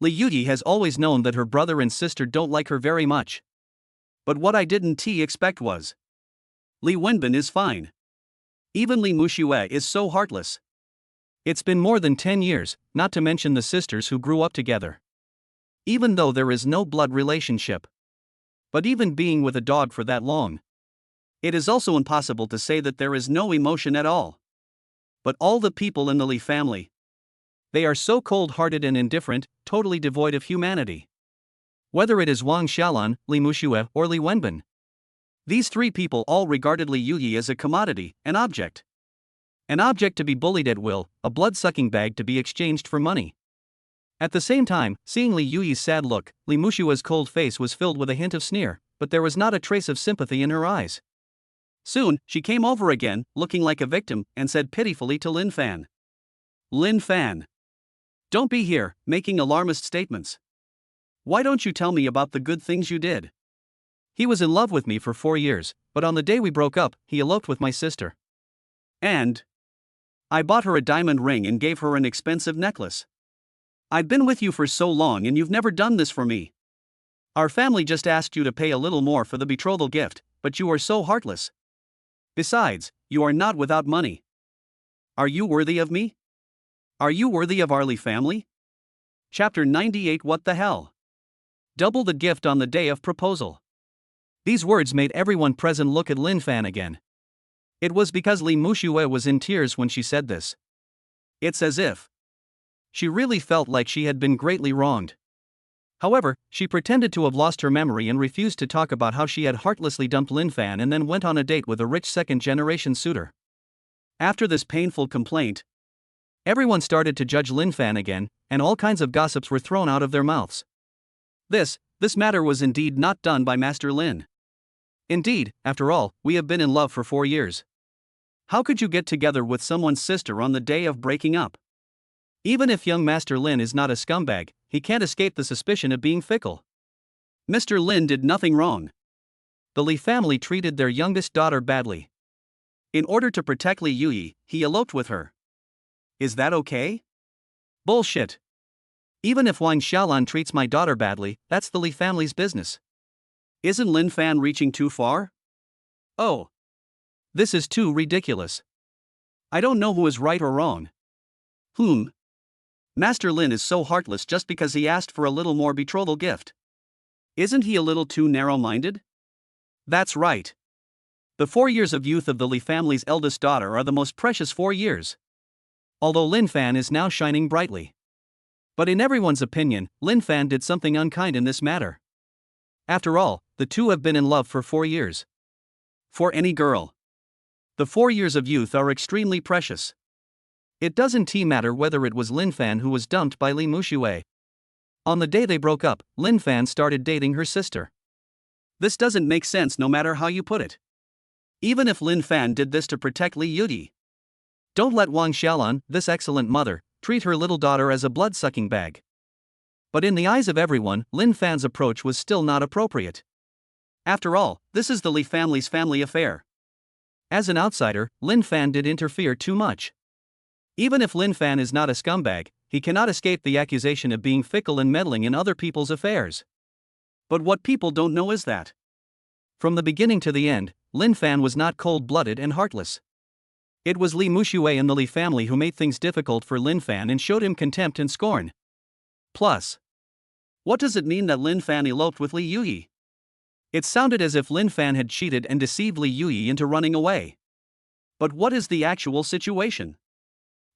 Li Yuyi has always known that her brother and sister don't like her very much. But what I didn't expect was, Li Wenbin is fine. Even Li Muxue is so heartless. It's been more than 10 years, not to mention the sisters who grew up together. Even though there is no blood relationship. But even being with a dog for that long, it is also impossible to say that there is no emotion at all. But all the people in the Li family, they are so cold-hearted and indifferent, totally devoid of humanity. Whether it is Wang Xiaolan, Li Muxue, or Li Wenbin, these three people all regarded Li Yuyi as a commodity, an object. An object to be bullied at will, a blood-sucking bag to be exchanged for money. At the same time, seeing Li Yuyi's sad look, Li Muxue's cold face was filled with a hint of sneer, but there was not a trace of sympathy in her eyes. Soon, she came over again, looking like a victim, and said pitifully to Linfan. Linfan. Don't be here, making alarmist statements. Why don't you tell me about the good things you did? He was in love with me for 4 years, but on the day we broke up, he eloped with my sister. And I bought her a diamond ring and gave her an expensive necklace. I've been with you for so long and you've never done this for me. Our family just asked you to pay a little more for the betrothal gift, but you are so heartless. Besides, you are not without money. Are you worthy of me? Are you worthy of our Li family? Chapter 98. What the hell? Double the gift on the day of proposal. These words made everyone present look at Linfan again. It was because Li Muxue was in tears when she said this. It's as if she really felt like she had been greatly wronged. However, she pretended to have lost her memory and refused to talk about how she had heartlessly dumped Linfan and then went on a date with a rich second-generation suitor. After this painful complaint, everyone started to judge Linfan again, and all kinds of gossips were thrown out of their mouths. This matter was indeed not done by Master Lin. Indeed, after all, we have been in love for 4 years. How could you get together with someone's sister on the day of breaking up? Even if young Master Lin is not a scumbag, he can't escape the suspicion of being fickle. Mr. Lin did nothing wrong. The Li family treated their youngest daughter badly. In order to protect Li Yuyi, he eloped with her. Is that okay? Bullshit. Even if Wang Xiaolan treats my daughter badly, that's the Li family's business. Isn't Linfan reaching too far? Oh. This is too ridiculous. I don't know who is right or wrong. Master Lin is so heartless just because he asked for a little more betrothal gift. Isn't he a little too narrow-minded? That's right. The 4 years of youth of the Li family's eldest daughter are the most precious 4 years. Although Linfan is now shining brightly. But in everyone's opinion, Linfan did something unkind in this matter. After all, the two have been in love for 4 years. For any girl, the 4 years of youth are extremely precious. It doesn't matter whether it was Linfan who was dumped by Li Muxue. On the day they broke up, Linfan started dating her sister. This doesn't make sense no matter how you put it. Even if Linfan did this to protect Li Yuyi. Don't let Wang Xiaolan, this excellent mother, treat her little daughter as a blood-sucking bag. But in the eyes of everyone, Linfan's approach was still not appropriate. After all, this is the Li family's family affair. As an outsider, Linfan did interfere too much. Even if Linfan is not a scumbag, he cannot escape the accusation of being fickle and meddling in other people's affairs. But what people don't know is that, from the beginning to the end, Linfan was not cold-blooded and heartless. It was Li Muxue and the Li family who made things difficult for Linfan and showed him contempt and scorn. Plus, what does it mean that Linfan eloped with Li Yuyi? It sounded as if Linfan had cheated and deceived Li Yuyi into running away. But what is the actual situation?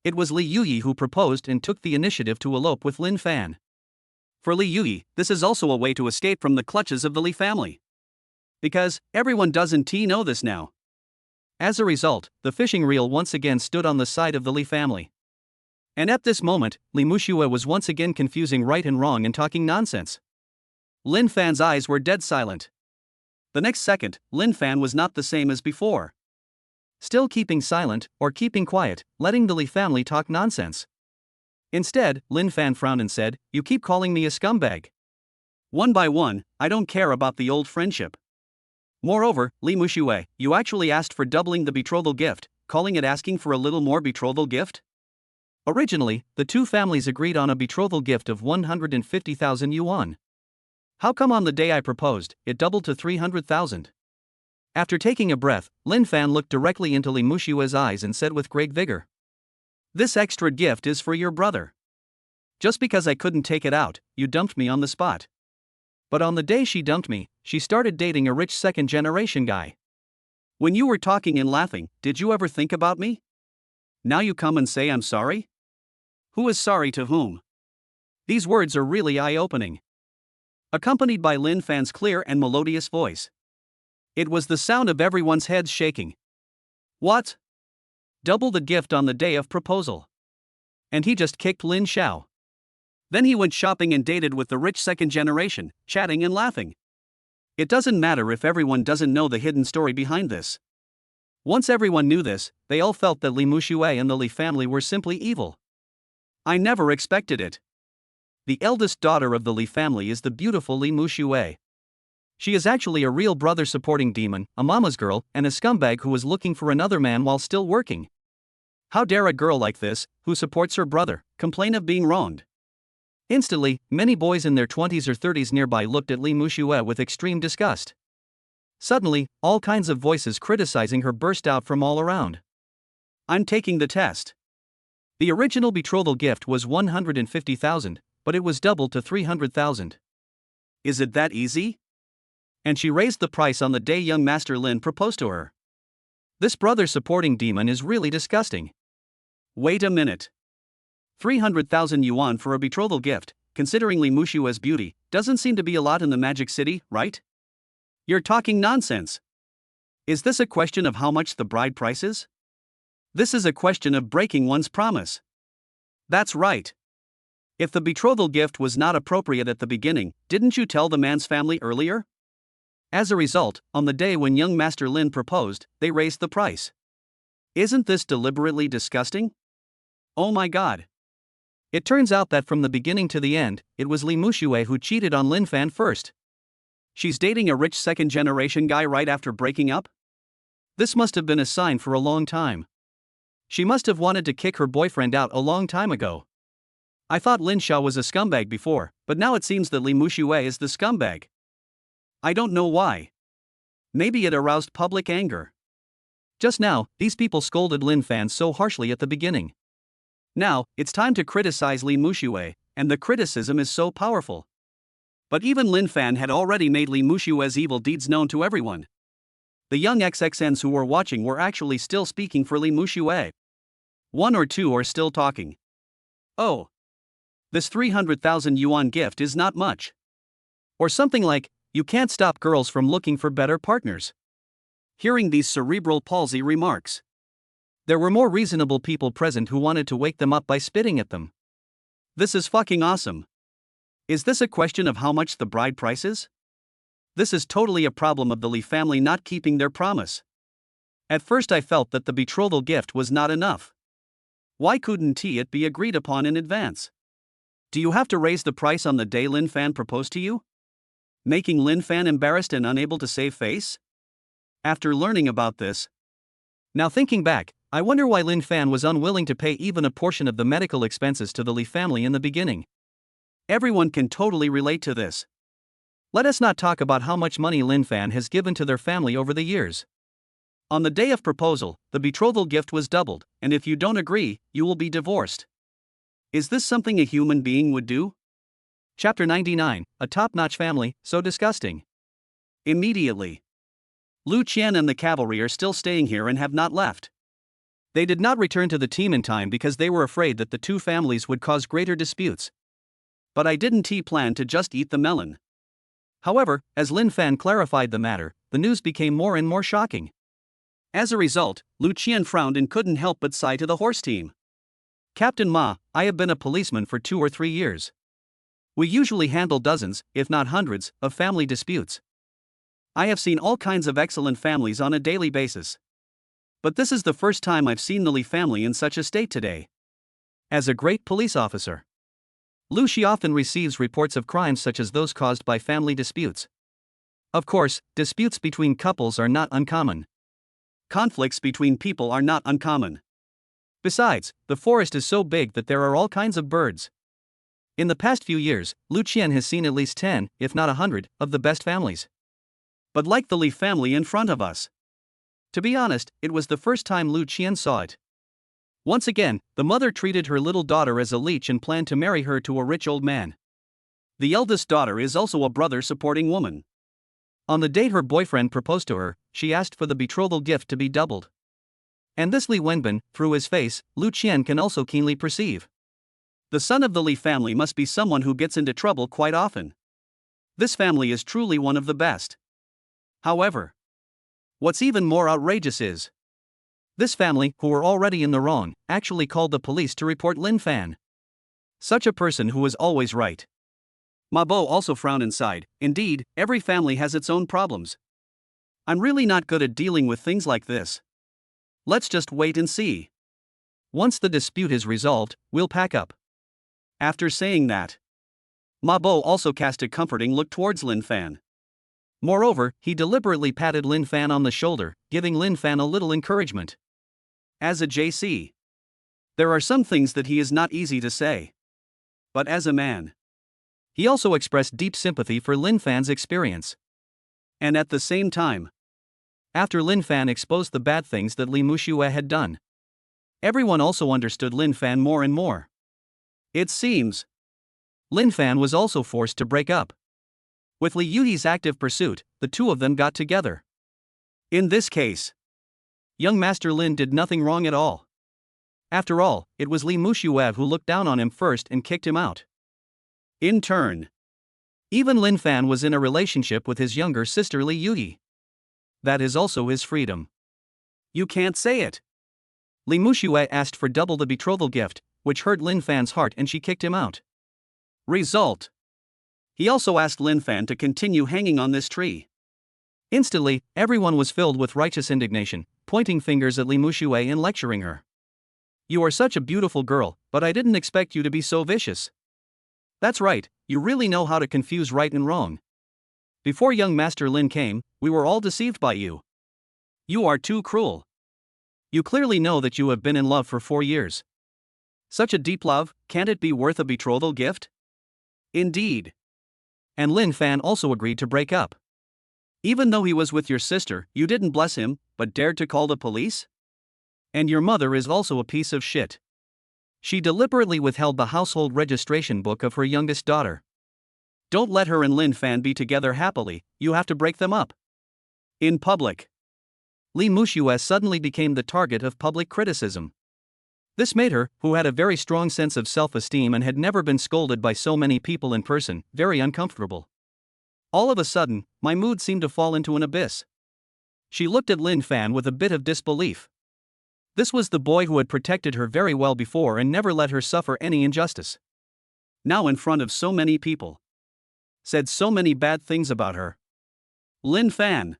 It was Li Yuyi who proposed and took the initiative to elope with Linfan. For Li Yuyi, this is also a way to escape from the clutches of the Li family. Because everyone doesn't know this now. As a result, the fishing reel once again stood on the side of the Li family. And at this moment, Li Muxue was once again confusing right and wrong and talking nonsense. Linfan's eyes were dead silent. The next second, Linfan was not the same as before. Still keeping silent, or keeping quiet, letting the Li family talk nonsense. Instead, Linfan frowned and said, "You keep calling me a scumbag. One by one, I don't care about the old friendship. Moreover, Li Muxue, you actually asked for doubling the betrothal gift, calling it asking for a little more betrothal gift?" Originally, the two families agreed on a betrothal gift of 150,000 yuan. How come on the day I proposed, it doubled to 300,000? After taking a breath, Linfan looked directly into Li Mushue's eyes and said with great vigor, "This extra gift is for your brother. Just because I couldn't take it out, you dumped me on the spot. But on the day she dumped me, she started dating a rich second-generation guy. When you were talking and laughing, did you ever think about me? Now you come and say I'm sorry? Who is sorry to whom?" These words are really eye-opening. Accompanied by Linfan's clear and melodious voice. It was the sound of everyone's heads shaking. What? Double the gift on the day of proposal. And he just kicked Lin Xiao. Then he went shopping and dated with the rich second generation, chatting and laughing. It doesn't matter if everyone doesn't know the hidden story behind this. Once everyone knew this, they all felt that Li Muxue and the Li family were simply evil. I never expected it. The eldest daughter of the Li family is the beautiful Li Muxue. She is actually a real brother-supporting demon, a mama's girl, and a scumbag who was looking for another man while still working. How dare a girl like this, who supports her brother, complain of being wronged? Instantly, many boys in their 20s or 30s nearby looked at Li Muxue with extreme disgust. Suddenly, all kinds of voices criticizing her burst out from all around. I'm taking the test. The original betrothal gift was 150,000, but it was doubled to 300,000. Is it that easy? And she raised the price on the day young Master Lin proposed to her. This brother-supporting demon is really disgusting. Wait a minute. 300,000 yuan for a betrothal gift, considering Li Mushue's beauty, doesn't seem to be a lot in the Magic City, right? You're talking nonsense. Is this a question of how much the bride prices? This is a question of breaking one's promise. That's right. If the betrothal gift was not appropriate at the beginning, didn't you tell the man's family earlier? As a result, on the day when young Master Lin proposed, they raised the price. Isn't this deliberately disgusting? Oh my god. It turns out that from the beginning to the end, it was Li Muxue who cheated on Linfan first. She's dating a rich second-generation guy right after breaking up? This must have been a sign for a long time. She must have wanted to kick her boyfriend out a long time ago. I thought Lin Xiao was a scumbag before, but now it seems that Li Muxue is the scumbag. I don't know why. Maybe it aroused public anger. Just now, these people scolded Linfan so harshly at the beginning. Now, it's time to criticize Li Muxue, and the criticism is so powerful. But even Linfan had already made Li Mushue's evil deeds known to everyone. The young XXNs who were watching were actually still speaking for Li Muxue. One or two are still talking. Oh. This 300,000 yuan gift is not much. Or something like, you can't stop girls from looking for better partners. Hearing these cerebral palsy remarks, there were more reasonable people present who wanted to wake them up by spitting at them. This is fucking awesome. Is this a question of how much the bride prices? This is totally a problem of the Li family not keeping their promise. At first I felt that the betrothal gift was not enough. Why couldn't it be agreed upon in advance? Do you have to raise the price on the day Linfan proposed to you? Making Linfan embarrassed and unable to save face? After learning about this. Now thinking back, I wonder why Linfan was unwilling to pay even a portion of the medical expenses to the Li family in the beginning. Everyone can totally relate to this. Let us not talk about how much money Linfan has given to their family over the years. On the day of proposal, the betrothal gift was doubled, and if you don't agree, you will be divorced. Is this something a human being would do? Chapter 99, a top-notch family, so disgusting. Immediately. Lu Qian and the cavalry are still staying here and have not left. They did not return to the team in time because they were afraid that the two families would cause greater disputes. But I didn't plan to just eat the melon. However, as Linfan clarified the matter, the news became more and more shocking. As a result, Lu Qian frowned and couldn't help but sigh to the horse team. Captain Ma, I have been a policeman for 2 or 3 years. We usually handle dozens, if not hundreds, of family disputes. I have seen all kinds of excellent families on a daily basis. But this is the first time I've seen the Li family in such a state today. As a great police officer, Lu Xi often receives reports of crimes such as those caused by family disputes. Of course, disputes between couples are not uncommon. Conflicts between people are not uncommon. Besides, the forest is so big that there are all kinds of birds. In the past few years, Lu Qian has seen at least 10, if not 100, of the best families. but like the Li family in front of us. To be honest, it was the first time Lu Qian saw it. Once again, the mother treated her little daughter as a leech and planned to marry her to a rich old man. The eldest daughter is also a brother-supporting woman. On the date her boyfriend proposed to her, she asked for the betrothal gift to be doubled. And this Li Wenbin, through his face, Lu Qian can also keenly perceive. The son of the Li family must be someone who gets into trouble quite often. This family is truly one of the best. However, what's even more outrageous is this family, who were already in the wrong, actually called the police to report Linfan. Such a person who is always right. Ma Bo also frowned inside. Indeed, every family has its own problems. I'm really not good at dealing with things like this. Let's just wait and see. Once the dispute is resolved, we'll pack up. After saying that, Ma Bo also cast a comforting look towards Linfan. Moreover, he deliberately patted Linfan on the shoulder, giving Linfan a little encouragement. As a JC, there are some things that he is not easy to say. But as a man, he also expressed deep sympathy for Linfan's experience. And at the same time, after Linfan exposed the bad things that Li Muxue had done, everyone also understood Linfan more and more. It seems Linfan was also forced to break up. With Li Yuyi's active pursuit, the two of them got together. In this case, young Master Lin did nothing wrong at all. After all, it was Li Muxue who looked down on him first and kicked him out. In turn, even Linfan was in a relationship with his younger sister Li Yuyi. That is also his freedom. You can't say it. Li Muxue asked for double the betrothal gift, which hurt Linfan's heart, and she kicked him out. Result: he also asked Linfan to continue hanging on this tree. Instantly, everyone was filled with righteous indignation, pointing fingers at Li Muxue and lecturing her. You are such a beautiful girl, but I didn't expect you to be so vicious. That's right, you really know how to confuse right and wrong. Before young Master Lin came, we were all deceived by you. You are too cruel. You clearly know that you have been in love for 4 years. Such a deep love, can't it be worth a betrothal gift? Indeed. And Linfan also agreed to break up. Even though he was with your sister, you didn't bless him, but dared to call the police? And your mother is also a piece of shit. She deliberately withheld the household registration book of her youngest daughter. Don't let her and Linfan be together happily, you have to break them up. In public, Li Muxue suddenly became the target of public criticism. This made her, who had a very strong sense of self-esteem and had never been scolded by so many people in person, very uncomfortable. All of a sudden, my mood seemed to fall into an abyss. She looked at Linfan with a bit of disbelief. This was the boy who had protected her very well before and never let her suffer any injustice. Now in front of so many people, said so many bad things about her. Linfan,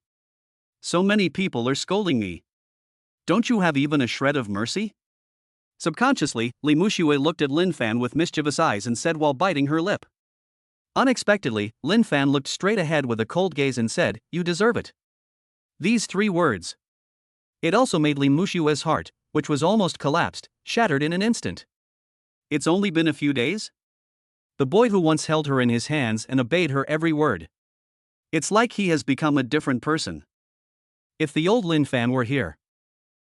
so many people are scolding me. Don't you have even a shred of mercy? Subconsciously, Li Muxue looked at Linfan with mischievous eyes and said while biting her lip. Unexpectedly, Linfan looked straight ahead with a cold gaze and said, "You deserve it." These 3 words. It also made Li Muxue's heart, which was almost collapsed, shattered in an instant. It's only been a few days? The boy who once held her in his hands and obeyed her every word. It's like he has become a different person. If the old Linfan were here.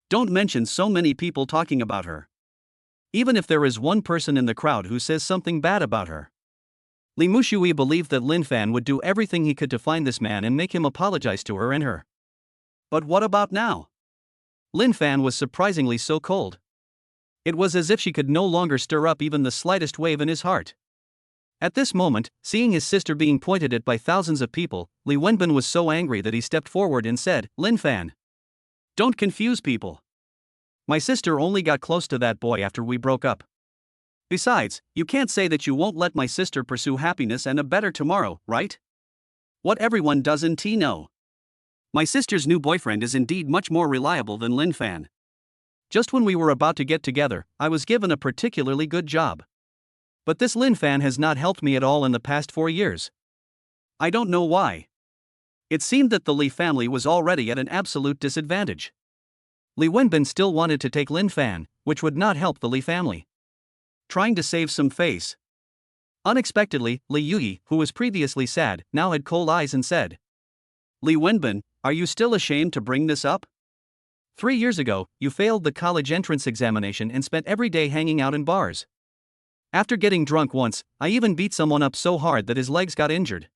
Don't mention so many people talking about her. Even if there is one person in the crowd who says something bad about her. Li Muxue believed that Linfan would do everything he could to find this man and make him apologize to her and her. But what about now? Linfan was surprisingly so cold. It was as if she could no longer stir up even the slightest wave in his heart. At this moment, seeing his sister being pointed at by thousands of people, Li Wenbin was so angry that he stepped forward and said, "Linfan, don't confuse people. My sister only got close to that boy after we broke up. Besides, you can't say that you won't let my sister pursue happiness and a better tomorrow, right? What everyone doesn't know. My sister's new boyfriend is indeed much more reliable than Linfan. Just when we were about to get together, I was given a particularly good job. But this Linfan has not helped me at all in the past 4 years. I don't know why. It seemed that the Li family was already at an absolute disadvantage. Li Wenbin still wanted to take Linfan, which would not help the Li family. Trying to save some face. Unexpectedly, Li Yuyi, who was previously sad, now had cold eyes and said, Li Wenbin, are you still ashamed to bring this up? 3 years ago, you failed the college entrance examination and spent every day hanging out in bars. After getting drunk once, I even beat someone up so hard that his legs got injured.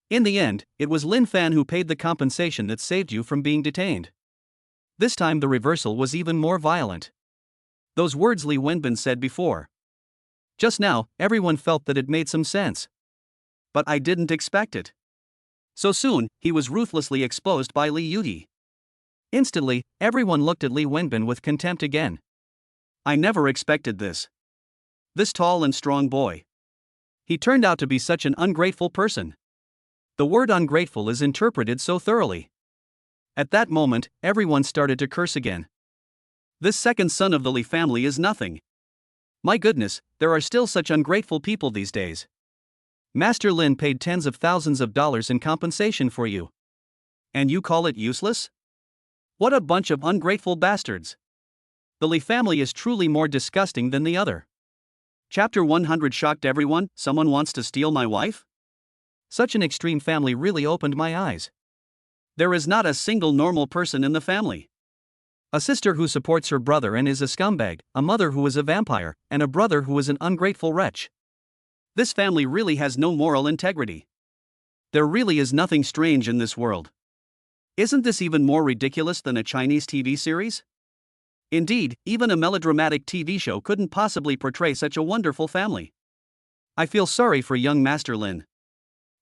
In the end, it was Linfan who paid the compensation that saved you from being detained. This time the reversal was even more violent. Those words Li Wenbin said before. Just now, everyone felt that it made some sense. But I didn't expect it. So soon, he was ruthlessly exposed by Li Yuyi. Instantly, everyone looked at Li Wenbin with contempt again. I never expected this. This tall and strong boy. He turned out to be such an ungrateful person. The word ungrateful is interpreted so thoroughly. At that moment, everyone started to curse again. This second son of the Li family is nothing. My goodness, there are still such ungrateful people these days. Master Lin paid tens of thousands of dollars in compensation for you. And you call it useless? What a bunch of ungrateful bastards. The Li family is truly more disgusting than the other. Chapter 100 shocked everyone. Someone wants to steal my wife? Such an extreme family really opened my eyes. There is not a single normal person in the family. A sister who supports her brother and is a scumbag, a mother who is a vampire, and a brother who is an ungrateful wretch. This family really has no moral integrity. There really is nothing strange in this world. Isn't this even more ridiculous than a Chinese TV series? Indeed, even a melodramatic TV show couldn't possibly portray such a wonderful family. I feel sorry for young Master Lin.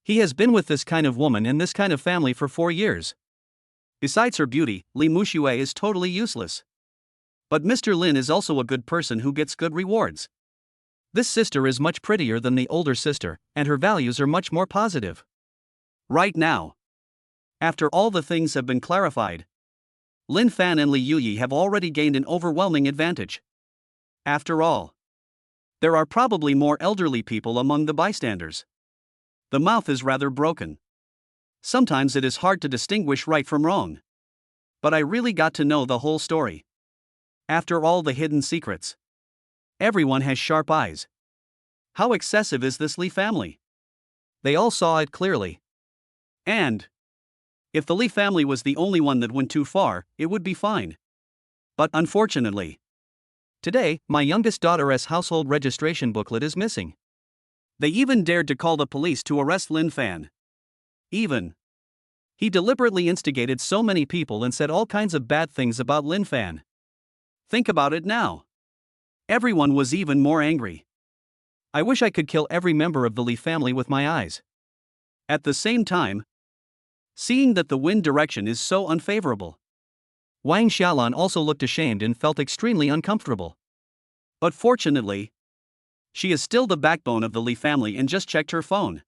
He has been with this kind of woman and this kind of family for 4 years. Besides her beauty, Li Muxue is totally useless. But Mr. Lin is also a good person who gets good rewards. This sister is much prettier than the older sister, and her values are much more positive. Right now. After all the things have been clarified, Linfan and Li Yuyi have already gained an overwhelming advantage. After all, there are probably more elderly people among the bystanders. The mouth is rather broken. Sometimes it is hard to distinguish right from wrong. But I really got to know the whole story. After all the hidden secrets. Everyone has sharp eyes. How excessive is this Li family? They all saw it clearly. And if the Li family was the only one that went too far, it would be fine. But unfortunately, today, my youngest daughter's household registration booklet is missing. They even dared to call the police to arrest Linfan. Even. He deliberately instigated so many people and said all kinds of bad things about Linfan. Think about it now. Everyone was even more angry. I wish I could kill every member of the Li family with my eyes. At the same time, seeing that the wind direction is so unfavorable, Wang Xiaolan also looked ashamed and felt extremely uncomfortable. But fortunately, she is still the backbone of the Li family and just checked her phone.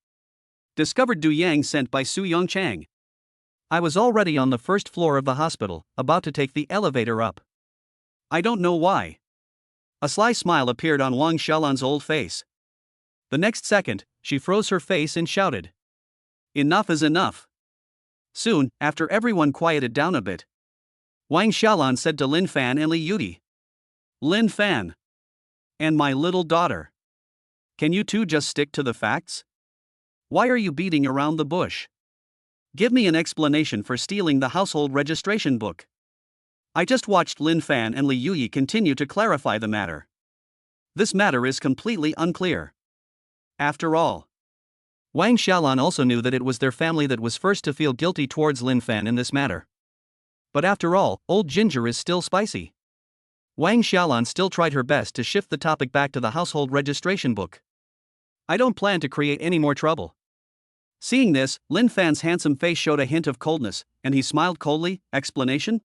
Discovered Du Yang sent by Su Yongchang. I was already on the first floor of the hospital, about to take the elevator up. I don't know why. A sly smile appeared on Wang Xiaolan's old face. The next second, she froze her face and shouted. Enough is enough. Soon, after everyone quieted down a bit, Wang Xiaolan said to Linfan and Li Yuyi. Linfan. And my little daughter. Can you two just stick to the facts? Why are you beating around the bush? Give me an explanation for stealing the household registration book. I just watched Linfan and Li Yuyi continue to clarify the matter. This matter is completely unclear. After all, Wang Xiaolan also knew that it was their family that was first to feel guilty towards Linfan in this matter. But after all, old ginger is still spicy. Wang Xiaolan still tried her best to shift the topic back to the household registration book. I don't plan to create any more trouble. Seeing this, Linfan's handsome face showed a hint of coldness, and he smiled coldly. Explanation?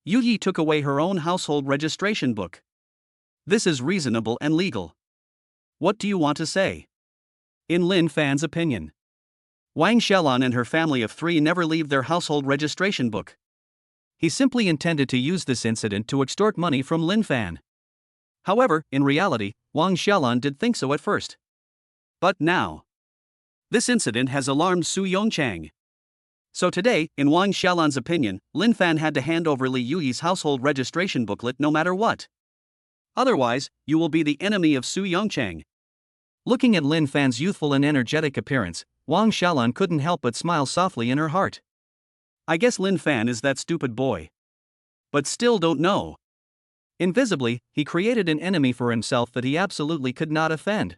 Yuyi took away her own household registration book. This is reasonable and legal. What do you want to say? In Linfan's opinion, Wang Xiaolan and her family of 3 never leave their household registration book. He simply intended to use this incident to extort money from Linfan. However, in reality, Wang Xiaolan did think so at first. But now, this incident has alarmed Su Yongchang. So today, in Wang Xiaolan's opinion, Linfan had to hand over Li Yuyi's household registration booklet no matter what. Otherwise, you will be the enemy of Su Yongchang. Looking at Linfan's youthful and energetic appearance, Wang Xiaolan couldn't help but smile softly in her heart. I guess Linfan is that stupid boy. But still don't know. Invisibly, he created an enemy for himself that he absolutely could not offend.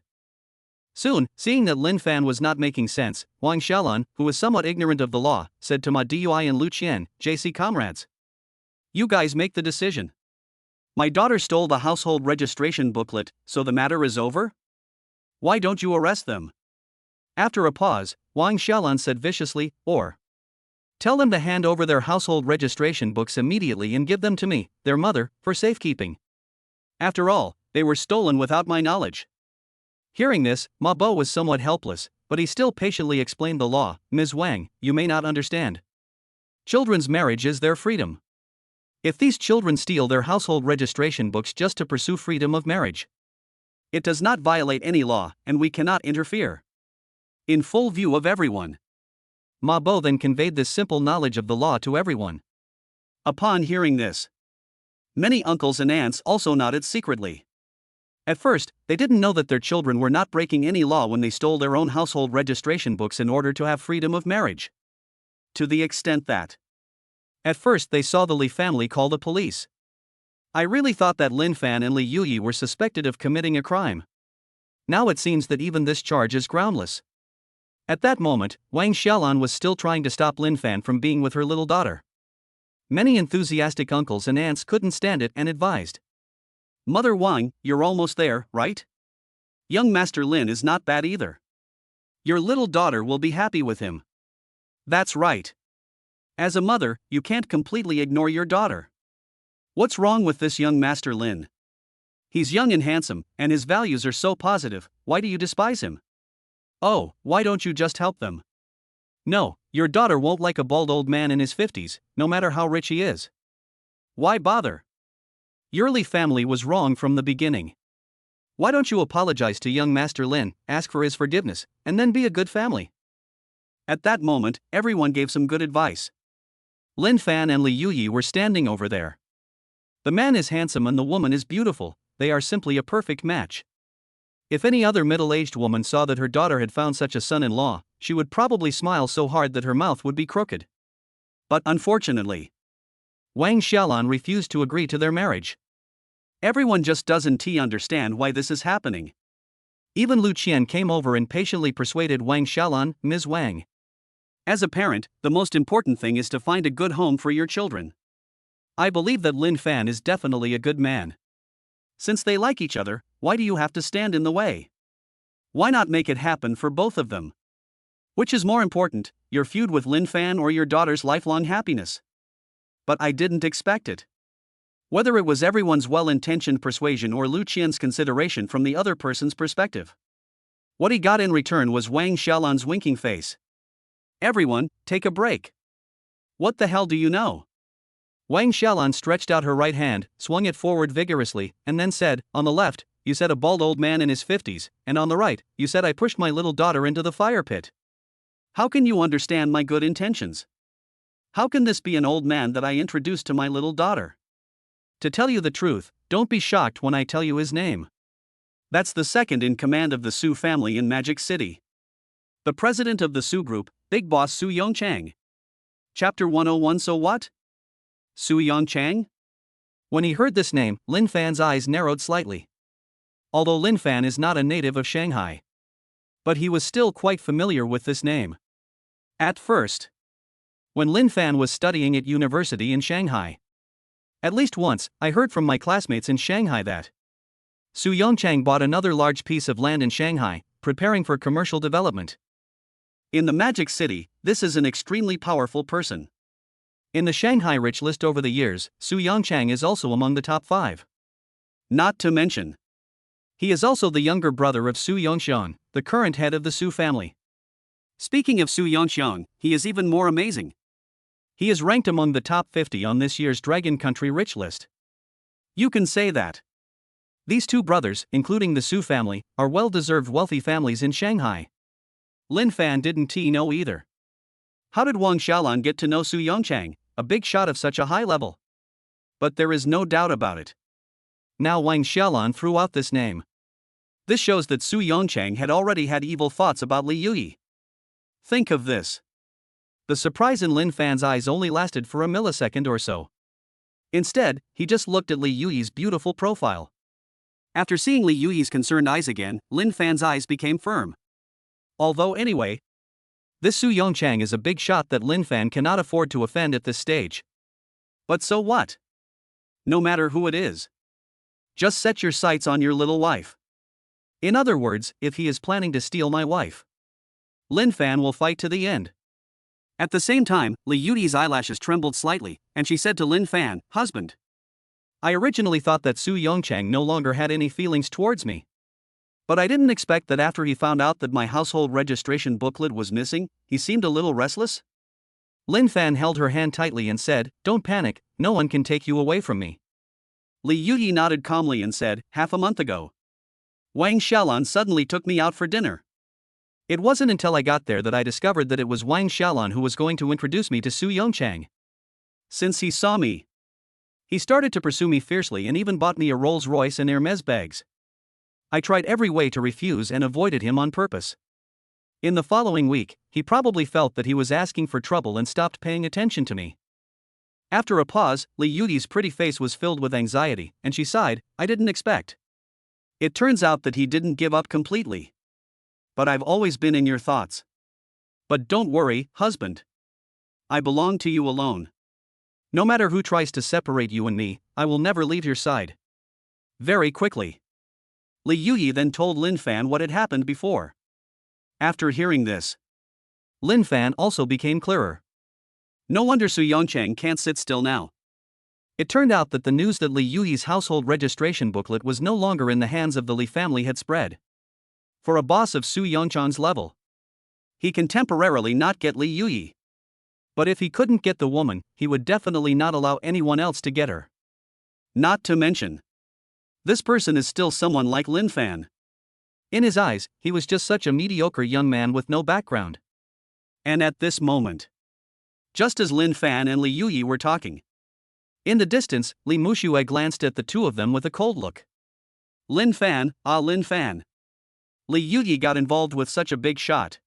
Soon, seeing that Linfan was not making sense, Wang Xiaolan, who was somewhat ignorant of the law, said to Ma Dui and Lu Qian, JC comrades. You guys make the decision. My daughter stole the household registration booklet, so the matter is over? Why don't you arrest them? After a pause, Wang Xiaolan said viciously, or tell them to hand over their household registration books immediately and give them to me, their mother, for safekeeping. After all, they were stolen without my knowledge. Hearing this, Ma Bo was somewhat helpless, but he still patiently explained the law. Ms. Wang, you may not understand. Children's marriage is their freedom. If these children steal their household registration books just to pursue freedom of marriage, it does not violate any law, and we cannot interfere. In full view of everyone. Ma Bo then conveyed this simple knowledge of the law to everyone. Upon hearing this, many uncles and aunts also nodded secretly. At first, they didn't know that their children were not breaking any law when they stole their own household registration books in order to have freedom of marriage. To the extent that, at first they saw the Li family call the police. I really thought that Linfan and Li Yuyi were suspected of committing a crime. Now it seems that even this charge is groundless. At that moment, Wang Xiaolan was still trying to stop Linfan from being with her little daughter. Many enthusiastic uncles and aunts couldn't stand it and advised. Mother Wang, you're almost there, right? Young Master Lin is not bad either. Your little daughter will be happy with him. That's right. As a mother, you can't completely ignore your daughter. What's wrong with this young Master Lin? He's young and handsome, and his values are so positive, why do you despise him? Oh, why don't you just help them? No, your daughter won't like a bald old man in his 50s, no matter how rich he is. Why bother? Your Li family was wrong from the beginning. Why don't you apologize to young Master Lin, ask for his forgiveness, and then be a good family? At that moment, everyone gave some good advice. Linfan and Li Yuyi were standing over there. The man is handsome and the woman is beautiful, they are simply a perfect match. If any other middle-aged woman saw that her daughter had found such a son-in-law, she would probably smile so hard that her mouth would be crooked. But unfortunately, Wang Xiaolan refused to agree to their marriage. Everyone just doesn't understand why this is happening. Even Lu Qian came over and patiently persuaded Wang Xiaolan, Ms. Wang. As a parent, the most important thing is to find a good home for your children. I believe that Linfan is definitely a good man. Since they like each other, why do you have to stand in the way? Why not make it happen for both of them? Which is more important, your feud with Linfan or your daughter's lifelong happiness? But I didn't expect it. Whether it was everyone's well-intentioned persuasion or Lu Qian's consideration from the other person's perspective, what he got in return was Wang Xiaolan's winking face. Everyone, take a break. What the hell do you know? Wang Xiaolan stretched out her right hand, swung it forward vigorously, and then said, on the left, you said a bald old man in his 50s, and on the right, you said I pushed my little daughter into the fire pit. How can you understand my good intentions? How can this be an old man that I introduced to my little daughter? To tell you the truth, don't be shocked when I tell you his name. That's the second in command of the Su family in Magic City. The president of the Su group, Big Boss Su Yongchang. Chapter 101. So what? Su Yongchang? When he heard this name, Linfan's eyes narrowed slightly. Although Linfan is not a native of Shanghai, but he was still quite familiar with this name. At first, when Linfan was studying at university in Shanghai, at least once, I heard from my classmates in Shanghai that Su Yongchang bought another large piece of land in Shanghai, preparing for commercial development. In the Magic City, this is an extremely powerful person. In the Shanghai Rich list over the years, Su Yongchang is also among the top 5. Not to mention, he is also the younger brother of Su Yongxiang, the current head of the Su family. Speaking of Su Yongxiang, he is even more amazing. He is ranked among the top 50 on this year's Dragon Country Rich list. You can say that these two brothers, including the Su family, are well-deserved wealthy families in Shanghai. Linfan didn't know either. How did Wang Xiaolan get to know Su Yongchang, a big shot of such a high level? But there is no doubt about it. Now Wang Xiaolan threw out this name. This shows that Su Yongchang had already had evil thoughts about Li Yuyi. Think of this. The surprise in Linfan's eyes only lasted for a millisecond or so. Instead, he just looked at Li Yuyi's beautiful profile. After seeing Li Yuyi's concerned eyes again, Linfan's eyes became firm. Although anyway, this Su Yongchang is a big shot that Linfan cannot afford to offend at this stage. But so what? No matter who it is. Just set your sights on your little wife. In other words, if he is planning to steal my wife, Linfan will fight to the end. At the same time, Li Yuyi's eyelashes trembled slightly, and she said to Linfan, "Husband, I originally thought that Su Yongchang no longer had any feelings towards me. But I didn't expect that after he found out that my household registration booklet was missing, he seemed a little restless." Linfan held her hand tightly and said, "Don't panic, no one can take you away from me." Li Yuyi nodded calmly and said, "Half a month ago, Wang Xiaolan suddenly took me out for dinner. It wasn't until I got there that I discovered that it was Wang Xiaolan who was going to introduce me to Su Yongchang. Since he saw me, he started to pursue me fiercely and even bought me a Rolls-Royce and Hermes bags. I tried every way to refuse and avoided him on purpose. In the following week, he probably felt that he was asking for trouble and stopped paying attention to me." After a pause, Li Yuyi's pretty face was filled with anxiety, and she sighed, "I didn't expect. It turns out that he didn't give up completely. But I've always been in your thoughts. But don't worry, husband. I belong to you alone. No matter who tries to separate you and me, I will never leave your side." Very quickly, Li Yuyi then told Linfan what had happened before. After hearing this, Linfan also became clearer. No wonder Su Yongchang can't sit still now. It turned out that the news that Li Yuyi's household registration booklet was no longer in the hands of the Li family had spread. For a boss of Su Yongchang's level, he can temporarily not get Li Yuyi. But if he couldn't get the woman, he would definitely not allow anyone else to get her. Not to mention, this person is still someone like Linfan. In his eyes, he was just such a mediocre young man with no background. And at this moment, just as Linfan and Li Yuyi were talking, in the distance, Li Muxue glanced at the two of them with a cold look. "Linfan, Linfan. Li Yuyi got involved with such a big shot.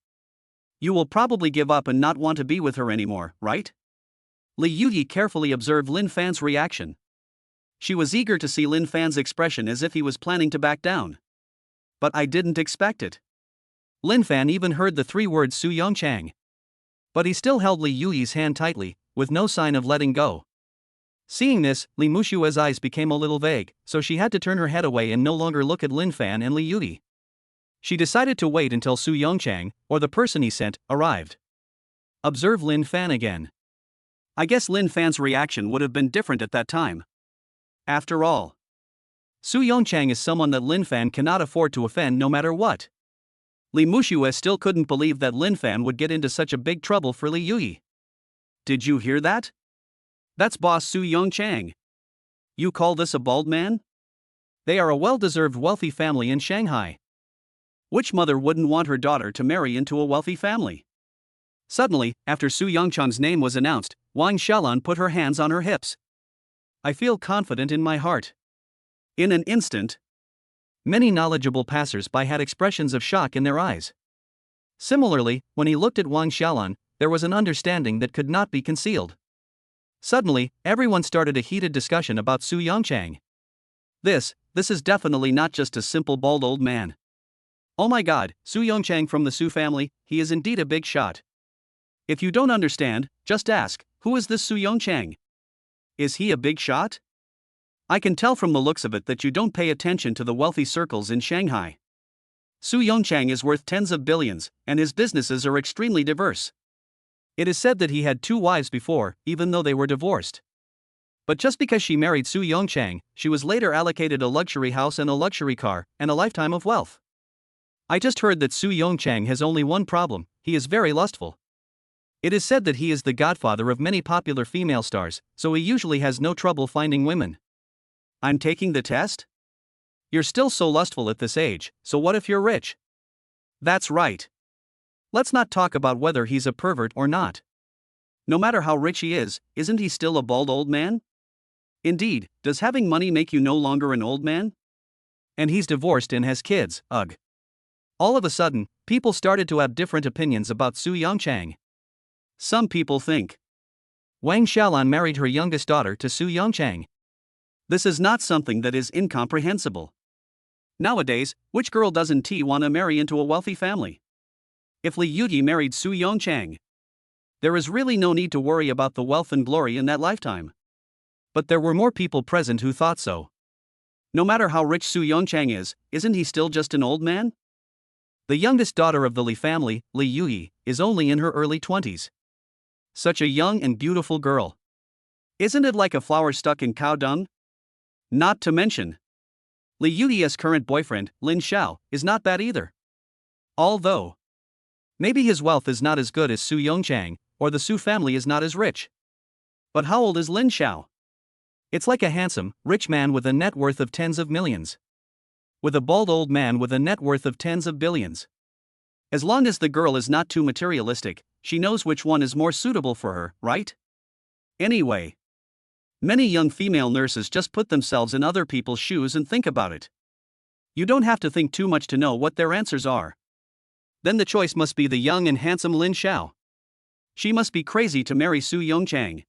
You will probably give up and not want to be with her anymore, right?" Li Yuyi carefully observed Linfan's reaction. She was eager to see Linfan's expression as if he was planning to back down. "But I didn't expect it." Linfan even heard the three words Su Yongchang. But he still held Li Yuyi's hand tightly, with no sign of letting go. Seeing this, Li Muxue's eyes became a little vague, so she had to turn her head away and no longer look at Linfan and Li Yuyi. She decided to wait until Su Yongchang, or the person he sent, arrived. Observe Linfan again. I guess Linfan's reaction would have been different at that time. After all, Su Yongchang is someone that Linfan cannot afford to offend no matter what. Li Muxue still couldn't believe that Linfan would get into such a big trouble for Li Yuyi. "Did you hear that? That's boss Su Yongchang. You call this a bald man? They are a well-deserved wealthy family in Shanghai. Which mother wouldn't want her daughter to marry into a wealthy family?" Suddenly, after Su Yongchang's name was announced, Wang Xiaolan put her hands on her hips. "I feel confident in my heart." In an instant, many knowledgeable passers-by had expressions of shock in their eyes. Similarly, when he looked at Wang Xiaolan, there was an understanding that could not be concealed. Suddenly, everyone started a heated discussion about Su Yongchang. This is definitely not just a simple bald old man. Oh my god, Su Yongchang from the Su family, he is indeed a big shot. If you don't understand, just ask, who is this Su Yongchang? Is he a big shot? I can tell from the looks of it that you don't pay attention to the wealthy circles in Shanghai. Su Yongchang is worth tens of billions, and his businesses are extremely diverse. It is said that he had 2 wives before, even though they were divorced. But just because she married Su Yongchang, she was later allocated a luxury house and a luxury car, and a lifetime of wealth. I just heard that Su Yongchang has only one problem: he is very lustful. It is said that he is the godfather of many popular female stars, so he usually has no trouble finding women. I'm taking the test? You're still so lustful at this age, so what if you're rich? That's right. Let's not talk about whether he's a pervert or not. No matter how rich he is, isn't he still a bald old man? Indeed, does having money make you no longer an old man? And he's divorced and has kids, ugh. All of a sudden, people started to have different opinions about Su Yongchang. Some people think Wang Xiaolan married her youngest daughter to Su Yongchang. This is not something that is incomprehensible. Nowadays, which girl doesn't want to marry into a wealthy family? If Li Yuyi married Su Yongchang, there is really no need to worry about the wealth and glory in that lifetime. But there were more people present who thought so. No matter how rich Su Yongchang is, isn't he still just an old man? The youngest daughter of the Li family, Li Yuyi, is only in her early 20s. Such a young and beautiful girl. Isn't it like a flower stuck in cow dung? Not to mention, Li Yuyi's current boyfriend, Lin Xiao, is not bad either. Although, maybe his wealth is not as good as Su Yongchang, or the Su family is not as rich. But how old is Lin Xiao? It's like a handsome, rich man with a net worth of tens of millions. With a bald old man with a net worth of tens of billions. As long as the girl is not too materialistic, she knows which one is more suitable for her, right? Anyway, many young female nurses just put themselves in other people's shoes and think about it. You don't have to think too much to know what their answers are. Then the choice must be the young and handsome Lin Xiao. She must be crazy to marry Su Yongchang.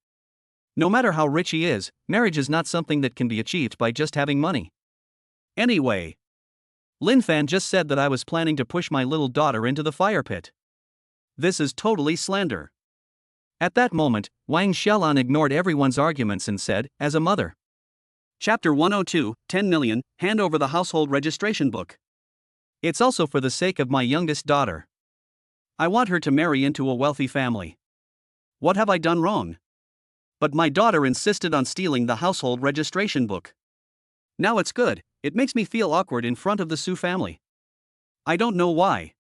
No matter how rich he is, marriage is not something that can be achieved by just having money. Anyway, Linfan just said that I was planning to push my little daughter into the fire pit. This is totally slander. At that moment, Wang Xiaolan ignored everyone's arguments and said, as a mother. Chapter 102, 10 million, hand over the household registration book. It's also for the sake of my youngest daughter. I want her to marry into a wealthy family. What have I done wrong? But my daughter insisted on stealing the household registration book. Now it's good, it makes me feel awkward in front of the Su family. I don't know why.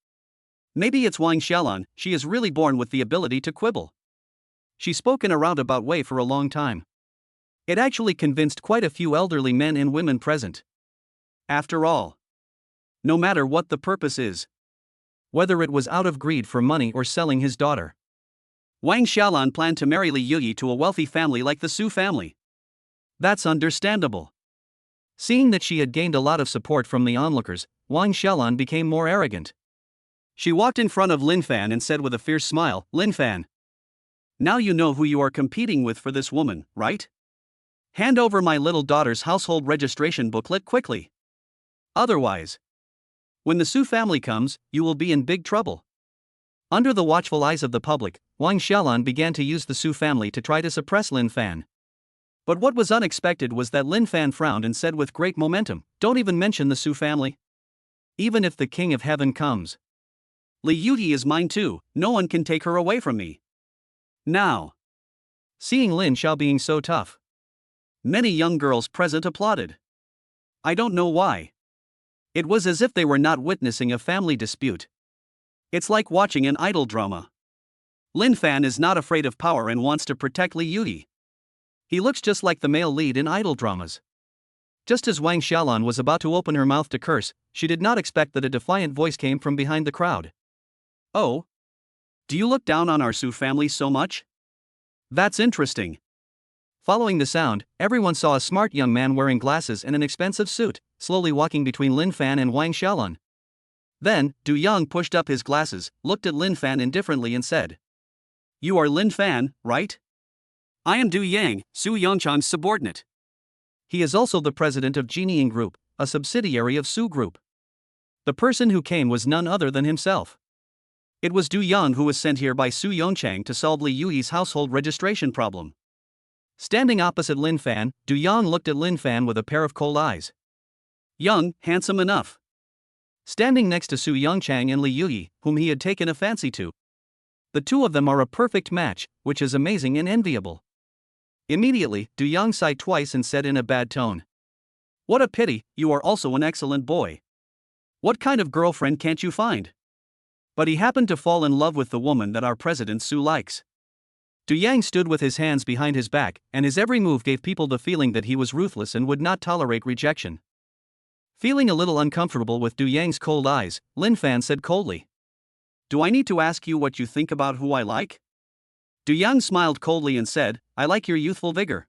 Maybe it's Wang Xiaolan, she is really born with the ability to quibble. She spoke in a roundabout way for a long time. It actually convinced quite a few elderly men and women present. After all, no matter what the purpose is, whether it was out of greed for money or selling his daughter, Wang Xiaolan planned to marry Li Yuyi to a wealthy family like the Su family. That's understandable. Seeing that she had gained a lot of support from the onlookers, Wang Xiaolan became more arrogant. She walked in front of Linfan and said with a fierce smile, Linfan, now you know who you are competing with for this woman, right? Hand over my little daughter's household registration booklet quickly. Otherwise, when the Su family comes, you will be in big trouble. Under the watchful eyes of the public, Wang Xiaolan began to use the Su family to try to suppress Linfan. But what was unexpected was that Linfan frowned and said with great momentum, don't even mention the Su family. Even if the King of Heaven comes, Li Yuyi is mine too, no one can take her away from me. Now, seeing Lin Xiao being so tough, many young girls present applauded. I don't know why. It was as if they were not witnessing a family dispute. It's like watching an idol drama. Linfan is not afraid of power and wants to protect Li Yuyi. He looks just like the male lead in idol dramas. Just as Wang Xiaolan was about to open her mouth to curse, she did not expect that a defiant voice came from behind the crowd. Oh? Do you look down on our Su family so much? That's interesting. Following the sound, everyone saw a smart young man wearing glasses and an expensive suit, slowly walking between Linfan and Wang Xiaolan. Then, Du Yang pushed up his glasses, looked at Linfan indifferently and said, you are Linfan, right? I am Du Yang, Su Yongchang's subordinate. He is also the president of Jinying Group, a subsidiary of Su Group. The person who came was none other than himself. It was Du Yang who was sent here by Su Yongchang to solve Li Yuyi's household registration problem. Standing opposite Linfan, Du Yang looked at Linfan with a pair of cold eyes. Young, handsome enough. Standing next to Su Yongchang and Li Yuyi, whom he had taken a fancy to. The two of them are a perfect match, which is amazing and enviable. Immediately, Du Yang sighed twice and said in a bad tone, what a pity, you are also an excellent boy. What kind of girlfriend can't you find? But he happened to fall in love with the woman that our president Su likes. Du Yang stood with his hands behind his back, and his every move gave people the feeling that he was ruthless and would not tolerate rejection. Feeling a little uncomfortable with Du Yang's cold eyes, Linfan said coldly, do I need to ask you what you think about who I like? Du Yang smiled coldly and said, I like your youthful vigor.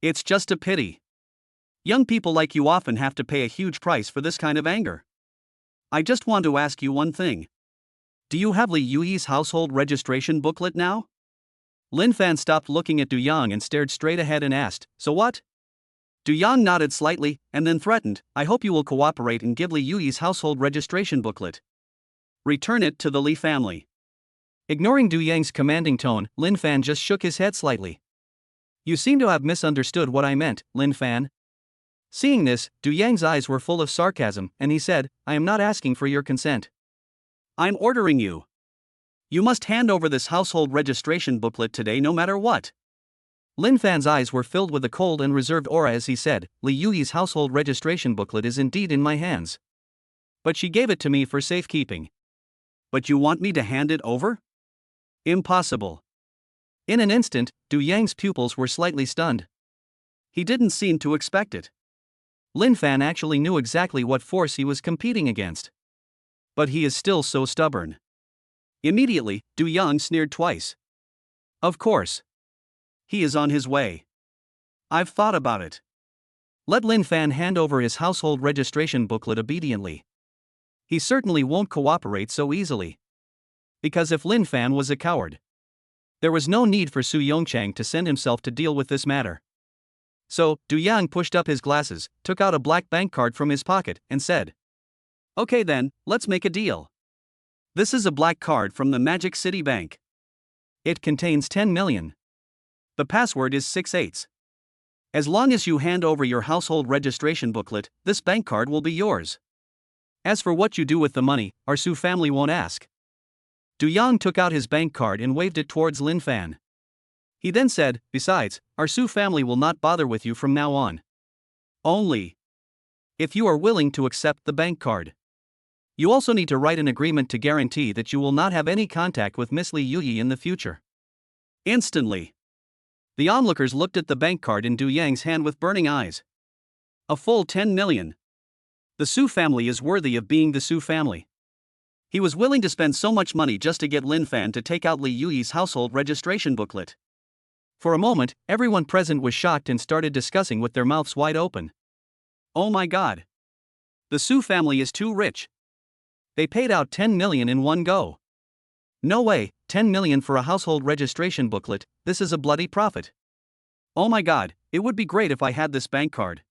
It's just a pity. Young people like you often have to pay a huge price for this kind of anger. I just want to ask you one thing. Do you have Li Yuyi's household registration booklet now? Linfan stopped looking at Du Yang and stared straight ahead and asked, so what? Du Yang nodded slightly, and then threatened, I hope you will cooperate and give Li Yuyi's household registration booklet. Return it to the Li family. Ignoring Du Yang's commanding tone, Linfan just shook his head slightly. You seem to have misunderstood what I meant, Linfan. Seeing this, Du Yang's eyes were full of sarcasm, and he said, I am not asking for your consent. I'm ordering you. You must hand over this household registration booklet today no matter what. Linfan's eyes were filled with a cold and reserved aura as he said, Li Yuyi's household registration booklet is indeed in my hands. But she gave it to me for safekeeping. But you want me to hand it over? Impossible. In an instant, Du Yang's pupils were slightly stunned. He didn't seem to expect it. Linfan actually knew exactly what force he was competing against. But he is still so stubborn. Immediately, Du Yang sneered twice. Of course. He is on his way. I've thought about it. Let Linfan hand over his household registration booklet obediently. He certainly won't cooperate so easily. Because if Linfan was a coward, there was no need for Su Yongchang to send himself to deal with this matter. So, Du Yang pushed up his glasses, took out a black bank card from his pocket, and said, Okay then, let's make a deal. This is a black card from the Magic City Bank. It contains 10 million. The password is 6/8. As long as you hand over your household registration booklet, this bank card will be yours. As for what you do with the money, our Su family won't ask. Du Yang took out his bank card and waved it towards Linfan. He then said, Besides, our Su family will not bother with you from now on. Only if you are willing to accept the bank card. You also need to write an agreement to guarantee that you will not have any contact with Miss Li Yuyi in the future. Instantly, the onlookers looked at the bank card in Du Yang's hand with burning eyes. A full 10 million. The Su family is worthy of being the Su family. He was willing to spend so much money just to get Linfan to take out Li Yuyi's household registration booklet. For a moment, everyone present was shocked and started discussing with their mouths wide open. Oh my god. The Su family is too rich. They paid out 10 million in one go. No way, 10 million for a household registration booklet, this is a bloody profit. Oh my god, it would be great if I had this bank card.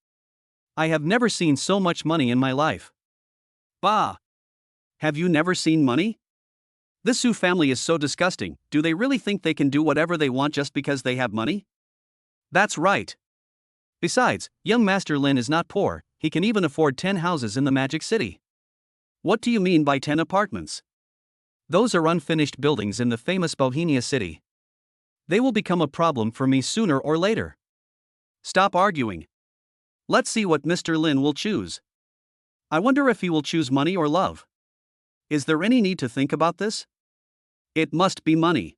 I have never seen so much money in my life. Bah! Have you never seen money? This Su family is so disgusting, do they really think they can do whatever they want just because they have money? That's right. Besides, young Master Lin is not poor, he can even afford 10 houses in the Magic City. What do you mean by 10 apartments? Those are unfinished buildings in the famous Bohemia city. They will become a problem for me sooner or later. Stop arguing. Let's see what Mr. Lin will choose. I wonder if he will choose money or love. Is there any need to think about this? It must be money.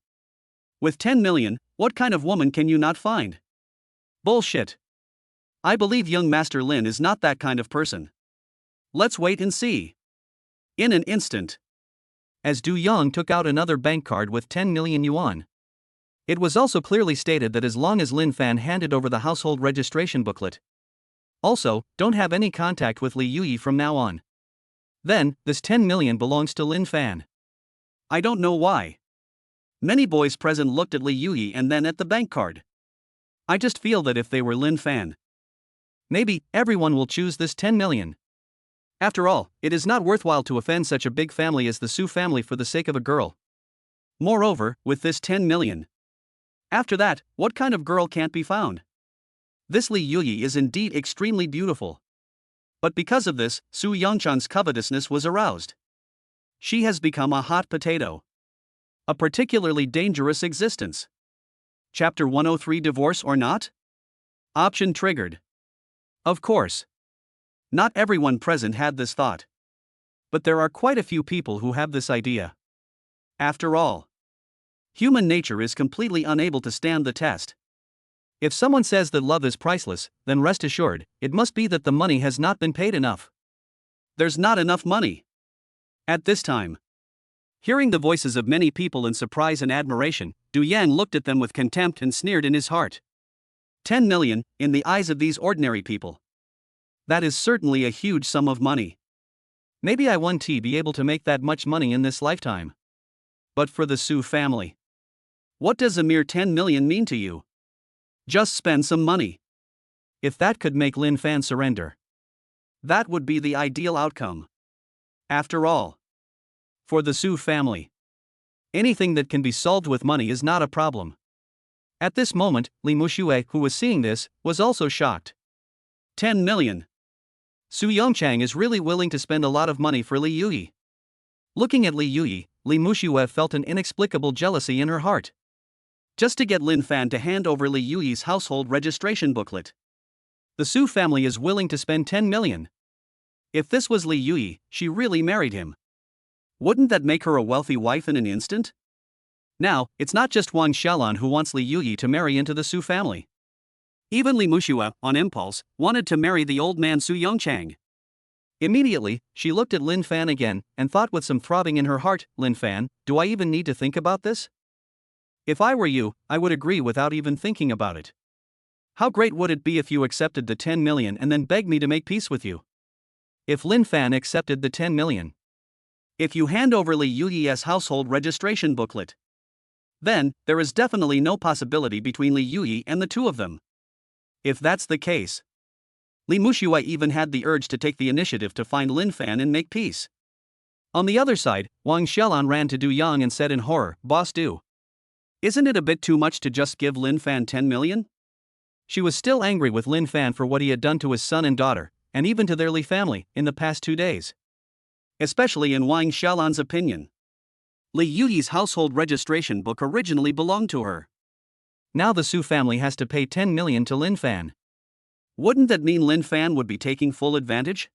With 10 million, what kind of woman can you not find? Bullshit. I believe young Master Lin is not that kind of person. Let's wait and see. In an instant, as Du Yang took out another bank card with 10 million yuan. It was also clearly stated that as long as Linfan handed over the household registration booklet. Also, don't have any contact with Li Yuyi from now on. Then, this 10 million belongs to Linfan. I don't know why. Many boys present looked at Li Yuyi and then at the bank card. I just feel that if they were Linfan, maybe everyone will choose this 10 million. After all, it is not worthwhile to offend such a big family as the Su family for the sake of a girl. Moreover, with this 10 million. After that, what kind of girl can't be found? This Li Yuyi is indeed extremely beautiful. But because of this, Su Yongchan's covetousness was aroused. She has become a hot potato. A particularly dangerous existence. Chapter 103 Divorce or not? Option triggered. Of course. Not everyone present had this thought. But there are quite a few people who have this idea. After all, human nature is completely unable to stand the test. If someone says that love is priceless, then rest assured, it must be that the money has not been paid enough. There's not enough money. At this time, hearing the voices of many people in surprise and admiration, Du Yang looked at them with contempt and sneered in his heart. 10 million, in the eyes of these ordinary people. That is certainly a huge sum of money. Maybe I won't be able to make that much money in this lifetime. But for the Su family, what does a mere 10 million mean to you? Just spend some money. If that could make Linfan surrender, that would be the ideal outcome. After all, for the Su family, anything that can be solved with money is not a problem. At this moment, Li Muxue, who was seeing this, was also shocked. 10 million. Su Yongchang is really willing to spend a lot of money for Li Yuyi. Looking at Li Yuyi, Li Muxue felt an inexplicable jealousy in her heart. Just to get Linfan to hand over Li Yuyi's household registration booklet. The Su family is willing to spend 10 million. If this was Li Yuyi, she really married him. Wouldn't that make her a wealthy wife in an instant? Now, it's not just Wang Xiaolan who wants Li Yuyi to marry into the Su family. Even Li Muxue, on impulse, wanted to marry the old man Su Yongchang. Immediately, she looked at Linfan again and thought with some throbbing in her heart, Linfan, do I even need to think about this? If I were you, I would agree without even thinking about it. How great would it be if you accepted the 10 million and then begged me to make peace with you? If Linfan accepted the 10 million. If you hand over Li Yuyi's household registration booklet. Then, there is definitely no possibility between Li Yuyi and the two of them. If that's the case, Li Muxue even had the urge to take the initiative to find Linfan and make peace. On the other side, Wang Xiaolan ran to Du Yang and said in horror, Boss Du, isn't it a bit too much to just give Linfan 10 million? She was still angry with Linfan for what he had done to his son and daughter, and even to their Li family, in the past 2 days. Especially in Wang Xiaolan's opinion. Li Yuyi's household registration book originally belonged to her. Now the Su family has to pay 10 million to Linfan. Wouldn't that mean Linfan would be taking full advantage?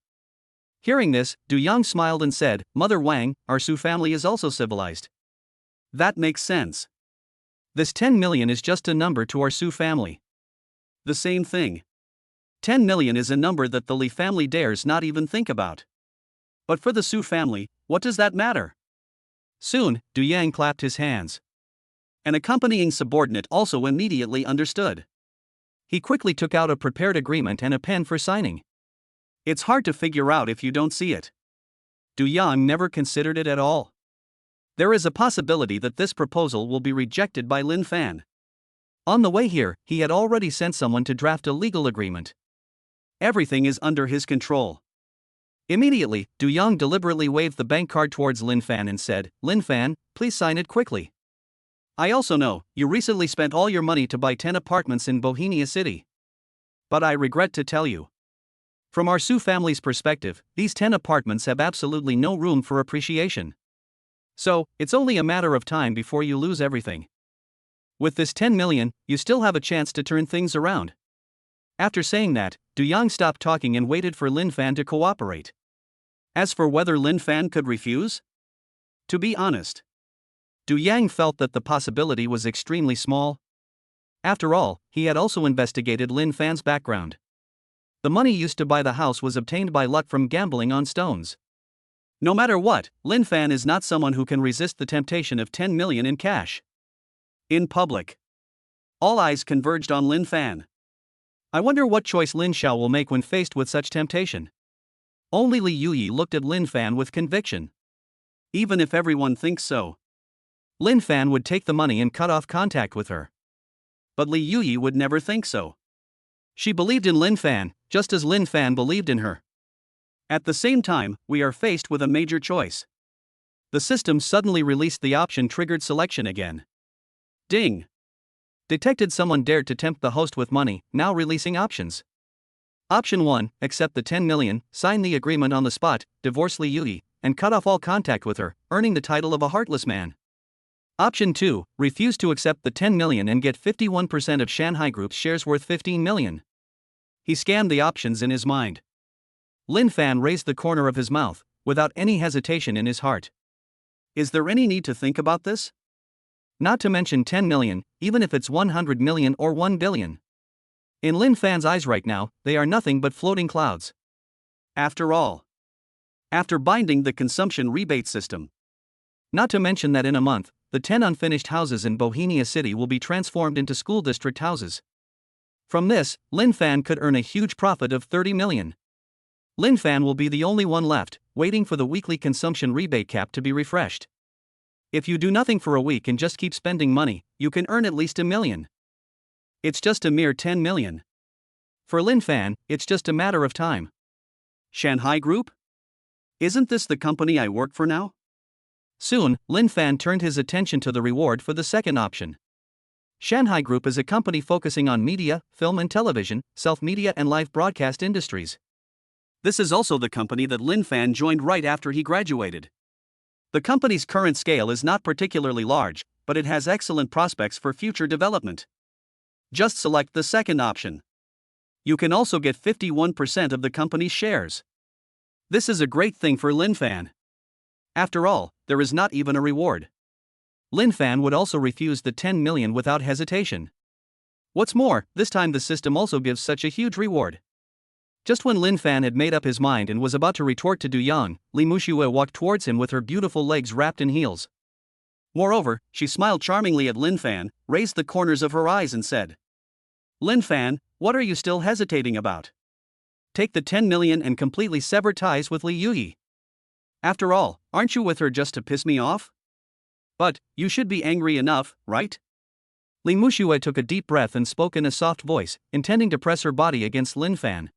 Hearing this, Du Yang smiled and said, Mother Wang, our Su family is also civilized. That makes sense. This 10 million is just a number to our Su family. The same thing. 10 million is a number that the Li family dares not even think about. But for the Su family, what does that matter? Soon, Du Yang clapped his hands. An accompanying subordinate also immediately understood. He quickly took out a prepared agreement and a pen for signing. It's hard to figure out if you don't see it. Du Yang never considered it at all. There is a possibility that this proposal will be rejected by Linfan. On the way here, he had already sent someone to draft a legal agreement. Everything is under his control. Immediately, Du Yang deliberately waved the bank card towards Linfan and said, Linfan, please sign it quickly. I also know, you recently spent all your money to buy 10 apartments in Bohemia City. But I regret to tell you. From our Su family's perspective, these 10 apartments have absolutely no room for appreciation. So, it's only a matter of time before you lose everything. With this 10 million, you still have a chance to turn things around. After saying that, Du Yang stopped talking and waited for Linfan to cooperate. As for whether Linfan could refuse? To be honest, Du Yang felt that the possibility was extremely small. After all, he had also investigated Linfan's background. The money used to buy the house was obtained by luck from gambling on stones. No matter what, Linfan is not someone who can resist the temptation of 10 million in cash. In public, all eyes converged on Linfan. I wonder what choice Lin Xiao will make when faced with such temptation. Only Li Yuyi looked at Linfan with conviction. Even if everyone thinks so, Linfan would take the money and cut off contact with her. But Li Yuyi would never think so. She believed in Linfan, just as Linfan believed in her. At the same time, we are faced with a major choice. The system suddenly released the option triggered selection again. Ding! Detected someone dared to tempt the host with money, now releasing options. Option 1, accept the 10 million, sign the agreement on the spot, divorce Li Yuyi, and cut off all contact with her, earning the title of a heartless man. Option 2, refuse to accept the 10 million and get 51% of Shanghai Group's shares worth 15 million. He scanned the options in his mind. Linfan raised the corner of his mouth, without any hesitation in his heart. Is there any need to think about this? Not to mention 10 million, even if it's 100 million or 1 billion. In Linfan's eyes right now, they are nothing but floating clouds. After all, after binding the consumption rebate system. Not to mention that in a month, the 10 unfinished houses in Bohemia City will be transformed into school district houses. From this, Linfan could earn a huge profit of 30 million. Linfan will be the only one left, waiting for the weekly consumption rebate cap to be refreshed. If you do nothing for a week and just keep spending money, you can earn at least $1 million. It's just a mere 10 million. For Linfan, it's just a matter of time. Shanghai Group? Isn't this the company I work for now? Soon, Linfan turned his attention to the reward for the second option. Shanghai Group is a company focusing on media, film and television, self-media and live broadcast industries. This is also the company that Linfan joined right after he graduated. The company's current scale is not particularly large, but it has excellent prospects for future development. Just select the second option. You can also get 51% of the company's shares. This is a great thing for Linfan. After all, there is not even a reward. Linfan would also refuse the 10 million without hesitation. What's more, this time the system also gives such a huge reward. Just when Linfan had made up his mind and was about to retort to Du Yang, Li Muxue walked towards him with her beautiful legs wrapped in heels. Moreover, she smiled charmingly at Linfan, raised the corners of her eyes and said, "Linfan, what are you still hesitating about? Take the 10 million and completely sever ties with Li Yuyi. After all, aren't you with her just to piss me off? But, you should be angry enough, right?" Li Muxue took a deep breath and spoke in a soft voice, intending to press her body against Linfan.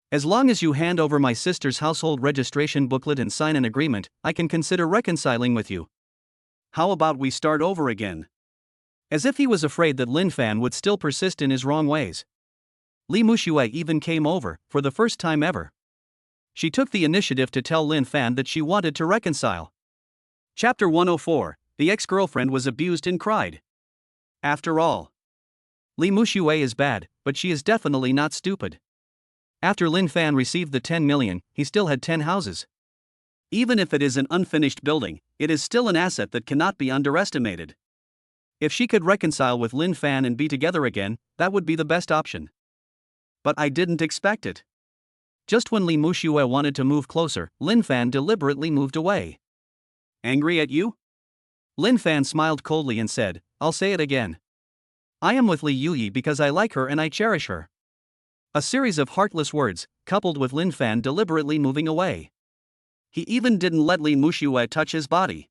"As long as you hand over my sister's household registration booklet and sign an agreement, I can consider reconciling with you. How about we start over again?" As if he was afraid that Linfan would still persist in his wrong ways. Li Muxue even came over, for the first time ever. She took the initiative to tell Linfan that she wanted to reconcile. Chapter 104, The ex-girlfriend was abused and cried. After all, Li Muxue is bad, but she is definitely not stupid. After Linfan received the 10 million, he still had 10 houses. Even if it is an unfinished building, it is still an asset that cannot be underestimated. If she could reconcile with Linfan and be together again, that would be the best option. But I didn't expect it. Just when Li Muxue wanted to move closer, Linfan deliberately moved away. Angry at you? Linfan smiled coldly and said, "I'll say it again. I am with Li Yuyi because I like her and I cherish her." A series of heartless words, coupled with Linfan deliberately moving away. He even didn't let Li Muxue touch his body.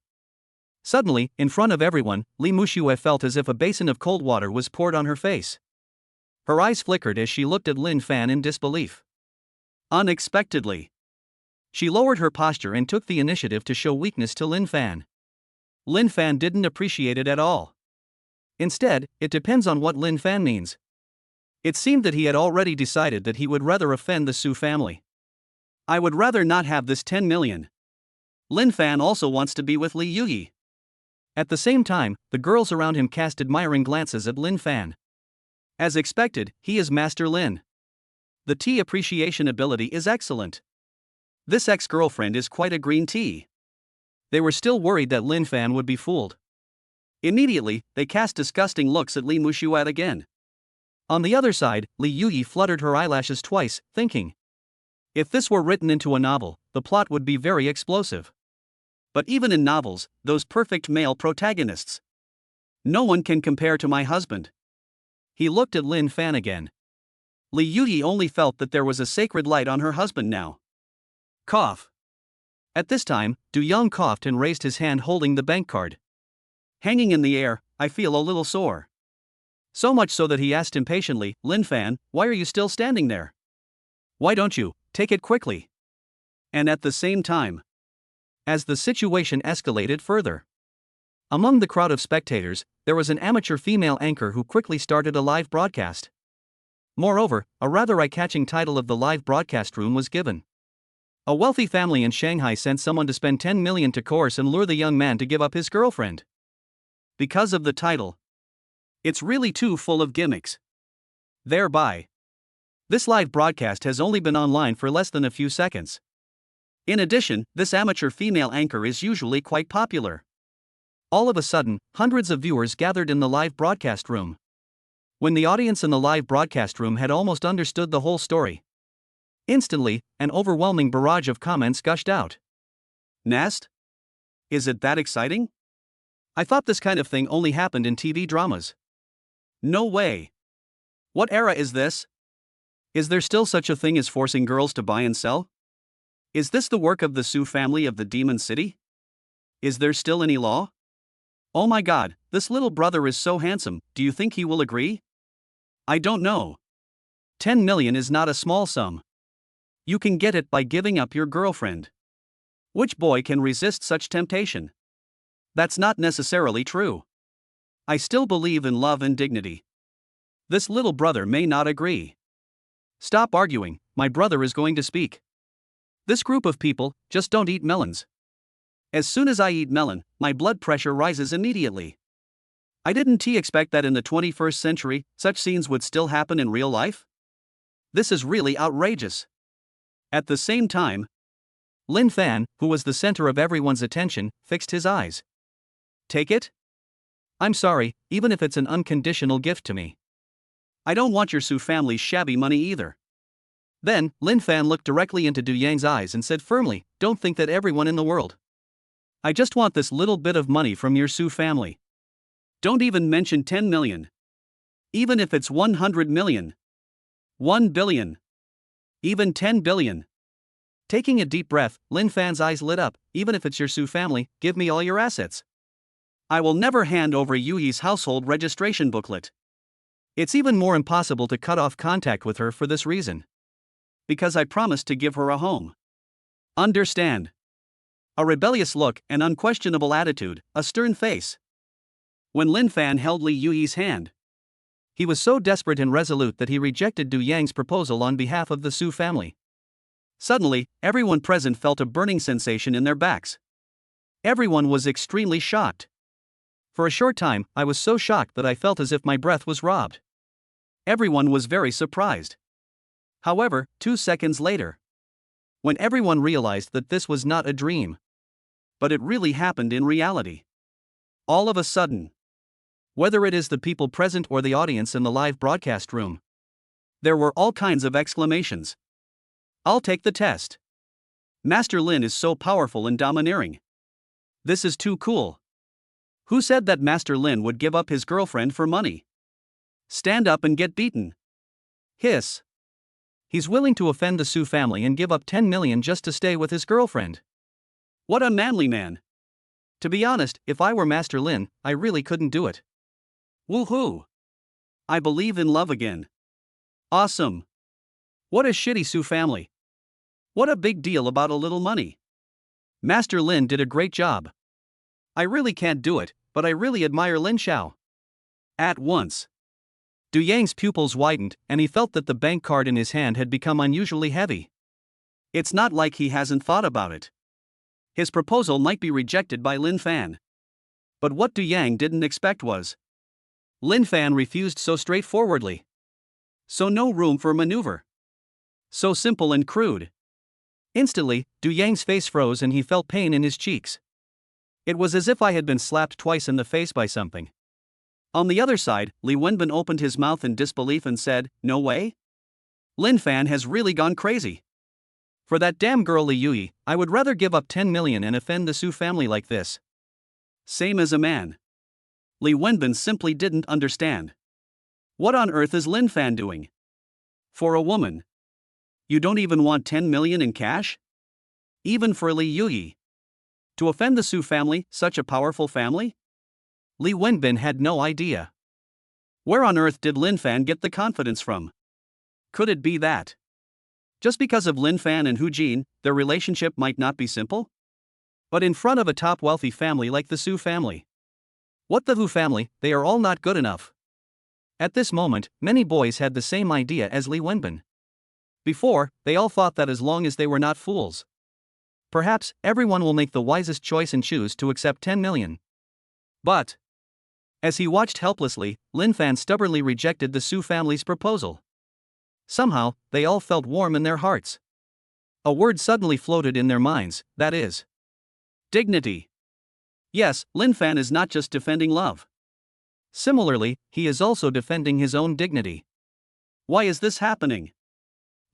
Suddenly, in front of everyone, Li Muxue felt as if a basin of cold water was poured on her face. Her eyes flickered as she looked at Linfan in disbelief. Unexpectedly, she lowered her posture and took the initiative to show weakness to Linfan. Linfan didn't appreciate it at all. Instead, it depends on what Linfan means. It seemed that he had already decided that he would rather offend the Su family. I would rather not have this 10 million. Linfan also wants to be with Li Yuyi. At the same time, the girls around him cast admiring glances at Linfan. As expected, he is Master Lin. The tea appreciation ability is excellent. This ex-girlfriend is quite a green tea. They were still worried that Linfan would be fooled. Immediately, they cast disgusting looks at Li Muxue again. On the other side, Li Yuyi fluttered her eyelashes twice, thinking, if this were written into a novel, the plot would be very explosive. But even in novels, those perfect male protagonists. No one can compare to my husband. He looked at Linfan again. Li Yuyi only felt that there was a sacred light on her husband now. Cough. At this time, Du Yang coughed and raised his hand holding the bank card. Hanging in the air, I feel a little sore. So much so that he asked impatiently, Linfan, why are you still standing there? Why don't you take it quickly? And at the same time, as the situation escalated further, among the crowd of spectators, there was an amateur female anchor who quickly started a live broadcast. Moreover, a rather eye-catching title of the live broadcast room was given. A wealthy family in Shanghai sent someone to spend 10 million to coerce and lure the young man to give up his girlfriend. Because of the title. It's really too full of gimmicks. Thereby, this live broadcast has only been online for less than a few seconds. In addition, this amateur female anchor is usually quite popular. All of a sudden, hundreds of viewers gathered in the live broadcast room. When the audience in the live broadcast room had almost understood the whole story, instantly, an overwhelming barrage of comments gushed out. Nast? Is it that exciting? I thought this kind of thing only happened in TV dramas. No way. What era is this? Is there still such a thing as forcing girls to buy and sell? Is this the work of the Su family of the Demon City? Is there still any law? Oh my god, this little brother is so handsome, do you think he will agree? I don't know. 10 million is not a small sum. You can get it by giving up your girlfriend. Which boy can resist such temptation? That's not necessarily true. I still believe in love and dignity. This little brother may not agree. Stop arguing, my brother is going to speak. This group of people just don't eat melons. As soon as I eat melon, my blood pressure rises immediately. I didn't expect that in the 21st century, such scenes would still happen in real life. This is really outrageous. At the same time, Linfan, who was the center of everyone's attention, fixed his eyes. Take it? I'm sorry, even if it's an unconditional gift to me. I don't want your Su family's shabby money either. Then, Linfan looked directly into Du Yang's eyes and said firmly, don't think that everyone in the world. I just want this little bit of money from your Su family. Don't even mention 10 million. Even if it's 100 million. 1 billion. Even 10 billion. Taking a deep breath, Linfan's eyes lit up. Even if it's your Su family, give me all your assets. I will never hand over Yuyi's household registration booklet. It's even more impossible to cut off contact with her for this reason. Because I promised to give her a home. Understand? A rebellious look, an unquestionable attitude, a stern face. When Linfan held Li Yuyi's hand, he was so desperate and resolute that he rejected Du Yang's proposal on behalf of the Su family. Suddenly, everyone present felt a burning sensation in their backs. Everyone was extremely shocked. For a short time, I was so shocked that I felt as if my breath was robbed. Everyone was very surprised. However, 2 seconds later, when everyone realized that this was not a dream, but it really happened in reality, all of a sudden, whether it is the people present or the audience in the live broadcast room, there were all kinds of exclamations. I'll take the test. Master Lin is so powerful and domineering. This is too cool. Who said that Master Lin would give up his girlfriend for money? Stand up and get beaten. Hiss. He's willing to offend the Su family and give up 10 million just to stay with his girlfriend. What a manly man. To be honest, if I were Master Lin, I really couldn't do it. Woohoo! I believe in love again. Awesome. What a shitty Su family. What a big deal about a little money. Master Lin did a great job. I really can't do it, but I really admire Lin Xiao. At once, Du Yang's pupils widened, and he felt that the bank card in his hand had become unusually heavy. It's not like he hasn't thought about it. His proposal might be rejected by Linfan. But what Du Yang didn't expect was Linfan refused so straightforwardly. So no room for maneuver. So simple and crude. Instantly, Du Yang's face froze and he felt pain in his cheeks. It was as if I had been slapped twice in the face by something. On the other side, Li Wenbin opened his mouth in disbelief and said, no way? Linfan has really gone crazy. For that damn girl Li Yuyi, I would rather give up 10 million and offend the Su family like this. Same as a man. Li Wenbin simply didn't understand. What on earth is Linfan doing? For a woman. You don't even want 10 million in cash? Even for Li Yuyi. To offend the Su family, such a powerful family? Li Wenbin had no idea. Where on earth did Linfan get the confidence from? Could it be that just because of Linfan and Hu Jin, their relationship might not be simple? But in front of a top wealthy family like the Su family. What the Hu family, they are all not good enough. At this moment, many boys had the same idea as Li Wenbin. Before, they all thought that as long as they were not fools, perhaps everyone will make the wisest choice and choose to accept 10 million. But as he watched helplessly, Linfan stubbornly rejected the Su family's proposal. Somehow, they all felt warm in their hearts. A word suddenly floated in their minds, that is dignity. Yes, Linfan is not just defending love. Similarly, he is also defending his own dignity. Why is this happening?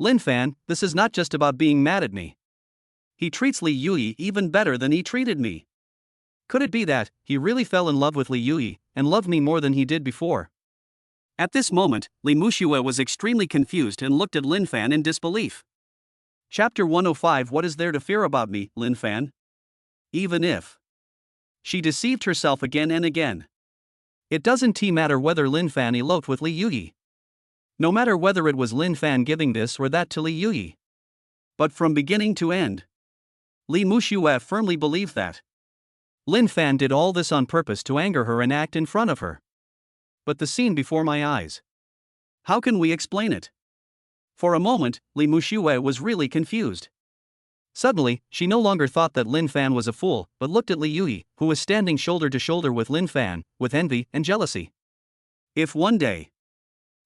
Linfan, this is not just about being mad at me. He treats Li Yuyi even better than he treated me. Could it be that he really fell in love with Li Yuyi and loved me more than he did before? At this moment, Li Muxue was extremely confused and looked at Linfan in disbelief. Chapter 105. What is there to fear about me, Linfan? Even if She deceived herself again and again. It doesn't matter whether Linfan eloped with Li Yuyi. No matter whether it was Linfan giving this or that to Li Yuyi. But from beginning to end, Li Muxue firmly believed that Linfan did all this on purpose to anger her and act in front of her. But the scene before my eyes. How can we explain it? For a moment, Li Muxue was really confused. Suddenly, she no longer thought that Linfan was a fool, but looked at Li Yuyi, who was standing shoulder to shoulder with Linfan, with envy and jealousy. If one day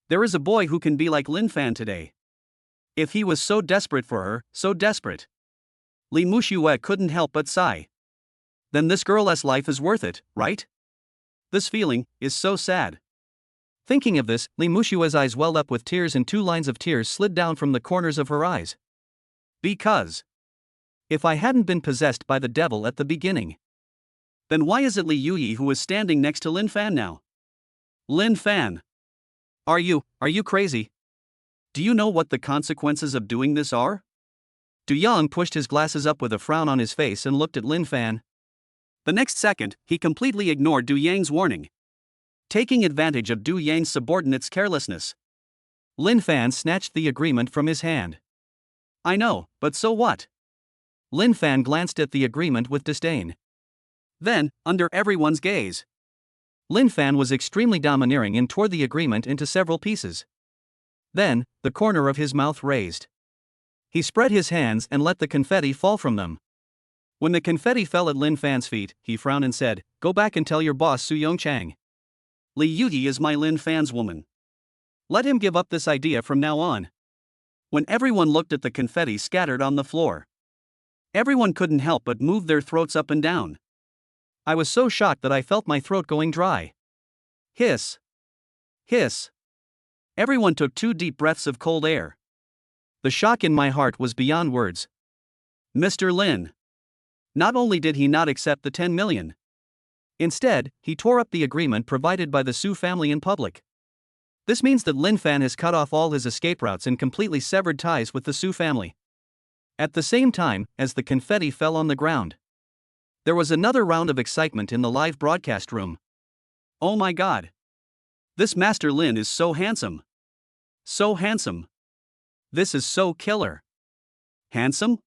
there is a boy who can be like Linfan today. If he was so desperate for her, so desperate. Li Muxue couldn't help but sigh. Then this girl's life is worth it, right? This feeling is so sad. Thinking of this, Li Muxue's eyes welled up with tears and 2 lines of tears slid down from the corners of her eyes. Because if I hadn't been possessed by the devil at the beginning, then why is it Li Yuyi who is standing next to Linfan now? Linfan! Are you crazy? Do you know what the consequences of doing this are? Du Yang pushed his glasses up with a frown on his face and looked at Linfan. The next second, he completely ignored Du Yang's warning, taking advantage of Du Yang's subordinate's carelessness. Linfan snatched the agreement from his hand. I know, but so what? Linfan glanced at the agreement with disdain. Then, under everyone's gaze, Linfan was extremely domineering and tore the agreement into several pieces. Then, the corner of his mouth raised. He spread his hands and let the confetti fall from them. When the confetti fell at Linfan's feet, he frowned and said, "Go back and tell your boss Su Yongchang. Li Yuyi is my Linfan's woman. Let him give up this idea from now on." When everyone looked at the confetti scattered on the floor, everyone couldn't help but move their throats up and down. I was so shocked that I felt my throat going dry. Hiss. Hiss. Everyone took 2 deep breaths of cold air. The shock in my heart was beyond words. Mr. Lin. Not only did he not accept the 10 million. Instead, he tore up the agreement provided by the Su family in public. This means that Linfan has cut off all his escape routes and completely severed ties with the Su family. At the same time, as the confetti fell on the ground, there was another round of excitement in the live broadcast room. Oh my god! This Master Lin is so handsome! So handsome! This is so killer! Handsome?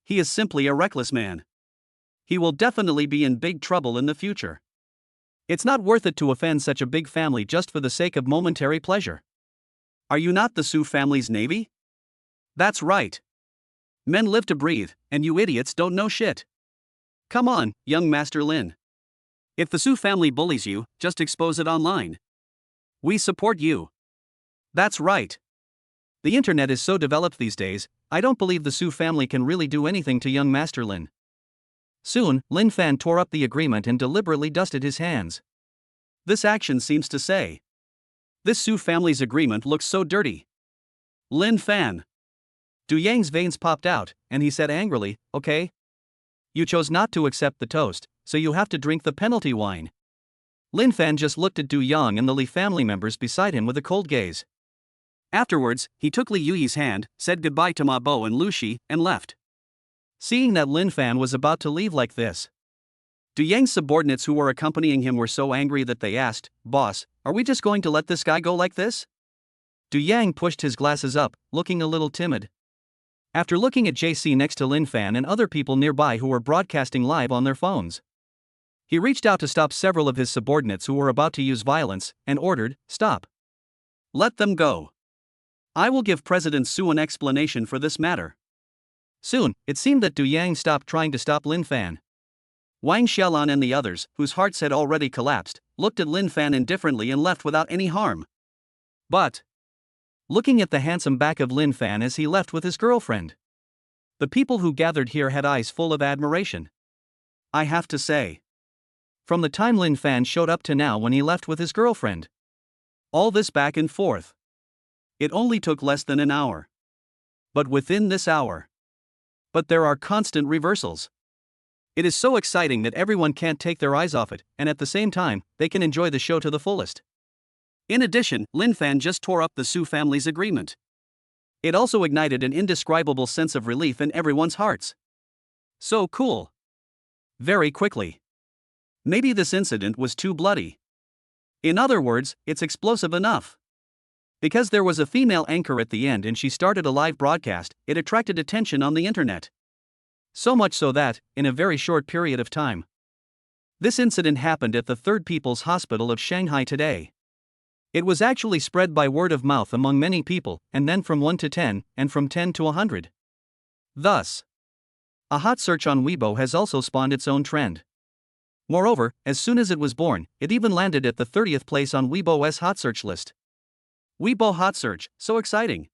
He is simply a reckless man. He will definitely be in big trouble in the future. It's not worth it to offend such a big family just for the sake of momentary pleasure. Are you not the Su family's navy? That's right. Men live to breathe, and you idiots don't know shit. Come on, young Master Lin. If the Su family bullies you, just expose it online. We support you. That's right. The internet is so developed these days, I don't believe the Su family can really do anything to young Master Lin. Soon, Linfan tore up the agreement and deliberately dusted his hands. This action seems to say, this Su family's agreement looks so dirty. Linfan. Du Yang's veins popped out, and he said angrily, "Okay. You chose not to accept the toast, so you have to drink the penalty wine." Linfan just looked at Du Yang and the Li family members beside him with a cold gaze. Afterwards, he took Li Yuyi's hand, said goodbye to Ma Bo and Lu Shi, and left. Seeing that Linfan was about to leave like this, Du Yang's subordinates who were accompanying him were so angry that they asked, "Boss, are we just going to let this guy go like this?" Du Yang pushed his glasses up, looking a little timid. After looking at JC next to Linfan and other people nearby who were broadcasting live on their phones, he reached out to stop several of his subordinates who were about to use violence, and ordered, "Stop. Let them go. I will give President Su an explanation for this matter." Soon, it seemed that Du Yang stopped trying to stop Linfan. Wang Xiaolan and the others, whose hearts had already collapsed, looked at Linfan indifferently and left without any harm. But looking at the handsome back of Linfan as he left with his girlfriend, the people who gathered here had eyes full of admiration. I have to say, from the time Linfan showed up to now when he left with his girlfriend, all this back and forth, it only took less than an hour. But within this hour, there are constant reversals. It is so exciting that everyone can't take their eyes off it, and at the same time, they can enjoy the show to the fullest. In addition, Linfan just tore up the Su family's agreement. It also ignited an indescribable sense of relief in everyone's hearts. So cool. Very quickly, Maybe this incident was too bloody. In other words, it's explosive enough. Because there was a female anchor at the end and she started a live broadcast, it attracted attention on the internet. So much so that, in a very short period of time, this incident happened at the Third People's Hospital of Shanghai today. It was actually spread by word of mouth among many people, and then from 1 to 10, and from 10 to 100. Thus, a hot search on Weibo has also spawned its own trend. Moreover, as soon as it was born, it even landed at the 30th place on Weibo's hot search list. Weibo hot search, so exciting.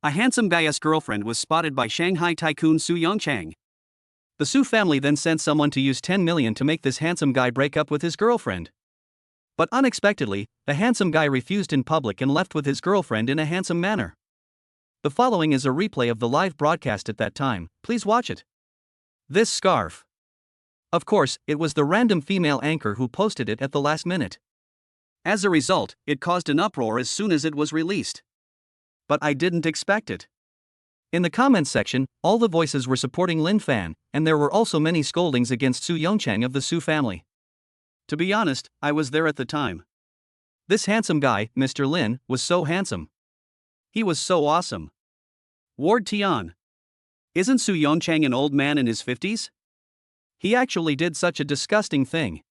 A handsome guy's girlfriend was spotted by Shanghai tycoon Su Yongchang. The Su family then sent someone to use 10 million to make this handsome guy break up with his girlfriend. But unexpectedly, the handsome guy refused in public and left with his girlfriend in a handsome manner. The following is a replay of the live broadcast at that time, please watch it. This scarf. Of course, it was the random female anchor who posted it at the last minute. As a result, it caused an uproar as soon as it was released. But I didn't expect it. In the comments section, all the voices were supporting Linfan, and there were also many scoldings against Su Yongchang of the Su family. To be honest, I was there at the time. This handsome guy, Mr. Lin, was so handsome. He was so awesome. Ward Tian. Isn't Su Yongchang an old man in his 50s? He actually did such a disgusting thing.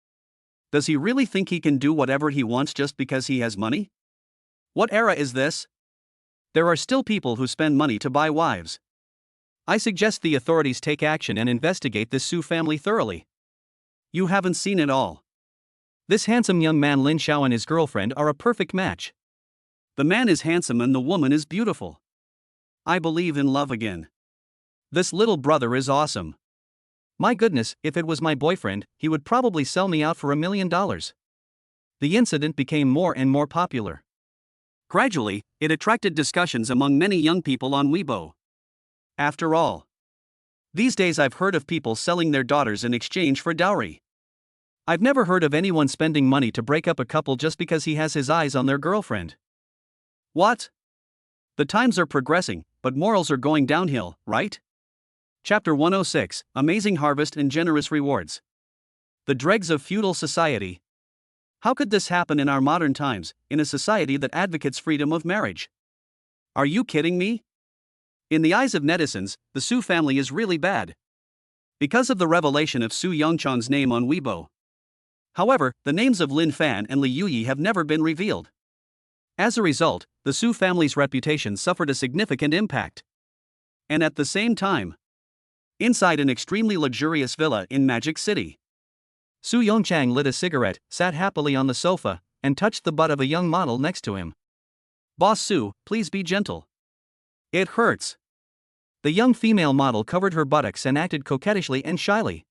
Does he really think he can do whatever he wants just because he has money? What era is this? There are still people who spend money to buy wives. I suggest the authorities take action and investigate this Su family thoroughly. You haven't seen it all. This handsome young man Lin Xiao and his girlfriend are a perfect match. The man is handsome and the woman is beautiful. I believe in love again. This little brother is awesome. My goodness, if it was my boyfriend, he would probably sell me out for $1 million. The incident became more and more popular. Gradually, it attracted discussions among many young people on Weibo. After all, these days I've heard of people selling their daughters in exchange for dowry. I've never heard of anyone spending money to break up a couple just because he has his eyes on their girlfriend. What? The times are progressing, but morals are going downhill, right? Chapter 106, Amazing Harvest and Generous Rewards. The dregs of feudal society. How could this happen in our modern times, in a society that advocates freedom of marriage? Are you kidding me? In the eyes of netizens, the Su family is really bad. Because of the revelation of Su Yongchang's name on Weibo. However, the names of Lin Fan and Li Yuyi have never been revealed. As a result, the Su family's reputation suffered a significant impact. And at the same time, inside an extremely luxurious villa in Magic City, Su Yongchang lit a cigarette, sat happily on the sofa, and touched the butt of a young model next to him. Boss Su, please be gentle. It hurts. The young female model covered her buttocks and acted coquettishly and shyly.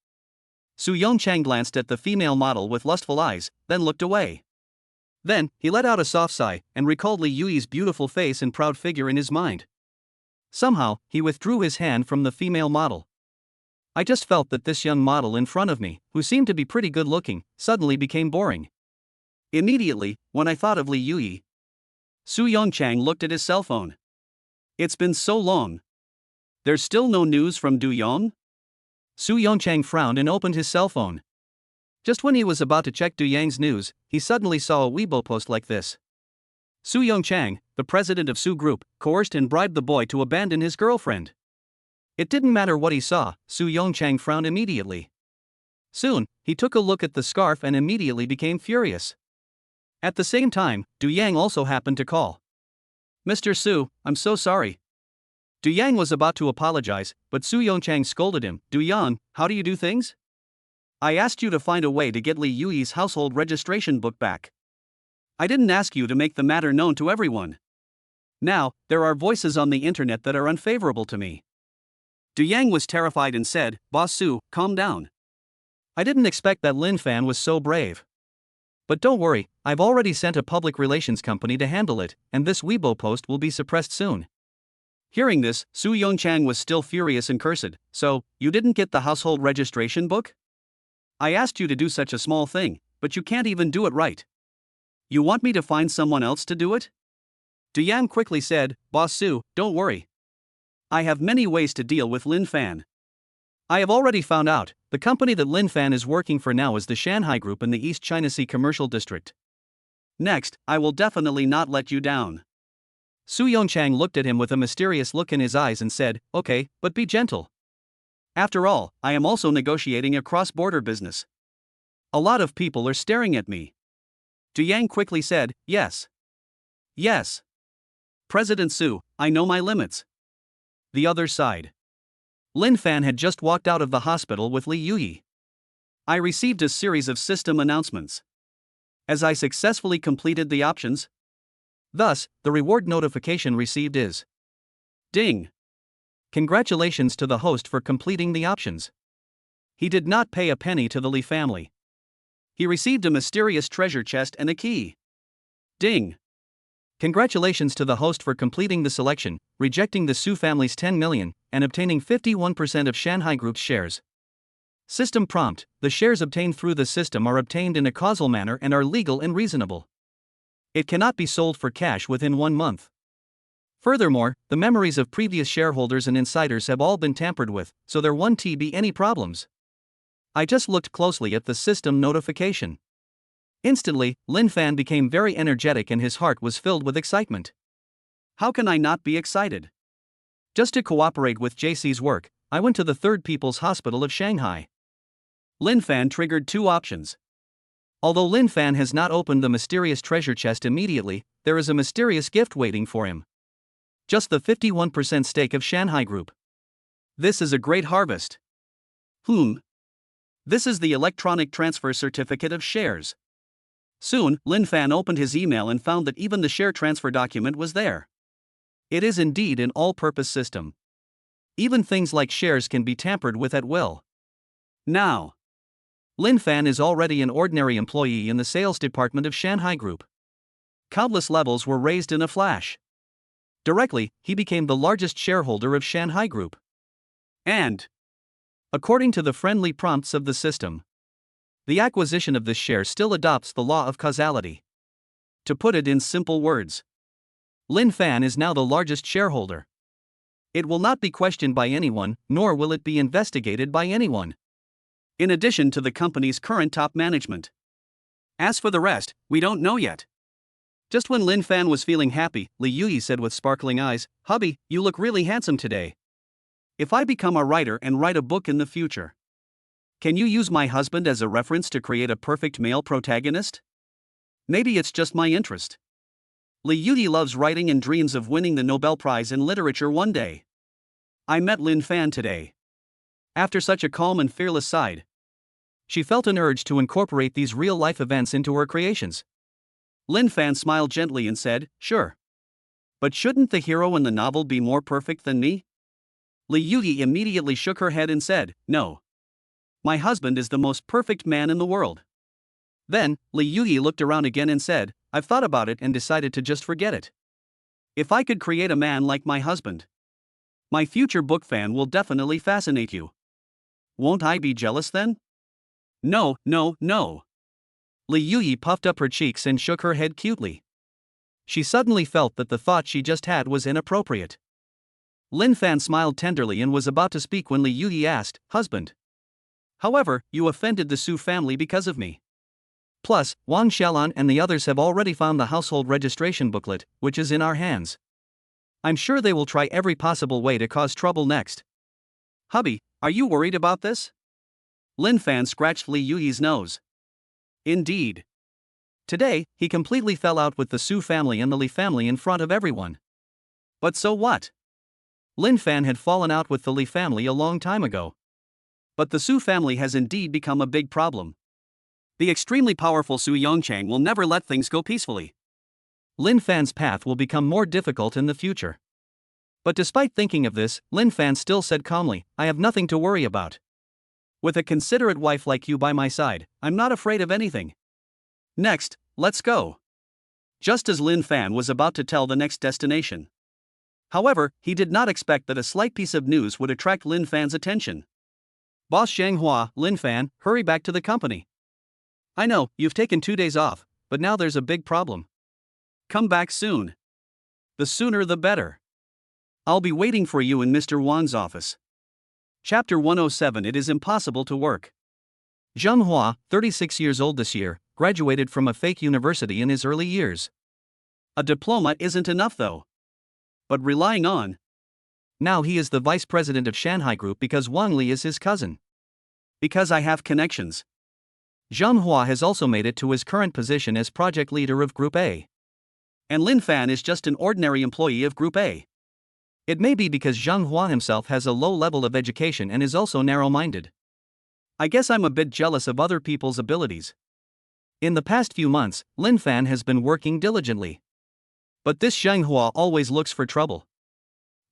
Su Yongchang glanced at the female model with lustful eyes, then looked away. Then, he let out a soft sigh, and recalled Li Yuyi's beautiful face and proud figure in his mind. Somehow, he withdrew his hand from the female model. I just felt that this young model in front of me, who seemed to be pretty good looking, suddenly became boring. Immediately, when I thought of Li Yuyi, Su Yongchang looked at his cell phone. It's been so long. There's still no news from Du Yong? Su Yongchang frowned and opened his cell phone. Just when he was about to check Du Yang's news, he suddenly saw a Weibo post like this. Su Yongchang, the president of Su Group, coerced and bribed the boy to abandon his girlfriend. It didn't matter what he saw, Su Yongchang frowned immediately. Soon, he took a look at the scarf and immediately became furious. At the same time, Du Yang also happened to call. Mr. Su, I'm so sorry. Du Yang was about to apologize, but Su Yongchang scolded him. Du Yang, how do you do things? I asked you to find a way to get Li Yuyi's household registration book back. I didn't ask you to make the matter known to everyone. Now, there are voices on the internet that are unfavorable to me. Du Yang was terrified and said, Boss Su, calm down. I didn't expect that Linfan was so brave. But don't worry, I've already sent a public relations company to handle it, and this Weibo post will be suppressed soon. Hearing this, Su Yongchang was still furious and cursed. So, you didn't get the household registration book? I asked you to do such a small thing, but you can't even do it right. You want me to find someone else to do it? Du Yang quickly said, Boss Su, don't worry. I have many ways to deal with Linfan. I have already found out, The company that Linfan is working for now is the Shanghai Group in the East China Sea Commercial District. Next, I will definitely not let you down. Su Yongchang looked at him with a mysterious look in his eyes and said, okay, but be gentle. After all, I am also negotiating a cross-border business. A lot of people are staring at me. Du Yang quickly said, yes. Yes. President Su, I know my limits. The other side. Linfan had just walked out of the hospital with Li Yuyi. I received a series of system announcements. As I successfully completed the options. Thus, the reward notification received is ding. Congratulations to the host for completing the options. He did not pay a penny to the Li family. He received a mysterious treasure chest and a key. Ding. Congratulations to the host for completing the selection, rejecting the Su family's 10 million, and obtaining 51% of Shanghai Group's shares. System prompt: the shares obtained through the system are obtained in a causal manner and are legal and reasonable. It cannot be sold for cash within 1 month. Furthermore, the memories of previous shareholders and insiders have all been tampered with, so there won't be any problems. I just looked closely at the system notification. Instantly, Linfan became very energetic and his heart was filled with excitement. How can I not be excited? Just to cooperate with JC's work, I went to the Third People's Hospital of Shanghai. Linfan triggered 2 options. Although Linfan has not opened the mysterious treasure chest immediately, there is a mysterious gift waiting for him. Just the 51% stake of Shanghai Group. This is a great harvest. This is the electronic transfer certificate of shares. Soon, Linfan opened his email and found that even the share transfer document was there. It is indeed an all-purpose system. Even things like shares can be tampered with at will. Now, Linfan is already an ordinary employee in the sales department of Shanghai Group. Countless levels were raised in a flash. Directly, he became the largest shareholder of Shanghai Group. And, according to the friendly prompts of the system, the acquisition of this share still adopts the law of causality. To put it in simple words, Linfan is now the largest shareholder. It will not be questioned by anyone, nor will it be investigated by anyone. In addition to the company's current top management. As for the rest, we don't know yet. Just when Linfan was feeling happy, Li Yuyi said with sparkling eyes, "Hubby, you look really handsome today. If I become a writer and write a book in the future, can you use my husband as a reference to create a perfect male protagonist? Maybe it's just my interest." Li Yuyi loves writing and dreams of winning the Nobel Prize in Literature one day. I met Linfan today. After such a calm and fearless side, she felt an urge to incorporate these real-life events into her creations. Linfan smiled gently and said, "Sure. But shouldn't the hero in the novel be more perfect than me?" Li Yuyi immediately shook her head and said, "No. My husband is the most perfect man in the world." Then, Li Yuyi looked around again and said, "I've thought about it and decided to just forget it. If I could create a man like my husband, my future book fan will definitely fascinate you. Won't I be jealous then?" "No, no, no." Li Yuyi puffed up her cheeks and shook her head cutely. She suddenly felt that the thought she just had was inappropriate. Linfan smiled tenderly and was about to speak when Li Yuyi asked, "Husband. However, you offended the Su family because of me. Plus, Wang Xiaolan and the others have already found the household registration booklet, which is in our hands. I'm sure they will try every possible way to cause trouble next. Hubby, are you worried about this?" Linfan scratched Li Yuyi's nose. Indeed. Today, he completely fell out with the Su family and the Li family in front of everyone. But so what? Linfan had fallen out with the Li family a long time ago. But the Su family has indeed become a big problem. The extremely powerful Su Yongchang will never let things go peacefully. Linfan's path will become more difficult in the future. But despite thinking of this, Linfan still said calmly, "I have nothing to worry about. With a considerate wife like you by my side, I'm not afraid of anything. Next, let's go." Just as Linfan was about to tell the next destination. However, he did not expect that a slight piece of news would attract Linfan's attention. "Boss Zhanghua, Linfan, hurry back to the company. I know, you've taken 2 days off, but now there's a big problem. Come back soon. The sooner the better. I'll be waiting for you in Mr. Wang's office." Chapter 107. It is impossible to work. Zheng Hua, 36 years old this year, graduated from a fake university in his early years. A diploma isn't enough though. But relying on. Now he is the vice president of Shanghai Group because Wang Li is his cousin. Because I have connections. Zheng Hua has also made it to his current position as project leader of Group A. And Linfan is just an ordinary employee of Group A. It may be because Zheng Hua himself has a low level of education and is also narrow-minded. I guess I'm a bit jealous of other people's abilities. In the past few months, Linfan has been working diligently. But this Zheng Hua always looks for trouble.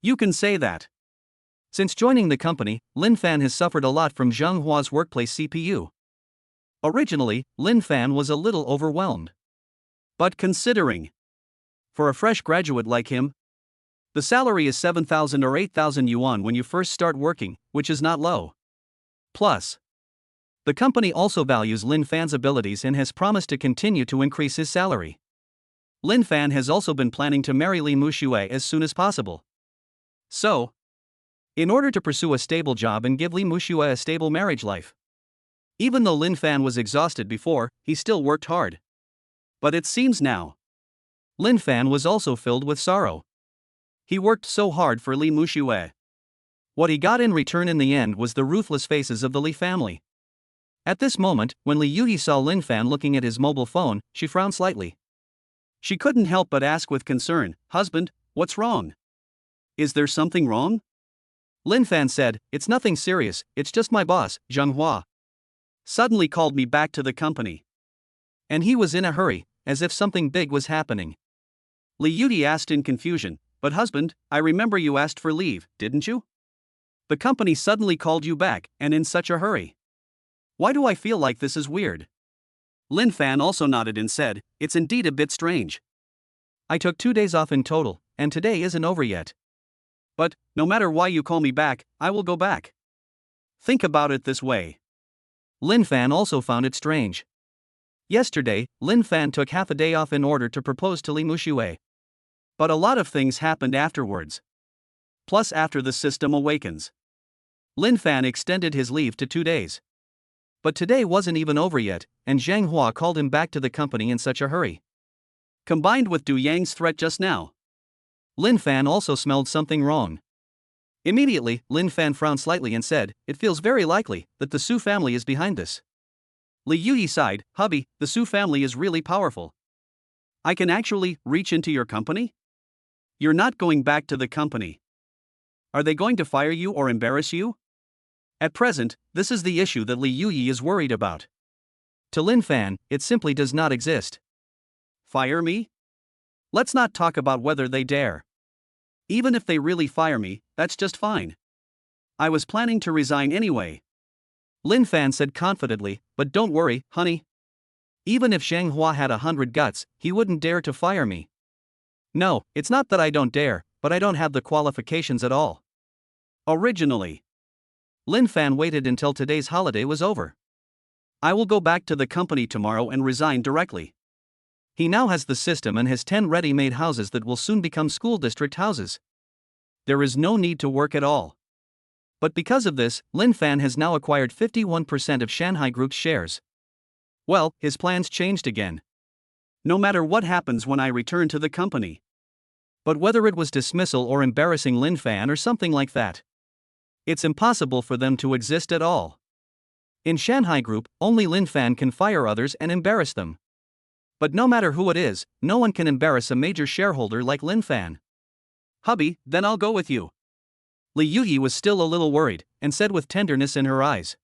You can say that. Since joining the company, Linfan has suffered a lot from Zheng Hua's workplace CPU. Originally, Linfan was a little overwhelmed. But considering, for a fresh graduate like him, the salary is 7,000 or 8,000 yuan when you first start working, which is not low. Plus, the company also values Linfan's abilities and has promised to continue to increase his salary. Linfan has also been planning to marry Li Muxue as soon as possible. So, in order to pursue a stable job and give Li Muxue a stable marriage life. Even though Linfan was exhausted before, he still worked hard. But it seems now, Linfan was also filled with sorrow. He worked so hard for Li Muxue. What he got in return in the end was the ruthless faces of the Li family. At this moment, when Li Yuyi saw Linfan looking at his mobile phone, she frowned slightly. She couldn't help but ask with concern, "Husband, what's wrong? Is there something wrong?" Linfan said, "It's nothing serious, it's just my boss, Zheng Hua, suddenly called me back to the company. And he was in a hurry, as if something big was happening." Li Yuyi asked in confusion, "But husband, I remember you asked for leave, didn't you? The company suddenly called you back, and in such a hurry. Why do I feel like this is weird?" Linfan also nodded and said, "It's indeed a bit strange. I took 2 days off in total, and today isn't over yet. But, no matter why you call me back, I will go back. Think about it this way." Linfan also found it strange. Yesterday, Linfan took half a day off in order to propose to Li Muxue. But a lot of things happened afterwards. Plus after the system awakens, Linfan extended his leave to 2 days. But today wasn't even over yet, and Zheng Hua called him back to the company in such a hurry. Combined with Du Yang's threat just now, Linfan also smelled something wrong. Immediately, Linfan frowned slightly and said, "It feels very likely that the Su family is behind this." Li Yuyi sighed, "Hubby, the Su family is really powerful. I can actually reach into your company? You're not going back to the company. Are they going to fire you or embarrass you?" At present, this is the issue that Li Yuyi is worried about. To Linfan, it simply does not exist. Fire me? Let's not talk about whether they dare. Even if they really fire me, that's just fine. I was planning to resign anyway. Linfan said confidently, "But don't worry, honey. Even if Zheng Hua had 100 guts, he wouldn't dare to fire me. No, it's not that I don't dare, but I don't have the qualifications at all." Originally, Linfan waited until today's holiday was over. "I will go back to the company tomorrow and resign directly." He now has the system and has 10 ready-made houses that will soon become school district houses. There is no need to work at all. But because of this, Linfan has now acquired 51% of Shanghai Group's shares. Well, his plans changed again. No matter what happens when I return to the company. But whether it was dismissal or embarrassing Linfan or something like that, it's impossible for them to exist at all. In Shanghai Group, only Linfan can fire others and embarrass them. But no matter who it is, no one can embarrass a major shareholder like Linfan. "Hubby, then I'll go with you." Li Yuyi was still a little worried, and said with tenderness in her eyes.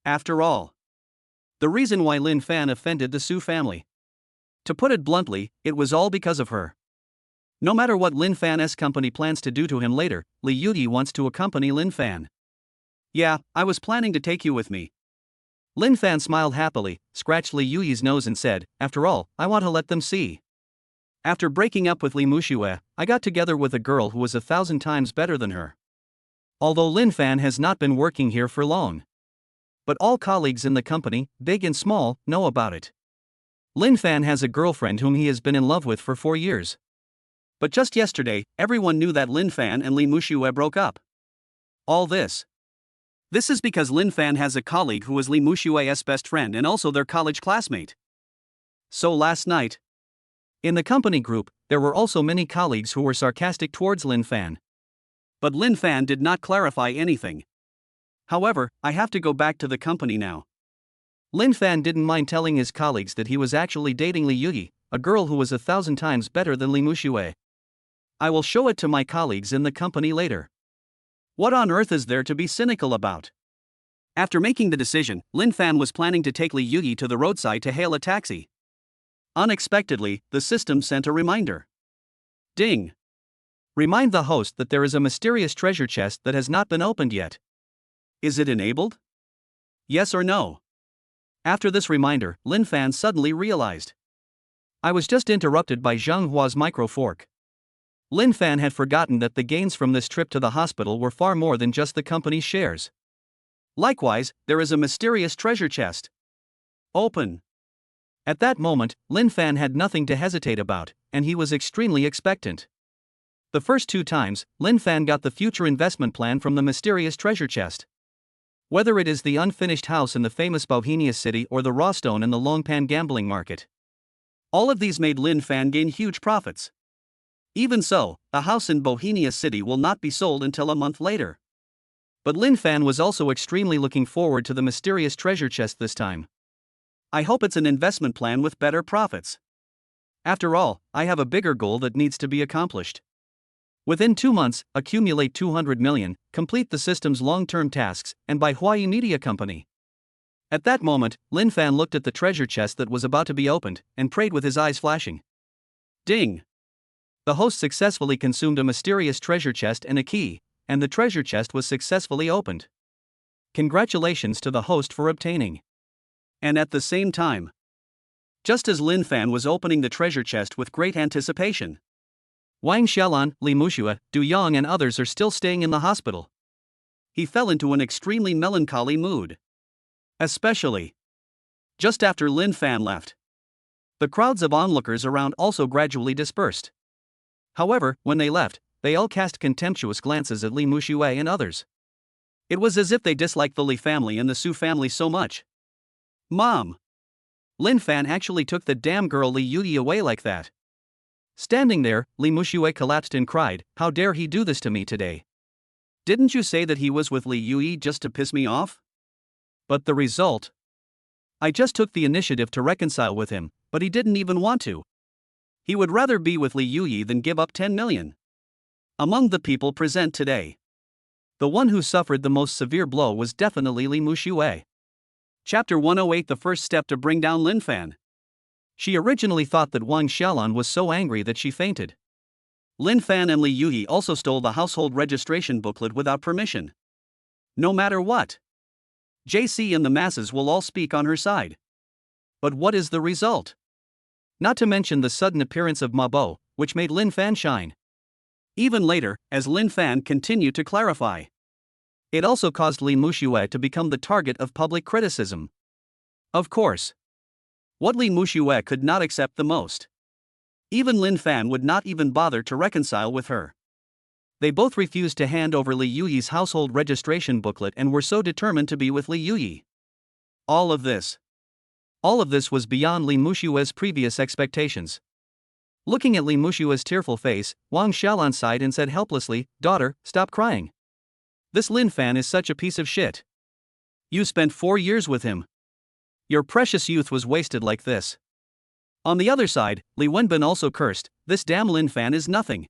After all, the reason why Linfan offended the Su family. To put it bluntly, it was all because of her. No matter what Linfan's company plans to do to him later, Li Yuyi wants to accompany Linfan. "Yeah, I was planning to take you with me." Linfan smiled happily, scratched Li Yuyi's nose and said, "After all, I want to let them see. After breaking up with Li Muxue, I got together with a girl who was 1,000 times better than her. Although Linfan has not been working here for long. But all colleagues in the company, big and small, know about it. Linfan has a girlfriend whom he has been in love with for 4 years. But just yesterday, everyone knew that Linfan and Li Muxue broke up. All this This is because Linfan has a colleague who is Li Mushue's best friend and also their college classmate. So last night, in the company group, there were also many colleagues who were sarcastic towards Linfan. But Linfan did not clarify anything. However, I have to go back to the company now. Linfan didn't mind telling his colleagues that he was actually dating Li Yuyi, a girl who was 1,000 times better than Li Mushue. I will show it to my colleagues in the company later. What on earth is there to be cynical about? After making the decision, Linfan was planning to take Li Yuyi to the roadside to hail a taxi. Unexpectedly, the system sent a reminder. Ding! Remind the host that there is a mysterious treasure chest that has not been opened yet. Is it enabled? Yes or no? After this reminder, Linfan suddenly realized. I was just interrupted by Zhang Hua's microfork. Linfan had forgotten that the gains from this trip to the hospital were far more than just the company's shares. Likewise, there is a mysterious treasure chest. Open. At that moment, Linfan had nothing to hesitate about, and he was extremely expectant. The first 2 times, Linfan got the future investment plan from the mysterious treasure chest. Whether it is the unfinished house in the famous Bohemia city or the raw stone in the Longpan gambling market. All of these made Linfan gain huge profits. Even so, a house in Bohemia city will not be sold until a month later. But Linfan was also extremely looking forward to the mysterious treasure chest this time. I hope it's an investment plan with better profits. After all, I have a bigger goal that needs to be accomplished. Within 2 months, accumulate 200 million, complete the system's long-term tasks, and buy Huai Media Company. At that moment, Linfan looked at the treasure chest that was about to be opened, and prayed with his eyes flashing. Ding! The host successfully consumed a mysterious treasure chest and a key, and the treasure chest was successfully opened. Congratulations to the host for obtaining. And at the same time, just as Linfan was opening the treasure chest with great anticipation, Wang Xiaolan, Li Mushue, Du Yang and others are still staying in the hospital. He fell into an extremely melancholy mood. Especially just after Linfan left. The crowds of onlookers around also gradually dispersed. However, when they left, they all cast contemptuous glances at Li Mushue and others. It was as if they disliked the Li family and the Su family so much. Mom! Linfan actually took the damn girl Li Yuyi away like that. Standing there, Li Mushue collapsed and cried, "How dare he do this to me today? Didn't you say that he was with Li Yuyi just to piss me off?" But the result? I just took the initiative to reconcile with him, but he didn't even want to. He would rather be with Li Yuyi than give up 10 million. Among the people present today, the one who suffered the most severe blow was definitely Li Mushue. Chapter 108: The first step to bring down Linfan. She originally thought that Wang Xiaolan was so angry that she fainted. Linfan and Li Yuyi also stole the household registration booklet without permission. No matter what, JC and the masses will all speak on her side. But what is the result? Not to mention the sudden appearance of Ma Bo, which made Linfan shine. Even later, as Linfan continued to clarify, it also caused Li Mushue to become the target of public criticism. Of course, what Li Mushue could not accept the most, even Linfan would not even bother to reconcile with her. They both refused to hand over Li Yuyi's household registration booklet and were so determined to be with Li Yuyi. All of this was beyond Li Mushue's previous expectations. Looking at Li Mushue's tearful face, Wang Xiaolan sighed and said helplessly, "Daughter, stop crying. This Linfan is such a piece of shit. You spent 4 years with him. Your precious youth was wasted like this." On the other side, Li Wenbin also cursed, "This damn Linfan is nothing.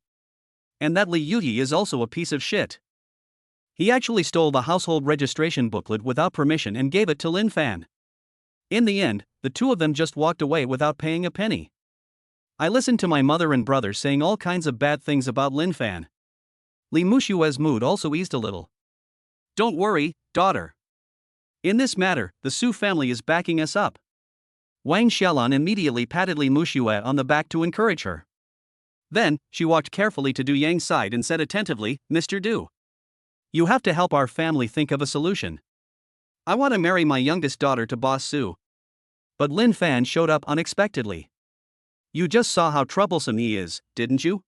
And that Li Yuyi is also a piece of shit. He actually stole the household registration booklet without permission and gave it to Linfan." In the end, the two of them just walked away without paying a penny. I listened to my mother and brother saying all kinds of bad things about Linfan. Li Mushue's mood also eased a little. "Don't worry, daughter. In this matter, the Su family is backing us up." Wang Xiaolan immediately patted Li Mushue on the back to encourage her. Then, she walked carefully to Du Yang's side and said attentively, "Mr. Du, you have to help our family think of a solution. I want to marry my youngest daughter to Boss Su." But Linfan showed up unexpectedly. "You just saw how troublesome he is, didn't you?"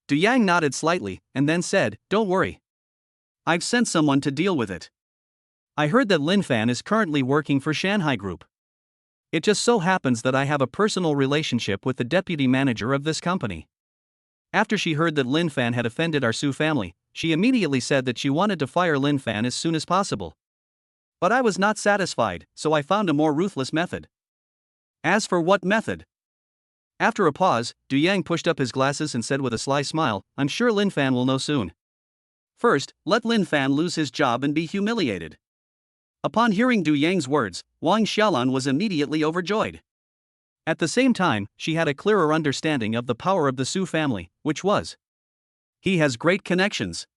Du Yang nodded slightly, and then said, "Don't worry. I've sent someone to deal with it. I heard that Linfan is currently working for Shanghai Group. It just so happens that I have a personal relationship with the deputy manager of this company. After she heard that Linfan had offended our Su family, she immediately said that she wanted to fire Linfan as soon as possible. But I was not satisfied, so I found a more ruthless method. As for what method? After a pause, Du Yang pushed up his glasses and said with a sly smile, I'm sure Linfan will know soon. First, let Linfan lose his job and be humiliated. Upon hearing Du Yang's words, Wang Xiaolan was immediately overjoyed. At the same time, she had a clearer understanding of the power of the Su family, which was, he has great connections.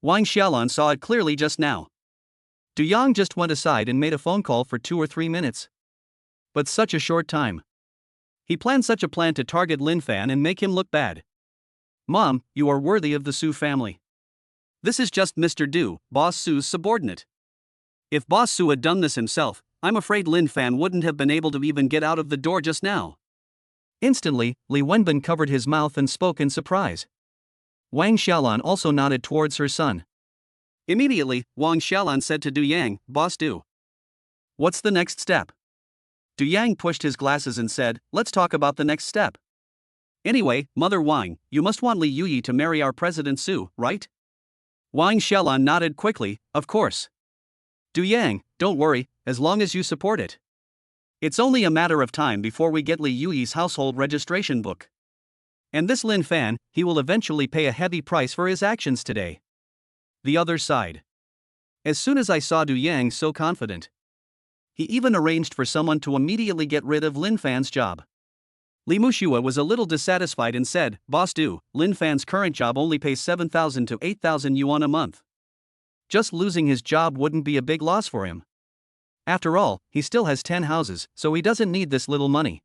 Wang Xiaolan saw it clearly just now. Du Yang just went aside and made a phone call for 2 or 3 minutes. But such a short time. He planned such a plan to target Linfan and make him look bad. Mom, you are worthy of the Su family. This is just Mr. Du, Boss Su's subordinate. If Boss Su had done this himself, I'm afraid Linfan wouldn't have been able to even get out of the door just now. Instantly, Li Wenbin covered his mouth and spoke in surprise. Wang Xiaolan also nodded towards her son. Immediately, Wang Xiaolan said to Du Yang, Boss Du. What's the next step? Du Yang pushed his glasses and said, let's talk about the next step. Anyway, Mother Wang, you must want Li Yuyi to marry our President Su, right? Wang Xiaolan nodded quickly, of course. Du Yang, don't worry, as long as you support it. It's only a matter of time before we get Li Yuyi's household registration book. And this Linfan, he will eventually pay a heavy price for his actions today. The other side. As soon as I saw Du Yang so confident, he even arranged for someone to immediately get rid of Linfan's job. Li Muxue was a little dissatisfied and said, Boss Du, Linfan's current job only pays 7,000 to 8,000 yuan a month. Just losing his job wouldn't be a big loss for him. After all, he still has 10 houses, so he doesn't need this little money.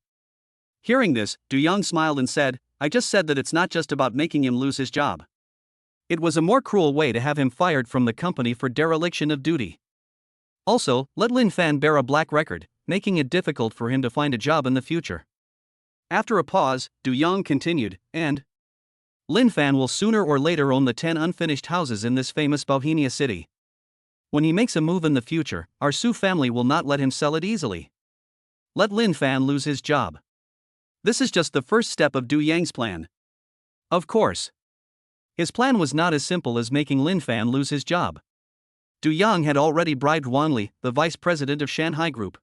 Hearing this, Du Yang smiled and said, I just said that it's not just about making him lose his job. It was a more cruel way to have him fired from the company for dereliction of duty. Also, let Linfan bear a black record, making it difficult for him to find a job in the future. After a pause, Du Yang continued, and Linfan will sooner or later own the 10 unfinished houses in this famous Bohemia city. When he makes a move in the future, our Su family will not let him sell it easily. Let Linfan lose his job. This is just the first step of Du Yang's plan. Of course. His plan was not as simple as making Linfan lose his job. Du Yang had already bribed Wang Li, the vice president of Shanghai Group.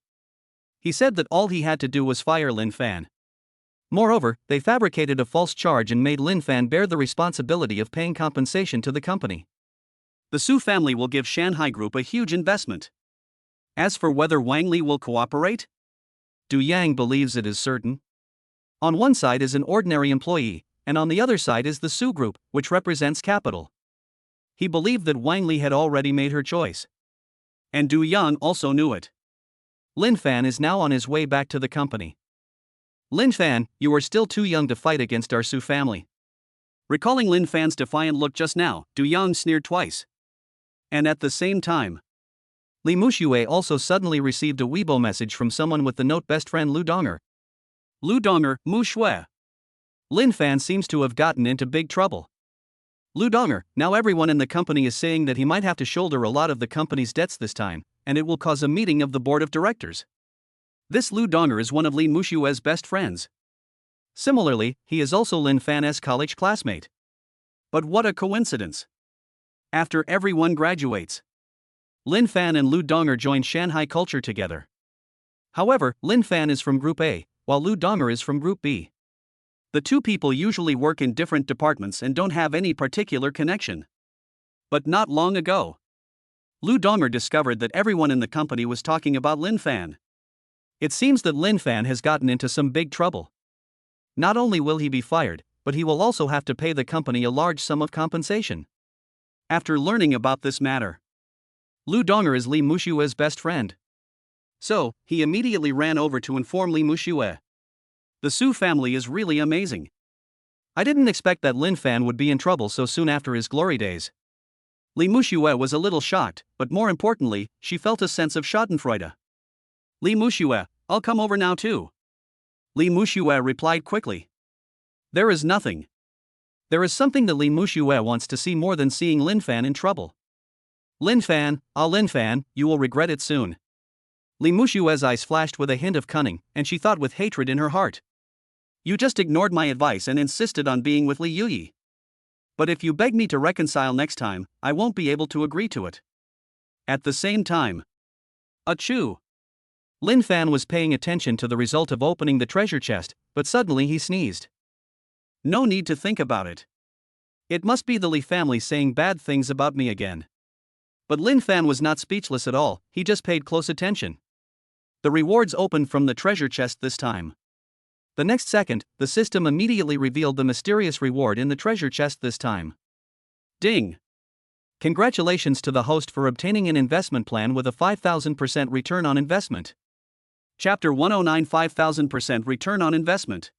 He said that all he had to do was fire Linfan. Moreover, they fabricated a false charge and made Linfan bear the responsibility of paying compensation to the company. The Su family will give Shanghai Group a huge investment. As for whether Wang Li will cooperate, Du Yang believes it is certain. On one side is an ordinary employee, and on the other side is the Su Group, which represents capital. He believed that Wang Li had already made her choice. And Du Yang also knew it. Linfan is now on his way back to the company. Linfan, you are still too young to fight against our Su family. Recalling Linfan's defiant look just now, Du Yang sneered twice. And at the same time, Li Muxue also suddenly received a Weibo message from someone with the note best friend Lu Donger. Lu Donger, Muxue. Linfan seems to have gotten into big trouble. Lu Donger, now everyone in the company is saying that he might have to shoulder a lot of the company's debts this time, and it will cause a meeting of the board of directors. This Lu Donger is one of Li Muxue's best friends. Similarly, he is also Linfan's college classmate. But what a coincidence! After everyone graduates, Linfan and Lu Donger join Shanghai Culture together. However, Linfan is from Group A, while Lu Donger is from Group B. The two people usually work in different departments and don't have any particular connection. But not long ago, Lu Donger discovered that everyone in the company was talking about Linfan. It seems that Linfan has gotten into some big trouble. Not only will he be fired, but he will also have to pay the company a large sum of compensation. After learning about this matter, Lu Donger is Li Muxue's best friend. So, he immediately ran over to inform Li Muxue. The Su family is really amazing. I didn't expect that Linfan would be in trouble so soon after his glory days. Li Muxue was a little shocked, but more importantly, she felt a sense of schadenfreude. Li Muxue, I'll come over now too. Li Muxue replied quickly. There is nothing. There is something that Li Muxue wants to see more than seeing Linfan in trouble. Linfan, Linfan, you will regret it soon. Li Mushue's eyes flashed with a hint of cunning, and she thought with hatred in her heart. You just ignored my advice and insisted on being with Li Yuyi. But if you beg me to reconcile next time, I won't be able to agree to it. At the same time. Achoo! Linfan was paying attention to the result of opening the treasure chest, but suddenly he sneezed. No need to think about it. It must be the Li family saying bad things about me again. But Linfan was not speechless at all, he just paid close attention. The rewards opened from the treasure chest this time. The next second, the system immediately revealed the mysterious reward in the treasure chest this time. Ding! Congratulations to the host for obtaining an investment plan with a 5,000% return on investment. Chapter 109 5,000% return on investment.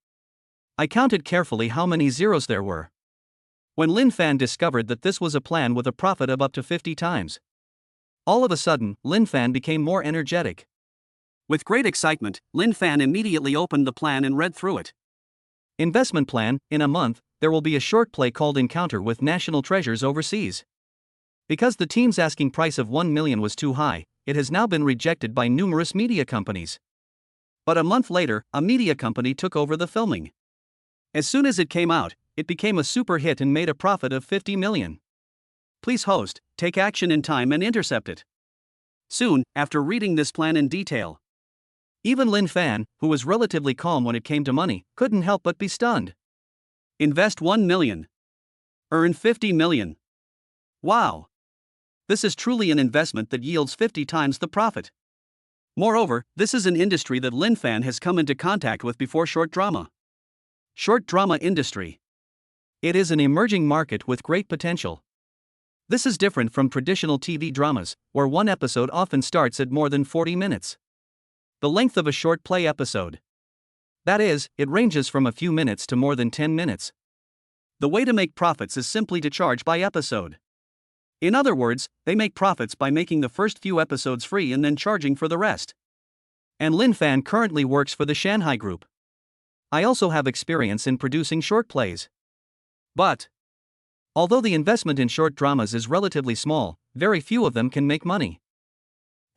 I counted carefully how many zeros there were. When Linfan discovered that this was a plan with a profit of up to 50 times. All of a sudden, Linfan became more energetic. With great excitement, Linfan immediately opened the plan and read through it. Investment plan: in a month, there will be a short play called Encounter with National Treasures Overseas. Because the team's asking price of 1 million was too high, it has now been rejected by numerous media companies. But a month later, a media company took over the filming. As soon as it came out, it became a super hit and made a profit of 50 million. Please host, take action in time and intercept it. Soon, after reading this plan in detail, even Linfan, who was relatively calm when it came to money, couldn't help but be stunned. Invest 1 million. Earn 50 million. Wow! This is truly an investment that yields 50 times the profit. Moreover, this is an industry that Linfan has come into contact with before: short drama. Short drama industry. It is an emerging market with great potential. This is different from traditional TV dramas, where one episode often starts at more than 40 minutes. The length of a short play episode. That is, it ranges from a few minutes to more than 10 minutes. The way to make profits is simply to charge by episode. In other words, they make profits by making the first few episodes free and then charging for the rest. And Linfan currently works for the Shanghai Group. I also have experience in producing short plays. But although the investment in short dramas is relatively small, very few of them can make money.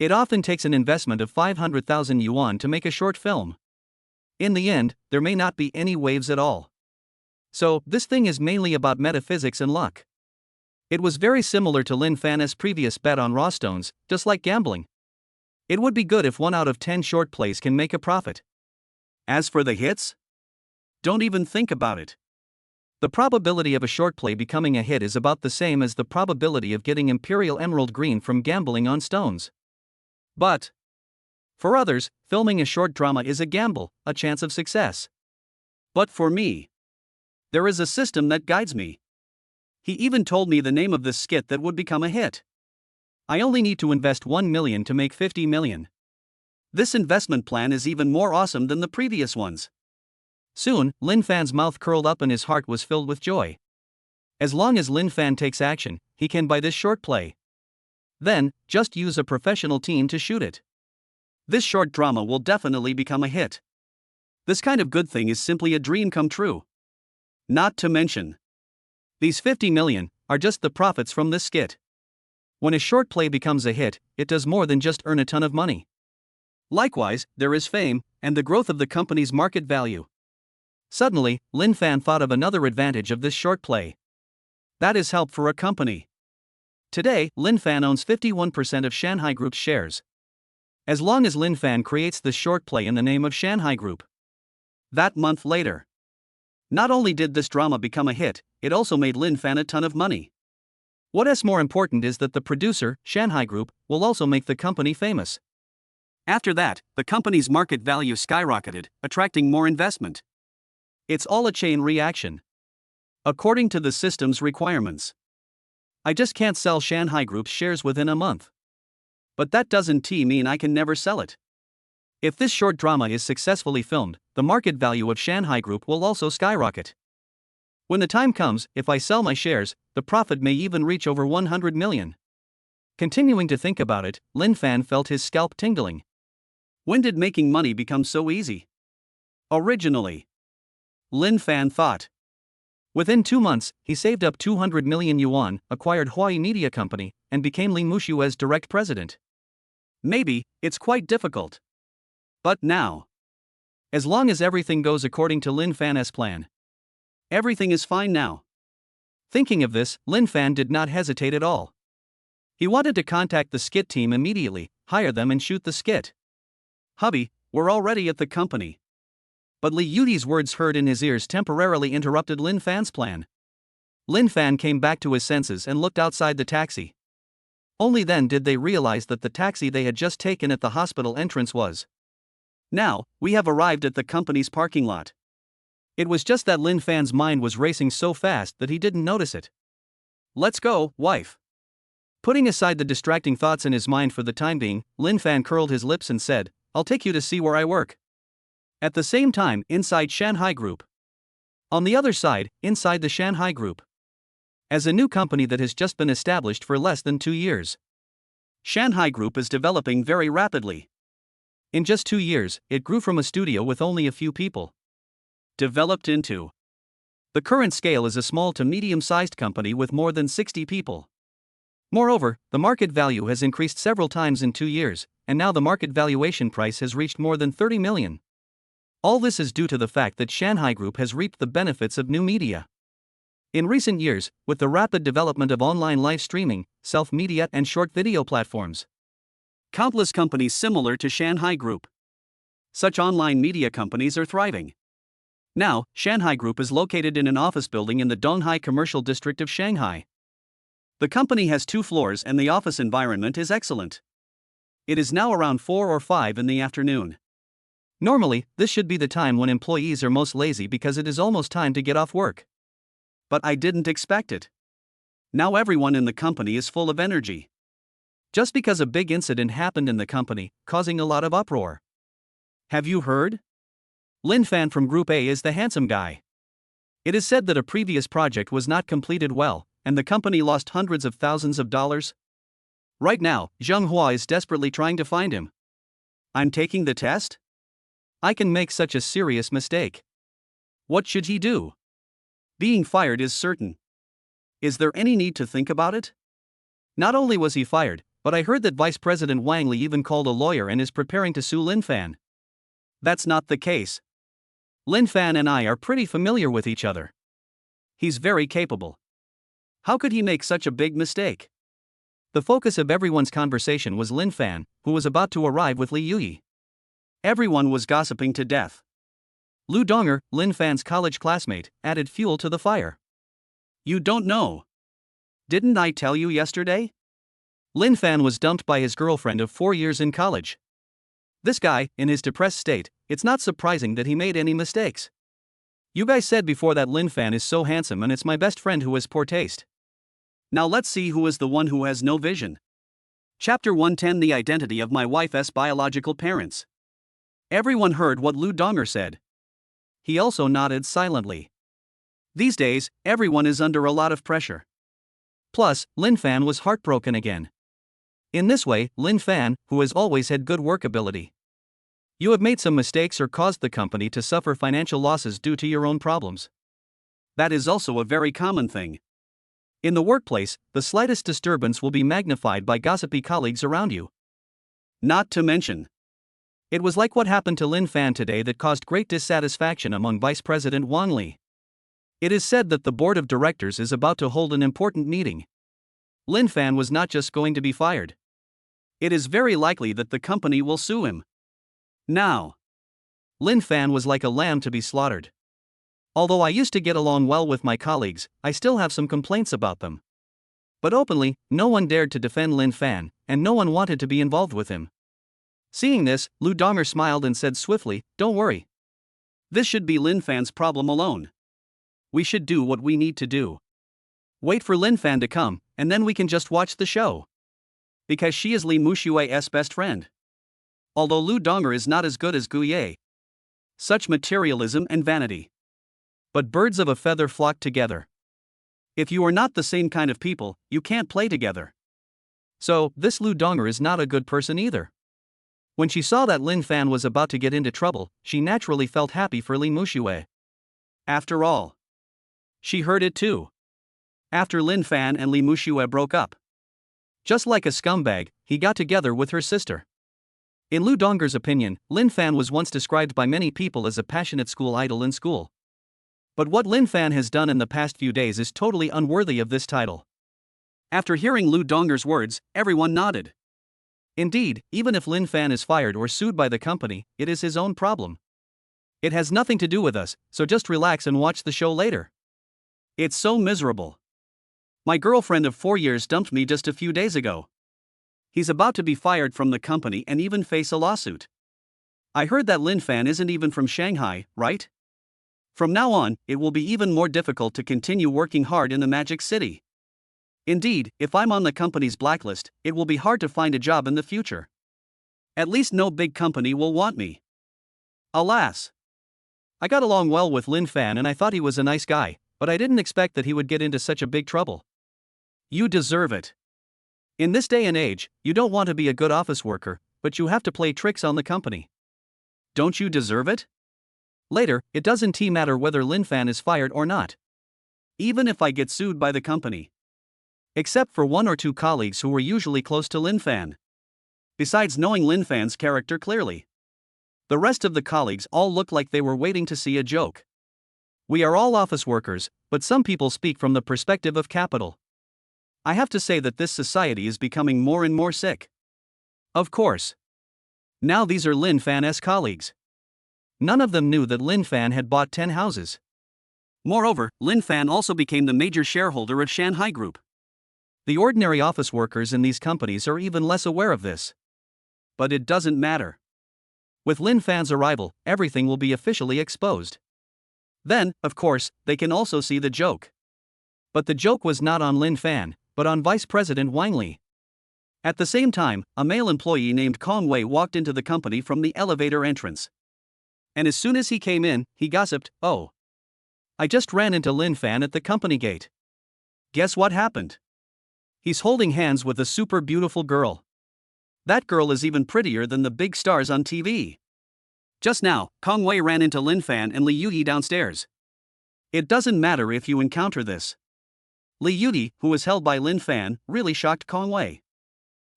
It often takes an investment of 500,000 yuan to make a short film. In the end, there may not be any waves at all. So, this thing is mainly about metaphysics and luck. It was very similar to Linfan's previous bet on raw stones, just like gambling. It would be good if 1 out of 10 short plays can make a profit. As for the hits? Don't even think about it. The probability of a short play becoming a hit is about the same as the probability of getting Imperial Emerald Green from gambling on stones. But for others, filming a short drama is a gamble, a chance of success. But for me, there is a system that guides me. He even told me the name of this skit that would become a hit. I only need to invest 1 million to make 50 million. This investment plan is even more awesome than the previous ones. Soon, Linfan's mouth curled up and his heart was filled with joy. As long as Linfan takes action, he can buy this short play. Then, just use a professional team to shoot it. This short drama will definitely become a hit. This kind of good thing is simply a dream come true. Not to mention, these 50 million are just the profits from this skit. When a short play becomes a hit, it does more than just earn a ton of money. Likewise, there is fame and the growth of the company's market value. Suddenly, Linfan thought of another advantage of this short play. That is help for a company. Today, Linfan owns 51% of Shanghai Group's shares. As long as Linfan creates this short play in the name of Shanghai Group. That month later. Not only did this drama become a hit, it also made Linfan a ton of money. What is more important is that the producer, Shanghai Group, will also make the company famous. After that, the company's market value skyrocketed, attracting more investment. It's all a chain reaction. According to the system's requirements. I just can't sell Shanghai Group's shares within a month. But that doesn't mean I can never sell it. If this short drama is successfully filmed, the market value of Shanghai Group will also skyrocket. When the time comes, if I sell my shares, the profit may even reach over 100 million. Continuing to think about it, Linfan felt his scalp tingling. When did making money become so easy? Originally, Linfan thought Within 2 months, he saved up 200 million yuan, acquired Huawei Media Company, and became Li Mushue's direct president. Maybe, it's quite difficult. But now, as long as everything goes according to Linfan's plan, everything is fine now. Thinking of this, Linfan did not hesitate at all. He wanted to contact the skit team immediately, hire them and shoot the skit. "Hubby, we're already at the company." But Li Yudi's words heard in his ears temporarily interrupted Linfan's plan. Linfan came back to his senses and looked outside the taxi. Only then did they realize that the taxi they had just taken at the hospital entrance was. "Now, we have arrived at the company's parking lot." It was just that Linfan's mind was racing so fast that he didn't notice it. "Let's go, wife." Putting aside the distracting thoughts in his mind for the time being, Linfan curled his lips and said, "I'll take you to see where I work." At the same time, inside Shanghai Group. On the other side, inside the Shanghai Group. As a new company that has just been established for less than 2 years, Shanghai Group is developing very rapidly. In just 2 years, it grew from a studio with only a few people. Developed into. The current scale is a small to medium-sized company with more than 60 people. Moreover, the market value has increased several times in 2 years, and now the market valuation price has reached more than 30 million. All this is due to the fact that Shanghai Group has reaped the benefits of new media. In recent years, with the rapid development of online live streaming, self-media and short video platforms, countless companies similar to Shanghai Group, such online media companies are thriving. Now, Shanghai Group is located in an office building in the Donghai commercial district of Shanghai. The company has 2 floors and the office environment is excellent. It is now around 4 or 5 in the afternoon. Normally, this should be the time when employees are most lazy because it is almost time to get off work. But I didn't expect it. Now everyone in the company is full of energy. Just because a big incident happened in the company, causing a lot of uproar. Have you heard? Linfan from Group A is the handsome guy. It is said that a previous project was not completed well, and the company lost hundreds of thousands of dollars. Right now, Zheng Hua is desperately trying to find him. I'm taking the test? I can make such a serious mistake. What should he do? Being fired is certain. Is there any need to think about it? Not only was he fired, but I heard that Vice President Wang Li even called a lawyer and is preparing to sue Linfan. That's not the case. Linfan and I are pretty familiar with each other. He's very capable. How could he make such a big mistake? The focus of everyone's conversation was Linfan, who was about to arrive with Li Yuyi. Everyone was gossiping to death. Lu Donger, Linfan's college classmate, added fuel to the fire. You don't know. Didn't I tell you yesterday? Linfan was dumped by his girlfriend of 4 years in college. This guy, in his depressed state, it's not surprising that he made any mistakes. You guys said before that Linfan is so handsome and it's my best friend who has poor taste. Now let's see who is the one who has no vision. Chapter 110: The Identity of My Wife's Biological Parents. Everyone heard what Lu Donger said. He also nodded silently. These days, everyone is under a lot of pressure. Plus, Linfan was heartbroken again. In this way, Linfan, who has always had good work ability. You have made some mistakes or caused the company to suffer financial losses due to your own problems. That is also a very common thing. In the workplace, the slightest disturbance will be magnified by gossipy colleagues around you. Not to mention, it was like what happened to Linfan today that caused great dissatisfaction among Vice President Wang Li. It is said that the board of directors is about to hold an important meeting. Linfan was not just going to be fired. It is very likely that the company will sue him. Now, Linfan was like a lamb to be slaughtered. Although I used to get along well with my colleagues, I still have some complaints about them. But openly, no one dared to defend Linfan, and no one wanted to be involved with him. Seeing this, Lu Donger smiled and said swiftly, "Don't worry. This should be Linfan's problem alone. We should do what we need to do. Wait for Linfan to come, and then we can just watch the show. Because she is Li Mushue's best friend. Although Lu Donger is not as good as Guye. Such materialism and vanity. But birds of a feather flock together. If you are not the same kind of people, you can't play together. So, this Lu Donger is not a good person either." When she saw that Linfan was about to get into trouble, she naturally felt happy for Li Mushue. After all, She heard it too. After Linfan and Li Muxue broke up. Just like a scumbag, he got together with her sister. In Lu Donger's opinion, Linfan was once described by many people as a passionate school idol in school. But what Linfan has done in the past few days is totally unworthy of this title. After hearing Lu Donger's words, everyone nodded. Indeed, even if Linfan is fired or sued by the company, it is his own problem. It has nothing to do with us, so just relax and watch the show later. It's so miserable. My girlfriend of 4 years dumped me just a few days ago. He's about to be fired from the company and even face a lawsuit. I heard that Linfan isn't even from Shanghai, right? From now on, it will be even more difficult to continue working hard in the Magic City. Indeed, if I'm on the company's blacklist, it will be hard to find a job in the future. At least no big company will want me. Alas. I got along well with Linfan and I thought he was a nice guy, but I didn't expect that he would get into such a big trouble. You deserve it. In this day and age, you don't want to be a good office worker, but you have to play tricks on the company. Don't you deserve it? Later, it doesn't matter whether Linfan is fired or not. Even if I get sued by the company. Except for 1 or 2 colleagues who were usually close to Linfan. Besides knowing Linfan's character clearly. The rest of the colleagues all look like they were waiting to see a joke. We are all office workers, but some people speak from the perspective of capital. I have to say that this society is becoming more and more sick. Of course. Now these are Linfan's colleagues. None of them knew that Linfan had bought 10 houses. Moreover, Linfan also became the major shareholder of Shanghai Group. The ordinary office workers in these companies are even less aware of this. But it doesn't matter. With Linfan's arrival, everything will be officially exposed. Then, of course, they can also see the joke. But the joke was not on Linfan, but on Vice President Wang Li. At the same time, a male employee named Kong Wei walked into the company from the elevator entrance. And as soon as he came in, he gossiped, "Oh, I just ran into Linfan at the company gate. Guess what happened? He's holding hands with a super beautiful girl. That girl is even prettier than the big stars on TV." Just now, Kong Wei ran into Linfan and Li Yuyi downstairs. It doesn't matter if you encounter this. Li Yuyi, who was held by Linfan, really shocked Kong Wei.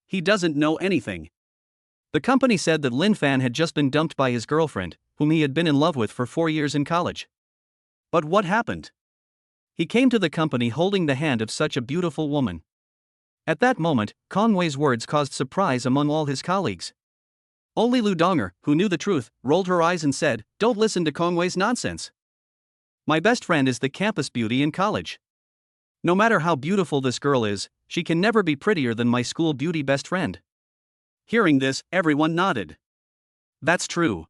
He doesn't know anything. The company said that Linfan had just been dumped by his girlfriend, whom he had been in love with for 4 years in college. But what happened? He came to the company holding the hand of such a beautiful woman. At that moment, Kong Wei's words caused surprise among all his colleagues. Only Lu Donger, who knew the truth, rolled her eyes and said, "Don't listen to Kong Wei's nonsense. My best friend is the campus beauty in college. No matter how beautiful this girl is, she can never be prettier than my school beauty best friend." Hearing this, everyone nodded. That's true.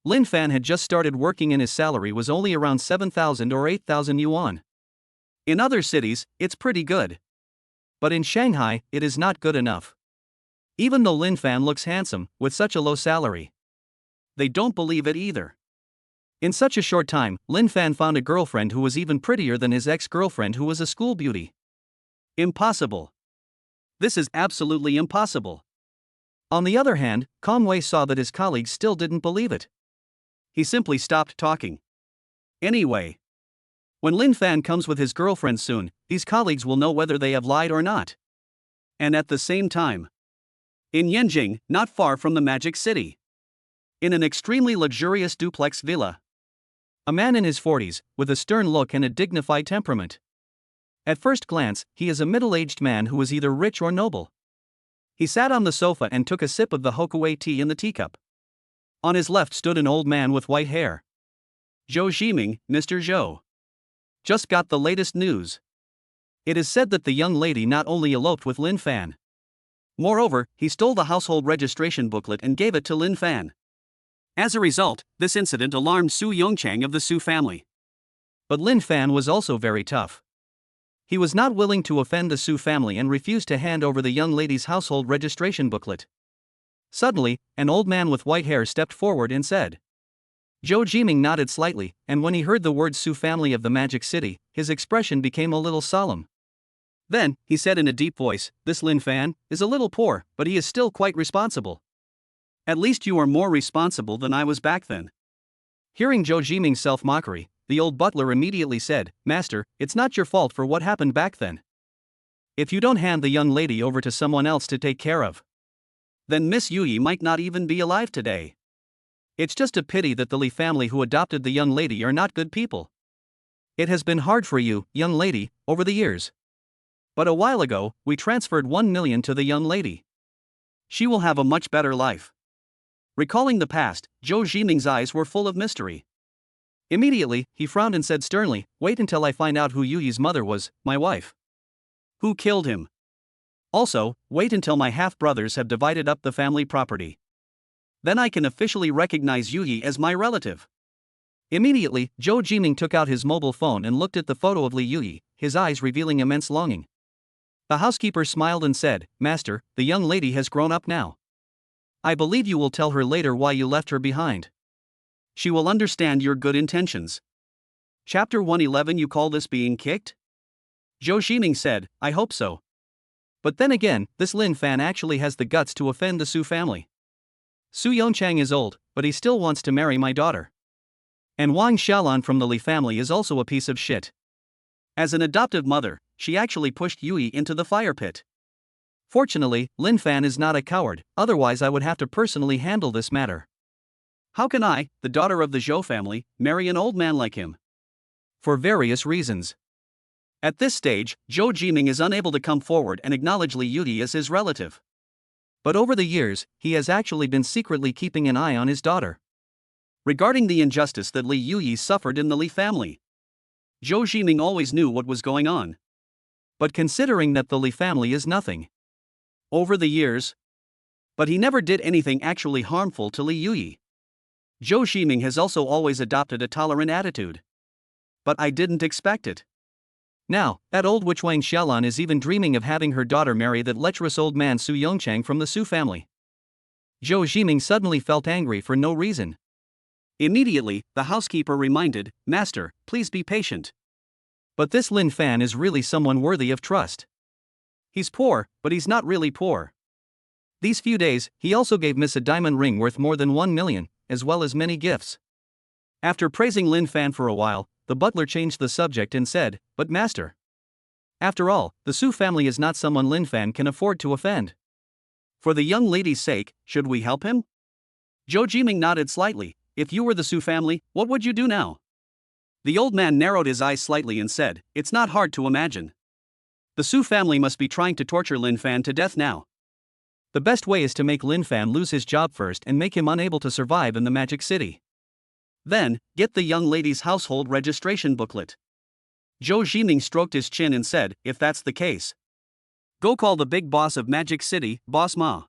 Linfan had just started working and his salary was only around 7,000 or 8,000 yuan. In other cities, it's pretty good. But in Shanghai, it is not good enough. Even though Linfan looks handsome, with such a low salary. They don't believe it either. In such a short time, Linfan found a girlfriend who was even prettier than his ex-girlfriend who was a school beauty. Impossible. This is absolutely impossible. On the other hand, Kong Wei saw that his colleagues still didn't believe it. He simply stopped talking. Anyway, when Linfan comes with his girlfriend soon, these colleagues will know whether they have lied or not. And at the same time, in Yanjing, not far from the Magic City, in an extremely luxurious duplex villa, a man in his 40s, with a stern look and a dignified temperament. At first glance, he is a middle-aged man who is either rich or noble. He sat on the sofa and took a sip of the Hokuei tea in the teacup. On his left stood an old man with white hair. Zhou Ximing, Mr. Zhou. Just got the latest news. It is said that the young lady not only eloped with Linfan. Moreover, he stole the household registration booklet and gave it to Linfan. As a result, this incident alarmed Su Yongchang of the Su family. But Linfan was also very tough. He was not willing to offend the Su family and refused to hand over the young lady's household registration booklet. Suddenly, an old man with white hair stepped forward and said. Zhou Jiming nodded slightly, and when he heard the words Su family of the Magic City, his expression became a little solemn. Then, he said in a deep voice, "This Linfan is a little poor, but he is still quite responsible. At least you are more responsible than I was back then." Hearing Zhou Jiming's self-mockery, the old butler immediately said, "Master, it's not your fault for what happened back then. If you don't hand the young lady over to someone else to take care of, then Miss Yui might not even be alive today. It's just a pity that the Lee family who adopted the young lady are not good people. It has been hard for you, young lady, over the years. But a while ago, we transferred 1 million to the young lady. She will have a much better life." Recalling the past, Zhou Jiming's eyes were full of mystery. Immediately, he frowned and said sternly, "Wait until I find out who Yuyi's mother was, my wife. Who killed him? Also, wait until my half-brothers have divided up the family property. Then I can officially recognize Yuyi as my relative." Immediately, Zhou Jiming took out his mobile phone and looked at the photo of Li Yuyi, his eyes revealing immense longing. The housekeeper smiled and said, "Master, the young lady has grown up now. I believe you will tell her later why you left her behind. She will understand your good intentions." Chapter 111. You call this being kicked? Zhou Jiming said, "I hope so. But then again, this Linfan actually has the guts to offend the Su family. Su Yongchang is old, but he still wants to marry my daughter. And Wang Xiaolan from the Li family is also a piece of shit. As an adoptive mother, she actually pushed Yui into the fire pit. Fortunately, Linfan is not a coward, otherwise I would have to personally handle this matter. How can I, the daughter of the Zhou family, marry an old man like him? For various reasons. At this stage, Zhou Jiming is unable to come forward and acknowledge Li Yuyi as his relative. But over the years, he has actually been secretly keeping an eye on his daughter. Regarding the injustice that Li Yuyi suffered in the Li family, Zhou Jiming always knew what was going on. But considering that the Li family is nothing over the years, but he never did anything actually harmful to Li Yuyi. Zhou Jiming has also always adopted a tolerant attitude. But I didn't expect it. Now, that old witch Wang Xiaolan is even dreaming of having her daughter marry that lecherous old man Su Yongchang from the Su family. Zhou Jiming suddenly felt angry for no reason. Immediately, the housekeeper reminded, "Master, please be patient. But this Linfan is really someone worthy of trust. He's poor, but he's not really poor." These few days, he also gave Miss a diamond ring worth more than 1 million, as well as many gifts. After praising Linfan for a while, the butler changed the subject and said, "But master, after all, the Su family is not someone Linfan can afford to offend. For the young lady's sake, should we help him?" Zhou Jiming nodded slightly. "If you were the Su family, what would you do now?" The old man narrowed his eyes slightly and said, "It's not hard to imagine. The Su family must be trying to torture Linfan to death now. The best way is to make Linfan lose his job first and make him unable to survive in the Magic City. Then, get the young lady's household registration booklet." Zhou Jiming stroked his chin and said, "If that's the case, go call the big boss of Magic City, Boss Ma.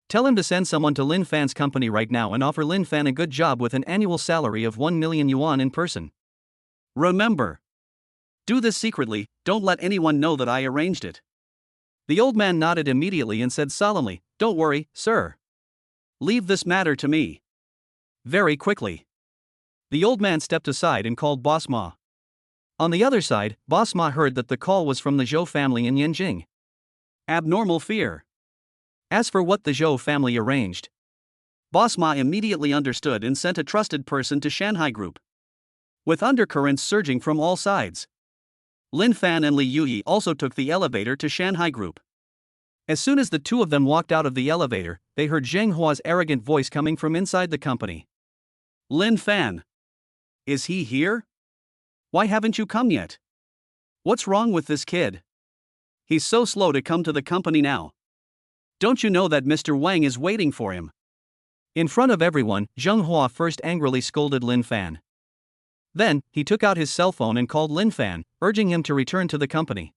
Tell him to send someone to Linfan's company right now and offer Linfan a good job with an annual salary of 1 million yuan in person. Remember, do this secretly, don't let anyone know that I arranged it." The old man nodded immediately and said solemnly, "Don't worry, sir. Leave this matter to me." Very quickly, the old man stepped aside and called Boss Ma. On the other side, Boss Ma heard that the call was from the Zhou family in Yanjing. Abnormal fear. As for what the Zhou family arranged, Boss Ma immediately understood and sent a trusted person to Shanghai Group. With undercurrents surging from all sides, Linfan and Li Yuyi also took the elevator to Shanghai Group. As soon as the two of them walked out of the elevator, they heard Zheng Hua's arrogant voice coming from inside the company. "Linfan. Is he here? Why haven't you come yet? What's wrong with this kid? He's so slow to come to the company now. Don't you know that Mr. Wang is waiting for him?" In front of everyone, Zheng Hua first angrily scolded Linfan. Then, he took out his cell phone and called Linfan, urging him to return to the company.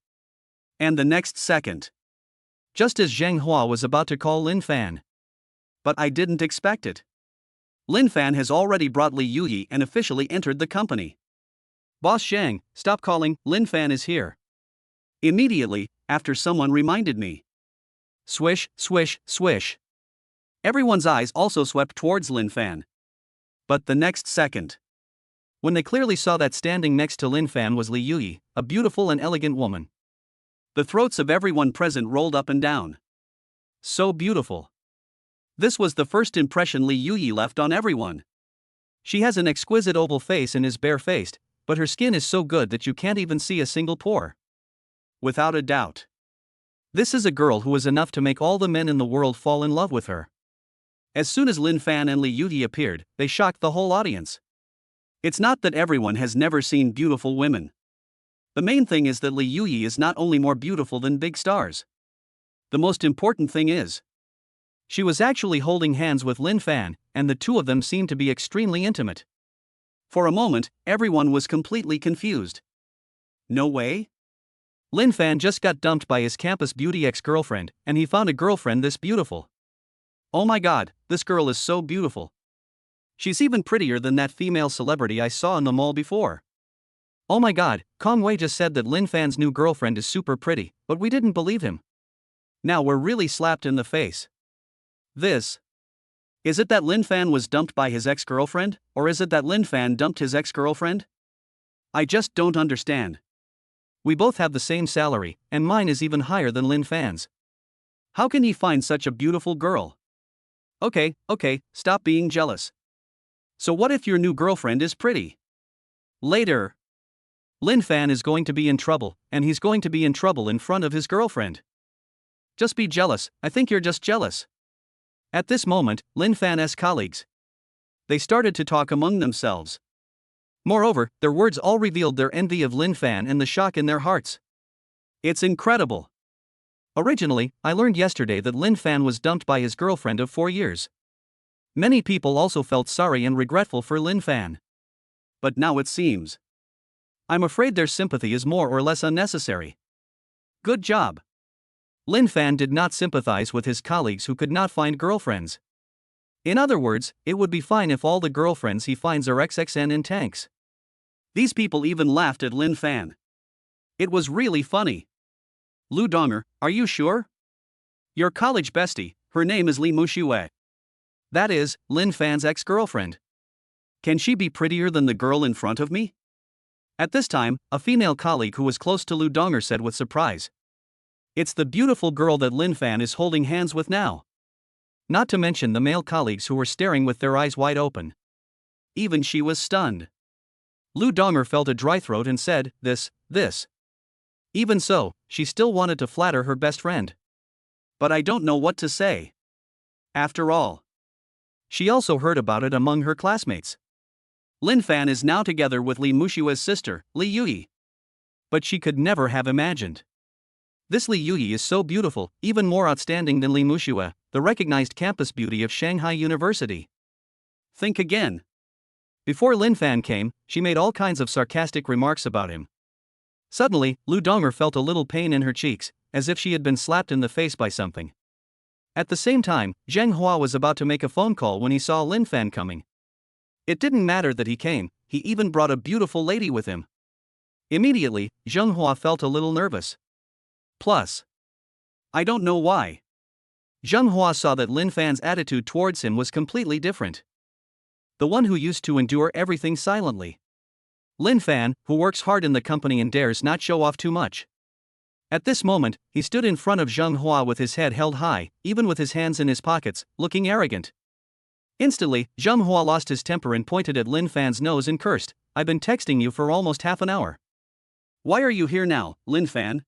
And the next second, just as Zheng Hua was about to call Linfan, "But I didn't expect it. Linfan has already brought Li Yuyi and officially entered the company. Boss Zhang, stop calling, Linfan is here. Immediately, after someone reminded me." Swish, swish, swish. Everyone's eyes also swept towards Linfan. But the next second, when they clearly saw that standing next to Linfan was Li Yuyi, a beautiful and elegant woman, the throats of everyone present rolled up and down. So beautiful. This was the first impression Li Yuyi left on everyone. She has an exquisite oval face and is bare-faced, but her skin is so good that you can't even see a single pore. Without a doubt. This is a girl who is enough to make all the men in the world fall in love with her. As soon as Linfan and Li Yuyi appeared, they shocked the whole audience. It's not that everyone has never seen beautiful women. The main thing is that Li Yuyi is not only more beautiful than big stars. The most important thing is, she was actually holding hands with Linfan, and the two of them seemed to be extremely intimate. For a moment, everyone was completely confused. No way? Linfan just got dumped by his campus beauty ex-girlfriend, and he found a girlfriend this beautiful. Oh my god, this girl is so beautiful. She's even prettier than that female celebrity I saw in the mall before. Oh my god, Kong Wei just said that Linfan's new girlfriend is super pretty, but we didn't believe him. Now we're really slapped in the face. Is it that Linfan was dumped by his ex-girlfriend, or is it that Linfan dumped his ex-girlfriend? I just don't understand. We both have the same salary, and mine is even higher than Linfan's. How can he find such a beautiful girl? Okay, stop being jealous. So what if your new girlfriend is pretty? Later, Linfan is going to be in trouble, and he's going to be in trouble in front of his girlfriend. Just be jealous, I think you're just jealous. At this moment, Linfan's colleagues, they started to talk among themselves. Moreover, their words all revealed their envy of Linfan and the shock in their hearts. It's incredible. Originally, I learned yesterday that Linfan was dumped by his girlfriend of 4 years. Many people also felt sorry and regretful for Linfan. But now it seems, I'm afraid their sympathy is more or less unnecessary. Good job. Linfan did not sympathize with his colleagues who could not find girlfriends. In other words, it would be fine if all the girlfriends he finds are XXN in tanks. These people even laughed at Linfan. It was really funny. Lu Donger, are you sure? Your college bestie, her name is Li Muxue. That is, Linfan's ex-girlfriend. Can she be prettier than the girl in front of me? At this time, a female colleague who was close to Lu Donger said with surprise. It's the beautiful girl that Linfan is holding hands with now. Not to mention the male colleagues who were staring with their eyes wide open. Even she was stunned. Lu Donger felt a dry throat and said, this. Even so, she still wanted to flatter her best friend. But I don't know what to say. After all, she also heard about it among her classmates. Linfan is now together with Li Muxue's sister, Li Yuyi. But she could never have imagined. This Li Yuyi is so beautiful, even more outstanding than Li Muxue, the recognized campus beauty of Shanghai University. Think again. Before Linfan came, she made all kinds of sarcastic remarks about him. Suddenly, Lu Donger felt a little pain in her cheeks, as if she had been slapped in the face by something. At the same time, Zheng Hua was about to make a phone call when he saw Linfan coming. It didn't matter that he came, he even brought a beautiful lady with him. Immediately, Zheng Hua felt a little nervous. Plus, I don't know why. Zheng Hua saw that Linfan's attitude towards him was completely different. The one who used to endure everything silently. Linfan, who works hard in the company and dares not show off too much. At this moment, he stood in front of Zheng Hua with his head held high, even with his hands in his pockets, looking arrogant. Instantly, Zheng Hua lost his temper and pointed at Linfan's nose and cursed, I've been texting you for almost half an hour. Why are you here now, Linfan?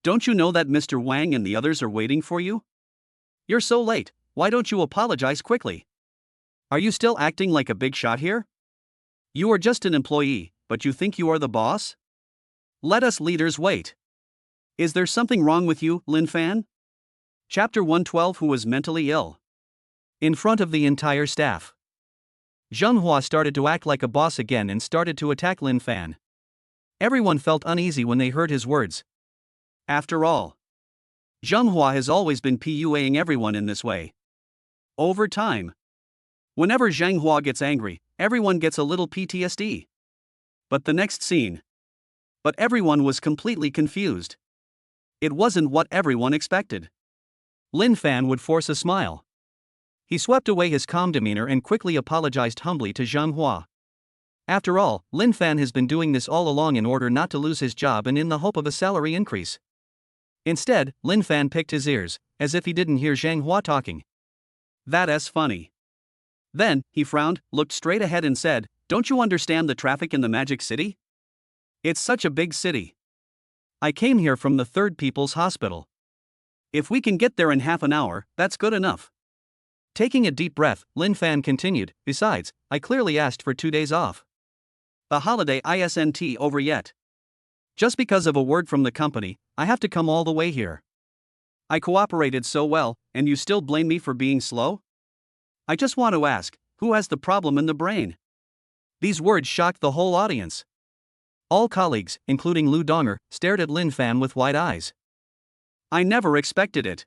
Don't you know that Mr. Wang and the others are waiting for you? You're so late, why don't you apologize quickly? Are you still acting like a big shot here? You are just an employee, but you think you are the boss? Let us leaders wait. Is there something wrong with you, Linfan? Chapter 112 Who was mentally ill? In front of the entire staff, Zheng Hua started to act like a boss again and started to attack Linfan. Everyone felt uneasy when they heard his words. After all, Zheng Hua has always been PUAing everyone in this way. Over time, whenever Zheng Hua gets angry, everyone gets a little PTSD. But the next scene. But everyone was completely confused. It wasn't what everyone expected. Linfan would force a smile. He swept away his calm demeanor and quickly apologized humbly to Zheng Hua. After all, Linfan has been doing this all along in order not to lose his job and in the hope of a salary increase. Instead, Linfan picked his ears, as if he didn't hear Zheng Hua talking. That's funny. Then, he frowned, looked straight ahead and said, Don't you understand the traffic in the Magic City? It's such a big city. I came here from the Third People's Hospital. If we can get there in half an hour, that's good enough. Taking a deep breath, Linfan continued, besides, I clearly asked for 2 days off. The holiday isn't over yet. Just because of a word from the company, I have to come all the way here. I cooperated so well, and you still blame me for being slow? I just want to ask, who has the problem in the brain? These words shocked the whole audience. All colleagues, including Lu Donger, stared at Linfan with wide eyes. I never expected it.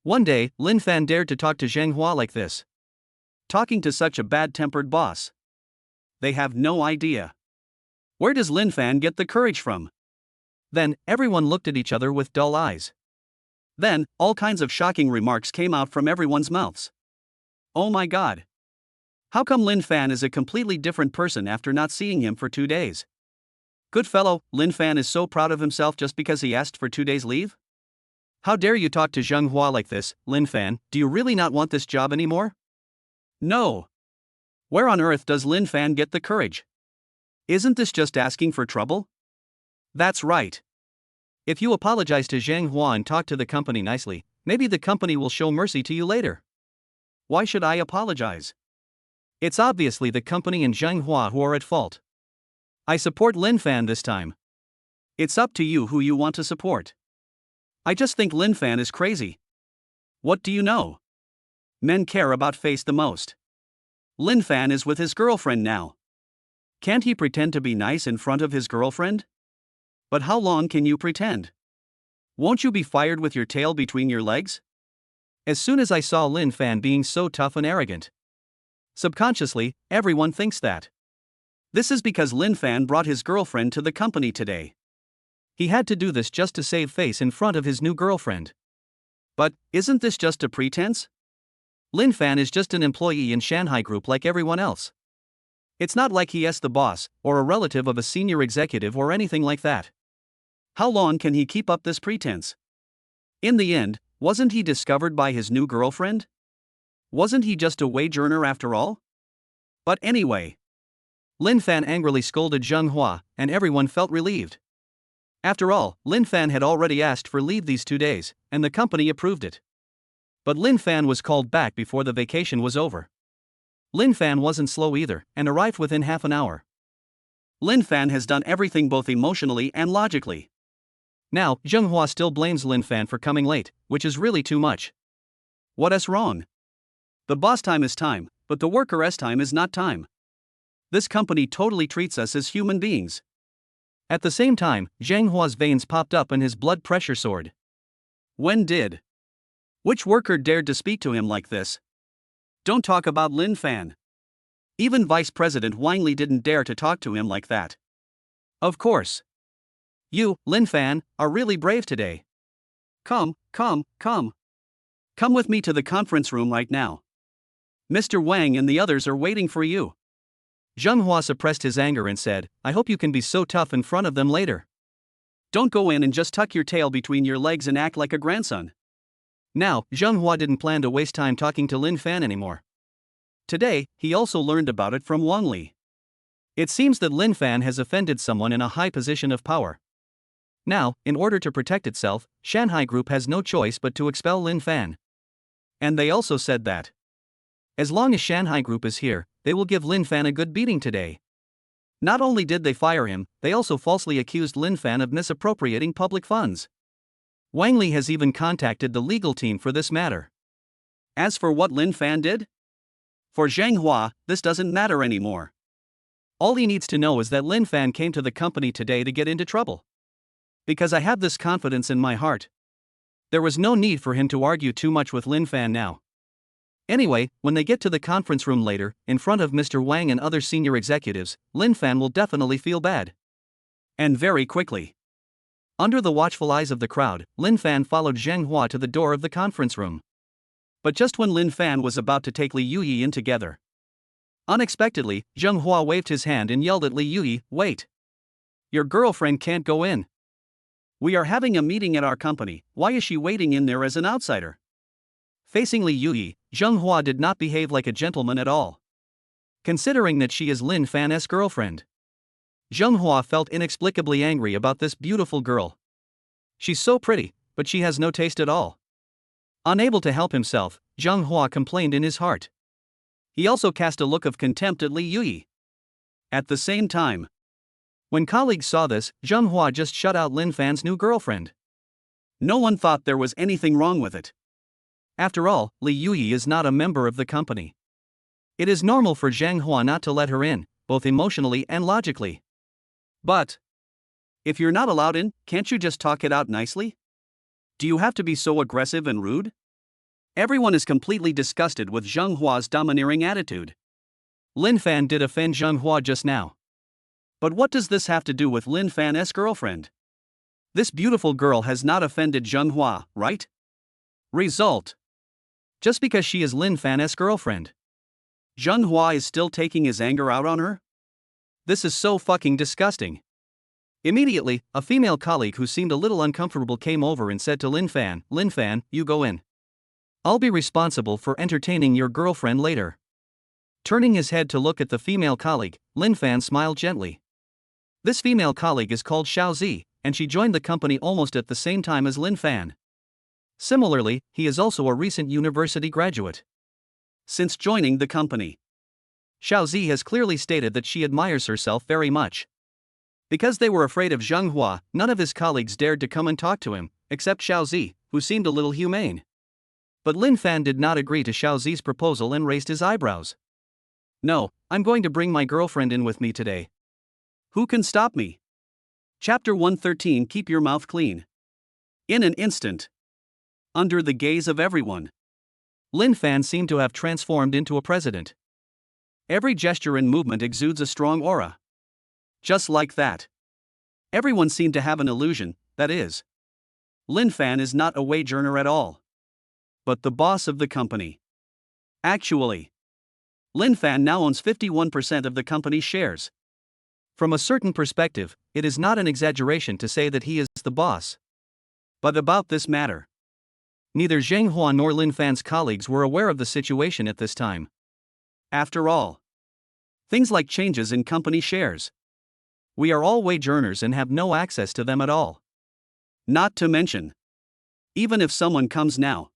One day, Linfan dared to talk to Zheng Hua like this. Talking to such a bad-tempered boss. They have no idea. Where does Linfan get the courage from? Then, everyone looked at each other with dull eyes. Then, all kinds of shocking remarks came out from everyone's mouths. Oh my god. How come Linfan is a completely different person after not seeing him for 2 days? Good fellow, Linfan is so proud of himself just because he asked for 2 days leave? How dare you talk to Zheng Hua like this, Linfan? Do you really not want this job anymore? No. Where on earth does Linfan get the courage? Isn't this just asking for trouble? That's right. If you apologize to Zheng Hua and talk to the company nicely, maybe the company will show mercy to you later. Why should I apologize? It's obviously the company and Zheng Hua who are at fault. I support Linfan this time. It's up to you who you want to support. I just think Linfan is crazy. What do you know? Men care about face the most. Linfan is with his girlfriend now. Can't he pretend to be nice in front of his girlfriend? But how long can you pretend? Won't you be fired with your tail between your legs? As soon as I saw Linfan being so tough and arrogant. Subconsciously, everyone thinks that. This is because Linfan brought his girlfriend to the company today. He had to do this just to save face in front of his new girlfriend. But, isn't this just a pretense? Linfan is just an employee in Shanghai Group like everyone else. It's not like he is the boss, or a relative of a senior executive or anything like that. How long can he keep up this pretense? In the end, wasn't he discovered by his new girlfriend? Wasn't he just a wage earner after all? But anyway. Linfan angrily scolded Zheng Hua, and everyone felt relieved. After all, Linfan had already asked for leave these 2 days, and the company approved it. But Linfan was called back before the vacation was over. Linfan wasn't slow either, and arrived within half an hour. Linfan has done everything both emotionally and logically. Now, Zheng Hua still blames Linfan for coming late, which is really too much. What is wrong? The boss time is time, but the worker's time is not time. This company totally treats us as human beings. At the same time, Zheng Hua's veins popped up and his blood pressure soared. When did? Which worker dared to speak to him like this? Don't talk about Linfan. Even Vice President Wang Li didn't dare to talk to him like that. Of course. You, Linfan, are really brave today. Come with me to the conference room right now. Mr. Wang and the others are waiting for you. Zheng Hua suppressed his anger and said, I hope you can be so tough in front of them later. Don't go in and just tuck your tail between your legs and act like a grandson. Now, Zheng Hua didn't plan to waste time talking to Linfan anymore. Today, he also learned about it from Wang Li. It seems that Linfan has offended someone in a high position of power. Now, in order to protect itself, Shanghai Group has no choice but to expel Linfan. And they also said that as long as Shanghai Group is here, they will give Linfan a good beating today. Not only did they fire him, they also falsely accused Linfan of misappropriating public funds. Wang Li has even contacted the legal team for this matter. As for what Linfan did? For Zheng Hua, this doesn't matter anymore. All he needs to know is that Linfan came to the company today to get into trouble. Because I have this confidence in my heart. There was no need for him to argue too much with Linfan now. Anyway, when they get to the conference room later, in front of Mr. Wang and other senior executives, Linfan will definitely feel bad. And very quickly. Under the watchful eyes of the crowd, Linfan followed Zheng Hua to the door of the conference room. But just when Linfan was about to take Li Yuyi in together, unexpectedly, Zheng Hua waved his hand and yelled at Li Yuyi, wait. Your girlfriend can't go in. We are having a meeting at our company, why is she waiting in there as an outsider? Facing Li Yuyi, Zheng Hua did not behave like a gentleman at all. considering that she is Linfan's girlfriend. Zhenghua felt inexplicably angry about this beautiful girl. She's so pretty, but she has no taste at all. Unable to help himself, Zhenghua complained in his heart. He also cast a look of contempt at Li Yuyi. At the same time, when colleagues saw this, Zhenghua just shut out Linfan's new girlfriend. No one thought there was anything wrong with it. After all, Li Yuyi is not a member of the company. It is normal for Zhenghua not to let her in, both emotionally and logically. But if you're not allowed in, can't you just talk it out nicely? Do you have to be so aggressive and rude? Everyone is completely disgusted with Zhenghua's domineering attitude. Linfan did offend Zhenghua just now. But what does this have to do with Linfan's girlfriend? This beautiful girl has not offended Zhenghua, right? Result: just because she is Linfan's girlfriend, Zhenghua is still taking his anger out on her? This is so fucking disgusting. Immediately, a female colleague who seemed a little uncomfortable came over and said to Linfan, "Linfan, you go in. I'll be responsible for entertaining your girlfriend later." Turning his head to look at the female colleague, Linfan smiled gently. This female colleague is called Xiaozi, and she joined the company almost at the same time as Linfan. Similarly, he is also a recent university graduate. Since joining the company, Xiaozi has clearly stated that she admires herself very much. Because they were afraid of Zhenghua, none of his colleagues dared to come and talk to him, except Xiaozi, who seemed a little humane. But Linfan did not agree to Xiaozi's proposal and raised his eyebrows. "No, I'm going to bring my girlfriend in with me today. Who can stop me?" Chapter 113. Keep your mouth clean. In an instant, under the gaze of everyone, Linfan seemed to have transformed into a president. Every gesture and movement exudes a strong aura. Just like that, everyone seemed to have an illusion, that is, Linfan is not a wage earner at all, but the boss of the company. Actually, Linfan now owns 51% of the company's shares. From a certain perspective, it is not an exaggeration to say that he is the boss. But about this matter, neither Zhenghua nor Linfan's colleagues were aware of the situation at this time. After all, things like changes in company shares, we are all wage earners and have no access to them at all. Not to mention, even if someone comes now,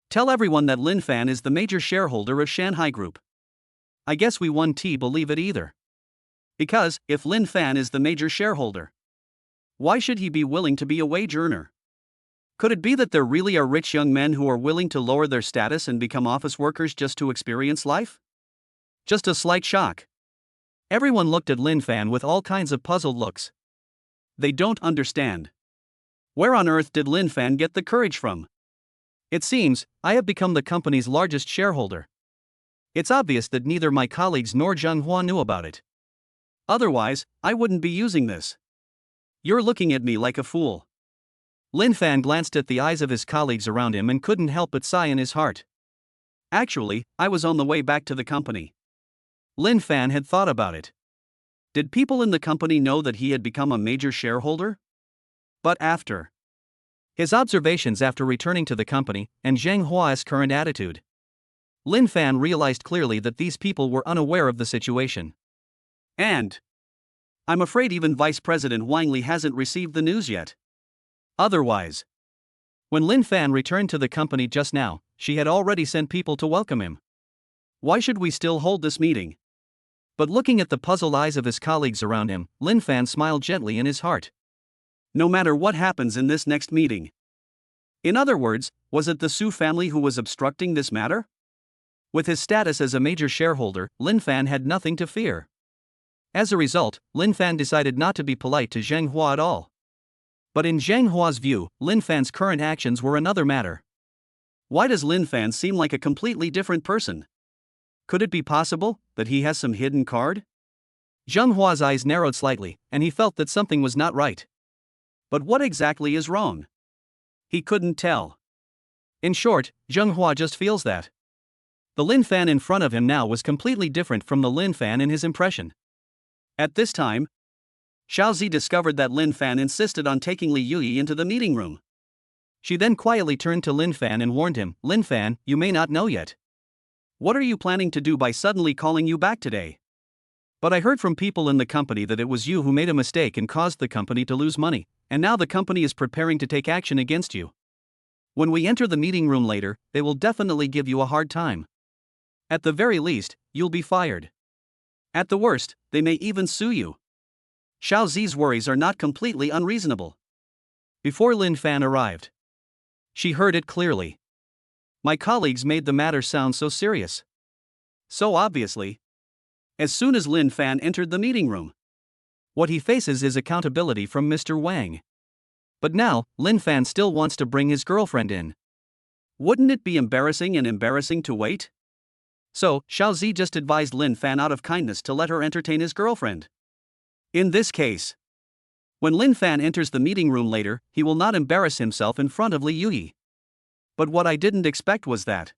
tell everyone that Linfan is the major shareholder of Shanghai Group, I guess we won't believe it either. Because, if Linfan is the major shareholder, why should he be willing to be a wage earner? Could it be that there really are rich young men who are willing to lower their status and become office workers just to experience life? Just a slight shock. Everyone looked at Linfan with all kinds of puzzled looks. They don't understand. Where on earth did Linfan get the courage from? It seems, I have become the company's largest shareholder. It's obvious that neither my colleagues nor Zhenghua knew about it. Otherwise, I wouldn't be using this. You're looking at me like a fool. Linfan glanced at the eyes of his colleagues around him and couldn't help but sigh in his heart. Actually, I was on the way back to the company. Linfan had thought about it. Did people in the company know that he had become a major shareholder? But after his observations after returning to the company, and Zhenghua's current attitude, Linfan realized clearly that these people were unaware of the situation. And I'm afraid even Vice President Wang Li hasn't received the news yet. Otherwise, when Linfan returned to the company just now, she had already sent people to welcome him. Why should we still hold this meeting? But looking at the puzzled eyes of his colleagues around him, Linfan smiled gently in his heart. No matter what happens in this next meeting. In other words, was it the Su family who was obstructing this matter? With his status as a major shareholder, Linfan had nothing to fear. As a result, Linfan decided not to be polite to Zhenghua at all. But in Zhenghua's view, Linfan's current actions were another matter. Why does Linfan seem like a completely different person? Could it be possible that he has some hidden card? Zhenghua's eyes narrowed slightly, and he felt that something was not right. But what exactly is wrong? He couldn't tell. In short, Zhenghua just feels that the Linfan in front of him now was completely different from the Linfan in his impression. At this time, Xiaozi discovered that Linfan insisted on taking Li Yuyi into the meeting room. She then quietly turned to Linfan and warned him, "Linfan, you may not know yet, What are you planning to do by suddenly calling you back today? But I heard from people in the company that it was you who made a mistake and caused the company to lose money, and now the company is preparing to take action against you. When we enter the meeting room later, they will definitely give you a hard time. At the very least, you'll be fired. At the worst, they may even sue you. Xiao Zi's worries are not completely unreasonable. Before Linfan arrived, she heard it clearly. My colleagues made the matter sound so serious. So obviously. As soon as Linfan entered the meeting room, what he faces is accountability from Mr. Wang. But now, Linfan still wants to bring his girlfriend in. Wouldn't it be embarrassing to wait? So, Xiao Zi just advised Linfan out of kindness to let her entertain his girlfriend. In this case, when Linfan enters the meeting room later, he will not embarrass himself in front of Li Yuyi. But what I didn't expect was that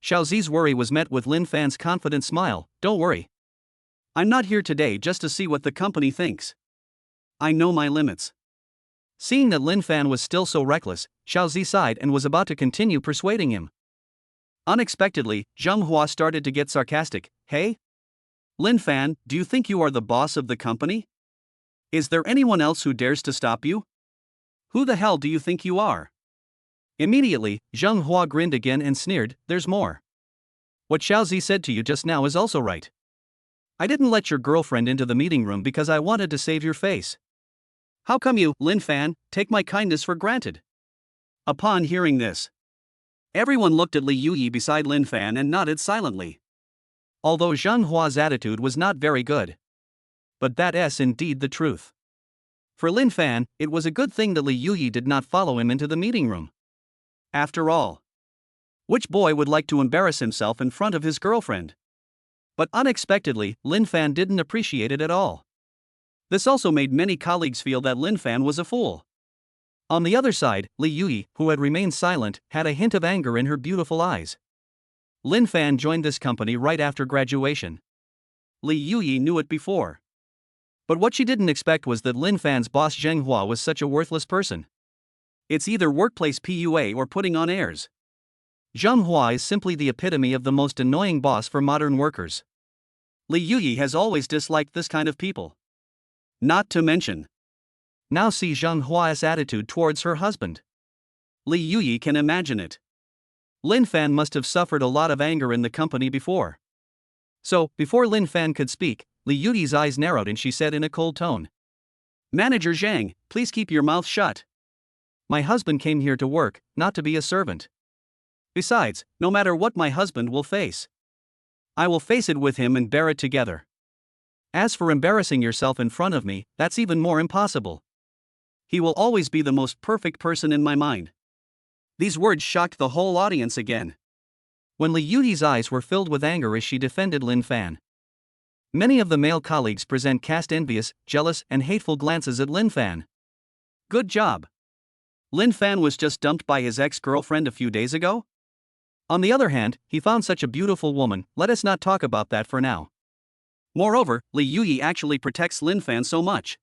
Xiao Zi's worry was met with Linfan's confident smile. Don't worry. I'm not here today just to see what the company thinks. I know my limits. Seeing that Linfan was still so reckless, Xiao Zi sighed and was about to continue persuading him. Unexpectedly, Zheng Hua started to get sarcastic. Hey? Linfan, do you think you are the boss of the company? Is there anyone else who dares to stop you? Who the hell do you think you are? Immediately, Zheng Hua grinned again and sneered, there's more. What Xiao Zi said to you just now is also right. I didn't let your girlfriend into the meeting room because I wanted to save your face. How come you, Linfan, take my kindness for granted? Upon hearing this, everyone looked at Li Yuyi beside Linfan and nodded silently. Although Zheng Hua's attitude was not very good. But that's indeed the truth. For Linfan, it was a good thing that Li Yuyi did not follow him into the meeting room. After all, which boy would like to embarrass himself in front of his girlfriend? But unexpectedly, Linfan didn't appreciate it at all. This also made many colleagues feel that Linfan was a fool. On the other side, Li Yuyi, who had remained silent, had a hint of anger in her beautiful eyes. Linfan joined this company right after graduation. Li Yuyi knew it before. But what she didn't expect was that Linfan's boss Zheng Hua was such a worthless person. It's either workplace PUA or putting on airs. Zheng Hua is simply the epitome of the most annoying boss for modern workers. Li Yuyi has always disliked this kind of people. Not to mention, now see Zheng Hua's attitude towards her husband. Li Yuyi can imagine it. Linfan must have suffered a lot of anger in the company before. So, before Linfan could speak, Li Yuyi's eyes narrowed and she said in a cold tone, Manager Zhang, please keep your mouth shut. My husband came here to work, not to be a servant. Besides, no matter what my husband will face, I will face it with him and bear it together. As for embarrassing yourself in front of me, that's even more impossible. He will always be the most perfect person in my mind. These words shocked the whole audience again. When Li Yuyi's eyes were filled with anger as she defended Linfan. Many of the male colleagues cast envious, jealous, and hateful glances at Linfan. Good job. Linfan was just dumped by his ex-girlfriend a few days ago? On the other hand, he found such a beautiful woman, let us not talk about that for now. Moreover, Li Yuyi actually protects Linfan so much.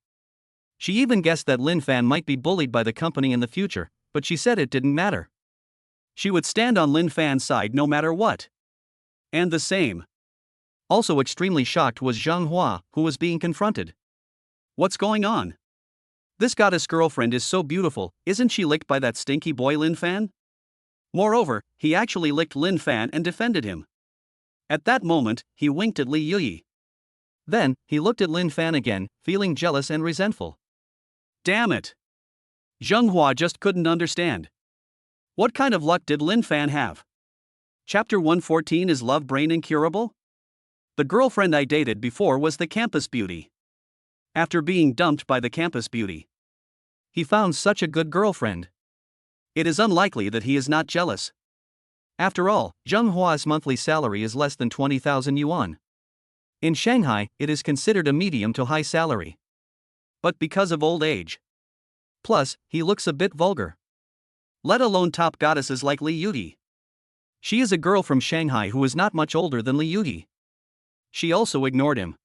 She even guessed that Linfan might be bullied by the company in the future, but she said it didn't matter. She would stand on Linfan's side no matter what. And the same. Also extremely shocked was Zheng Hua, who was being confronted. What's going on? This goddess girlfriend is so beautiful, isn't she licked by that stinky boy Linfan? Moreover, he actually licked Linfan and defended him. At that moment, he winked at Li Yuyi. Then, he looked at Linfan again, feeling jealous and resentful. Damn it! Zheng Hua just couldn't understand. What kind of luck did Linfan have? Chapter 114 Is Love Brain Incurable? The girlfriend I dated before was the campus beauty. After being dumped by the campus beauty, he found such a good girlfriend. It is unlikely that he is not jealous. After all, Zheng Hua's monthly salary is less than 20,000 yuan. In Shanghai, it is considered a medium to high salary. But because of old age. Plus, he looks a bit vulgar. Let alone top goddesses like Li Yuyi. She is a girl from Shanghai who is not much older than Li Yuyi. She also ignored him.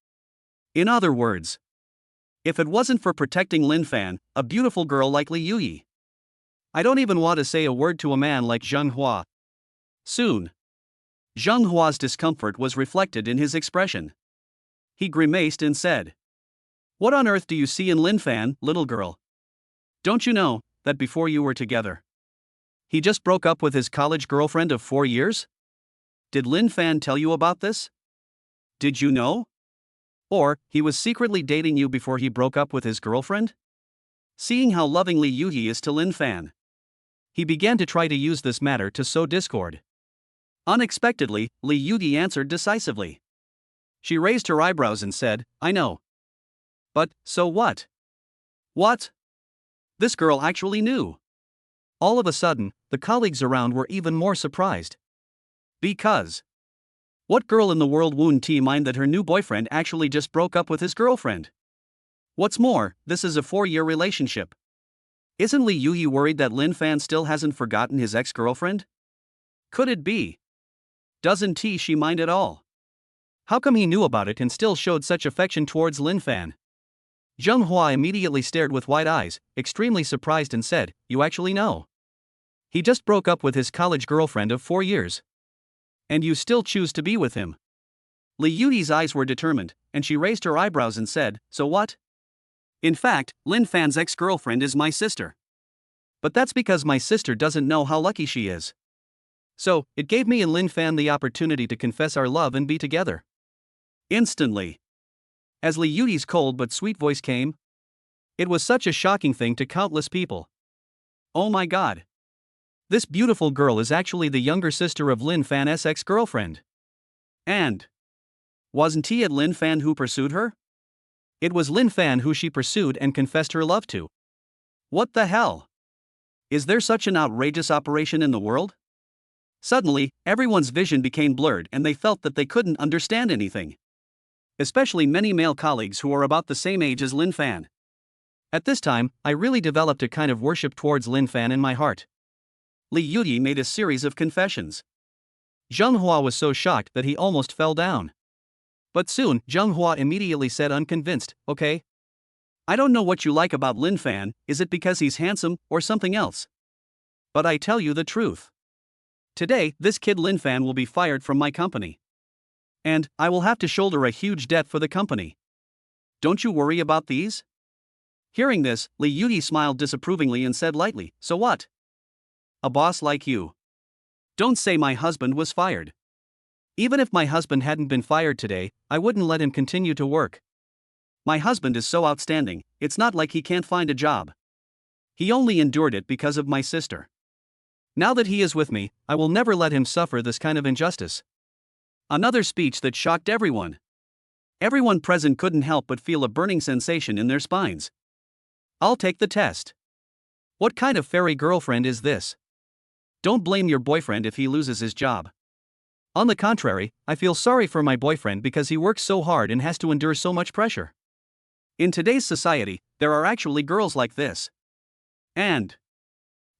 In other words, if it wasn't for protecting Linfan, a beautiful girl like Li Yuyi, I don't even want to say a word to a man like Zheng Hua. Soon, Zheng Hua's discomfort was reflected in his expression. He grimaced and said, "What on earth do you see in Linfan, little girl? Don't you know that before you were together, he just broke up with his college girlfriend of 4 years? Did Linfan tell you about this? Did you know? Or, he was secretly dating you before he broke up with his girlfriend?" Seeing how lovingly Yuhi is to Linfan, he began to try to use this matter to sow discord. Unexpectedly, Li Yuyi answered decisively. She raised her eyebrows and said, "I know. But, so what? What? This girl actually knew." All of a sudden, the colleagues around were even more surprised. Because what girl in the world wouldn't mind that her new boyfriend actually just broke up with his girlfriend? What's more, this is a 4-year relationship. Isn't Li Yuyi worried that Linfan still hasn't forgotten his ex-girlfriend? Could it be? Doesn't she mind at all? How come he knew about it and still showed such affection towards Linfan? Zheng Hua immediately stared with wide eyes, extremely surprised, and said, "You actually know? He just broke up with his college girlfriend of 4 years. And you still choose to be with him?" Li Yuyi's eyes were determined, and she raised her eyebrows and said, "So what? In fact, Linfan's ex-girlfriend is my sister. But that's because my sister doesn't know how lucky she is. So, it gave me and Linfan the opportunity to confess our love and be together." Instantly, as Li Yuyi's cold but sweet voice came, it was such a shocking thing to countless people. Oh my god. This beautiful girl is actually the younger sister of Linfan's ex-girlfriend. And wasn't it Linfan who pursued her? It was Linfan who she pursued and confessed her love to. What the hell? Is there such an outrageous operation in the world? Suddenly, everyone's vision became blurred and they felt that they couldn't understand anything. Especially many male colleagues who are about the same age as Linfan. At this time, I really developed a kind of worship towards Linfan in my heart. Li Yuyi made a series of confessions. Zheng Hua was so shocked that he almost fell down. But soon, Zheng Hua immediately said, unconvinced, "Okay. I don't know what you like about Linfan, is it because he's handsome or something else? But I tell you the truth. Today, this kid Linfan will be fired from my company. And I will have to shoulder a huge debt for the company. Don't you worry about these?" Hearing this, Li Yuyi smiled disapprovingly and said lightly, "So what? A boss like you. Don't say my husband was fired. Even if my husband hadn't been fired today, I wouldn't let him continue to work. My husband is so outstanding, it's not like he can't find a job. He only endured it because of my sister. Now that he is with me, I will never let him suffer this kind of injustice." Another speech that shocked everyone. Everyone present couldn't help but feel a burning sensation in their spines. I'll take the test. What kind of fairy girlfriend is this? Don't blame your boyfriend if he loses his job. On the contrary, I feel sorry for my boyfriend because he works so hard and has to endure so much pressure. In today's society, there are actually girls like this. And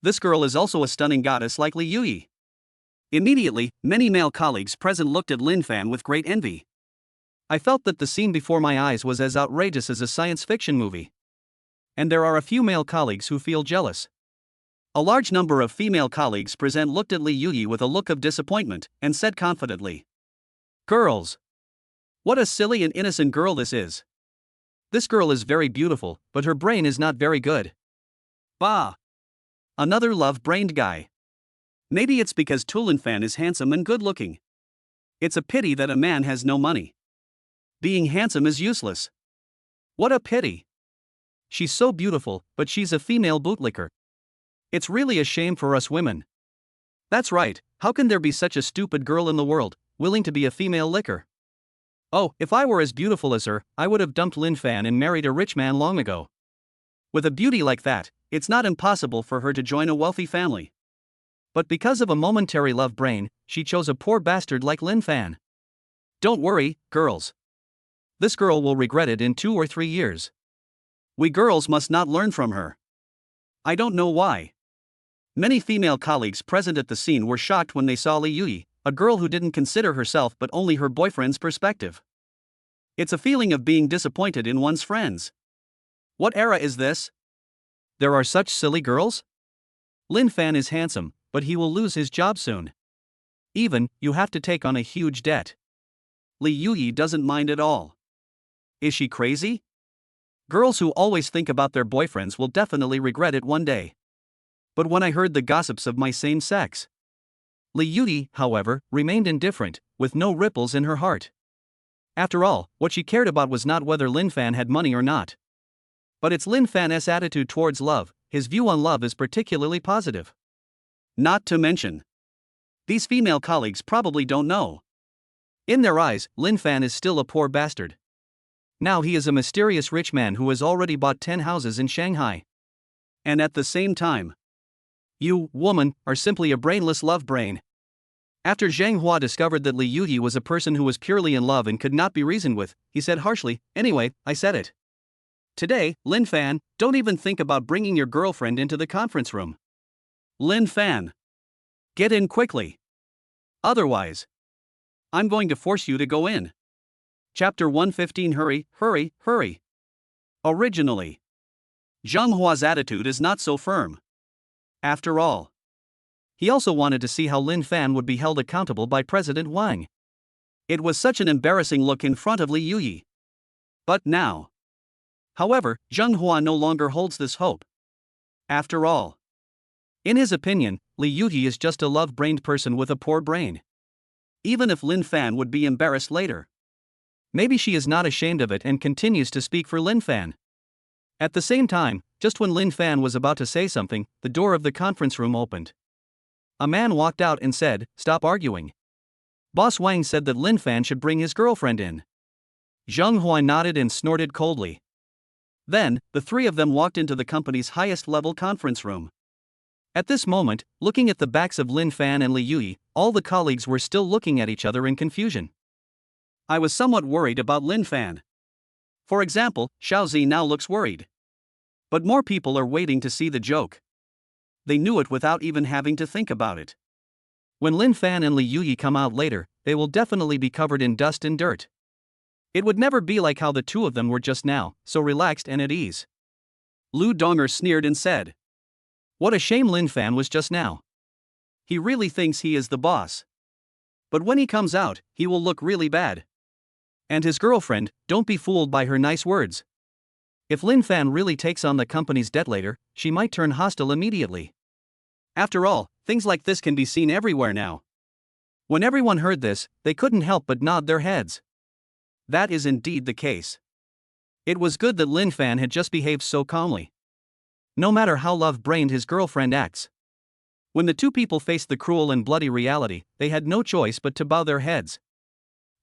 this girl is also a stunning goddess like Li Yuyi. Immediately, many male colleagues present looked at Linfan with great envy. I felt that the scene before my eyes was as outrageous as a science fiction movie. And there are a few male colleagues who feel jealous. A large number of female colleagues present looked at Li Yuyi with a look of disappointment and said confidently, "Girls! What a silly and innocent girl this is. This girl is very beautiful, but her brain is not very good. Bah! Another love-brained guy. Maybe it's because Linfan is handsome and good-looking. It's a pity that a man has no money. Being handsome is useless. What a pity. She's so beautiful, but she's a female bootlicker. It's really a shame for us women. That's right, how can there be such a stupid girl in the world, willing to be a female licker? Oh, if I were as beautiful as her, I would have dumped Linfan and married a rich man long ago. With a beauty like that, it's not impossible for her to join a wealthy family. But because of a momentary love brain, she chose a poor bastard like Linfan. Don't worry, girls. This girl will regret it in 2 or 3 years. We girls must not learn from her. I don't know why. Many female colleagues present at the scene were shocked when they saw Li Yuyi, a girl who didn't consider herself but only her boyfriend's perspective. It's a feeling of being disappointed in one's friends. What era is this? There are such silly girls? Linfan is handsome, but he will lose his job soon. Even, you have to take on a huge debt. Li Yuyi doesn't mind at all. Is she crazy? Girls who always think about their boyfriends will definitely regret it one day. But when I heard the gossips of my same sex. Li Yuyi, however, remained indifferent, with no ripples in her heart. After all, what she cared about was not whether Linfan had money or not. But it's Linfan's attitude towards love. His view on love is particularly positive. Not to mention, these female colleagues probably don't know. In their eyes, Linfan is still a poor bastard. Now he is a mysterious rich man who has already bought 10 houses in Shanghai. And at the same time, you, woman, are simply a brainless love brain. After Zhang Hua discovered that Li Yuyi was a person who was purely in love and could not be reasoned with, he said harshly, "Anyway, I said it. Today, Linfan, don't even think about bringing your girlfriend into the conference room. Linfan, get in quickly. Otherwise, I'm going to force you to go in." Chapter 115. Hurry, hurry, hurry. Originally, Zhang Hua's attitude is not so firm. After all, he also wanted to see how Linfan would be held accountable by President Wang. It was such an embarrassing look in front of Li Yuyi. But now, however, Zhang Hua no longer holds this hope. After all, in his opinion, Li Yuyi is just a love-brained person with a poor brain. Even if Linfan would be embarrassed later, maybe she is not ashamed of it and continues to speak for Linfan. At the same time, just when Linfan was about to say something, the door of the conference room opened. A man walked out and said, "Stop arguing. Boss Wang said that Linfan should bring his girlfriend in." Zhang Hua nodded and snorted coldly. Then, the three of them walked into the company's highest-level conference room. At this moment, looking at the backs of Linfan and Li Yuyi, all the colleagues were still looking at each other in confusion. I was somewhat worried about Linfan. For example, Xiaozi now looks worried. But more people are waiting to see the joke. They knew it without even having to think about it. When Linfan and Li Yuyi come out later, they will definitely be covered in dust and dirt. It would never be like how the two of them were just now, so relaxed and at ease. Lu Donger sneered and said, "What a shame Linfan was just now. He really thinks he is the boss. But when he comes out, he will look really bad. And his girlfriend, don't be fooled by her nice words. If Linfan really takes on the company's debt later, she might turn hostile immediately. After all, things like this can be seen everywhere now." When everyone heard this, they couldn't help but nod their heads. That is indeed the case. It was good that Linfan had just behaved so calmly. No matter how love-brained his girlfriend acts. When the two people faced the cruel and bloody reality, they had no choice but to bow their heads.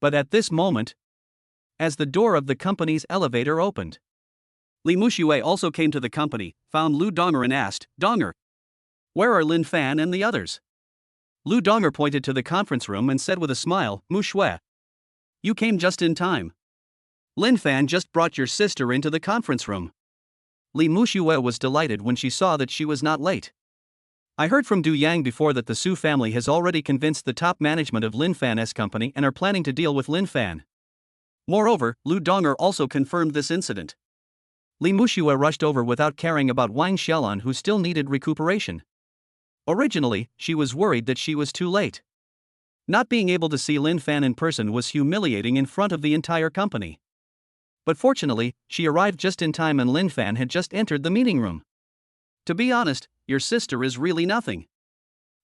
But at this moment, as the door of the company's elevator opened, Li Muxue also came to the company, found Lu Donger and asked, "Donger, where are Linfan and the others?" Lu Donger pointed to the conference room and said with a smile, "Muxue, you came just in time. Linfan just brought your sister into the conference room." Li Muxue was delighted when she saw that she was not late. "I heard from Du Yang before that the Su family has already convinced the top management of Linfan's company and are planning to deal with Linfan." Moreover, Lu Donger also confirmed this incident. Li Muxue rushed over without caring about Wang Xiaolan, who still needed recuperation. Originally, she was worried that she was too late. Not being able to see Linfan in person was humiliating in front of the entire company. But fortunately, she arrived just in time and Linfan had just entered the meeting room. "To be honest, your sister is really nothing.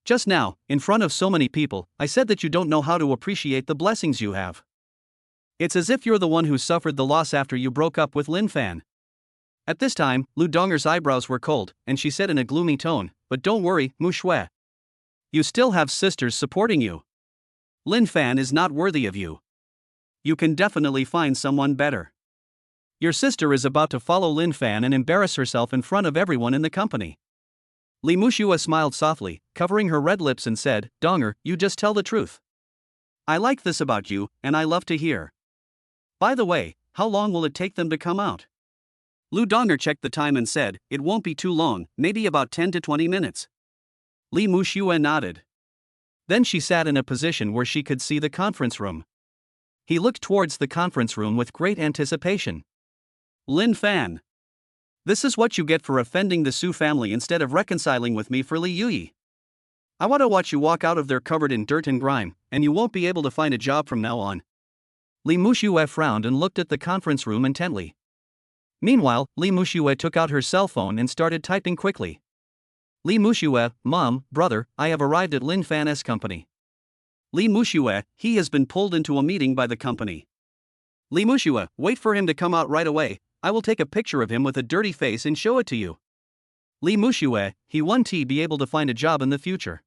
Just now, in front of so many people, I said that you don't know how to appreciate the blessings you have. It's as if you're the one who suffered the loss after you broke up with Linfan." At this time, Lu Donger's eyebrows were cold, and she said in a gloomy tone, "But don't worry, Muxue. You still have sisters supporting you. Linfan is not worthy of you. You can definitely find someone better. Your sister is about to follow Linfan and embarrass herself in front of everyone in the company." Li Muxue smiled softly, covering her red lips and said, "Donger, you just tell the truth. I like this about you, and I love to hear. By the way, how long will it take them to come out?" Lu Donger checked the time and said, "It won't be too long, maybe about 10 to 20 minutes. Li Muxue nodded. Then she sat in a position where she could see the conference room. He looked towards the conference room with great anticipation. "Linfan. This is what you get for offending the Su family instead of reconciling with me for Li Yuyi. I want to watch you walk out of there covered in dirt and grime, and you won't be able to find a job from now on. Li Muxue frowned and looked at the conference room intently. Meanwhile, Li Muxue took out her cell phone and started typing quickly. Li Muxue, Mom, brother, I have arrived at Linfan's company. Li Muxue, he has been pulled into a meeting by the company. Li Muxue, wait for him to come out right away, I will take a picture of him with a dirty face and show it to you. Li Muxue, he won't be able to find a job in the future.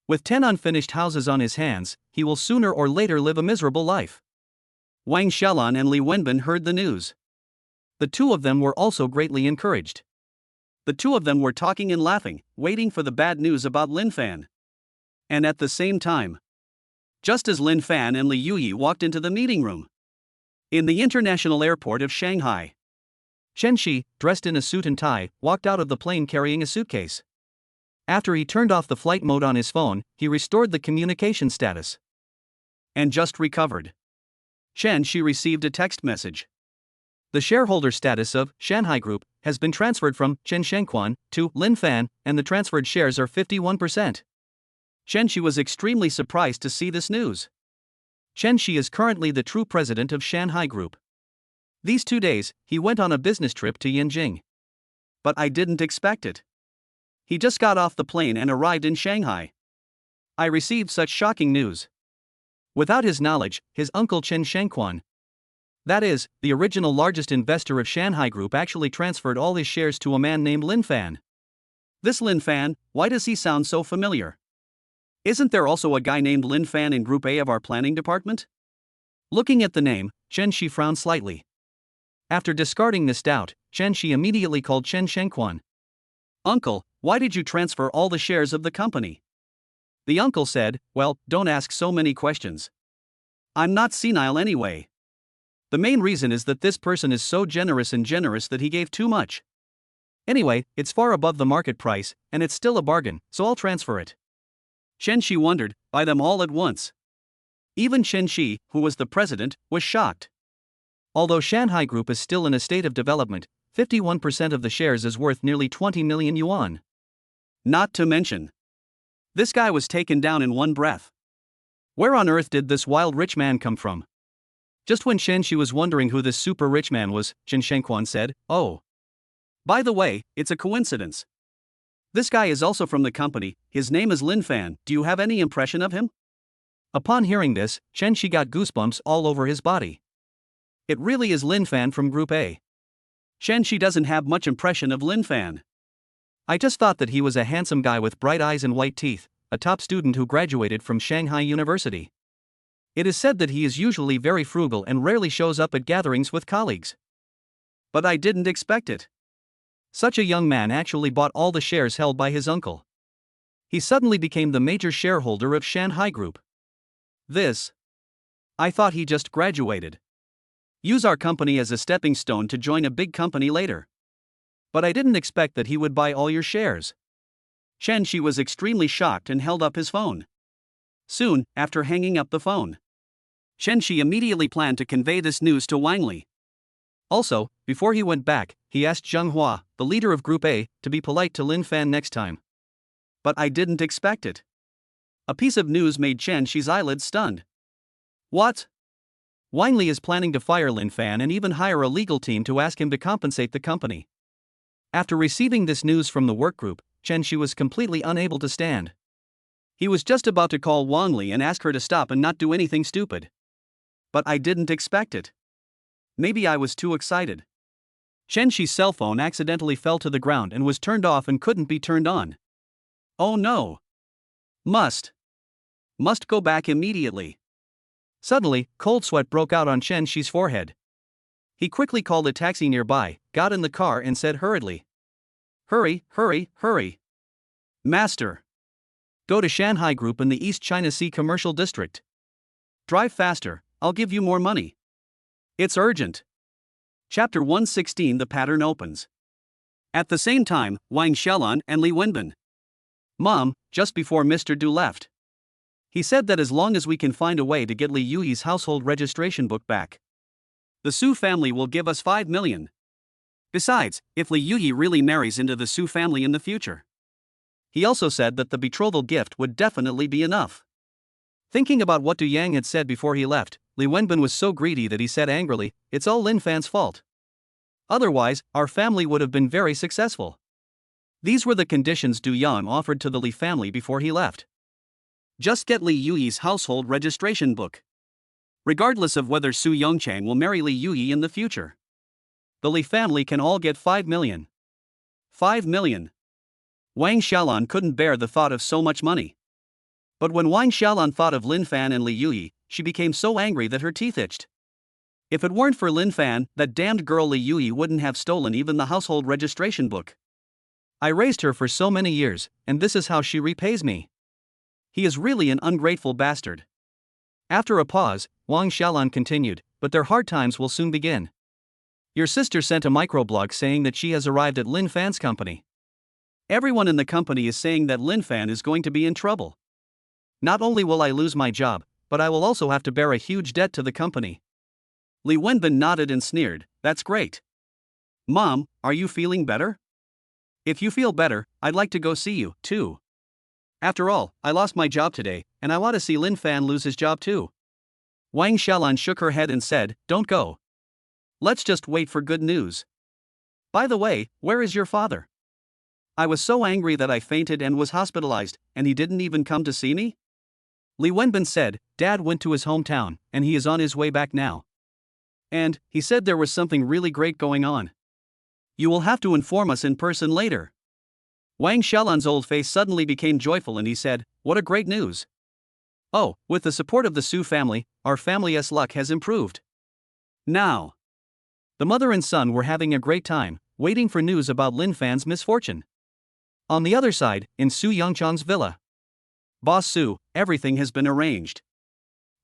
With 10 unfinished houses on his hands, he will sooner or later live a miserable life. Wang Xiaolan and Li Wenbin heard the news. The two of them were also greatly encouraged. The two of them were talking and laughing, waiting for the bad news about Linfan. And at the same time, just as Linfan and Li Yuyi walked into the meeting room in the international airport of Shanghai, Chen Shi, dressed in a suit and tie, walked out of the plane carrying a suitcase. After he turned off the flight mode on his phone, he restored the communication status. And just recovered. Chen Shi received a text message. The shareholder status of Shanghai Group has been transferred from Chen Shengquan to Linfan, and the transferred shares are 51%. Chen Shi was extremely surprised to see this news. Chen Shi is currently the true president of Shanghai Group. These 2 days, he went on a business trip to Yanjing. But I didn't expect it. He just got off the plane and arrived in Shanghai. I received such shocking news. Without his knowledge, his uncle Chen Shengquan, that is, the original largest investor of Shanghai Group, actually transferred all his shares to a man named Linfan. This Linfan, why does he sound so familiar? Isn't there also a guy named Linfan in Group A of our planning department? Looking at the name, Chen Shi frowned slightly. After discarding this doubt, Chen Shi immediately called Chen Shengquan. Uncle, why did you transfer all the shares of the company? The uncle said, well, don't ask so many questions. I'm not senile anyway. The main reason is that this person is so generous that he gave too much. Anyway, it's far above the market price, and it's still a bargain, so I'll transfer it. Chen Shi wondered, buy them all at once. Even Chen Shi, who was the president, was shocked. Although Shanghai Group is still in a state of development, 51% of the shares is worth nearly 20 million yuan. Not to mention, this guy was taken down in one breath. Where on earth did this wild rich man come from? Just when Chen Shi was wondering who this super rich man was, Chen Shengquan said, oh. By the way, it's a coincidence. This guy is also from the company, his name is Linfan, do you have any impression of him? Upon hearing this, Chen Shi got goosebumps all over his body. It really is Linfan from Group A. Chen Shi doesn't have much impression of Linfan. I just thought that he was a handsome guy with bright eyes and white teeth, a top student who graduated from Shanghai University. It is said that he is usually very frugal and rarely shows up at gatherings with colleagues. But I didn't expect it. Such a young man actually bought all the shares held by his uncle. He suddenly became the major shareholder of Shanghai Group. I thought he just graduated. Use our company as a stepping stone to join a big company later. But I didn't expect that he would buy all your shares. Chen Shi was extremely shocked and held up his phone. Soon, after hanging up the phone, Chen Shi immediately planned to convey this news to Wang Li. Also, before he went back, he asked Zheng Hua, the leader of Group A, to be polite to Linfan next time. But I didn't expect it. A piece of news made Chen Shi's eyelids stunned. What? Wang Li is planning to fire Linfan and even hire a legal team to ask him to compensate the company. After receiving this news from the work group, Chen Shi was completely unable to stand. He was just about to call Wang Li and ask her to stop and not do anything stupid. But I didn't expect it. Maybe I was too excited. Chen Shi's cell phone accidentally fell to the ground and was turned off and couldn't be turned on. Oh no. Must go back immediately. Suddenly, cold sweat broke out on Chen Shi's forehead. He quickly called a taxi nearby, got in the car and said hurriedly, hurry, hurry, hurry. Master. Go to Shanghai Group in the East China Sea Commercial District. Drive faster, I'll give you more money. It's urgent. Chapter 116. The pattern opens. At the same time, Wang Xiaolan and Li Wenbin. Mom, just before Mr. Du left. He said that as long as we can find a way to get Li Yuyi's household registration book back, the Su family will give us 5 million. Besides, if Li Yuyi really marries into the Su family in the future, He also said that the betrothal gift would definitely be enough. Thinking about what Du Yang had said before he left, Li Wenbin was so greedy that he said angrily, "It's all Linfan's fault. Otherwise, our family would have been very successful." These were the conditions Du Yang offered to the Li family before he left. Just get Li Yuyi's household registration book. Regardless of whether Su Yongchang will marry Li Yuyi in the future, the Li family can all get 5 million. 5 million. Wang Xiaolan couldn't bear the thought of so much money. But when Wang Xiaolan thought of Linfan and Li Yuyi, she became so angry that her teeth itched. If it weren't for Linfan, that damned girl Li Yuyi wouldn't have stolen even the household registration book. I raised her for so many years, and this is how she repays me. He is really an ungrateful bastard. After a pause, Wang Xiaolan continued, but their hard times will soon begin. Your sister sent a microblog saying that she has arrived at Linfan's company. Everyone in the company is saying that Linfan is going to be in trouble. Not only will I lose my job, but I will also have to bear a huge debt to the company. Li Wenbin nodded and sneered, "That's great. Mom, are you feeling better? If you feel better, I'd like to go see you, too. After all, I lost my job today, and I want to see Linfan lose his job too." Wang Xiaolan shook her head and said, "Don't go. Let's just wait for good news. By the way, where is your father? I was so angry that I fainted and was hospitalized, and he didn't even come to see me?" Li Wenbin said, "Dad went to his hometown, and he is on his way back now. And he said there was something really great going on. You will have to inform us in person later." Wang Xiaolan's old face suddenly became joyful and he said, "What a great news. Oh, with the support of the Su family, our family's luck has improved. Now." The mother and son were having a great time, waiting for news about Linfan's misfortune. On the other side, in Su Yongchang's villa. "Boss Su, everything has been arranged.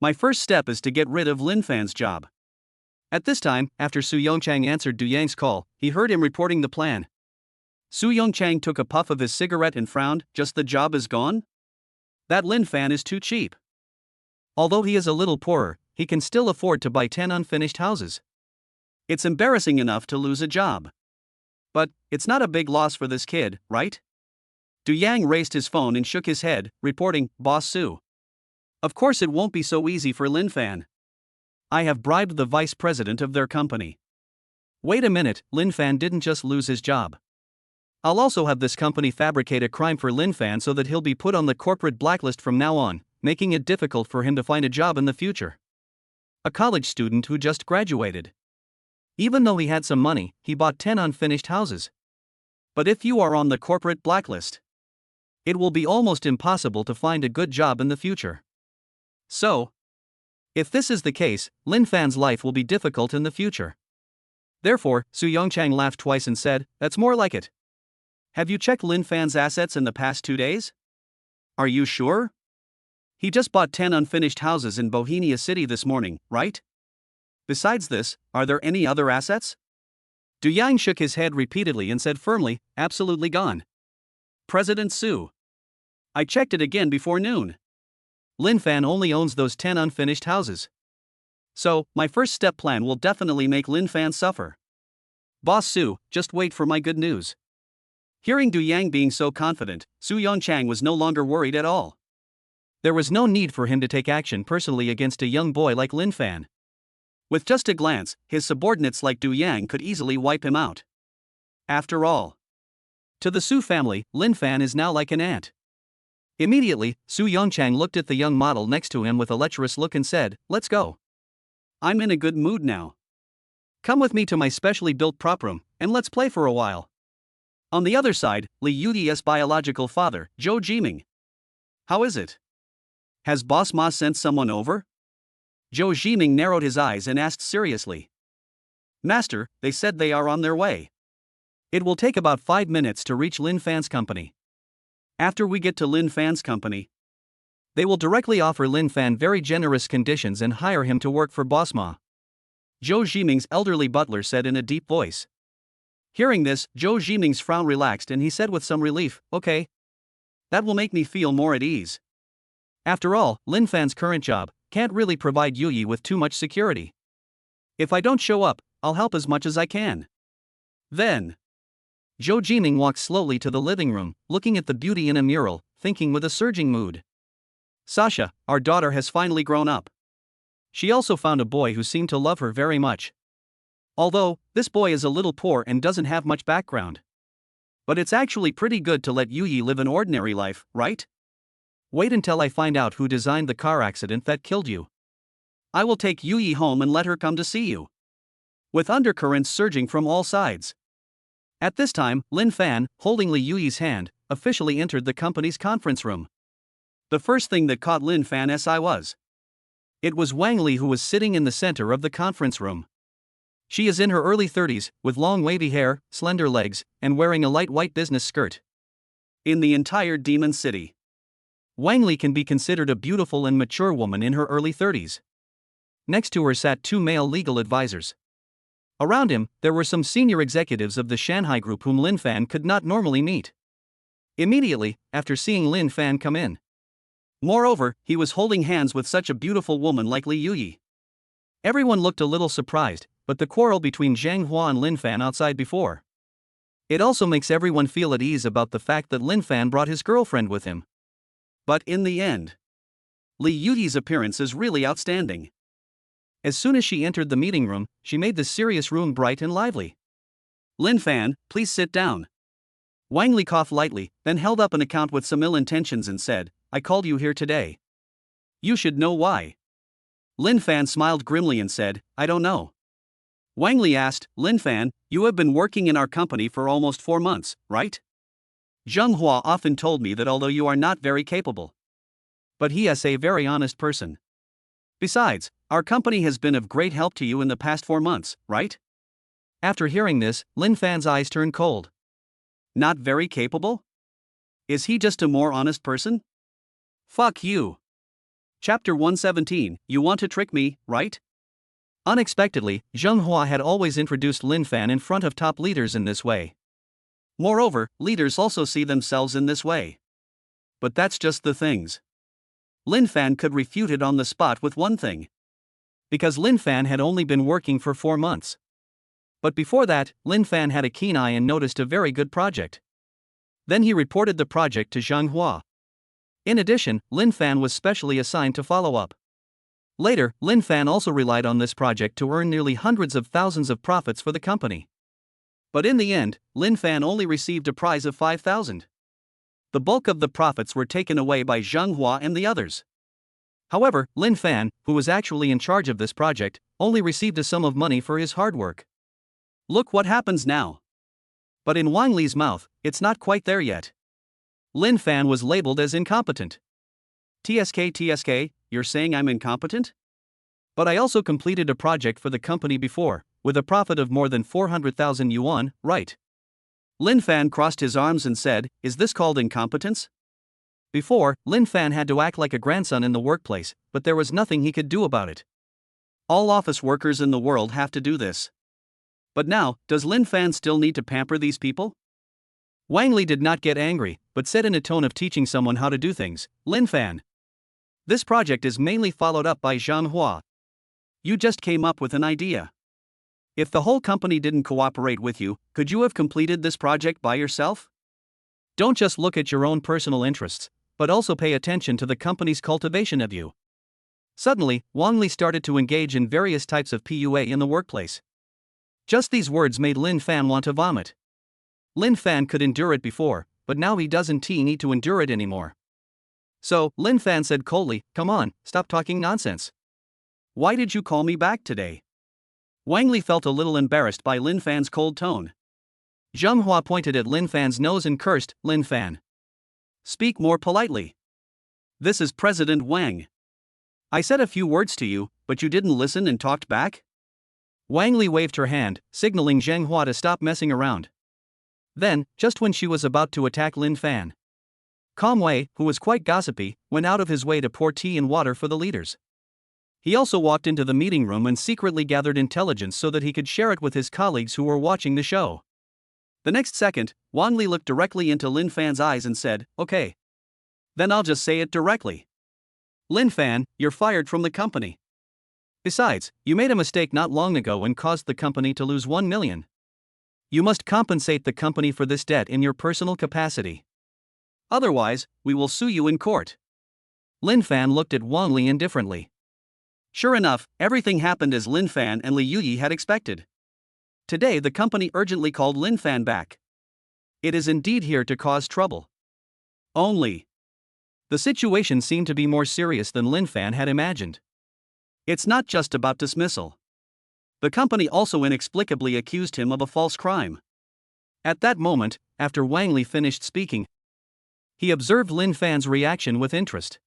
My first step is to get rid of Linfan's job." At this time, after Su Yongchang answered Du Yang's call, he heard him reporting the plan. Su Yongchang took a puff of his cigarette and frowned, "Just the job is gone? That Linfan is too cheap. Although he is a little poorer, he can still afford to buy 10 unfinished houses. It's embarrassing enough to lose a job. But it's not a big loss for this kid, right?" Du Yang raised his phone and shook his head, reporting, "Boss Su. Of course it won't be so easy for Linfan. I have bribed the vice president of their company. Wait a minute, Linfan didn't just lose his job. I'll also have this company fabricate a crime for Linfan so that he'll be put on the corporate blacklist from now on, making it difficult for him to find a job in the future. A college student who just graduated. Even though he had some money, he bought 10 unfinished houses. But if you are on the corporate blacklist, it will be almost impossible to find a good job in the future. So, if this is the case, Linfan's life will be difficult in the future." Therefore, Su Yongchang laughed twice and said, "That's more like it. Have you checked Linfan's assets in the past 2 days? Are you sure? He just bought 10 unfinished houses in Bohemia City this morning, right? Besides this, are there any other assets?" Du Yang shook his head repeatedly and said firmly, "Absolutely gone. President Su. I checked it again before noon. Linfan only owns those 10 unfinished houses. So, my first step plan will definitely make Linfan suffer. Boss Su, just wait for my good news." Hearing Du Yang being so confident, Su Yongchang was no longer worried at all. There was no need for him to take action personally against a young boy like Linfan. With just a glance, his subordinates like Du Yang could easily wipe him out. After all, to the Su family, Linfan is now like an ant. Immediately, Su Yongchang looked at the young model next to him with a lecherous look and said, "Let's go. I'm in a good mood now. Come with me to my specially built prop room, and let's play for a while." On the other side, Li Yuyi's biological father, Zhou Jiming. "How is it? Has Boss Ma sent someone over?" Zhou Jiming narrowed his eyes and asked seriously. "Master, they said they are on their way. It will take about 5 minutes to reach Linfan's company. After we get to Linfan's company, they will directly offer Linfan very generous conditions and hire him to work for Boss Ma." Zhou Jiming's elderly butler said in a deep voice. Hearing this, Zhou Jiming's frown relaxed and he said with some relief, "Okay. That will make me feel more at ease. After all, Linfan's current job can't really provide Yuyi with too much security. If I don't show up, I'll help as much as I can. Then, Zhou Jiming walked slowly to the living room, looking at the beauty in a mural, thinking with a surging mood. Sasha, our daughter has finally grown up. She also found a boy who seemed to love her very much. Although, this boy is a little poor and doesn't have much background. But it's actually pretty good to let Yuyi live an ordinary life, right? Wait until I find out who designed the car accident that killed you. I will take Yuyi home and let her come to see you. With undercurrents surging from all sides. At this time, Linfan, holding Li Yuyi's hand, officially entered the company's conference room. The first thing that caught Linfan's eye was. It was Wang Li, who was sitting in the center of the conference room. She is in her early 30s, with long wavy hair, slender legs, and wearing a light white business skirt. In the entire Demon City, Wang Li can be considered a beautiful and mature woman in her early 30s. Next to her sat two male legal advisors. Around him, there were some senior executives of the Shanghai group whom Linfan could not normally meet. Immediately, after seeing Linfan come in. Moreover, he was holding hands with such a beautiful woman like Li Yuyi. Everyone looked a little surprised, but the quarrel between Zhang Hua and Linfan outside before. It also makes everyone feel at ease about the fact that Linfan brought his girlfriend with him. But in the end, Li Yuyi's appearance is really outstanding. As soon as she entered the meeting room, she made the serious room bright and lively. Linfan, please sit down. Wang Li coughed lightly, then held up an account with some ill intentions and said, I called you here today. You should know why. Linfan smiled grimly and said, I don't know. Wang Li asked, Linfan, you have been working in our company for almost 4 months, right? Zheng Hua often told me that although you are not very capable, but he is a very honest person. Besides, our company has been of great help to you in the past 4 months, right? After hearing this, Linfan's eyes turned cold. Not very capable? Is he just a more honest person? Fuck you. Chapter 117, you want to trick me, right? Unexpectedly, Zheng Hua had always introduced Linfan in front of top leaders in this way. Moreover, leaders also see themselves in this way. But that's just the things. Linfan could refute it on the spot with one thing. Because Linfan had only been working for 4 months. But before that, Linfan had a keen eye and noticed a very good project. Then he reported the project to Zheng Hua. In addition, Linfan was specially assigned to follow up. Later, Linfan also relied on this project to earn nearly hundreds of thousands of profits for the company. But in the end, Linfan only received a prize of 5,000. The bulk of the profits were taken away by Zheng Hua and the others. However, Linfan, who was actually in charge of this project, only received a sum of money for his hard work. Look what happens now. But in Wang Li's mouth, it's not quite there yet. Linfan was labeled as incompetent. TSK, you're saying I'm incompetent? But I also completed a project for the company before, with a profit of more than 400,000 yuan, right? Linfan crossed his arms and said, is this called incompetence? Before, Linfan had to act like a grandson in the workplace, but there was nothing he could do about it. All office workers in the world have to do this. But now, does Linfan still need to pamper these people? Wang Li did not get angry, but said in a tone of teaching someone how to do things, Linfan. This project is mainly followed up by Zheng Hua. You just came up with an idea. If the whole company didn't cooperate with you, could you have completed this project by yourself? Don't just look at your own personal interests, but also pay attention to the company's cultivation of you. Suddenly, Wang Li started to engage in various types of PUA in the workplace. Just these words made Linfan want to vomit. Linfan could endure it before, but now he doesn't need to endure it anymore. So, Linfan said coldly, come on, stop talking nonsense. Why did you call me back today? Wang Li felt a little embarrassed by Linfan's cold tone. Zheng Hua pointed at Linfan's nose and cursed, Linfan. Speak more politely. This is President Wang. I said a few words to you, but you didn't listen and talked back? Wang Li waved her hand, signaling Zheng Hua to stop messing around. Then, just when she was about to attack Linfan, Calm Wei, who was quite gossipy, went out of his way to pour tea and water for the leaders. He also walked into the meeting room and secretly gathered intelligence so that he could share it with his colleagues who were watching the show. The next second, Wang Li looked directly into Linfan's eyes and said, okay. Then I'll just say it directly. Linfan, you're fired from the company. Besides, you made a mistake not long ago and caused the company to lose 1 million You must compensate the company for this debt in your personal capacity. Otherwise, we will sue you in court. Linfan looked at Wang Li indifferently. Sure enough, everything happened as Linfan and Li Yuyi had expected. Today the company urgently called Linfan back. It is indeed here to cause trouble. Only. The situation seemed to be more serious than Linfan had imagined. It's not just about dismissal. The company also inexplicably accused him of a false crime. At that moment, after Wang Li finished speaking, he observed Linfan's reaction with interest.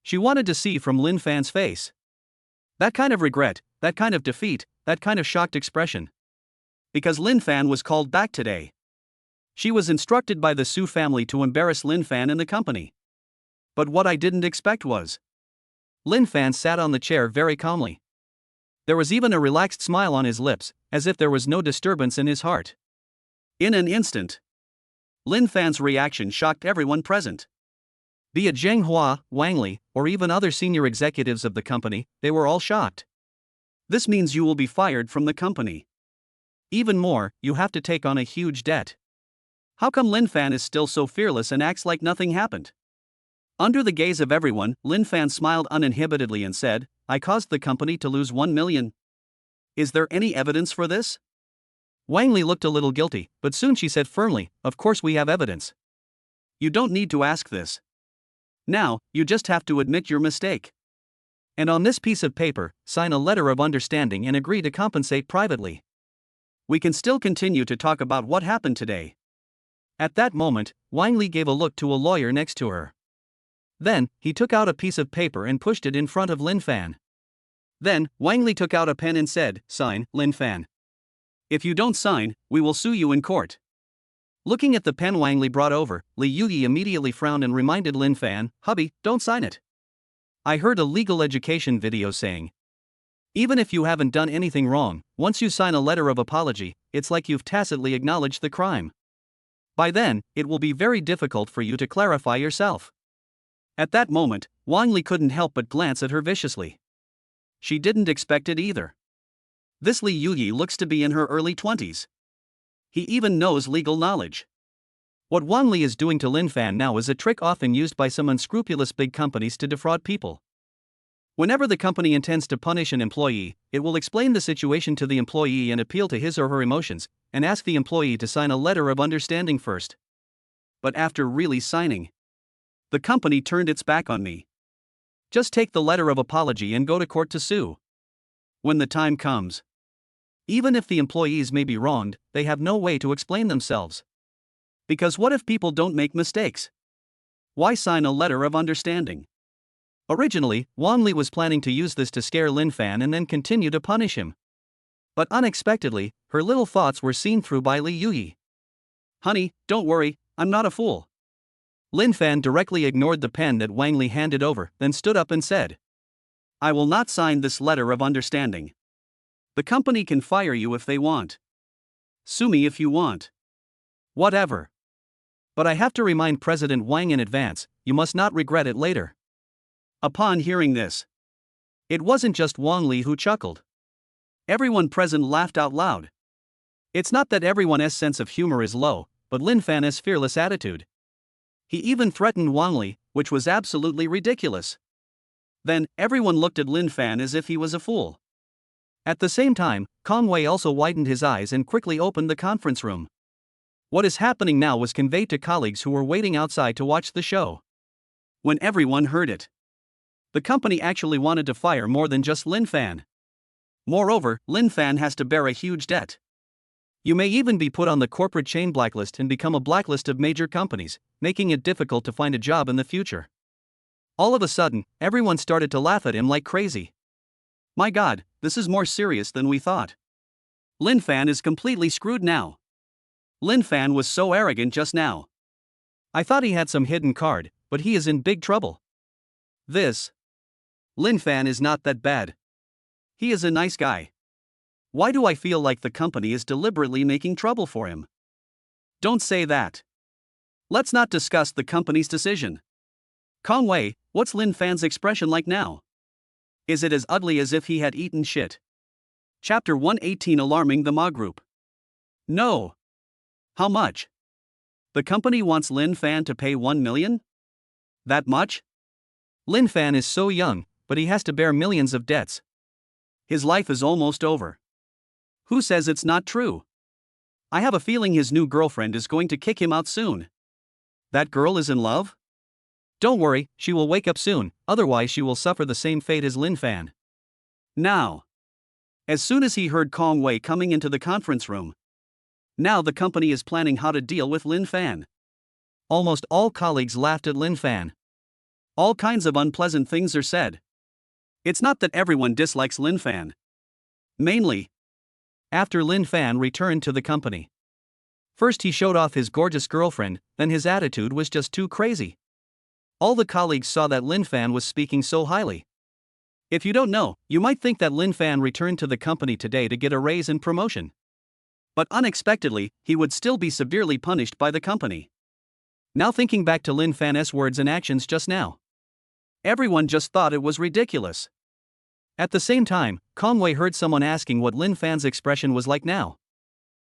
She wanted to see from Linfan's face that kind of regret, that kind of defeat, that kind of shocked expression. Because Linfan was called back today. She was instructed by the Su family to embarrass Linfan in the company. But what I didn't expect was. Linfan sat on the chair very calmly. There was even a relaxed smile on his lips, as if there was no disturbance in his heart. In an instant, Linfan's reaction shocked everyone present. Be it Zheng Hua, Wang Li, or even other senior executives of the company, they were all shocked. This means you will be fired from the company. Even more, you have to take on a huge debt. How come Linfan is still so fearless and acts like nothing happened? Under the gaze of everyone, Linfan smiled uninhibitedly and said, I caused the company to lose 1 million. Is there any evidence for this? Wang Li looked a little guilty, but soon she said firmly, of course we have evidence. You don't need to ask this. Now, you just have to admit your mistake. And on this piece of paper, sign a letter of understanding and agree to compensate privately. We can still continue to talk about what happened today. At that moment, Wang Li gave a look to a lawyer next to her. Then, he took out a piece of paper and pushed it in front of Linfan. Then, Wang Li took out a pen and said, Sign, Linfan. If you don't sign, we will sue you in court. Looking at the pen Wang Li brought over, Li Yuyi immediately frowned and reminded Linfan, Hubby, don't sign it. I heard a legal education video saying, even if you haven't done anything wrong, once you sign a letter of apology, it's like you've tacitly acknowledged the crime. By then, it will be very difficult for you to clarify yourself. At that moment, Wang Li couldn't help but glance at her viciously. She didn't expect it either. This Li Yuyi looks to be in her early 20s. He even knows legal knowledge. What Wang Li is doing to Linfan now is a trick often used by some unscrupulous big companies to defraud people. Whenever the company intends to punish an employee, it will explain the situation to the employee and appeal to his or her emotions, and ask the employee to sign a letter of understanding first. But after really signing, the company turned its back on me. Just take the letter of apology and go to court to sue. When the time comes. Even if the employees may be wronged, they have no way to explain themselves. Because what if people don't make mistakes? Why sign a letter of understanding? Originally, Wang Li was planning to use this to scare Linfan and then continue to punish him. But unexpectedly, her little thoughts were seen through by Li Yuyi. Honey, don't worry, I'm not a fool. Linfan directly ignored the pen that Wang Li handed over, then stood up and said, I will not sign this letter of understanding. The company can fire you if they want. Sue me if you want. Whatever. But I have to remind President Wang in advance, you must not regret it later. Upon hearing this, it wasn't just Wang Li who chuckled. Everyone present laughed out loud. It's not that everyone's sense of humor is low, but Linfan's fearless attitude. He even threatened Wang Li, which was absolutely ridiculous. Then, everyone looked at Linfan as if he was a fool. At the same time, Kong Wei also widened his eyes and quickly opened the conference room. What is happening now was conveyed to colleagues who were waiting outside to watch the show. When everyone heard it, the company actually wanted to fire more than just Linfan. Moreover, Linfan has to bear a huge debt. You may even be put on the corporate chain blacklist and become a blacklist of major companies, making it difficult to find a job in the future. All of a sudden, everyone started to laugh at him like crazy. My God, this is more serious than we thought. Linfan is completely screwed now. Linfan was so arrogant just now. I thought he had some hidden card, but he is in big trouble. Linfan is not that bad. He is a nice guy. Why do I feel like the company is deliberately making trouble for him? Don't say that. Let's not discuss the company's decision. Kong Wei, what's Linfan's expression like now? Is it as ugly as if he had eaten shit? Chapter 118 Alarming the Ma Group. No. How much? The company wants Linfan to pay 1 million? That much? Linfan is so young, but he has to bear millions of debts. His life is almost over. Who says it's not true? I have a feeling his new girlfriend is going to kick him out soon. That girl is in love? Don't worry, she will wake up soon, otherwise she will suffer the same fate as Linfan. Now. As soon as he heard Kong Wei coming into the conference room. Now the company is planning how to deal with Linfan. Almost all colleagues laughed at Linfan. All kinds of unpleasant things are said. It's not that everyone dislikes Linfan. Mainly, after Linfan returned to the company. First he showed off his gorgeous girlfriend, then his attitude was just too crazy. All the colleagues saw that Linfan was speaking so highly. If you don't know, you might think that Linfan returned to the company today to get a raise and promotion. But unexpectedly, he would still be severely punished by the company. Now thinking back to Linfan's words and actions just now, everyone just thought it was ridiculous. At the same time, Kong Wei heard someone asking what Linfan's expression was like now.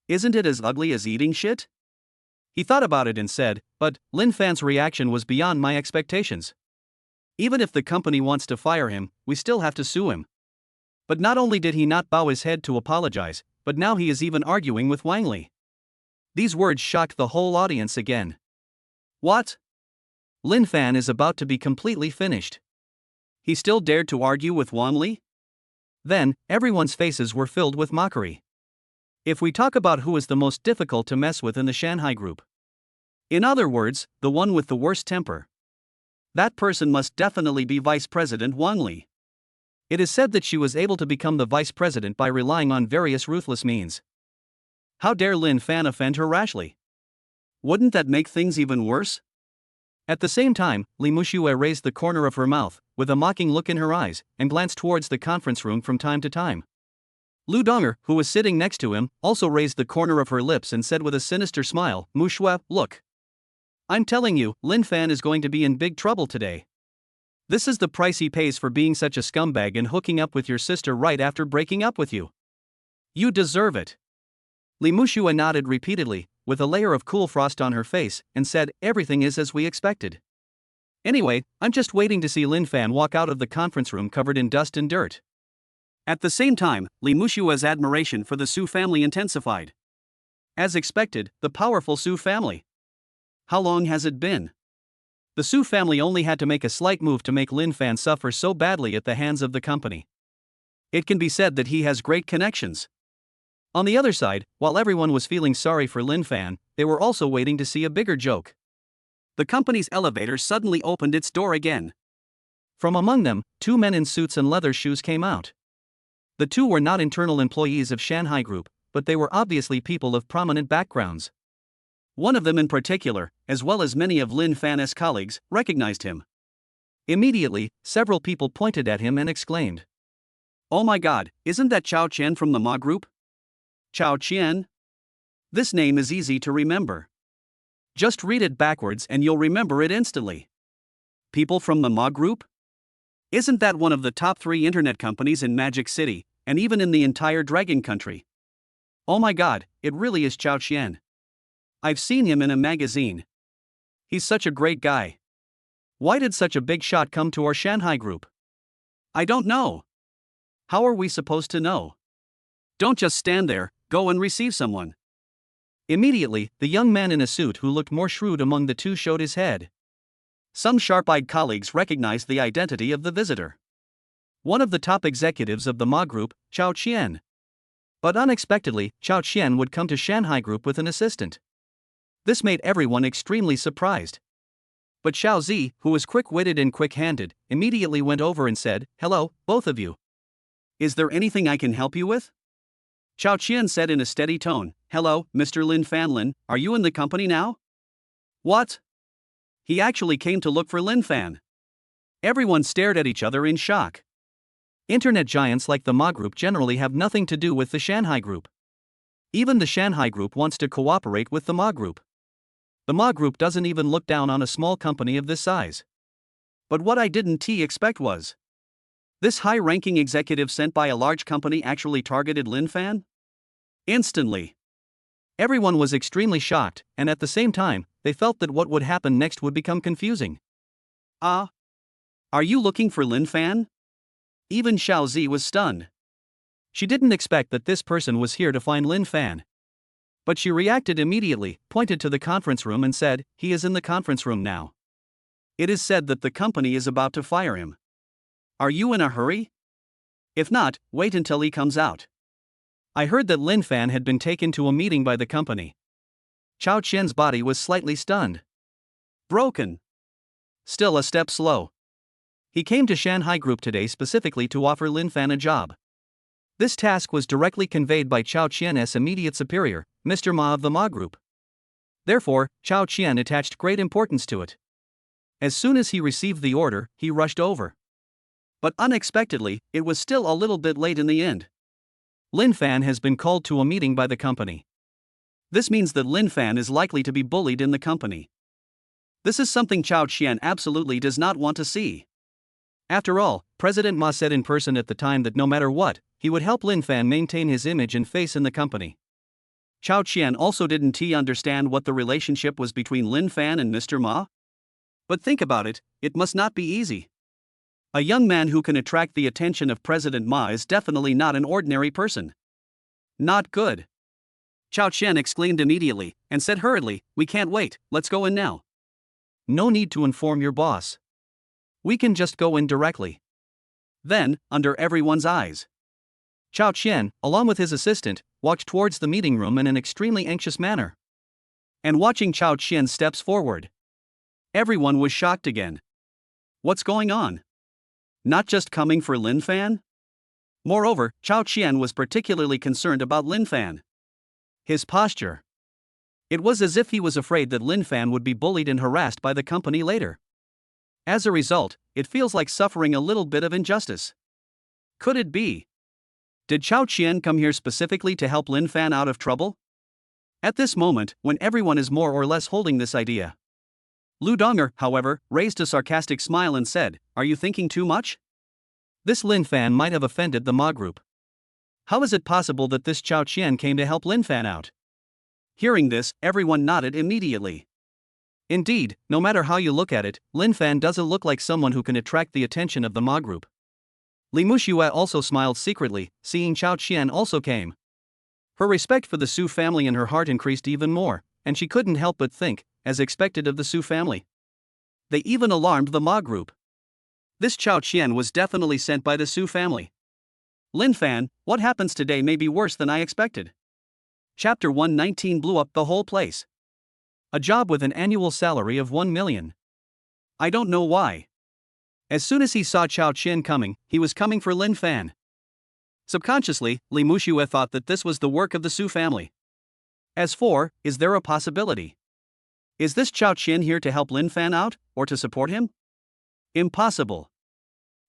Isn't it as ugly as eating shit? He thought about it and said, but Linfan's reaction was beyond my expectations. Even if the company wants to fire him, we still have to sue him. But not only did he not bow his head to apologize, but now he is even arguing with Wang Li. These words shocked the whole audience again. What? Linfan is about to be completely finished. He still dared to argue with Wang Li? Then, everyone's faces were filled with mockery. If we talk about who is the most difficult to mess with in the Shanghai group. In other words, the one with the worst temper. That person must definitely be Vice President Wang Li. It is said that she was able to become the vice president by relying on various ruthless means. How dare Linfan offend her rashly? Wouldn't that make things even worse? At the same time, Li Muxue raised the corner of her mouth, with a mocking look in her eyes, and glanced towards the conference room from time to time. Lu Donger, who was sitting next to him, also raised the corner of her lips and said with a sinister smile, Muxue, look. I'm telling you, Linfan is going to be in big trouble today. This is the price he pays for being such a scumbag and hooking up with your sister right after breaking up with you. You deserve it. Li Muxue nodded repeatedly, with a layer of cool frost on her face, and said, everything is as we expected. Anyway, I'm just waiting to see Linfan walk out of the conference room covered in dust and dirt. At the same time, Li Muxue's admiration for the Su family intensified. As expected, the powerful Su family. How long has it been? The Su family only had to make a slight move to make Linfan suffer so badly at the hands of the company. It can be said that he has great connections. On the other side, while everyone was feeling sorry for Linfan, they were also waiting to see a bigger joke. The company's elevator suddenly opened its door again. From among them, two men in suits and leather shoes came out. The two were not internal employees of Shanghai Group, but they were obviously people of prominent backgrounds. One of them in particular, as well as many of Linfan's colleagues, recognized him. Immediately, several people pointed at him and exclaimed, "Oh my god, isn't that Chao Qian from the Ma Group?" Chao Qian? This name is easy to remember. Just read it backwards and you'll remember it instantly. People from the Ma Group? Isn't that one of the top 3 internet companies in Magic City, and even in the entire Dragon Country? Oh my god, it really is Chao Qian. I've seen him in a magazine. He's such a great guy. Why did such a big shot come to our Shanghai Group? I don't know. How are we supposed to know? Don't just stand there, go and receive someone. Immediately, the young man in a suit who looked more shrewd among the two showed his head. Some sharp-eyed colleagues recognized the identity of the visitor. One of the top executives of the Ma Group, Chao Qian. But unexpectedly, Chao Qian would come to Shanghai Group with an assistant. This made everyone extremely surprised. But Xiao Zi, who was quick-witted and quick-handed, immediately went over and said, "Hello, both of you. Is there anything I can help you with?" Chao Qian said in a steady tone, "Hello, Mr. Linfan, are you in the company now?" What? He actually came to look for Linfan. Everyone stared at each other in shock. Internet giants like the Ma Group generally have nothing to do with the Shanghai Group. Even the Shanghai Group wants to cooperate with the Ma Group. The Ma Group doesn't even look down on a small company of this size. But what I didn't expect was, this high-ranking executive sent by a large company actually targeted Linfan? Instantly. Everyone was extremely shocked, and at the same time, they felt that what would happen next would become confusing. Ah? Are you looking for Linfan? Even Xiao Zi was stunned. She didn't expect that this person was here to find Linfan. But she reacted immediately, pointed to the conference room and said, "He is in the conference room now. It is said that the company is about to fire him. Are you in a hurry? If not, wait until he comes out." I heard that Linfan had been taken to a meeting by the company. Chao Qian's body was slightly stunned. Broken. Still a step slow. He came to Shanghai Group today specifically to offer Linfan a job. This task was directly conveyed by Chao Qian's immediate superior, Mr. Ma of the Ma Group. Therefore, Chao Qian attached great importance to it. As soon as he received the order, he rushed over. But unexpectedly, it was still a little bit late in the end. Linfan has been called to a meeting by the company. This means that Linfan is likely to be bullied in the company. This is something Chao Qian absolutely does not want to see. After all, President Ma said in person at the time that no matter what, he would help Linfan maintain his image and face in the company. Chao Qian also didn't understand what the relationship was between Linfan and Mr. Ma. But think about it, it must not be easy. A young man who can attract the attention of President Ma is definitely not an ordinary person. Not good. Chao Qian exclaimed immediately, and said hurriedly, "We can't wait, let's go in now." No need to inform your boss. We can just go in directly. Then, under everyone's eyes, Chao Qian, along with his assistant, walked towards the meeting room in an extremely anxious manner. And watching Chao Qian steps forward, everyone was shocked again. What's going on? Not just coming for Linfan? Moreover, Chao Qian was particularly concerned about Linfan. His posture. It was as if he was afraid that Linfan would be bullied and harassed by the company later. As a result, it feels like suffering a little bit of injustice. Could it be? Did Chao Qian come here specifically to help Linfan out of trouble? At this moment, when everyone is more or less holding this idea, Lu Donger, however, raised a sarcastic smile and said, "Are you thinking too much? This Linfan might have offended the Ma Group. How is it possible that this Chao Qian came to help Linfan out?" Hearing this, everyone nodded immediately. Indeed, no matter how you look at it, Linfan doesn't look like someone who can attract the attention of the Ma Group. Li Muxue also smiled secretly, seeing Chao Qian also came. Her respect for the Su family in her heart increased even more, and she couldn't help but think, as expected of the Su family. They even alarmed the Ma Group. This Chao Qian was definitely sent by the Su family. Linfan, what happens today may be worse than I expected. Chapter 119 blew up the whole place. A job with an annual salary of 1 million. I don't know why. As soon as he saw Chao Qian coming, he was coming for Linfan. Subconsciously, Li Muxue thought that this was the work of the Su family. As for, is there a possibility? Is this Chao Qian here to help Linfan out, or to support him? Impossible.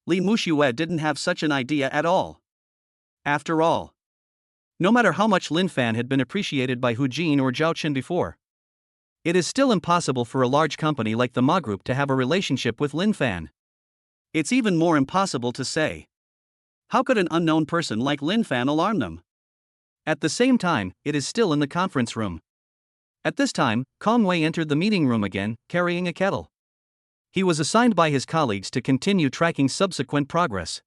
Li Muxue didn't have such an idea at all. After all, no matter how much Linfan had been appreciated by Hu Jin or Zhao Qin before, it is still impossible for a large company like the Ma Group to have a relationship with Linfan. It's even more impossible to say. How could an unknown person like Linfan alarm them? At the same time, it is still in the conference room. At this time, Kong Wei entered the meeting room again, carrying a kettle. He was assigned by his colleagues to continue tracking subsequent progress.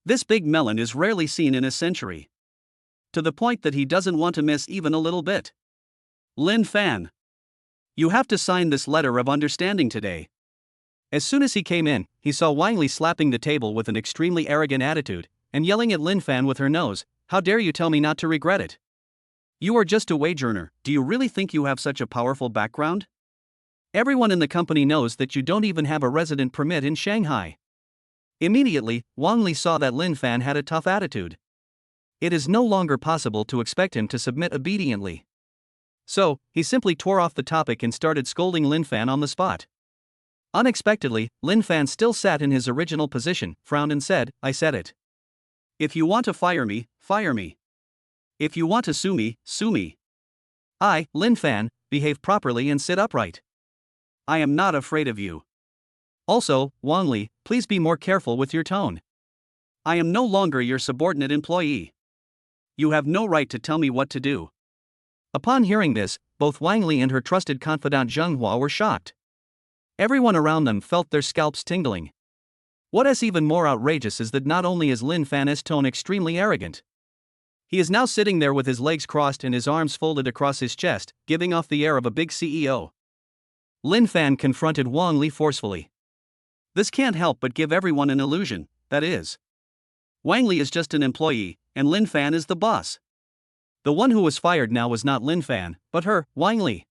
This big melon is rarely seen in a century. To the point that he doesn't want to miss even a little bit. Linfan, you have to sign this letter of understanding today. As soon as he came in, he saw Wang Li slapping the table with an extremely arrogant attitude, and yelling at Linfan with her nose, "How dare you tell me not to regret it? You are just a wage earner, do you really think you have such a powerful background? Everyone in the company knows that you don't even have a resident permit in Shanghai." Immediately, Wang Li saw that Linfan had a tough attitude. It is no longer possible to expect him to submit obediently. So, he simply tore off the topic and started scolding Linfan on the spot. Unexpectedly, Linfan still sat in his original position, frowned and said, "I said it. If you want to fire me, fire me. If you want to sue me, sue me. I, Linfan, behave properly and sit upright. I am not afraid of you. Also, Wang Li, please be more careful with your tone. I am no longer your subordinate employee. You have no right to tell me what to do. Upon hearing this, both Wang Li and her trusted confidant Zheng Hua were shocked. Everyone around them felt their scalps tingling. What is even more outrageous is that not only is Linfan's tone extremely arrogant, he is now sitting there with his legs crossed and his arms folded across his chest, giving off the air of a big CEO. Linfan confronted Wang Li forcefully. This can't help but give everyone an illusion, that is, Wang Li is just an employee, and Linfan is the boss. The one who was fired now was not Linfan, but her, Wang Li.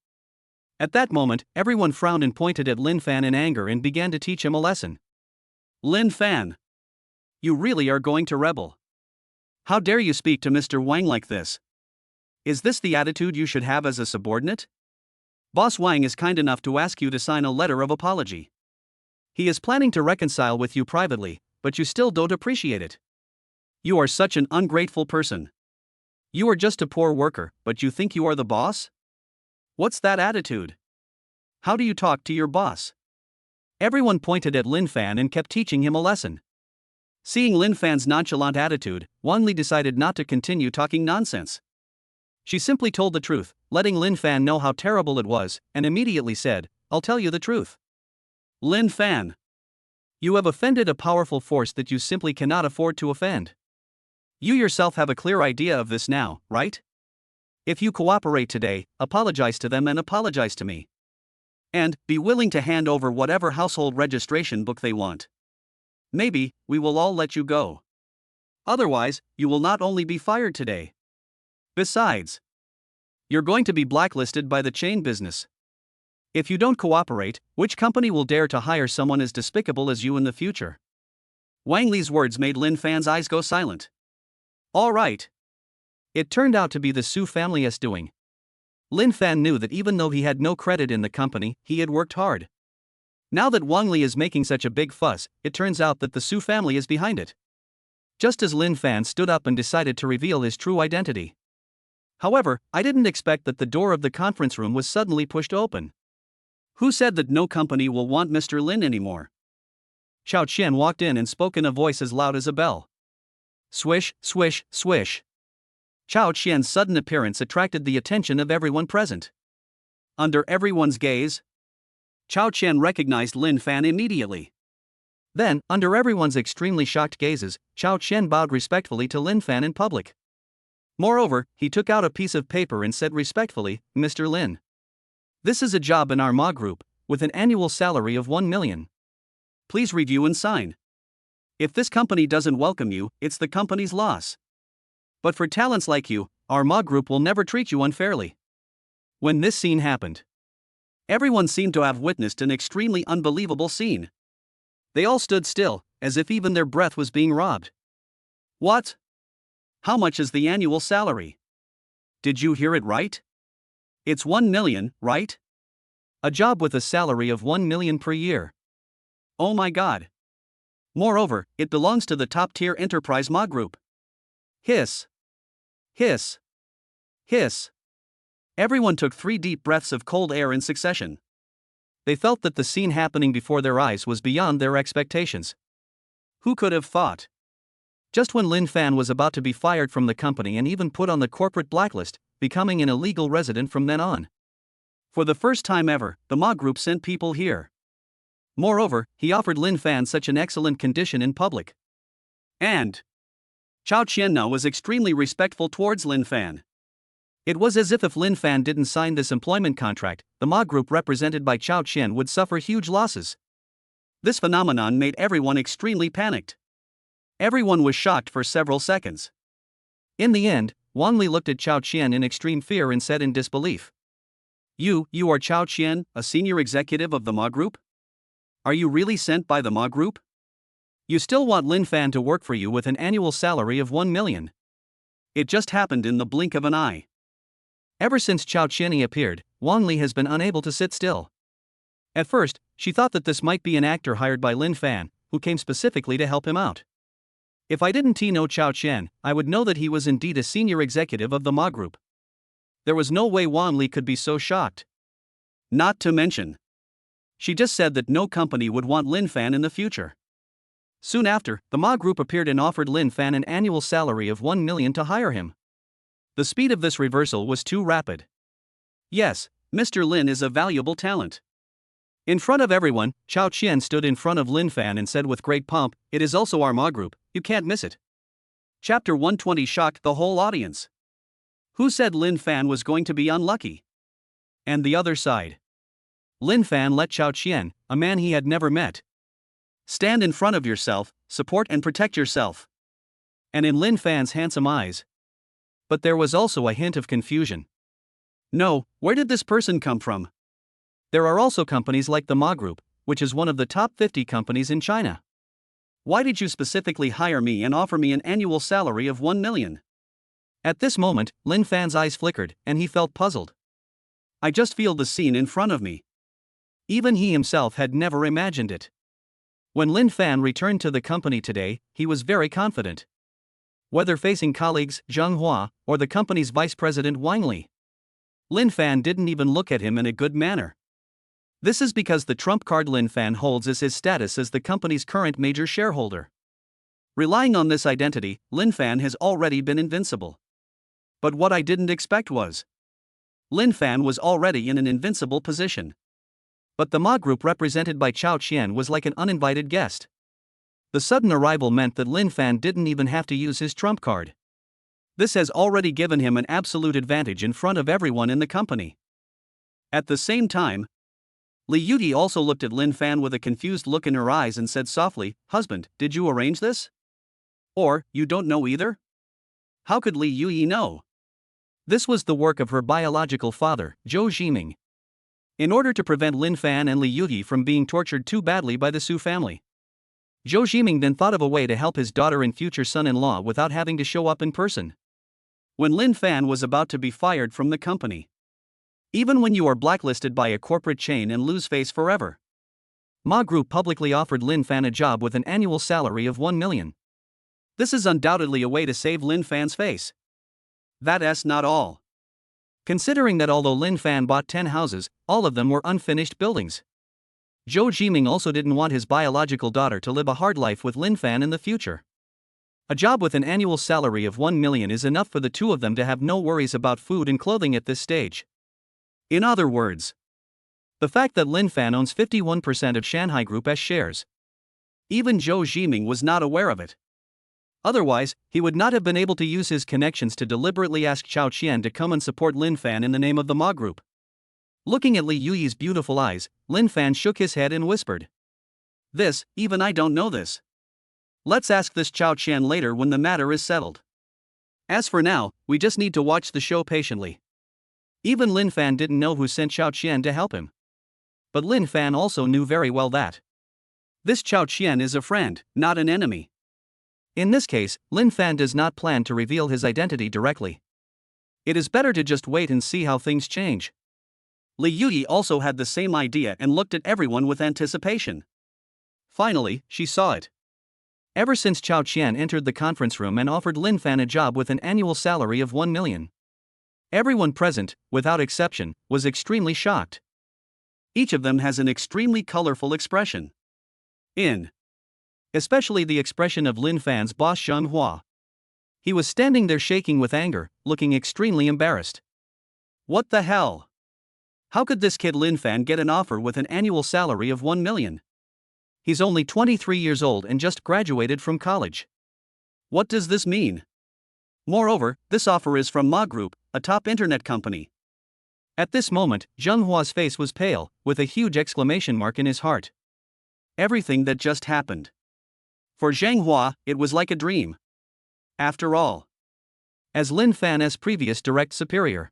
At that moment, everyone frowned and pointed at Linfan in anger and began to teach him a lesson. Linfan, you really are going to rebel. How dare you speak to Mr. Wang like this? Is this the attitude you should have as a subordinate? Boss Wang is kind enough to ask you to sign a letter of apology. He is planning to reconcile with you privately, but you still don't appreciate it. You are such an ungrateful person. You are just a poor worker, but you think you are the boss? What's that attitude? How do you talk to your boss? Everyone pointed at Linfan and kept teaching him a lesson. Seeing Linfan's nonchalant attitude, Wang Li decided not to continue talking nonsense. She simply told the truth, letting Linfan know how terrible it was, and immediately said, "I'll tell you the truth. Linfan, you have offended a powerful force that you simply cannot afford to offend. You yourself have a clear idea of this now, right? If you cooperate today, apologize to them and apologize to me. And be willing to hand over whatever household registration book they want. Maybe we will all let you go. Otherwise, you will not only be fired today. Besides, you're going to be blacklisted by the chain business. If you don't cooperate, which company will dare to hire someone as despicable as you in the future?" Wang Li's words made Linfan's eyes go silent. All right. It turned out to be the Su family's doing. Linfan knew that even though he had no credit in the company, he had worked hard. Now that Wang Li is making such a big fuss, it turns out that the Su family is behind it. Just as Linfan stood up and decided to reveal his true identity. However, I didn't expect that the door of the conference room was suddenly pushed open. Who said that no company will want Mr. Lin anymore? Xiao Qian walked in and spoke in a voice as loud as a bell. Swish, swish, swish. Xiao Qian's sudden appearance attracted the attention of everyone present. Under everyone's gaze, Xiao Qian recognized Linfan immediately. Then, under everyone's extremely shocked gazes, Xiao Qian bowed respectfully to Linfan in public. Moreover, he took out a piece of paper and said respectfully, "Mr. Lin, this is a job in our Ma group, with an annual salary of 1 million. Please review and sign. If this company doesn't welcome you, it's the company's loss. But for talents like you, our Ma group will never treat you unfairly." When this scene happened, everyone seemed to have witnessed an extremely unbelievable scene. They all stood still, as if even their breath was being robbed. What? How much is the annual salary? Did you hear it right? It's 1 million, right? A job with a salary of 1 million per year. Oh my god. Moreover, it belongs to the top-tier enterprise Ma group. Hiss. Hiss. Hiss. Everyone took 3 deep breaths of cold air in succession. They felt that the scene happening before their eyes was beyond their expectations. Who could have thought? Just when Linfan was about to be fired from the company and even put on the corporate blacklist, becoming an illegal resident from then on. For the first time ever, the Ma group sent people here. Moreover, he offered Linfan such an excellent condition in public. And Xiao Qian was extremely respectful towards Linfan. It was as if Linfan didn't sign this employment contract, the Ma group represented by Xiao Qian would suffer huge losses. This phenomenon made everyone extremely panicked. Everyone was shocked for several seconds. In the end, Wang Li looked at Xiao Qian in extreme fear and said in disbelief. You are Xiao Qian, a senior executive of the Ma group? Are you really sent by the Ma group? You still want Linfan to work for you with an annual salary of 1 million. It just happened in the blink of an eye. Ever since Xiao Qian appeared, Wang Li has been unable to sit still. At first, she thought that this might be an actor hired by Linfan, who came specifically to help him out. If I didn't know Xiao Qian, I would know that he was indeed a senior executive of the Ma group. There was no way Wang Li could be so shocked. Not to mention, she just said that no company would want Linfan in the future. Soon after, the Ma group appeared and offered Linfan an annual salary of 1 million to hire him. The speed of this reversal was too rapid. Yes, Mr. Lin is a valuable talent. In front of everyone, Chao Qian stood in front of Linfan and said with great pomp, "It is also our Ma group, you can't miss it." Chapter 120 shocked the whole audience. Who said Linfan was going to be unlucky? And the other side. Linfan let Chao Qian, a man he had never met. Stand in front of yourself, support and protect yourself. And in Linfan's handsome eyes. But there was also a hint of confusion. No, where did this person come from? There are also companies like the Ma Group, which is one of the top 50 companies in China. Why did you specifically hire me and offer me an annual salary of 1 million? At this moment, Linfan's eyes flickered, and he felt puzzled. I just feel the scene in front of me. Even he himself had never imagined it. When Linfan returned to the company today, he was very confident. Whether facing colleagues Zheng Hua or the company's vice president Wang Li, Linfan didn't even look at him in a good manner. This is because the trump card Linfan holds is his status as the company's current major shareholder. Relying on this identity, Linfan has already been invincible. But what I didn't expect was Linfan was already in an invincible position. But the Ma Group represented by Chao Qian was like an uninvited guest. The sudden arrival meant that Linfan didn't even have to use his trump card. This has already given him an absolute advantage in front of everyone in the company. At the same time, Li Yuyi also looked at Linfan with a confused look in her eyes and said softly, "Husband, did you arrange this? Or, you don't know either?" How could Li Yuyi know? This was the work of her biological father, Zhou Jiming. In order to prevent Linfan and Li Yuyi from being tortured too badly by the Su family, Zhou Jiming then thought of a way to help his daughter and future son-in-law without having to show up in person. When Linfan was about to be fired from the company. Even when you are blacklisted by a corporate chain and lose face forever, Ma Group publicly offered Linfan a job with an annual salary of 1 million. This is undoubtedly a way to save Linfan's face. That's not all. Considering that although Linfan bought 10 houses, all of them were unfinished buildings. Zhou Jiming also didn't want his biological daughter to live a hard life with Linfan in the future. A job with an annual salary of 1 million is enough for the two of them to have no worries about food and clothing at this stage. In other words, the fact that Linfan owns 51% of Shanghai Group S shares. Even Zhou Jiming was not aware of it. Otherwise, he would not have been able to use his connections to deliberately ask Chao Qian to come and support Linfan in the name of the Ma Group. Looking at Li Yuyi's beautiful eyes, Linfan shook his head and whispered, "This, even I don't know this. Let's ask this Chao Qian later when the matter is settled. As for now, we just need to watch the show patiently." Even Linfan didn't know who sent Chao Qian to help him. But Linfan also knew very well that this Chao Qian is a friend, not an enemy. In this case, Linfan does not plan to reveal his identity directly. It is better to just wait and see how things change. Li Yuyi also had the same idea and looked at everyone with anticipation. Finally, she saw it. Ever since Chao Qian entered the conference room and offered Linfan a job with an annual salary of 1 million. Everyone present, without exception, was extremely shocked. Each of them has an extremely colorful expression. Especially the expression of Linfan's boss Zheng Hua. He was standing there shaking with anger, looking extremely embarrassed. What the hell? How could this kid Linfan get an offer with an annual salary of 1 million? He's only 23 years old and just graduated from college. What does this mean? Moreover, this offer is from Ma Group, a top internet company. At this moment, Zheng Hua's face was pale, with a huge exclamation mark in his heart. Everything that just happened. For Zheng Hua, it was like a dream. After all, as Linfan's previous direct superior,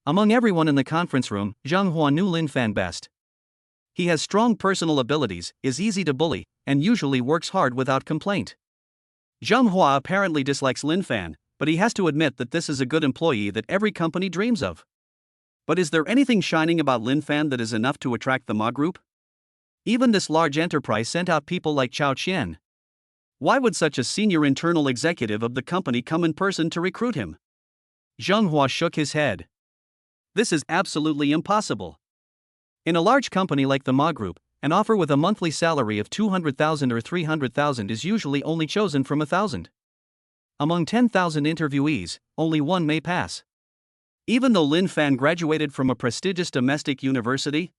among everyone in the conference room, Zheng Hua knew Linfan best. He has strong personal abilities, is easy to bully, and usually works hard without complaint. Zheng Hua apparently dislikes Linfan, but he has to admit that this is a good employee that every company dreams of. But is there anything shining about Linfan that is enough to attract the Ma Group? Even this large enterprise sent out people like Chao Qian. Why would such a senior internal executive of the company come in person to recruit him? Zheng Hua shook his head. This is absolutely impossible. In a large company like the Ma Group, an offer with a monthly salary of 200,000 or 300,000 is usually only chosen from 1,000. Among 10,000 interviewees, only one may pass. Even though Linfan graduated from a prestigious domestic university,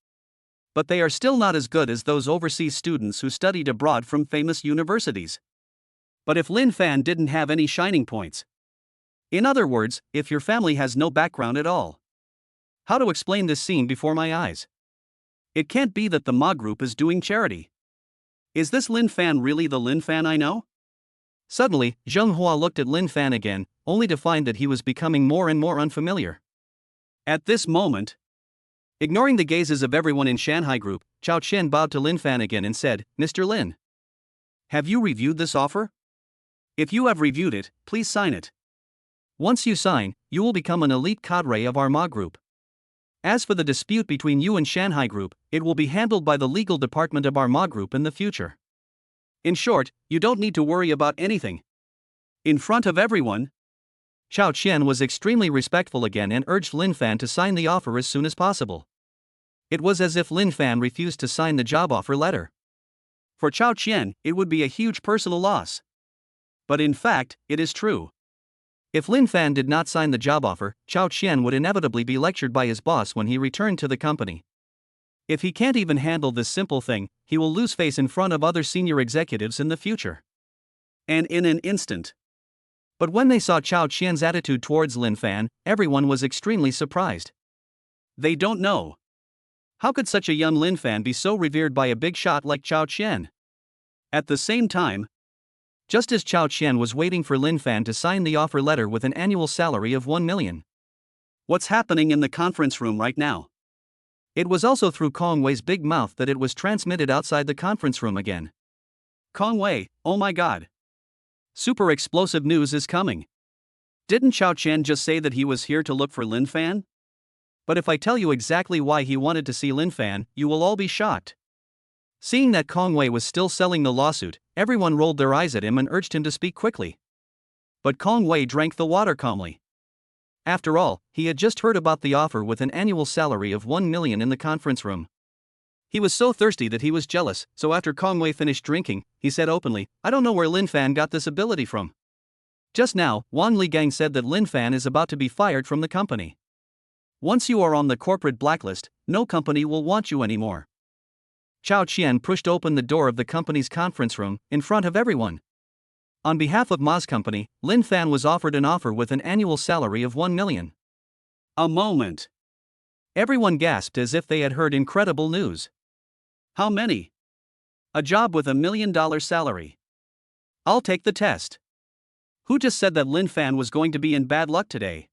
but they are still not as good as those overseas students who studied abroad from famous universities. But if Linfan didn't have any shining points, in other words, if your family has no background at all, how to explain this scene before my eyes? It can't be that the Ma group is doing charity. Is this Linfan really the Linfan I know? Suddenly, Zheng Hua looked at Linfan again, only to find that he was becoming more and more unfamiliar. At this moment, ignoring the gazes of everyone in Shanghai group, Chao Qian bowed to Linfan again and said, "Mr. Lin, have you reviewed this offer? If you have reviewed it, please sign it. Once you sign, you will become an elite cadre of our Ma group. As for the dispute between you and Shanghai group, it will be handled by the legal department of our Ma group in the future. In short, you don't need to worry about anything." In front of everyone, Chao Qian was extremely respectful again and urged Linfan to sign the offer as soon as possible. It was as if Linfan refused to sign the job offer letter. For Chao Qian, it would be a huge personal loss. But in fact, it is true. If Linfan did not sign the job offer, Chao Qian would inevitably be lectured by his boss when he returned to the company. If he can't even handle this simple thing, he will lose face in front of other senior executives in the future. And in an instant. But when they saw Chao Qian's attitude towards Linfan, everyone was extremely surprised. They don't know. How could such a young Linfan be so revered by a big shot like Chao Qian? At the same time, just as Chao Qian was waiting for Linfan to sign the offer letter with an annual salary of 1 million. What's happening in the conference room right now? It was also through Kong Wei's big mouth that it was transmitted outside the conference room again. Kong Wei, oh my god. Super explosive news is coming. Didn't Chao Qian just say that he was here to look for Linfan? But if I tell you exactly why he wanted to see Linfan, you will all be shocked. Seeing that Kong Wei was still selling the lawsuit, everyone rolled their eyes at him and urged him to speak quickly. But Kong Wei drank the water calmly. After all, he had just heard about the offer with an annual salary of 1 million in the conference room. He was so thirsty that he was jealous, so after Kong Wei finished drinking, he said openly, "I don't know where Linfan got this ability from. Just now, Wang Ligang said that Linfan is about to be fired from the company. Once you are on the corporate blacklist, no company will want you anymore." Chao Qian pushed open the door of the company's conference room, in front of everyone. On behalf of Ma's company, Linfan was offered an offer with an annual salary of 1 million. A moment. Everyone gasped as if they had heard incredible news. How many? A job with $1 million salary. I'll take the test. Who just said that Linfan was going to be in bad luck today?